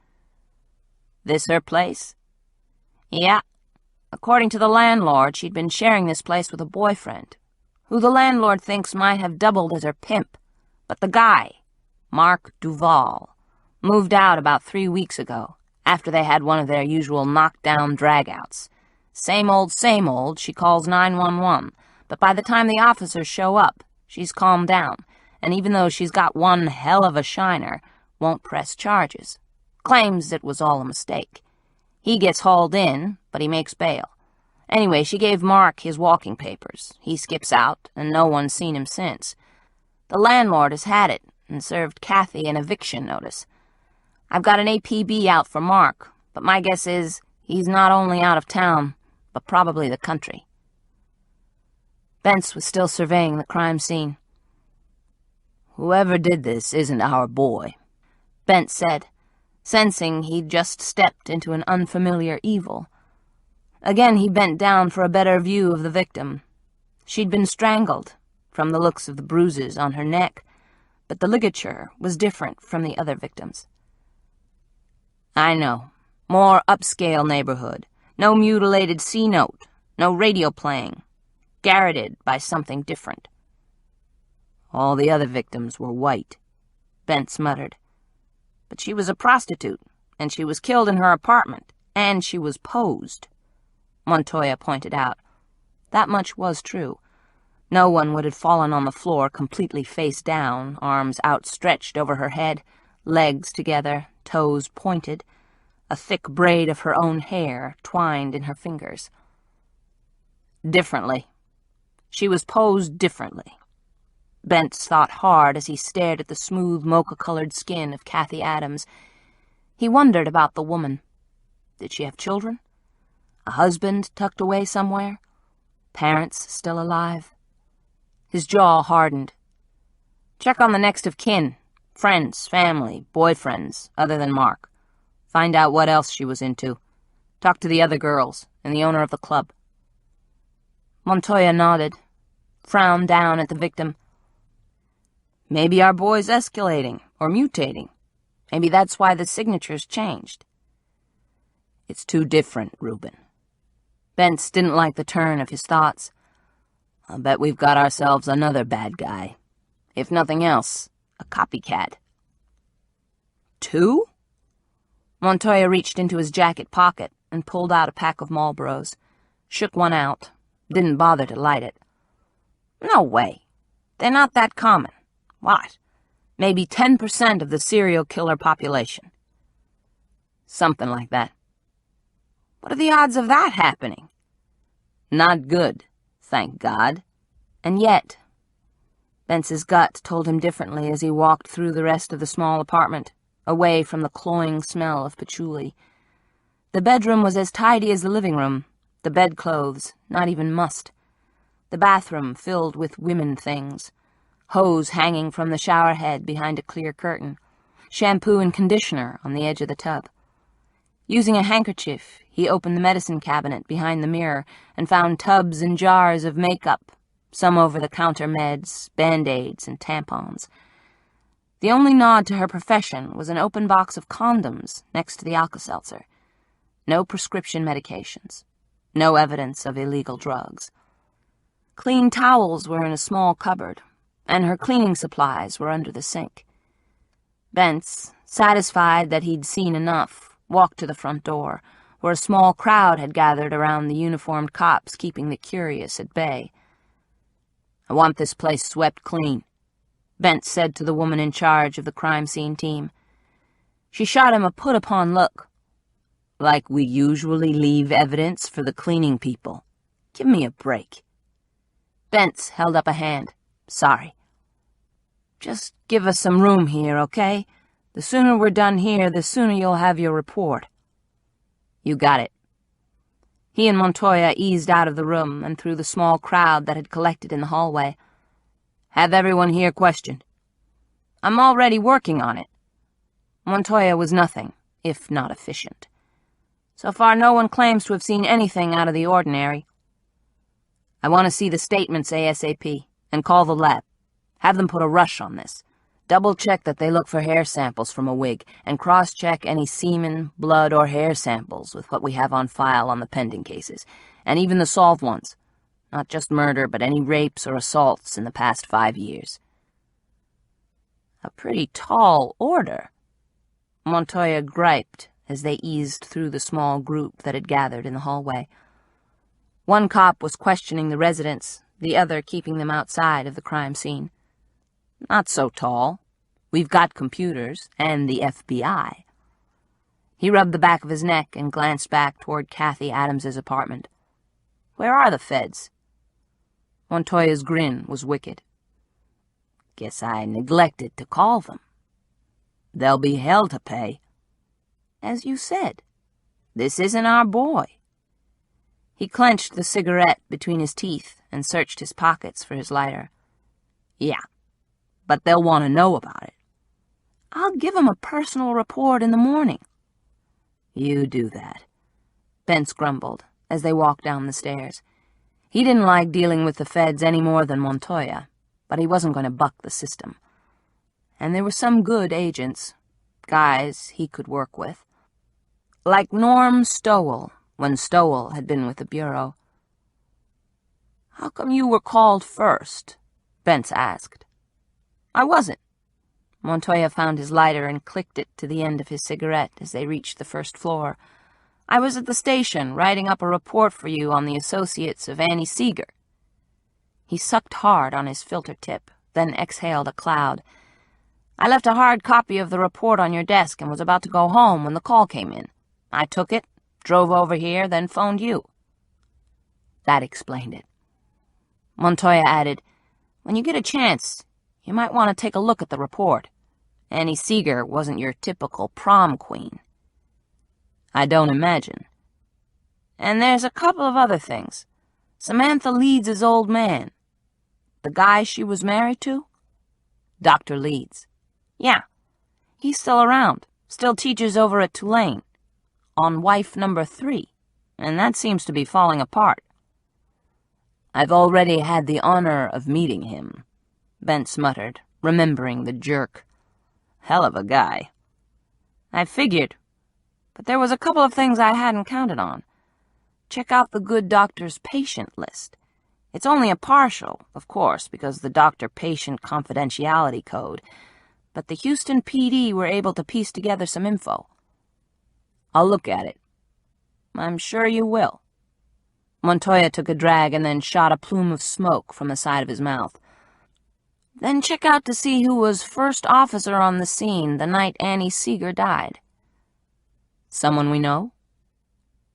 This her place? Yeah. According to the landlord, she'd been sharing this place with a boyfriend, who the landlord thinks might have doubled as her pimp. But the guy, Mark Duval, moved out about 3 weeks ago, after they had one of their usual knockdown dragouts. Same old, she calls 911, but by the time the officers show up, she's calmed down, and even though she's got one hell of a shiner, won't press charges. Claims it was all a mistake. He gets hauled in, but he makes bail. Anyway, she gave Mark his walking papers. He skips out, and no one's seen him since. The landlord has had it, and served Kathy an eviction notice. I've got an APB out for Mark, but my guess is he's not only out of town, but probably the country. Bentz was still surveying the crime scene. "Whoever did this isn't our boy," Bentz said, sensing he'd just stepped into an unfamiliar evil. Again he bent down for a better view of the victim. She'd been strangled, from the looks of the bruises on her neck, but the ligature was different from the other victims. "I know. More upscale neighborhood. No mutilated C-note. No radio playing. Garroted by something different." "All the other victims were white," Bentz muttered. "But she was a prostitute, and she was killed in her apartment, and she was posed," Montoya pointed out. That much was true. No one would have fallen on the floor completely face down, arms outstretched over her head, legs together, toes pointed, a thick braid of her own hair twined in her fingers. Differently. She was posed differently. Bentz thought hard as he stared at the smooth, mocha-colored skin of Kathy Adams. He wondered about the woman. Did she have children? A husband tucked away somewhere? Parents still alive? His jaw hardened. Check on the next of kin. Friends, family, boyfriends, other than Mark. Find out what else she was into. Talk to the other girls and the owner of the club. Montoya nodded, frowned down at the victim. Maybe our boy's escalating or mutating. Maybe that's why the signature's changed. It's too different, Reuben. Bentz didn't like the turn of his thoughts. I'll bet we've got ourselves another bad guy. If nothing else, a copycat. 2? Montoya reached into his jacket pocket and pulled out a pack of Marlboros, shook one out, didn't bother to light it. No way. They're not that common. What? Maybe 10% of the serial killer population. Something like that. What are the odds of that happening? Not good, thank God. And yet, Bentz's gut told him differently as he walked through the rest of the small apartment, away from the cloying smell of patchouli. The bedroom was as tidy as the living room, the bedclothes not even mussed. The bathroom filled with women things, hose hanging from the shower head behind a clear curtain, shampoo and conditioner on the edge of the tub. Using a handkerchief, he opened the medicine cabinet behind the mirror and found tubs and jars of makeup, some over-the-counter meds, Band-Aids, and tampons. The only nod to her profession was an open box of condoms next to the Alka-Seltzer. No prescription medications. No evidence of illegal drugs. Clean towels were in a small cupboard, and her cleaning supplies were under the sink. Bentz, satisfied that he'd seen enough, walked to the front door, where a small crowd had gathered around the uniformed cops keeping the curious at bay. I want this place swept clean, Bentz said to the woman in charge of the crime scene team. She shot him a put-upon look. Like we usually leave evidence for the cleaning people. Give me a break. Bentz held up a hand. Sorry. Just give us some room here, okay? The sooner we're done here, the sooner you'll have your report. You got it. He and Montoya eased out of the room and through the small crowd that had collected in the hallway. Have everyone here questioned. I'm already working on it. Montoya was nothing, if not efficient. So far, no one claims to have seen anything out of the ordinary. I want to see the statements ASAP, and call the lab. Have them put a rush on this. Double-check that they look for hair samples from a wig, and cross-check any semen, blood, or hair samples with what we have on file on the pending cases, and even the solved ones. Not just murder, but any rapes or assaults in the past 5 years. A pretty tall order, Montoya griped as they eased through the small group that had gathered in the hallway. One cop was questioning the residents, the other keeping them outside of the crime scene. Not so tall. We've got computers and the FBI. He rubbed the back of his neck and glanced back toward Kathy Adams's apartment. Where are the feds? Montoya's grin was wicked. Guess I neglected to call them. They'll be hell to pay. As you said, this isn't our boy. He clenched the cigarette between his teeth and searched his pockets for his lighter. Yeah, but they'll want to know about it. I'll give him a personal report in the morning. You do that, Bentz grumbled as they walked down the stairs. He didn't like dealing with the feds any more than Montoya, but he wasn't going to buck the system. And there were some good agents, guys he could work with. Like Norm Stowell, when Stowell had been with the Bureau. How come you were called first? Bentz asked. I wasn't. Montoya found his lighter and clicked it to the end of his cigarette as they reached the first floor. I was at the station writing up a report for you on the associates of Annie Seeger. He sucked hard on his filter tip, then exhaled a cloud. I left a hard copy of the report on your desk and was about to go home when the call came in. I took it, drove over here, then phoned you. That explained it. Montoya added, when you get a chance, you might want to take a look at the report. Annie Seeger wasn't your typical prom queen. I don't imagine. And there's a couple of other things. Samantha Leeds' old man. The guy she was married to? Dr. Leeds. Yeah. He's still around. Still teaches over at Tulane. On wife number 3. And that seems to be falling apart. I've already had the honor of meeting him, Bentz muttered, remembering the jerk. Hell of a guy. I figured. But there was a couple of things I hadn't counted on. Check out the good doctor's patient list. It's only a partial, of course, because the doctor-patient confidentiality code. But the Houston PD were able to piece together some info. I'll look at it. I'm sure you will. Montoya took a drag and then shot a plume of smoke from the side of his mouth. Then check out to see who was first officer on the scene the night Annie Seeger died. Someone we know?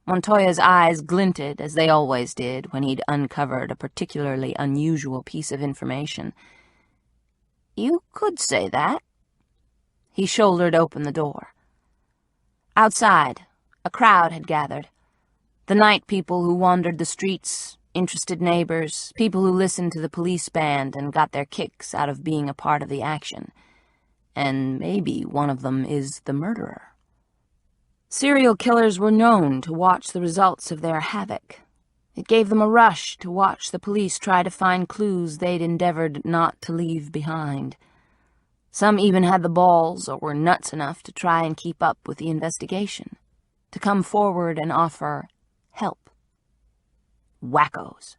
Montoya's eyes glinted, as they always did when he'd uncovered a particularly unusual piece of information. You could say that. He shouldered open the door. Outside, a crowd had gathered. The night people who wandered the streets, interested neighbors, people who listened to the police band and got their kicks out of being a part of the action. And maybe one of them is the murderer. Serial killers were known to watch the results of their havoc. It gave them a rush to watch the police try to find clues they'd endeavored not to leave behind. Some even had the balls or were nuts enough to try and keep up with the investigation, to come forward and offer help. Wackos.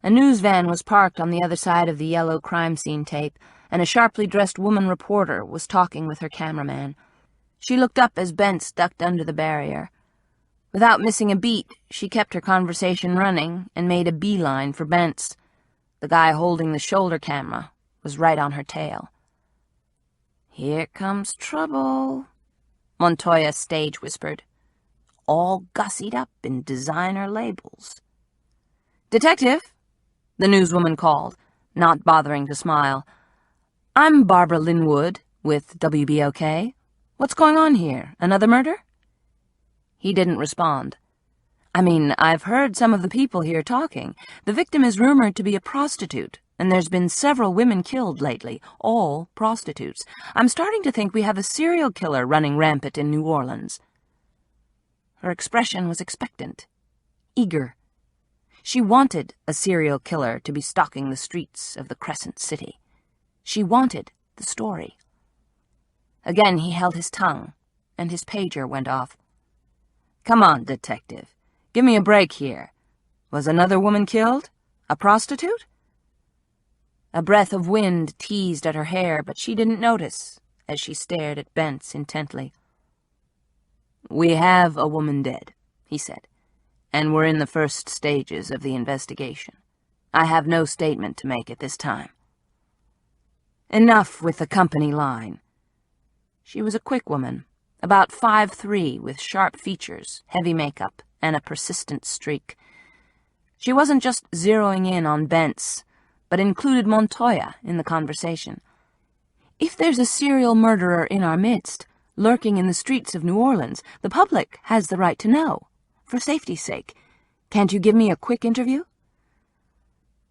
A news van was parked on the other side of the yellow crime scene tape, and a sharply dressed woman reporter was talking with her cameraman. She looked up as Bentz ducked under the barrier. Without missing a beat, she kept her conversation running and made a beeline for Bentz. The guy holding the shoulder camera was right on her tail. "Here comes trouble," Montoya stage whispered. all gussied up in designer labels. "Detective," the newswoman called, not bothering to smile. "I'm Barbara Linwood with WBOK. What's going on here? Another murder?" He didn't respond. "I mean, I've heard some of the people here talking. The victim is rumored to be a prostitute, and there's been several women killed lately, all prostitutes. I'm starting to think we have a serial killer running rampant in New Orleans." Her expression was expectant, eager. She wanted a serial killer to be stalking the streets of the Crescent City. She wanted the story. Again he held his tongue, and his pager went off. "Come on, detective. Give me a break here. Was another woman killed? A prostitute?" A breath of wind teased at her hair, but she didn't notice as she stared at Bentz intently. "We have a woman dead," he said, "and we're in the first stages of the investigation. I have no statement to make at this time." Enough with the company line. She was a quick woman, about 5'3", with sharp features, heavy makeup, and a persistent streak. She wasn't just zeroing in on Bentz, but included Montoya in the conversation. "If there's a serial murderer in our midst, lurking in the streets of New Orleans, the public has the right to know. For safety's sake, can't you give me a quick interview?"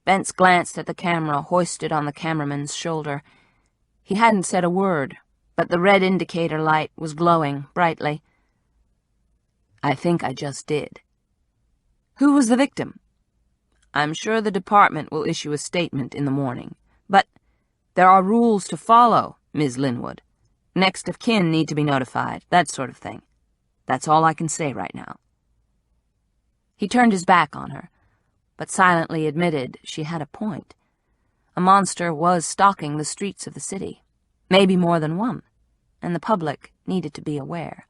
Bentz glanced at the camera hoisted on the cameraman's shoulder. He hadn't said a word, but the red indicator light was glowing brightly. "I think I just did." "Who was the victim?" "I'm sure the department will issue a statement in the morning. But there are rules to follow, Ms. Linwood. Next of kin need to be notified, that sort of thing. That's all I can say right now." He turned his back on her, but silently admitted she had a point. A monster was stalking the streets of the city, maybe more than one, and the public needed to be aware.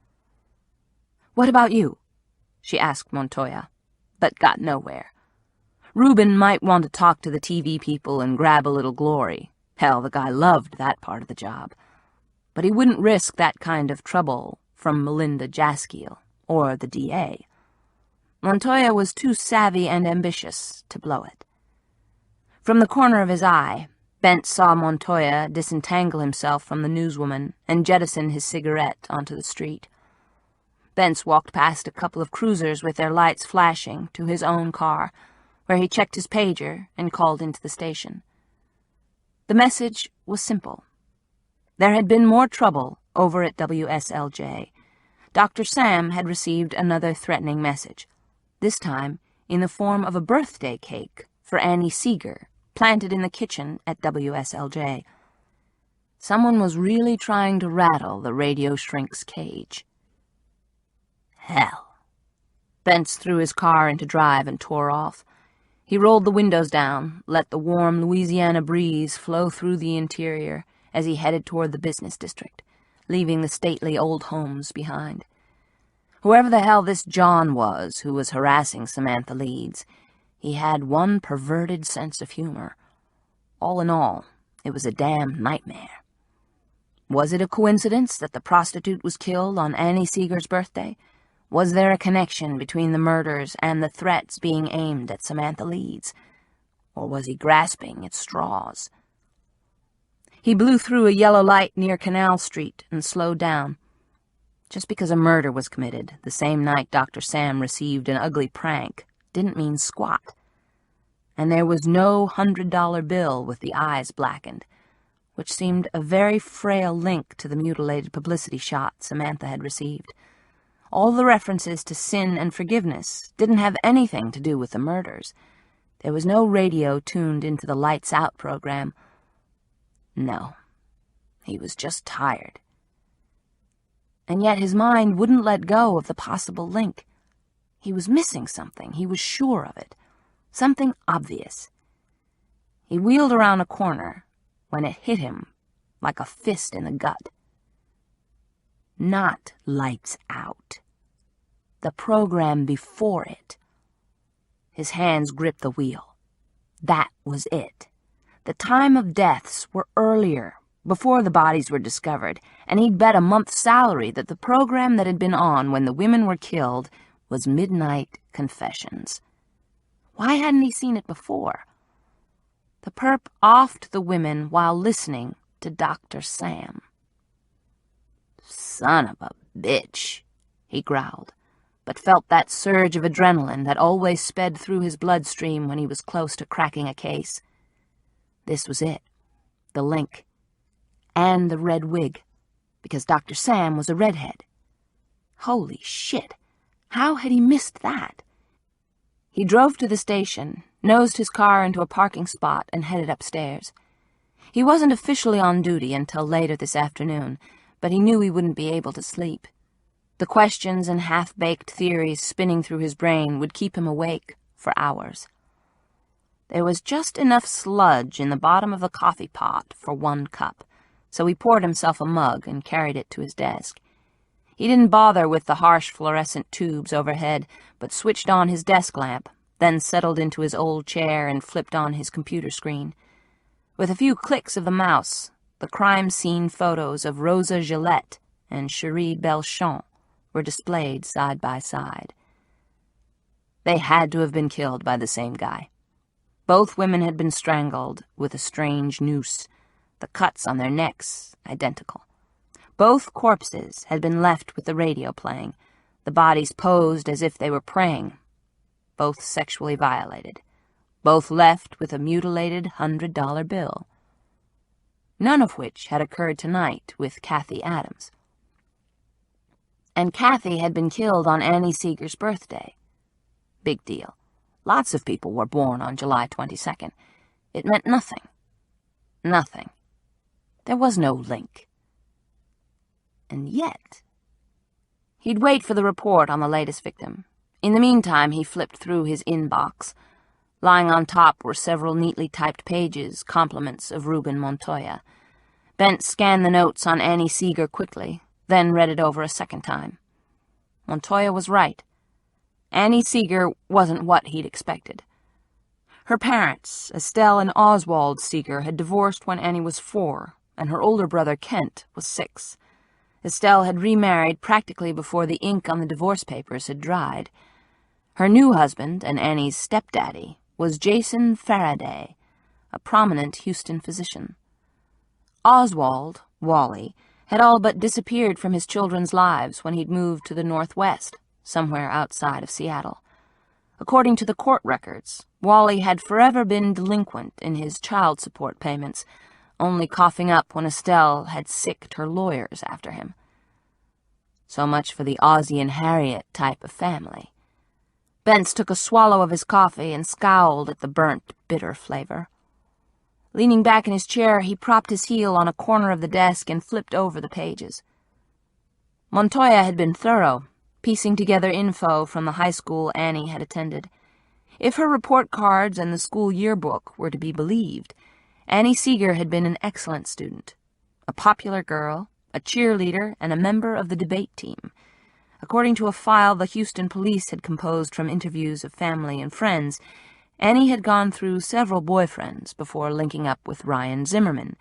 "What about you?" she asked Montoya, but got nowhere. Reuben might want to talk to the TV people and grab a little glory. Hell, the guy loved that part of the job. But he wouldn't risk that kind of trouble from Melinda Jaskiel or the DA. Montoya was too savvy and ambitious to blow it. From the corner of his eye, Bentz saw Montoya disentangle himself from the newswoman and jettison his cigarette onto the street. Bentz walked past a couple of cruisers with their lights flashing to his own car, where he checked his pager and called into the station. The message was simple. There had been more trouble over at WSLJ. Dr. Sam had received another threatening message, this time in the form of a birthday cake for Annie Seeger, planted in the kitchen at WSLJ. Someone was really trying to rattle the radio shrink's cage. Hell. Bentz threw his car into drive and tore off. He rolled the windows down, let the warm Louisiana breeze flow through the interior as he headed toward the business district, leaving the stately old homes behind. Whoever the hell this John was who was harassing Samantha Leeds, he had one perverted sense of humor. All in all, it was a damn nightmare. Was it a coincidence that the prostitute was killed on Annie Seeger's birthday? Was there a connection between the murders and the threats being aimed at Samantha Leeds? Or was he grasping at straws? He blew through a yellow light near Canal Street and slowed down. Just because a murder was committed the same night Dr. Sam received an ugly prank didn't mean squat. And there was no $100 bill with the eyes blackened, which seemed a very frail link to the mutilated publicity shot Samantha had received. All the references to sin and forgiveness didn't have anything to do with the murders. There was no radio tuned into the Lights Out program. No, he was just tired. And yet his mind wouldn't let go of the possible link. He was missing something, he was sure of it. Something obvious. He wheeled around a corner when it hit him like a fist in the gut. Not Lights Out. The program before it. His hands gripped the wheel. That was it. The time of deaths were earlier, before the bodies were discovered, and he'd bet a month's salary that the program that had been on when the women were killed was Midnight Confessions. Why hadn't he seen it before? The perp offed the women while listening to Dr. Sam. "Son of a bitch," he growled, but felt that surge of adrenaline that always sped through his bloodstream when he was close to cracking a case. This was it, the link, and the red wig, because Dr. Sam was a redhead. Holy shit, how had he missed that? He drove to the station, nosed his car into a parking spot, and headed upstairs. He wasn't officially on duty until later this afternoon, but he knew he wouldn't be able to sleep. The questions and half-baked theories spinning through his brain would keep him awake for hours. There was just enough sludge in the bottom of the coffee pot for 1 cup, so he poured himself a mug and carried it to his desk. He didn't bother with the harsh fluorescent tubes overhead, but switched on his desk lamp, then settled into his old chair and flipped on his computer screen. With a few clicks of the mouse, the crime scene photos of Rosa Gillette and Cherie Belchamp were displayed side by side. They had to have been killed by the same guy. Both women had been strangled with a strange noose, the cuts on their necks identical. Both corpses had been left with the radio playing, the bodies posed as if they were praying. Both sexually violated. Both left with a mutilated $100 bill. None of which had occurred tonight with Kathy Adams. And Kathy had been killed on Annie Seeger's birthday. Big deal. Lots of people were born on July 22nd. It meant nothing. Nothing. There was no link. And yet... He'd wait for the report on the latest victim. In the meantime, he flipped through his inbox. Lying on top were several neatly typed pages, compliments of Ruben Montoya. Bentz scanned the notes on Annie Seeger quickly, then read it over a second time. Montoya was right. Annie Seeger wasn't what he'd expected. Her parents, Estelle and Oswald Seeger, had divorced when Annie was 4, and her older brother Kent was 6. Estelle had remarried practically before the ink on the divorce papers had dried. Her new husband, and Annie's stepdaddy, was Jason Faraday, a prominent Houston physician. Oswald, Wally, had all but disappeared from his children's lives when he'd moved to the Northwest, somewhere outside of Seattle. According to the court records, Wally had forever been delinquent in his child support payments, only coughing up when Estelle had sicked her lawyers after him. So much for the Ozzie and Harriet type of family. Bentz took a swallow of his coffee and scowled at the burnt, bitter flavor. Leaning back in his chair, he propped his heel on a corner of the desk and flipped over the pages. Montoya had been thorough, piecing together info from the high school Annie had attended. If her report cards and the school yearbook were to be believed, Annie Seeger had been an excellent student, a popular girl, a cheerleader, and a member of the debate team. According to a file the Houston police had composed from interviews of family and friends, Annie had gone through several boyfriends before linking up with Ryan Zimmerman,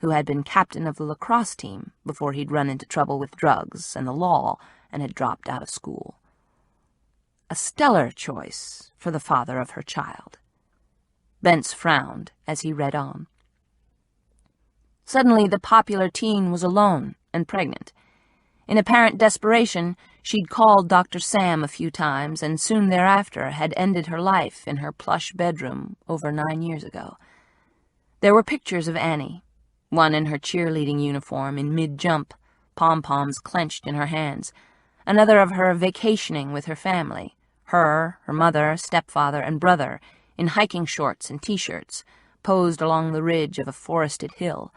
who had been captain of the lacrosse team before he'd run into trouble with drugs and the law and had dropped out of school. A stellar choice for the father of her child. Bentz frowned as he read on. Suddenly, the popular teen was alone and pregnant. In apparent desperation, she'd called Dr. Sam a few times and soon thereafter had ended her life in her plush bedroom over 9 years ago. There were pictures of Annie, one in her cheerleading uniform in mid-jump, pom-poms clenched in her hands, another of her vacationing with her family, her mother, stepfather, and brother, in hiking shorts and T-shirts, posed along the ridge of a forested hill,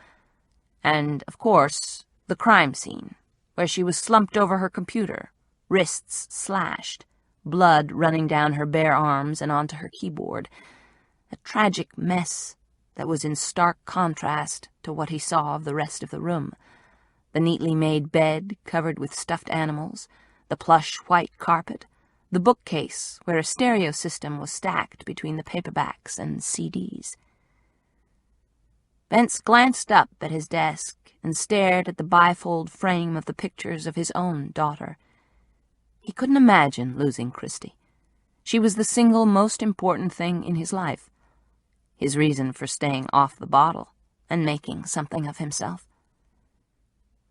and, of course, the crime scene, where she was slumped over her computer, wrists slashed, blood running down her bare arms and onto her keyboard, a tragic mess that was in stark contrast to what he saw of the rest of the room, the neatly made bed covered with stuffed animals, the plush white carpet, the bookcase where a stereo system was stacked between the paperbacks and CDs. Bentz glanced up at his desk and stared at the bifold frame of the pictures of his own daughter. He couldn't imagine losing Christy. She was the single most important thing in his life, his reason for staying off the bottle and making something of himself.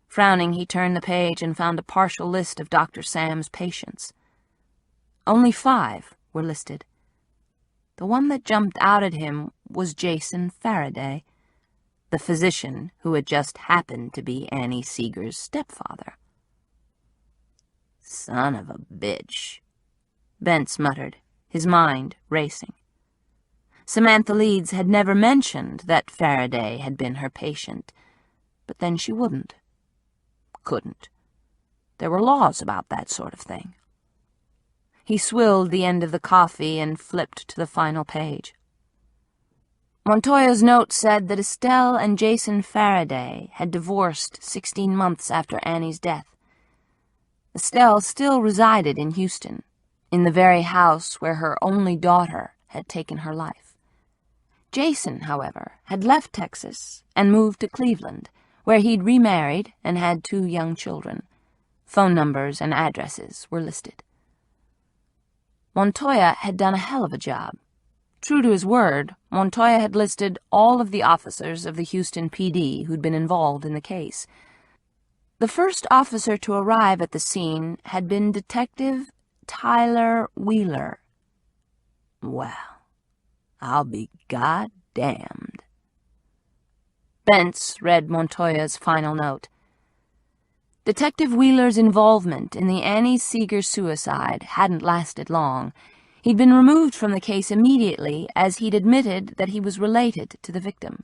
Frowning, he turned the page and found a partial list of Dr. Sam's patients. Only 5 were listed. The one that jumped out at him was Jason Faraday, the physician who had just happened to be Annie Seeger's stepfather. Son of a bitch, Bentz muttered, his mind racing. Samantha Leeds had never mentioned that Faraday had been her patient, but then she wouldn't. Couldn't. There were laws about that sort of thing. He swilled the end of the coffee and flipped to the final page. Montoya's note said that Estelle and Jason Faraday had divorced 16 months after Annie's death. Estelle still resided in Houston, in the very house where her only daughter had taken her life. Jason, however, had left Texas and moved to Cleveland, where he'd remarried and had 2 young children. Phone numbers and addresses were listed. Montoya had done a hell of a job. True to his word, Montoya had listed all of the officers of the Houston PD who'd been involved in the case. The first officer to arrive at the scene had been Detective Tyler Wheeler. Well, I'll be goddamned. Bentz read Montoya's final note. Detective Wheeler's involvement in the Annie Seeger suicide hadn't lasted long. He'd been removed from the case immediately, as he'd admitted that he was related to the victim.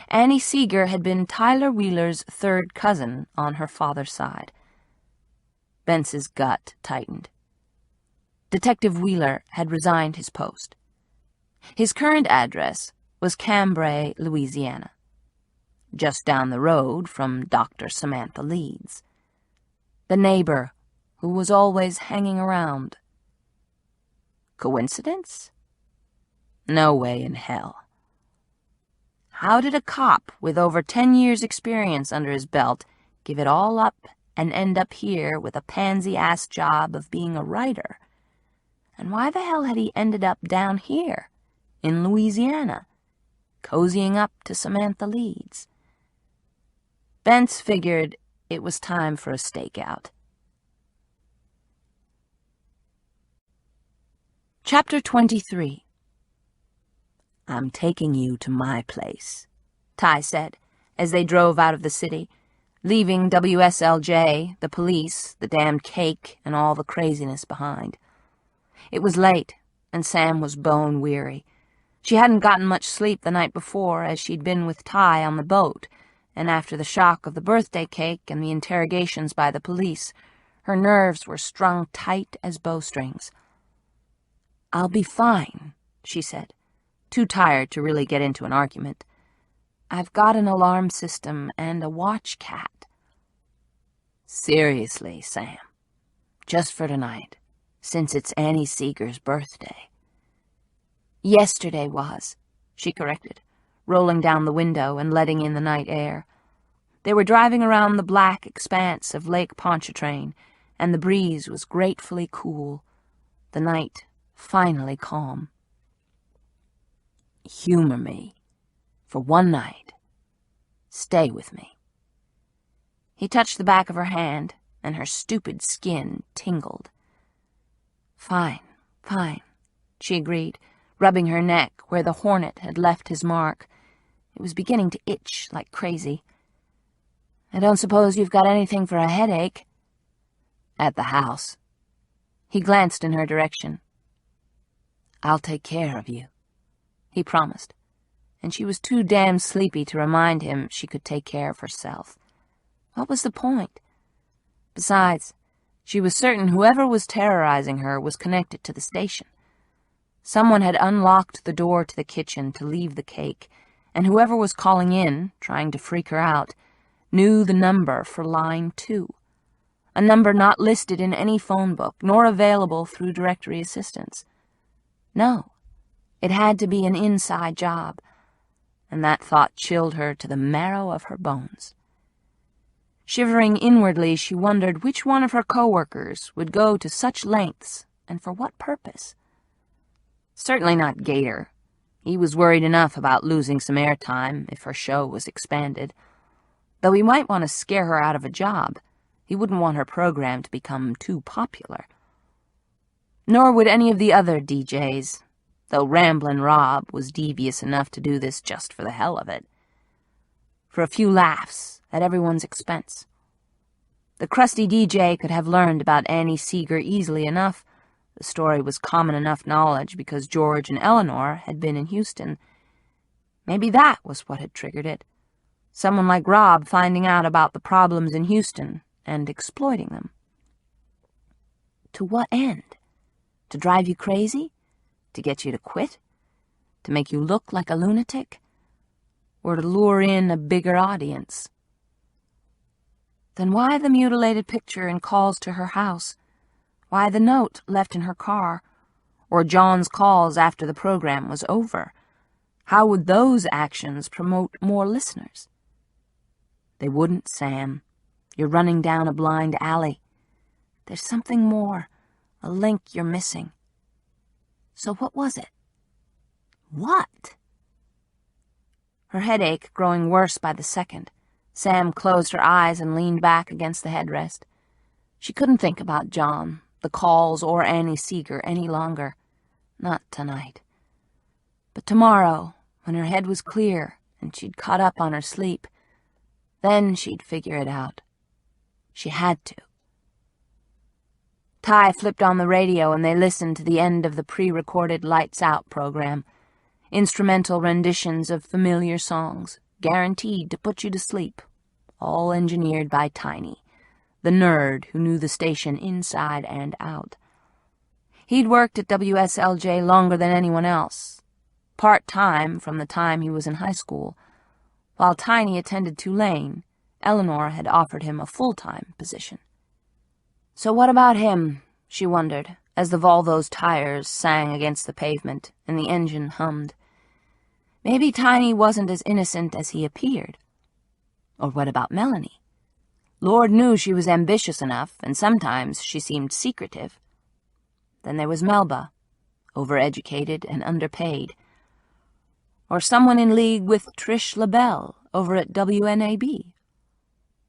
Annie Seeger had been Tyler Wheeler's 3rd cousin on her father's side. Bentz's gut tightened. Detective Wheeler had resigned his post. His current address was Cambrai, Louisiana, just down the road from Dr. Samantha Leeds, the neighbor who was always hanging around. Coincidence? No way in hell. How did a cop with over 10 years' experience under his belt give it all up and end up here with a pansy-ass job of being a writer? And why the hell had he ended up down here, in Louisiana, cozying up to Samantha Leeds? Bentz figured it was time for a stakeout. Chapter 23. I'm taking you to my place, Ty said, as they drove out of the city, leaving WSLJ, the police, the damned cake, and all the craziness behind. It was late, and Sam was bone-weary. She hadn't gotten much sleep the night before, as she'd been with Ty on the boat, and after the shock of the birthday cake and the interrogations by the police, her nerves were strung tight as bowstrings. I'll be fine, she said, too tired to really get into an argument. I've got an alarm system and a watch cat. Seriously, Sam, just for tonight, since it's Annie Seeger's birthday. Yesterday was, she corrected, rolling down the window and letting in the night air. They were driving around the black expanse of Lake Ponchartrain, and the breeze was gratefully cool, the night finally calm. Humor me. For one night. Stay with me. He touched the back of her hand, and her stupid skin tingled. Fine, fine, she agreed, rubbing her neck where the hornet had left his mark. It was beginning to itch like crazy. I don't suppose you've got anything for a headache? At the house. He glanced in her direction. I'll take care of you, he promised, and she was too damn sleepy to remind him she could take care of herself. What was the point? Besides, she was certain whoever was terrorizing her was connected to the station. Someone had unlocked the door to the kitchen to leave the cake, and whoever was calling in, trying to freak her out, knew the number for line 2, a number not listed in any phone book, nor available through directory assistance. No, it had to be an inside job, and that thought chilled her to the marrow of her bones. Shivering inwardly, she wondered which one of her co-workers would go to such lengths, and for what purpose. Certainly not Gator. He was worried enough about losing some airtime if her show was expanded. Though he might want to scare her out of a job, he wouldn't want her program to become too popular. Nor would any of the other DJs, though Ramblin' Rob was devious enough to do this just for the hell of it. For a few laughs at everyone's expense. The crusty DJ could have learned about Annie Seeger easily enough. The story was common enough knowledge because George and Eleanor had been in Houston. Maybe that was what had triggered it. Someone like Rob finding out about the problems in Houston and exploiting them. To what end? To drive you crazy? To get you to quit? To make you look like a lunatic? Or to lure in a bigger audience? Then why the mutilated picture and calls to her house? Why the note left in her car? Or John's calls after the program was over? How would those actions promote more listeners? They wouldn't, Sam. You're running down a blind alley. There's something more, a link you're missing. So what was it? What? Her headache growing worse by the second, Sam closed her eyes and leaned back against the headrest. She couldn't think about John, the calls, or Annie Seeger any longer. Not tonight. But tomorrow, when her head was clear and she'd caught up on her sleep, then she'd figure it out. She had to. Ty flipped on the radio and they listened to the end of the pre-recorded Lights Out program. Instrumental renditions of familiar songs, guaranteed to put you to sleep, all engineered by Tiny, the nerd who knew the station inside and out. He'd worked at WSLJ longer than anyone else, part-time from the time he was in high school. While Tiny attended Tulane, Eleanor had offered him a full-time position. So what about him, she wondered, as the Volvo's tires sang against the pavement and the engine hummed. Maybe Tiny wasn't as innocent as he appeared. Or what about Melanie? Lord knew she was ambitious enough, and sometimes she seemed secretive. Then there was Melba, overeducated and underpaid. Or someone in league with Trish LaBelle over at WNAB.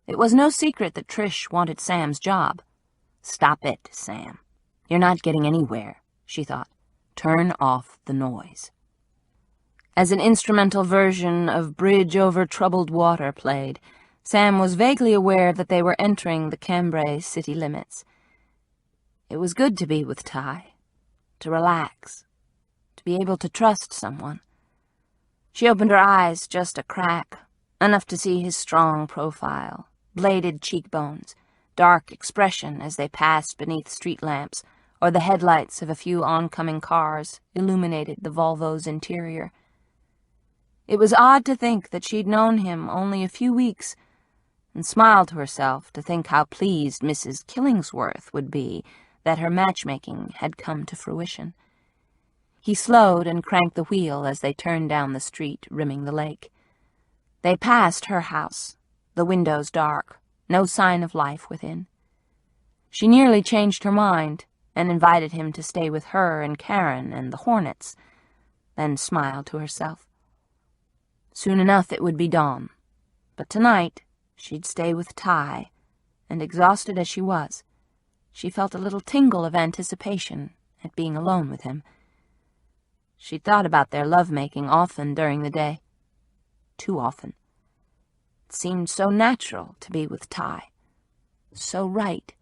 It was no secret that Trish wanted Sam's job. Stop it, Sam. You're not getting anywhere, she thought. Turn off the noise. As an instrumental version of Bridge Over Troubled Water played, Sam was vaguely aware that they were entering the Cambrai city limits. It was good to be with Ty, to relax, to be able to trust someone. She opened her eyes just a crack, enough to see his strong profile, bladed cheekbones, dark expression as they passed beneath street lamps, or the headlights of a few oncoming cars illuminated the Volvo's interior. It was odd to think that she'd known him only a few weeks, and smiled to herself to think how pleased Mrs. Killingsworth would be that her matchmaking had come to fruition. He slowed and cranked the wheel as they turned down the street rimming the lake. They passed her house, the windows dark, no sign of life within. She nearly changed her mind and invited him to stay with her and Karen and the Hornets, then smiled to herself. Soon enough it would be dawn, but tonight she'd stay with Ty, and exhausted as she was, she felt a little tingle of anticipation at being alone with him. She'd thought about their lovemaking often during the day. Too often. It seemed so natural to be with Ty. So right.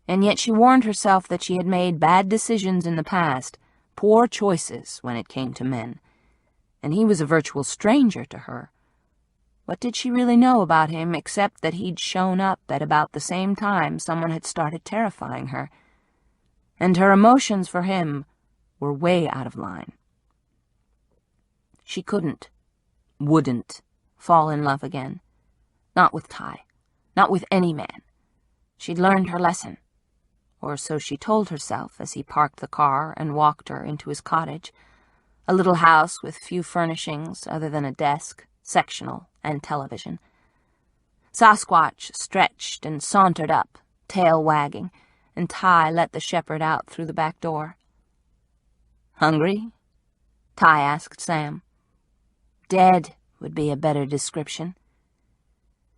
And yet she warned herself that she had made bad decisions in the past, poor choices when it came to men. And he was a virtual stranger to her. What did she really know about him except that he'd shown up at about the same time someone had started terrifying her? And her emotions for him were way out of line. She wouldn't fall in love again. Not with Ty. Not with any man. She'd learned her lesson. Or so she told herself as he parked the car and walked her into his cottage. A little house with few furnishings other than a desk, sectional, and television. Sasquatch stretched and sauntered up, tail wagging, and Ty let the shepherd out through the back door. "Hungry?" Ty asked Sam. "Dead would be a better description."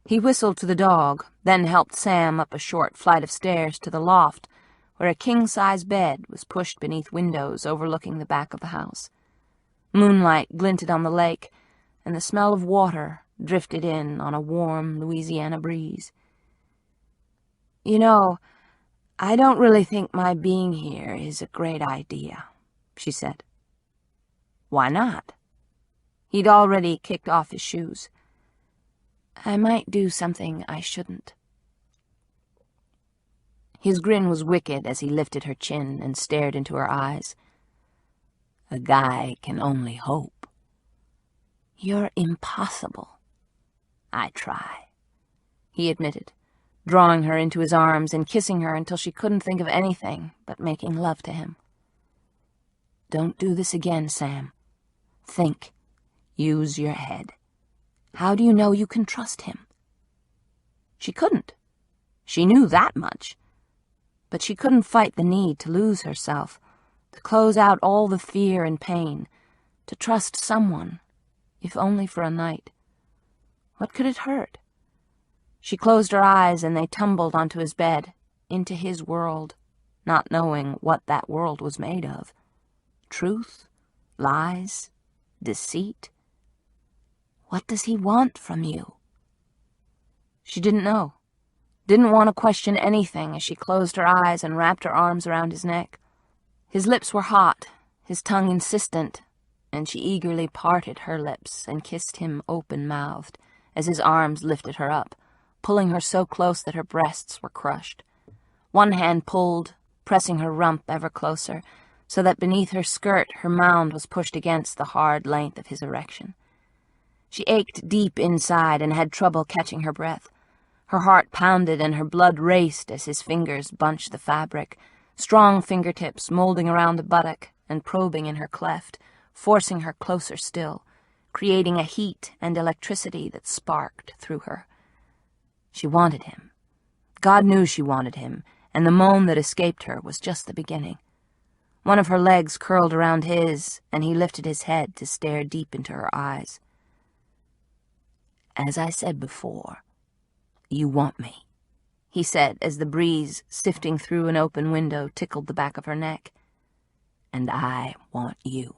He whistled to the dog, then helped Sam up a short flight of stairs to the loft, where a king-size bed was pushed beneath windows overlooking the back of the house. Moonlight glinted on the lake, and the smell of water drifted in on a warm Louisiana breeze. "You know, I don't really think my being here is a great idea," she said. "Why not?" He'd already kicked off his shoes. "I might do something I shouldn't." His grin was wicked as he lifted her chin and stared into her eyes. "A guy can only hope." "You're impossible." "I try," he admitted, drawing her into his arms and kissing her until she couldn't think of anything but making love to him. "Don't do this again, Sam. Think. Use your head. How do you know you can trust him?" She couldn't. She knew that much. But she couldn't fight the need to lose herself, to close out all the fear and pain, to trust someone, if only for a night. What could it hurt? She closed her eyes and they tumbled onto his bed, into his world, not knowing what that world was made of. Truth? Lies? Deceit? What does he want from you? She didn't know. Didn't want to question anything as she closed her eyes and wrapped her arms around his neck. His lips were hot, his tongue insistent, and she eagerly parted her lips and kissed him open-mouthed as his arms lifted her up, pulling her so close that her breasts were crushed. One hand pulled, pressing her rump ever closer, so that beneath her skirt her mound was pushed against the hard length of his erection. She ached deep inside and had trouble catching her breath. Her heart pounded and her blood raced as his fingers bunched the fabric, strong fingertips molding around the buttock and probing in her cleft, forcing her closer still, creating a heat and electricity that sparked through her. She wanted him. God knew she wanted him, and the moan that escaped her was just the beginning. One of her legs curled around his, and he lifted his head to stare deep into her eyes. "As I said before, you want me," he said as the breeze sifting through an open window tickled the back of her neck. "And I want you."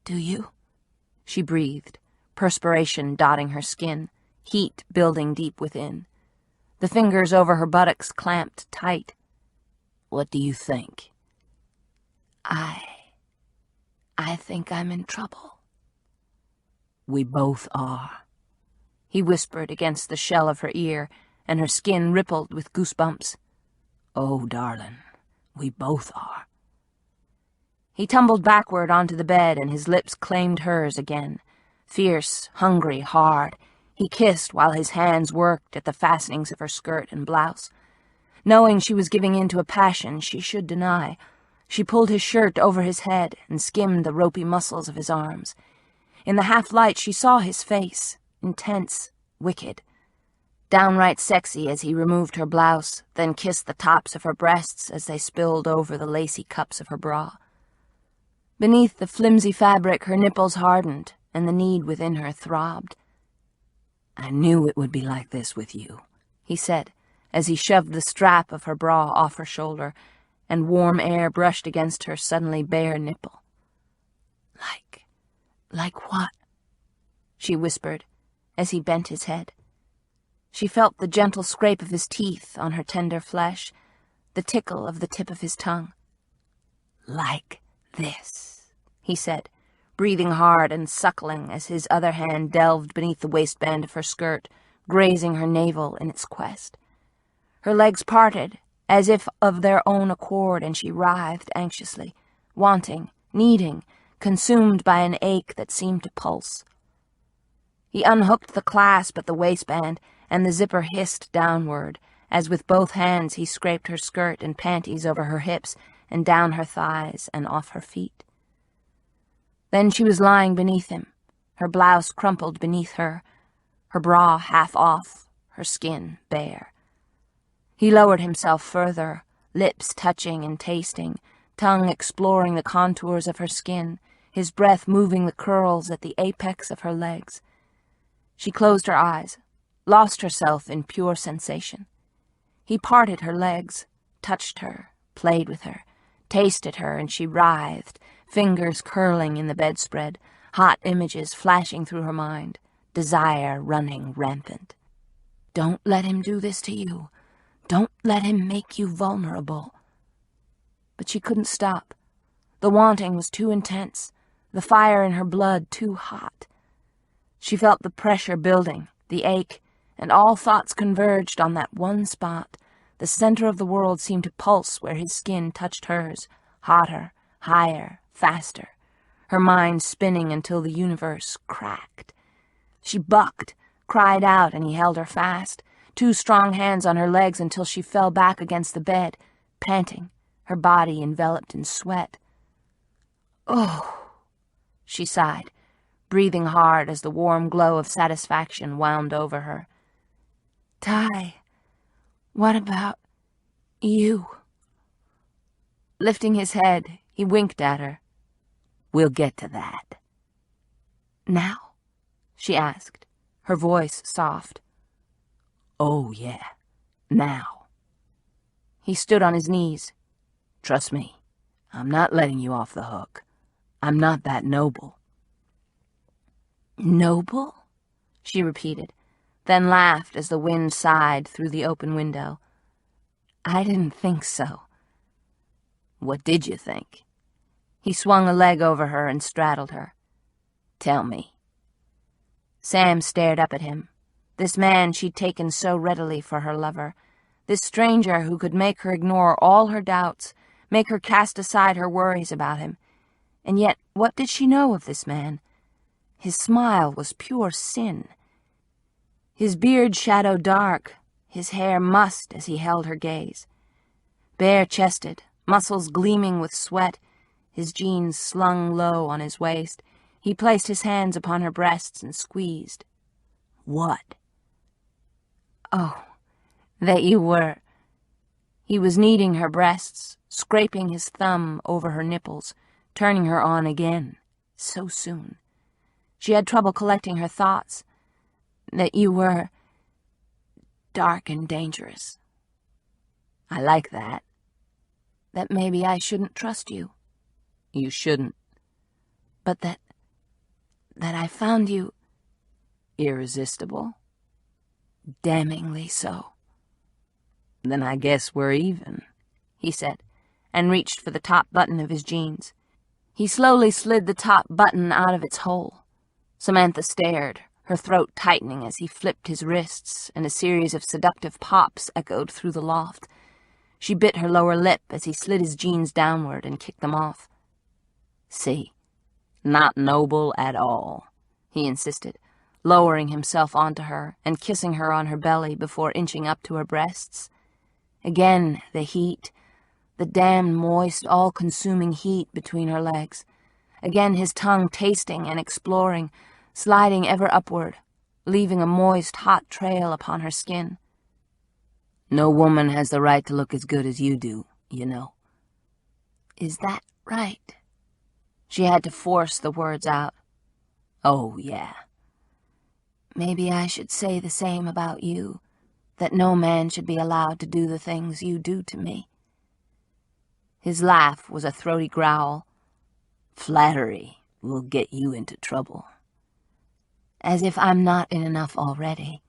"Do you?" she breathed, perspiration dotting her skin, heat building deep within. The fingers over her buttocks clamped tight. "What do you think?" I think I'm in trouble." "We both are," he whispered against the shell of her ear, and her skin rippled with goosebumps. "Oh, darling, we both are." He tumbled backward onto the bed, and his lips claimed hers again. Fierce, hungry, hard, he kissed while his hands worked at the fastenings of her skirt and blouse. Knowing she was giving in to a passion she should deny, she pulled his shirt over his head and skimmed the ropey muscles of his arms. In the half-light she saw his face, intense, wicked, downright sexy as he removed her blouse, then kissed the tops of her breasts as they spilled over the lacy cups of her bra. Beneath the flimsy fabric her nipples hardened, and the need within her throbbed. "I knew it would be like this with you," he said, as he shoved the strap of her bra off her shoulder, and warm air brushed against her suddenly bare nipple. Like what?" she whispered, as he bent his head. She felt the gentle scrape of his teeth on her tender flesh, the tickle of the tip of his tongue. "Like this," he said, breathing hard and suckling as his other hand delved beneath the waistband of her skirt, grazing her navel in its quest. Her legs parted, as if of their own accord, and she writhed anxiously, wanting, needing, consumed by an ache that seemed to pulse. He unhooked the clasp at the waistband, and the zipper hissed downward, as with both hands he scraped her skirt and panties over her hips and down her thighs and off her feet. Then she was lying beneath him, her blouse crumpled beneath her bra half off, her skin bare. He lowered himself further, lips touching and tasting, tongue exploring the contours of her skin, his breath moving the curls at the apex of her legs. She closed her eyes, lost herself in pure sensation. He parted her legs, touched her, played with her, tasted her, and she writhed, fingers curling in the bedspread, hot images flashing through her mind, desire running rampant. Don't let him do this to you. Don't let him make you vulnerable. But she couldn't stop. The wanting was too intense, the fire in her blood too hot. She felt the pressure building, the ache, and all thoughts converged on that one spot. The center of the world seemed to pulse where his skin touched hers, hotter, higher, faster, her mind spinning until the universe cracked. She bucked, cried out, and he held her fast, two strong hands on her legs until she fell back against the bed, panting, her body enveloped in sweat. "Oh," she sighed, breathing hard as the warm glow of satisfaction wound over her. "Ty, what about you?" Lifting his head, he winked at her. "We'll get to that." "Now?" she asked, her voice soft. "Oh, yeah, now." He stood on his knees. "Trust me, I'm not letting you off the hook. I'm not that noble." "Noble?" she repeated, then laughed as the wind sighed through the open window. "I didn't think so." "What did you think?" He swung a leg over her and straddled her. "Tell me." Sam stared up at him, this man she'd taken so readily for her lover, this stranger who could make her ignore all her doubts, make her cast aside her worries about him. And yet, what did she know of this man? His smile was pure sin. His beard shadowed dark, his hair mussed as he held her gaze. Bare-chested, muscles gleaming with sweat, his jeans slung low on his waist, he placed his hands upon her breasts and squeezed. "What?" "Oh, that you were—" He was kneading her breasts, scraping his thumb over her nipples, turning her on again, so soon. She had trouble collecting her thoughts. "That you were dark and dangerous." "I like that." "That maybe I shouldn't trust you." "You shouldn't." "But that I found you—" "Irresistible?" "Damningly so." "Then I guess we're even," he said, and reached for the top button of his jeans. He slowly slid the top button out of its hole. Samantha stared, her throat tightening as he flipped his wrists, and a series of seductive pops echoed through the loft. She bit her lower lip as he slid his jeans downward and kicked them off. "See, not noble at all," he insisted, lowering himself onto her and kissing her on her belly before inching up to her breasts. Again the heat, the damn moist, all-consuming heat between her legs. Again his tongue tasting and exploring, sliding ever upward, leaving a moist, hot trail upon her skin. "No woman has the right to look as good as you do, you know." "Is that right?" She had to force the words out. "Oh, yeah." "Maybe I should say the same about you, that no man should be allowed to do the things you do to me." His laugh was a throaty growl. "Flattery will get you into trouble." "As if I'm not in enough already."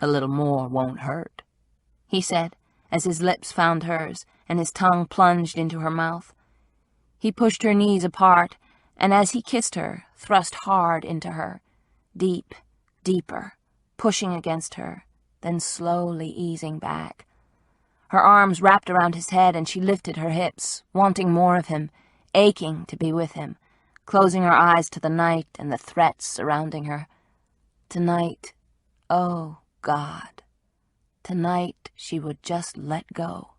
"A little more won't hurt," he said, as his lips found hers and his tongue plunged into her mouth. He pushed her knees apart, and as he kissed her, thrust hard into her, deep, deeper, pushing against her, then slowly easing back. Her arms wrapped around his head, and she lifted her hips, wanting more of him, aching to be with him, closing her eyes to the night and the threats surrounding her. Tonight, oh God, tonight she would just let go.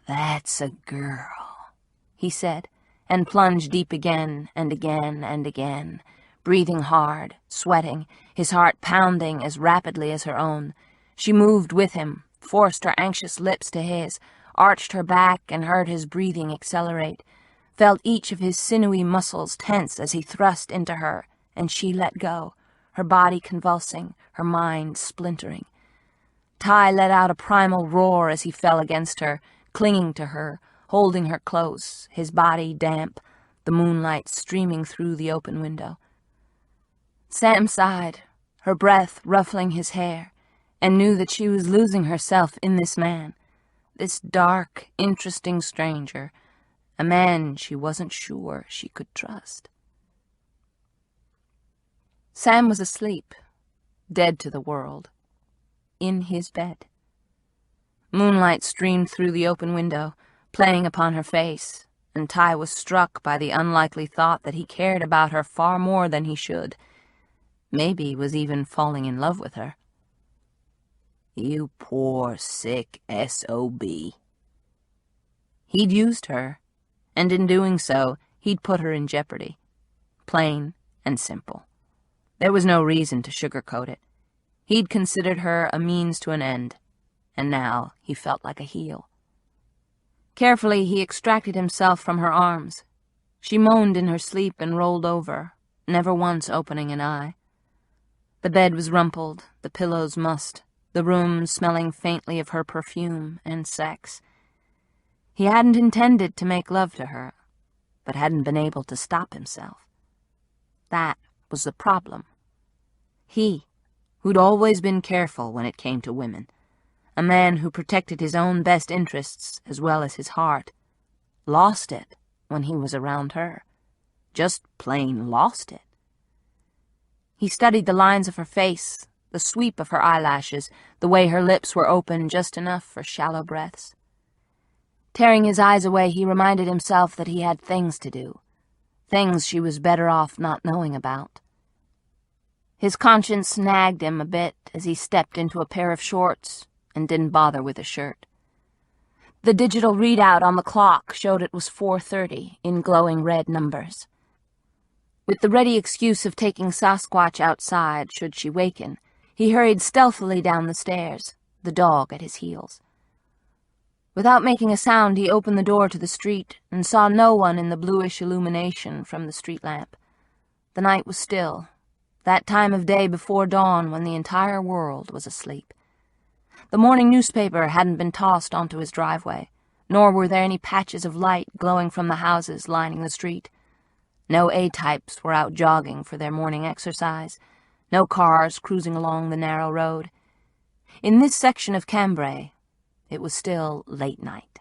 "That's a girl," he said, and plunge deep again and again and again, breathing hard, sweating, his heart pounding as rapidly as her own. She moved with him, forced her anxious lips to his, arched her back and heard his breathing accelerate, felt each of his sinewy muscles tense as he thrust into her, and she let go, her body convulsing, her mind splintering. Ty let out a primal roar as he fell against her, clinging to her, holding her close, his body damp, the moonlight streaming through the open window. Sam sighed, her breath ruffling his hair, and knew that she was losing herself in this man, this dark, interesting stranger, a man she wasn't sure she could trust. Sam was asleep, dead to the world, in his bed. Moonlight streamed through the open window, playing upon her face, and Ty was struck by the unlikely thought that he cared about her far more than he should. Maybe was even falling in love with her. You poor, sick S.O.B. He'd used her, and in doing so, he'd put her in jeopardy. Plain and simple. There was no reason to sugarcoat it. He'd considered her a means to an end, and now he felt like a heel. Carefully, he extracted himself from her arms. She moaned in her sleep and rolled over, never once opening an eye. The bed was rumpled, the pillows mussed, the room smelling faintly of her perfume and sex. He hadn't intended to make love to her, but hadn't been able to stop himself. That was the problem. He, who'd always been careful when it came to women, a man who protected his own best interests as well as his heart, lost it when he was around her. Just plain lost it. He studied the lines of her face, the sweep of her eyelashes, the way her lips were open just enough for shallow breaths. Tearing his eyes away, he reminded himself that he had things to do, things she was better off not knowing about. His conscience nagged him a bit as he stepped into a pair of shorts and didn't bother with a shirt. The digital readout on the clock showed it was 4:30 in glowing red numbers. With the ready excuse of taking Sasquatch outside should she waken, he hurried stealthily down the stairs, the dog at his heels. Without making a sound, he opened the door to the street and saw no one in the bluish illumination from the street lamp. The night was still, that time of day before dawn when the entire world was asleep. The morning newspaper hadn't been tossed onto his driveway, nor were there any patches of light glowing from the houses lining the street. No A-types were out jogging for their morning exercise, no cars cruising along the narrow road. In this section of Cambrai, it was still late night.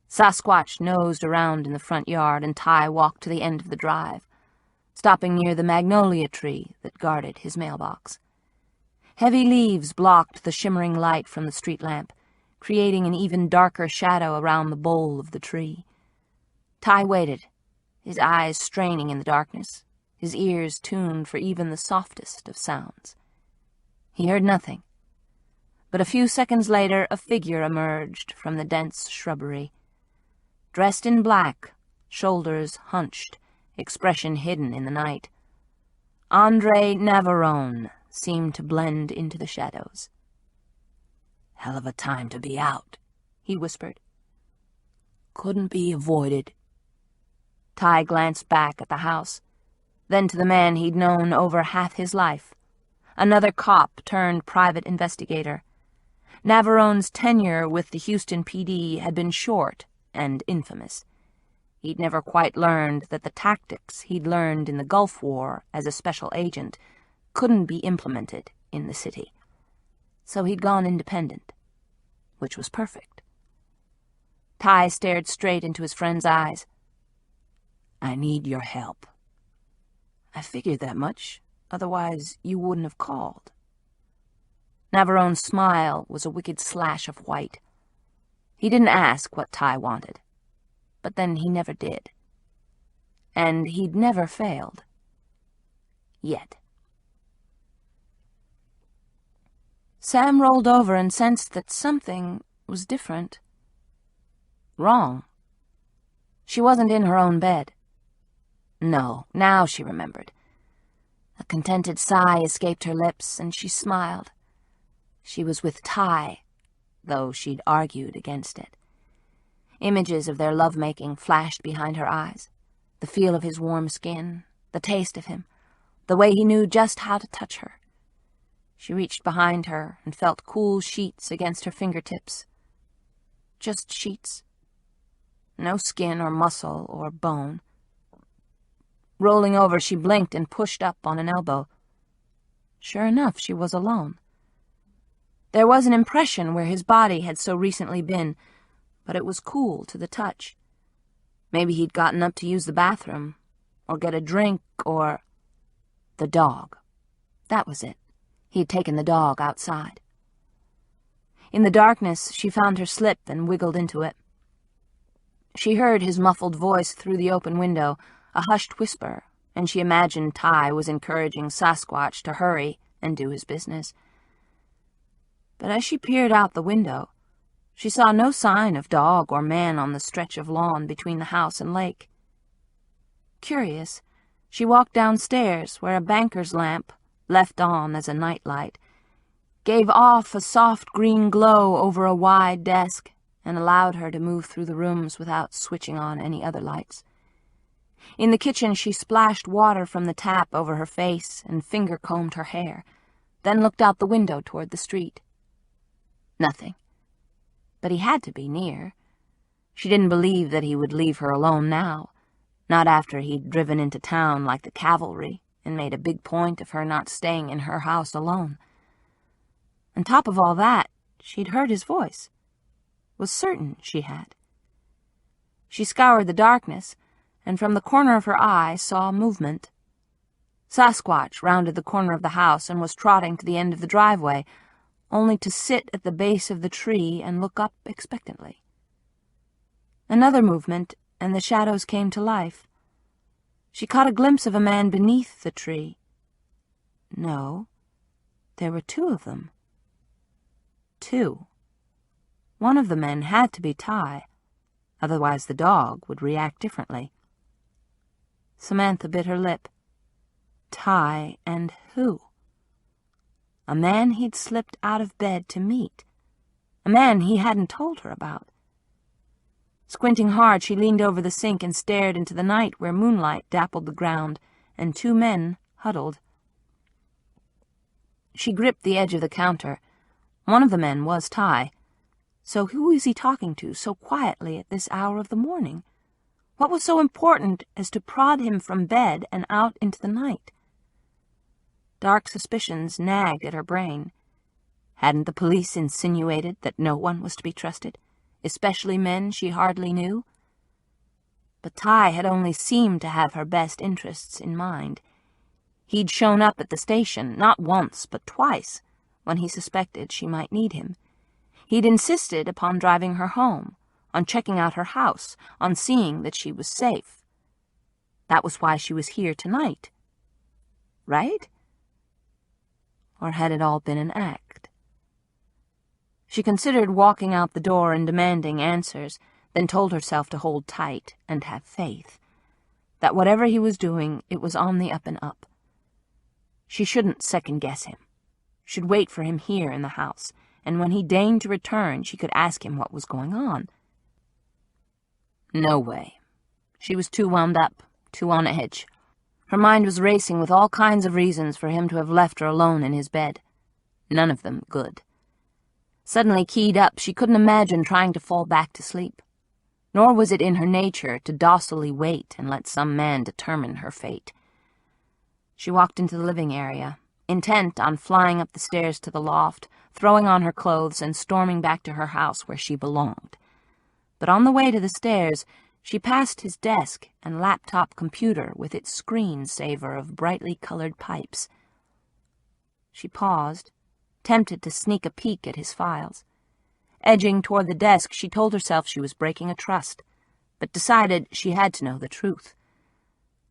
Sasquatch nosed around in the front yard, and Ty walked to the end of the drive, stopping near the magnolia tree that guarded his mailbox. Heavy leaves blocked the shimmering light from the street lamp, creating an even darker shadow around the bole of the tree. Ty waited, his eyes straining in the darkness, his ears tuned for even the softest of sounds. He heard nothing, but a few seconds later a figure emerged from the dense shrubbery. Dressed in black, shoulders hunched, expression hidden in the night, Andre Navarone seemed to blend into the shadows. "Hell of a time to be out," he whispered. "Couldn't be avoided." Ty glanced back at the house, then to the man he'd known over half his life, another cop turned private investigator. Navarone's tenure with the Houston PD had been short and infamous. He'd never quite learned that the tactics he'd learned in the Gulf War as a special agent couldn't be implemented in the city. So he'd gone independent, which was perfect. Ty stared straight into his friend's eyes. "I need your help." "I figured that much, otherwise you wouldn't have called." Navarone's smile was a wicked slash of white. He didn't ask what Ty wanted, but then he never did. And he'd never failed. Yet. Sam rolled over and sensed that something was different. Wrong. She wasn't in her own bed. No, now she remembered. A contented sigh escaped her lips, and she smiled. She was with Ty, though she'd argued against it. Images of their lovemaking flashed behind her eyes. The feel of his warm skin, the taste of him, the way he knew just how to touch her. She reached behind her and felt cool sheets against her fingertips. Just sheets. No skin or muscle or bone. Rolling over, she blinked and pushed up on an elbow. Sure enough, she was alone. There was an impression where his body had so recently been, but it was cool to the touch. Maybe he'd gotten up to use the bathroom, or get a drink, or... The dog. That was it. He'd taken the dog outside. In the darkness, she found her slip and wiggled into it. She heard his muffled voice through the open window, a hushed whisper, and she imagined Ty was encouraging Sasquatch to hurry and do his business. But as she peered out the window, she saw no sign of dog or man on the stretch of lawn between the house and lake. Curious, she walked downstairs where a banker's lamp, left on as a nightlight, gave off a soft green glow over a wide desk and allowed her to move through the rooms without switching on any other lights. In the kitchen, she splashed water from the tap over her face and finger-combed her hair, then looked out the window toward the street. Nothing. But he had to be near. She didn't believe that he would leave her alone now, not after he'd driven into town like the cavalry and made a big point of her not staying in her house alone. On top of all that, she'd heard his voice. Was certain she had. She scoured the darkness, and from the corner of her eye saw movement. Sasquatch rounded the corner of the house and was trotting to the end of the driveway, only to sit at the base of the tree and look up expectantly. Another movement, and the shadows came to life. She caught a glimpse of a man beneath the tree. No, there were two of them. Two. One of the men had to be Ty, otherwise the dog would react differently. Samantha bit her lip. Ty and who? A man he'd slipped out of bed to meet. A man he hadn't told her about. Squinting hard, she leaned over the sink and stared into the night where moonlight dappled the ground and two men huddled. She gripped the edge of the counter. One of the men was Ty. So who was he talking to so quietly at this hour of the morning? What was so important as to prod him from bed and out into the night? Dark suspicions nagged at her brain. Hadn't the police insinuated that no one was to be trusted, especially men she hardly knew? But Ty had only seemed to have her best interests in mind. He'd shown up at the station, not once, but twice, when he suspected she might need him. He'd insisted upon driving her home, on checking out her house, on seeing that she was safe. That was why she was here tonight. Right? Or had it all been an act? She considered walking out the door and demanding answers, then told herself to hold tight and have faith. That whatever he was doing, it was on the up and up. She shouldn't second-guess him. Should wait for him here in the house, and when he deigned to return, she could ask him what was going on. No way. She was too wound up, too on edge. Her mind was racing with all kinds of reasons for him to have left her alone in his bed. None of them good. Suddenly keyed up, she couldn't imagine trying to fall back to sleep. Nor was it in her nature to docilely wait and let some man determine her fate. She walked into the living area, intent on flying up the stairs to the loft, throwing on her clothes and storming back to her house where she belonged. But on the way to the stairs, she passed his desk and laptop computer with its screen-saver of brightly colored pipes. She paused, tempted to sneak a peek at his files. Edging toward the desk, she told herself she was breaking a trust, but decided she had to know the truth.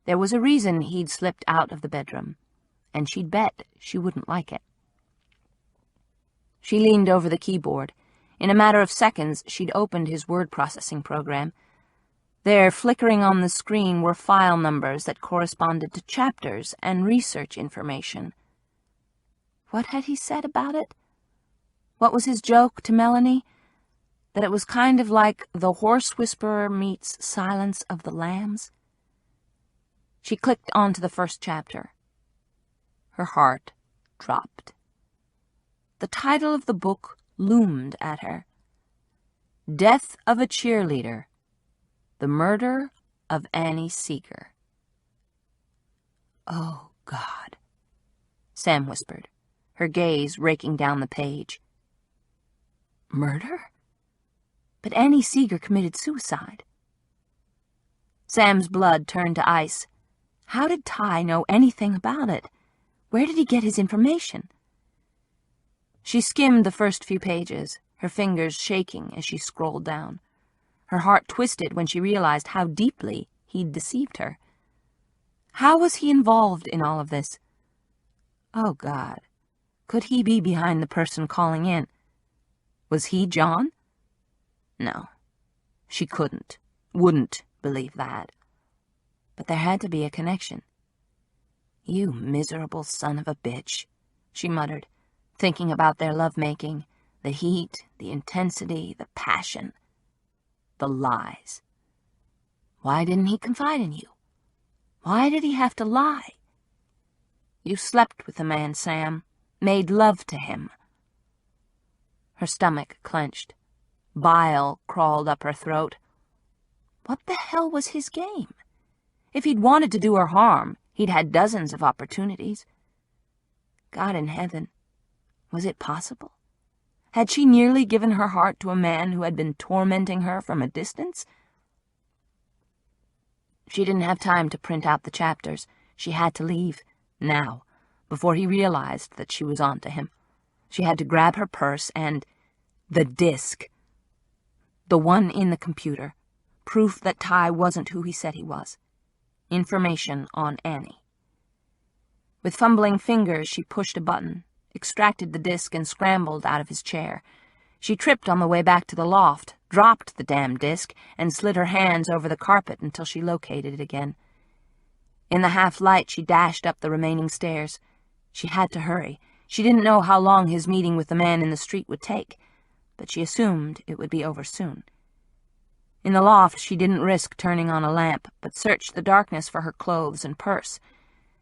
There was a reason he'd slipped out of the bedroom, and she'd bet she wouldn't like it. She leaned over the keyboard. In a matter of seconds, she'd opened his word processing program. There, flickering on the screen, were file numbers that corresponded to chapters and research information. What had he said about it? What was his joke to Melanie? That it was kind of like The Horse Whisperer meets Silence of the Lambs? She clicked onto the first chapter. Her heart dropped. The title of the book loomed at her. Death of a Cheerleader. The Murder of Annie Seeger. "Oh, God," Sam whispered, her gaze raking down the page. Murder? But Annie Seeger committed suicide. Sam's blood turned to ice. How did Ty know anything about it? Where did he get his information? She skimmed the first few pages, her fingers shaking as she scrolled down. Her heart twisted when she realized how deeply he'd deceived her. How was he involved in all of this? Oh, God. Could he be behind the person calling in? Was he John? No. She wouldn't believe that. But there had to be a connection. "You miserable son of a bitch," she muttered, thinking about their lovemaking, the heat, the intensity, the passion. The lies. Why didn't he confide in you? Why did he have to lie? You slept with the man, Sam, made love to him. Her stomach clenched. Bile crawled up her throat. What the hell was his game? If he'd wanted to do her harm, he'd had dozens of opportunities. God in heaven, was it possible? Had she nearly given her heart to a man who had been tormenting her from a distance? She didn't have time to print out the chapters. She had to leave, now, before he realized that she was on to him. She had to grab her purse and the disc. The one in the computer. Proof that Ty wasn't who he said he was. Information on Annie. With fumbling fingers, she pushed a button, extracted the disc, and scrambled out of his chair. She tripped on the way back to the loft, dropped the damn disc, and slid her hands over the carpet until she located it again. In the half-light, she dashed up the remaining stairs. She had to hurry. She didn't know how long his meeting with the man in the street would take, but she assumed it would be over soon. In the loft, she didn't risk turning on a lamp, but searched the darkness for her clothes and purse.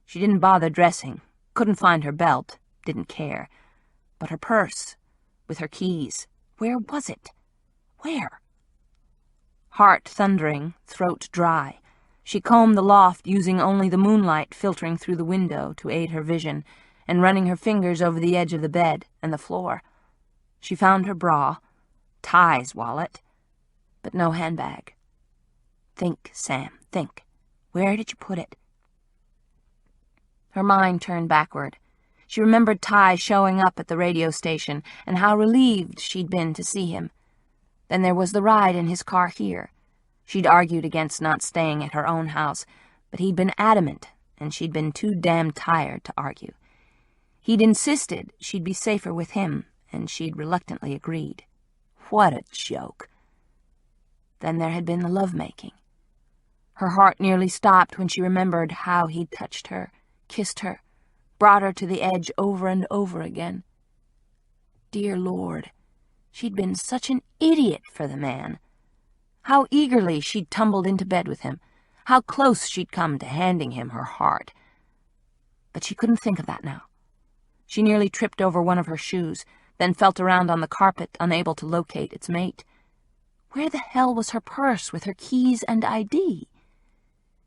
She didn't bother dressing, couldn't find her belt, didn't care. But her purse, with her keys, where was it? Where? Heart thundering, throat dry. She combed the loft, using only the moonlight filtering through the window to aid her vision, and running her fingers over the edge of the bed and the floor. She found her bra, Ty's wallet, but no handbag. Think, Sam, think. Where did you put it? Her mind turned backward. She remembered Ty showing up at the radio station and how relieved she'd been to see him. Then there was the ride in his car here. She'd argued against not staying at her own house, but he'd been adamant, and she'd been too damn tired to argue. He'd insisted she'd be safer with him, and she'd reluctantly agreed. What a joke. Then there had been the lovemaking. Her heart nearly stopped when she remembered how he'd touched her, kissed her, brought her to the edge over and over again. Dear Lord, she'd been such an idiot for the man. How eagerly she'd tumbled into bed with him, how close she'd come to handing him her heart. But she couldn't think of that now. She nearly tripped over one of her shoes, then felt around on the carpet, unable to locate its mate. Where the hell was her purse with her keys and ID?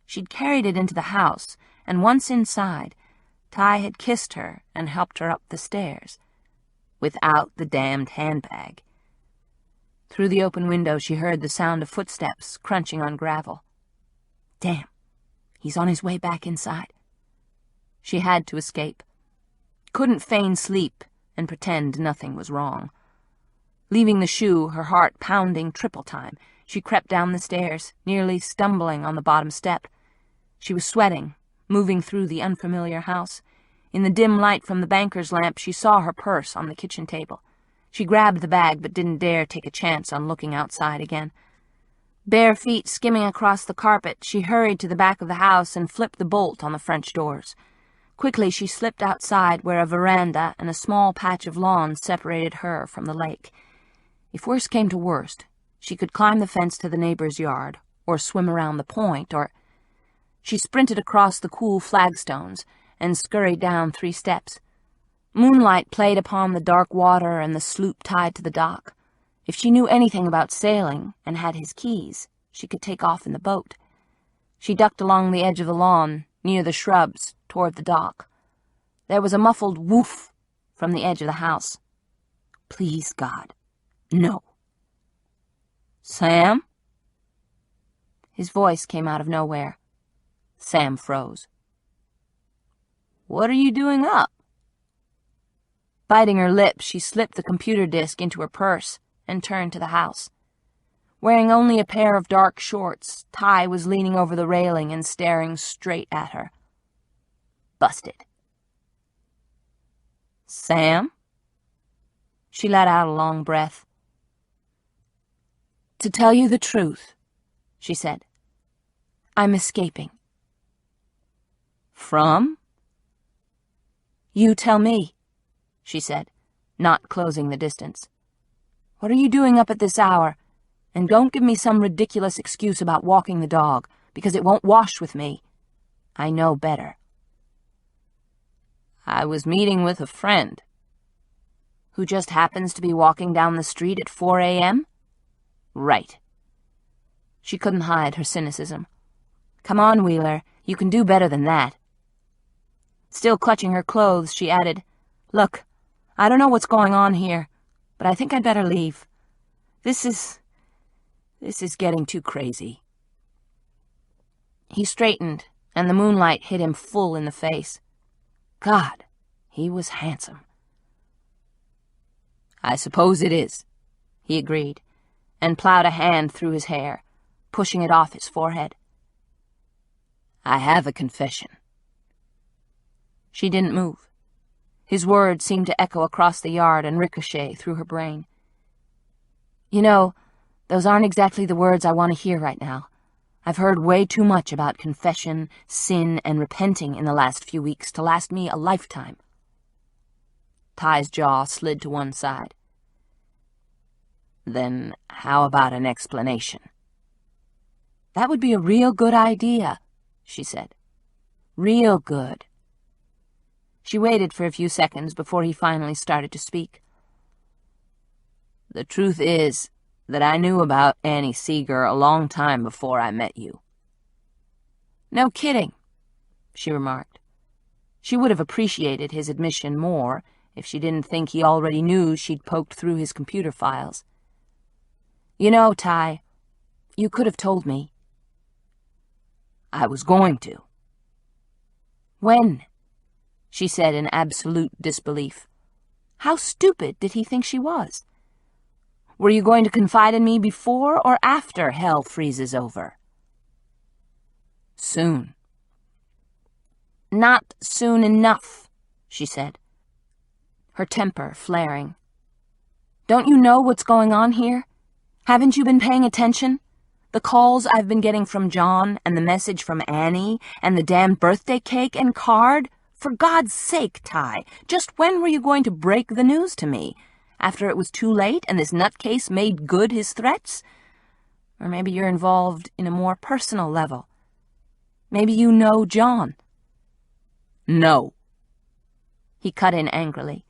She'd carried it into the house, and once inside, Ty had kissed her and helped her up the stairs. Without the damned handbag. Through the open window, she heard the sound of footsteps crunching on gravel. Damn, he's on his way back inside. She had to escape. Couldn't feign sleep and pretend nothing was wrong. Leaving the shoe, her heart pounding triple time, she crept down the stairs, nearly stumbling on the bottom step. She was sweating, moving through the unfamiliar house. In the dim light from the banker's lamp, she saw her purse on the kitchen table. She grabbed the bag but didn't dare take a chance on looking outside again. Bare feet skimming across the carpet, she hurried to the back of the house and flipped the bolt on the French doors. Quickly she slipped outside where a veranda and a small patch of lawn separated her from the lake. If worst came to worst, she could climb the fence to the neighbor's yard, or swim around the point, or... She sprinted across the cool flagstones and scurried down 3 steps. Moonlight played upon the dark water and the sloop tied to the dock. If she knew anything about sailing and had his keys, she could take off in the boat. She ducked along the edge of the lawn, near the shrubs, toward the dock. There was a muffled woof from the edge of the house. Please, God, no. Sam? His voice came out of nowhere. Sam froze. What are you doing up? Biting her lip, she slipped the computer disk into her purse and turned to the house. Wearing only a pair of dark shorts, Ty was leaning over the railing and staring straight at her. Busted. Sam? She let out a long breath. To tell you the truth, she said, I'm escaping. From? You tell me, she said, not closing the distance. What are you doing up at this hour? And don't give me some ridiculous excuse about walking the dog, because it won't wash with me. I know better. I was meeting with a friend. Who just happens to be walking down the street at 4 a.m.? Right. She couldn't hide her cynicism. Come on, Wheeler, you can do better than that. Still clutching her clothes, she added, Look, I don't know what's going on here, but I think I'd better leave. This is getting too crazy. He straightened, and the moonlight hit him full in the face. God, he was handsome. I suppose it is, he agreed, and plowed a hand through his hair, pushing it off his forehead. I have a confession. She didn't move. His words seemed to echo across the yard and ricochet through her brain. You know, those aren't exactly the words I want to hear right now. I've heard way too much about confession, sin, and repenting in the last few weeks to last me a lifetime. Ty's jaw slid to one side. Then how about an explanation? That would be a real good idea, she said. Real good. She waited for a few seconds before he finally started to speak. The truth is that I knew about Annie Seeger a long time before I met you. No kidding, she remarked. She would have appreciated his admission more if she didn't think he already knew she'd poked through his computer files. You know, Ty, you could have told me. I was going to. When? She said in absolute disbelief. How stupid did he think she was? Were you going to confide in me before or after hell freezes over? Soon. Not soon enough, she said, her temper flaring. Don't you know what's going on here? Haven't you been paying attention? The calls I've been getting from John and the message from Annie and the damn birthday cake and card? For God's sake, Ty, just when were you going to break the news to me? After it was too late and this nutcase made good his threats? Or maybe you're involved in a more personal level. Maybe you know John. No. He cut in angrily,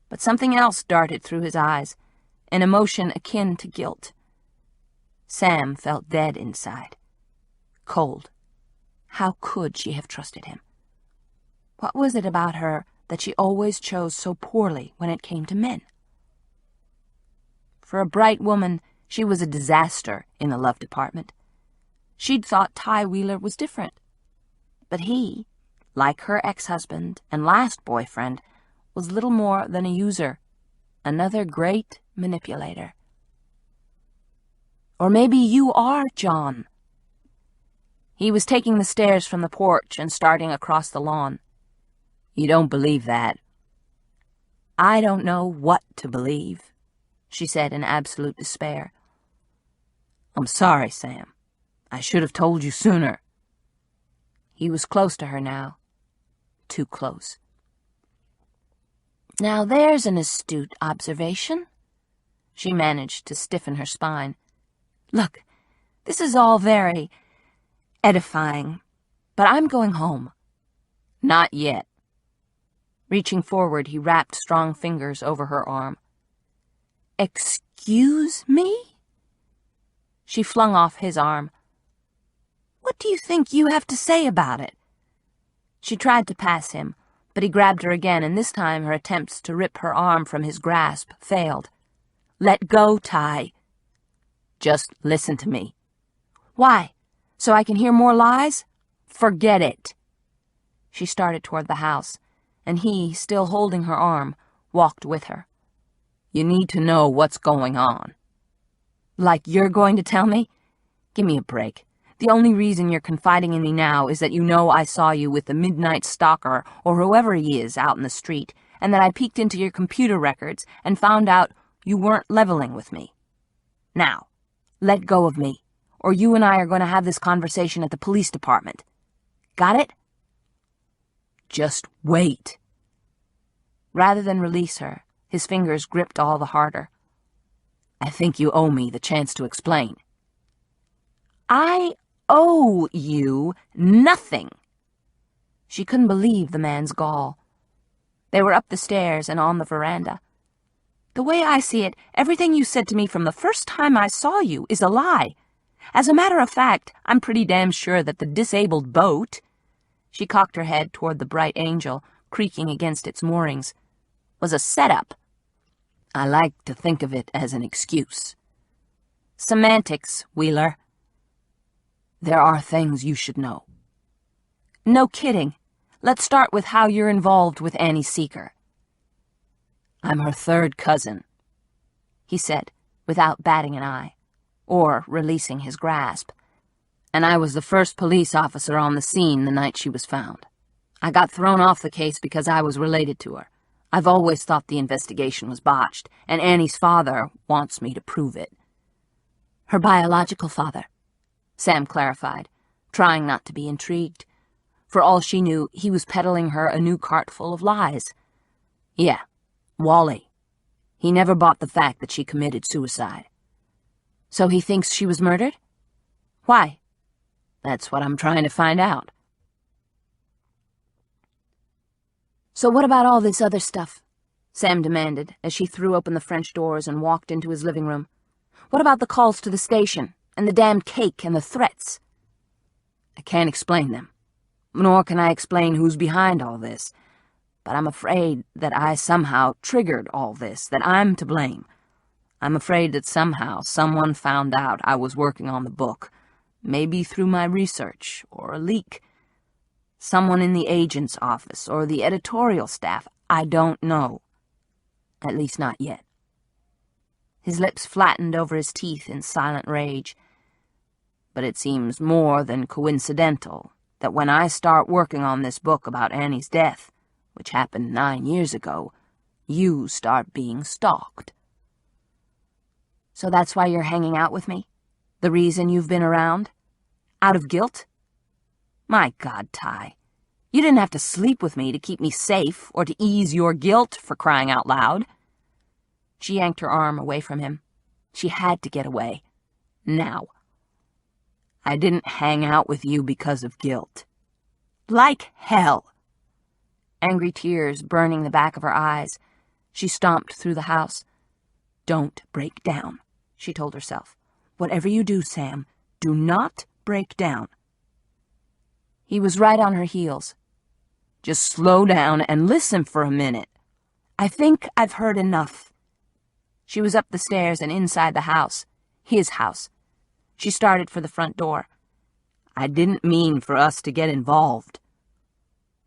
but something else darted through his eyes, an emotion akin to guilt. Sam felt dead inside. Cold. How could she have trusted him? What was it about her that she always chose so poorly when it came to men? For a bright woman, she was a disaster in the love department. She'd thought Ty Wheeler was different. But he, like her ex-husband and last boyfriend, was little more than a user, another great manipulator. Or maybe you are John. He was taking the stairs from the porch and starting across the lawn. You don't believe that. I don't know what to believe, she said in absolute despair. I'm sorry, Sam. I should have told you sooner. He was close to her now. Too close. Now there's an astute observation. She managed to stiffen her spine. Look, this is all very edifying, but I'm going home. Not yet. Reaching forward, he wrapped strong fingers over her arm. Excuse me? She flung off his arm. What do you think you have to say about it? She tried to pass him, but he grabbed her again, and this time her attempts to rip her arm from his grasp failed. Let go, Ty. Just listen to me. Why? So I can hear more lies? Forget it. She started toward the house, and he, still holding her arm, walked with her. You need to know what's going on. Like you're going to tell me? Give me a break. The only reason you're confiding in me now is that you know I saw you with the midnight stalker or whoever he is out in the street, and that I peeked into your computer records and found out you weren't leveling with me. Now, let go of me, or you and I are going to have this conversation at the police department. Got it? Just wait. Rather than release her, his fingers gripped all the harder. I think you owe me the chance to explain. I owe you nothing. She couldn't believe the man's gall. They were up the stairs and on the veranda. The way I see it, everything you said to me from the first time I saw you is a lie. As a matter of fact, I'm pretty damn sure that the disabled boat— she cocked her head toward the bright Angel, creaking against its moorings— was a setup. I like to think of it as an excuse. Semantics, Wheeler. There are things you should know. No kidding. Let's start with how you're involved with Annie Seeker. I'm her third cousin, he said, without batting an eye, or releasing his grasp. And I was the first police officer on the scene the night she was found. I got thrown off the case because I was related to her. I've always thought the investigation was botched, and Annie's father wants me to prove it. Her biological father, Sam clarified, trying not to be intrigued. For all she knew, he was peddling her a new cart full of lies. Yeah, Wally. He never bought the fact that she committed suicide. So he thinks she was murdered? Why? That's what I'm trying to find out. So what about all this other stuff? Sam demanded as she threw open the French doors and walked into his living room. What about the calls to the station, and the damned cake and the threats? I can't explain them, nor can I explain who's behind all this. But I'm afraid that I somehow triggered all this, that I'm to blame. I'm afraid that somehow someone found out I was working on the book, maybe through my research or a leak. Someone in the agent's office or the editorial staff. I don't know. At least not yet. His lips flattened over his teeth in silent rage. But it seems more than coincidental that when I start working on this book about Annie's death, which happened 9 years ago, you start being stalked. So that's why you're hanging out with me? The reason you've been around? Out of guilt? My God, Ty, you didn't have to sleep with me to keep me safe or to ease your guilt, for crying out loud. She yanked her arm away from him. She had to get away. Now. I didn't hang out with you because of guilt. Like hell. Angry tears burning the back of her eyes, she stomped through the house. Don't break down, she told herself. Whatever you do, Sam, do not break down. He was right on her heels. Just slow down and listen for a minute. I think I've heard enough. She was up the stairs and inside the house. His house. She started for the front door. I didn't mean for us to get involved.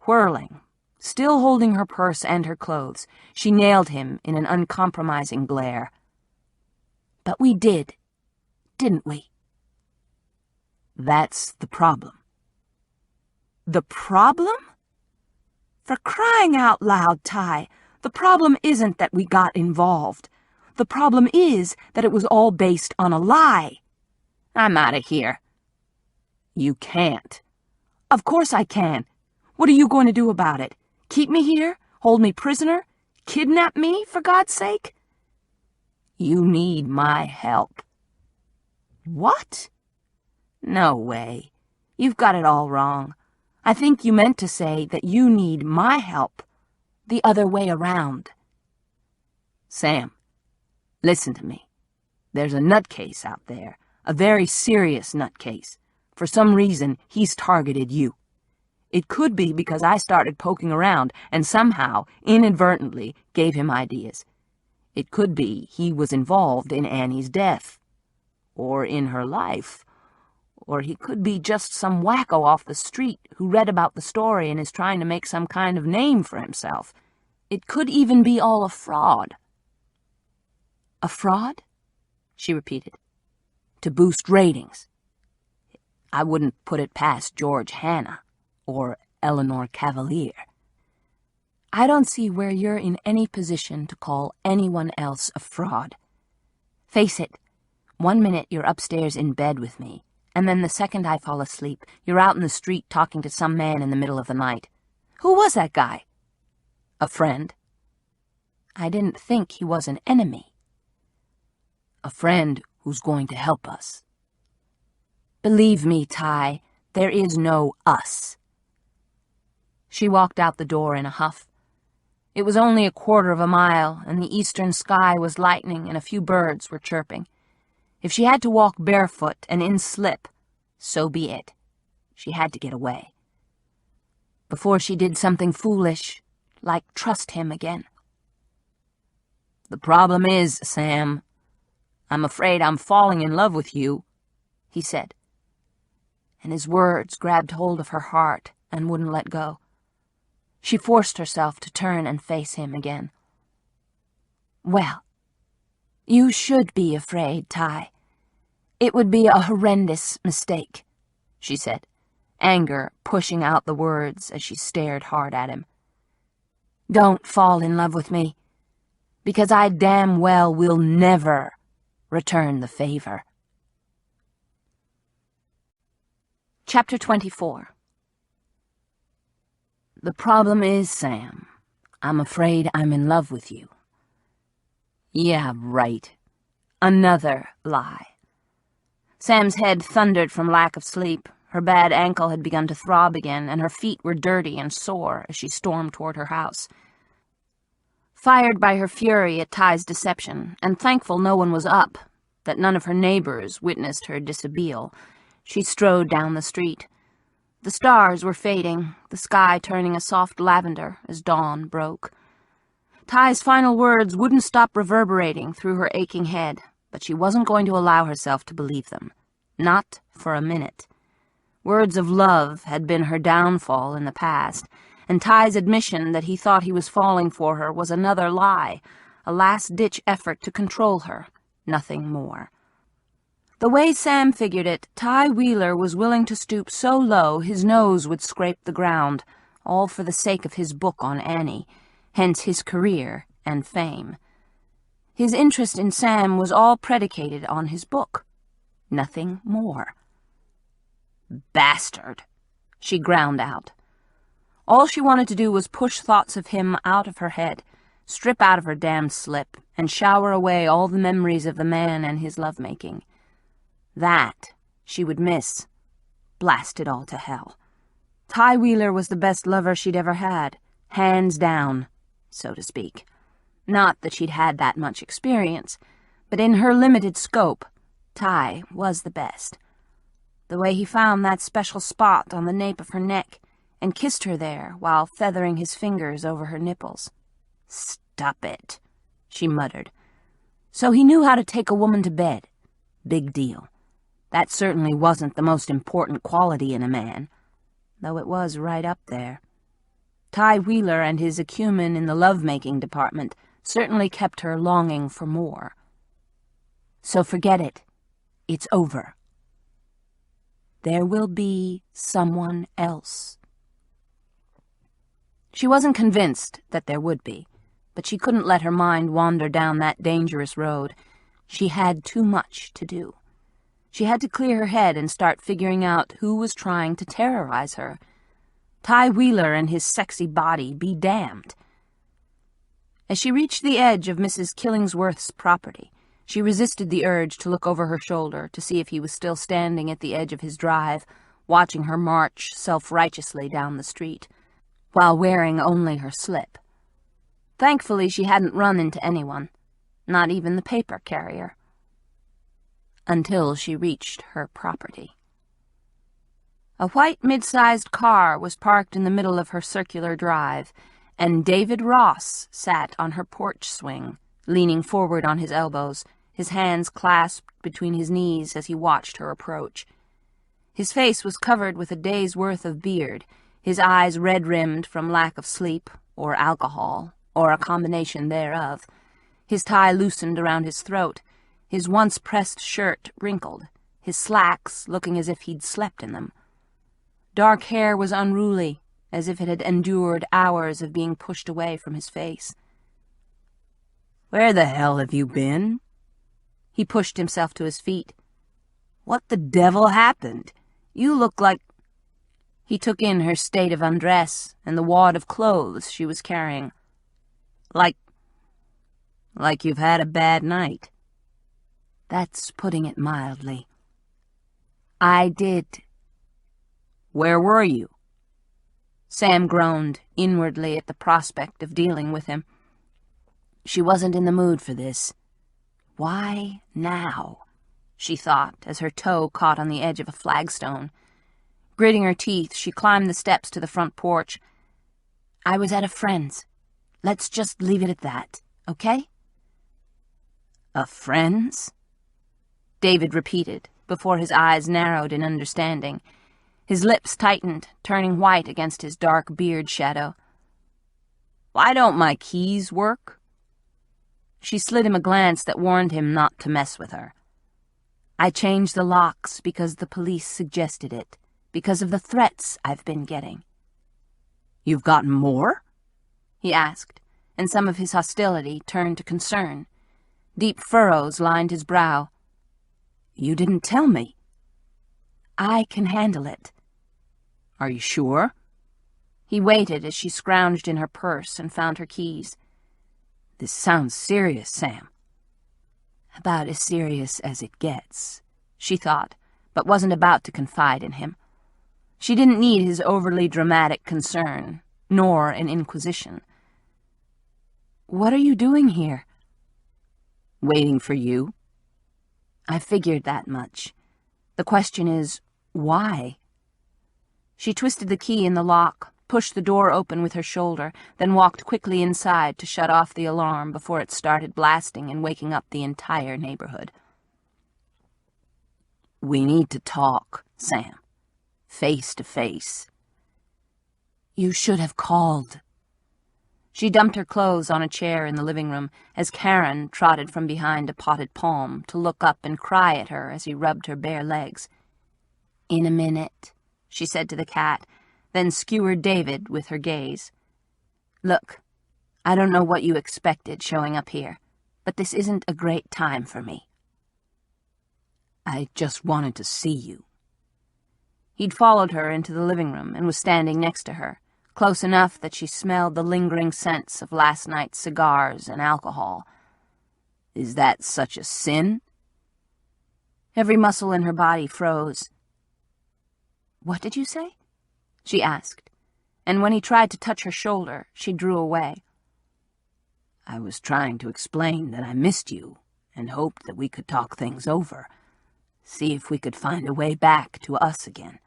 Whirling, still holding her purse and her clothes, she nailed him in an uncompromising glare. But we did, didn't we? That's the problem. The problem? For crying out loud, Ty, the problem isn't that we got involved. The problem is that it was all based on a lie. I'm out of here." "You can't." "Of course I can. What are you going to do about it? Keep me here? Hold me prisoner? Kidnap me, for God's sake?" "You need my help." "What?" "No way. You've got it all wrong. I think you meant to say that you need my help. The other way around." "Sam, listen to me. There's a nutcase out there, a very serious nutcase. For some reason, he's targeted you. It could be because I started poking around and somehow, inadvertently, gave him ideas. It could be he was involved in Annie's death, or in her life, or he could be just some wacko off the street who read about the story and is trying to make some kind of name for himself. It could even be all a fraud." "A fraud?" she repeated. "To boost ratings. I wouldn't put it past George Hanna or Eleanor Cavalier." "I don't see where you're in any position to call anyone else a fraud. Face it, 1 minute you're upstairs in bed with me, and then the second I fall asleep, you're out in the street talking to some man in the middle of the night. Who was that guy?" "A friend." "I didn't think he was an enemy." "A friend who's going to help us." "Believe me, Ty, there is no us." She walked out the door in a huff. It was only 1/4 of a mile, and the eastern sky was lightening and a few birds were chirping. If she had to walk barefoot and in slip, so be it. She had to get away. Before she did something foolish, like trust him again. "The problem is, Sam, I'm afraid I'm falling in love with you," he said. And his words grabbed hold of her heart and wouldn't let go. She forced herself to turn and face him again. "Well, you should be afraid, Ty. It would be a horrendous mistake," she said, anger pushing out the words as she stared hard at him. "Don't fall in love with me, because I damn well will never return the favor." Chapter 24. "The problem is, Sam, I'm afraid I'm in love with you." "Yeah, right." Another lie. Sam's head thundered from lack of sleep. Her bad ankle had begun to throb again, and her feet were dirty and sore as she stormed toward her house. Fired by her fury at Ty's deception, and thankful no one was up, that none of her neighbors witnessed her dishabille, she strode down the street. The stars were fading, the sky turning a soft lavender as dawn broke. Ty's final words wouldn't stop reverberating through her aching head, but she wasn't going to allow herself to believe them. Not for a minute. Words of love had been her downfall in the past, and Ty's admission that he thought he was falling for her was another lie, a last-ditch effort to control her, nothing more. The way Sam figured it, Ty Wheeler was willing to stoop so low his nose would scrape the ground, all for the sake of his book on Annie, hence his career and fame. His interest in Sam was all predicated on his book, nothing more. "Bastard," she ground out. All she wanted to do was push thoughts of him out of her head, strip out of her damned slip, and shower away all the memories of the man and his lovemaking. That she would miss. Blast it all to hell. Ty Wheeler was the best lover she'd ever had, hands down, so to speak. Not that she'd had that much experience, but in her limited scope, Ty was the best. The way he found that special spot on the nape of her neck and kissed her there while feathering his fingers over her nipples. "Stop it," she muttered. So he knew how to take a woman to bed. Big deal. That certainly wasn't the most important quality in a man, though it was right up there. Ty Wheeler and his acumen in the love-making department certainly kept her longing for more. So forget it. It's over. There will be someone else. She wasn't convinced that there would be, but she couldn't let her mind wander down that dangerous road. She had too much to do. She had to clear her head and start figuring out who was trying to terrorize her. Ty Wheeler and his sexy body be damned. As she reached the edge of Mrs. Killingsworth's property, she resisted the urge to look over her shoulder to see if he was still standing at the edge of his drive, watching her march self-righteously down the street, while wearing only her slip. Thankfully, she hadn't run into anyone, not even the paper carrier, until she reached her property. A white mid-sized car was parked in the middle of her circular drive, and David Ross sat on her porch swing, leaning forward on his elbows, his hands clasped between his knees as he watched her approach. His face was covered with a day's worth of beard, his eyes red-rimmed from lack of sleep or alcohol, or a combination thereof, his tie loosened around his throat, his once-pressed shirt wrinkled, his slacks looking as if he'd slept in them. Dark hair was unruly, as if it had endured hours of being pushed away from his face. "Where the hell have you been?" He pushed himself to his feet. "What the devil happened? You look like—" He took in her state of undress and the wad of clothes she was carrying. Like you've had a bad night." "That's putting it mildly." "I did." "Where were you?" Sam groaned inwardly at the prospect of dealing with him. She wasn't in the mood for this. Why now? She thought as her toe caught on the edge of a flagstone. Gritting her teeth, she climbed the steps to the front porch. "I was at a friend's. Let's just leave it at that, okay?" "A friend's?" David repeated, before his eyes narrowed in understanding. His lips tightened, turning white against his dark beard shadow. "Why don't my keys work?" She slid him a glance that warned him not to mess with her. "I changed the locks because the police suggested it, because of the threats I've been getting." "You've gotten more?" he asked, and some of his hostility turned to concern. Deep furrows lined his brow. "You didn't tell me." "I can handle it." "Are you sure?" He waited as she scrounged in her purse and found her keys. "This sounds serious, Sam." About as serious as it gets, she thought, but wasn't about to confide in him. She didn't need his overly dramatic concern, nor an inquisition. "What are you doing here?" "Waiting for you." "I figured that much. The question is, why?" She twisted the key in the lock, pushed the door open with her shoulder, then walked quickly inside to shut off the alarm before it started blasting and waking up the entire neighborhood. "We need to talk, Sam. Face to face." "You should have called." She dumped her clothes on a chair in the living room as Karen trotted from behind a potted palm to look up and cry at her as he rubbed her bare legs. "In a minute," she said to the cat, then skewered David with her gaze. "Look, I don't know what you expected showing up here, but this isn't a great time for me." "I just wanted to see you." He'd followed her into the living room and was standing next to her, close enough that she smelled the lingering scents of last night's cigars and alcohol. "Is that such a sin?" Every muscle in her body froze. "What did you say?" she asked, and when he tried to touch her shoulder, she drew away. "I was trying to explain that I missed you and hoped that we could talk things over, see if we could find a way back to us again."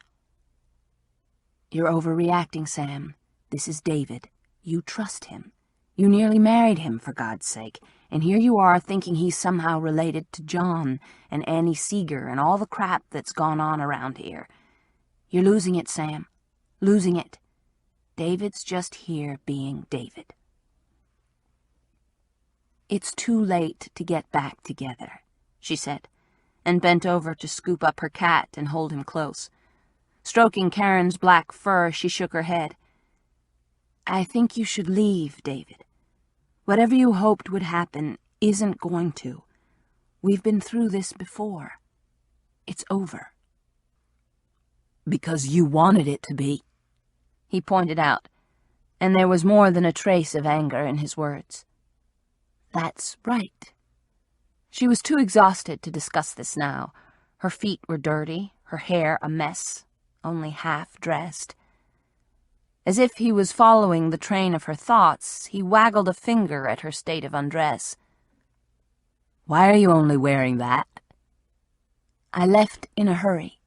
"You're overreacting, Sam. This is David. You trust him. You nearly married him, for God's sake, and here you are thinking he's somehow related to John and Annie Seeger and all the crap that's gone on around here. You're losing it, Sam. Losing it. David's just here being David." "It's too late to get back together," she said, and bent over to scoop up her cat and hold him close. Stroking Karen's black fur, she shook her head. "I think you should leave, David. Whatever you hoped would happen isn't going to. We've been through this before." It's over. Because you wanted it to be, he pointed out, and there was more than a trace of anger in his words. That's right. She was too exhausted to discuss this now. Her feet were dirty, her hair a mess, only half dressed. As if he was following the train of her thoughts, he waggled a finger at her state of undress. Why are you only wearing that? I left in a hurry.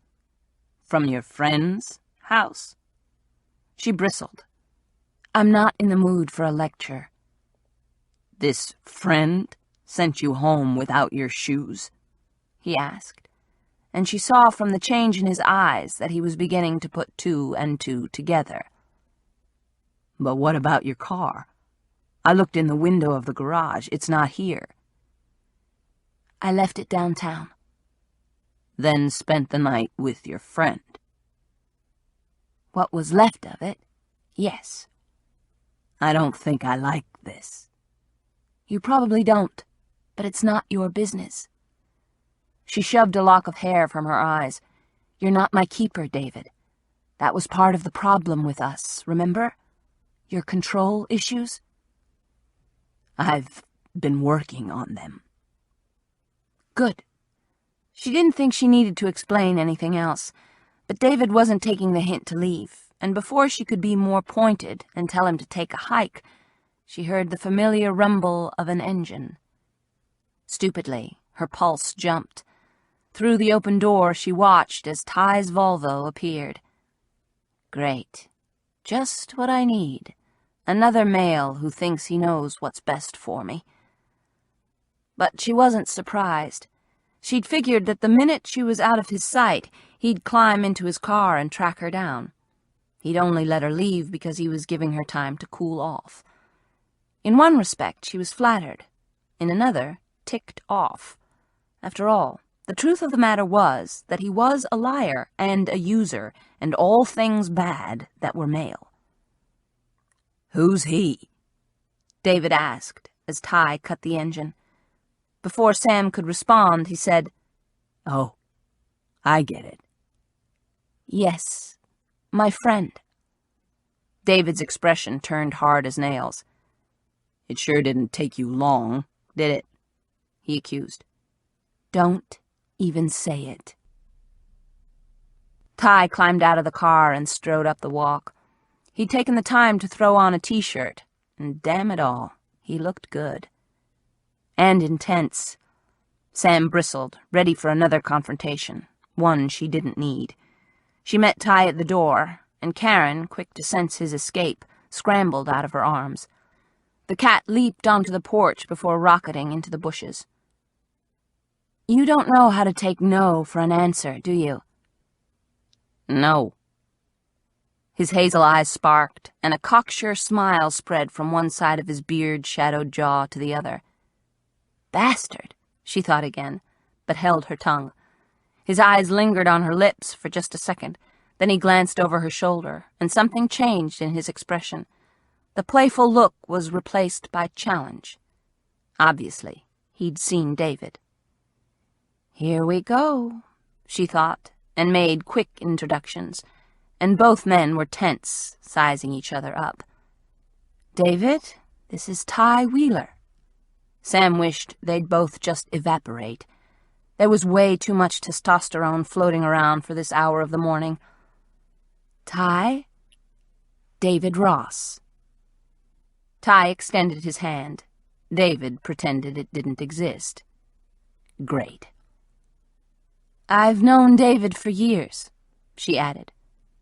From your friend's house? She bristled. I'm not in the mood for a lecture. This friend sent you home without your shoes? He asked, and she saw from the change in his eyes that he was beginning to put two and two together. But what about your car? I looked in the window of the garage. It's not here. I left it downtown. Then spent the night with your friend. What was left of it, yes. I don't think I like this. You probably don't, but it's not your business. She shoved a lock of hair from her eyes. You're not my keeper, David. That was part of the problem with us, remember? Your control issues? I've been working on them. Good. She didn't think she needed to explain anything else, but David wasn't taking the hint to leave, and before she could be more pointed and tell him to take a hike, she heard the familiar rumble of an engine. Stupidly, her pulse jumped. Through the open door, she watched as Ty's Volvo appeared. Great. Just what I need. Another male who thinks he knows what's best for me. But she wasn't surprised. She'd figured that the minute she was out of his sight, he'd climb into his car and track her down. He'd only let her leave because he was giving her time to cool off. In one respect, she was flattered. In another, ticked off. After all, the truth of the matter was that he was a liar and a user, and all things bad that were male. Who's he? David asked as Ty cut the engine. Before Sam could respond, he said, Oh, I get it. Yes, my friend. David's expression turned hard as nails. It sure didn't take you long, did it? He accused. Don't even say it. Ty climbed out of the car and strode up the walk. He'd taken the time to throw on a t-shirt, and damn it all, he looked good. And intense. Sam bristled, ready for another confrontation, one she didn't need. She met Ty at the door, and Karen, quick to sense his escape, scrambled out of her arms. The cat leaped onto the porch before rocketing into the bushes. You don't know how to take no for an answer, do you? No. His hazel eyes sparked, and a cocksure smile spread from one side of his beard-shadowed jaw to the other. Bastard, she thought again, but held her tongue. His eyes lingered on her lips for just a second. Then he glanced over her shoulder, and something changed in his expression. The playful look was replaced by challenge. Obviously, he'd seen David. Here we go, she thought, and made quick introductions, and both men were tense, sizing each other up. David, this is Ty Wheeler. Sam wished they'd both just evaporate. There was way too much testosterone floating around for this hour of the morning. Ty? David Ross. Ty extended his hand. David pretended it didn't exist. Great. I've known David for years, she added,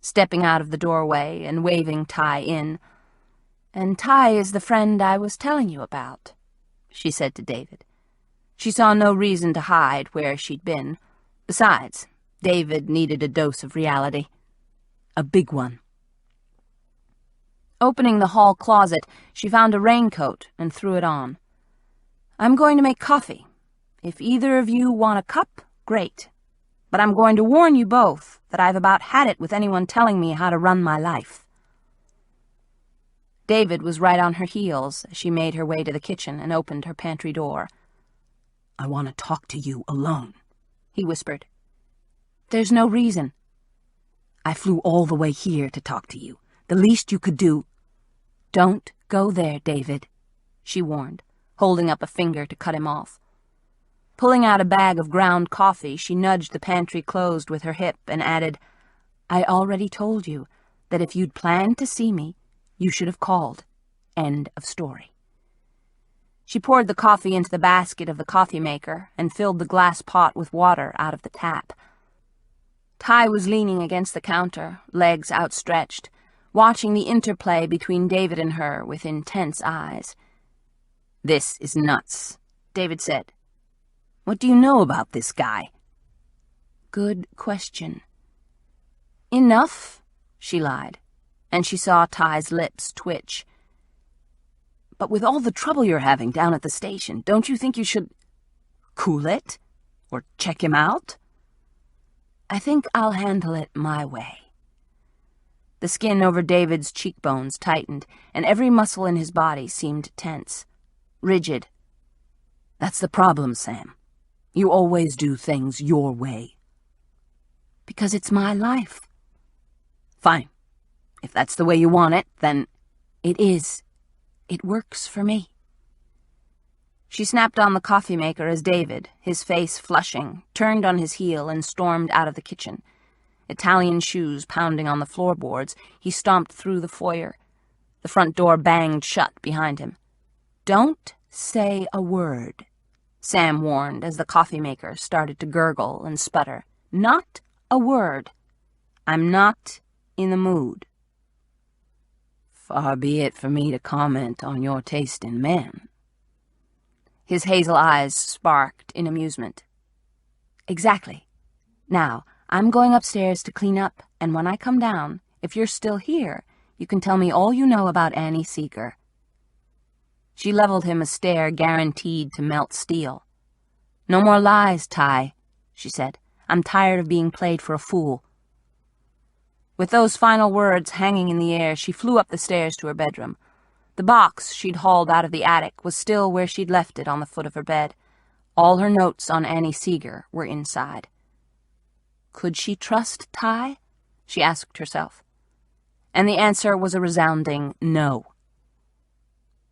stepping out of the doorway and waving Ty in. And Ty is the friend I was telling you about, she said to David. She saw no reason to hide where she'd been. Besides, David needed a dose of reality. A big one. Opening the hall closet, she found a raincoat and threw it on. I'm going to make coffee. If either of you want a cup, great. But I'm going to warn you both that I've about had it with anyone telling me how to run my life. David was right on her heels as she made her way to the kitchen and opened her pantry door. I want to talk to you alone, he whispered. There's no reason. I flew all the way here to talk to you. The least you could do— Don't go there, David, she warned, holding up a finger to cut him off. Pulling out a bag of ground coffee, she nudged the pantry closed with her hip and added, I already told you that if you'd planned to see me, you should have called. End of story. She poured the coffee into the basket of the coffee maker and filled the glass pot with water out of the tap. Ty was leaning against the counter, legs outstretched, watching the interplay between David and her with intense eyes. This is nuts, David said. What do you know about this guy? Good question. Enough, she lied, and she saw Ty's lips twitch. But with all the trouble you're having down at the station, don't you think you should cool it? Or check him out? I think I'll handle it my way. The skin over David's cheekbones tightened, and every muscle in his body seemed tense, rigid. That's the problem, Sam. You always do things your way. Because it's my life. Fine. If that's the way you want it, then it is. It works for me. She snapped on the coffee maker as David, his face flushing, turned on his heel and stormed out of the kitchen. Italian shoes pounding on the floorboards, he stomped through the foyer. The front door banged shut behind him. Don't say a word, Sam warned as the coffee maker started to gurgle and sputter. Not a word. I'm not in the mood. Far be it for me to comment on your taste in men. His hazel eyes sparked in amusement. Exactly. Now, I'm going upstairs to clean up, and when I come down, if you're still here, you can tell me all you know about Annie Seeger. She leveled him a stare guaranteed to melt steel. No more lies, Ty, she said. I'm tired of being played for a fool. With those final words hanging in the air, she flew up the stairs to her bedroom. The box she'd hauled out of the attic was still where she'd left it on the foot of her bed. All her notes on Annie Seeger were inside. Could she trust Ty? She asked herself. And the answer was a resounding no.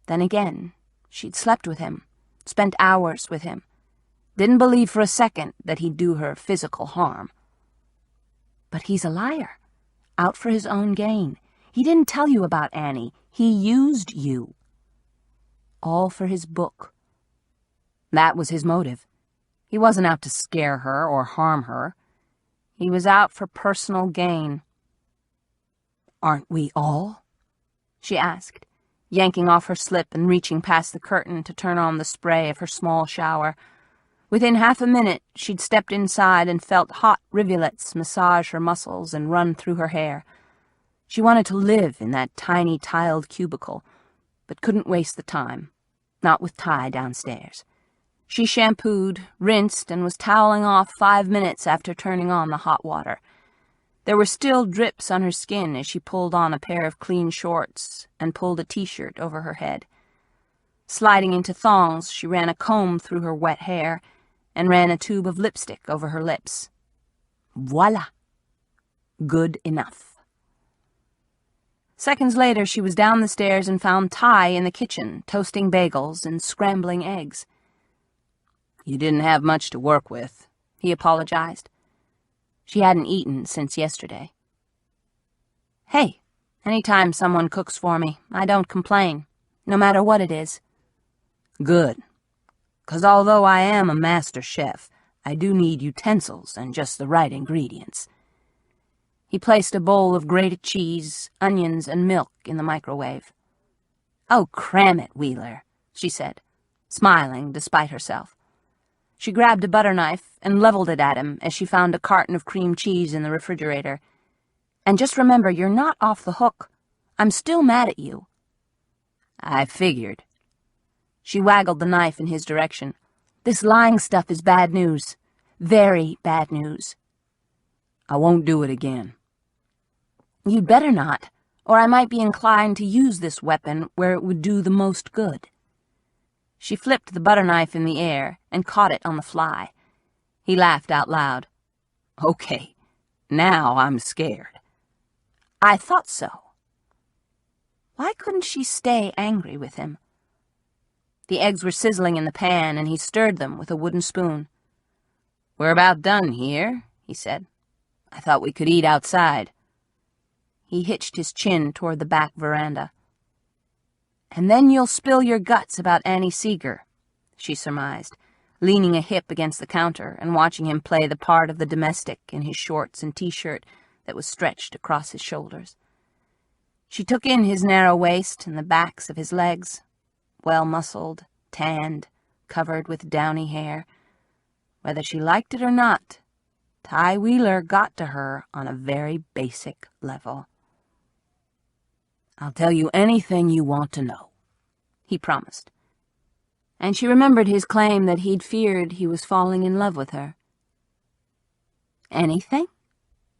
Then again, she'd slept with him, spent hours with him, didn't believe for a second that he'd do her physical harm. But he's a liar, out for his own gain. He didn't tell you about Annie. He used you. All for his book. That was his motive. He wasn't out to scare her or harm her. He was out for personal gain. Aren't we all? She asked, yanking off her slip and reaching past the curtain to turn on the spray of her small shower. Within half a minute, she'd stepped inside and felt hot rivulets massage her muscles and run through her hair. She wanted to live in that tiny tiled cubicle, but couldn't waste the time, not with Ty downstairs. She shampooed, rinsed, and was toweling off 5 minutes after turning on the hot water. There were still drips on her skin as she pulled on a pair of clean shorts and pulled a t-shirt over her head. Sliding into thongs, she ran a comb through her wet hair and ran a tube of lipstick over her lips. Voila! Good enough. Seconds later, she was down the stairs and found Ty in the kitchen, toasting bagels and scrambling eggs. You didn't have much to work with, he apologized. She hadn't eaten since yesterday. Hey, anytime someone cooks for me, I don't complain, no matter what it is. Good, 'cause although I am a master chef, I do need utensils and just the right ingredients. He placed a bowl of grated cheese, onions, and milk in the microwave. Oh, cram it, Wheeler, she said, smiling despite herself. She grabbed a butter knife and leveled it at him as she found a carton of cream cheese in the refrigerator. And just remember, you're not off the hook. I'm still mad at you. I figured. She waggled the knife in his direction. This lying stuff is bad news. Very bad news. I won't do it again. You'd better not, or I might be inclined to use this weapon where it would do the most good. She flipped the butter knife in the air and caught it on the fly. He laughed out loud. Okay, now I'm scared. I thought so. Why couldn't she stay angry with him? The eggs were sizzling in the pan, and he stirred them with a wooden spoon. We're about done here, he said. I thought we could eat outside. He hitched his chin toward the back veranda. And then you'll spill your guts about Annie Seeger, she surmised, leaning a hip against the counter and watching him play the part of the domestic in his shorts and t-shirt that was stretched across his shoulders. She took in his narrow waist and the backs of his legs, well-muscled, tanned, covered with downy hair. Whether she liked it or not, Ty Wheeler got to her on a very basic level. I'll tell you anything you want to know, he promised. And she remembered his claim that he'd feared he was falling in love with her. Anything?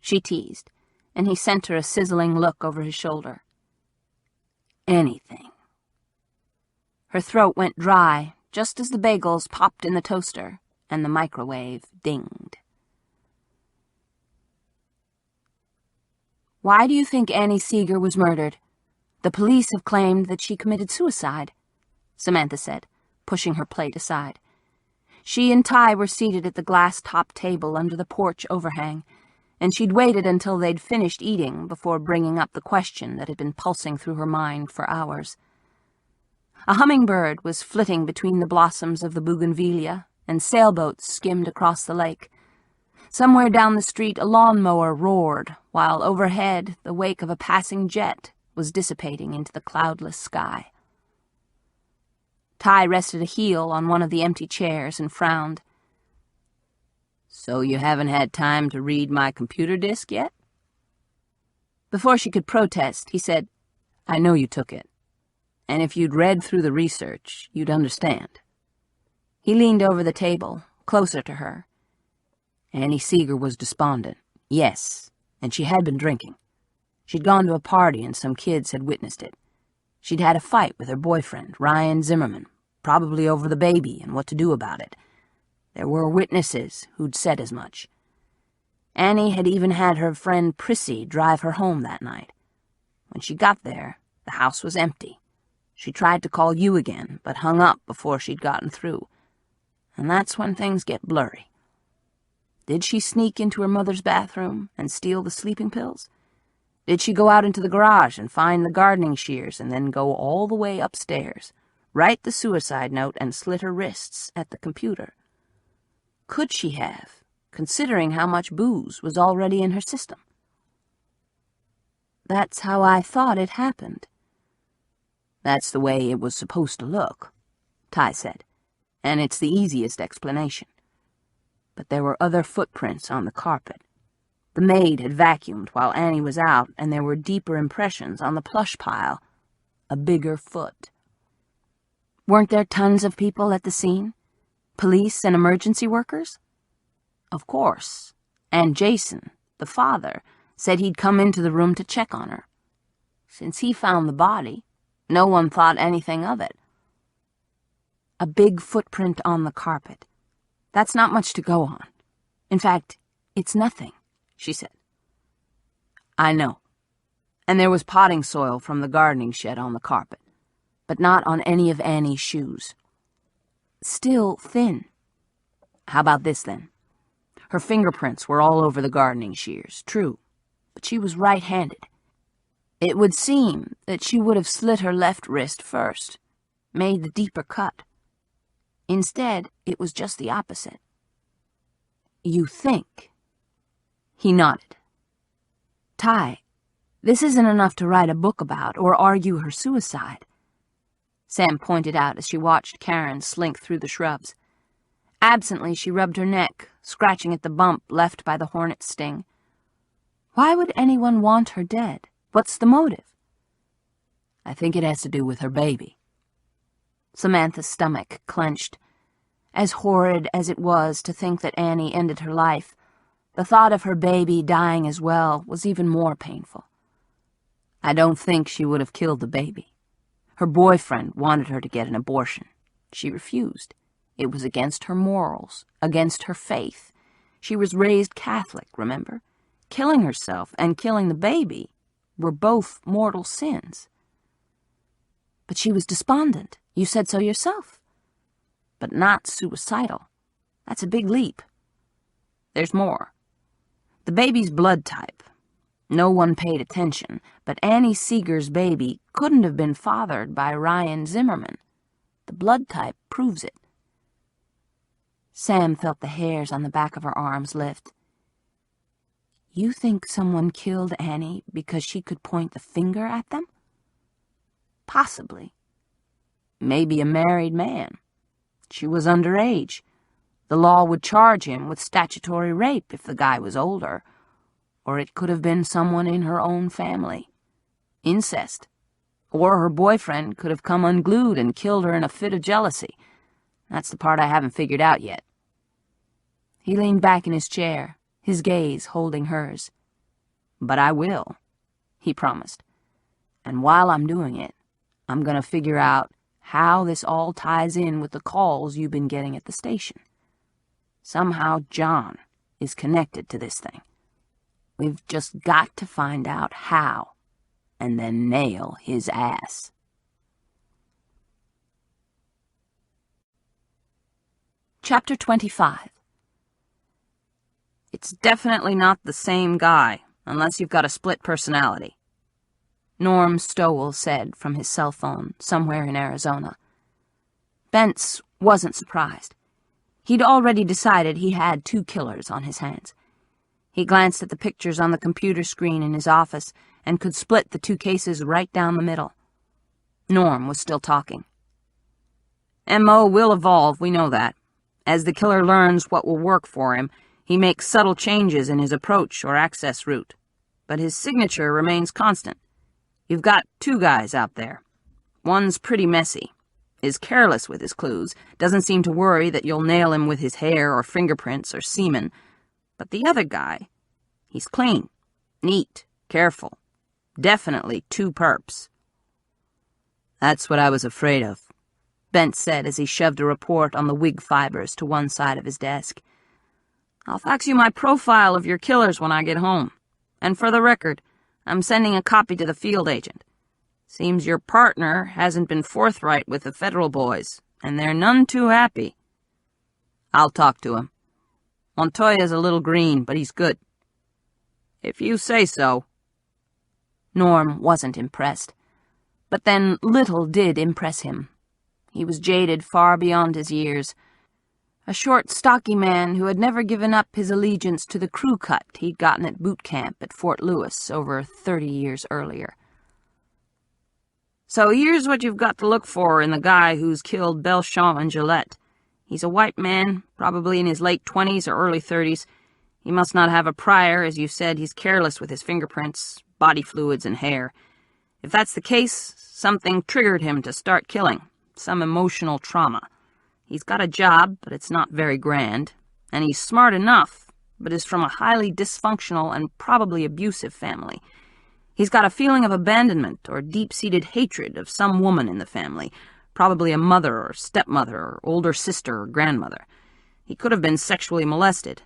She teased, and he sent her a sizzling look over his shoulder. Anything. Her throat went dry just as the bagels popped in the toaster and the microwave dinged. Why do you think Annie Seeger was murdered? The police have claimed that she committed suicide, Samantha said, pushing her plate aside. She and Ty were seated at the glass-topped table under the porch overhang, and she'd waited until they'd finished eating before bringing up the question that had been pulsing through her mind for hours. A hummingbird was flitting between the blossoms of the bougainvillea, and sailboats skimmed across the lake. Somewhere down the street a lawnmower roared, while overhead the wake of a passing jet was dissipating into the cloudless sky. Ty rested a heel on one of the empty chairs and frowned. So you haven't had time to read my computer disk yet? Before she could protest, he said, I know you took it. And if you'd read through the research, you'd understand. He leaned over the table, closer to her. Annie Seeger was despondent, yes, and she had been drinking. She'd gone to a party and some kids had witnessed it. She'd had a fight with her boyfriend, Ryan Zimmerman, probably over the baby and what to do about it. There were witnesses who'd said as much. Annie had even had her friend Prissy drive her home that night. When she got there, the house was empty. She tried to call you again, but hung up before she'd gotten through. And that's when things get blurry. Did she sneak into her mother's bathroom and steal the sleeping pills? Did she go out into the garage and find the gardening shears and then go all the way upstairs, write the suicide note, and slit her wrists at the computer? Could she have, considering how much booze was already in her system? That's how I thought it happened. That's the way it was supposed to look, Ty said, and it's the easiest explanation. But there were other footprints on the carpet. The maid had vacuumed while Annie was out, and there were deeper impressions on the plush pile. A bigger foot. Weren't there tons of people at the scene? Police and emergency workers? Of course. And Jason, the father, said he'd come into the room to check on her. Since he found the body, no one thought anything of it. A big footprint on the carpet. That's not much to go on. In fact, it's nothing, she said. I know. And there was potting soil from the gardening shed on the carpet, but not on any of Annie's shoes. Still thin. How about this, then? Her fingerprints were all over the gardening shears, true, but she was right-handed. It would seem that she would have slit her left wrist first, made the deeper cut. Instead, it was just the opposite. You think? He nodded. Ty, this isn't enough to write a book about or argue her suicide, Sam pointed out as she watched Karen slink through the shrubs. Absently, she rubbed her neck, scratching at the bump left by the hornet's sting. Why would anyone want her dead? What's the motive? I think it has to do with her baby. Samantha's stomach clenched. As horrid as it was to think that Annie ended her life, the thought of her baby dying as well was even more painful. I don't think she would have killed the baby. Her boyfriend wanted her to get an abortion. She refused. It was against her morals, against her faith. She was raised Catholic, remember? Killing herself and killing the baby were both mortal sins. But she was despondent. You said so yourself. But not suicidal. That's a big leap. There's more. The baby's blood type. No one paid attention, but Annie Seeger's baby couldn't have been fathered by Ryan Zimmerman. The blood type proves it. Sam felt the hairs on the back of her arms lift. You think someone killed Annie because she could point the finger at them? Possibly. Maybe a married man. She was underage. The law would charge him with statutory rape if the guy was older. Or it could have been someone in her own family. Incest. Or her boyfriend could have come unglued and killed her in a fit of jealousy. That's the part I haven't figured out yet. He leaned back in his chair, his gaze holding hers. But I will, he promised. And while I'm doing it, I'm going to figure out how this all ties in with the calls you've been getting at the station. Somehow John is connected to this thing. We've just got to find out how, and then nail his ass. Chapter 25. It's definitely not the same guy, unless you've got a split personality, Norm Stowell said from his cell phone somewhere in Arizona. Bentz wasn't surprised. He'd already decided he had 2 killers on his hands. He glanced at the pictures on the computer screen in his office and could split the 2 cases right down the middle. Norm was still talking. M.O. will evolve, we know that. As the killer learns what will work for him, he makes subtle changes in his approach or access route. But his signature remains constant. You've got 2 guys out there. One's pretty messy, is careless with his clues, doesn't seem to worry that you'll nail him with his hair or fingerprints or semen. But the other guy, he's clean, neat, careful. Definitely 2 perps. That's what I was afraid of, Bentz said as he shoved a report on the wig fibers to one side of his desk. I'll fax you my profile of your killers when I get home. And for the record, I'm sending a copy to the field agent. Seems your partner hasn't been forthright with the federal boys, and they're none too happy. I'll talk to him. Montoya's a little green, but he's good. If you say so. Norm wasn't impressed. But then little did impress him. He was jaded far beyond his years. A short, stocky man who had never given up his allegiance to the crew cut he'd gotten at boot camp at Fort Lewis over 30 years earlier. So here's what you've got to look for in the guy who's killed Belchamp and Gillette. He's a white man, probably in his late 20s or early 30s. He must not have a prior, as you said. He's careless with his fingerprints, body fluids, and hair. If that's the case, something triggered him to start killing, some emotional trauma. He's got a job, but it's not very grand, and he's smart enough, but is from a highly dysfunctional and probably abusive family. He's got a feeling of abandonment or deep-seated hatred of some woman in the family, probably a mother or stepmother or older sister or grandmother. He could have been sexually molested.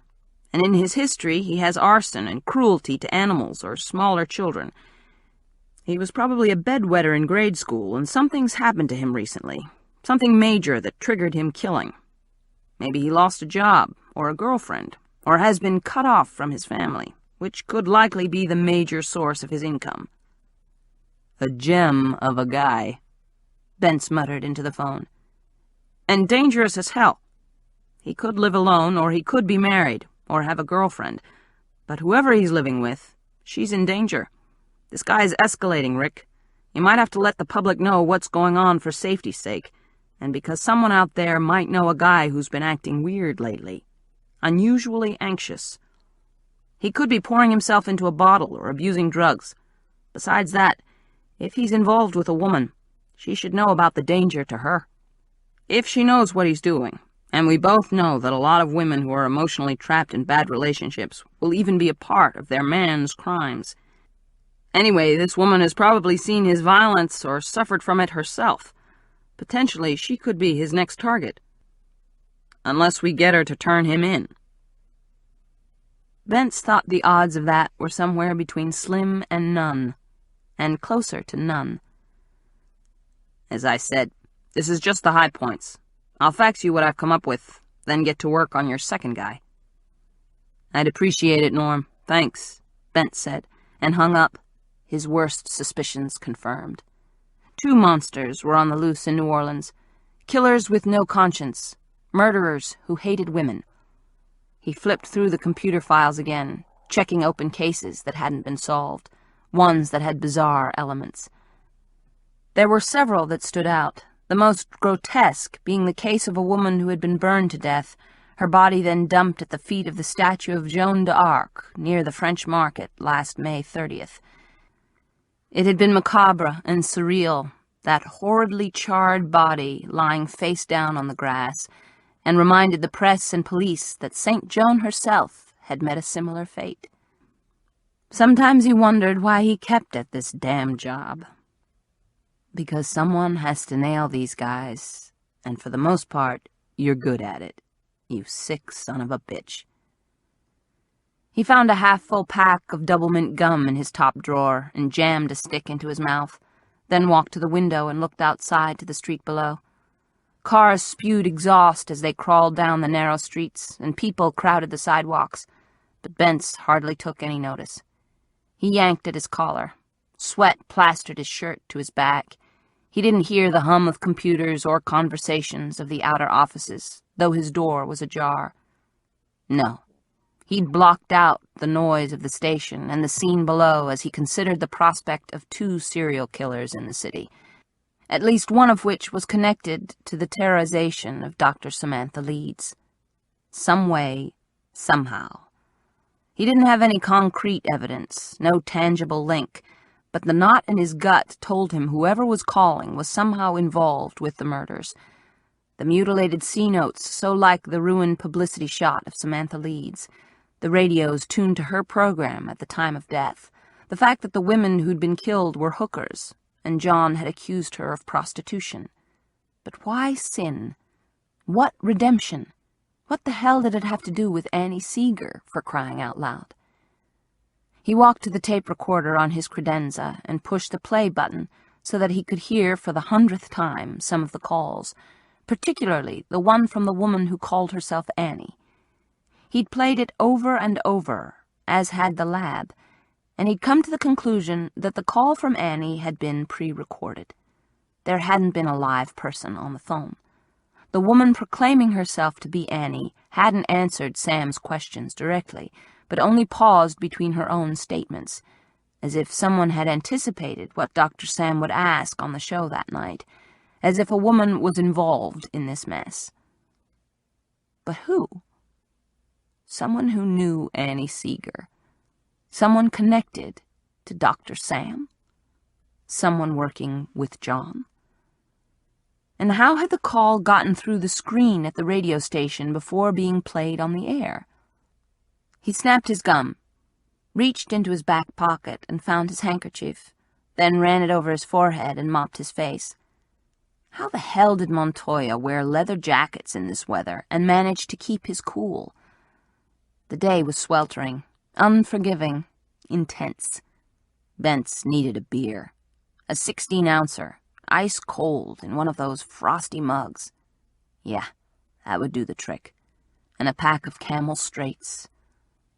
And in his history, he has arson and cruelty to animals or smaller children. He was probably a bedwetter in grade school, and something's happened to him recently. Something major that triggered him killing. Maybe he lost a job, or a girlfriend, or has been cut off from his family, which could likely be the major source of his income. A gem of a guy, Bentz muttered into the phone. And dangerous as hell. He could live alone, or he could be married, or have a girlfriend. But whoever he's living with, she's in danger. This guy's escalating, Rick. You might have to let the public know what's going on for safety's sake, and because someone out there might know a guy who's been acting weird lately. Unusually anxious. He could be pouring himself into a bottle or abusing drugs. Besides that, if he's involved with a woman, she should know about the danger to her. If she knows what he's doing, and we both know that a lot of women who are emotionally trapped in bad relationships will even be a part of their man's crimes. Anyway, this woman has probably seen his violence or suffered from it herself. Potentially, she could be his next target. Unless we get her to turn him in. Bentz thought the odds of that were somewhere between slim and none, and closer to none. As I said, this is just the high points. I'll fax you what I've come up with, then get to work on your second guy. I'd appreciate it, Norm. Thanks, Bentz said, and hung up, his worst suspicions confirmed. 2 monsters were on the loose in New Orleans. Killers with no conscience. Murderers who hated women. He flipped through the computer files again, checking open cases that hadn't been solved, ones that had bizarre elements. There were several that stood out, the most grotesque being the case of a woman who had been burned to death, her body then dumped at the feet of the statue of Joan d'Arc near the French Market last May 30th. It had been macabre and surreal, that horridly charred body lying face down on the grass, and reminded the press and police that St. Joan herself had met a similar fate. Sometimes he wondered why he kept at this damn job. Because someone has to nail these guys, and for the most part, you're good at it, you sick son of a bitch. He found a half-full pack of double-mint gum in his top drawer and jammed a stick into his mouth, then walked to the window and looked outside to the street below. Cars spewed exhaust as they crawled down the narrow streets, and people crowded the sidewalks, but Bentz hardly took any notice. He yanked at his collar. Sweat plastered his shirt to his back. He didn't hear the hum of computers or conversations of the outer offices, though his door was ajar. No. He'd blocked out the noise of the station and the scene below as he considered the prospect of 2 serial killers in the city, at least one of which was connected to the terrorization of Dr. Samantha Leeds. Some way, somehow. He didn't have any concrete evidence, no tangible link, but the knot in his gut told him whoever was calling was somehow involved with the murders. The mutilated C-notes so like the ruined publicity shot of Samantha Leeds, the radios tuned to her program at the time of death, the fact that the women who'd been killed were hookers, and John had accused her of prostitution. But why sin? What redemption? What the hell did it have to do with Annie Seeger, for crying out loud? He walked to the tape recorder on his credenza and pushed the play button so that he could hear for the 100th time some of the calls, particularly the one from the woman who called herself Annie. He'd played it over and over, as had the lab, and he'd come to the conclusion that the call from Annie had been pre-recorded. There hadn't been a live person on the phone. The woman proclaiming herself to be Annie hadn't answered Sam's questions directly, but only paused between her own statements, as if someone had anticipated what Dr. Sam would ask on the show that night, as if a woman was involved in this mess. But who? Someone who knew Annie Seeger. Someone connected to Dr. Sam. Someone working with John. And how had the call gotten through the screen at the radio station before being played on the air? He snapped his gum, reached into his back pocket and found his handkerchief, then ran it over his forehead and mopped his face. How the hell did Montoya wear leather jackets in this weather and manage to keep his cool? The day was sweltering, unforgiving, intense. Bentz needed a beer, a 16-ouncer, ice cold in one of those frosty mugs. Yeah, that would do the trick. And a pack of Camel Straights.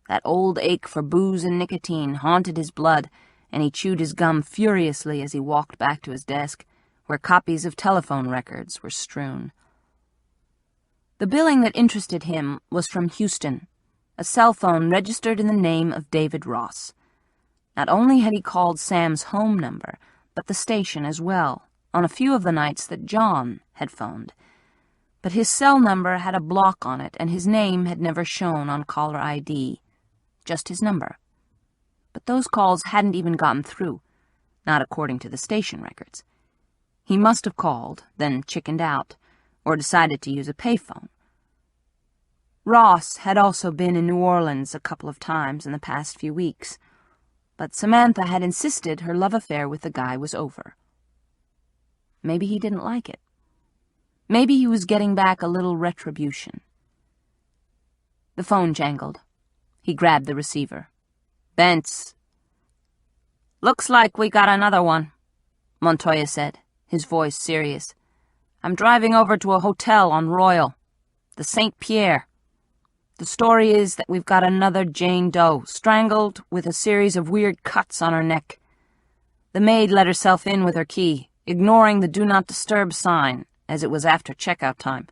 That old ache for booze and nicotine haunted his blood, and he chewed his gum furiously as he walked back to his desk, where copies of telephone records were strewn. The billing that interested him was from Houston, a cell phone registered in the name of David Ross. Not only had he called Sam's home number, but the station as well, on a few of the nights that John had phoned. But his cell number had a block on it, and his name had never shown on caller ID, just his number. But those calls hadn't even gotten through, not according to the station records. He must have called, then chickened out, or decided to use a payphone. Ross had also been in New Orleans a couple of times in the past few weeks, but Samantha had insisted her love affair with the guy was over. Maybe he didn't like it. Maybe he was getting back a little retribution. The phone jangled. He grabbed the receiver. "Bentz." "Looks like we got another one," Montoya said, his voice serious. "I'm driving over to a hotel on Royal, the St. Pierre. The story is that we've got another Jane Doe, strangled with a series of weird cuts on her neck. The maid let herself in with her key, ignoring the Do Not Disturb sign, as it was after checkout time.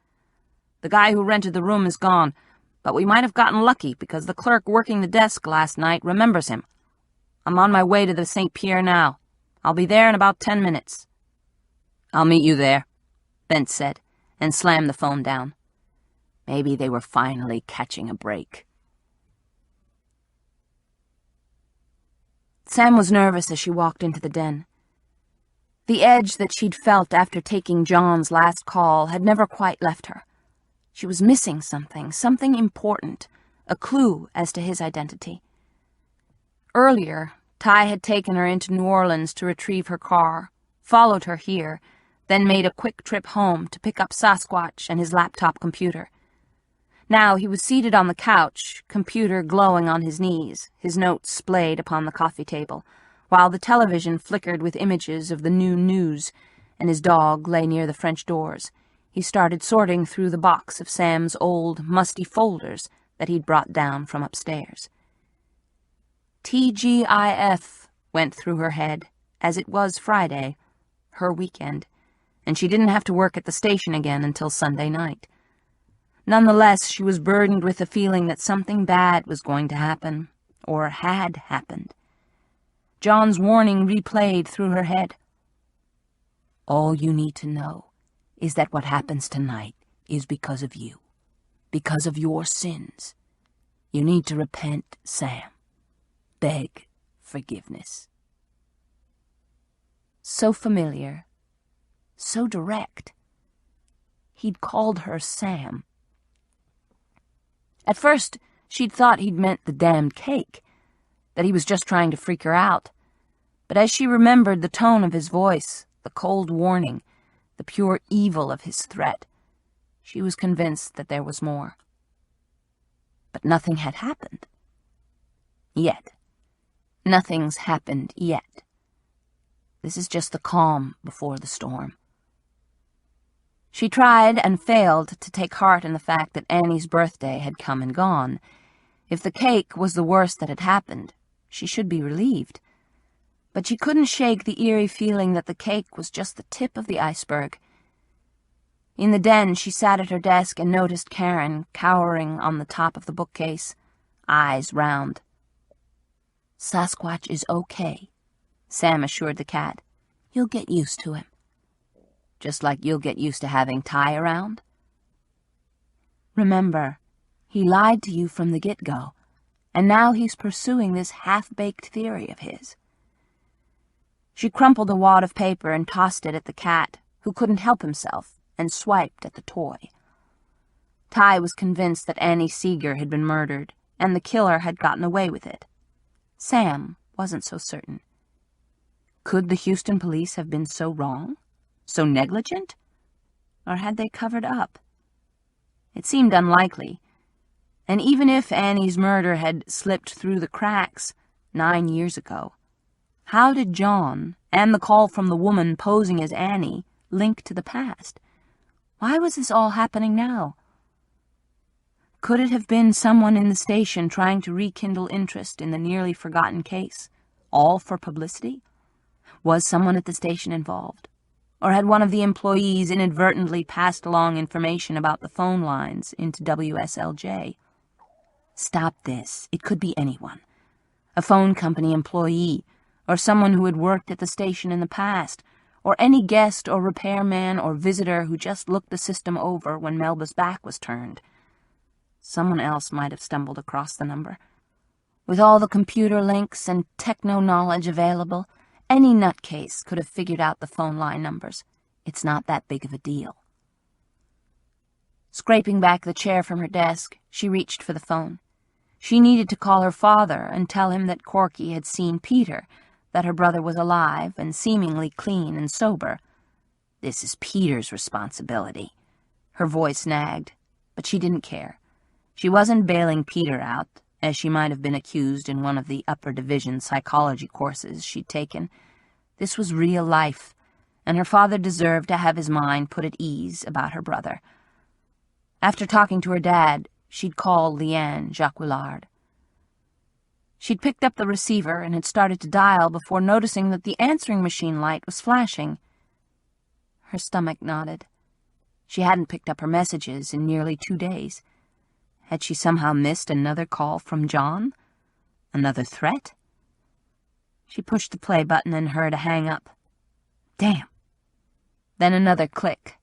The guy who rented the room is gone, but we might have gotten lucky because the clerk working the desk last night remembers him. I'm on my way to the St. Pierre now. I'll be there in about 10 minutes. "I'll meet you there," Bentz said, and slammed the phone down. Maybe they were finally catching a break. Sam was nervous as she walked into the den. The edge that she'd felt after taking John's last call had never quite left her. She was missing something important, a clue as to his identity. Earlier, Ty had taken her into New Orleans to retrieve her car, followed her here, then made a quick trip home to pick up Sasquatch and his laptop computer. Now he was seated on the couch, computer glowing on his knees, his notes splayed upon the coffee table, while the television flickered with images of the new news, and his dog lay near the French doors. He started sorting through the box of Sam's old, musty folders that he'd brought down from upstairs. TGIF went through her head, as it was Friday, her weekend, and she didn't have to work at the station again until Sunday night. Nonetheless, she was burdened with the feeling that something bad was going to happen, or had happened. John's warning replayed through her head. "All you need to know is that what happens tonight is because of you, because of your sins. You need to repent, Sam. Beg forgiveness." So familiar, so direct. He'd called her Sam. At first, she'd thought he'd meant the damned cake, that he was just trying to freak her out. But as she remembered the tone of his voice, the cold warning, the pure evil of his threat, she was convinced that there was more. But nothing had happened. Yet. Nothing's happened yet. This is just the calm before the storm. She tried and failed to take heart in the fact that Annie's birthday had come and gone. If the cake was the worst that had happened, she should be relieved. But she couldn't shake the eerie feeling that the cake was just the tip of the iceberg. In the den, she sat at her desk and noticed Karen cowering on the top of the bookcase, eyes round. "Sasquatch is okay," Sam assured the cat. "You'll get used to him. Just like you'll get used to having Ty around. Remember, he lied to you from the get-go, and now he's pursuing this half-baked theory of his." She crumpled a wad of paper and tossed it at the cat, who couldn't help himself, and swiped at the toy. Ty was convinced that Annie Seeger had been murdered, and the killer had gotten away with it. Sam wasn't so certain. Could the Houston police have been so wrong? So negligent? Or had they covered up? It seemed unlikely. And even if Annie's murder had slipped through the cracks 9 years ago, how did John, and the call from the woman posing as Annie, link to the past? Why was this all happening now? Could it have been someone in the station trying to rekindle interest in the nearly forgotten case, all for publicity? Was someone at the station involved? Or had one of the employees inadvertently passed along information about the phone lines into WSLJ? Stop this. It could be anyone. A phone company employee, or someone who had worked at the station in the past, or any guest or repairman or visitor who just looked the system over when Melba's back was turned. Someone else might have stumbled across the number. With all the computer links and techno-knowledge available, any nutcase could have figured out the phone line numbers. It's not that big of a deal. Scraping back the chair from her desk, she reached for the phone. She needed to call her father and tell him that Corky had seen Peter, that her brother was alive and seemingly clean and sober. This is Peter's responsibility. Her voice nagged, but she didn't care. She wasn't bailing Peter out, as she might have been accused in one of the upper division psychology courses she'd taken. This was real life, and her father deserved to have his mind put at ease about her brother. After talking to her dad, she'd call Leanne Jacquillard. She'd picked up the receiver and had started to dial before noticing that the answering machine light was flashing. Her stomach knotted. She hadn't picked up her messages in nearly 2 days. Had she somehow missed another call from John? Another threat? She pushed the play button and heard a hang-up. Damn. Then another click.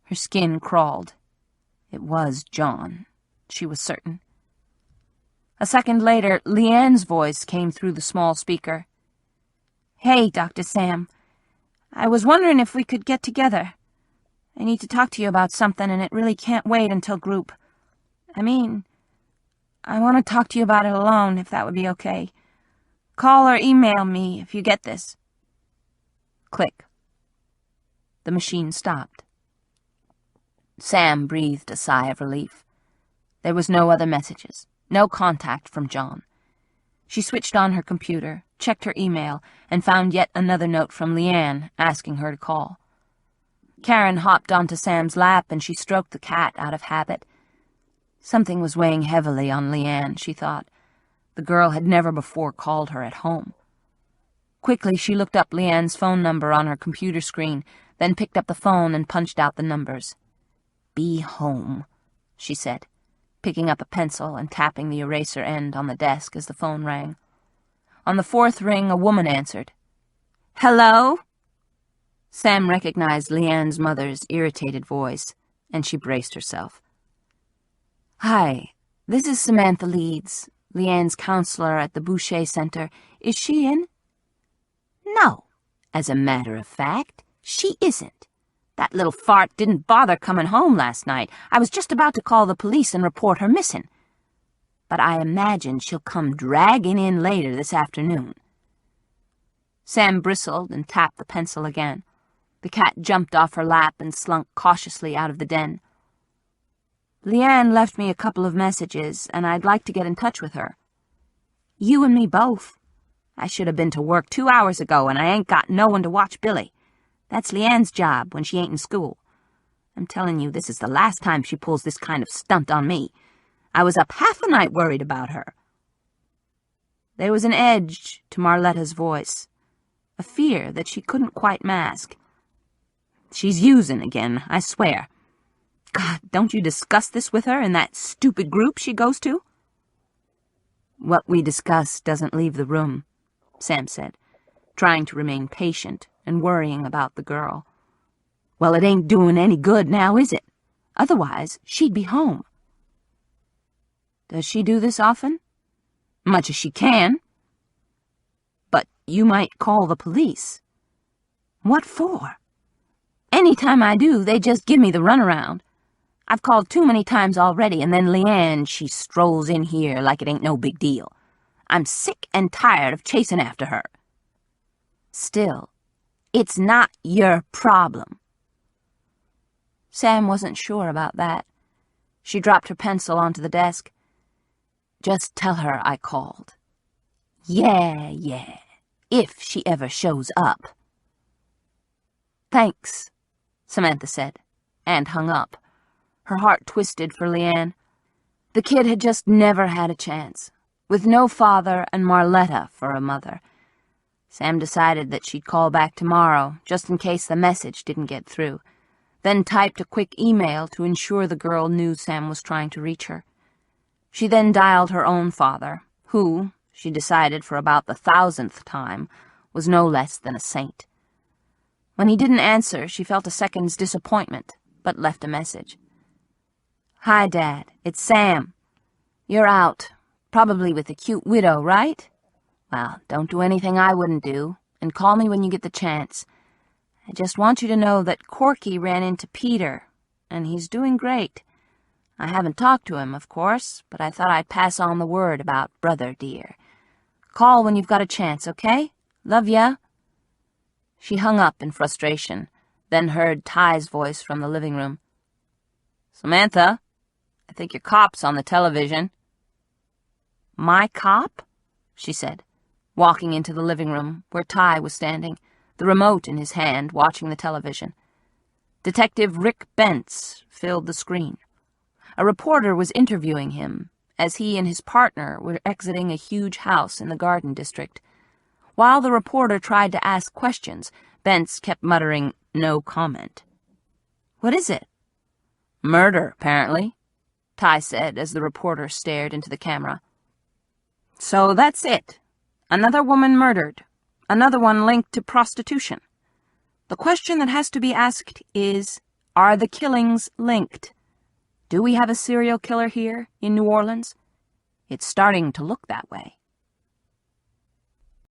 Her skin crawled. It was John, she was certain. A second later, Leanne's voice came through the small speaker. "Hey, Dr. Sam. I was wondering if we could get together. I need to talk to you about something, and it really can't wait until group. I want to talk to you about it alone, if that would be okay. Call or email me if you get this." Click. The machine stopped. Sam breathed a sigh of relief. There was no other messages, no contact from John. She switched on her computer, checked her email, and found yet another note from Leanne asking her to call. Karen hopped onto Sam's lap and she stroked the cat out of habit. Something was weighing heavily on Leanne, she thought. The girl had never before called her at home. Quickly, she looked up Leanne's phone number on her computer screen, then picked up the phone and punched out the numbers. "Be home," she said, picking up a pencil and tapping the eraser end on the desk as the phone rang. On the fourth ring, a woman answered. "Hello?" Sam recognized Leanne's mother's irritated voice, and she braced herself. "Hi, this is Samantha Leeds, Leanne's counselor at the Boucher Center. Is she in?" "No, as a matter of fact, she isn't. That little fart didn't bother coming home last night. I was just about to call the police and report her missing. But I imagine she'll come dragging in later this afternoon." Sam bristled and tapped the pencil again. The cat jumped off her lap and slunk cautiously out of the den. "Leanne left me a couple of messages, and I'd like to get in touch with her." "You and me both. I should have been to work 2 hours ago, and I ain't got no one to watch Billy. That's Leanne's job when she ain't in school. I'm telling you, this is the last time she pulls this kind of stunt on me. I was up half the night worried about her." There was an edge to Marletta's voice, a fear that she couldn't quite mask. "She's using again, I swear. God, don't you discuss this with her in that stupid group she goes to?" "What we discuss doesn't leave the room," Sam said, trying to remain patient and worrying about the girl. "Well, it ain't doing any good now, is it? Otherwise, she'd be home." "Does she do this often?" "Much as she can." "But you might call the police." "What for?" "Any time I do, they just give me the runaround. I've called too many times already, and then Leanne, she strolls in here like it ain't no big deal. I'm sick and tired of chasing after her." "Still, it's not your problem." Sam wasn't sure about that. She dropped her pencil onto the desk. "Just tell her I called." Yeah, if she ever shows up." "Thanks," Samantha said, and hung up. Her heart twisted for Leanne. The kid had just never had a chance, with no father and Marletta for a mother. Sam decided that she'd call back tomorrow, just in case the message didn't get through, then typed a quick email to ensure the girl knew Sam was trying to reach her. She then dialed her own father, who, she decided for about the 1,000th time, was no less than a saint. When he didn't answer, she felt a second's disappointment, but left a message. "Hi, Dad. It's Sam. You're out, probably with a cute widow, right? Well, don't do anything I wouldn't do, and call me when you get the chance. I just want you to know that Corky ran into Peter, and he's doing great. I haven't talked to him, of course, but I thought I'd pass on the word about brother dear. Call when you've got a chance, okay? Love ya." She hung up in frustration, then heard Ty's voice from the living room. "Samantha, I think your cop's on the television." My cop? She said, walking into the living room where Ty was standing, the remote in his hand, watching the television. Detective Rick Bentz filled the screen. A reporter was interviewing him as he and his partner were exiting a huge house in the Garden District. While the reporter tried to ask questions, Bentz kept muttering, "No comment." "What is it?" "Murder, apparently," Ty said as the reporter stared into the camera. "So that's it. Another woman murdered. Another one linked to prostitution. The question that has to be asked is, are the killings linked? Do we have a serial killer here in New Orleans? It's starting to look that way."